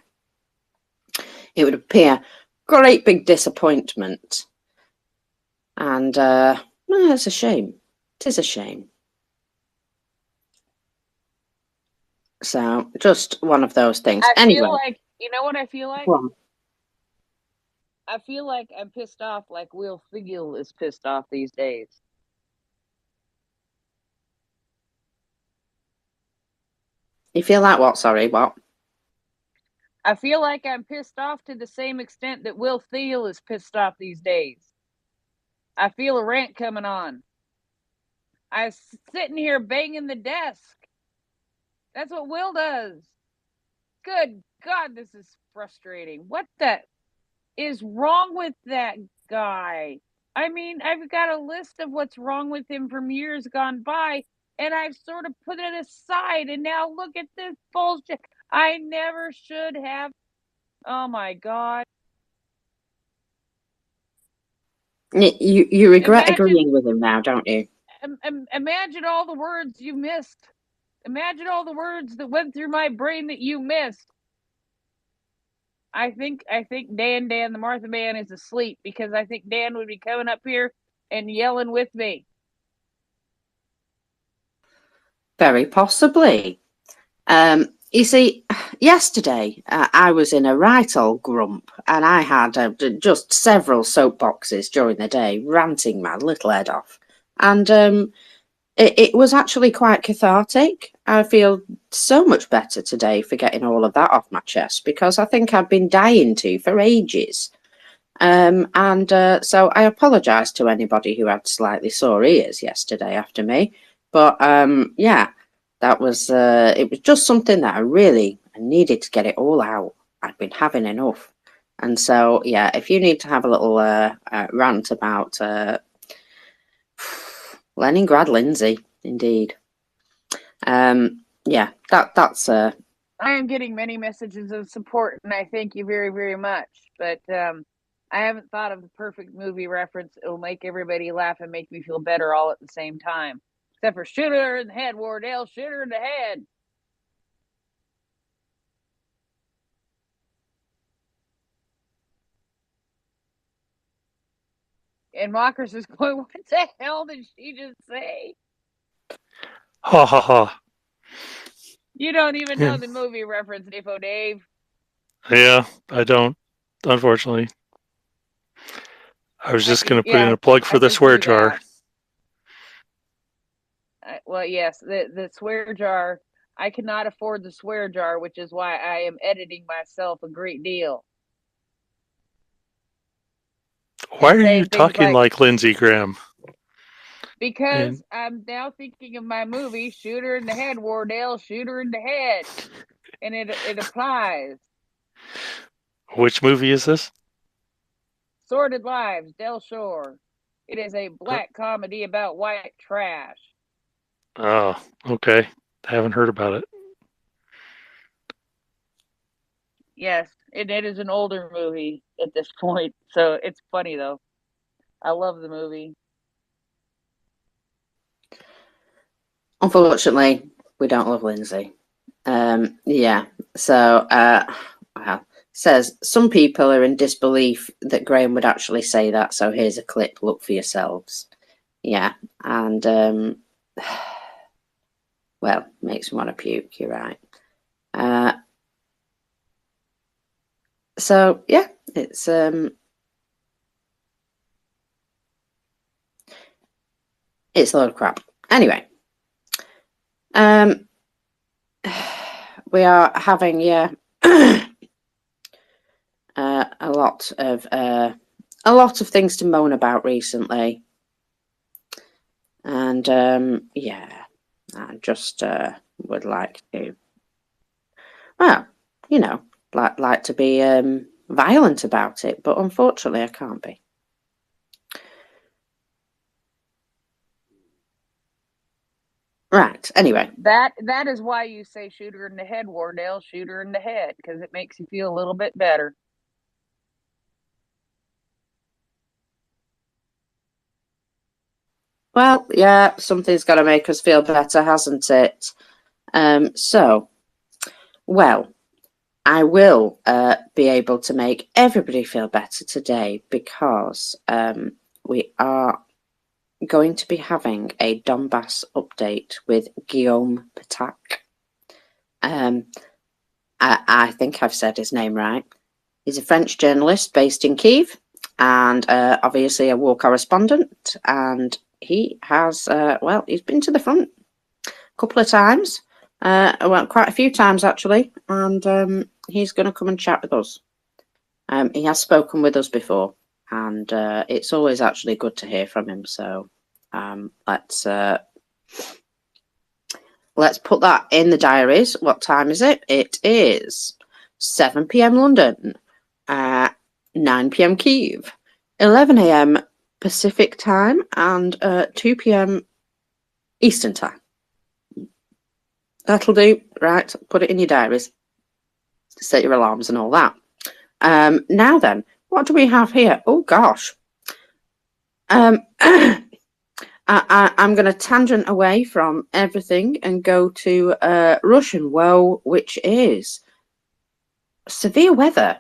[SPEAKER 15] it would appear great big disappointment, and it's a shame. It is a shame. So, just one of those things.
[SPEAKER 19] I
[SPEAKER 15] Anyway,
[SPEAKER 19] feel like, you know what I feel like?
[SPEAKER 15] well,
[SPEAKER 19] I feel like I'm pissed off like Will Ferrell is pissed off these days.
[SPEAKER 15] you feel like what? Sorry, what?
[SPEAKER 19] I feel like I'm pissed off to the same extent that Will Ferrell is pissed off these days. I feel a rant coming on. I'm sitting here banging the desk. That's what Will does. Good God, this is frustrating. What the is wrong with that guy? I mean, I've got a list of what's wrong with him from years gone by, and I've sort of put it aside, and now look at this bullshit. I never should have. Oh my God.
[SPEAKER 15] You regret
[SPEAKER 19] Imagine,
[SPEAKER 15] agreeing with him now, don't you?
[SPEAKER 19] imagine all the words you missed. Imagine all the words that went through my brain that you missed. I think Dan the Martha Man is asleep, because I think Dan would be coming up here and yelling with me.
[SPEAKER 15] Very possibly. You see, yesterday I was in a right old grump, and I had just several soapboxes during the day, ranting my little head off, and it was actually quite cathartic. I feel so much better today for getting all of that off my chest, because I think I've been dying to for ages. And so I apologise to anybody who had slightly sore ears yesterday after me. But yeah, that was it was just something that I needed to get it all out. I'd been having enough. And so yeah, if you need to have a little rant about Leningrad Lindsay, indeed. Yeah, that's
[SPEAKER 19] I am getting many messages of support, and I thank you very, very much. But I haven't thought of the perfect movie reference. It'll make everybody laugh and make me feel better all at the same time. Except for shoot her in the head, Wardell. Shoot her in the head. And Mockers is going, what the hell did she just say?
[SPEAKER 3] Ha ha ha.
[SPEAKER 19] You don't even
[SPEAKER 3] Yeah,
[SPEAKER 19] know the movie reference, Disinfo Dave.
[SPEAKER 3] yeah, I don't, unfortunately. I was just going to put in a plug for
[SPEAKER 19] I
[SPEAKER 3] the
[SPEAKER 19] just
[SPEAKER 3] swear
[SPEAKER 19] do
[SPEAKER 3] jar.
[SPEAKER 19] that. Well, yes, the swear jar. I cannot afford the swear jar, which is why I am editing myself a great deal.
[SPEAKER 3] Why are you
[SPEAKER 19] Saying things
[SPEAKER 3] talking
[SPEAKER 19] like,
[SPEAKER 3] like Lindsey Graham?
[SPEAKER 19] because
[SPEAKER 3] And
[SPEAKER 19] I'm now thinking of my movie, Shoot Her in the Head, Wardell, Shoot Her in the Head. And it applies.
[SPEAKER 3] which movie is this?
[SPEAKER 19] Sordid Lives, Del Shore. It is a black comedy about white trash.
[SPEAKER 3] Oh, okay. I haven't heard about it.
[SPEAKER 19] Yes, and it is an older movie at this point, so it's funny though. I love the movie.
[SPEAKER 15] Unfortunately, we don't love Lindsay. Yeah, so well, says some people are in disbelief that Graham would actually say that. So here's a clip. Look for yourselves. Yeah, and well, makes me want to puke. You're right. So yeah, it's a load of crap. Anyway, we are having a lot of things to moan about recently, and yeah, I just would like to, well, like to be violent about it, but unfortunately, I can't be. Right. Anyway,
[SPEAKER 19] that is why you say shoot her in the head, Wardell. Shoot her in the head, because it makes you feel a little bit better.
[SPEAKER 15] well, yeah, something's got to make us feel better, hasn't it? So, well, I will be able to make everybody feel better today because we are going to be having a Donbass update with Guillaume Patak. I think I've said his name right. He's a French journalist based in Kyiv and obviously a war correspondent. And he has, well, he's been to the front a couple of times. Well, quite a few times actually. And he's going to come and chat with us. He has spoken with us before. And it's always actually good to hear from him. So let's put that in the diaries. What time is it? It is 7 p.m. London, 9 p.m. Kyiv, 11 a.m. Pacific time, and 2 p.m. Eastern time. That'll do. Right, put it in your diaries. Set your alarms and all that. Now then, what do we have here? Oh gosh. I'm going to tangent away from everything and go to Russian woe, which is severe weather.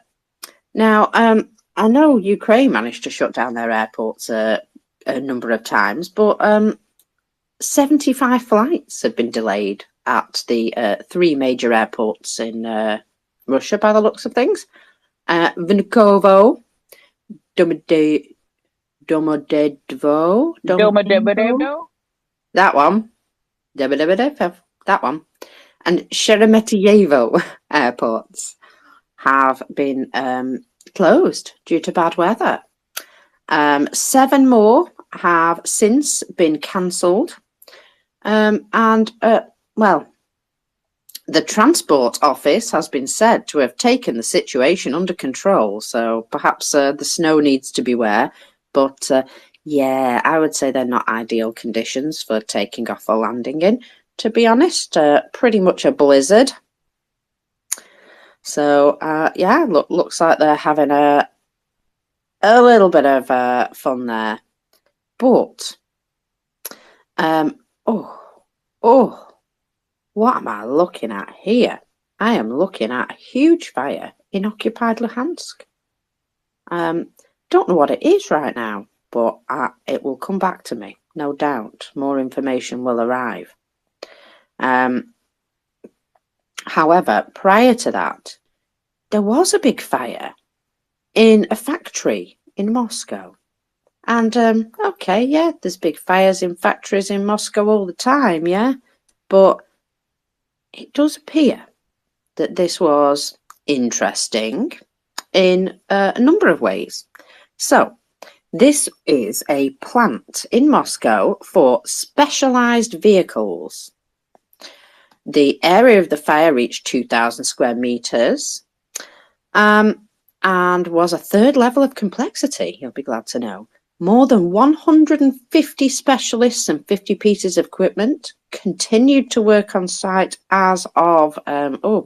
[SPEAKER 15] Now, I know Ukraine managed to shut down their airports a number of times, but 75 flights have been delayed at the 3 major airports in Russia, by the looks of things. Vnukovo, Domodedovo, that one, that one, and Sheremetyevo airports have been closed due to bad weather. 7 more have since been cancelled. Well, the Transport Office has been said to have taken the situation under control, so perhaps the snow needs to beware. But yeah, I would say they're not ideal conditions for taking off or landing in. To be honest, pretty much a blizzard. So yeah, looks like they're having a little bit of fun there. But what am I looking at here? I am looking at a huge fire in occupied Luhansk. Don't know what it is right now, but it will come back to me, no doubt. More information will arrive. However, prior to that, there was a big fire in a factory in Moscow. And, okay, yeah, there's big fires in factories in Moscow all the time, yeah? But it does appear that this was interesting in a number of ways. So, this is a plant in Moscow for specialized vehicles. The area of the fire reached 2,000 square meters and was a third level of complexity, you'll be glad to know. More than 150 specialists and 50 pieces of equipment continued to work on site as of,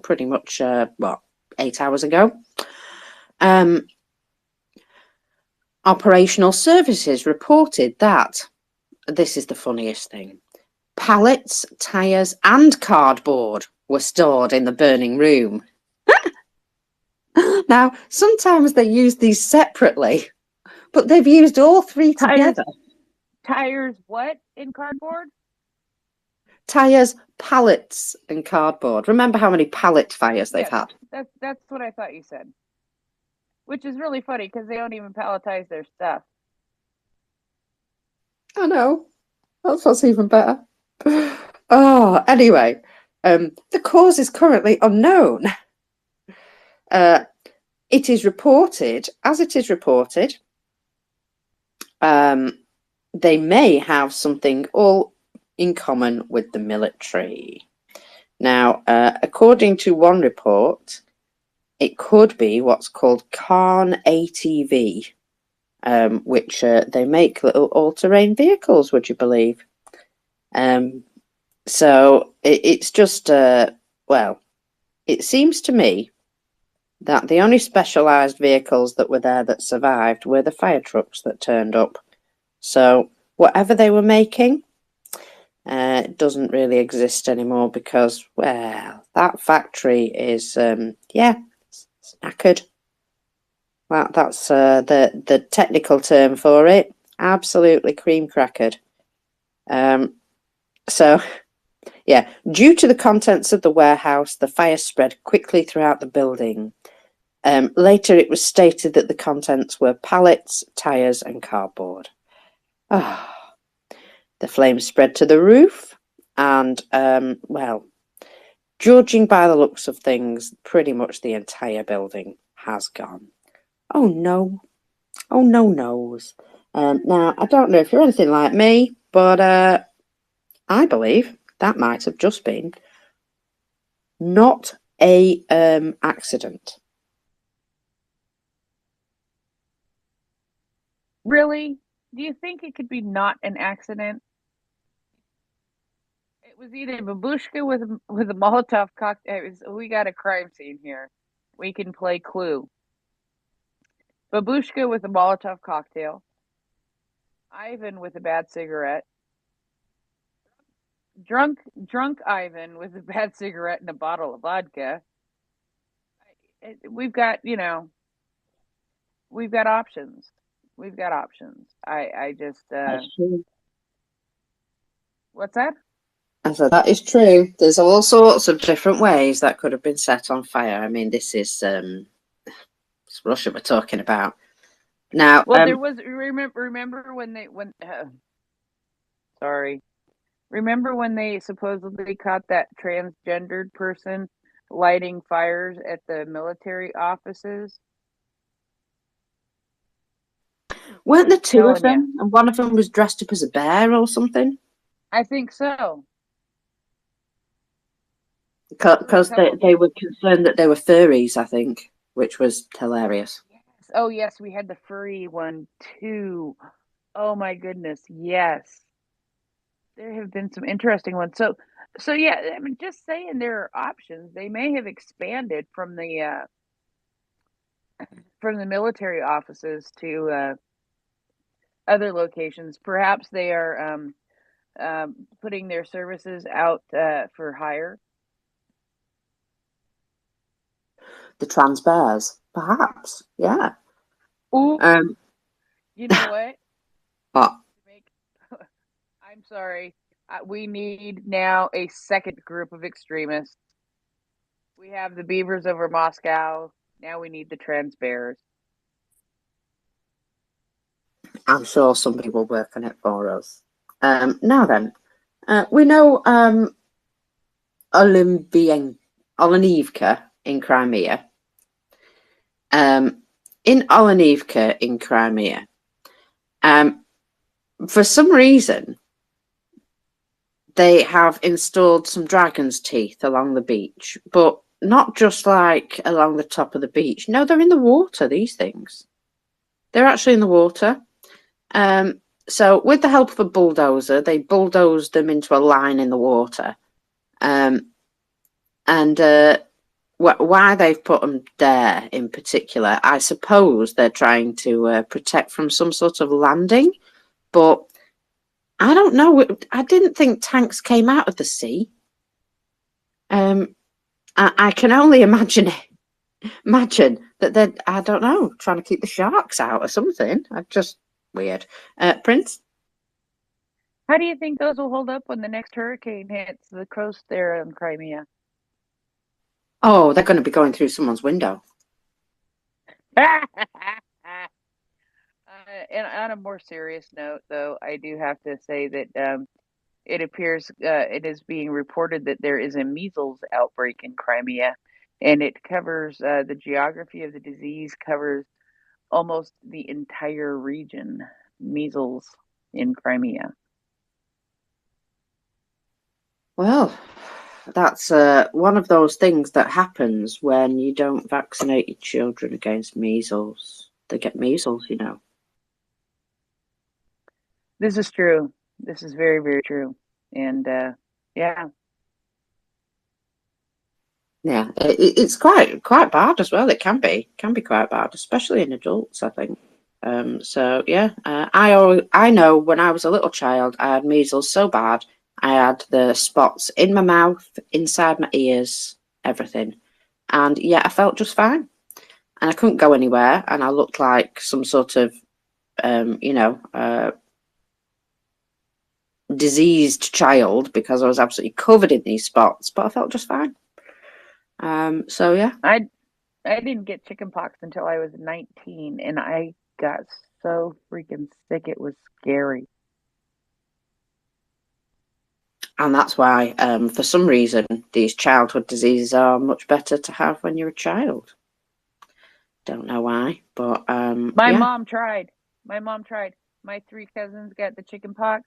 [SPEAKER 15] pretty much, 8 hours ago. Operational Services reported that, this is the funniest thing, pallets, tyres and cardboard were stored in the burning room. Now, sometimes they use these separately, but they've used all three together.
[SPEAKER 19] Tires what in cardboard?
[SPEAKER 15] Tyres, pallets and cardboard. Remember how many pallet fires they've had?
[SPEAKER 19] That's what I thought you said. Which is really funny because they don't even palletize their stuff.
[SPEAKER 15] I know. That's what's even better. Oh, anyway, the cause is currently unknown. It is reported, they may have something all in common with the military. Now, according to one report, it could be what's called Khan ATV, which they make little all-terrain vehicles, would you believe? So it's just, it seems to me that the only specialised vehicles that were there that survived were the fire trucks that turned up. So whatever they were making, it doesn't really exist anymore because, well, that factory is, knackered. That's the technical term for it. Absolutely cream crackered. Due to the contents of the warehouse, the fire spread quickly throughout the building. Later, it was stated that the contents were pallets, tyres, and cardboard. The flames spread to the roof, and, judging by the looks of things, pretty much the entire building has gone. Oh no. Oh no knows. Now, I don't know if you're anything like me, but I believe that might have just been not a accident.
[SPEAKER 19] Really? Do you think it could be not an accident? It was either babushka with a Molotov cocktail. We got a crime scene here. We can play Clue. Babushka with a Molotov cocktail. Ivan with a bad cigarette. Drunk Ivan with a bad cigarette and a bottle of vodka. We've got options. We've got options. I just
[SPEAKER 15] That's true.
[SPEAKER 19] What's that?
[SPEAKER 15] I said that is true. There's all sorts of different ways that could have been set on fire. I mean, this is it's Russia we're talking about. Now,
[SPEAKER 19] well, there was remember remember when they supposedly caught that transgendered person lighting fires at the military offices?
[SPEAKER 15] Weren't there two of them, and one of them was dressed up as a bear or something?
[SPEAKER 19] I think so.
[SPEAKER 15] Because they were concerned that they were furries, I think, which was hilarious.
[SPEAKER 19] Yes. Oh, yes, we had the furry one too. Oh my goodness, yes. There have been some interesting ones. So yeah, I mean, just saying there are options. They may have expanded from the military offices to other locations. Perhaps they are putting their services out for hire.
[SPEAKER 15] The trans bears, perhaps. Yeah.
[SPEAKER 19] Ooh. You know what?
[SPEAKER 15] But
[SPEAKER 19] I'm sorry. We need now a second group of extremists. We have the beavers over Moscow. Now we need the trans bears.
[SPEAKER 15] I'm sure somebody will work on it for us. Now then, we know Olenivka in Crimea. In Olenivka in Crimea, for some reason, they have installed some dragon's teeth along the beach, but not just like along the top of the beach. No, they're in the water, these things. They're actually in the water. So with the help of a bulldozer, they bulldozed them into a line in the water. Why they've put them there in particular, I suppose they're trying to protect from some sort of landing, but I don't know. I didn't think tanks came out of the sea. I can only imagine that they're, I don't know, trying to keep the sharks out or something. Just weird. Prince?
[SPEAKER 19] How do you think those will hold up when the next hurricane hits the coast there in Crimea?
[SPEAKER 15] Oh, they're going to be going through someone's window.
[SPEAKER 19] And on a more serious note, though, I do have to say that it appears it is being reported that there is a measles outbreak in Crimea, and it covers the geography of the disease covers almost the entire region. Measles in Crimea.
[SPEAKER 15] Well, that's one of those things that happens when you don't vaccinate your children against measles. They get measles, you know.
[SPEAKER 19] This is true. This is very, very true. And yeah.
[SPEAKER 15] Yeah, it's quite bad as well. It can be quite bad, especially in adults, I think. So yeah, I know when I was a little child, I had measles so bad. I had the spots in my mouth, inside my ears, everything, and yeah, I felt just fine, and I couldn't go anywhere, and I looked like some sort of, diseased child because I was absolutely covered in these spots, but I felt just fine. So yeah.
[SPEAKER 19] I didn't get chickenpox until I was 19, and I got so freaking sick. It was scary.
[SPEAKER 15] And that's why, for some reason, these childhood diseases are much better to have when you're a child. Don't know why, but
[SPEAKER 19] my mom tried. My 3 cousins got the chickenpox.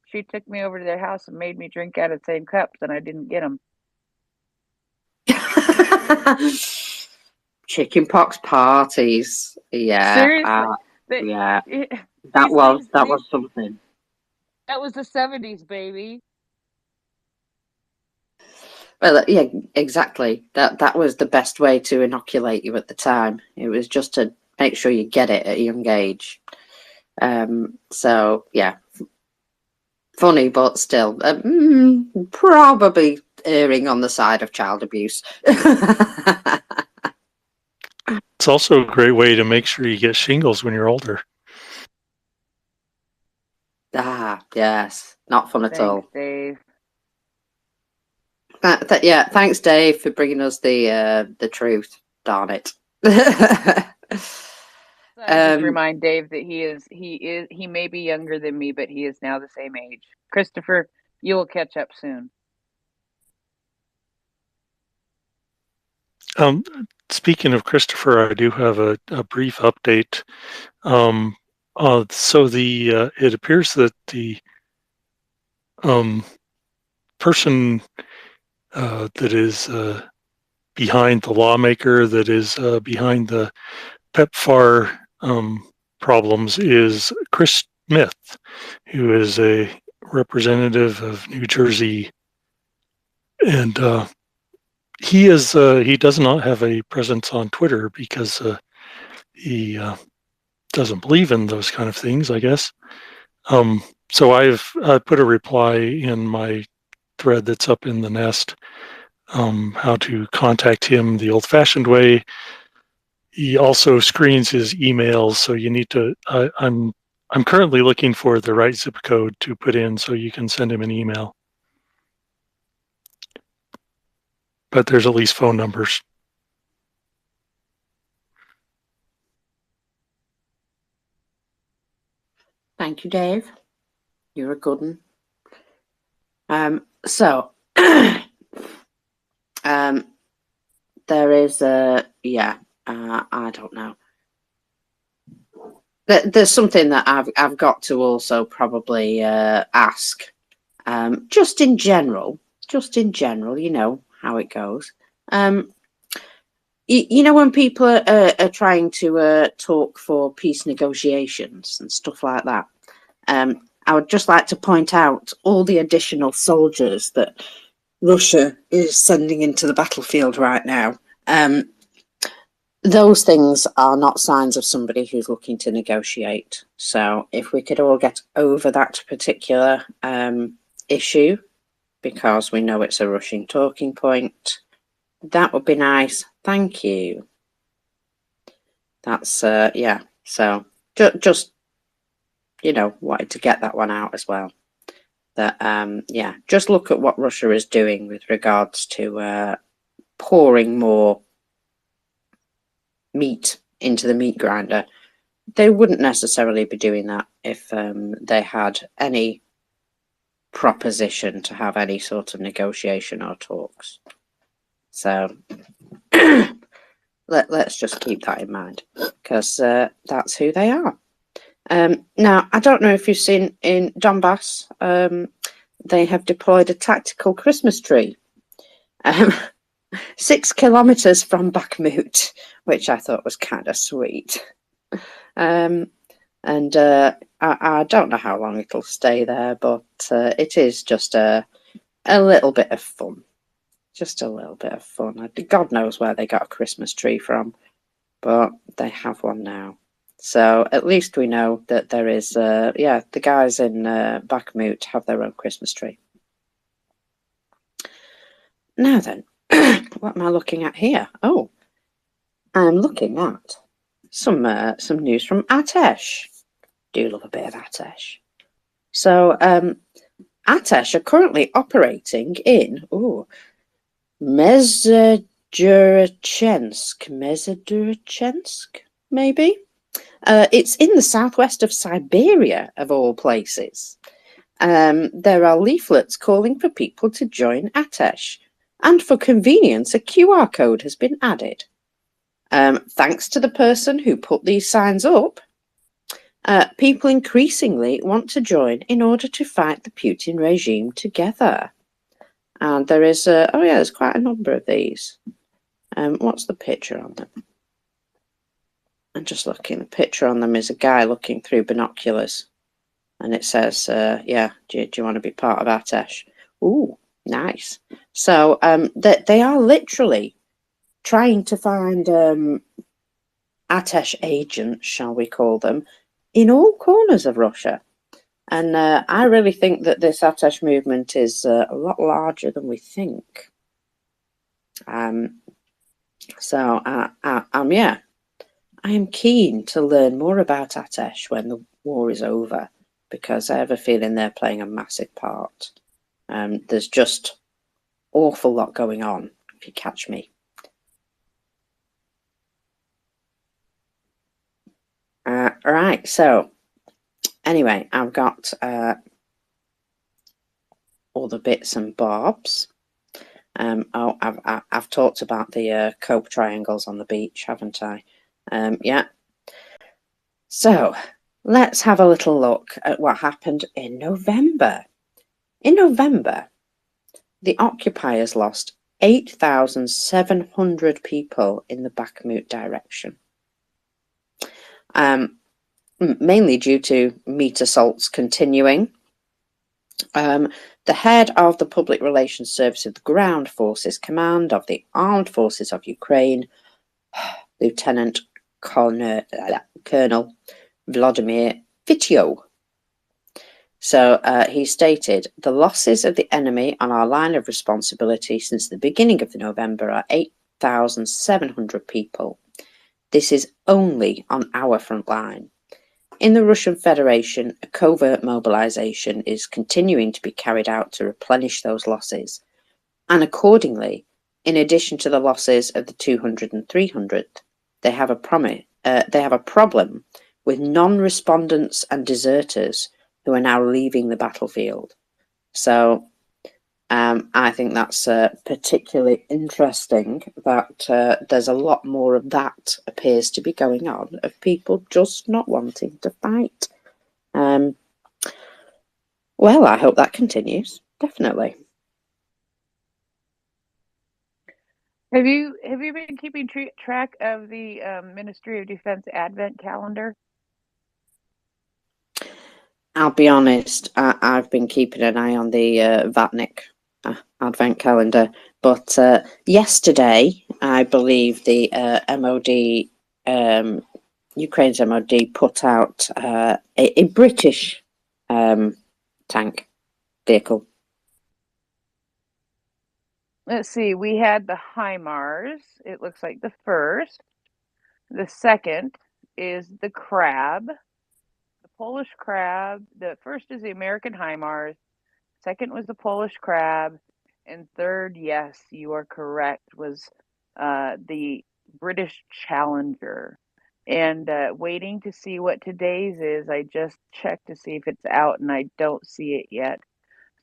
[SPEAKER 19] She took me over to their house and made me drink out of the same cups, and I didn't get them.
[SPEAKER 15] Chickenpox parties, yeah.
[SPEAKER 19] Seriously,
[SPEAKER 15] yeah, that was something.
[SPEAKER 19] That was the 70s, baby.
[SPEAKER 15] Well, yeah, exactly. That was the best way to inoculate you at the time. It was just to make sure you get it at a young age. So yeah, funny, but still, probably erring on the side of child abuse.
[SPEAKER 3] It's also a great way to make sure you get shingles when you're older.
[SPEAKER 15] Ah, yes, not fun at all.
[SPEAKER 19] Thanks, Dave.
[SPEAKER 15] Yeah, thanks, Dave, for bringing us the truth. Darn it.
[SPEAKER 19] I just remind Dave that he may be younger than me, but he is now the same age. Christopher, you will catch up soon.
[SPEAKER 3] Speaking of Christopher, I do have a brief update. So it appears that the person that is behind the lawmaker that is behind the PEPFAR problems is Chris Smith, who is a representative of New Jersey, and he does not have a presence on Twitter because he doesn't believe in those kind of things, I guess. So I've put a reply in my thread that's up in the nest, how to contact him the old-fashioned way. He also screens his emails, so you need to. I'm I'm currently looking for the right zip code to put in so you can send him an email. But there's at least phone numbers.
[SPEAKER 15] Thank you, Dave. You're a good one. So there is I don't know. There's something that I've got to also probably ask. Just in general, you know how it goes. You know when people are trying to talk for peace negotiations and stuff like that. I would just like to point out all the additional soldiers that Russia is sending into the battlefield right now. Those things are not signs of somebody who's looking to negotiate. So if we could all get over that particular issue, because we know it's a Russian talking point, that would be nice. Thank you. That's yeah. So just you know, wanted to get that one out as well. That yeah, just look at what Russia is doing with regards to pouring more meat into the meat grinder. They wouldn't necessarily be doing that if they had any proposition to have any sort of negotiation or talks. So let's just keep that in mind, because that's who they are. Now, I don't know if you've seen in Donbass, they have deployed a tactical Christmas tree 6 kilometers from Bakhmut, which I thought was kind of sweet. I don't know how long it'll stay there, but it is just a little bit of fun. Just a little bit of fun. God knows where they got a Christmas tree from, but they have one now. So at least we know that there is, yeah, the guys in Bakhmut have their own Christmas tree. Now then, what am I looking at here? Oh, I'm looking at some news from Atesh. Do love a bit of Atesh. So Atesh are currently operating in Mezhedurchensk, maybe. It's in the southwest of Siberia, of all places. There are leaflets calling for people to join Atesh, and for convenience, a QR code has been added. Thanks to the person who put these signs up, people increasingly want to join in order to fight the Putin regime together. And there is, there's quite a number of these. What's the picture on them? I'm just looking. The picture on them is a guy looking through binoculars, and it says, "Yeah, do you want to be part of Atesh?" Ooh, nice. So they are literally trying to find Atesh agents, shall we call them, in all corners of Russia. And I really think that this Atesh movement is a lot larger than we think. So yeah. I am keen to learn more about Atesh when the war is over, because I have a feeling they're playing a massive part. There's just awful lot going on, if you catch me. Right, so anyway, I've got all the bits and bobs. I've talked about the cope triangles on the beach, haven't I? Yeah. So let's have a little look at what happened in November. In November, the occupiers lost 8,700 people in the Bakhmut direction, mainly due to meat assaults continuing. The head of the Public Relations Service of the Ground Forces Command of the Armed Forces of Ukraine, Lieutenant Colonel Vladimir Fityo. So he stated, the losses of the enemy on our line of responsibility since the beginning of November are 8,700 people. This is only on our front line. in the Russian Federation, a covert mobilization is continuing to be carried out to replenish those losses. And accordingly, in addition to the losses of the 200 and 300, they have a problem with non-respondents and deserters who are now leaving the battlefield. So I think that's particularly interesting that there's a lot more of that appears to be going on, of people just not wanting to fight. Well, I hope that continues, definitely.
[SPEAKER 19] Have you been keeping track of the Ministry of Defense Advent calendar?
[SPEAKER 15] I'll be honest, I've been keeping an eye on the Vatnik Advent calendar, but yesterday, I believe the MOD, Ukraine's MOD, put out a British tank vehicle.
[SPEAKER 19] Let's see, we had the HIMARS. It looks like the first. The second is the Crab, the Polish Crab. The first is the American HIMARS. Second was the Polish Crab. And third, yes, you are correct, was the British Challenger. And waiting to see what today's is. I just checked to see if it's out, and I don't see it yet.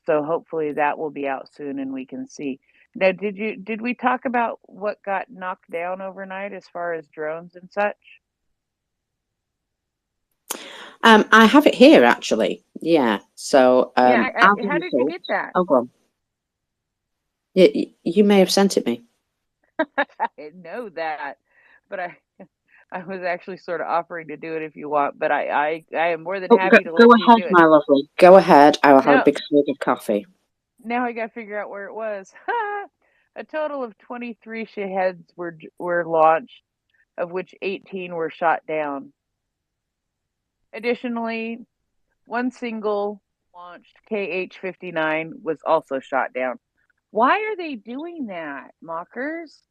[SPEAKER 19] So hopefully that will be out soon and we can see. Now, did we talk about what got knocked down overnight as far as drones and such?
[SPEAKER 15] I have it here actually. Yeah. So
[SPEAKER 19] Yeah,
[SPEAKER 15] how
[SPEAKER 19] how did you get that?
[SPEAKER 15] Oh, go on. You may have sent it me.
[SPEAKER 19] I know that, but I was actually sort of offering to do it if you want, but I am more than happy to
[SPEAKER 15] Go
[SPEAKER 19] let you
[SPEAKER 15] ahead,
[SPEAKER 19] do it.
[SPEAKER 15] my lovely. Go ahead. I will have a
[SPEAKER 19] No,
[SPEAKER 15] big slug of coffee.
[SPEAKER 19] now I got to figure out where it was. A total of 23 Shaheeds were launched, of which 18 were shot down. Additionally, one single launched KH-59 was also shot down. Why are they doing that, mockers?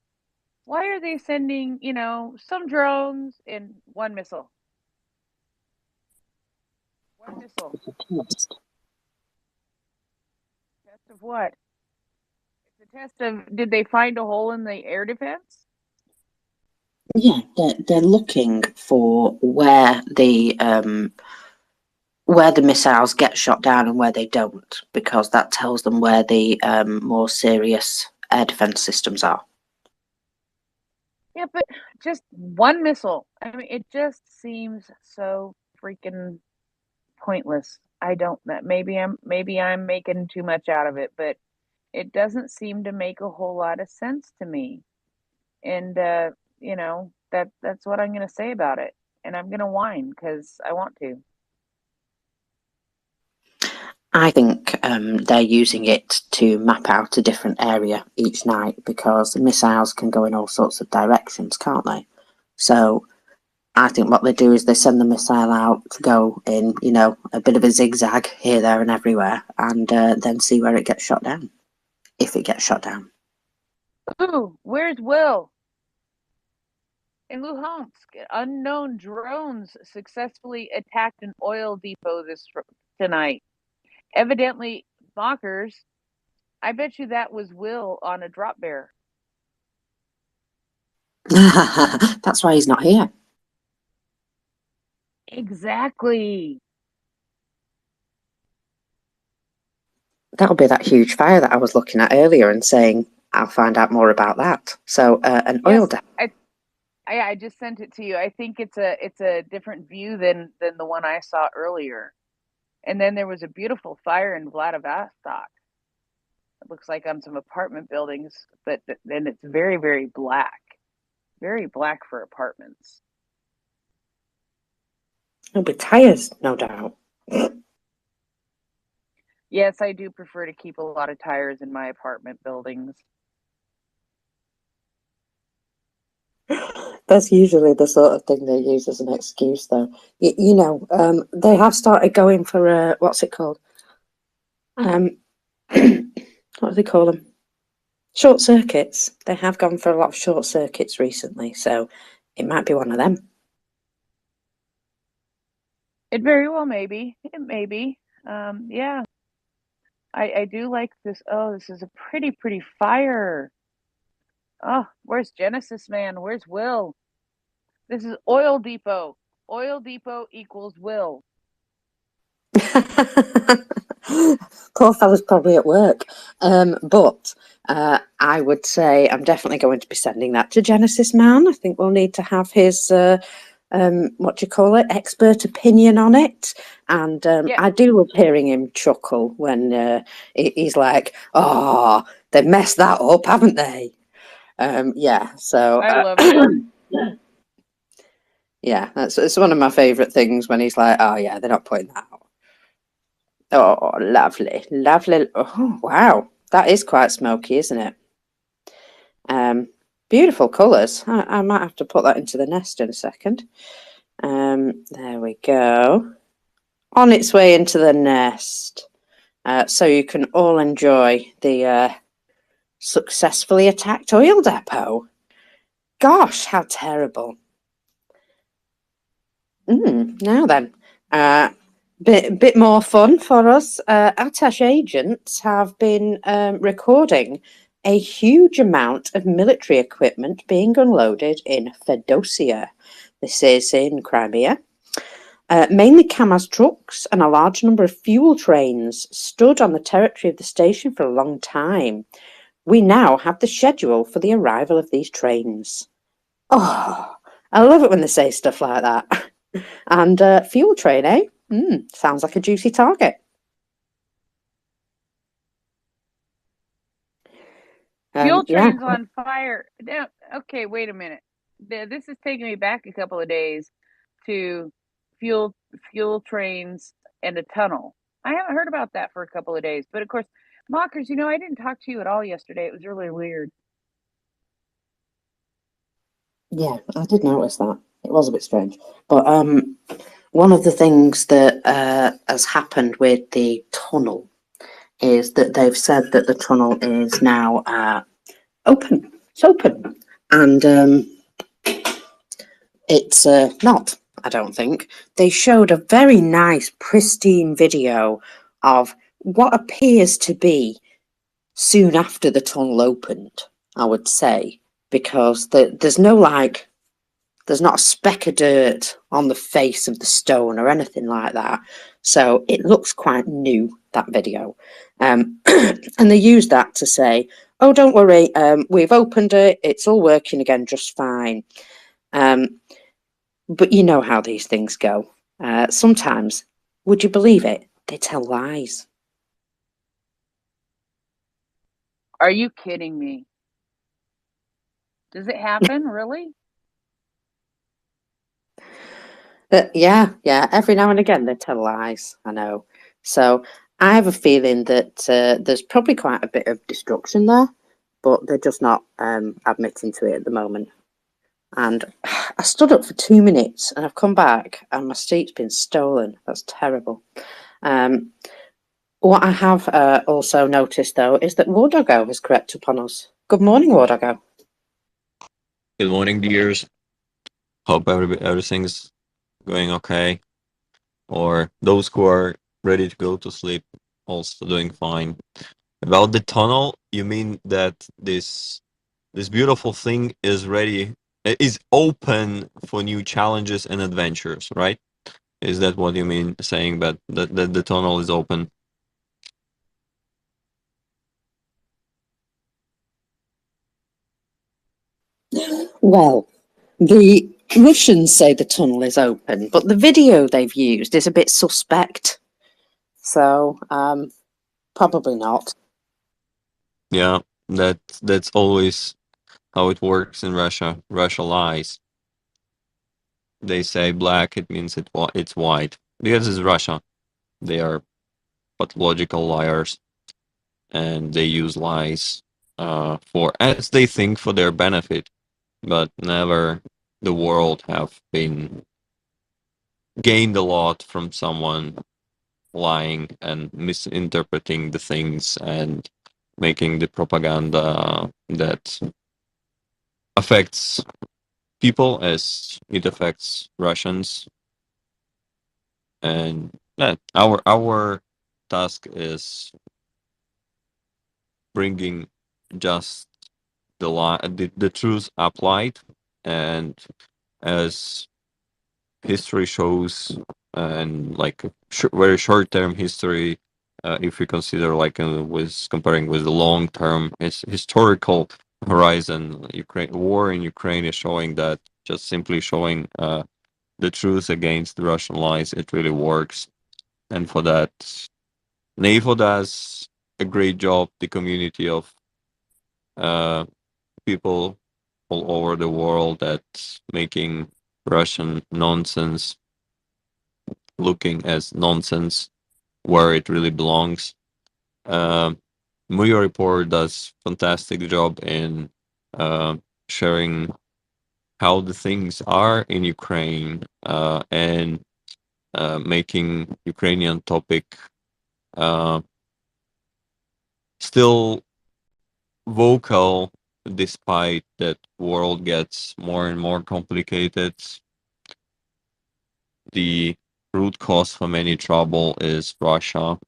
[SPEAKER 19] Why are they sending, some drones and one missile? One missile.
[SPEAKER 15] Test.
[SPEAKER 19] Test of what? It's a test of, did they find a hole in the air defense?
[SPEAKER 15] Yeah, they're looking for where the missiles get shot down and where they don't, because that tells them where the more serious air defense systems are.
[SPEAKER 19] Yeah, but just one missile. I mean, it just seems so freaking pointless. I don't. Maybe I'm making too much out of it, but it doesn't seem to make a whole lot of sense to me. And that's what I'm going to say about it. And I'm going to whine because I want to.
[SPEAKER 15] I think they're using it to map out a different area each night, because the missiles can go in all sorts of directions, can't they? So I think what they do is they send the missile out to go in, a bit of a zigzag here, there, and everywhere, and then see where it gets shot down, if it gets shot down.
[SPEAKER 19] Ooh, where's Will? In Luhansk, unknown drones successfully attacked an oil depot tonight. Evidently, mockers. I bet you that was Will on a drop bear.
[SPEAKER 15] That's why he's not here.
[SPEAKER 19] Exactly.
[SPEAKER 15] That'll be that huge fire that I was looking at earlier and saying I'll find out more about that. So an oil depot.
[SPEAKER 19] I just sent it to you. I think it's a different view than the one I saw earlier. And then there was a beautiful fire in Vladivostok. It looks like on some apartment buildings, but then it's very, very black. Very black for apartments.
[SPEAKER 15] It'll be tires, no doubt.
[SPEAKER 19] Yes, I do prefer to keep a lot of tires in my apartment buildings.
[SPEAKER 15] That's usually the sort of thing they use as an excuse, though. They have started going for what's it called? What do they call them? Short circuits. They have gone for a lot of short circuits recently, so it might be one of them.
[SPEAKER 19] It very well may be. It may be. Yeah, I do like this. Oh, this is a pretty fire. Oh, where's Genesis Man? Where's Will? This is Oil Depot. Oil Depot equals Will.
[SPEAKER 15] Poor fella's probably at work. But I would say I'm definitely going to be sending that to Genesis Man. I think we'll need to have his what do you call it, expert opinion on it. And
[SPEAKER 19] Yeah,
[SPEAKER 15] I do love hearing him chuckle when he's like, "Oh, they've messed that up, haven't they?" Yeah. So
[SPEAKER 19] I love it.
[SPEAKER 15] yeah, it's one of my favourite things when he's like, "Oh yeah, they're not putting that out." Oh, lovely, lovely. Oh, wow, that is quite smoky, isn't it? Beautiful colours. I might have to put that into the nest in a second. There we go. On its way into the nest. So you can all enjoy the successfully attacked oil depot. Gosh, how terrible. Now then, bit more fun for us. Attache agents have been recording a huge amount of military equipment being unloaded in Fedosia. This is in Crimea. Mainly Kamaz trucks and a large number of fuel trains stood on the territory of the station for a long time. We now have the schedule for the arrival of these trains. Oh, I love it when they say stuff like that. And fuel train, eh? Sounds like a juicy target.
[SPEAKER 19] Fuel
[SPEAKER 15] Yeah.
[SPEAKER 19] trains on fire. Now, okay, wait a minute. This is taking me back a couple of days to fuel trains and a tunnel. I haven't heard about that for a couple of days. But of course, Mockers, I didn't talk to you at all yesterday. It was really weird.
[SPEAKER 15] Yeah, I did notice that. It was a bit strange. But one of the things that has happened with the tunnel is that they've said that the tunnel is now open. It's open. And it's not, I don't think. They showed a very nice, pristine video of what appears to be soon after the tunnel opened, I would say, because there's not a speck of dirt on the face of the stone or anything like that. So it looks quite new, that video. And they use that to say, oh, don't worry, we've opened it, it's all working again just fine. But you know how these things go. Sometimes, would you believe it, they tell lies.
[SPEAKER 19] Are you kidding me? Does it happen, really?
[SPEAKER 15] Yeah, every now and again they tell lies, I know. So I have a feeling that there's probably quite a bit of destruction there, but they're just not admitting to it at the moment. And I stood up for 2 minutes and I've come back and my seat's been stolen. That's terrible. What I have also noticed, though, is that Wardoggo has crept upon us. Good morning, Wardoggo.
[SPEAKER 10] Good morning, dears. Hope everything's going okay. Or those who are ready to go to sleep also doing fine. About the tunnel, you mean that this beautiful thing is open for new challenges and adventures, right? Is that what you mean saying that the tunnel is open?
[SPEAKER 15] Well, the Russians say the tunnel is open, but the video they've used is a bit suspect. So, probably not.
[SPEAKER 10] Yeah, that's always how it works in Russia. Russia lies. They say black, it means it's white. Because it's Russia. They are pathological liars, and they use lies for, as they think, for their benefit, but never the world have been gained a lot from someone lying and misinterpreting the things and making the propaganda that affects people as it affects Russians. And our task is bringing just the truth applied, and as history shows, and like very short term history, if we consider like with comparing with the long term historical horizon, Ukraine war in Ukraine is showing that, just simply showing the truth against the Russian lies, it really works. And for that, NAFO does a great job. The community of uh, people all over the world that's making Russian nonsense looking as nonsense where it really belongs. Um Mriya report does fantastic job in uh, sharing how the things are in Ukraine, and making Ukrainian topic uh, still vocal, despite that world gets more and more complicated. The root cause for many trouble is Russia,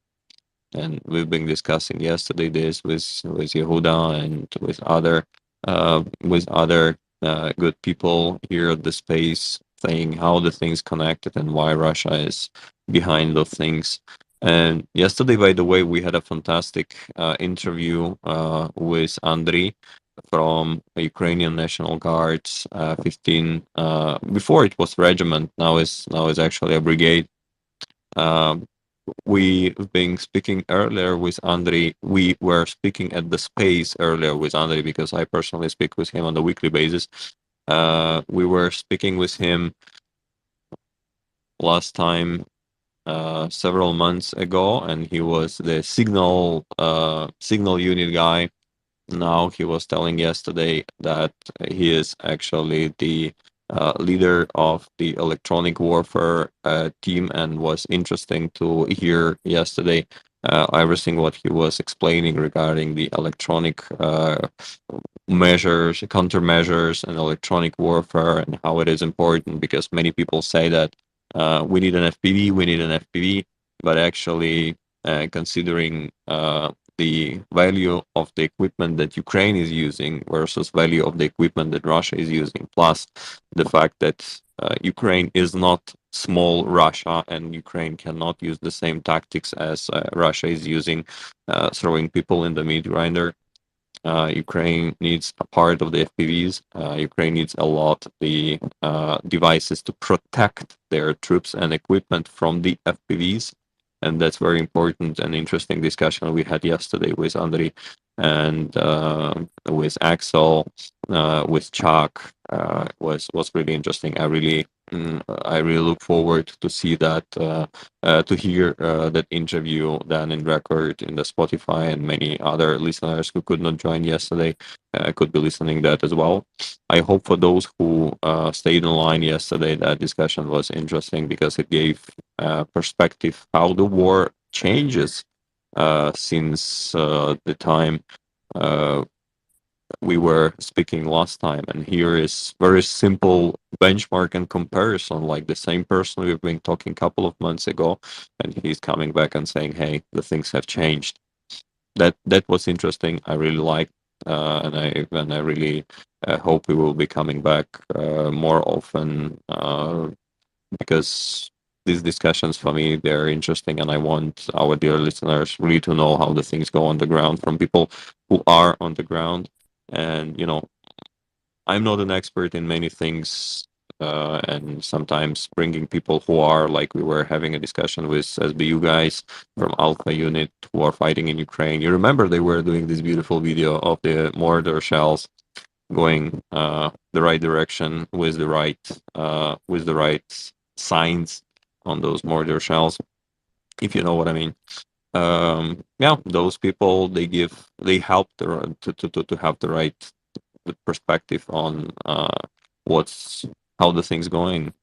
[SPEAKER 10] and we've been discussing yesterday this with Yehuda and with other good people here at the space, saying how the things connected and why Russia is behind those things. And yesterday, by the way, we had a fantastic interview with Andriy from Ukrainian National Guards, 15. Before it was regiment, now is actually a brigade. Um, We've been speaking earlier with Andriy. We were speaking at the space earlier with Andriy because I personally speak with him on a weekly basis. We were speaking with him last time several months ago, and he was the signal unit guy. Now he was telling yesterday that he is actually the leader of the electronic warfare team, and was interesting to hear yesterday everything what he was explaining regarding the electronic measures, countermeasures, and electronic warfare, and how it is important, because many people say that we need an FPV, we need an FPV, but actually considering the value of the equipment that Ukraine is using versus value of the equipment that Russia is using, plus the fact that Ukraine is not small Russia, and Ukraine cannot use the same tactics as Russia is using, throwing people in the meat grinder. Ukraine needs a part of the FPVs. Ukraine needs a lot the devices to protect their troops and equipment from the FPVs, and that's very important and interesting discussion we had yesterday with Andriy and with Axel, with Chuck. Was really interesting. I really look forward to see that, to hear that interview done in record in the Spotify, and many other listeners who could not join yesterday could be listening that as well. I hope for those who stayed in line yesterday, that discussion was interesting because it gave perspective how the war changes since the time uh, we were speaking last time. And here is very simple benchmark and comparison, like the same person we've been talking a couple of months ago, and he's coming back and saying, hey, the things have changed. That was interesting. I really liked, and I really hope we will be coming back more often, because these discussions for me, they're interesting, and I want our dear listeners really to know how the things go on the ground from people who are on the ground. And I'm not an expert in many things, and sometimes bringing people who are, like we were having a discussion with SBU guys from Alpha Unit who are fighting in Ukraine. You remember they were doing this beautiful video of the mortar shells going the right direction with the right signs on those mortar shells, if you know what I mean. Yeah, those people, they help to have the right perspective on what's how the thing's going.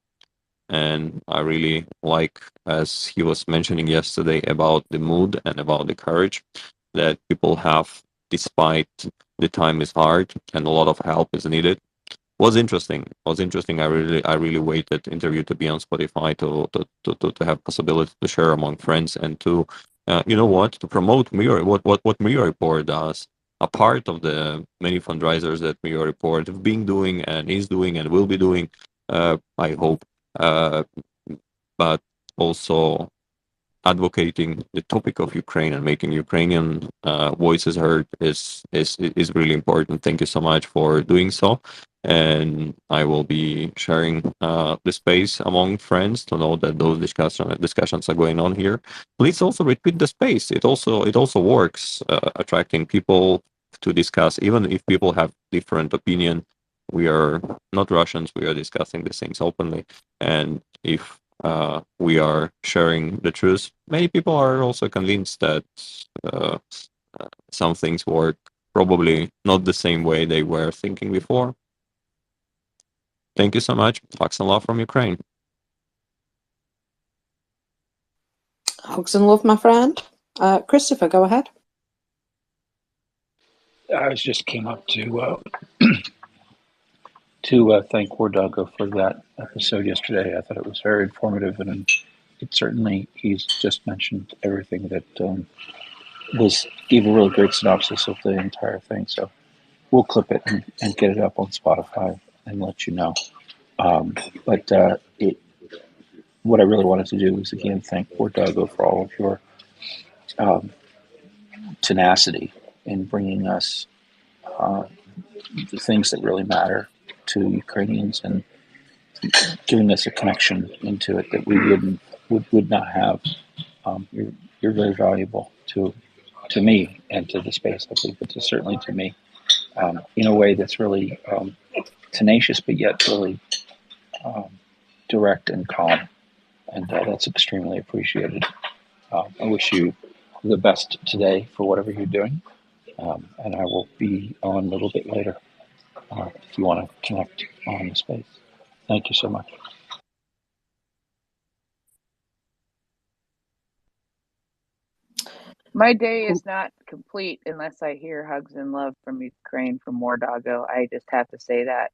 [SPEAKER 10] And I really like, as he was mentioning yesterday, about the mood and about the courage that people have despite the time is hard and a lot of help is needed. Was interesting. Was interesting. I really waited interview to be on Spotify to have possibility to share among friends and to you know what, to promote Mriya, what Mriya Report does. A part of the many fundraisers that Mriya Report have been doing and is doing and will be doing. I hope, uh, but also advocating the topic of Ukraine and making Ukrainian voices heard is really important. Thank you so much for doing so, and I will be sharing the space among friends to know that those discussions are going on here. Please also repeat the space. It also works, attracting people to discuss, even if people have different opinion. We are not Russians. We are discussing these things openly, and if we are sharing the truth. Many people are also convinced that uh, some things work probably not the same way they were thinking before. Thank you so much. Hugs and love from Ukraine.
[SPEAKER 15] Hugs and love, my friend. Christopher, go ahead.
[SPEAKER 4] I just came up to thank War Doggo for that episode yesterday. I thought it was very informative, and it certainly he's just mentioned everything that gave a really great synopsis of the entire thing. So we'll clip it and get it up on Spotify and let you know. But what I really wanted to do was again thank War Doggo for all of your um, tenacity in bringing us uh, the things that really matter to Ukrainians and giving us a connection into it that we would not have. You're very valuable to me and to the space, I believe, but certainly to me, in a way that's really tenacious, but yet really um, direct and calm, and that's extremely appreciated. I wish you the best today for whatever you're doing, and I will be on a little bit later if you want to connect on the space. Thank you so much.
[SPEAKER 19] My day is not complete unless I hear hugs and love from Ukraine from War Doggo. I just have to say that.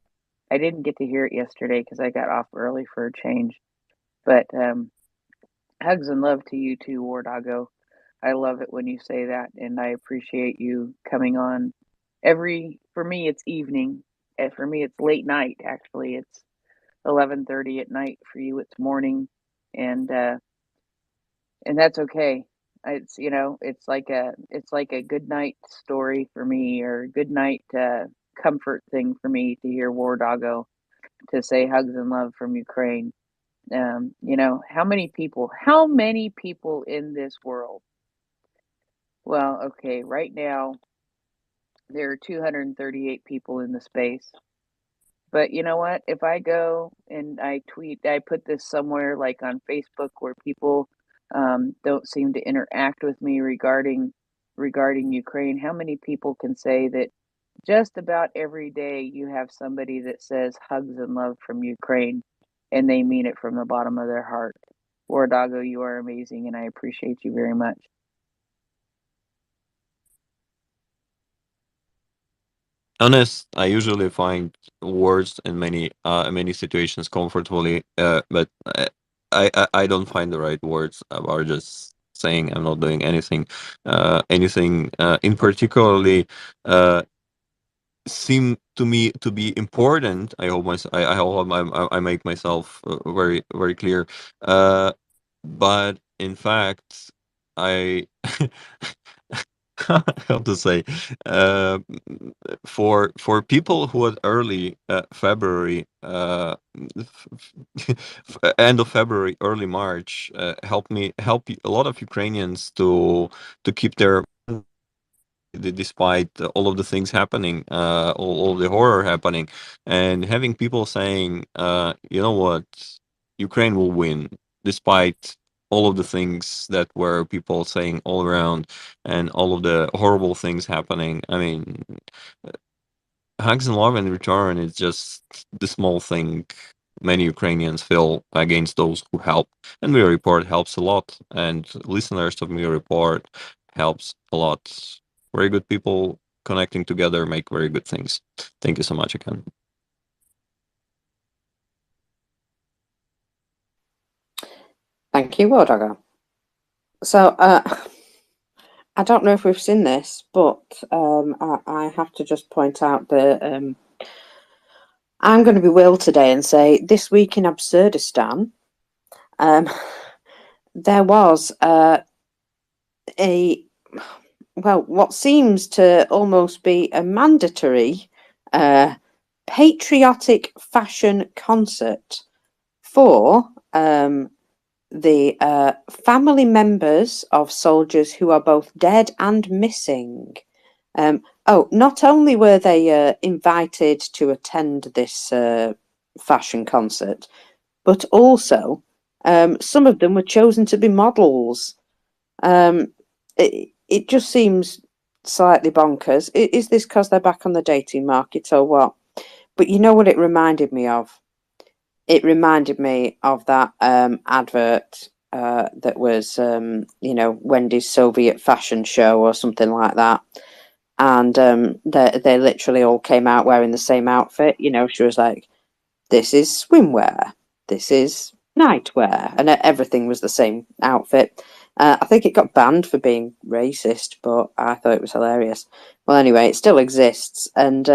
[SPEAKER 19] I didn't get to hear it yesterday because I got off early for a change. But hugs and love to you too, War Doggo. I love it when you say that, and I appreciate you coming on for me it's evening, and for me it's late night actually. It's 11:30 at night. For you it's morning, and that's okay. It's it's like a good night story for me, or good night comfort thing for me to hear War Doggo to say hugs and love from Ukraine. How many people in this world? Well, okay, right now there are 238 people in the space. But you know what? If I go and I put this somewhere like on Facebook where people don't seem to interact with me regarding Ukraine. How many people can say that just about every day you have somebody that says hugs and love from Ukraine, and they mean it from the bottom of their heart? War Doggo, you are amazing, and I appreciate you very much.
[SPEAKER 10] Honest, I usually find words in many situations comfortably, but I don't find the right words about just saying I'm not doing anything in particularly uh, seem to me to be important. I hope I make myself very clear. Uh, but in fact, I how to say, uh, for people who had early February, end of February, early March, help a lot of Ukrainians to keep their despite all of the things happening, all the horror happening, and having people saying, you know what, Ukraine will win, despite all of the things that were people saying all around, and all of the horrible things happening. I mean, hugs and love in return is just the small thing many Ukrainians feel against those who help. And Mriya Report helps a lot, and listeners of Mriya Report helps a lot. Very good people connecting together make very good things. Thank you so much again.
[SPEAKER 15] Thank you, War Dogger. So, I don't know if we've seen this, but I have to just point out that I'm going to be Will today and say this week in Absurdistan, there was what seems to almost be a mandatory patriotic fashion concert for the family members of soldiers who are both dead and missing. Not only were they invited to attend this fashion concert, but also some of them were chosen to be models. It just seems slightly bonkers. Is this because they're back on the dating market or what? But you know what it reminded me of? It reminded me of that advert that was, Wendy's Soviet fashion show or something like that. And they literally all came out wearing the same outfit. She was like, this is swimwear, this is nightwear, and everything was the same outfit. I think it got banned for being racist, but I thought it was hilarious. Well, anyway, it still exists, and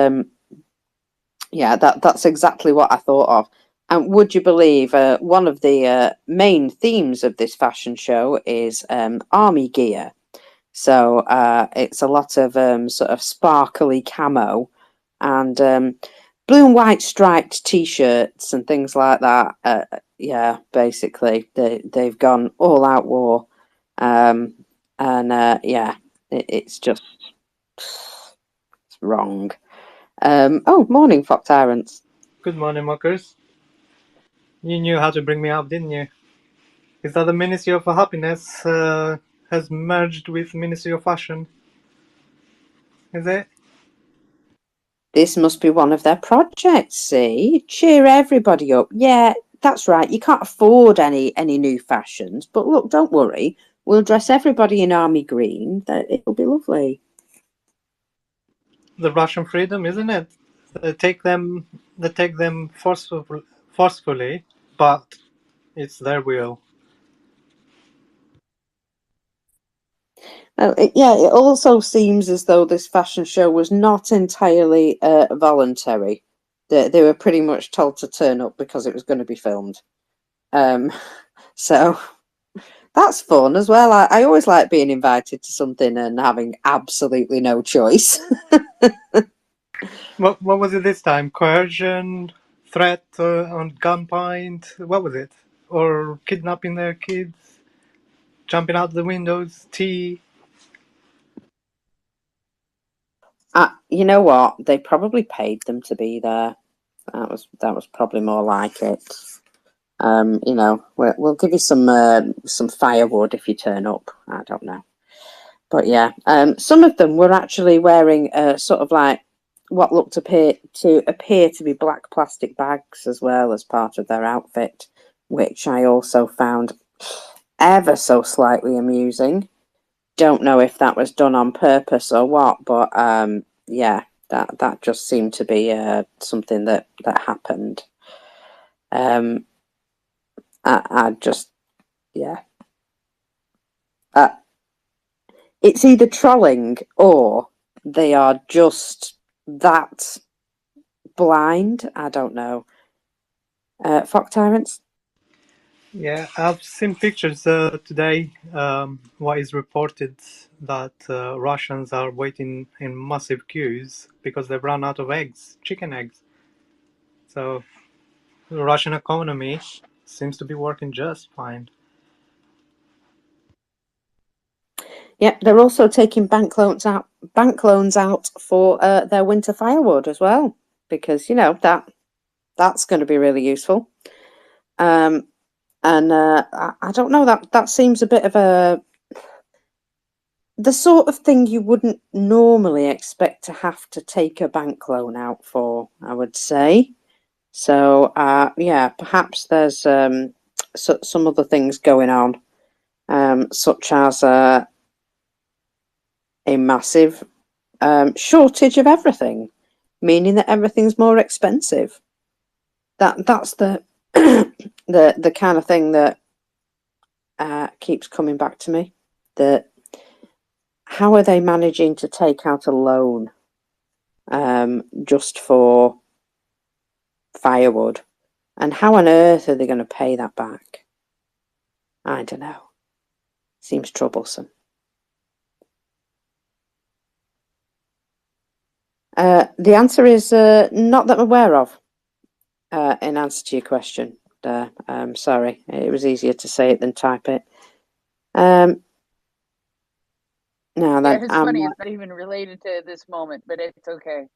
[SPEAKER 15] that's exactly what I thought of. And would you believe one of the main themes of this fashion show is army gear? So it's a lot of sort of sparkly camo and blue and white striped T-shirts and things like that. Basically they've gone all out war, it's just it's wrong. Morning, Fox Tyrants.
[SPEAKER 16] Good morning, Mockers. You knew how to bring me up, didn't you? Is that the Ministry of Happiness has merged with Ministry of Fashion? Is it?
[SPEAKER 15] This must be one of their projects, see? Cheer everybody up. Yeah, that's right. You can't afford any new fashions, but look, don't worry. We'll dress everybody in army green. It'll be lovely.
[SPEAKER 16] The Russian freedom, isn't it? They take them forcefully, but it's their will.
[SPEAKER 15] It also seems as though this fashion show was not entirely voluntary. They were pretty much told to turn up because it was going to be filmed. So that's fun as well. I always like being invited to something and having absolutely no choice.
[SPEAKER 16] What was it this time? Coercion, threat on gunpoint? What was it? Or kidnapping their kids, jumping out the windows, tea?
[SPEAKER 15] You know what? They probably paid them to be there. That was probably more like it. We'll give you some firewood if you turn up. I don't know, but yeah, some of them were actually wearing sort of like what looked appear to be black plastic bags as well as part of their outfit, which I also found ever so slightly amusing. Don't know if that was done on purpose or what, but that just seemed to be something that happened. I just, yeah. It's either trolling or they are just that blind. I don't know. Fox Tyrants?
[SPEAKER 16] Yeah, I've seen pictures today. What is reported that Russians are waiting in massive queues because they've run out of eggs, chicken eggs. So the Russian economy seems to be working just fine.
[SPEAKER 15] Yeah, they're also taking bank loans out for their winter firewood as well, because that's going to be really useful. I don't know, that seems a bit of the sort of thing you wouldn't normally expect to have to take a bank loan out for, I would say. So perhaps there's some other things going on, such as a massive shortage of everything, meaning that everything's more expensive. That's the the kind of thing that keeps coming back to me, that how are they managing to take out a loan just for firewood? And how on earth are they going to pay that back? I don't know. Seems troublesome. The answer is not that I'm aware of, in answer to your question. Sorry, it was easier to say it than type it. Now
[SPEAKER 19] Yeah,
[SPEAKER 15] then,
[SPEAKER 19] it's funny. It's not even related to this moment, but it's okay.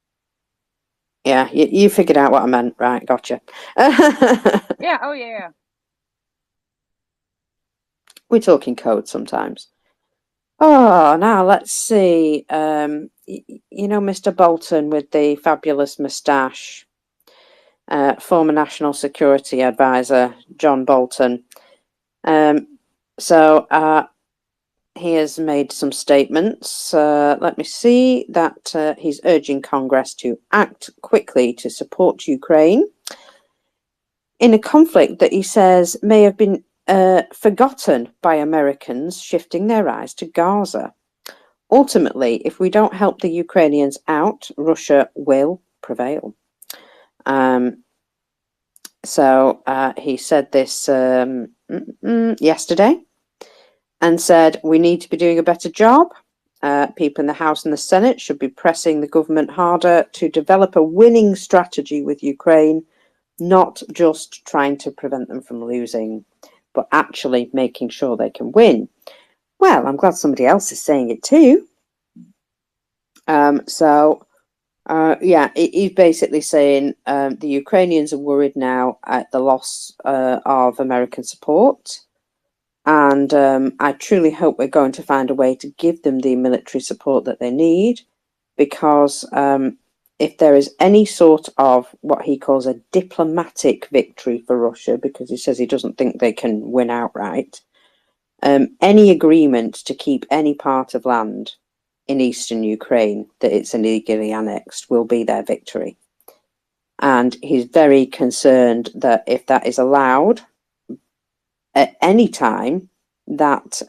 [SPEAKER 15] yeah, you figured out what I meant, right? Gotcha.
[SPEAKER 19] Yeah. Oh, yeah.
[SPEAKER 15] We're talking code sometimes. Oh, now let's see. You know, Mr. Bolton with the fabulous moustache, former National Security Advisor John Bolton. So he has made some statements. Let me see that he's urging Congress to act quickly to support Ukraine in a conflict that he says may have been forgotten by Americans shifting their eyes to Gaza. Ultimately, if we don't help the Ukrainians out, Russia will prevail. So he said this yesterday and said, we need to be doing a better job. People in the House and the Senate should be pressing the government harder to develop a winning strategy with Ukraine, not just trying to prevent them from losing, but actually making sure they can win. Well, I'm glad somebody else is saying it too. He's basically saying the Ukrainians are worried now at the loss of American support. And I truly hope we're going to find a way to give them the military support that they need, because if there is any sort of what he calls a diplomatic victory for Russia, because he says he doesn't think they can win outright, any agreement to keep any part of land in eastern Ukraine that it's illegally annexed will be their victory. And he's very concerned that if that is allowed at any time, that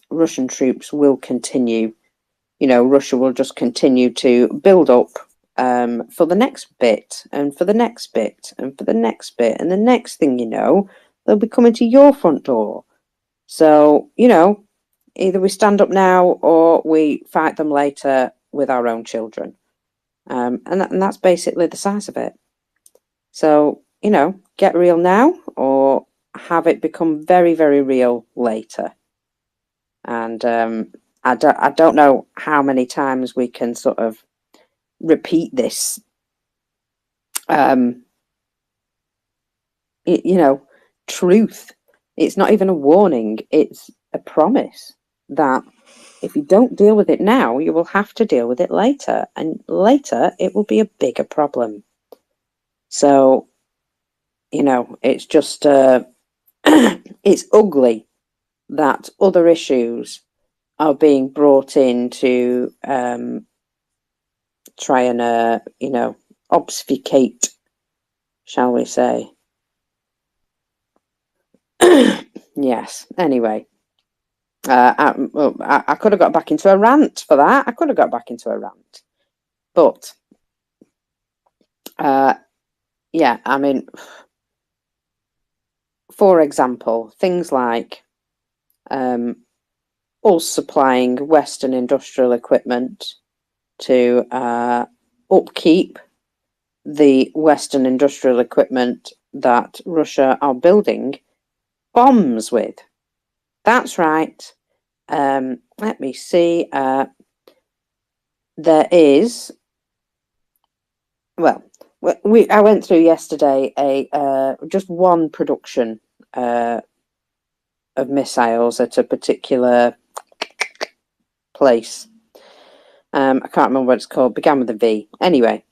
[SPEAKER 15] Russian troops will continue, Russia will just continue to build up for the next bit and for the next bit and for the next bit. And the next thing you know, they'll be coming to your front door. So, either we stand up now or we fight them later with our own children. And that's basically the size of it. So, get real now or have it become very, very real later. And I don't know how many times we can sort of repeat this, truth. It's not even a warning. It's a promise that if you don't deal with it now, you will have to deal with it later. And later, it will be a bigger problem. So, it's just, it's ugly that other issues are being brought in to try and, obfuscate, shall we say. Yes, anyway. I could have got back into a rant for that. But, I mean, for example, things like us supplying Western industrial equipment to upkeep the Western industrial equipment that Russia are building bombs with. That's right. Let me see. There is. Well, I went through yesterday a just one production of missiles at a particular place. I can't remember what it's called. Began with a V. Anyway,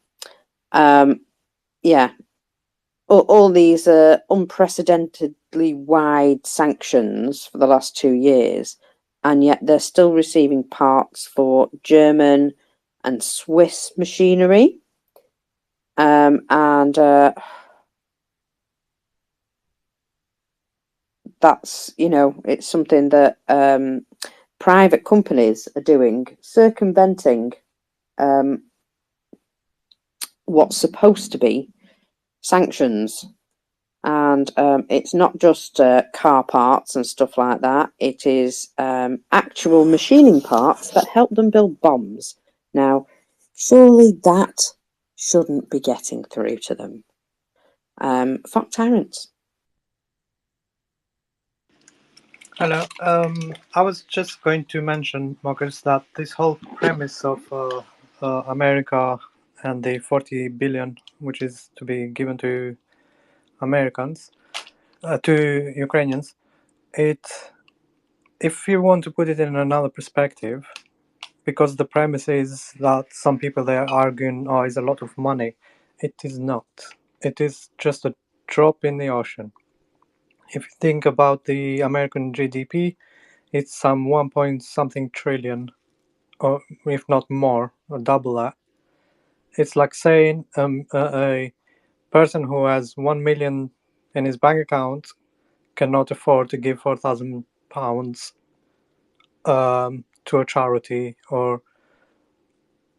[SPEAKER 15] all these unprecedentedly wide sanctions for the last 2 years, and yet they're still receiving parts for German and Swiss machinery. that's, it's something that private companies are doing, circumventing what's supposed to be sanctions. And it's not just car parts and stuff like that. It is actual machining parts that help them build bombs. Now, surely that shouldn't be getting through to them. Fuck tyrants.
[SPEAKER 16] Hello. I was just going to mention, Marcus, that this whole premise of America and the 40 billion, which is to be given to Americans, to Ukrainians, if you want to put it in another perspective, because the premise is that some people they are arguing, oh, it's a lot of money. It is not. It is just a drop in the ocean. If you think about the American GDP, it's some 1 point something trillion, or if not more, or double that. It's like saying a person who has 1 million in his bank account cannot afford to give £4,000 to a charity, or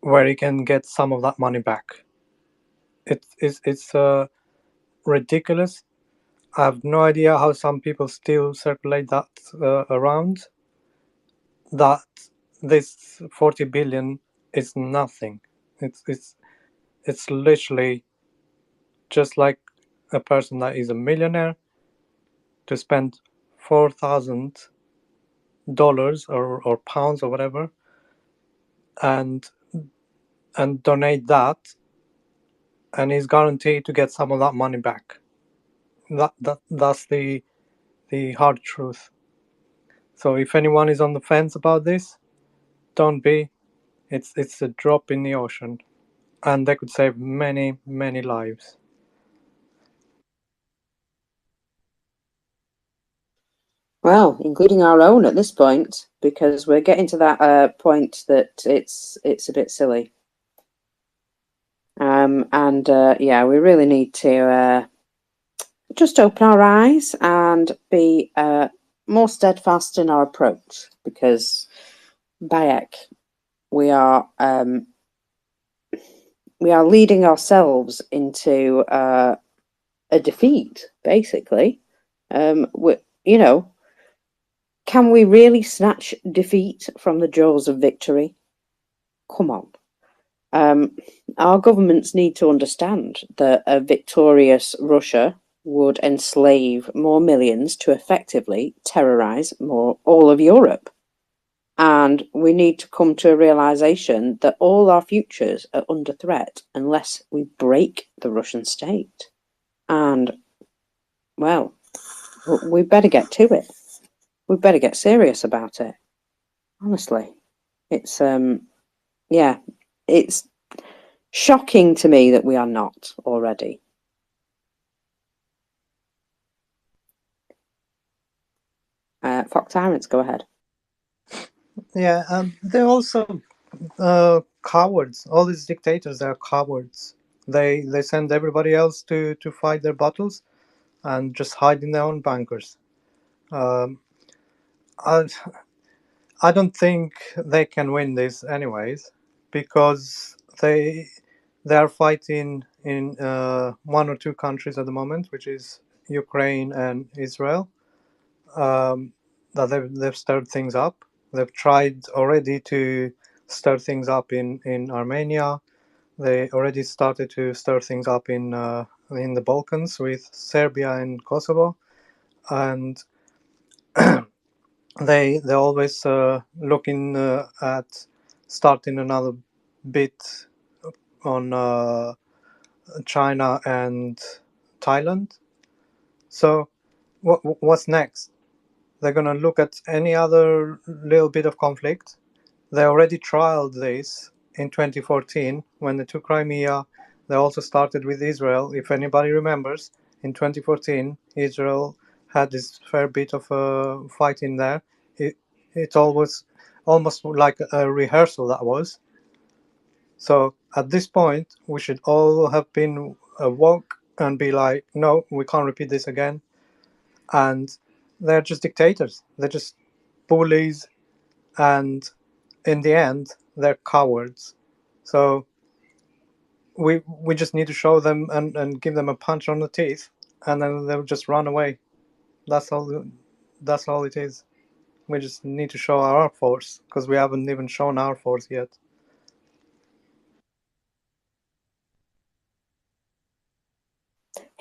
[SPEAKER 16] where he can get some of that money back. It's ridiculous. I have no idea how some people still circulate that around. That this 40 billion is nothing. It's literally just like a person that is a millionaire to spend $4,000 or pounds or whatever, and donate that, and he's guaranteed to get some of that money back. That's the hard truth. So if anyone is on the fence about this, don't be. It's a drop in the ocean, and they could save many, many lives.
[SPEAKER 15] Well, including our own at this point, because we're getting to that point that it's a bit silly. And we really need to just open our eyes and be more steadfast in our approach, because Bayek, we are leading ourselves into a defeat, basically. Can we really snatch defeat from the jaws of victory? Come on. Our governments need to understand that a victorious Russia would enslave more millions to effectively terrorize all of Europe. And we need to come to a realization that all our futures are under threat unless we break the Russian state. And, well, we better get to it. We better get serious about it. Honestly. It's it's shocking to me that we are not already. Fox Tyrants, go ahead.
[SPEAKER 16] Yeah, they're also cowards. All these dictators are cowards. They send everybody else to fight their battles and just hide in their own bunkers. I don't think they can win this anyways, because they are fighting in one or two countries at the moment, which is Ukraine and Israel. That they've stirred things up. They've tried already to stir things up in Armenia. They already started to stir things up in the Balkans with Serbia and Kosovo, and they're always looking at starting another bit on China and Thailand. So what's next? They're going to look at any other little bit of conflict. They already trialed this in 2014 when they took Crimea. They also started with Israel. If anybody remembers, in 2014, Israel had this fair bit of a fight in there. It always almost like a rehearsal, that was. So at this point, we should all have been awoke and be like, no, we can't repeat this again. And they're just dictators. They're just bullies, and in the end, they're cowards. So we just need to show them and give them a punch on the teeth, and then they'll just run away. That's all. That's all it is. We just need to show our force, because we haven't even shown our force yet.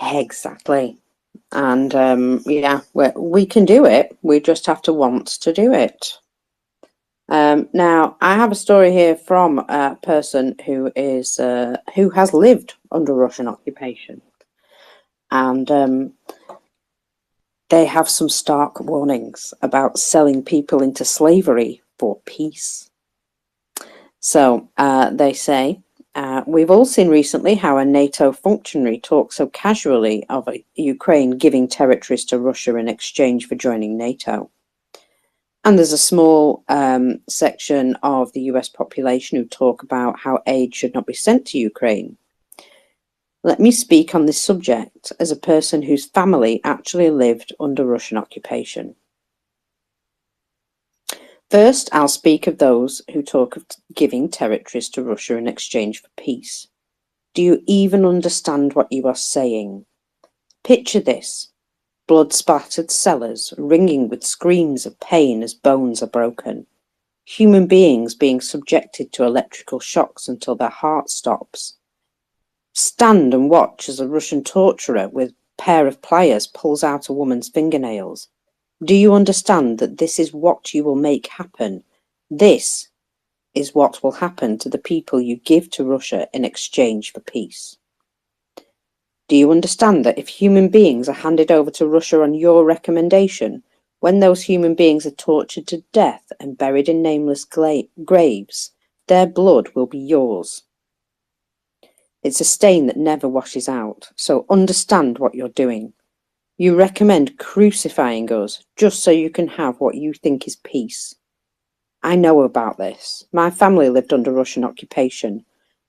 [SPEAKER 15] Exactly. And yeah, we can do it. We just have to want to do it. Now, I have a story here from a person who has lived under Russian occupation, and they have some stark warnings about selling people into slavery for peace. So they say, we've all seen recently how a NATO functionary talks so casually of Ukraine giving territories to Russia in exchange for joining NATO. And there's a small section of the US population who talk about how aid should not be sent to Ukraine. Let me speak on this subject as a person whose family actually lived under Russian occupation. First, I'll speak of those who talk of giving territories to Russia in exchange for peace. Do you even understand what you are saying? Picture this: blood-splattered cellars ringing with screams of pain as bones are broken. Human beings being subjected to electrical shocks until their heart stops. Stand and watch as a Russian torturer with a pair of pliers pulls out a woman's fingernails. Do you understand that this is what you will make happen? This is what will happen to the people you give to Russia in exchange for peace. Do you understand that if human beings are handed over to Russia on your recommendation, when those human beings are tortured to death and buried in nameless graves, their blood will be yours? It's a stain that never washes out, so understand what you're doing. You recommend crucifying us just so you can have what you think is peace. I know about this. My family lived under Russian occupation.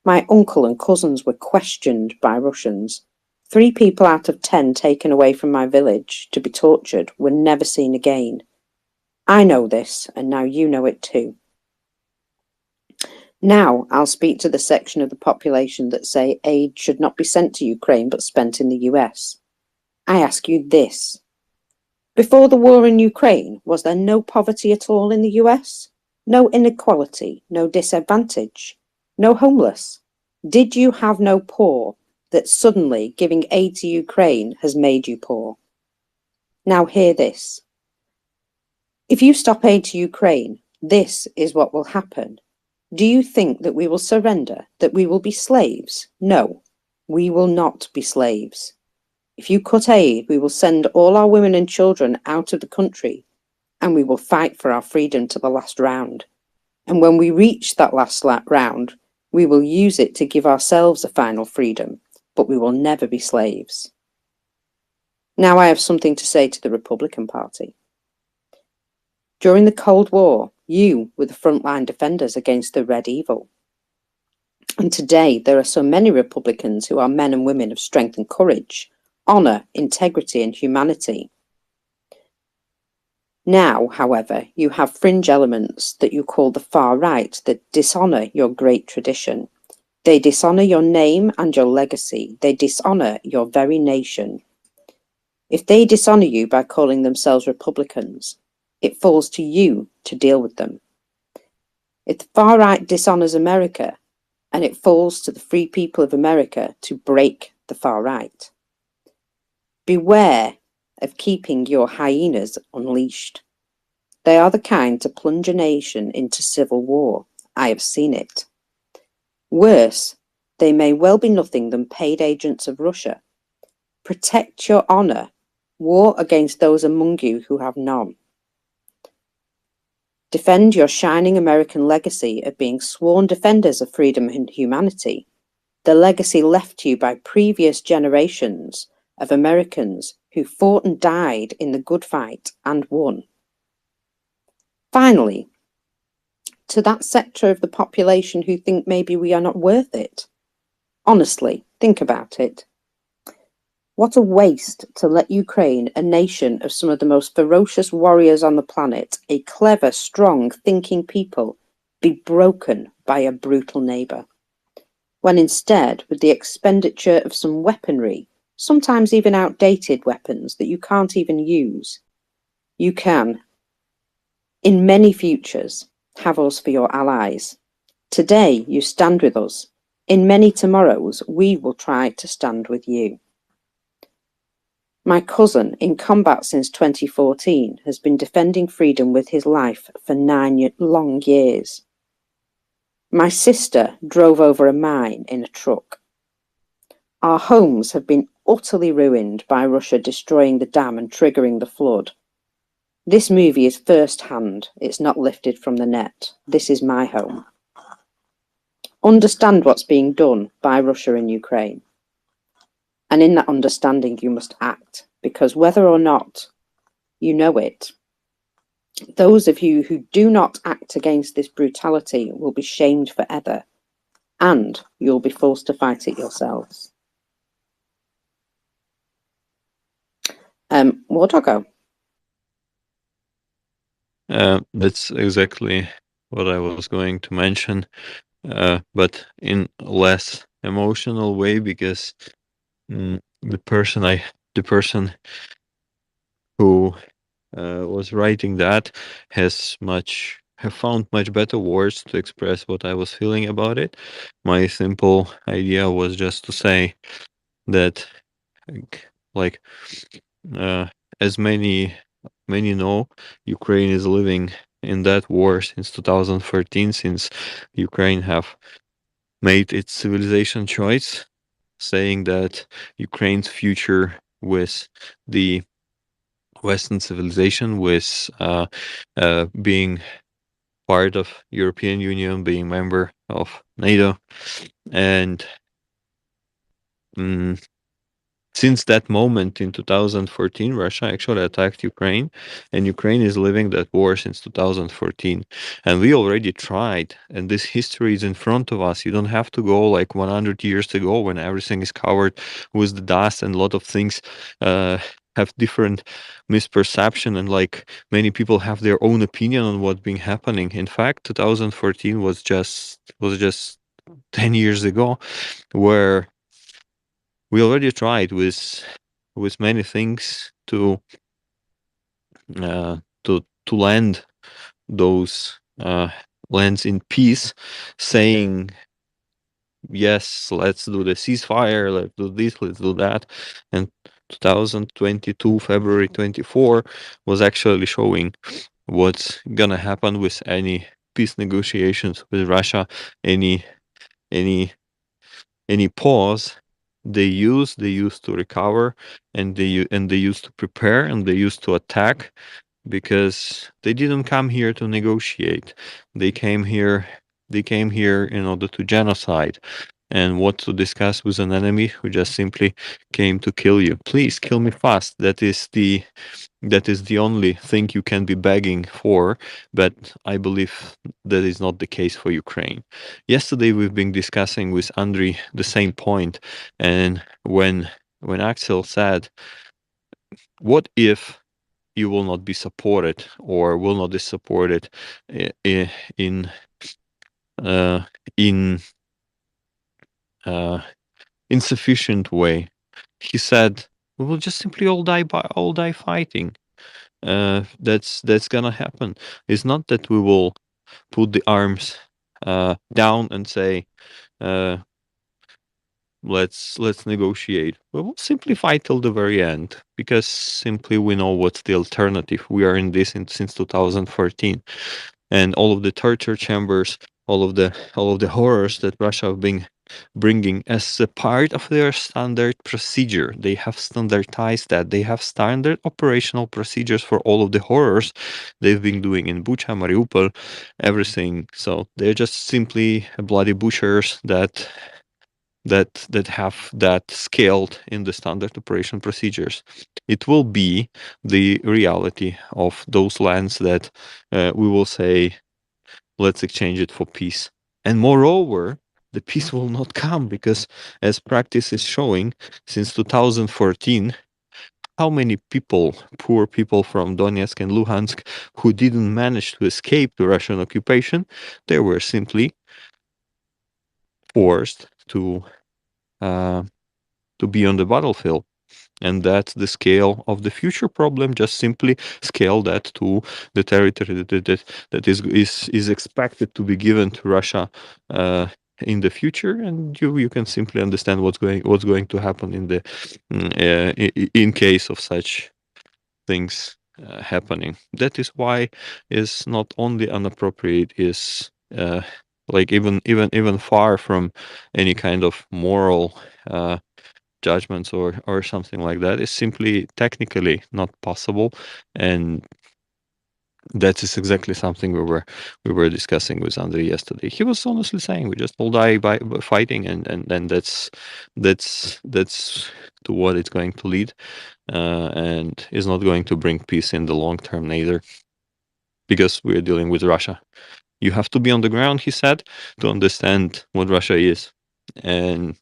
[SPEAKER 15] My uncle and cousins were questioned by Russians. 3 people out of 10 taken away from my village to be tortured were never seen again. I know this, and now you know it too. Now I'll speak to the section of the population that say aid should not be sent to Ukraine but spent in the US. I ask you this: before the war in Ukraine, was there no poverty at all in the US? No inequality, no disadvantage, no homeless? Did you have no poor that suddenly giving aid to Ukraine has made you poor? Now hear this. If you stop aid to Ukraine, this is what will happen. Do you think that we will surrender, that we will be slaves? No, we will not be slaves. If you cut aid, we will send all our women and children out of the country, and we will fight for our freedom to the last round. And when we reach that last round, we will use it to give ourselves a final freedom, but we will never be slaves. Now I have something to say to the Republican Party. During the Cold War, you were the frontline defenders against the Red Evil. And today there are so many Republicans who are men and women of strength and courage, honour, integrity and humanity. Now, however, you have fringe elements that you call the far right that dishonour your great tradition. They dishonour your name and your legacy. They dishonour your very nation. If they dishonour you by calling themselves Republicans, it falls to you to deal with them. If the far right dishonours America, and it falls to the free people of America to break the far right. Beware of keeping your hyenas unleashed. They are the kind to plunge a nation into civil war. I have seen it. Worse, they may well be nothing than paid agents of Russia. Protect your honour. War against those among you who have none. Defend your shining American legacy of being sworn defenders of freedom and humanity, the legacy left to you by previous generations of Americans who fought and died in the good fight and won. Finally, to that sector of the population who think maybe we are not worth it, honestly, think about it. What a waste to let Ukraine, a nation of some of the most ferocious warriors on the planet, a clever, strong, thinking people, be broken by a brutal neighbour. When instead, with the expenditure of some weaponry, sometimes even outdated weapons that you can't even use, you can, in many futures, have us for your allies. Today you stand with us. In many tomorrows, we will try to stand with you. My cousin, in combat since 2014, has been defending freedom with his life for 9 long years. My sister drove over a mine in a truck. Our homes have been utterly ruined by Russia destroying the dam and triggering the flood. This movie is first-hand. It's not lifted from the net. This is my home. Understand what's being done by Russia in Ukraine. And in that understanding, you must act, because whether or not you know it, those of you who do not act against this brutality will be shamed forever, and you'll be forced to fight it yourselves. War Doggo.
[SPEAKER 10] That's exactly what I was going to mention, but in a less emotional way, because the person who was writing that have found much better words to express what I was feeling about it. My simple idea was just to say that, like, as many know, Ukraine is living in that war since 2014, since Ukraine have made its civilization choice, saying that Ukraine's future with the Western civilization, with being part of European Union, being member of NATO, and since that moment in 2014, Russia actually attacked Ukraine, and Ukraine is living that war since 2014. And we already tried, and this history is in front of us. You don't have to go like 100 years ago when everything is covered with the dust and a lot of things have different misperception, and like many people have their own opinion on what's been happening. In fact, 2014 was just 10 years ago, where we already tried with many things to land those lands in peace, saying yes, let's do the ceasefire, let's do this, let's do that. And 2022 February 24 was actually showing what's gonna happen with any peace negotiations with Russia, any pause they used to recover, and they used to prepare, and they used to attack, because they didn't come here to negotiate. They came here in order to genocide and what to discuss with an enemy who just simply came to kill you. Please kill me fast. That is the only thing you can be begging for, but I believe that is not the case for Ukraine. Yesterday we've been discussing with Andriy the same point, and when Axel said, what if you will not be supported, or will not be supported in insufficient way? He said, we will just simply all die fighting. That's gonna happen. It's not that we will put the arms down and say, let's negotiate. We will simply fight till the very end, because simply we know what's the alternative. We are in this since 2014, and all of the torture chambers, all of the horrors that Russia have been bringing as a part of their standard procedure. They have standardized that. They have standard operational procedures for all of the horrors they've been doing in Bucha, Mariupol, everything. So they're just simply bloody butchers that have that scaled in the standard operation procedures. It will be the reality of those lands that we will say, let's exchange it for peace. And moreover, the peace will not come, because as practice is showing, since 2014, how many people, poor people from Donetsk and Luhansk, who didn't manage to escape the Russian occupation, they were simply forced to be on the battlefield. And that's the scale of the future problem. Just simply scale that to the territory that is expected to be given to Russia in the future, and you can simply understand what's going to happen in case of such things happening. That is why is not only inappropriate, is like even far from any kind of moral judgments or something like that, is simply technically not possible. And that is exactly something we were discussing with Andrei yesterday. He was honestly saying we just all die by fighting, and that's to what it's going to lead, and is not going to bring peace in the long term neither, because we're dealing with Russia. You have to be on the ground, he said, to understand what Russia is. And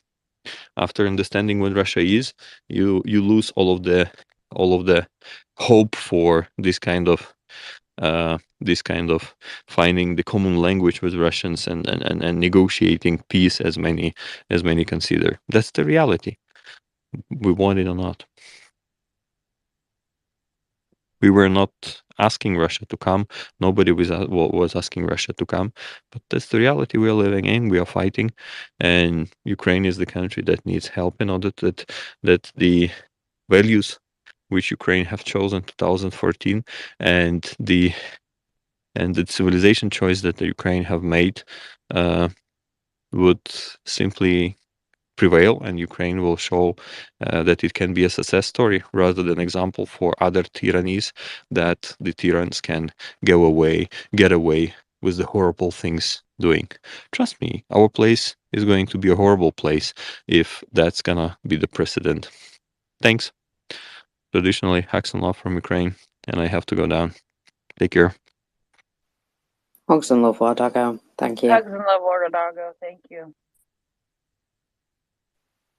[SPEAKER 10] after understanding what Russia is, you lose all of the hope for this kind of finding the common language with Russians and negotiating peace, as many consider. That's the reality. We want it or not. We were not asking Russia to come. Nobody was asking Russia to come. But that's the reality we are living in. We are fighting, and Ukraine is the country that needs help in order that the values which Ukraine have chosen 2014 and the civilization choice that the Ukraine have made would simply prevail, and Ukraine will show that it can be a success story rather than example for other tyrannies, that the tyrants can get away with the horrible things doing. Trust me, our place is going to be a horrible place if that's gonna be the precedent. Thanks. Traditionally, hacks and love from Ukraine, and I have to go down. Take care.
[SPEAKER 15] Hugs and love, Wardago. Thank you.
[SPEAKER 19] Hugs and love, Wardago. Thank you.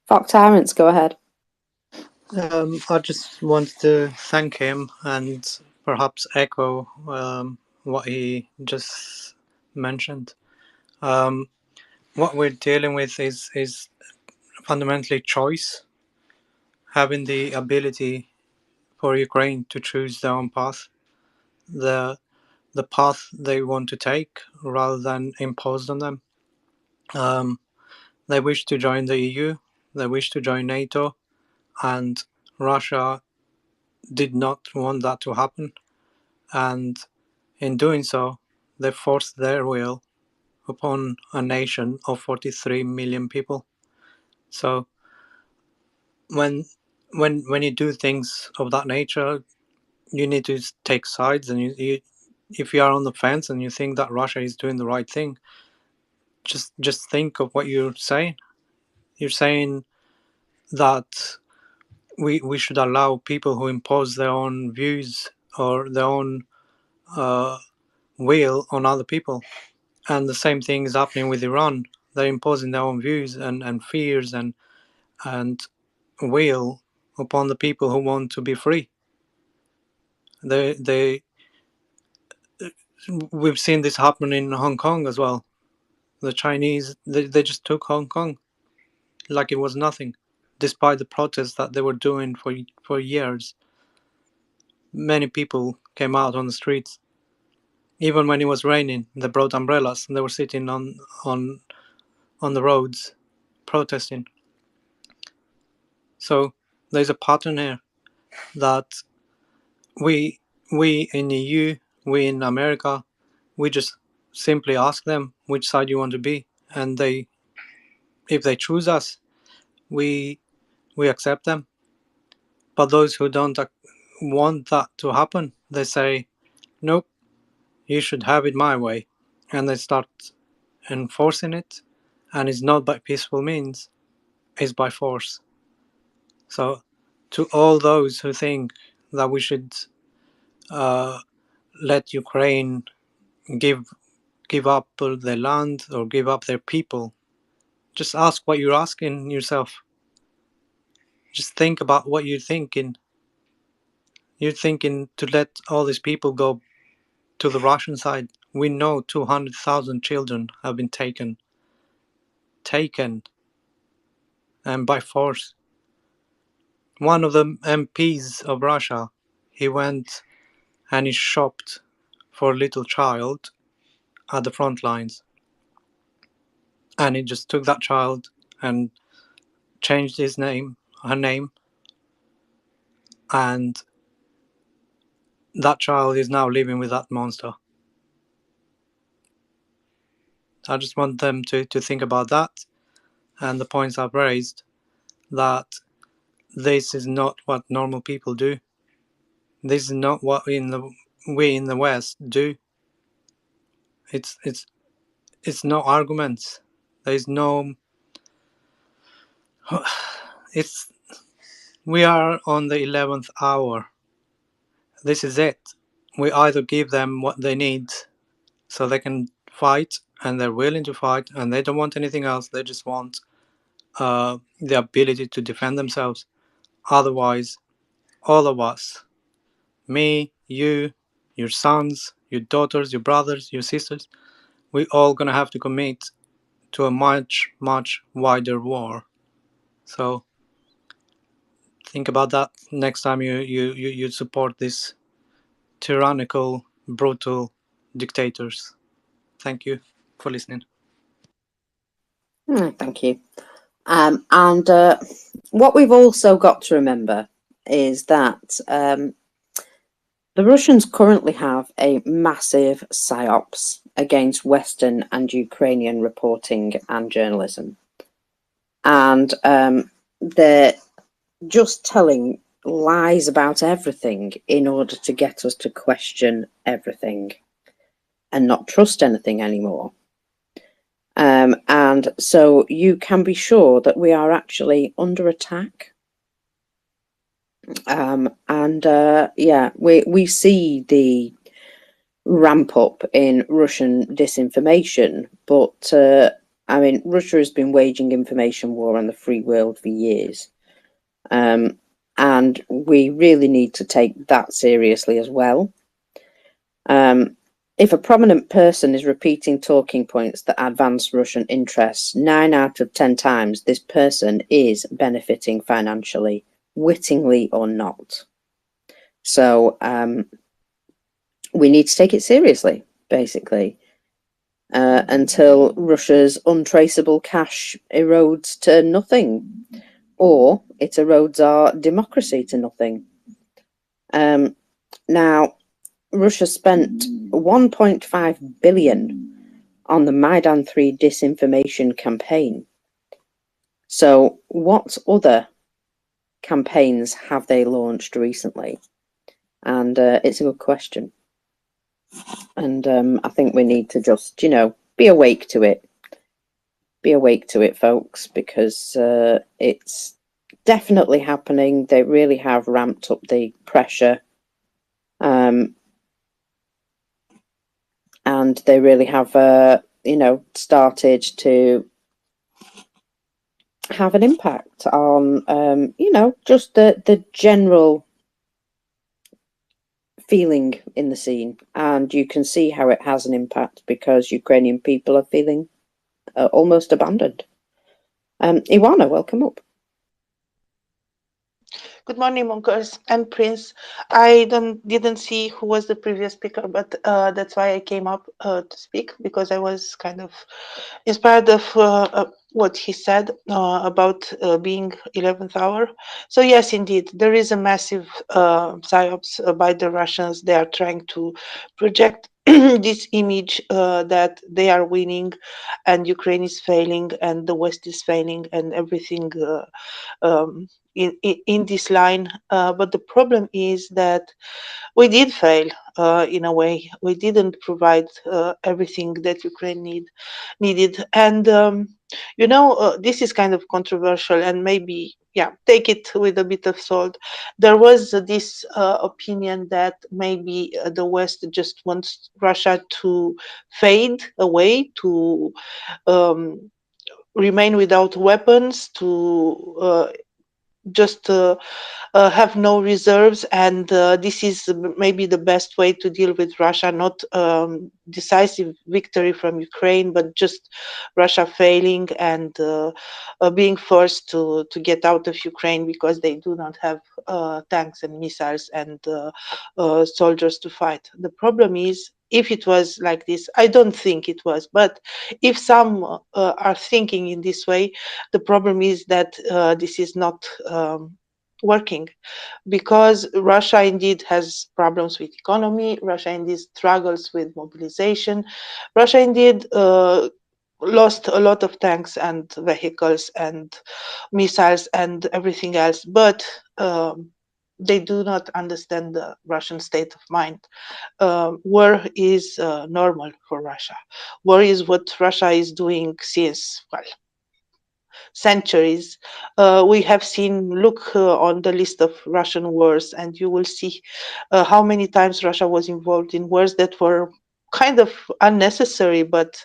[SPEAKER 15] Fox Tyrants, go ahead.
[SPEAKER 16] I just wanted to thank him and perhaps echo what he just mentioned. What we're dealing with is fundamentally choice, having the ability for Ukraine to choose their own path, the path they want to take rather than imposed on them. They wish to join the EU, they wish to join NATO, and Russia did not want that to happen. And in doing so, they forced their will upon a nation of 43 million people. So when you do things of that nature, you need to take sides, and if you are on the fence and you think that Russia is doing the right thing, just think of what you're saying. You're saying that we should allow people who impose their own views or their own will on other people. And the same thing is happening with Iran. They're imposing their own views and fears and will upon the people who want to be free. We've seen this happen in Hong Kong as well. The Chinese, they just took Hong Kong like it was nothing, despite the protests that they were doing for years. Many people came out on the streets. Even when it was raining, they brought umbrellas and they were sitting on the roads protesting. So there's a pattern here that we in the EU, we in America, we just simply ask them which side you want to be, and if they choose us, we accept them. But those who don't want that to happen, they say, nope, you should have it my way, and they start enforcing it, and it's not by peaceful means, it's by force. So to all those who think that we should let Ukraine give up their land or give up their people, Just ask what you're asking yourself. Just think about what you're thinking. You're thinking to let all these people go to the Russian side. We know 200,000 children have been taken, and by force. One of the MPs of Russia, he went and he shopped for a little child at the front lines. And he just took that child and changed her name, and that child is now living with that monster. I just want them to think about that and the points I've raised, that this is not what normal people do. This is not what we in the West do. It's no arguments. There's no. We are on the 11th hour. This is it. We either give them what they need so they can fight, and they're willing to fight, and they don't want anything else. They just want the ability to defend themselves. Otherwise, all of us, me, you, your sons, your daughters, your brothers, your sisters, we all gonna have to commit to a much, much wider war. So think about that next time you support these tyrannical, brutal dictators. Thank you for listening.
[SPEAKER 15] Thank you. And what we've also got to remember is that the Russians currently have a massive psyops against Western and Ukrainian reporting and journalism. And they're just telling lies about everything in order to get us to question everything and not trust anything anymore. And so you can be sure that we are actually under attack. We see the ramp up in Russian disinformation, but I mean, Russia has been waging information war on the free world for years. And we really need to take that seriously as well. If a prominent person is repeating talking points that advance Russian interests, 9 out of 10 times this person is benefiting financially, wittingly or not. So we need to take it seriously, basically, until Russia's untraceable cash erodes to nothing, or it erodes our democracy to nothing. Now, Russia spent 1.5 billion on the Maidan 3 disinformation campaign. So what other campaigns have they launched recently? And it's a good question. And I think we need to just, be awake to it. Be awake to it, folks, because it's definitely happening. They really have ramped up the pressure. And they really have, started to have an impact on, just the general feeling in the scene. And you can see how it has an impact because Ukrainian people are feeling almost abandoned. Iwana, welcome up.
[SPEAKER 14] Good morning, Monkers and Prince. I didn't see who was the previous speaker, but that's why I came up to speak, because I was kind of inspired of what he said about being 11th hour. So yes, indeed, there is a massive psyops by the Russians. They are trying to project this image that they are winning and Ukraine is failing and the West is failing and everything in this line. But the problem is that we did fail in a way. We didn't provide everything that Ukraine needed. And, this is kind of controversial and maybe, take it with a bit of salt. There was this opinion that maybe the West just wants Russia to fade away, to remain without weapons, to just have no reserves, and this is maybe the best way to deal with Russia, not decisive victory from Ukraine, but just Russia failing and being forced to get out of Ukraine because they do not have tanks and missiles and soldiers to fight. The problem is, if it was like this, I don't think it was, but if some are thinking in this way, the problem is that this is not working, because Russia indeed has problems with economy. Russia indeed struggles with mobilization. Russia indeed lost a lot of tanks and vehicles and missiles and everything else, but they do not understand the Russian state of mind. War is normal for Russia. War is what Russia is doing since, well, centuries. We have seen, look on the list of Russian wars, and you will see how many times Russia was involved in wars that were kind of unnecessary, but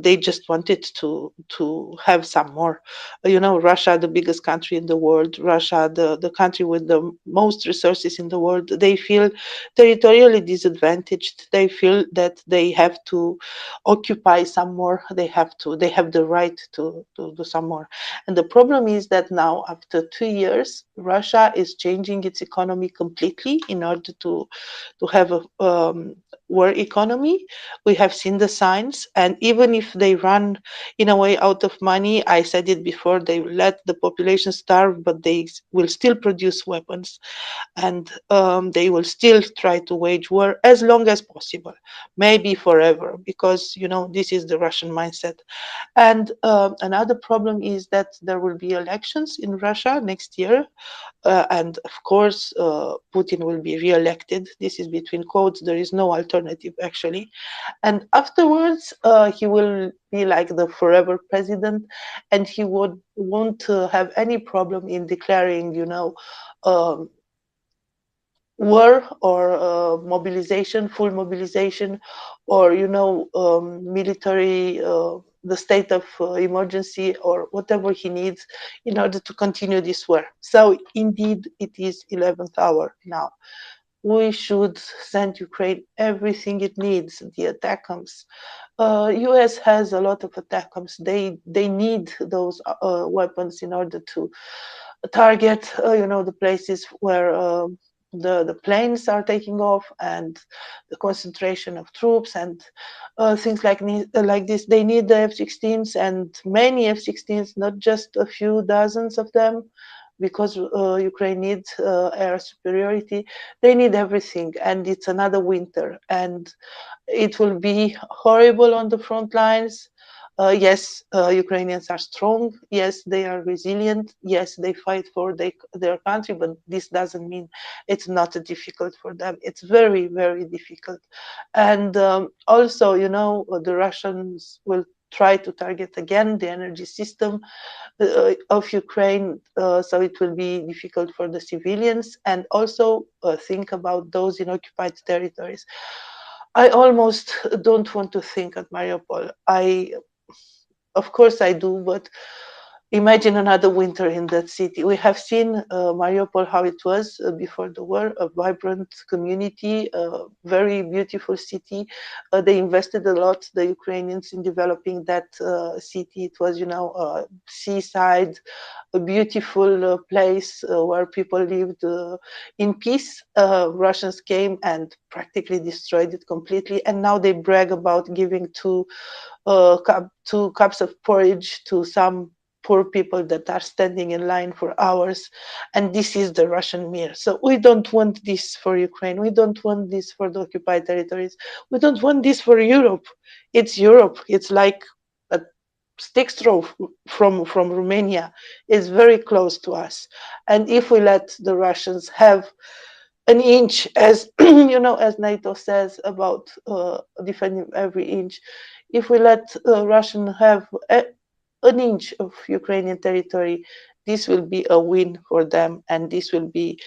[SPEAKER 14] they just wanted to have some more. You know, Russia, the biggest country in the world, Russia, the country with the most resources in the world, they feel territorially disadvantaged. They feel that they have to occupy some more. They have the right to do some more. And the problem is that now, after 2 years, Russia is changing its economy completely in order to have a war economy. We have seen the signs, and even if they run in a way out of money, I said it before, they will let the population starve, but they will still produce weapons, and they will still try to wage war as long as possible, maybe forever, because you know this is the Russian mindset. And another problem is that there will be elections in Russia next year, and of course, Putin will be re-elected. This is between quotes. There is no alternative, actually. And afterwards, he will be like the forever president, and he won't have any problem in declaring, you know, um, war or mobilization, full mobilization, or you know, military, the state of emergency, or whatever he needs in order to continue this war. So indeed, it is 11th hour now. We should send Ukraine everything it needs. The ATACMS. US has a lot of ATACMS. They need those weapons in order to target, you know, the places where the planes are taking off, and the concentration of troops and things like this. They need the F-16s, and many F-16s, not just a few dozens of them, because Ukraine needs air superiority. They need everything, and it's another winter, and it will be horrible on the front lines. Yes, Ukrainians are strong. Yes, they are resilient. Yes, they fight for their country, but this doesn't mean it's not difficult for them. It's very, very difficult. And also, you know, the Russians will try to target again the energy system of Ukraine, so it will be difficult for the civilians, and also think about those in occupied territories. I almost don't want to think at Mariupol. Of course I do, but imagine another winter in that city. We have seen Mariupol, how it was before the war, a vibrant community, a very beautiful city. They invested a lot, the Ukrainians, in developing that city. It was, you know, seaside, a beautiful place where people lived in peace. Russians came and practically destroyed it completely, and now they brag about giving two cups of porridge to some poor people that are standing in line for hours. And this is the Russian mir. So we don't want this for Ukraine. We don't want this for the occupied territories. We don't want this for Europe. It's Europe. It's like a stick throw from Romania. It's very close to us. And if we let the Russians have an inch, as you know, as NATO says about defending every inch, if we let Russian have an inch of Ukrainian territory, this will be a win for them, and this will be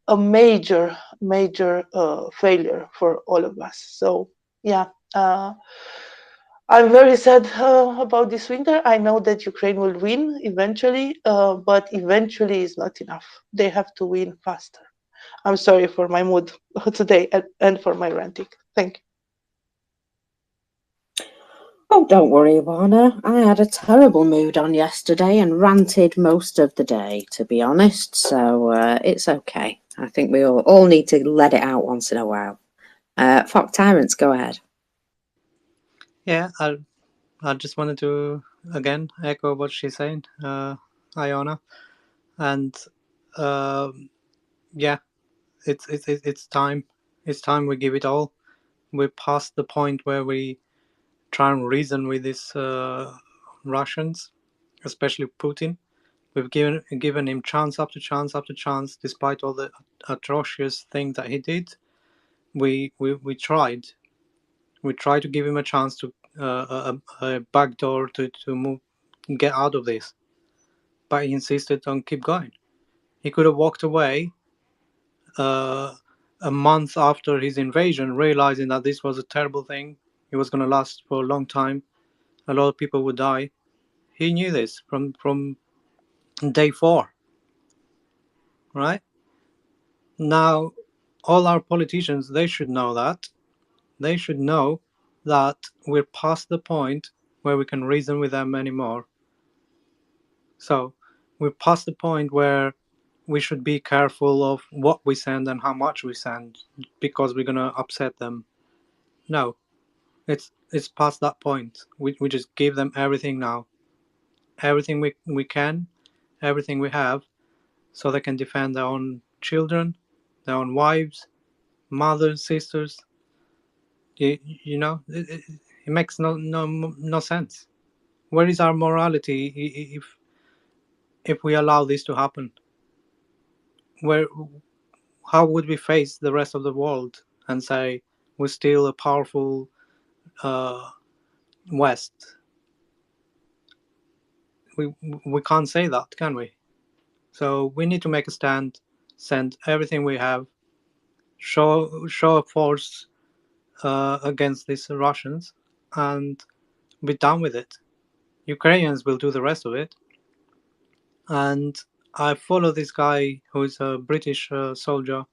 [SPEAKER 14] a major, major failure for all of us. So, yeah, I'm very sad about this winter. I know that Ukraine will win eventually, but eventually is not enough. They have to win faster. I'm sorry for my mood today and for my ranting. Thank you.
[SPEAKER 15] Oh, don't worry, Warner. I had a terrible mood on yesterday and ranted most of the day, to be honest. So it's okay. I think we all need to let it out once in a while. Fuck Tyrants, go ahead.
[SPEAKER 16] Yeah, I just wanted to again echo what she's saying, Iona, and yeah, it's time. It's time we give it all. We're past the point where we try and reason with these Russians, especially Putin. We've given him chance after chance after chance, despite all the atrocious things that he did. We tried. We tried to give him a chance to a backdoor to move, get out of this, but he insisted on keep going. He could have walked away a month after his invasion, realizing that this was a terrible thing. It was going to last for a long time. A lot of people would die. He knew this from day 4, right? Now, all our politicians, they should know that. They should know that we're past the point where we can reason with them anymore. So we're past the point where we should be careful of what we send and how much we send because we're going to upset them. No, it's past that point. We just give them everything now. Everything we can, everything we have, so they can defend their own children, their own wives, mothers, sisters. You know, it makes no sense. Where is our morality if we allow this to happen? Where, how would we face the rest of the world and say we're still a powerful West? We can't say that, can we? So we need to make a stand, send everything we have, show a force against these Russians, and be done with it. Ukrainians will do the rest of it. And I follow this guy who is a British soldier,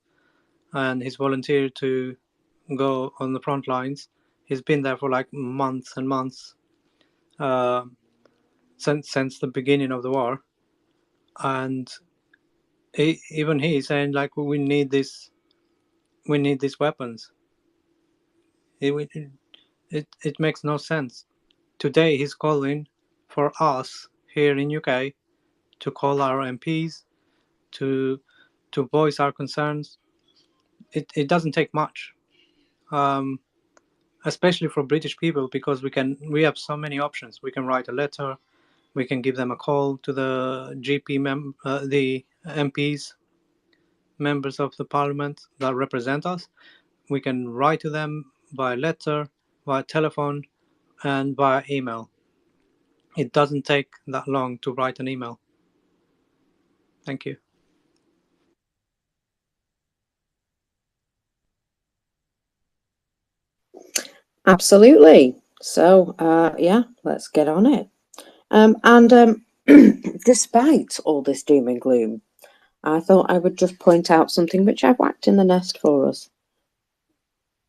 [SPEAKER 16] and he's volunteered to go on the front lines. He's been there for like months and months uh, since the beginning of the war, and even he's saying like we need these weapons. It makes no sense. Today he's calling for us here in UK to call our MPs to voice our concerns. It doesn't take much, especially for British people, because we have so many options. We can write a letter, we can give them a call to the the MPs, members of the parliament that represent us. We can write to them by letter, by telephone, and by email. It doesn't take that long to write an email. Thank you.
[SPEAKER 15] Absolutely. So, yeah, let's get on it. Despite all this doom and gloom, I thought I would just point out something which I've whacked in the nest for us.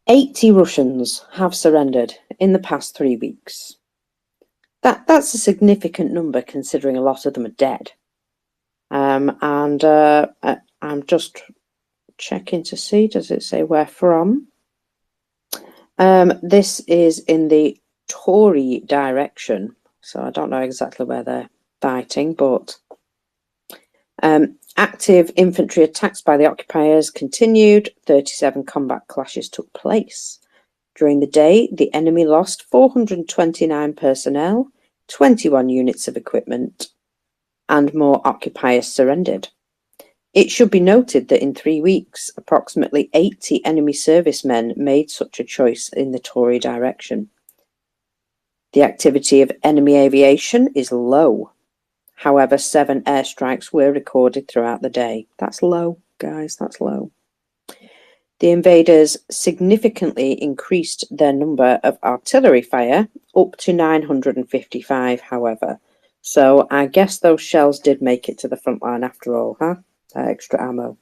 [SPEAKER 15] 80 Russians have surrendered in the past 3 weeks. That's a significant number considering a lot of them are dead. I'm just checking to see, does it say where from? This is in the Tory direction, so I don't know exactly where they're fighting, but active infantry attacks by the occupiers continued. 37 combat clashes took place. During the day, the enemy lost 429 personnel, 21 units of equipment, and more occupiers surrendered. It should be noted that in 3 weeks, approximately 80 enemy servicemen made such a choice in the Tory direction. The activity of enemy aviation is low. However, 7 airstrikes were recorded throughout the day. That's low, guys, that's low. The invaders significantly increased their number of artillery fire, up to 955, however. So I guess those shells did make it to the front line after all, huh? That extra ammo.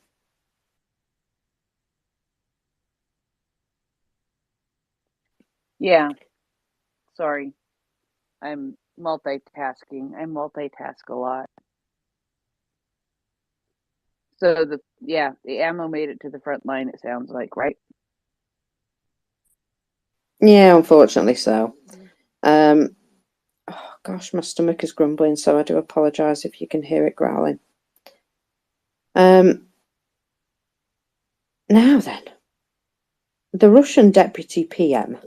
[SPEAKER 19] Yeah, sorry. I'm multitasking. I multitask a lot. So the ammo made it to the front line, it sounds like, right?
[SPEAKER 15] Yeah, unfortunately so. Oh gosh, my stomach is grumbling, so I do apologise if you can hear it growling. Now then, the Russian deputy PM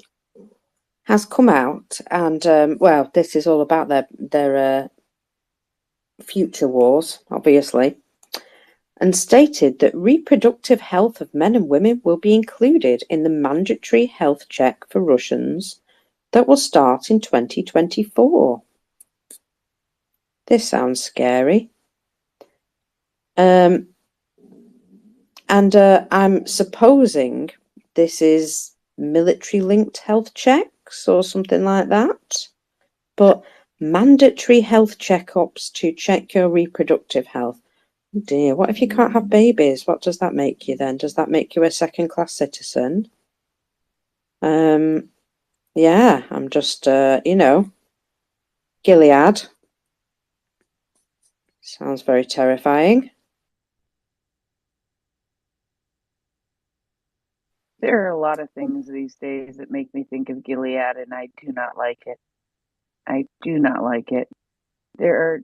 [SPEAKER 15] has come out and, well, this is all about their future wars, obviously, and stated that reproductive health of men and women will be included in the mandatory health check for Russians that will start in 2024. This sounds scary. And I'm supposing this is military-linked health checks or something like that. But mandatory health checkups to check your reproductive health. Oh dear, what if you can't have babies? What does that make you then? Does that make you a second-class citizen? Yeah, I'm just, Gilead. Sounds very terrifying.
[SPEAKER 19] There are a lot of things these days that make me think of Gilead, and I do not like it. I do not like it. There are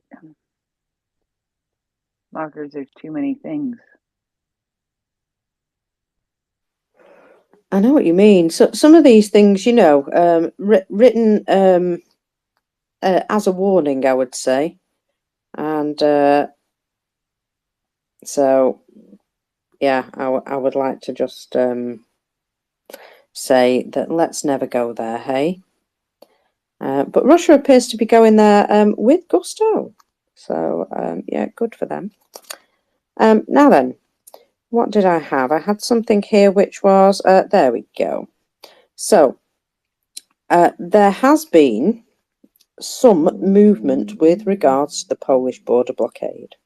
[SPEAKER 19] Mockers, there's too many things.
[SPEAKER 15] I know what you mean. So some of these things, written as a warning, I would say, and so yeah, I would like to just say that let's never go there, hey. But Russia appears to be going there with gusto. So yeah, good for them. Now then, what did I have? I had something here which was there we go. So there has been some movement with regards to the Polish border blockade.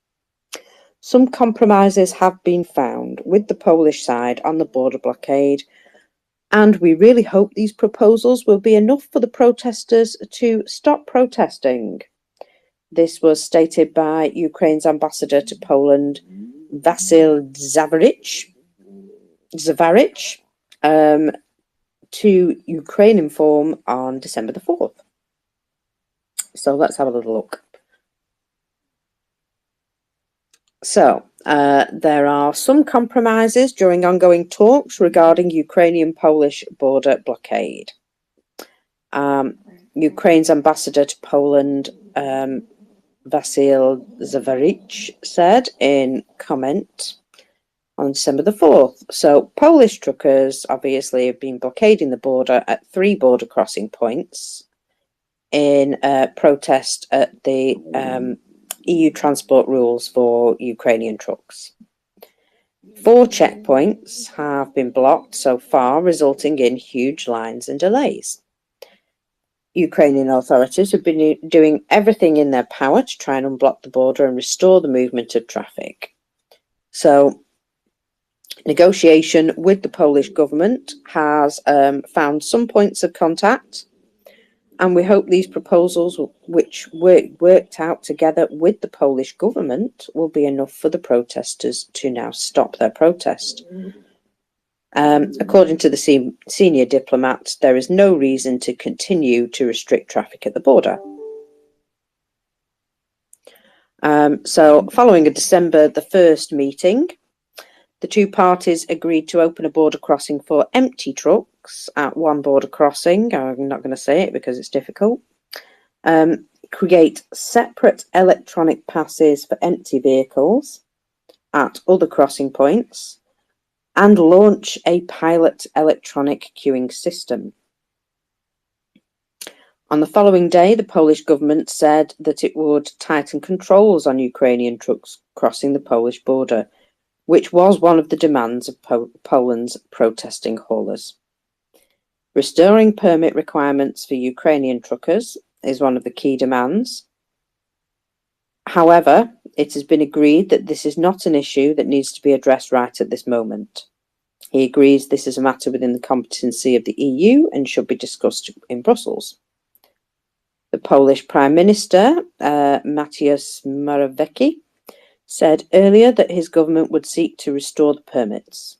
[SPEAKER 15] Some compromises have been found with the Polish side on the border blockade, and we really hope these proposals will be enough for the protesters to stop protesting. This was stated by Ukraine's ambassador to Poland, Vasyl Zavarich, to Ukraine Inform on December the 4th. So let's have a little look. So there are some compromises during ongoing talks regarding Ukrainian-Polish border blockade. Ukraine's ambassador to Poland, Vasyl Zavarich, said in comment on December the 4th. So Polish truckers obviously have been blockading the border at 3 border crossing points in protest at the EU transport rules for Ukrainian trucks. 4 checkpoints have been blocked so far, resulting in huge lines and delays. Ukrainian authorities have been doing everything in their power to try and unblock the border and restore the movement of traffic. So, negotiation with the Polish government has found some points of contact, and we hope these proposals, which worked out together with the Polish government, will be enough for the protesters to now stop their protest. According to the senior diplomat, there is no reason to continue to restrict traffic at the border. So, following a December the 1st meeting, the 2 parties agreed to open a border crossing for empty trucks at 1 border crossing. I'm not going to say it because it's difficult. Create separate electronic passes for empty vehicles at other crossing points, and launch a pilot electronic queuing system. On the following day, the Polish government said that it would tighten controls on Ukrainian trucks crossing the Polish border, which was one of the demands of Poland's protesting haulers. Restoring permit requirements for Ukrainian truckers is one of the key demands. However, it has been agreed that this is not an issue that needs to be addressed right at this moment. He agrees this is a matter within the competency of the EU and should be discussed in Brussels. The Polish Prime Minister, Mateusz Morawiecki, said earlier that his government would seek to restore the permits.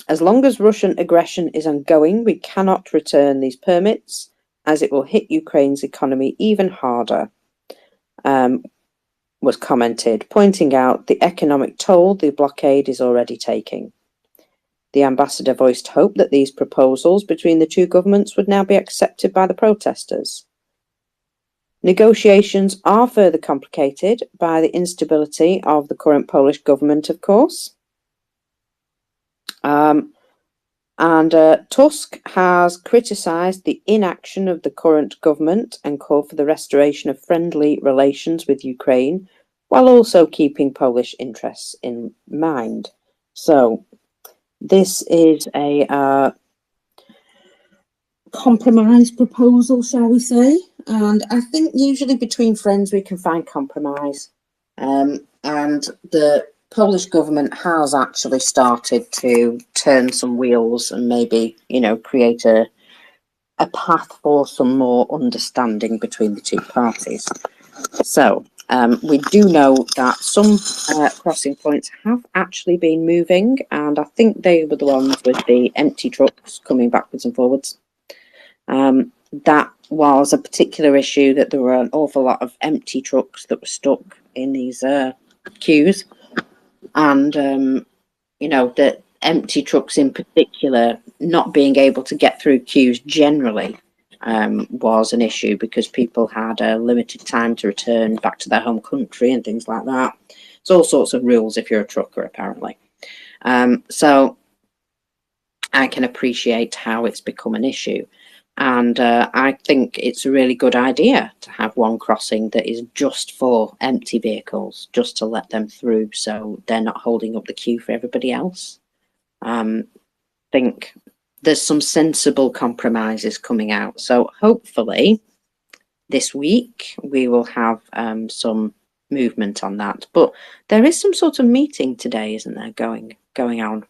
[SPEAKER 15] As long as Russian aggression is ongoing, we cannot return these permits, as it will hit Ukraine's economy even harder, was commented, pointing out the economic toll the blockade is already taking. The ambassador voiced hope that these proposals between the two governments would now be accepted by the protesters. Negotiations are further complicated by the instability of the current Polish government, of course. Tusk has criticised the inaction of the current government and called for the restoration of friendly relations with Ukraine, while also keeping Polish interests in mind. So, this is a compromise proposal, shall we say? And I think usually between friends we can find compromise. And the Polish government has actually started to turn some wheels and maybe, create a path for some more understanding between the two parties. So we do know that some crossing points have actually been moving, and I think they were the ones with the empty trucks coming backwards and forwards. That was a particular issue, that there were an awful lot of empty trucks that were stuck in these queues, and the empty trucks in particular not being able to get through queues generally was an issue, because people had a limited time to return back to their home country and things like that. It's all sorts of rules if you're a trucker, apparently. So I can appreciate how it's become an issue. And I think it's a really good idea to have one crossing that is just for empty vehicles, just to let them through so they're not holding up the queue for everybody else. I think there's some sensible compromises coming out. So hopefully this week we will have some movement on that. But there is some sort of meeting today, isn't there, going on?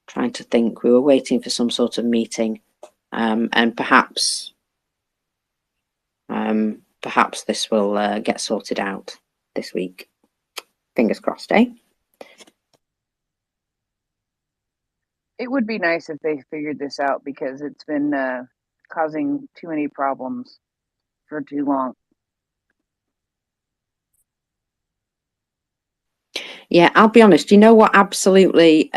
[SPEAKER 15] Trying to think. We were waiting for some sort of meeting. And perhaps this will get sorted out this week. Fingers crossed, eh?
[SPEAKER 19] It would be nice if they figured this out, because it's been causing too many problems for too long.
[SPEAKER 15] Yeah, I'll be honest. You know what absolutely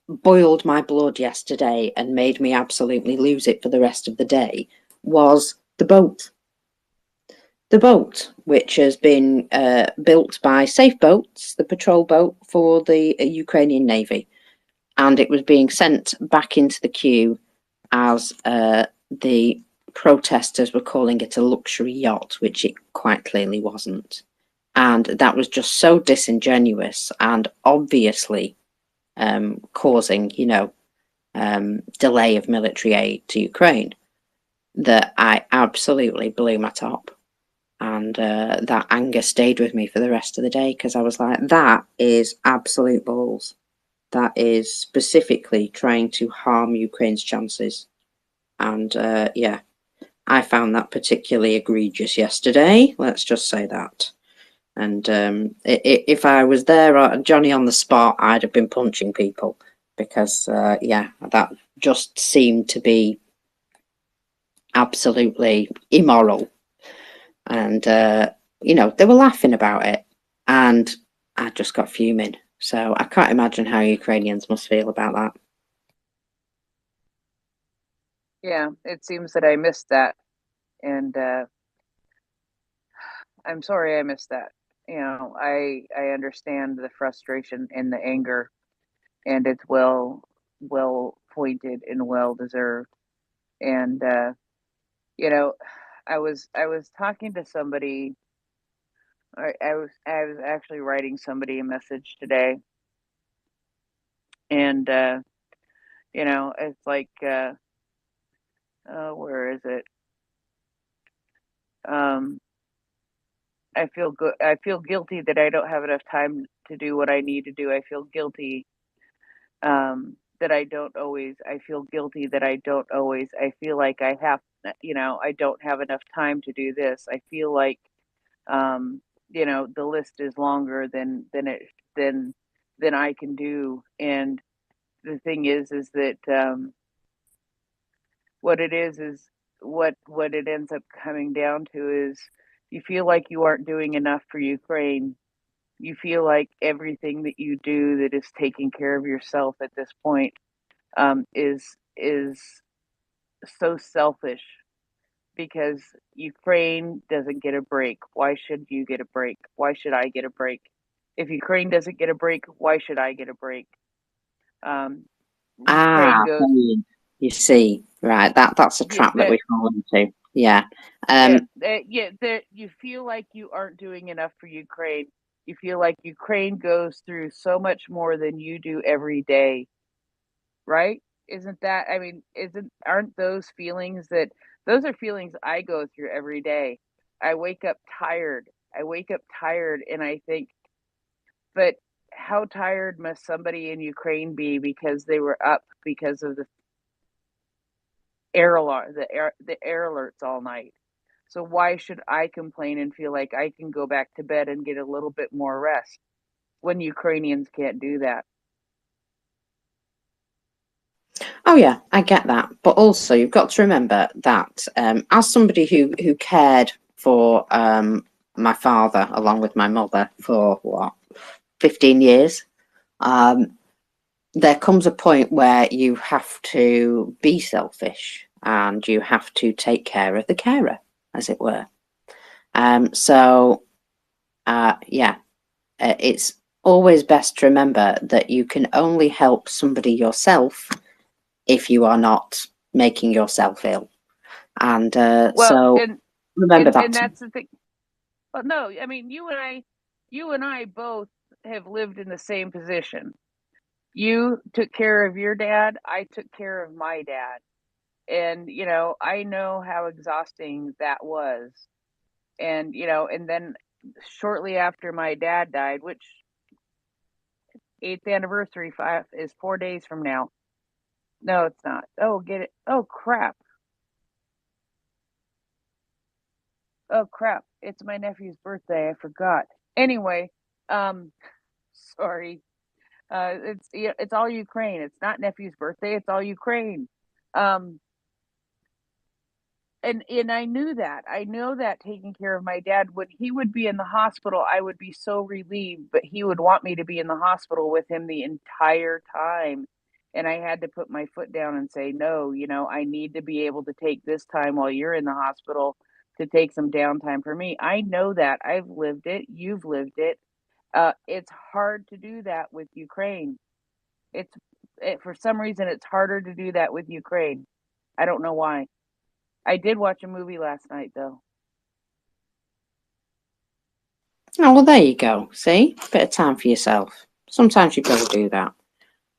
[SPEAKER 15] boiled my blood yesterday and made me absolutely lose it for the rest of the day was the boat. The boat, which has been built by Safe Boats, the patrol boat for the Ukrainian Navy, and it was being sent back into the queue as the protesters were calling it a luxury yacht, which it quite clearly wasn't. And that was just so disingenuous and obviously causing, delay of military aid to Ukraine, that I absolutely blew my top. And that anger stayed with me for the rest of the day, because I was like, that is absolute balls. That is specifically trying to harm Ukraine's chances. And yeah, I found that particularly egregious yesterday. Let's just say that. And if I was there, Johnny on the spot, I'd have been punching people, because yeah, that just seemed to be absolutely immoral. And they were laughing about it, and I just got fuming. So I can't imagine how Ukrainians must feel about that.
[SPEAKER 19] Yeah, it seems that I missed that, and I'm sorry I missed that. I understand the frustration and the anger, and it's well pointed and well deserved. And I was talking to somebody I was actually writing somebody a message today, and it's like where is it? Um, I feel good. I feel guilty that I don't have enough time to do what I need to do. I feel guilty that I don't always. I feel guilty that I don't always. I feel like I have. I don't have enough time to do this. I feel like um, the list is longer than than I can do. And the thing is that what it is what it ends up coming down to is you feel like you aren't doing enough for Ukraine. You feel like everything that you do that is taking care of yourself at this point is so selfish because Ukraine doesn't get a break. Why should you get a break? Why should I get a break? If Ukraine doesn't get a break, why should I get a break? Um, Ukraine goes.
[SPEAKER 15] You see, right? That's a
[SPEAKER 19] Yeah,
[SPEAKER 15] trap that we fall into. Yeah.
[SPEAKER 19] that you feel like you aren't doing enough for Ukraine. You feel like Ukraine goes through so much more than you do every day, right? Isn't that? I mean, isn't aren't those are feelings I go through every day. I wake up tired. I wake up tired and I think, but how tired must somebody in Ukraine be because they were up because of the air alarm, the air alerts all night? So why should I complain and feel like I can go back to bed and get a little bit more rest when Ukrainians can't do that?
[SPEAKER 15] Oh yeah, I get that, but also you've got to remember that as somebody who cared for my father along with my mother for 15 years, there comes a point where you have to be selfish and you have to take care of the carer, as it were. It's always best to remember that you can only help somebody yourself if you are not making yourself ill. And
[SPEAKER 19] Well,
[SPEAKER 15] remember that.
[SPEAKER 19] and that's the thing. Well, no, I mean you and I both have lived in the same position. You took care of your dad, I took care of my dad. And I know how exhausting that was. And and then shortly after my dad died, which 8th anniversary is 4 days from now. No, it's not. Oh, get it. Oh, crap. Oh, crap. It's my nephew's birthday. I forgot. Anyway, um, sorry. It's all Ukraine. It's not nephew's birthday. It's all Ukraine. Um, and I knew that. I know that taking care of my dad, when he would be in the hospital, I would be so relieved, but he would want me to be in the hospital with him the entire time. And I had to put my foot down and say, no, I need to be able to take this time while you're in the hospital to take some downtime for me. I know that. I've lived it. You've lived it. It's hard to do that with Ukraine. For some reason, it's harder to do that with Ukraine. I don't know why. I did watch a movie last night, though.
[SPEAKER 15] Oh, well, there you go. See? Bit of time for yourself. Sometimes you've got to do that.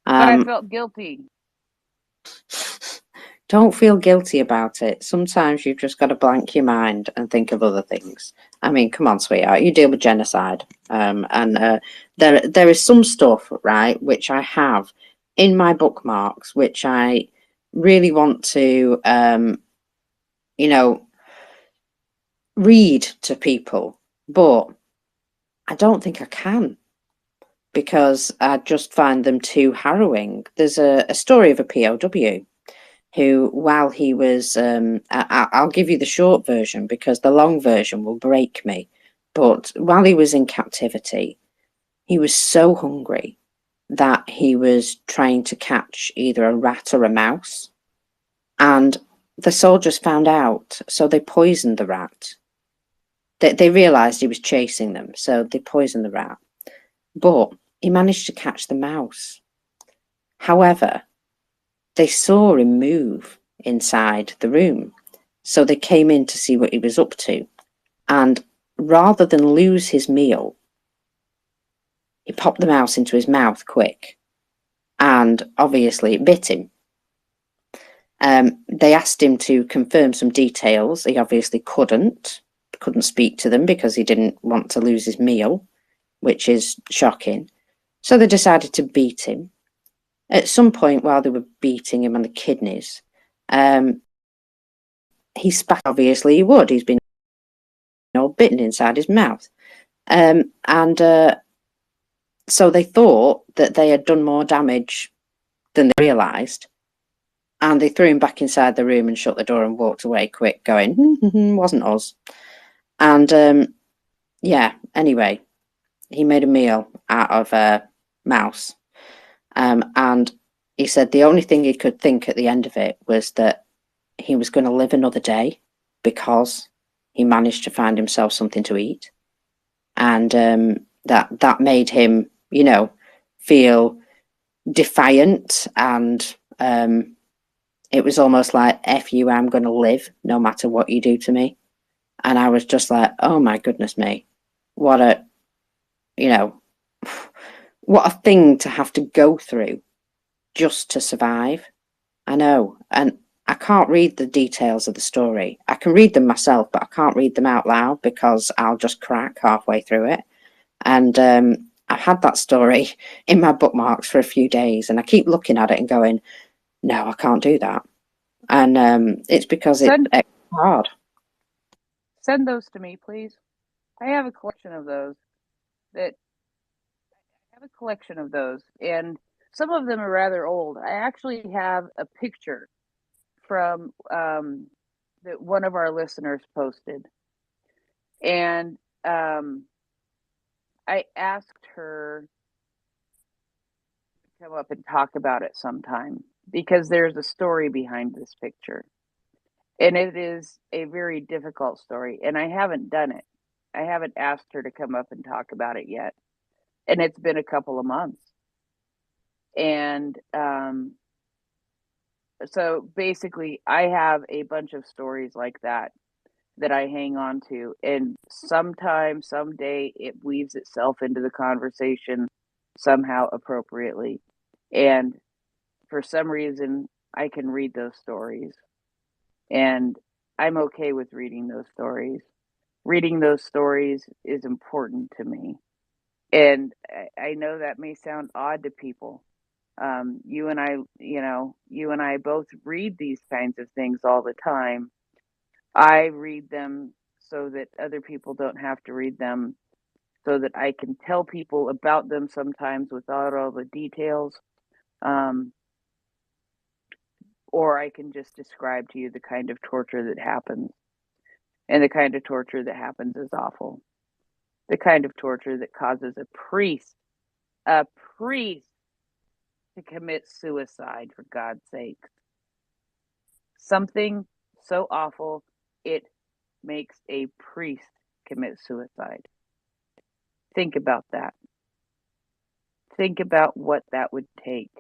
[SPEAKER 19] But I felt guilty.
[SPEAKER 15] Don't feel guilty about it. Sometimes you've just got to blank your mind and think of other things. I mean, come on, sweetheart. You deal with genocide. And there is some stuff, right, which I have in my bookmarks, which I really want to, read to people. But I don't think I can because I just find them too harrowing. There's a story of a POW who, while he was, I'll give you the short version because the long version will break me. But while he was in captivity, he was so hungry that he was trying to catch either a rat or a mouse. And the soldiers found out, so they poisoned the rat. They realized he was chasing them, so they poisoned the rat. But he managed to catch the mouse. However, they saw him move inside the room. So they came in to see what he was up to. And rather than lose his meal, he popped the mouse into his mouth quick, and obviously it bit him. They asked him to confirm some details. He obviously couldn't speak to them because he didn't want to lose his meal, which is shocking. So they decided to beat him. At some point while they were beating him on the kidneys, he spat. Obviously he would. He's been bitten inside his mouth. So they thought that they had done more damage than they realised. And they threw him back inside the room and shut the door and walked away quick, going, wasn't us. And anyway, he made a meal out of a mouse. And he said the only thing he could think at the end of it was that he was going to live another day because he managed to find himself something to eat. And that made him, feel defiant, and it was almost like, F you, I'm going to live no matter what you do to me. And I was just like, oh my goodness me, what a thing to have to go through just to survive. I know. And I can't read the details of the story. I can read them myself, but I can't read them out loud because I'll just crack halfway through it. And I've had that story in my bookmarks for a few days, and I keep looking at it and going, no, I can't do that. And it's because it's hard.
[SPEAKER 19] Send those to me, please. I have a collection of those. And some of them are rather old. I actually have a picture from that one of our listeners posted, and I asked her to come up and talk about it sometime because there's a story behind this picture, and it is a very difficult story, and I haven't done it. I haven't asked her to come up and talk about it yet, and it's been a couple of months. And so basically I have a bunch of stories like that I hang on to, and sometime, someday, it weaves itself into the conversation somehow appropriately. And for some reason, I can read those stories, and I'm okay with reading those stories. Reading those stories is important to me. And I know that may sound odd to people. You and I both read these kinds of things all the time. I read them so that other people don't have to read them, so that I can tell people about them sometimes without all the details. Or I can just describe to you the kind of torture that happens. And the kind of torture that happens is awful. The kind of torture that causes a priest to commit suicide, for God's sake. Something so awful, it makes a priest commit suicide. Think about that. Think about what that would take.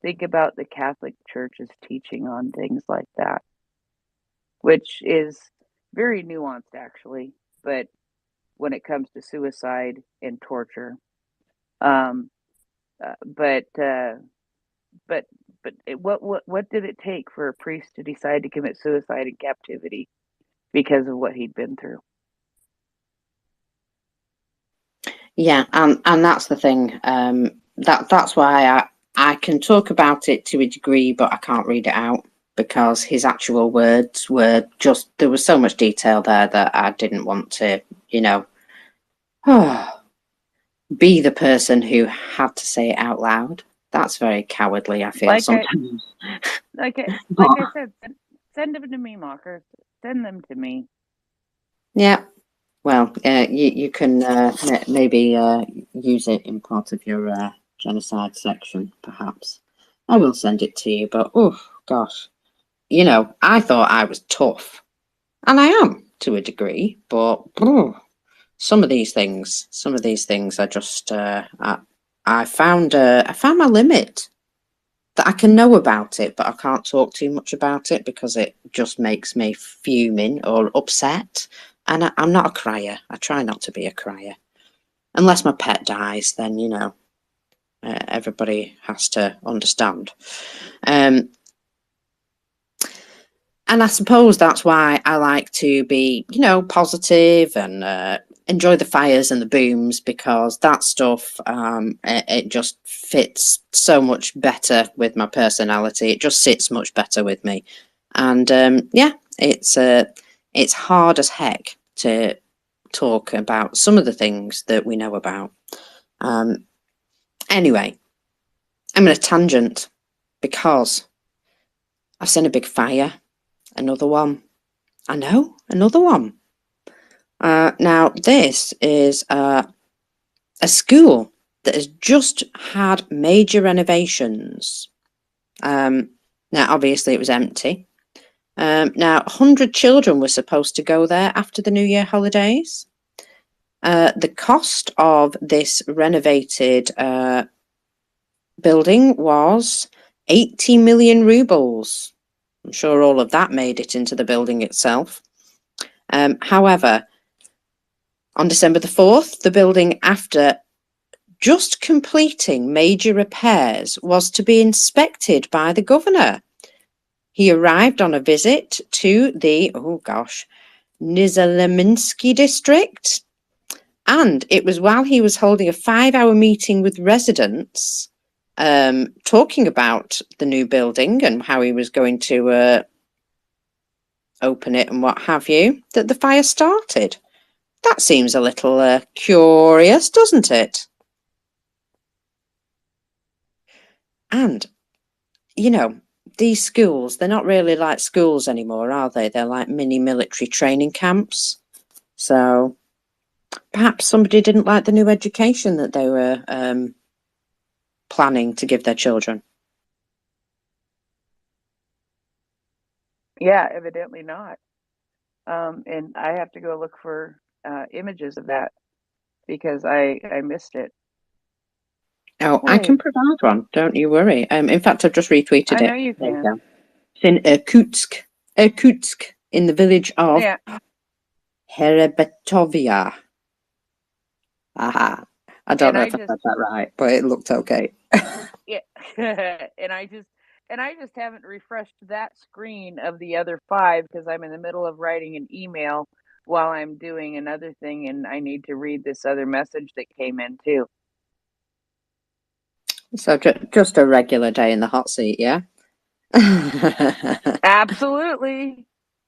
[SPEAKER 19] Think about the Catholic Church's teaching on things like that, which is very nuanced, actually, but when it comes to suicide and torture. What did it take for a priest to decide to commit suicide in captivity because of what he'd been through?
[SPEAKER 15] Yeah, and that's the thing. That's why I can talk about it to a degree, but I can't read it out because his actual words were just, there was so much detail there that I didn't want to, be the person who had to say it out loud. That's very cowardly, I feel sometimes.
[SPEAKER 19] Like I said, send them to me, Mocker. Send them to me.
[SPEAKER 15] Yeah. Well, you can maybe use it in part of your genocide section, perhaps. I will send it to you, but oh gosh, I thought I was tough, and I am to a degree, but some of these things are just I found my limit. That I can know about it, but I can't talk too much about it because it just makes me fuming or upset. And I'm not a crier. I try not to be a crier. Unless my pet dies, then, you know, everybody has to understand. And I suppose that's why I like to be, you know, positive and enjoy the fires and the booms, because that stuff, it just fits so much better with my personality. It just sits much better with me. And yeah, it's hard as heck to talk about some of the things that we know about. Anyway, I'm in a tangent because I've seen a big fire. Another one. I know, another one. Now, this is a school that has just had major renovations. Now, obviously, it was empty. Now, 100 children were supposed to go there after the New Year holidays. The cost of this renovated building was 80 million rubles. I'm sure all of that made it into the building itself. However, on December the 4th, the building, after just completing major repairs, was to be inspected by the governor. He arrived on a visit to the, Nizheleminski district, and it was while he was holding a 5-hour meeting with residents, talking about the new building and how he was going to open it and what have you, that the fire started. That seems a little curious, doesn't it? And, you know, these schools, they're not really like schools anymore, are they? They're like mini military training camps. So perhaps somebody didn't like the new education that they were planning to give their children.
[SPEAKER 19] Yeah, evidently not. And I have to go look for images of that because I missed it.
[SPEAKER 15] Oh, I can provide one. Don't you worry. In fact, I've just retweeted
[SPEAKER 19] I know
[SPEAKER 15] it.
[SPEAKER 19] you
[SPEAKER 15] There you
[SPEAKER 19] can.
[SPEAKER 15] go. It's in Irkutsk, in the village of
[SPEAKER 19] Yeah.
[SPEAKER 15] Herebetovia. Aha. I don't
[SPEAKER 19] And
[SPEAKER 15] know
[SPEAKER 19] I
[SPEAKER 15] if I
[SPEAKER 19] just
[SPEAKER 15] said that right, but it looked okay.
[SPEAKER 19] yeah, and I just haven't refreshed that screen of the other 5 because I'm in the middle of writing an email while I'm doing another thing, and I need to read this other message that came in too.
[SPEAKER 15] So just a regular day in the hot seat, yeah?
[SPEAKER 19] Absolutely.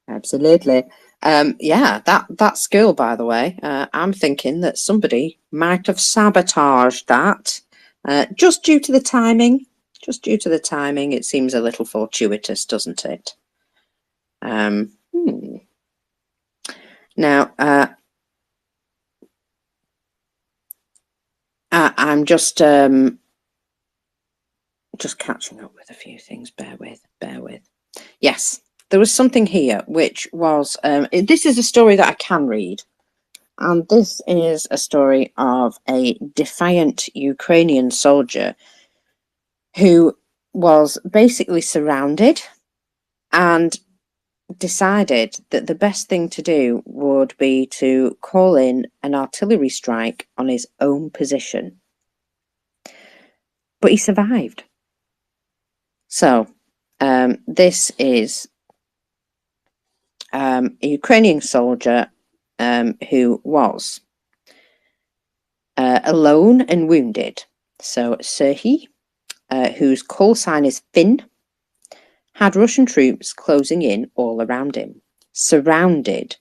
[SPEAKER 15] Absolutely. Yeah, that school, by the way, I'm thinking that somebody might have sabotaged that, just due to the timing. Just due to the timing, it seems a little fortuitous, doesn't it? Now, I'm just catching up with a few things. Bear with. Yes, there was something here which was, this is a story that I can read. And this is a story of a defiant Ukrainian soldier who was basically surrounded and decided that the best thing to do would be to call in an artillery strike on his own position. But he survived. So, this is a Ukrainian soldier who was alone and wounded. So, Serhiy, whose call sign is Finn, had Russian troops closing in all around him. Surrounded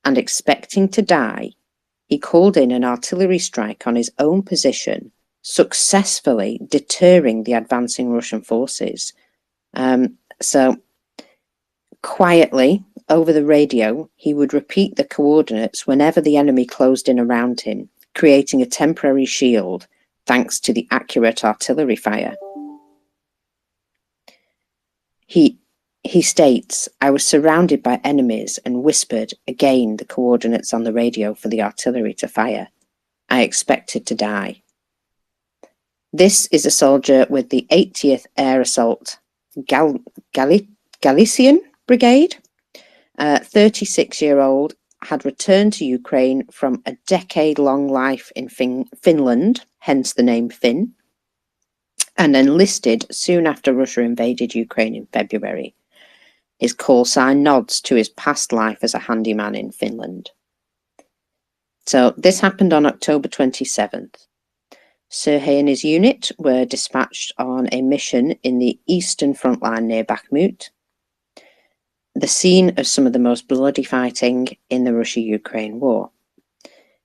[SPEAKER 15] and expecting to die, he called in an artillery strike on his own position, successfully deterring the advancing Russian forces. So, quietly, over the radio, he would repeat the coordinates whenever the enemy closed in around him, creating a temporary shield thanks to the accurate artillery fire. He states, I was surrounded by enemies and whispered again the coordinates on the radio for the artillery to fire. I expected to die. This is a soldier with the 80th Air Assault Galician Brigade, 36-year-old had returned to Ukraine from a decade-long life in Finland, hence the name Finn, and enlisted soon after Russia invaded Ukraine in February. His call sign nods to his past life as a handyman in Finland. So this happened on October 27th. Sergei and his unit were dispatched on a mission in the eastern front line near Bakhmut, the scene of some of the most bloody fighting in the Russia-Ukraine war.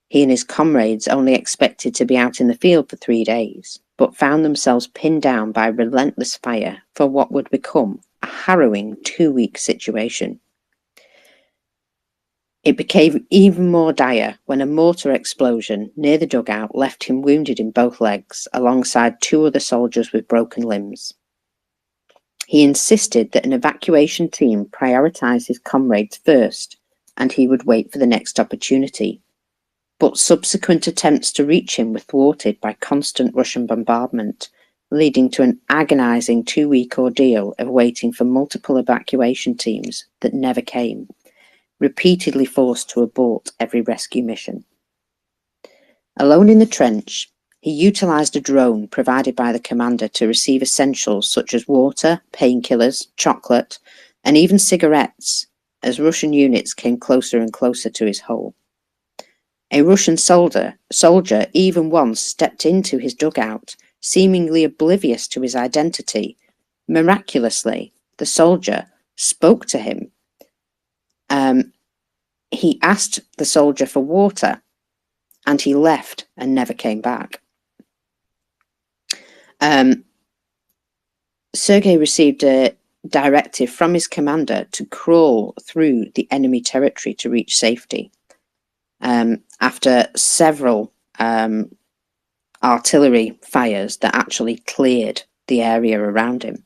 [SPEAKER 15] He and his comrades only expected to be out in the field for 3 days, but found themselves pinned down by relentless fire for what would become a harrowing 2-week situation. It became even more dire when a mortar explosion near the dugout left him wounded in both legs, alongside 2 other soldiers with broken limbs. He insisted that an evacuation team prioritise his comrades first, and he would wait for the next opportunity. But subsequent attempts to reach him were thwarted by constant Russian bombardment, leading to an agonising 2-week ordeal of waiting for multiple evacuation teams that never came, repeatedly forced to abort every rescue mission. Alone in the trench, he utilised a drone provided by the commander to receive essentials such as water, painkillers, chocolate, and even cigarettes, as Russian units came closer and closer to his hole. A Russian soldier even once stepped into his dugout, seemingly oblivious to his identity. Miraculously, the soldier spoke to him. He asked the soldier for water, and he left and never came back. Sergei received a directive from his commander to crawl through the enemy territory to reach safety. After several artillery fires that actually cleared the area around him.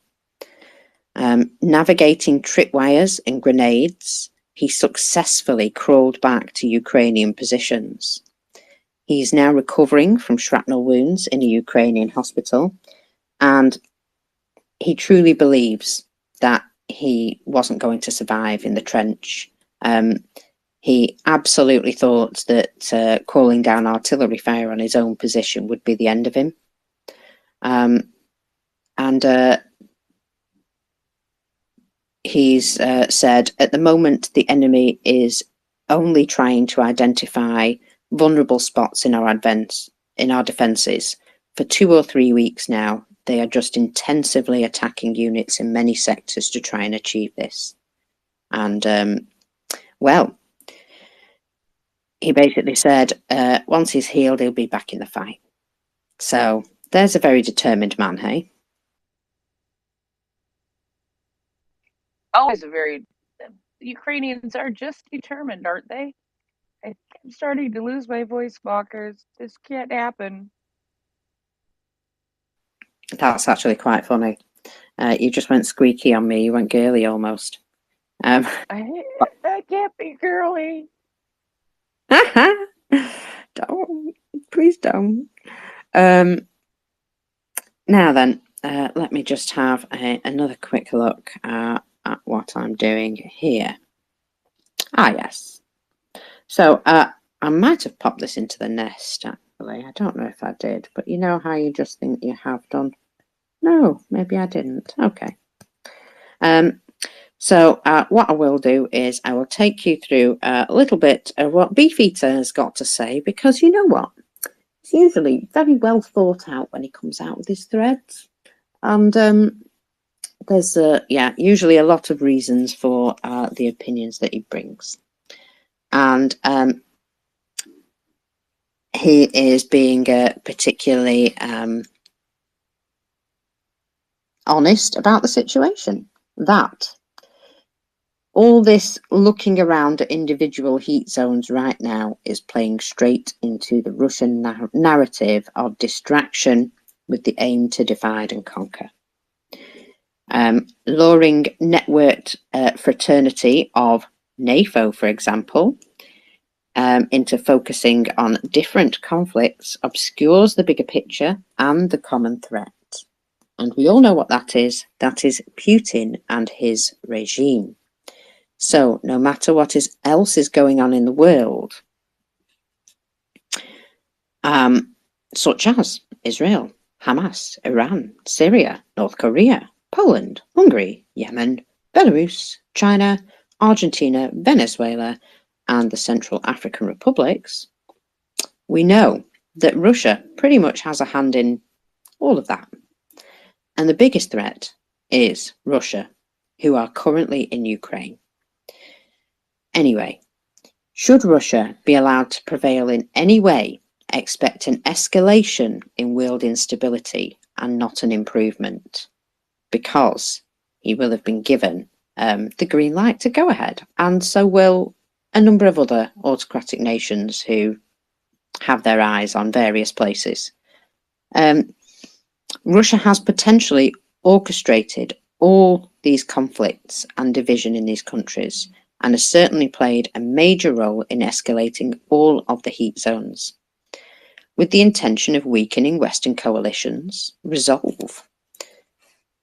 [SPEAKER 15] Navigating tripwires and grenades, he successfully crawled back to Ukrainian positions. He's now recovering from shrapnel wounds in a Ukrainian hospital, and he truly believes that he wasn't going to survive in the trench. He absolutely thought that calling down artillery fire on his own position would be the end of him. He's said, at the moment, the enemy is only trying to identify vulnerable spots in our defences. For 2 or 3 weeks now, they are just intensively attacking units in many sectors to try and achieve this. And, well, he basically said, once he's healed, he'll be back in the fight. So there's a very determined man, hey?
[SPEAKER 5] Always a very. Ukrainians are just determined, aren't they? I'm starting to lose my voice, Walkers. This can't happen.
[SPEAKER 15] That's actually quite funny. You just went squeaky on me. You went girly almost.
[SPEAKER 5] I can't be girly.
[SPEAKER 15] Don't. Please don't. Now then, let me just have another quick look at what I'm doing here. Ah, yes. So I might have popped this into the nest, actually. I don't know if I did, but you know how you just think you have done? No, maybe I didn't. Okay. So what I will do is I will take you through a little bit of what Beefeater has got to say, because you know what? It's usually very well thought out when he comes out with his threads. And there's, usually a lot of reasons for the opinions that he brings. And he is being particularly honest about the situation. That all this looking around at individual heat zones right now is playing straight into the Russian narrative of distraction with the aim to divide and conquer. Luring networked fraternity of NAFO, for example, into focusing on different conflicts obscures the bigger picture and the common threat. And we all know what that is. That is Putin and his regime. So no matter what else is going on in the world, such as Israel, Hamas, Iran, Syria, North Korea, Poland, Hungary, Yemen, Belarus, China, Argentina, Venezuela, and the Central African Republics, we know that Russia pretty much has a hand in all of that. And the biggest threat is Russia, who are currently in Ukraine. Anyway, should Russia be allowed to prevail in any way, expect an escalation in world instability and not an improvement, because he will have been given the green light to go ahead, and so will a number of other autocratic nations who have their eyes on various places. Russia has potentially orchestrated all these conflicts and division in these countries, and has certainly played a major role in escalating all of the heat zones, with the intention of weakening Western coalitions' resolve.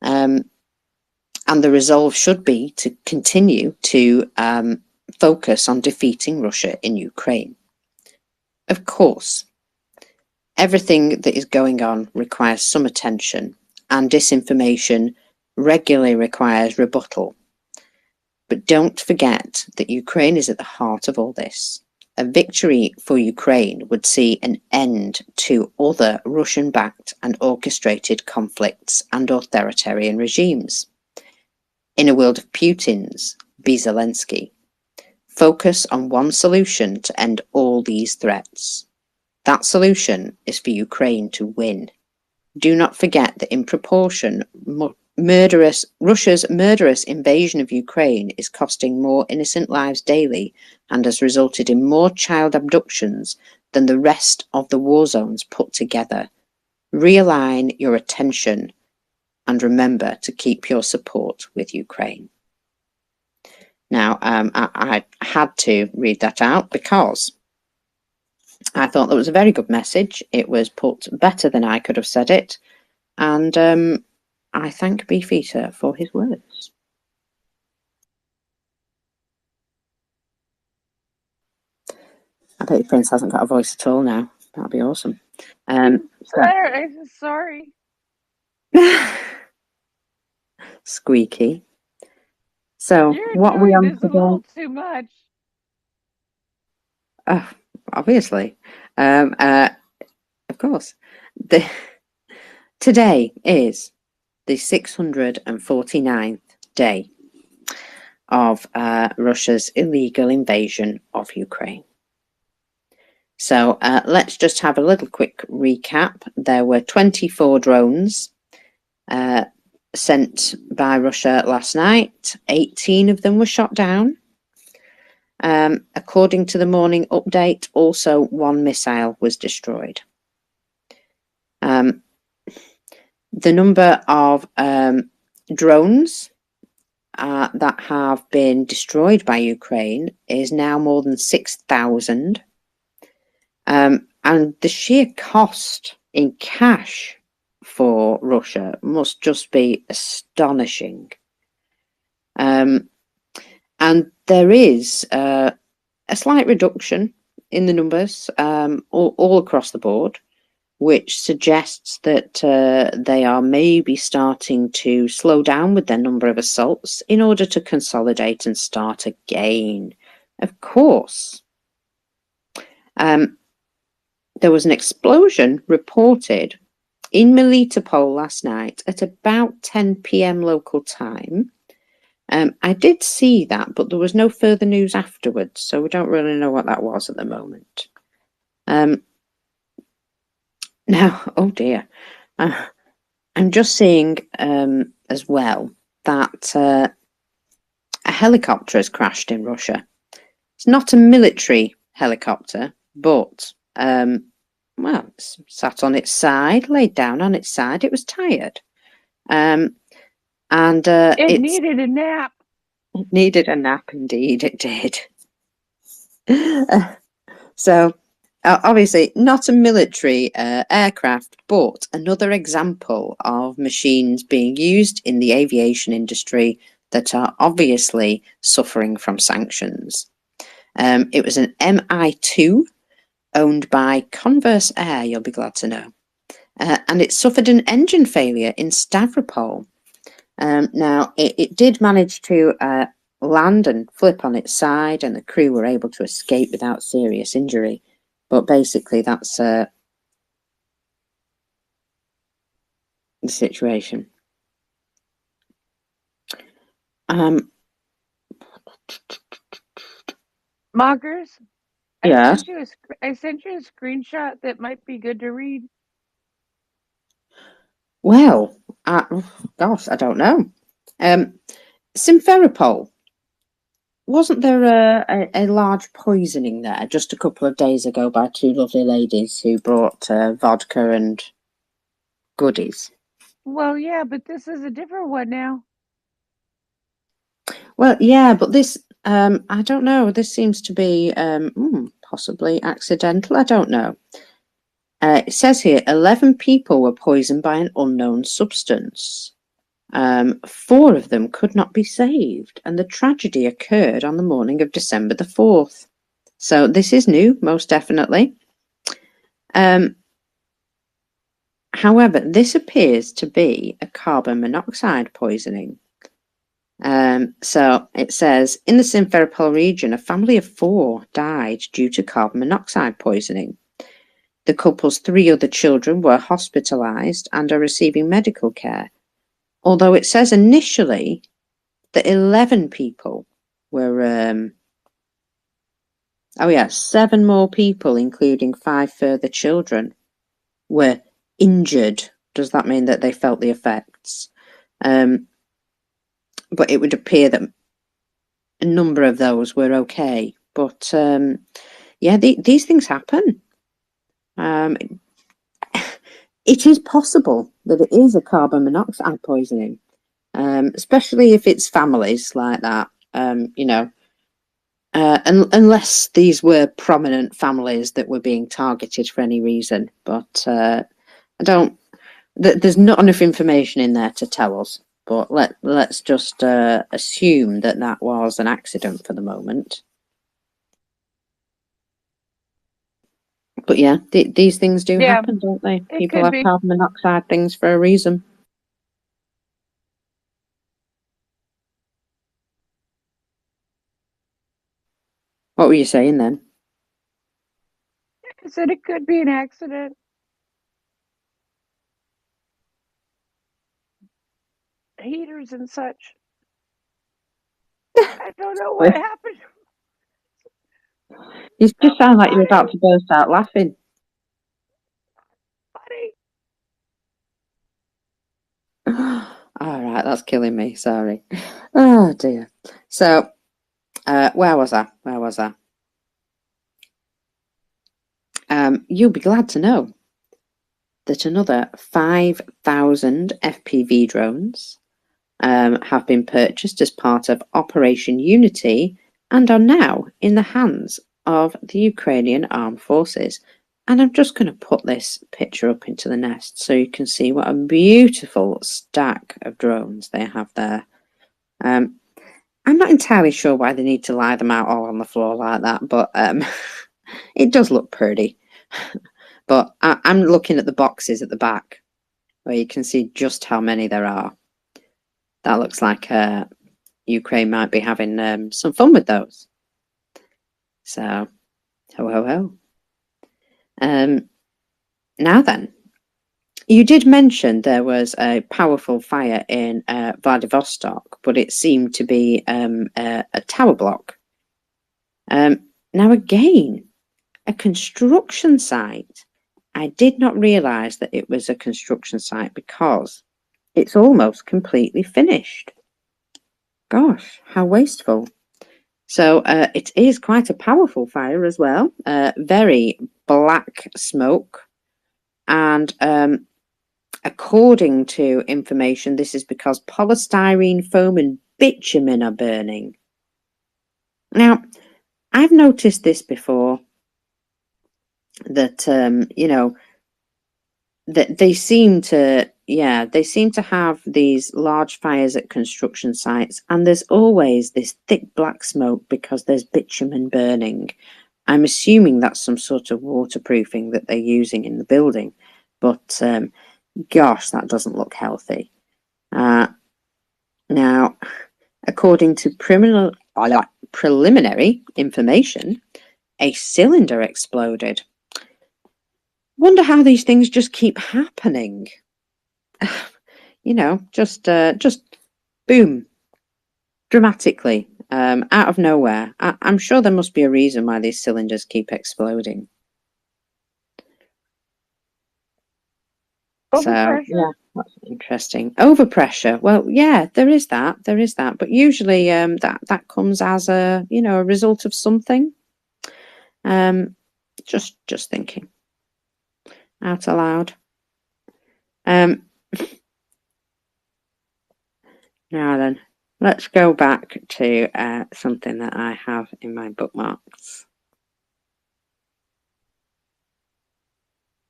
[SPEAKER 15] And the resolve should be to continue to focus on defeating Russia in Ukraine. Of course, everything that is going on requires some attention, and disinformation regularly requires rebuttal. But don't forget that Ukraine is at the heart of all this. A victory for Ukraine would see an end to other Russian-backed and orchestrated conflicts and authoritarian regimes. In a world of Putins, be Zelensky. Focus on one solution to end all these threats. That solution is for Ukraine to win. Do not forget that in proportion, Russia's murderous invasion of Ukraine is costing more innocent lives daily and has resulted in more child abductions than the rest of the war zones put together. Realign your attention and remember to keep your support with Ukraine. Now, I had to read that out because I thought that was a very good message. It was put better than I could have said it. And I thank Beefeater for his words. I bet Prince hasn't got a voice at all now. That'd be awesome.
[SPEAKER 5] Sorry.
[SPEAKER 15] Squeaky. So
[SPEAKER 5] You're
[SPEAKER 15] what are we
[SPEAKER 5] enjoying
[SPEAKER 15] on
[SPEAKER 5] this a
[SPEAKER 15] today?
[SPEAKER 5] little too much.
[SPEAKER 15] Obviously. Of course. Today is the 649th day of Russia's illegal invasion of Ukraine. So let's just have a little quick recap. There were 24 drones sent by Russia last night. 18 of them were shot down. According to the morning update, also one missile was destroyed. The number of drones that have been destroyed by Ukraine is now more than 6,000. And the sheer cost in cash for Russia must just be astonishing. And there is a slight reduction in the numbers all across the board, which suggests that they are maybe starting to slow down with their number of assaults in order to consolidate and start again. Of course, there was an explosion reported in Melitopol last night at about 10 p.m. local time. I did see that, but there was no further news afterwards, so we don't really know what that was at the moment. Now, oh dear, I'm just seeing as well that a helicopter has crashed in Russia. It's not a military helicopter, but well, it's sat on its side, laid down on its side. It was tired, and
[SPEAKER 5] it needed a nap.
[SPEAKER 15] It needed a nap, indeed, it did. So, obviously, not a military aircraft, but another example of machines being used in the aviation industry that are obviously suffering from sanctions. It was an Mi-2 owned by Converse Air, you'll be glad to know. And it suffered an engine failure in Stavropol. Now, it did manage to land and flip on its side, and the crew were able to escape without serious injury. But basically, that's the situation.
[SPEAKER 19] Mockers,
[SPEAKER 15] Yeah.
[SPEAKER 19] I sent you a screenshot that might be good to read.
[SPEAKER 15] Well, gosh, I don't know. Simferopol. Wasn't there a large poisoning there just a couple of days ago by two lovely ladies who brought vodka and goodies?
[SPEAKER 19] Well, yeah, but this is a different one now.
[SPEAKER 15] Well, yeah, but this, I don't know. This seems to be possibly accidental. I don't know. It says here 11 people were poisoned by an unknown substance. 4 of them could not be saved, and the tragedy occurred on the morning of December the 4th. So this is new, most definitely. However, this appears to be a carbon monoxide poisoning. So it says, in the Simferopol region, a family of 4 died due to carbon monoxide poisoning. The couple's 3 other children were hospitalized and are receiving medical care. Although it says initially that 11 people were, 7 more people, including 5 further children, were injured. Does that mean that they felt the effects? But it would appear that a number of those were okay. But these things happen. It is possible that it is a carbon monoxide poisoning, especially if it's families like that, unless these were prominent families that were being targeted for any reason. But there's not enough information in there to tell us. But let's just assume that was an accident for the moment. But yeah, these things do happen, don't they? People have carbon monoxide things for a reason. What were you saying then?
[SPEAKER 19] I said it could be an accident. Heaters and such. I don't know what happened.
[SPEAKER 15] You just sound like you're about to burst out laughing.
[SPEAKER 19] Funny.
[SPEAKER 15] All right, that's killing me. Sorry. Oh dear. So, where was I? You'll be glad to know that another 5,000 FPV drones have been purchased as part of Operation Unity and are now in the hands of the Ukrainian Armed Forces. And I'm just going to put this picture up into the nest so you can see what a beautiful stack of drones they have there. I'm not entirely sure why they need to lie them out all on the floor like that, but it does look pretty. But I'm looking at the boxes at the back where you can see just how many there are. That looks like Ukraine might be having some fun with those. So, ho. Now then, you did mention there was a powerful fire in Vladivostok, but it seemed to be a tower block. Now again, a construction site. I did not realise that it was a construction site because it's almost completely finished. Gosh, how wasteful. So it is quite a powerful fire as well. Very black smoke. And according to information, this is because polystyrene foam and bitumen are burning. Now, I've noticed this before, that, that they seem to, yeah, they seem to have these large fires at construction sites, and there's always this thick black smoke because there's bitumen burning. I'm assuming that's some sort of waterproofing that they're using in the building, but gosh, that doesn't look healthy. Now, according to preliminary information, a cylinder exploded. Wonder how these things just keep happening. You know, just boom, dramatically, out of nowhere. I'm sure there must be a reason why these cylinders keep exploding.
[SPEAKER 5] Overpressure?
[SPEAKER 15] So yeah, that's interesting. Overpressure. Well, yeah, there is that. There is that. But usually, that comes as a a result of something. Just thinking out aloud. Now then, let's go back to something that I have in my bookmarks.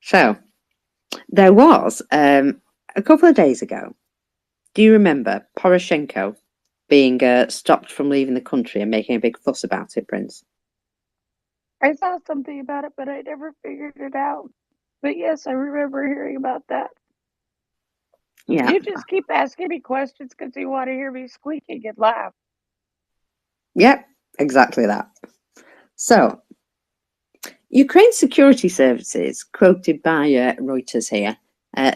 [SPEAKER 15] So, there was, a couple of days ago, do you remember Poroshenko being stopped from leaving the country and making a big fuss about it, Prince?
[SPEAKER 5] I saw something about it, but I never figured it out. But yes, I remember hearing about that.
[SPEAKER 15] Yeah.
[SPEAKER 5] You just keep asking me questions because you want to hear me squeaking and laugh.
[SPEAKER 15] Yep, exactly that. So, Ukraine security services, quoted by Reuters here,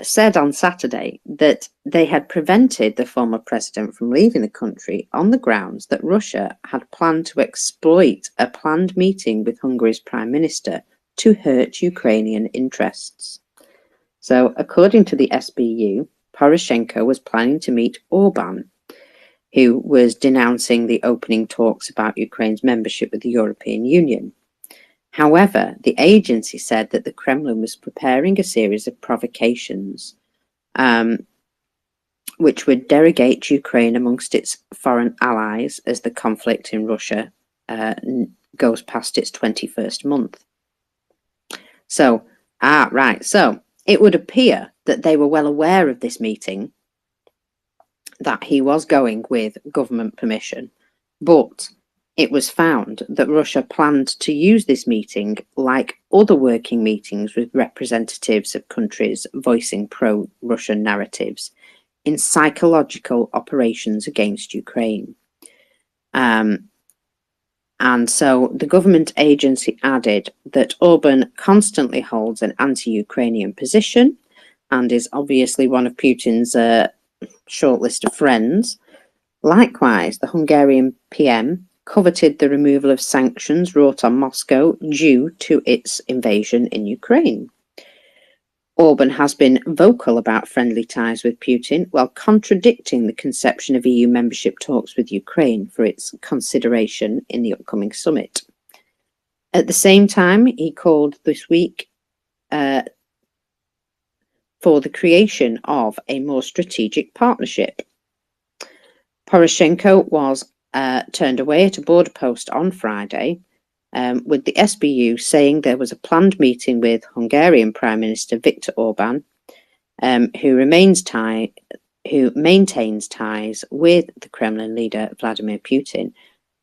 [SPEAKER 15] said on Saturday that they had prevented the former president from leaving the country on the grounds that Russia had planned to exploit a planned meeting with Hungary's prime minister to hurt Ukrainian interests. So, according to the SBU, Poroshenko was planning to meet Orban, who was denouncing the opening talks about Ukraine's membership with the European Union. However, the agency said that the Kremlin was preparing a series of provocations which would derogate Ukraine amongst its foreign allies as the conflict in Russia goes past its 21st month. So, right. So, it would appear that they were well aware of this meeting, that he was going with government permission, but it was found that Russia planned to use this meeting like other working meetings with representatives of countries voicing pro-Russian narratives in psychological operations against Ukraine. And so the government agency added that Orban constantly holds an anti-Ukrainian position and is obviously one of Putin's short list of friends. Likewise, the Hungarian PM coveted the removal of sanctions wrought on Moscow due to its invasion in Ukraine. Orban has been vocal about friendly ties with Putin while contradicting the conception of EU membership talks with Ukraine for its consideration in the upcoming summit. At the same time, he called this week for the creation of a more strategic partnership. Poroshenko was turned away at a border post on Friday, with the SBU saying there was a planned meeting with Hungarian Prime Minister Viktor Orban, who maintains ties with the Kremlin leader Vladimir Putin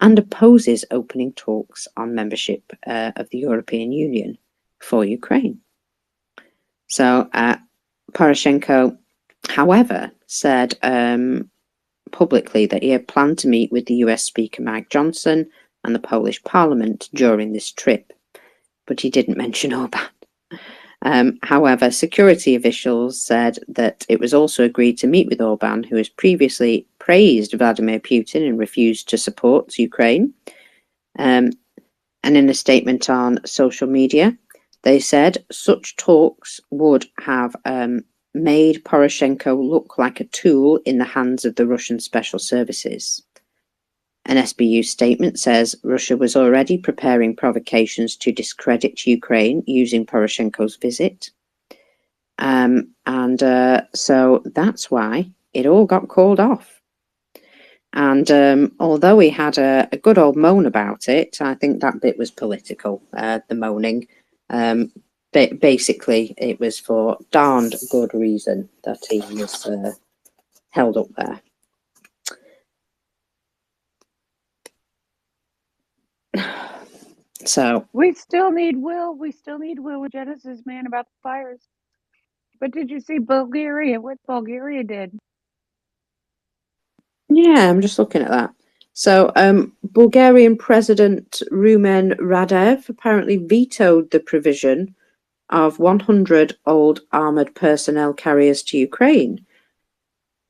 [SPEAKER 15] and opposes opening talks on membership of the European Union for Ukraine. So Poroshenko, however, said publicly that he had planned to meet with the US Speaker Mike Johnson and the Polish Parliament during this trip, but he didn't mention Orban. However, security officials said that it was also agreed to meet with Orban, who has previously praised Vladimir Putin and refused to support Ukraine. And in a statement on social media, they said such talks would have made Poroshenko look like a tool in the hands of the Russian special services. An SBU statement says Russia was already preparing provocations to discredit Ukraine using Poroshenko's visit. So that's why it all got called off. And although he had a good old moan about it, I think that bit was political, the moaning. basically, it was for darned good reason that he was held up there. So
[SPEAKER 5] we still need Will. We still need Will Genesis man about the fires. But did you see Bulgaria? What Bulgaria did?
[SPEAKER 15] yeah, I'm just looking at that. So Bulgarian President Rumen Radev apparently vetoed the provision of 100 old armoured personnel carriers to Ukraine,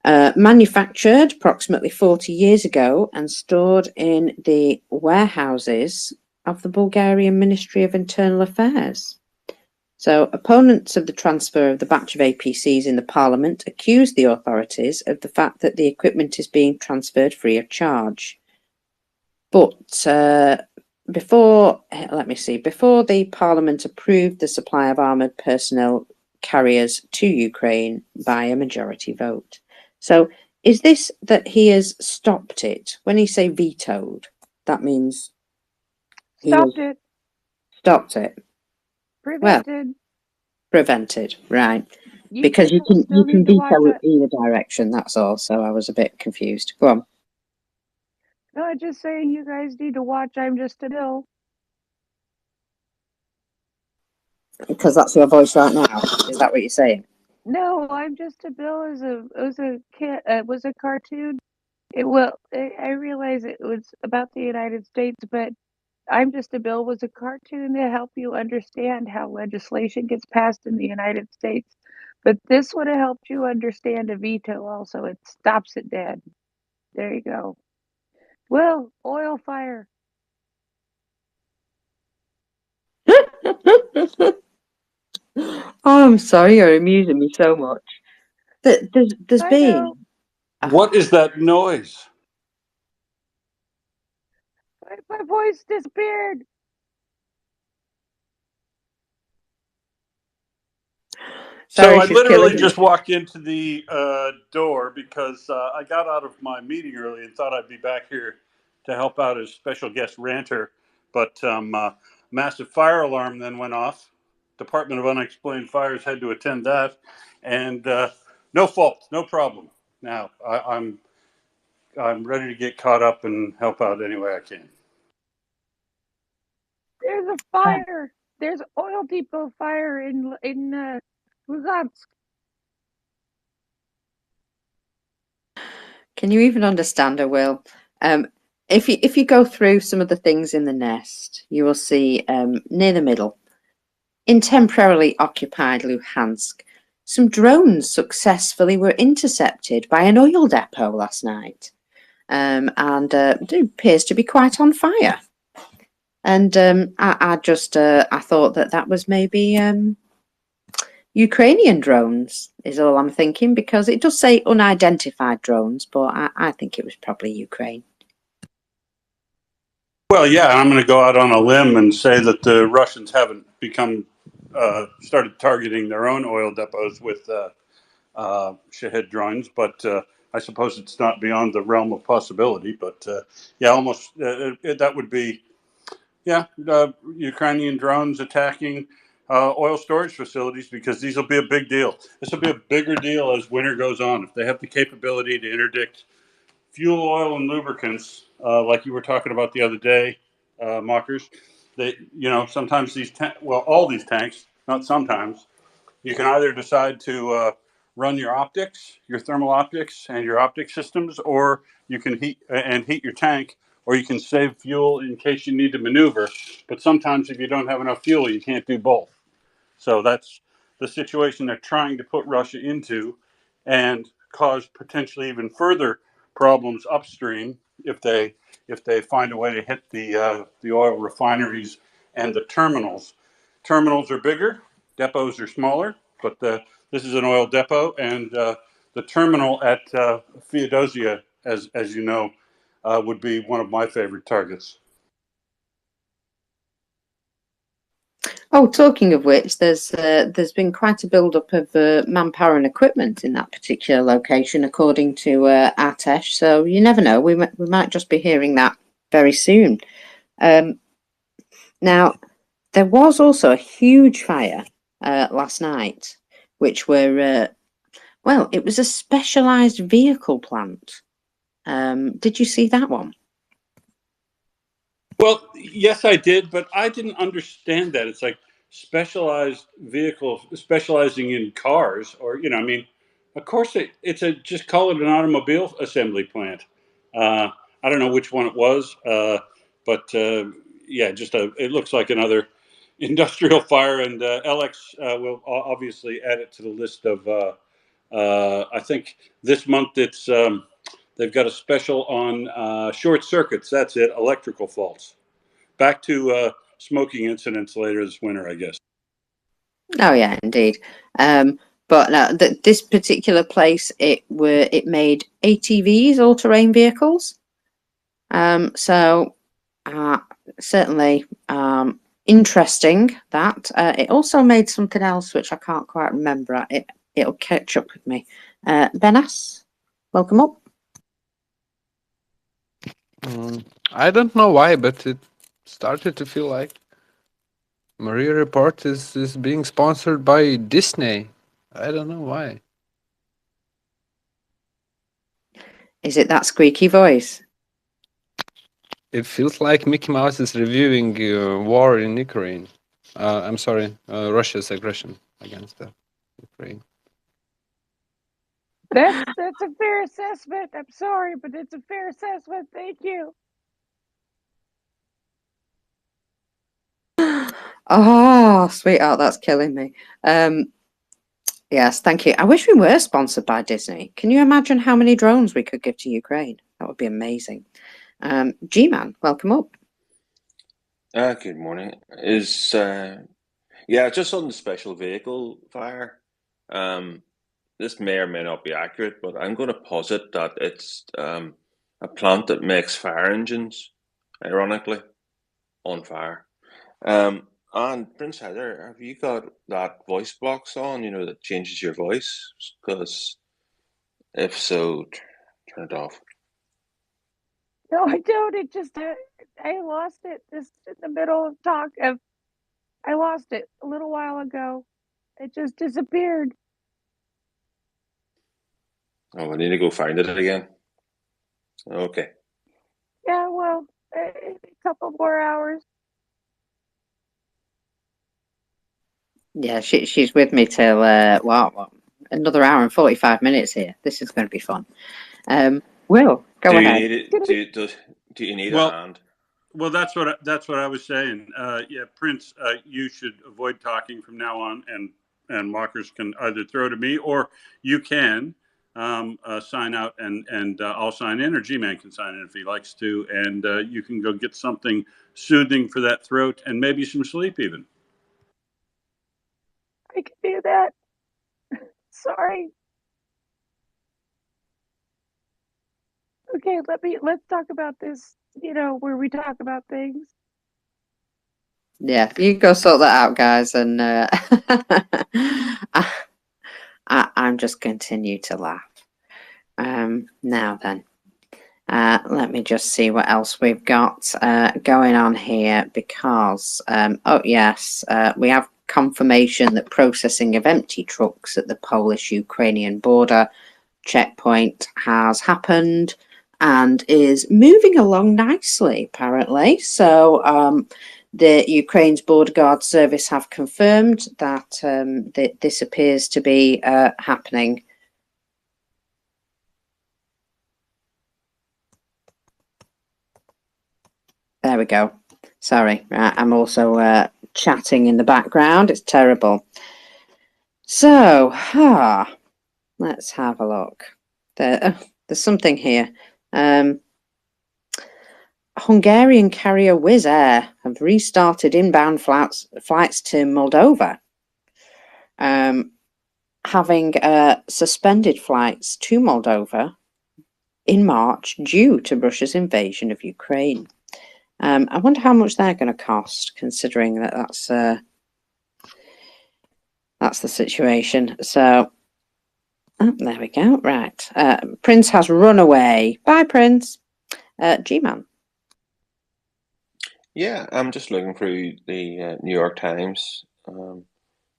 [SPEAKER 15] manufactured approximately 40 years ago and stored in the warehouses of the Bulgarian Ministry of Internal Affairs. So opponents of the transfer of the batch of APCs in the parliament accused the authorities of the fact that the equipment is being transferred free of charge. But before the parliament approved the supply of armoured personnel carriers to Ukraine by a majority vote. So is this that he has stopped it? When he say vetoed, that means
[SPEAKER 5] Stopped it.
[SPEAKER 15] Stopped it. Well,
[SPEAKER 5] Prevented.
[SPEAKER 15] prevented, right?
[SPEAKER 5] You
[SPEAKER 15] Because you
[SPEAKER 5] people still
[SPEAKER 15] can
[SPEAKER 5] need to watch
[SPEAKER 15] veto
[SPEAKER 5] it.
[SPEAKER 15] either direction. That's all. So I was a bit confused. Go on.
[SPEAKER 5] No, I'm just saying you guys need to watch I'm Just a Bill.
[SPEAKER 15] Because that's your voice right now. Is that what you're saying?
[SPEAKER 5] No, I'm Just a Bill was a cartoon. I realize it was about the United States, but I'm Just a Bill was a cartoon to help you understand how legislation gets passed in the United States. But this would have helped you understand a veto also. It stops it dead. There you go. Well, oil fire.
[SPEAKER 15] Oh, I'm sorry, you're amusing me so much. There's
[SPEAKER 5] I
[SPEAKER 15] been.
[SPEAKER 5] know.
[SPEAKER 17] What is that noise?
[SPEAKER 5] My voice disappeared.
[SPEAKER 17] So
[SPEAKER 15] Sorry,
[SPEAKER 17] I
[SPEAKER 15] she's killing
[SPEAKER 17] literally
[SPEAKER 15] me.
[SPEAKER 17] just walked into the door because I got out of my meeting early and thought I'd be back here to help out as special guest ranter. But massive fire alarm then went off. Department of Unexplained Fires had to attend that, and no fault, no problem. Now I'm ready to get caught up and help out any way I can.
[SPEAKER 5] There's a fire. There's oil depot fire in Lugansk.
[SPEAKER 15] Can you even understand her, Will? If you go through some of the things in the nest, you will see near the middle, in temporarily occupied Luhansk, some drones successfully were intercepted by an oil depot last night, and it appears to be quite on fire. And I thought that was maybe Ukrainian drones is all I'm thinking, because it does say unidentified drones, but I think it was probably Ukraine.
[SPEAKER 17] Well, yeah, I'm going to go out on a limb and say that the Russians haven't started targeting their own oil depots with Shahed drones, but I suppose it's not beyond the realm of possibility. But yeah, almost that would be, Ukrainian drones attacking oil storage facilities, because these will be a big deal. This will be a bigger deal as winter goes on. If they have the capability to interdict fuel oil and lubricants, like you were talking about the other day, Mockers, sometimes all these tanks, not sometimes, you can either decide to run your optics, your thermal optics, and your optic systems, or you can heat your tank, or you can save fuel in case you need to maneuver. But sometimes, if you don't have enough fuel, you can't do both. So that's the situation they're trying to put Russia into, and cause potentially even further problems upstream if they find a way to hit the oil refineries and the terminals. Terminals are bigger, depots are smaller, but this is an oil depot, and the terminal at Feodosia, as you know, would be one of my favorite targets.
[SPEAKER 15] Oh, talking of which, there's been quite a build-up of manpower and equipment in that particular location, according to Artesh. So you never know; we might just be hearing that very soon. Now, There was also a huge fire last night, which were, well, it was a specialised vehicle plant. Did you see that one?
[SPEAKER 17] Well, yes, I did, but I didn't understand that. It's like specialized vehicles, specializing in cars, or I mean, of course, it's a just call it an automobile assembly plant. I don't know which one it was, but yeah, just it looks like another industrial fire, and LX will obviously add it to the list of. I think this month it's. They've got a special on short circuits. That's it, electrical faults. Back to smoking incidents later this winter, I guess.
[SPEAKER 15] Oh yeah, indeed. But no, this particular place, it made ATVs, all-terrain vehicles. So certainly interesting that. It also made something else which I can't quite remember. It'll catch up with me. Benas, welcome up.
[SPEAKER 11] I don't know why, but it started to feel like Mriya Report is being sponsored by Disney. I don't know why.
[SPEAKER 15] Is it that squeaky voice?
[SPEAKER 11] It feels like Mickey Mouse is reviewing war in Ukraine. I'm sorry, Russia's aggression against Ukraine.
[SPEAKER 5] That's a fair assessment. I'm sorry, but it's a fair assessment. Thank you.
[SPEAKER 15] Oh, sweetheart, that's killing me. Yes, thank you. I wish we were sponsored by Disney. Can you imagine how many drones we could give to Ukraine? That would be amazing. G-Man, welcome up.
[SPEAKER 18] Good morning. Just on the special vehicle fire. This may or may not be accurate, but I'm going to posit that it's a plant that makes fire engines, ironically, on fire. And Prince Heather, have you got that voice box on, that changes your voice? Because if so, turn it off.
[SPEAKER 5] No, I don't. It just I lost it just in the middle of talk. I lost it a little while ago. It just disappeared.
[SPEAKER 18] Oh, I need to go find it again. Okay.
[SPEAKER 5] Yeah, well, a couple more hours.
[SPEAKER 15] Yeah, she's with me till what, another hour and 45 minutes here. This is going to be fun. Will, go ahead.
[SPEAKER 18] Do you need a hand?
[SPEAKER 17] Well, that's what I was saying. Yeah, Prince, you should avoid talking from now on, and walkers can either throw to me or you can sign out, and I'll sign in, or G-Man can sign in if he likes to, and you can go get something soothing for that throat and maybe some sleep even.
[SPEAKER 5] I can do that. Sorry. Okay, let's talk about this, where we talk about things.
[SPEAKER 15] Yeah, you go sort that out, guys, and I'm just continue to laugh. Now then, let me just see what else we've got going on here, because oh yes, we have confirmation that processing of empty trucks at the Polish-Ukrainian border checkpoint has happened and is moving along nicely, apparently. So the Ukraine's Border Guard Service have confirmed that this appears to be happening. There we go. Sorry, I'm also chatting in the background. It's terrible. So, let's have a look. There's something here. Hungarian carrier Wizz Air have restarted inbound flights to Moldova, having suspended flights to Moldova in March due to Russia's invasion of Ukraine. I wonder how much they're going to cost, considering that that's the situation. So, there we go. Right, Prince has run away. Bye, Prince. G-Man.
[SPEAKER 18] Yeah, I'm just looking through the New York Times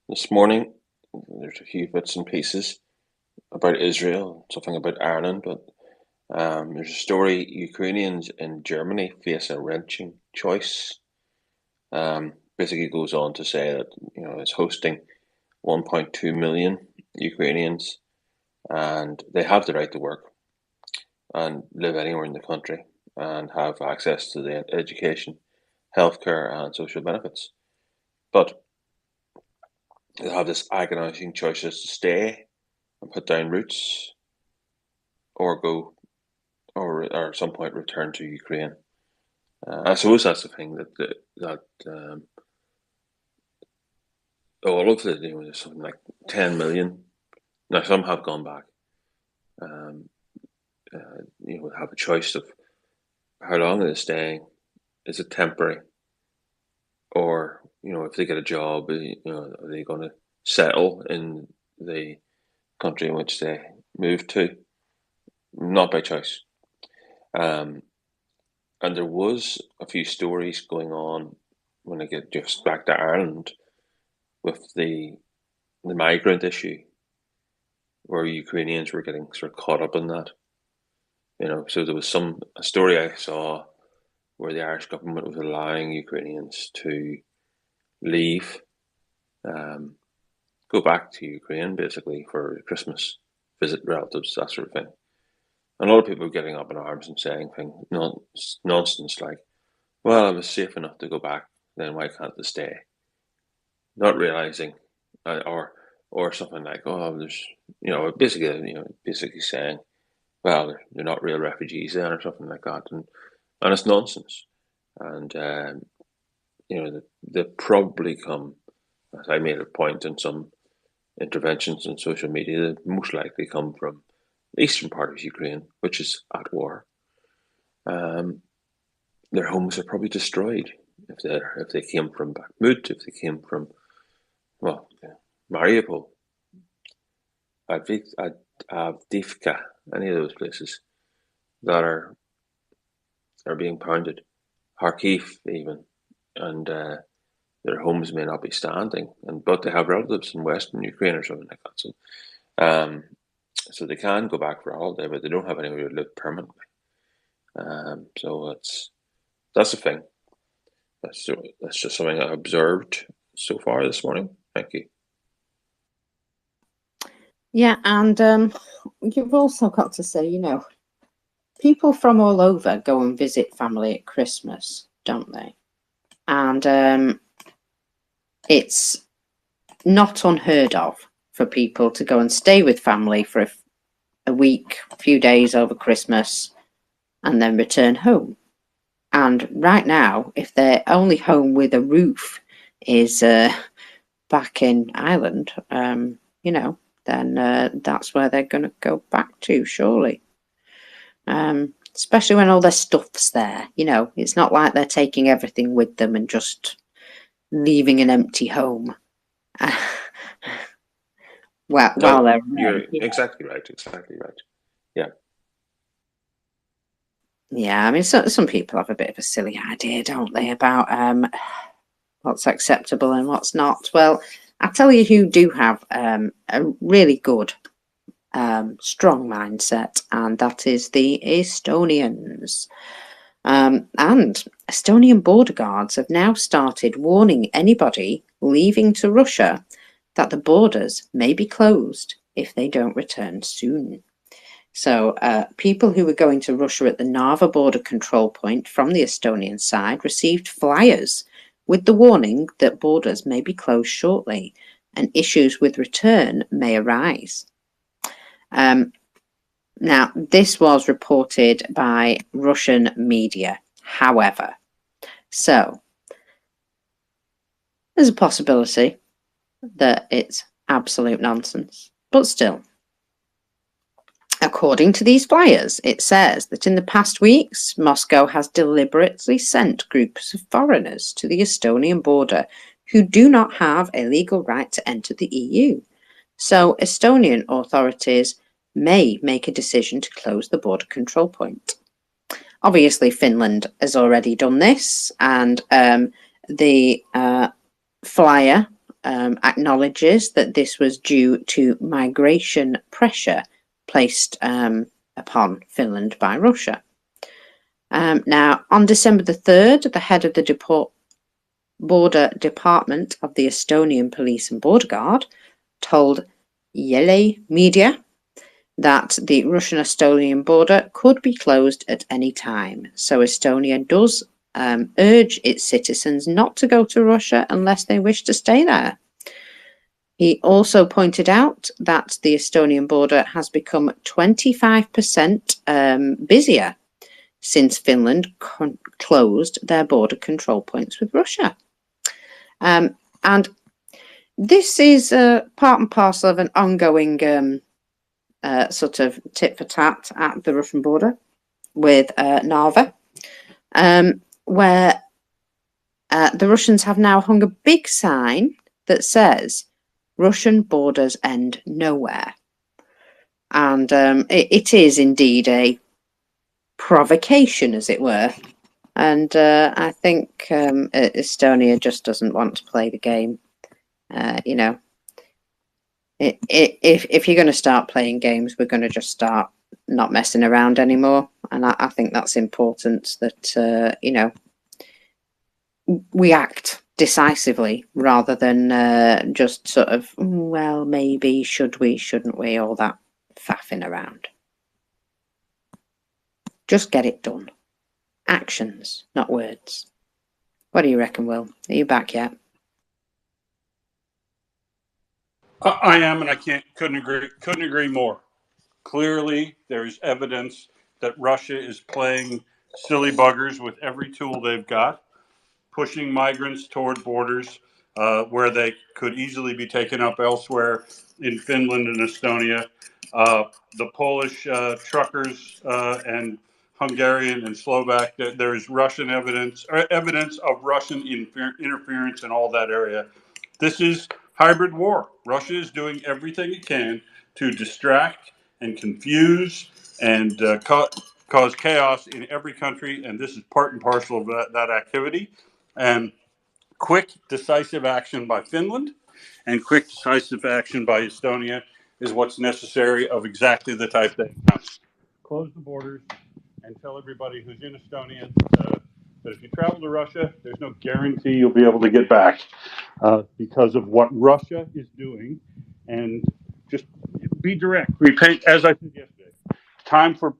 [SPEAKER 18] this morning. There's a few bits and pieces about Israel, something about Ireland, but there's a story: Ukrainians in Germany face a wrenching choice. Basically goes on to say that it's hosting 1.2 million Ukrainians, and they have the right to work and live anywhere in the country and have access to the education, healthcare, and social benefits. But they have this agonizing choices to stay and put down roots, or go, or at some point return to Ukraine. I suppose that's the thing that all of the there's something like 10 million. Now some have gone back. Um, have a choice of how long it is staying. Is it temporary, or if they get a job, are they going to settle in the country in which they moved to? Not by choice. And there was a few stories going on when I get just back to Ireland with the migrant issue, where Ukrainians were getting sort of caught up in that. So there was a story I saw where the Irish government was allowing Ukrainians to leave, go back to Ukraine basically for Christmas, visit relatives, that sort of thing. And a lot of people were getting up in arms and saying nonsense like, well, it was safe enough to go back, then why can't they stay? Not realizing, or something like, oh, there's, basically saying, well, they're not real refugees then, or something like that, and it's nonsense. And they probably come, as I made a point in some interventions on social media, that most likely come from the eastern part of Ukraine, which is at war. Their homes are probably destroyed if they came from Bakhmut, if they came from Mariupol, Avdiivka, any of those places that are being pounded, Kharkiv even, and their homes may not be standing, but they have relatives in Western Ukraine or something like that. So they can go back for a holiday, but they don't have anywhere to live permanently. So that's the thing. That's just something I observed so far this morning. Thank you.
[SPEAKER 15] Yeah, and you've also got to say, people from all over go and visit family at Christmas, don't they? And it's not unheard of for people to go and stay with family for a week, a few days over Christmas, and then return home. And right now, if their only home with a roof is back in Ireland, then that's where they're going to go back to, surely. Especially when all their stuff's there. It's not like they're taking everything with them and just leaving an empty home. While they're
[SPEAKER 18] you're
[SPEAKER 15] away.
[SPEAKER 18] exactly right. Yeah.
[SPEAKER 15] Yeah, I mean, some people have a bit of a silly idea, don't they, about what's acceptable and what's not. Well, I tell you who do have a really good, strong mindset, and that is the Estonians. And Estonian border guards have now started warning anybody leaving to Russia that the borders may be closed if they don't return soon. So people who were going to Russia at the Narva border control point from the Estonian side received flyers with the warning that borders may be closed shortly and issues with return may arise. Now, this was reported by Russian media, however. So there's a possibility that it's absolute nonsense, but still. According to these flyers, it says that in the past weeks, Moscow has deliberately sent groups of foreigners to the Estonian border who do not have a legal right to enter the EU. So Estonian authorities may make a decision to close the border control point. Obviously, Finland has already done this, and the flyer acknowledges that this was due to migration pressure placed upon Finland by Russia. Now, on December the 3rd, the head of the border department of the Estonian Police and Border Guard told Yele Media that the Russian-Estonian border could be closed at any time. So Estonia does urge its citizens not to go to Russia unless they wish to stay there. He also pointed out that the Estonian border has become 25% busier since Finland closed their border control points with Russia. And this is part and parcel of an ongoing sort of tit for tat at the Russian border with Narva, where the Russians have now hung a big sign that says Russian borders end nowhere. And it is indeed a provocation, as it were. And I think Estonia just doesn't want to play the game. You know, if you're going to start playing games, we're going to just start not messing around anymore. And I think that's important, that, you know, we act decisively rather than just sort of, well, maybe, should we, shouldn't we, all that faffing around. Just get it done. Actions, not words. What do you reckon, Will? Are you back yet?
[SPEAKER 17] I am, and I couldn't agree more. Clearly, there's evidence that Russia is playing silly buggers with every tool they've got, pushing migrants toward borders where they could easily be taken up elsewhere in Finland and Estonia. The Polish truckers and Hungarian and Slovak, there is Russian evidence of Russian interference in all that area. This is hybrid war. Russia is doing everything it can to distract and confuse and cause chaos in every country, and this is part and parcel of that activity. And quick, decisive action by Finland and quick, decisive action by Estonia is what's necessary, of exactly the type that counts. Close the borders and tell everybody who's in Estonia that if you travel to Russia, there's no guarantee you'll be able to get back because of what Russia is doing. And just be direct. As I said yesterday, time for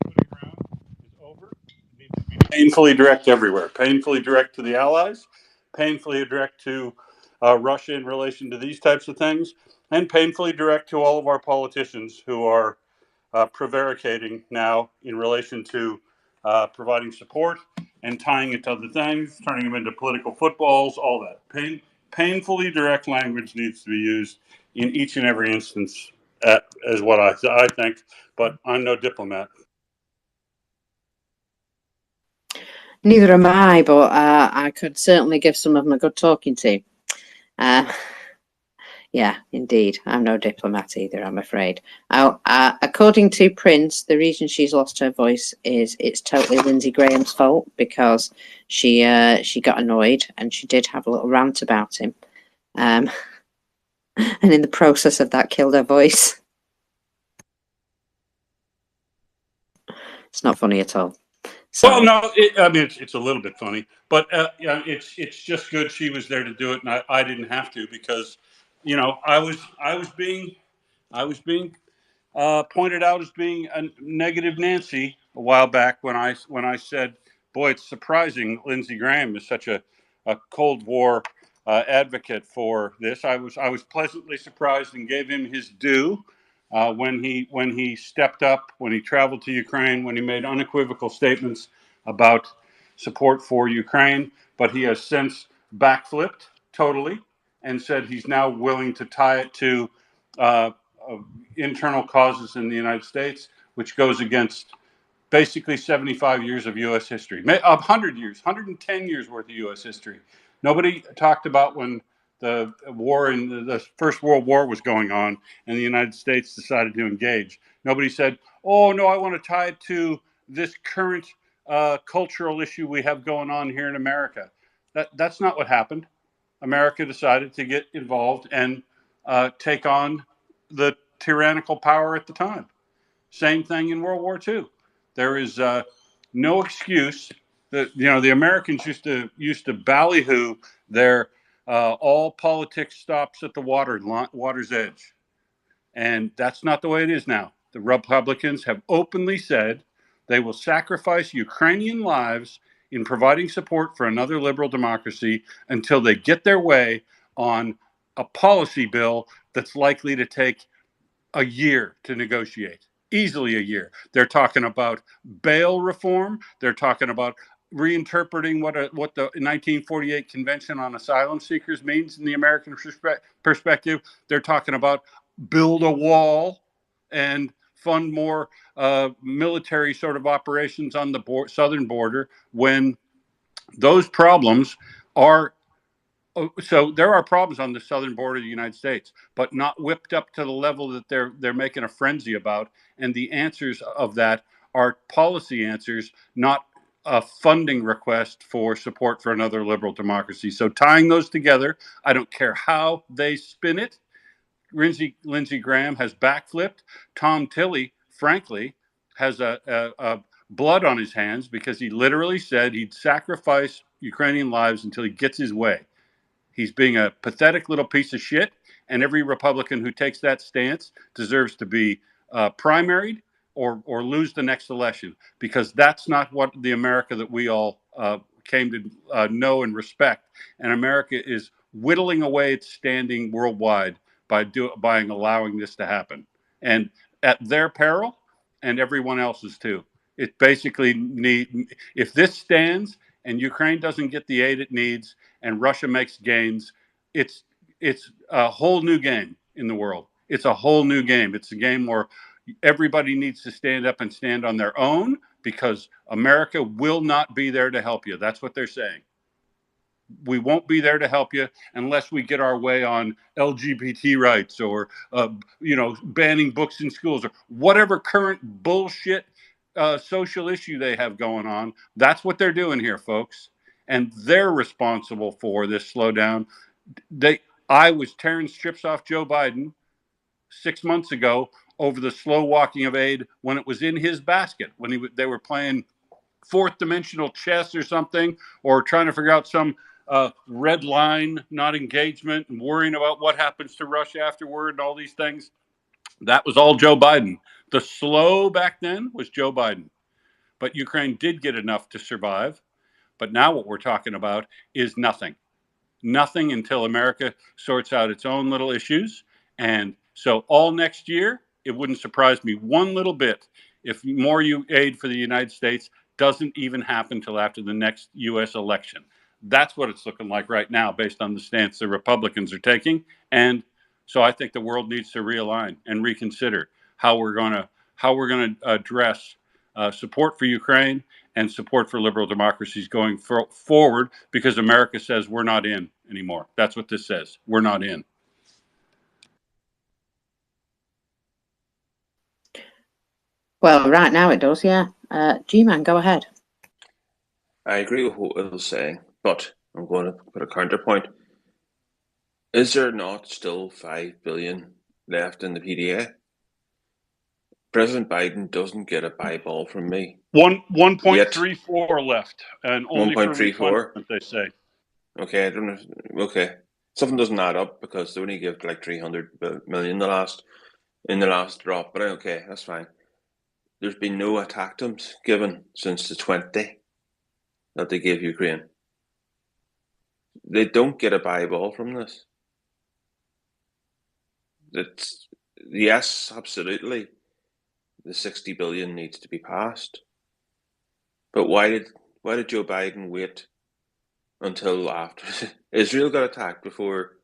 [SPEAKER 17] putting around is over. It needs to be painfully direct everywhere. Painfully direct to the Allies, painfully direct to Russia in relation to these types of things, and painfully direct to all of our politicians who are prevaricating now in relation to providing support and tying it to other things, turning them into political footballs, all that. Painfully direct language needs to be used in each and every instance, as what I think, but I'm no diplomat.
[SPEAKER 15] Neither am I, but I could certainly give some of them a good talking to. Yeah, indeed. I'm no diplomat either, I'm afraid. According to Prince, the reason she's lost her voice is it's totally Lindsey Graham's fault, because she got annoyed and she did have a little rant about him. And in the process of that, killed her voice. It's not funny at all.
[SPEAKER 17] Well, no, I mean it's a little bit funny, but yeah, it's just good she was there to do it, and I didn't have to, because, you know, I was being pointed out as being a negative Nancy a while back when I said, boy, it's surprising Lindsey Graham is such a Cold War advocate for this. I was pleasantly surprised and gave him his due when he stepped up, when he traveled to Ukraine, when he made unequivocal statements about support for Ukraine. But he has since backflipped totally and said he's now willing to tie it to internal causes in the United States, which goes against basically 75 years of U.S. history, 100 years, 110 years worth of U.S. history. Nobody talked about when the war in the First World War was going on and the United States decided to engage. Nobody said, oh, no, I want to tie it to this current cultural issue we have going on here in America. That's not what happened. America decided to get involved and take on the tyrannical power at the time. Same thing in World War II. There is no excuse that the Americans used to ballyhoo their all politics stops at the water's edge, and that's not the way it is now. The Republicans have openly said they will sacrifice Ukrainian lives in providing support for another liberal democracy until they get their way on a policy bill that's likely to take a year to negotiate, easily a year. They're talking about bail reform. They're talking about reinterpreting what the 1948 Convention on Asylum Seekers means in the American perspective. They're talking about build a wall and fund more military sort of operations on the southern border when those problems are so there are problems on the southern border of the United States, but not whipped up to the level that they're making a frenzy about. And the answers of that are policy answers, not a funding request for support for another liberal democracy. So tying those together, I don't care how they spin it. Lindsey Graham has backflipped. Tom Tilley, frankly, has a blood on his hands because he literally said he'd sacrifice Ukrainian lives until he gets his way. He's being a pathetic little piece of shit, and every Republican who takes that stance deserves to be primaried or lose the next election, because that's not what the America that we all came to know and respect. And America is whittling away its standing worldwide by allowing this to happen, and at their peril and everyone else's too. It basically if this stands and Ukraine doesn't get the aid it needs and Russia makes gains, it's a whole new game in the world. It's a whole new game. It's a game where everybody needs to stand up and stand on their own, because America will not be there to help you. That's what they're saying. We won't be there to help you unless we get our way on LGBT rights or banning books in schools or whatever current bullshit social issue they have going on. That's what they're doing here, folks, and they're responsible for this slowdown. I was tearing strips off Joe Biden 6 months ago over the slow walking of aid when it was in his basket, when they were playing fourth dimensional chess or something, or trying to figure out some red line, not engagement, and worrying about what happens to Russia afterward and all these things. That was all Joe Biden. The slow back then was Joe Biden. But Ukraine did get enough to survive. But now what we're talking about is nothing. Nothing until America sorts out its own little issues. And so all next year, it wouldn't surprise me one little bit if more aid for the United States doesn't even happen until after the next U.S. election. That's what it's looking like right now, based on the stance the Republicans are taking. And so I think the world needs to realign and reconsider how we're going to address support for Ukraine and support for liberal democracies going forward, because America says we're not in anymore. That's what this says. We're not in.
[SPEAKER 15] Well, right now it does, yeah. G-Man, go ahead.
[SPEAKER 18] I agree with what Will's saying, but I'm going to put a counterpoint. Is there not still 5 billion left in the PDA? President Biden doesn't get a buy ball from me.
[SPEAKER 17] 1.34 left, and only for
[SPEAKER 18] 1.34,
[SPEAKER 17] they say.
[SPEAKER 18] Okay, I don't know. Okay, something doesn't add up, because they only give like 300 million in the last drop. But okay, that's fine. There's been no ATACMS given since the 20 that they gave Ukraine. They don't get a buy ball from this. It's yes, absolutely. The 60 billion needs to be passed. But why did Joe Biden wait until after Israel got attacked before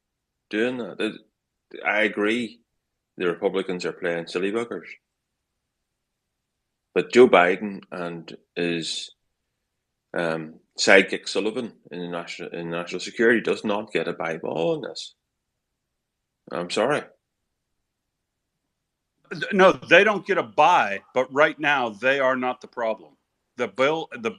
[SPEAKER 18] doing that? I agree, the Republicans are playing silly buggers. But Joe Biden and his sidekick Sullivan in national security does not get a buy ball on this. I'm sorry.
[SPEAKER 17] No, they don't get a buy, but right now they are not the problem. The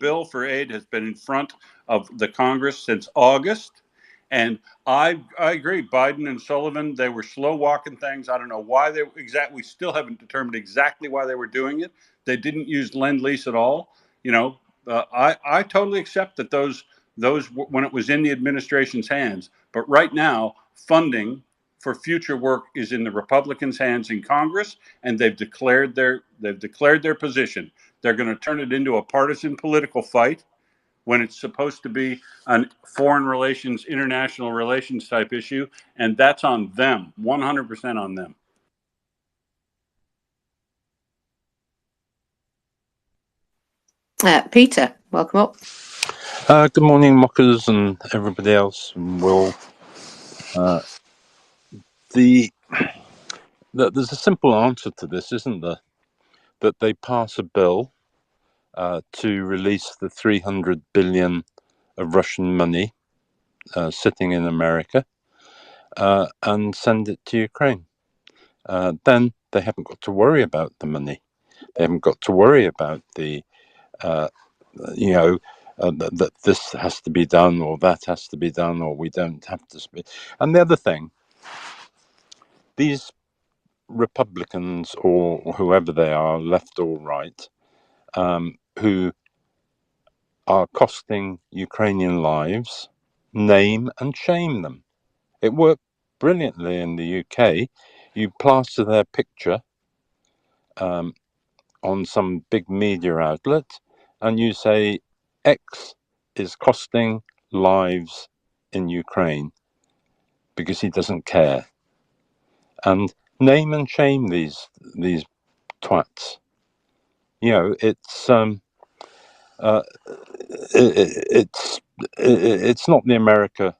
[SPEAKER 17] bill for aid has been in front of the Congress since August, and I agree. Biden and Sullivan, they were slow walking things. I don't know why they exactly. We still haven't determined exactly why they were doing it. They didn't use lend lease at all. You know, I totally accept that those when it was in the administration's hands. But right now, funding for future work is in the Republicans' hands in Congress, and they've declared their position. They're going to turn it into a partisan political fight when it's supposed to be a foreign relations, international relations type issue, and that's on them, 100% on them.
[SPEAKER 12] Peter, welcome up.
[SPEAKER 20] Good morning, mockers and everybody else. And Will, there's a simple answer to this, isn't there? That they pass a bill to release the 300 billion of Russian money sitting in America and send it to Ukraine. Then they haven't got to worry about the money. They haven't got to worry about the, that this has to be done or that has to be done or we don't have to speak. And the other thing, these Republicans or whoever they are, left or right, who are costing Ukrainian lives, name and shame them. It worked brilliantly in the UK. You plaster their picture on some big media outlet and you say X is costing lives in Ukraine because he doesn't care. And name and shame these twats. You know, it's not the America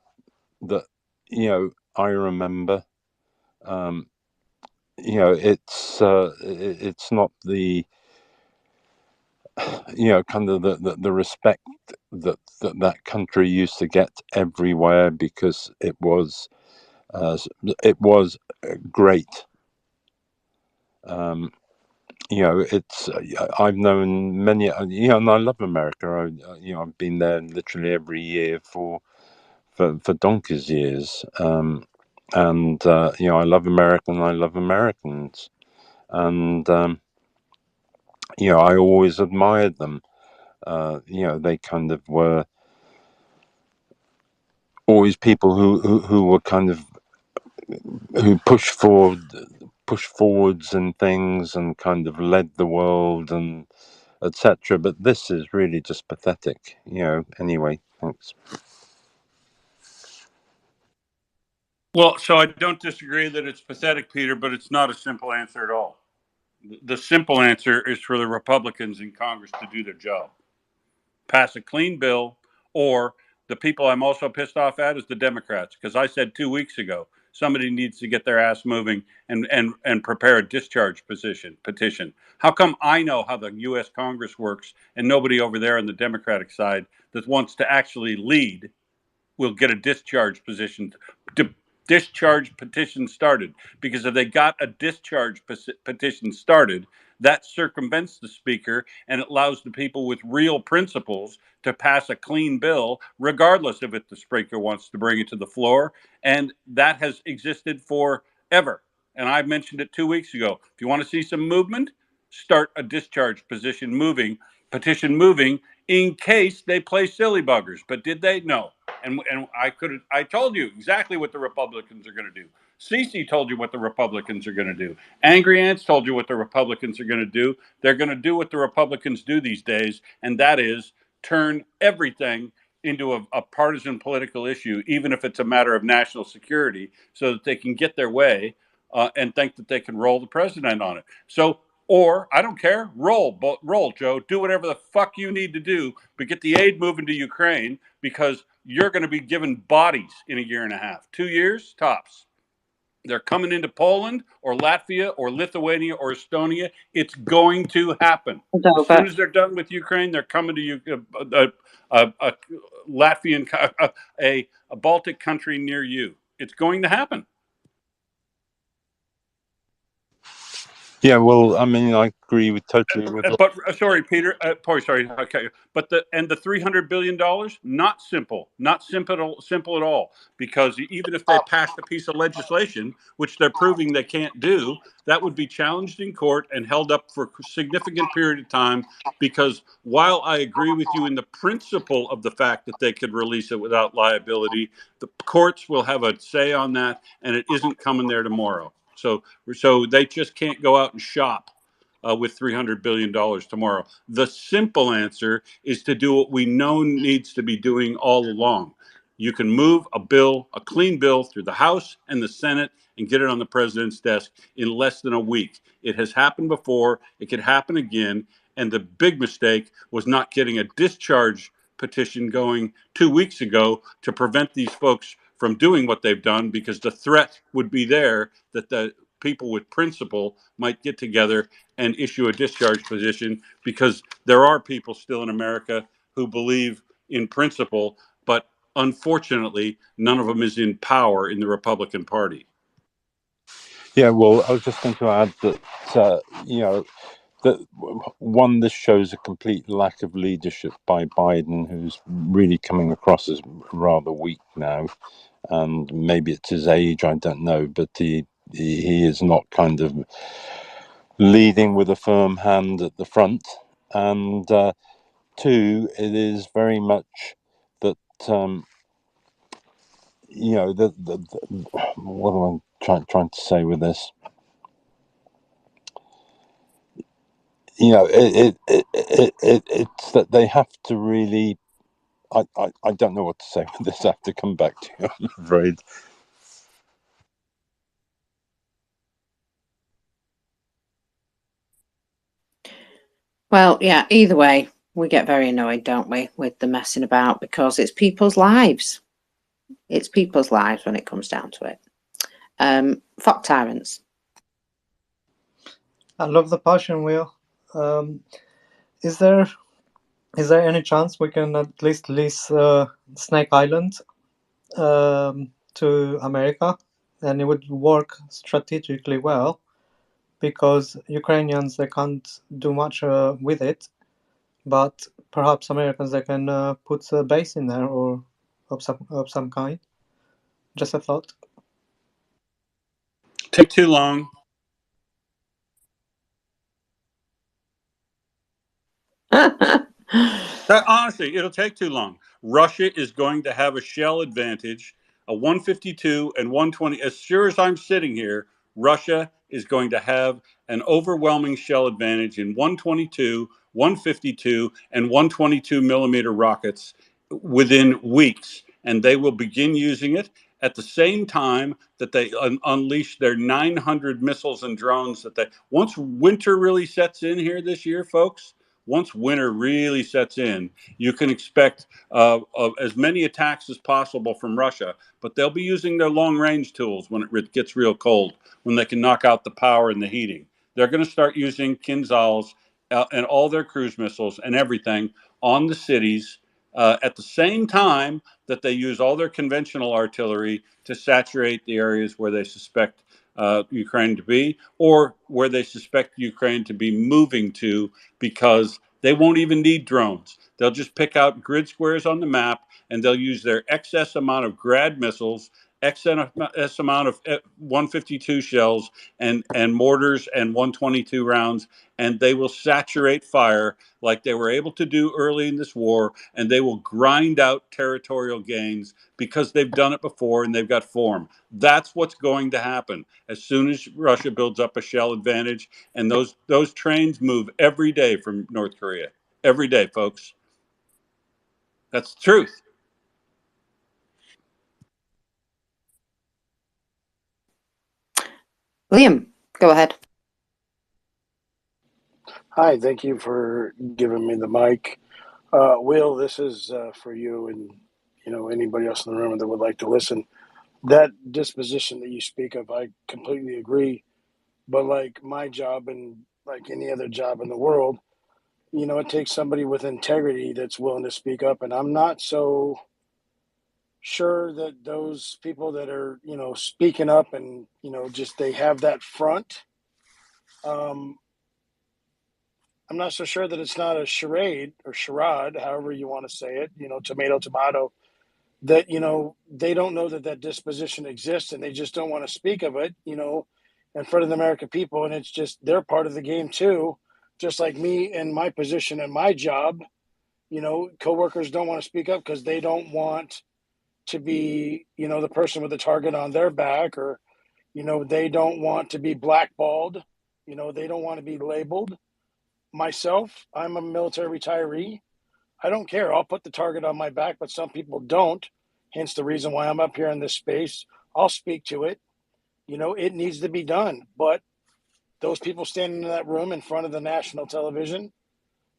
[SPEAKER 20] that I remember. It's not the kind of the respect that country used to get everywhere because it was great. It's I've known many, and I love America. I've been there literally every year for donkey's years. And I love America and I love Americans. And I always admired them. They kind of were always people who were kind of who pushed forwards and things and kind of led the world and etc. But this is really just pathetic. Anyway, thanks.
[SPEAKER 17] Well, so I don't disagree that it's pathetic, Peter, but it's not a simple answer at all. The simple answer is for the Republicans in Congress to do their job. Pass a clean bill, or the people I'm also pissed off at is the Democrats, because I said 2 weeks ago somebody needs to get their ass moving and prepare a discharge petition. How come I know how the U.S. Congress works and nobody over there on the Democratic side that wants to actually lead will get a discharge petition started? Because if they got a discharge petition started, that circumvents the speaker and it allows the people with real principles to pass a clean bill, regardless of if the speaker wants to bring it to the floor. And that has existed forever. And I mentioned it 2 weeks ago. If you want to see some movement, start a discharge petition moving in case they play silly buggers. But did they? No. And I told you exactly what the Republicans are going to do. Cece told you what the Republicans are going to do. Angry Ants told you what the Republicans are going to do. They're going to do what the Republicans do these days, and that is turn everything into a partisan political issue, even if it's a matter of national security, so that they can get their way and think that they can roll the president on it. So, or I don't care, roll, Joe. Do whatever the fuck you need to do, but get the aid moving to Ukraine, because you're going to be given bodies in a year and a half, 2 years tops. They're coming into Poland or Latvia or Lithuania or Estonia. It's going to happen. As soon as they're done with Ukraine, they're coming to a Latvian, a Baltic country near you. It's going to happen.
[SPEAKER 20] Yeah, well, I mean, I agree with totally with.
[SPEAKER 17] But sorry, Peter. Sorry. Okay. But the $300 billion, not simple, not simple at all. Because even if they passed a piece of legislation, which they're proving they can't do, that would be challenged in court and held up for a significant period of time. Because while I agree with you in the principle of the fact that they could release it without liability, the courts will have a say on that, and it isn't coming there tomorrow. So they just can't go out and shop with $300 billion tomorrow. The simple answer is to do what we know needs to be doing all along. You can move a clean bill through the House and the Senate and get it on the president's desk in less than a week. It has happened before. It could happen again. And the big mistake was not getting a discharge petition going 2 weeks ago to prevent these folks from doing what they've done, because the threat would be there that the people with principle might get together and issue a discharge petition, because there are people still in America who believe in principle, but unfortunately, none of them is in power in the Republican Party.
[SPEAKER 20] Yeah, well, I was just going to add that that one, this shows a complete lack of leadership by Biden, who's really coming across as rather weak now, and maybe it's his age, I don't know, but he is not kind of leading with a firm hand at the front. And two, it is very much that what am I trying to say with this? It's that they have to really. I don't know what to say with this. I have to come back to you, I'm afraid.
[SPEAKER 15] Well, yeah, either way, we get very annoyed, don't we, with the messing about, because it's people's lives. It's people's lives when it comes down to it. Fuck tyrants.
[SPEAKER 16] I love the passion, Will. Is there any chance we can at least lease Snake Island to America, and it would work strategically well, because Ukrainians, they can't do much with it, but perhaps Americans, they can put a base in there, or of some kind. Just a thought.
[SPEAKER 17] Take too long. Honestly, it'll take too long. Russia is going to have a shell advantage, a 152 and 120. As sure as I'm sitting here, Russia is going to have an overwhelming shell advantage in 122, 152, and 122 millimeter rockets within weeks. And they will begin using it at the same time that they unleash their 900 missiles and drones. Once winter really sets in here this year, folks, once winter really sets in, you can expect as many attacks as possible from Russia, but they'll be using their long range tools when it gets real cold, when they can knock out the power and the heating. They're going to start using Kinzhals and all their cruise missiles and everything on the cities at the same time that they use all their conventional artillery to saturate the areas where they suspect Ukraine to be, or where they suspect Ukraine to be moving to, because they won't even need drones. They'll just pick out grid squares on the map, and they'll use their excess amount of Grad missiles, excess amount of 152 shells, and mortars and 122 rounds, and they will saturate fire like they were able to do early in this war, and they will grind out territorial gains because they've done it before and they've got form. That's what's going to happen as soon as Russia builds up a shell advantage. And those trains move every day from North Korea. Every day, folks. That's the truth.
[SPEAKER 15] Liam, go ahead.
[SPEAKER 13] Hi, thank you for giving me the mic. Will, this is for you and anybody else in the room that would like to listen. That disposition that you speak of, I completely agree. But like my job and like any other job in the world, it takes somebody with integrity that's willing to speak up. And I'm not so sure that those people that are, speaking up and, just they have that front Um, I'm not so sure that it's not a charade or charade, however you want to say it, tomato, tomato, that, they don't know that that disposition exists and they just don't want to speak of it, in front of the American people. And it's just, they're part of the game too, just like me in my position and my job. Coworkers don't want to speak up because they don't want to be, the person with the target on their back, or, they don't want to be blackballed. They don't want to be labeled. Myself, I'm a military retiree. I don't care. I'll put the target on my back, but some people don't. Hence the reason why I'm up here in this space. I'll speak to it. It needs to be done. But those people standing in that room in front of the national television,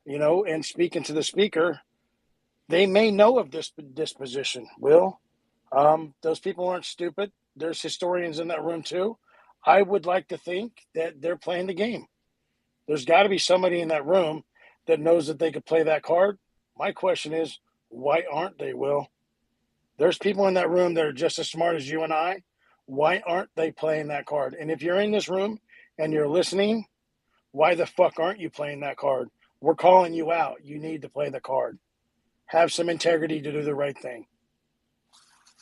[SPEAKER 13] and speaking to the speaker, they may know of this disposition. Those people aren't stupid. There's historians in that room too. I would like to think that they're playing the game. There's got to be somebody in that room that knows that they could play that card. My question is, why aren't they, Will? There's people in that room that are just as smart as you and I. Why aren't they playing that card? And if you're in this room and you're listening, why the fuck aren't you playing that card? We're calling you out. You need to play the card. Have some integrity to do the right thing.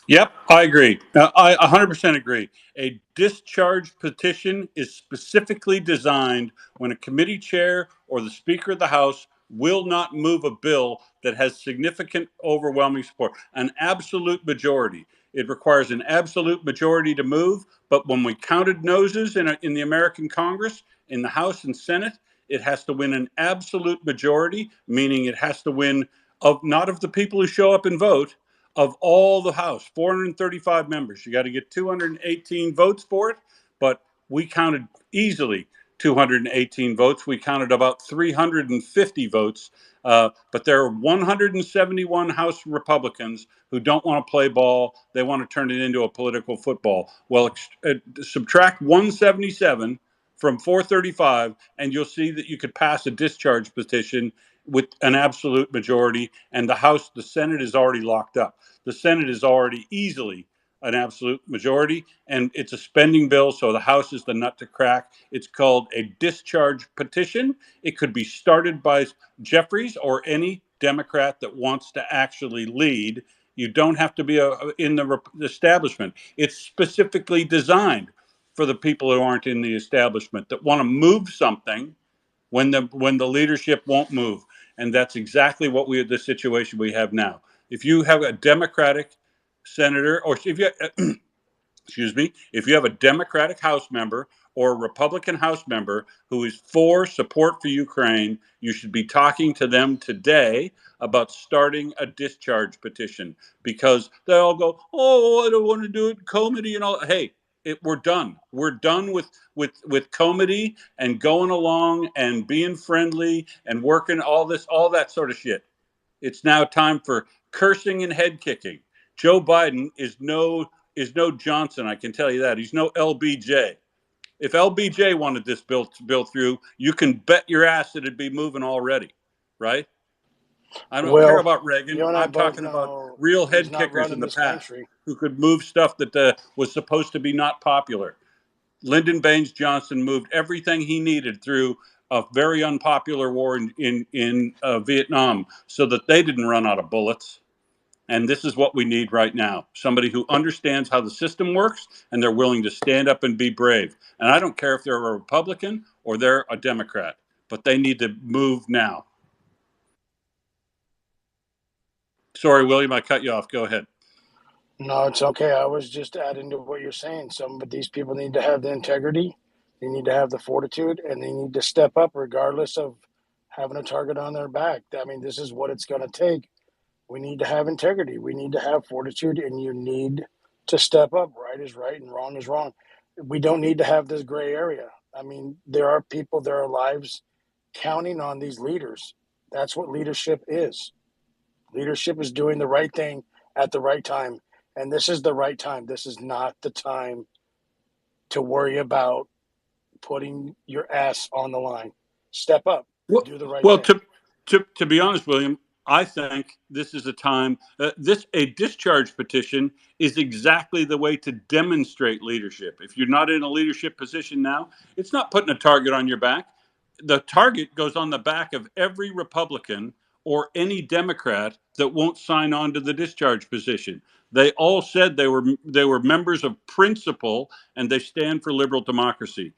[SPEAKER 17] Yep, I agree. I 100% agree. A discharge petition is specifically designed when a committee chair or the Speaker of the House will not move a bill that has significant overwhelming support, an absolute majority. It requires an absolute majority to move, but when we counted noses in the American Congress, in the House and Senate, it has to win an absolute majority, meaning it has to win of not of the people who show up and vote, of all the House, 435 members. You got to get 218 votes for it, but we counted easily 218 votes. We counted about 350 votes, but there are 171 House Republicans who don't want to play ball. They want to turn it into a political football. Well, subtract 177 from 435, and you'll see that you could pass a discharge petition with an absolute majority, and the Senate is already locked up. The Senate is already easily an absolute majority, and it's a spending bill, so the House is the nut to crack. It's called a discharge petition. It could be started by Jeffries or any Democrat that wants to actually lead. You don't have to be in the establishment. It's specifically designed for the people who aren't in the establishment that want to move something when the leadership won't move. And that's exactly the situation we have now. If you have a Democratic senator, or if you excuse me, if you have a Democratic House member or a Republican House member who is for support for Ukraine, you should be talking to them today about starting a discharge petition, because they all go, "Oh, I don't want to do it, comity and all." Hey, we're done. We're done with comity and going along and being friendly and working all that sort of shit. It's now time for cursing and head kicking. Joe Biden is no Johnson, I can tell you that. He's no LBJ. If LBJ wanted this bill through, you can bet your ass that it'd be moving already, right? I don't care
[SPEAKER 13] Well,
[SPEAKER 17] about Reagan.
[SPEAKER 13] you and I
[SPEAKER 17] I'm
[SPEAKER 13] both
[SPEAKER 17] talking about
[SPEAKER 13] know
[SPEAKER 17] real
[SPEAKER 13] he's
[SPEAKER 17] head
[SPEAKER 13] not
[SPEAKER 17] kickers in
[SPEAKER 13] running
[SPEAKER 17] the
[SPEAKER 13] this
[SPEAKER 17] past
[SPEAKER 13] country.
[SPEAKER 17] who could move stuff that was supposed to be not popular. Lyndon Baines Johnson moved everything he needed through a very unpopular war in Vietnam so that they didn't run out of bullets. And this is what we need right now. Somebody who understands how the system works and they're willing to stand up and be brave. And I don't care if they're a Republican or they're a Democrat, but they need to move now. Sorry, William, I cut you off. Go ahead.
[SPEAKER 13] No, it's okay. I was just adding to what you're saying. Some of these people need to have the integrity, they need to have the fortitude, and they need to step up regardless of having a target on their back. I mean, this is what it's going to take. We need to have integrity. We need to have fortitude, and you need to step up. Right is right and wrong is wrong. We don't need to have this gray area. I mean, there are people, there are lives counting on these leaders. That's what leadership is. Leadership is doing the right thing at the right time. And this is the right time. This is not the time to worry about putting your ass on the line. Step up,
[SPEAKER 17] Well,
[SPEAKER 13] do the right
[SPEAKER 17] well
[SPEAKER 13] thing.
[SPEAKER 17] to be honest, William, I think this is a time, a discharge petition is exactly the way to demonstrate leadership. If you're not in a leadership position now, it's not putting a target on your back. The target goes on the back of every Republican or any Democrat that won't sign on to the discharge position. They all said they were members of principle and they stand for liberal democracy.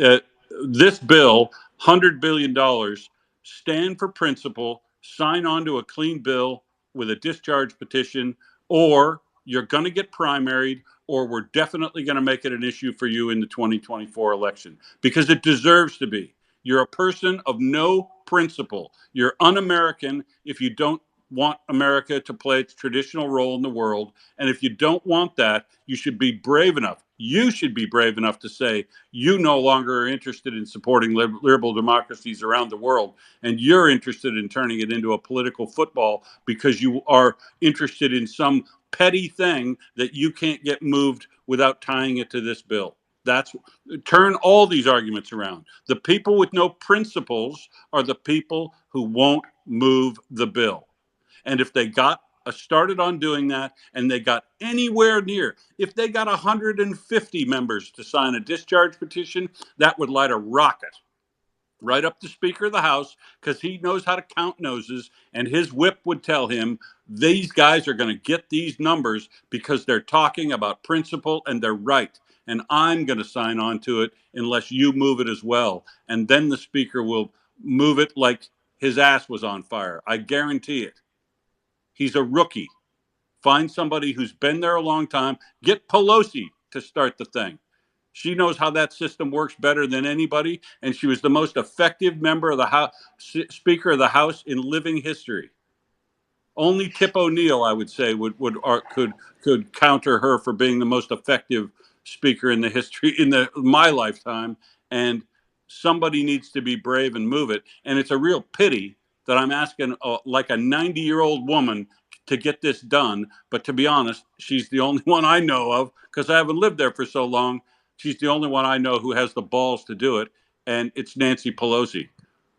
[SPEAKER 17] Uh, this bill, $100 billion, stand for principle, sign on to a clean bill with a discharge petition, or you're going to get primaried, or we're definitely going to make it an issue for you in the 2024 election because it deserves to be. You're a person of no principle. You're un-American if you don't want America to play its traditional role in the world. And if you don't want that, you should be brave enough. You should be brave enough to say you no longer are interested in supporting liberal democracies around the world, and you're interested in turning it into a political football because you are interested in some petty thing that you can't get moved without tying it to this bill. That's turn all these arguments around. The people with no principles are the people who won't move the bill. And if they got started on doing that and they got anywhere near, if they got 150 members to sign a discharge petition, that would light a rocket right up the Speaker of the House because he knows how to count noses, and his whip would tell him these guys are going to get these numbers because they're talking about principle and they're right. And I'm going to sign on to it unless you move it as well. And then the Speaker will move it like his ass was on fire. I guarantee it. He's a rookie. Find somebody who's been there a long time. Get Pelosi to start the thing. She knows how that system works better than anybody, and she was the most effective member of the House, Speaker of the House in living history. Only Tip O'Neill, I would say, could counter her for being the most effective speaker in the history my lifetime. And somebody needs to be brave and move it. And it's a real pity that I'm asking like a 90-year-old woman to get this done. But to be honest, she's the only one I know of because I haven't lived there for so long. She's the only one I know who has the balls to do it, and it's Nancy Pelosi.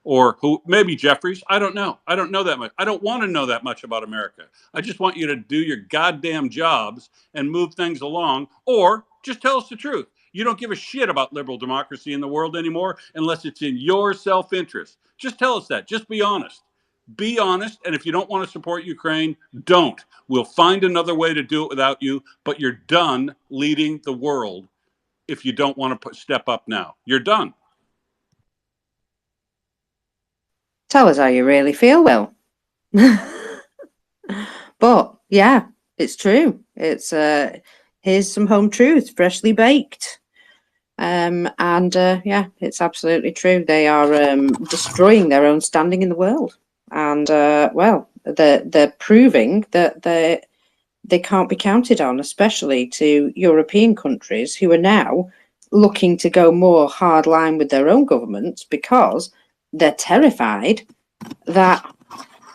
[SPEAKER 17] Or who, maybe Jeffries. I don't know. I don't know that much. I don't want to know that much about America. I just want you to do your goddamn jobs and move things along, or just tell us the truth. You don't give a shit about liberal democracy in the world anymore unless it's in your self-interest. Just tell us that. Just be honest. Be honest, and if you don't want to support Ukraine, don't. We'll find another way to do it without you, but you're done leading the world if you don't want to step up now. You're done.
[SPEAKER 15] Tell us how you really feel, Will. But yeah, it's true. It's here's some home truths, freshly baked. And yeah, it's absolutely true. They are destroying their own standing in the world, and well, they're proving that they can't be counted on, especially to European countries who are now looking to go more hard line with their own governments because they're terrified that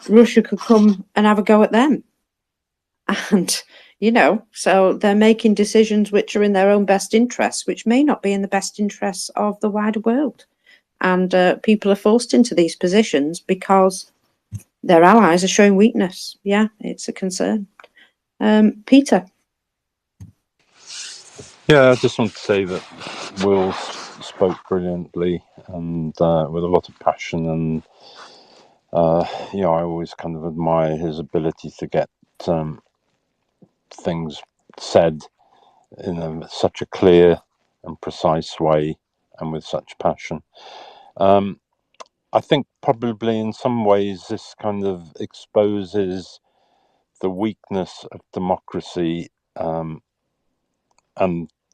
[SPEAKER 15] Russia could come and have a go at them. And, you know, so they're making decisions which are in their own best interests, which may not be in the best interests of the wider world. And people are forced into these positions because their allies are showing weakness. Yeah, it's a concern. Peter.
[SPEAKER 20] Yeah, I just want to say that Will spoke brilliantly and with a lot of passion, and you know, I always kind of admire his ability to get things said in such a clear and precise way and with such passion. I think probably in some ways this kind of exposes the weakness of democracy and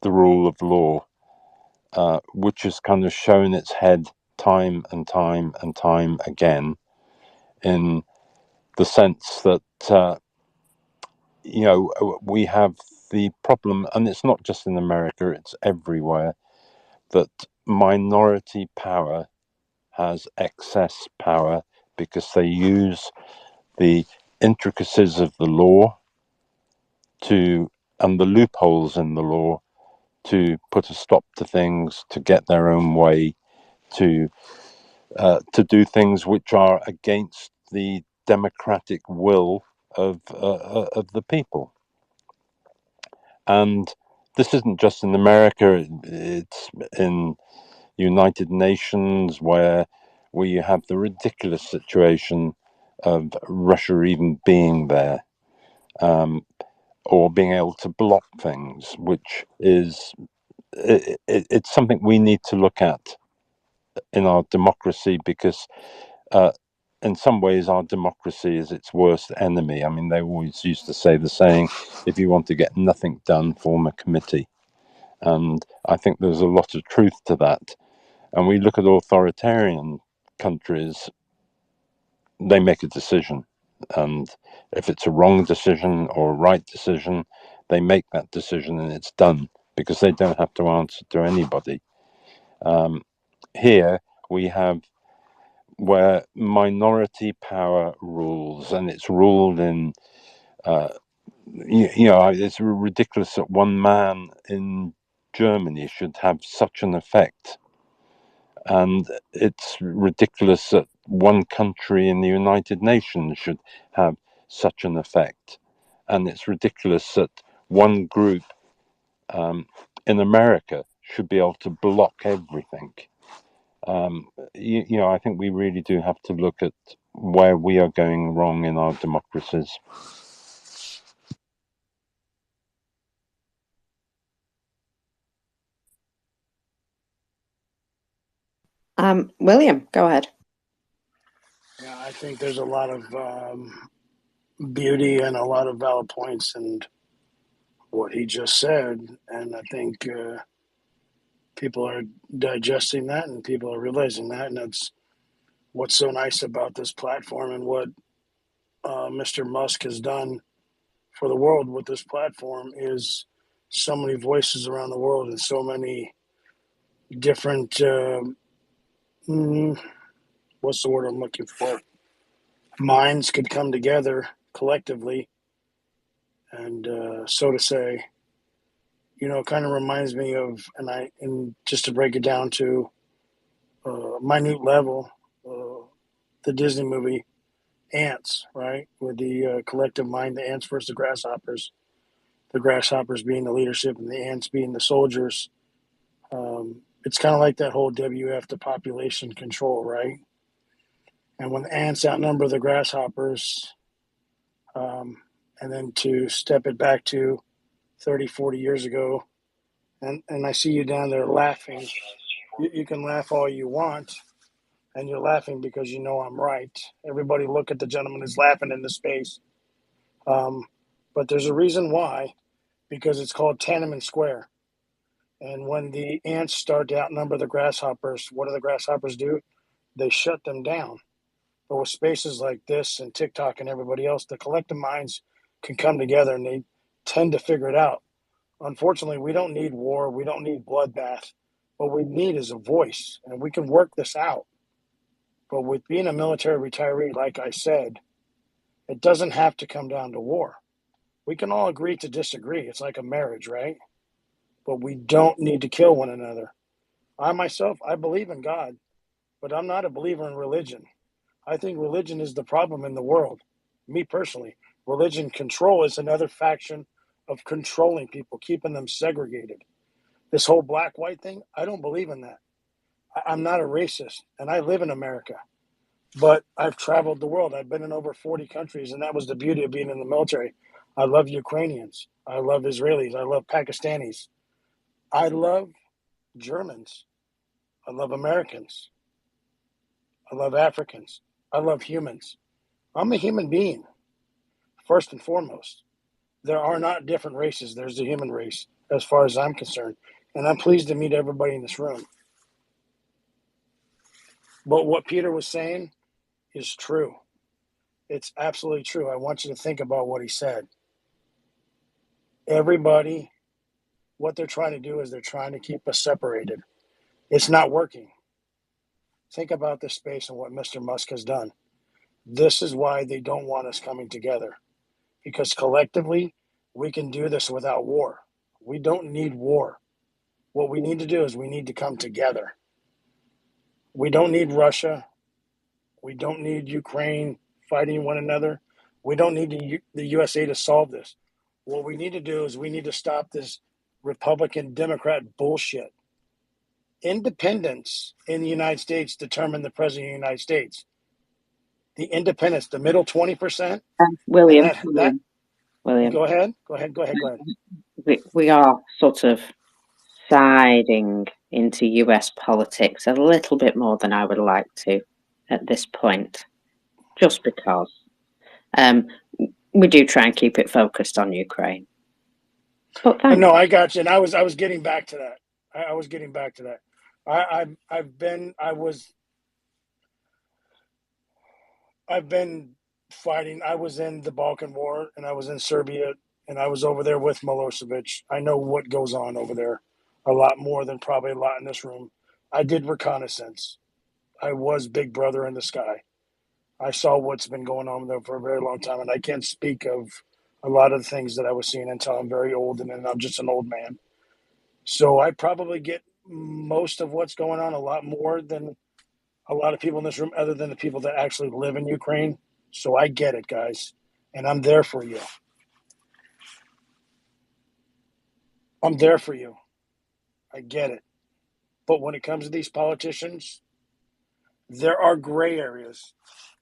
[SPEAKER 20] the rule of law, which has kind of shown its head time and time and time again, in the sense that you know, we have the problem, and it's not just in America, it's everywhere, that minority power has excess power because they use the intricacies of the law and the loopholes in the law to put a stop to things, to get their own way, to do things which are against the democratic will of the people. And this isn't just in America; it's in United Nations, where you have the ridiculous situation of Russia even being there, or being able to block things, which is it's something we need to look at in our democracy, because in some ways our democracy is its worst enemy. I mean, they always used to say the saying, if you want to get nothing done, form a committee. And I think there's a lot of truth to that. And we look at authoritarian countries, they make a decision. And if it's a wrong decision or a right decision, they make that decision and it's done, because they don't have to answer to anybody. Here we have where minority power rules, and it's ruled in, it's ridiculous that one man in Germany should have such an effect. And it's ridiculous that one country in the United Nations should have such an effect. And it's ridiculous that one group in America should be able to block everything. I think we really do have to look at where we are going wrong in our democracies.
[SPEAKER 15] William, go ahead.
[SPEAKER 13] Yeah, I think there's a lot of beauty and a lot of valid points in what he just said, and I think people are digesting that and people are realizing that, and that's what's so nice about this platform and what Mr. Musk has done for the world with this platform is so many voices around the world and so many different what's the word I'm looking for? Minds could come together collectively, and so to say, it kind of reminds me of, and just to break it down to minute level, the Disney movie Ants, right? With the collective mind, the ants versus the grasshoppers being the leadership and the ants being the soldiers. It's kind of like that whole WF, the population control, right? And when the ants outnumber the grasshoppers, and then to step it back to 30, 40 years ago, and I see you down there laughing. You can laugh all you want, and you're laughing because you know I'm right. Everybody look at the gentleman who's laughing in the space. But there's a reason why, because it's called Tiananmen Square. And when the ants start to outnumber the grasshoppers, what do the grasshoppers do? They shut them down. But with spaces like this and TikTok and everybody else, the collective minds can come together and they tend to figure it out. Unfortunately, we don't need war. We don't need bloodbath. What we need is a voice, and we can work this out. But with being a military retiree, like I said, it doesn't have to come down to war. We can all agree to disagree. It's like a marriage, right? But we don't need to kill one another. I myself, I believe in God, but I'm not a believer in religion. I think religion is the problem in the world. Me personally, religion control is another faction of controlling people, keeping them segregated. This whole black white thing, I don't believe in that. I'm not a racist, and I live in America, but I've traveled the world. I've been in over 40 countries, and that was the beauty of being in the military. I love Ukrainians. I love Israelis. I love Pakistanis. I love Germans. I love Americans. I love Africans. I love humans. I'm a human being, first and foremost. There are not different races. There's the human race, as far as I'm concerned. And I'm pleased to meet everybody in this room. But what Peter was saying is true. It's absolutely true. I want you to think about what he said. Everybody, what they're trying to do is they're trying to keep us separated. It's not working. Think about this space and what Mr. Musk has done. This is why they don't want us coming together, because collectively we can do this without war. We don't need war. What we need to do is we need to come together. We don't need Russia. We don't need Ukraine. fighting one another. We don't need the USA to solve this. What we need to do is we need to stop this Republican Democrat bullshit. Independents in the United States determine the president of the United States. The independents, the middle 20%,
[SPEAKER 15] William,
[SPEAKER 13] and that
[SPEAKER 15] William,
[SPEAKER 13] go ahead.
[SPEAKER 15] we are sort of siding into US politics a little bit more than I would like to at this point, just because we do try and keep it focused on Ukraine. But thanks.
[SPEAKER 13] No, I got you, and I was getting back to that. I was getting back to that. I've been fighting. I was in the Balkan War, and I was in Serbia, and I was over there with Milosevic. I know what goes on over there a lot more than probably a lot in this room. I did reconnaissance. I was Big Brother in the sky. I saw what's been going on there for a very long time, and I can't speak of a lot of the things that I was seeing until I'm very old, and then I'm just an old man. So I probably get most of what's going on a lot more than a lot of people in this room, other than the people that actually live in Ukraine. So I get it, guys, and I'm there for you. I'm there for you. I get it. But when it comes to these politicians, there are gray areas.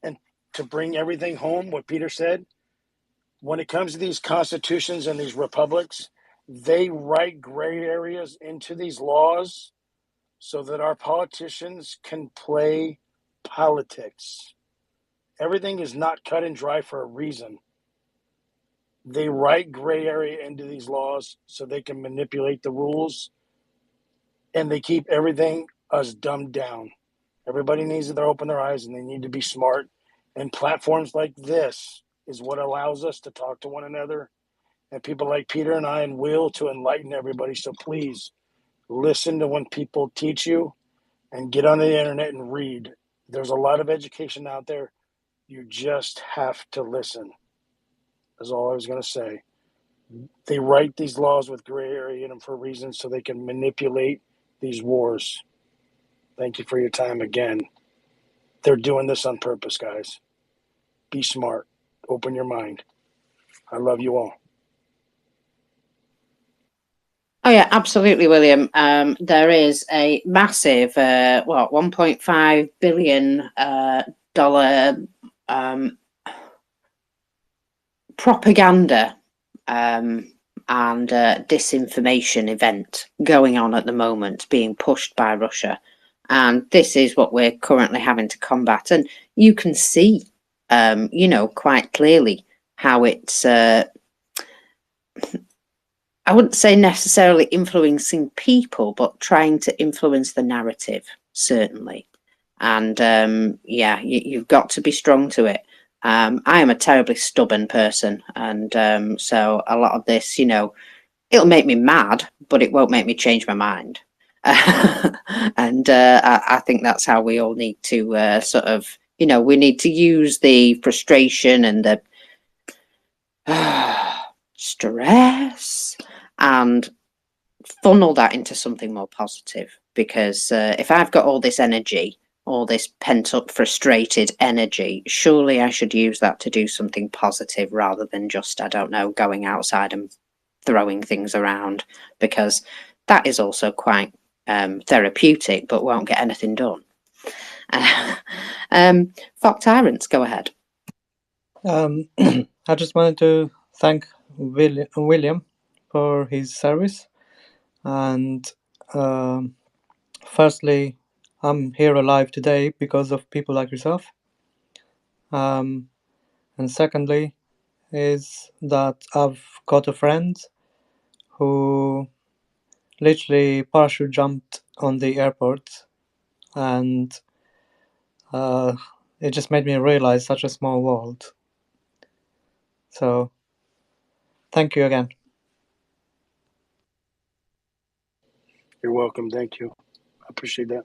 [SPEAKER 13] And to bring everything home, what Peter said, when it comes to these constitutions and these republics, they write gray areas into these laws so that our politicians can play politics. Everything is not cut and dry for a reason. They write gray area into these laws so they can manipulate the rules, and they keep everything us dumbed down. Everybody needs to open their eyes, and they need to be smart. And platforms like this is what allows us to talk to one another, and people like Peter and I and Will to enlighten everybody. So please listen to when people teach you, and get on the internet and read. There's a lot of education out there. You just have to listen. That's all I was going to say. They write these laws with gray area in them for a reason so they can manipulate these wars. Thank you for your time again. They're doing this on purpose, guys. Be smart. Open your mind. I love you all.
[SPEAKER 15] Oh yeah, absolutely, William. There is a massive, $1.5 billion dollar propaganda and disinformation event going on at the moment, being pushed by Russia, and this is what we're currently having to combat. And you can see, quite clearly how it's. I wouldn't say necessarily influencing people, but trying to influence the narrative, certainly. And you've got to be strong to it. I am a terribly stubborn person, and so a lot of this, it'll make me mad, but it won't make me change my mind. And I think that's how we all need to we need to use the frustration and the stress and funnel that into something more positive, because if I've got all this energy, all this pent up frustrated energy, surely I should use that to do something positive rather than just, I don't know, going outside and throwing things around, because that is also quite therapeutic but won't get anything done. Fox Tyrants, go ahead.
[SPEAKER 16] I just wanted to thank William for his service, and firstly, I'm here alive today because of people like yourself, and secondly is that I've got a friend who literally parachute jumped on the airport, and it just made me realize such a small world. So thank you again.
[SPEAKER 13] You're welcome. Thank you. I appreciate that.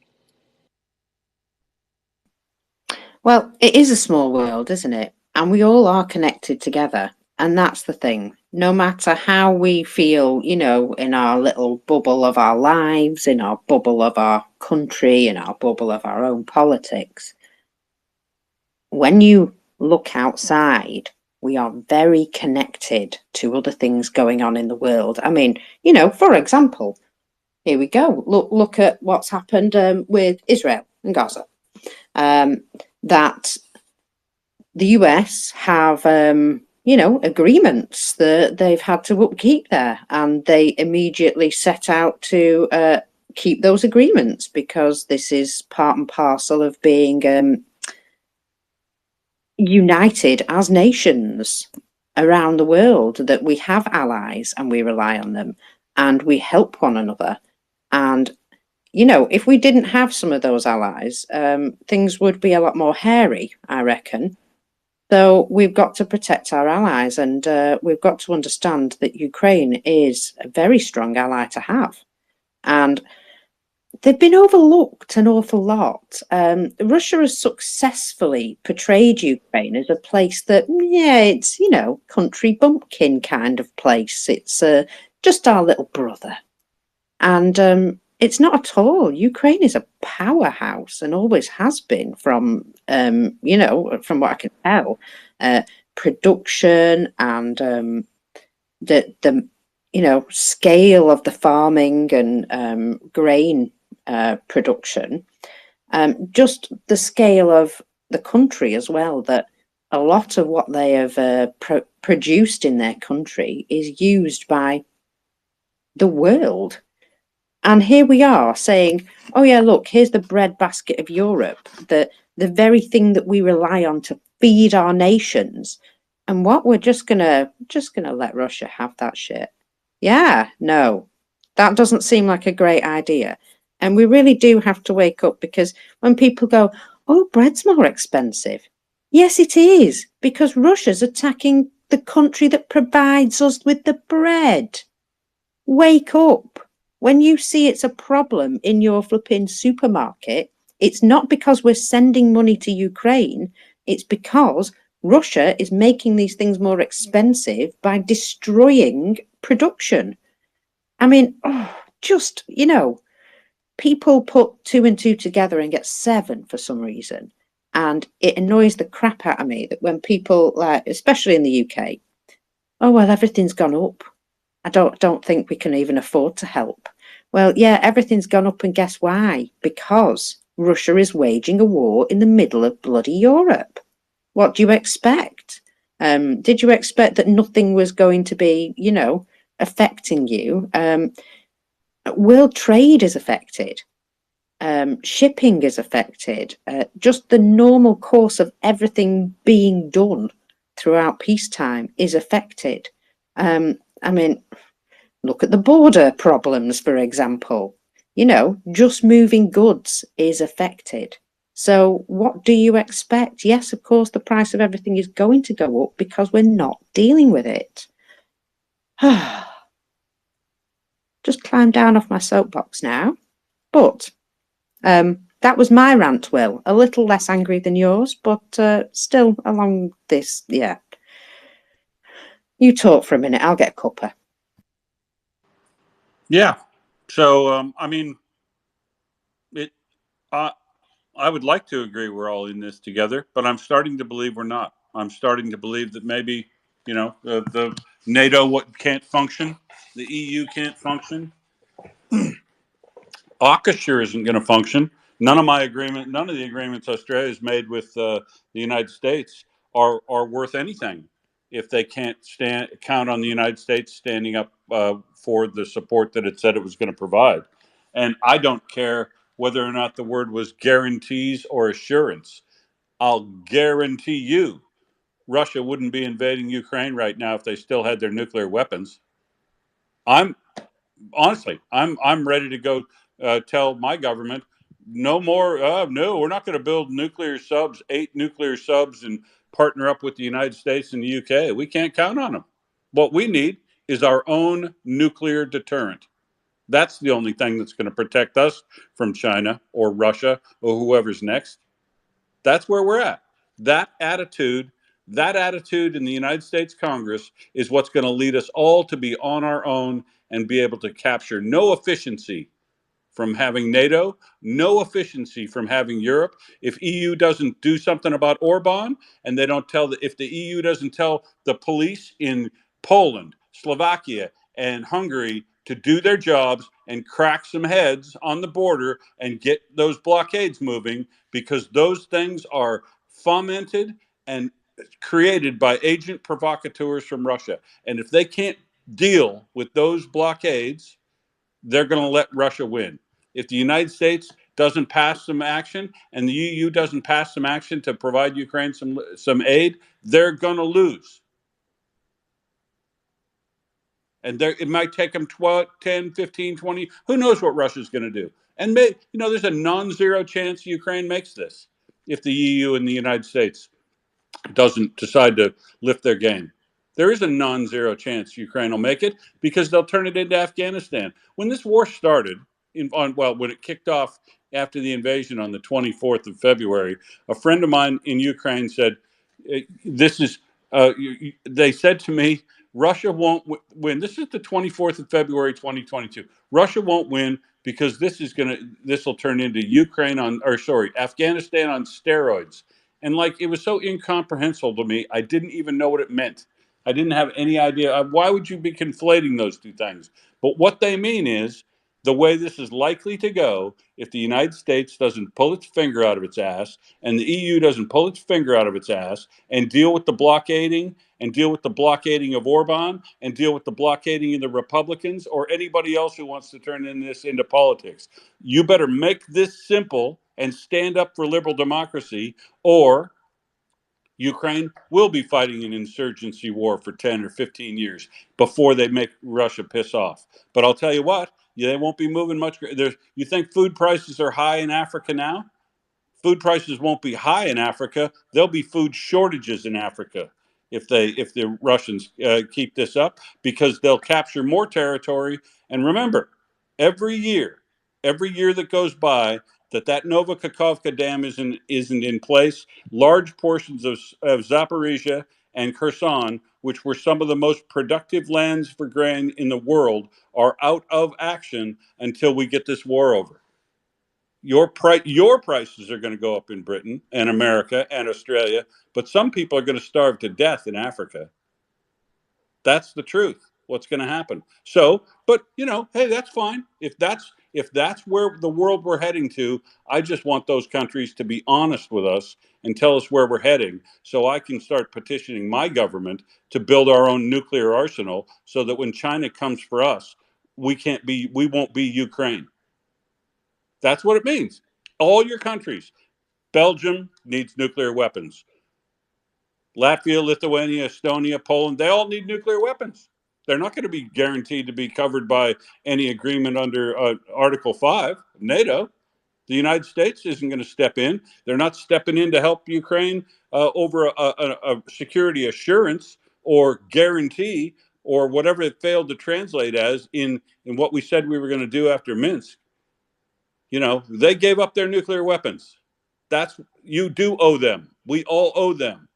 [SPEAKER 15] Well, it is a small world, isn't it? And we all are connected together. And that's the thing. No matter how we feel, in our little bubble of our lives, in our bubble of our country, in our bubble of our own politics, when you look outside, we are very connected to other things going on in the world. I mean, for example, here we go. Look at what's happened with Israel and Gaza. That the US have, agreements that they've had to upkeep there, and they immediately set out to keep those agreements because this is part and parcel of being united as nations around the world, that we have allies and we rely on them and we help one another. And if we didn't have some of those allies, things would be a lot more hairy, I reckon. So we've got to protect our allies, and we've got to understand that Ukraine is a very strong ally to have. And they've been overlooked an awful lot. Russia has successfully portrayed Ukraine as a place that, it's, country bumpkin kind of place. It's just our little brother. And it's not at all. Ukraine is a powerhouse and always has been from what I can tell. Production and the scale of the farming and grain production, just the scale of the country as well, that a lot of what they have produced in their country is used by the world. And here we are saying, oh yeah, look, here's the breadbasket of Europe, the very thing that we rely on to feed our nations. And what, we're just gonna let Russia have that shit? Yeah, no, that doesn't seem like a great idea. And we really do have to wake up, because when people go, oh, bread's more expensive. Yes, it is, because Russia's attacking the country that provides us with the bread. Wake up. When you see it's a problem in your flipping supermarket, it's not because we're sending money to Ukraine. It's because Russia is making these things more expensive by destroying production. I mean, people put 2 and 2 together and get 7 for some reason. And it annoys the crap out of me that when people, especially in the UK, oh, well, everything's gone up. I don't think we can even afford to help. Well, yeah, everything's gone up, and guess why? Because Russia is waging a war in the middle of bloody Europe. What do you expect? Did you expect that nothing was going to be, affecting you? World trade is affected. Shipping is affected. Just the normal course of everything being done throughout peacetime is affected. I mean, look at the border problems, for example. Just moving goods is affected. So what do you expect? Yes, of course, the price of everything is going to go up because we're not dealing with it. Just climb down off my soapbox now. But that was my rant, Will. A little less angry than yours, but still along this, yeah. You talk for a minute, I'll get a cuppa.
[SPEAKER 17] Yeah. So, I mean, I would like to agree we're all in this together, but I'm starting to believe we're not. I'm starting to believe that maybe, the NATO can't function, the EU can't function, AUKUS sure isn't going to function. None of the agreements Australia's made with the United States are worth anything if they can't count on the United States standing up for the support that it said it was going to provide. And I don't care whether or not the word was guarantees or assurance. I'll guarantee you Russia wouldn't be invading Ukraine right now if they still had their nuclear weapons. I'm ready to go tell my government no more. No, we're not going to build nuclear subs, 8 nuclear subs, and partner up with the United States and the UK. We can't count on them. What we need is our own nuclear deterrent. That's the only thing that's going to protect us from China or Russia or whoever's next. That's where we're at. That attitude in the United States Congress is what's going to lead us all to be on our own and be able to capture no efficiency from having NATO, no efficiency from having Europe. If EU doesn't do something about Orban, and they don't tell if the EU doesn't tell the police in Poland, Slovakia, and Hungary to do their jobs and crack some heads on the border and get those blockades moving, because those things are fomented and created by agent provocateurs from Russia. And if they can't deal with those blockades, they're going to let Russia win. If the United States doesn't pass some action and the EU doesn't pass some action to provide Ukraine some aid, they're going to lose. And it might take them 12, 10, 15, 20. Who knows what Russia's going to do? And there's a non-zero chance Ukraine makes this if the EU and the United States doesn't decide to lift their game. There is a non-zero chance Ukraine will make it, because they'll turn it into Afghanistan. When this war started, when it kicked off after the invasion on the 24th of February, a friend of mine in Ukraine said, they said to me, Russia won't win. This is the 24th of February, 2022. Russia won't win because this will turn into Afghanistan on steroids. And it was so incomprehensible to me, I didn't even know what it meant. I didn't have any idea. Why would you be conflating those two things? But what they mean is, the way this is likely to go, if the United States doesn't pull its finger out of its ass and the EU doesn't pull its finger out of its ass and deal with the blockading of Orban and deal with the blockading of the Republicans or anybody else who wants to turn this into politics. You better make this simple and stand up for liberal democracy, or Ukraine will be fighting an insurgency war for 10 or 15 years before they make Russia piss off. But I'll tell you what, they won't be moving much. You think food prices are high in Africa now? Food prices won't be high in Africa. There'll be food shortages in Africa if the Russians keep this up, because they'll capture more territory. And remember, every year that goes by that Nova Kakhovka dam isn't in place, large portions of Zaporizhia and Kherson, which were some of the most productive lands for grain in the world, are out of action until we get this war over. Your prices are going to go up in Britain and America and Australia, but some people are going to starve to death in Africa. That's the truth. What's going to happen? So, but hey, that's fine. If that's where the world we're heading to, I just want those countries to be honest with us and tell us where we're heading, so I can start petitioning my government to build our own nuclear arsenal, so that when China comes for us, we won't be Ukraine. That's what it means. All your countries. Belgium needs nuclear weapons. Latvia, Lithuania, Estonia, Poland, they all need nuclear weapons. They're not going to be guaranteed to be covered by any agreement under Article 5 of NATO. The United States isn't going to step in. They're not stepping in to help Ukraine over a security assurance or guarantee or whatever it failed to translate as in what we said we were going to do after Minsk. They gave up their nuclear weapons. You do owe them. We all owe them.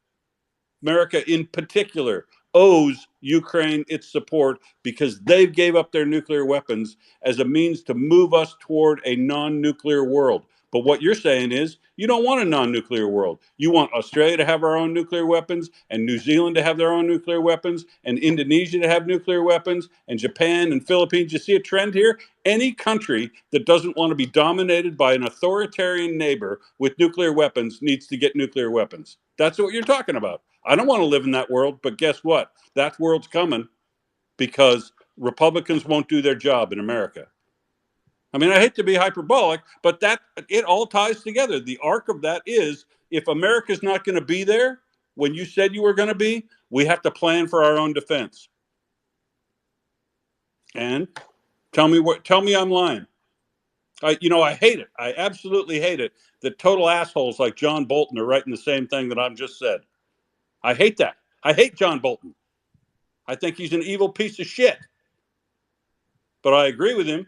[SPEAKER 17] America in particular owes Ukraine its support, because they gave up their nuclear weapons as a means to move us toward a non-nuclear world. But what you're saying is you don't want a non-nuclear world. You want Australia to have our own nuclear weapons, and New Zealand to have their own nuclear weapons, and Indonesia to have nuclear weapons, and Japan and Philippines. You see a trend here? Any country that doesn't want to be dominated by an authoritarian neighbor with nuclear weapons needs to get nuclear weapons. That's what you're talking about. I don't want to live in that world, but guess what? That world's coming, because Republicans won't do their job in America. I mean, I hate to be hyperbolic, but it all ties together. The arc of that is, if America's not going to be there when you said you were going to be, we have to plan for our own defense. And tell me I'm lying. I hate it. I absolutely hate it that total assholes like John Bolton are writing the same thing that I've just said. I hate that. I hate John Bolton. I think he's an evil piece of shit. But I agree with him.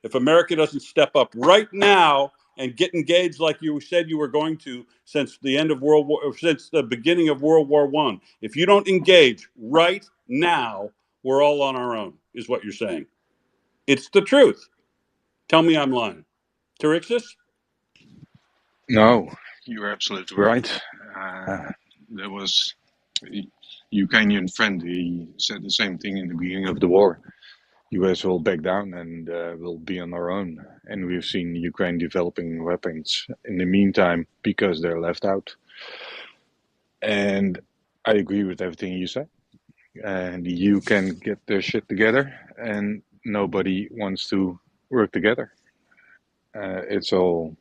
[SPEAKER 17] If America doesn't step up right now and get engaged like you said you were going to since the beginning of World War I, if you don't engage right now, we're all on our own, is what you're saying. It's the truth. Tell me I'm lying. Terixis?
[SPEAKER 7] No, you're absolutely right. There was a Ukrainian friend. He said the same thing in the beginning of the war. US will back down and will be on our own. And we've seen Ukraine developing weapons in the meantime because they're left out. And I agree with everything you said. And the EU can get their shit together, and nobody wants to work together. It's all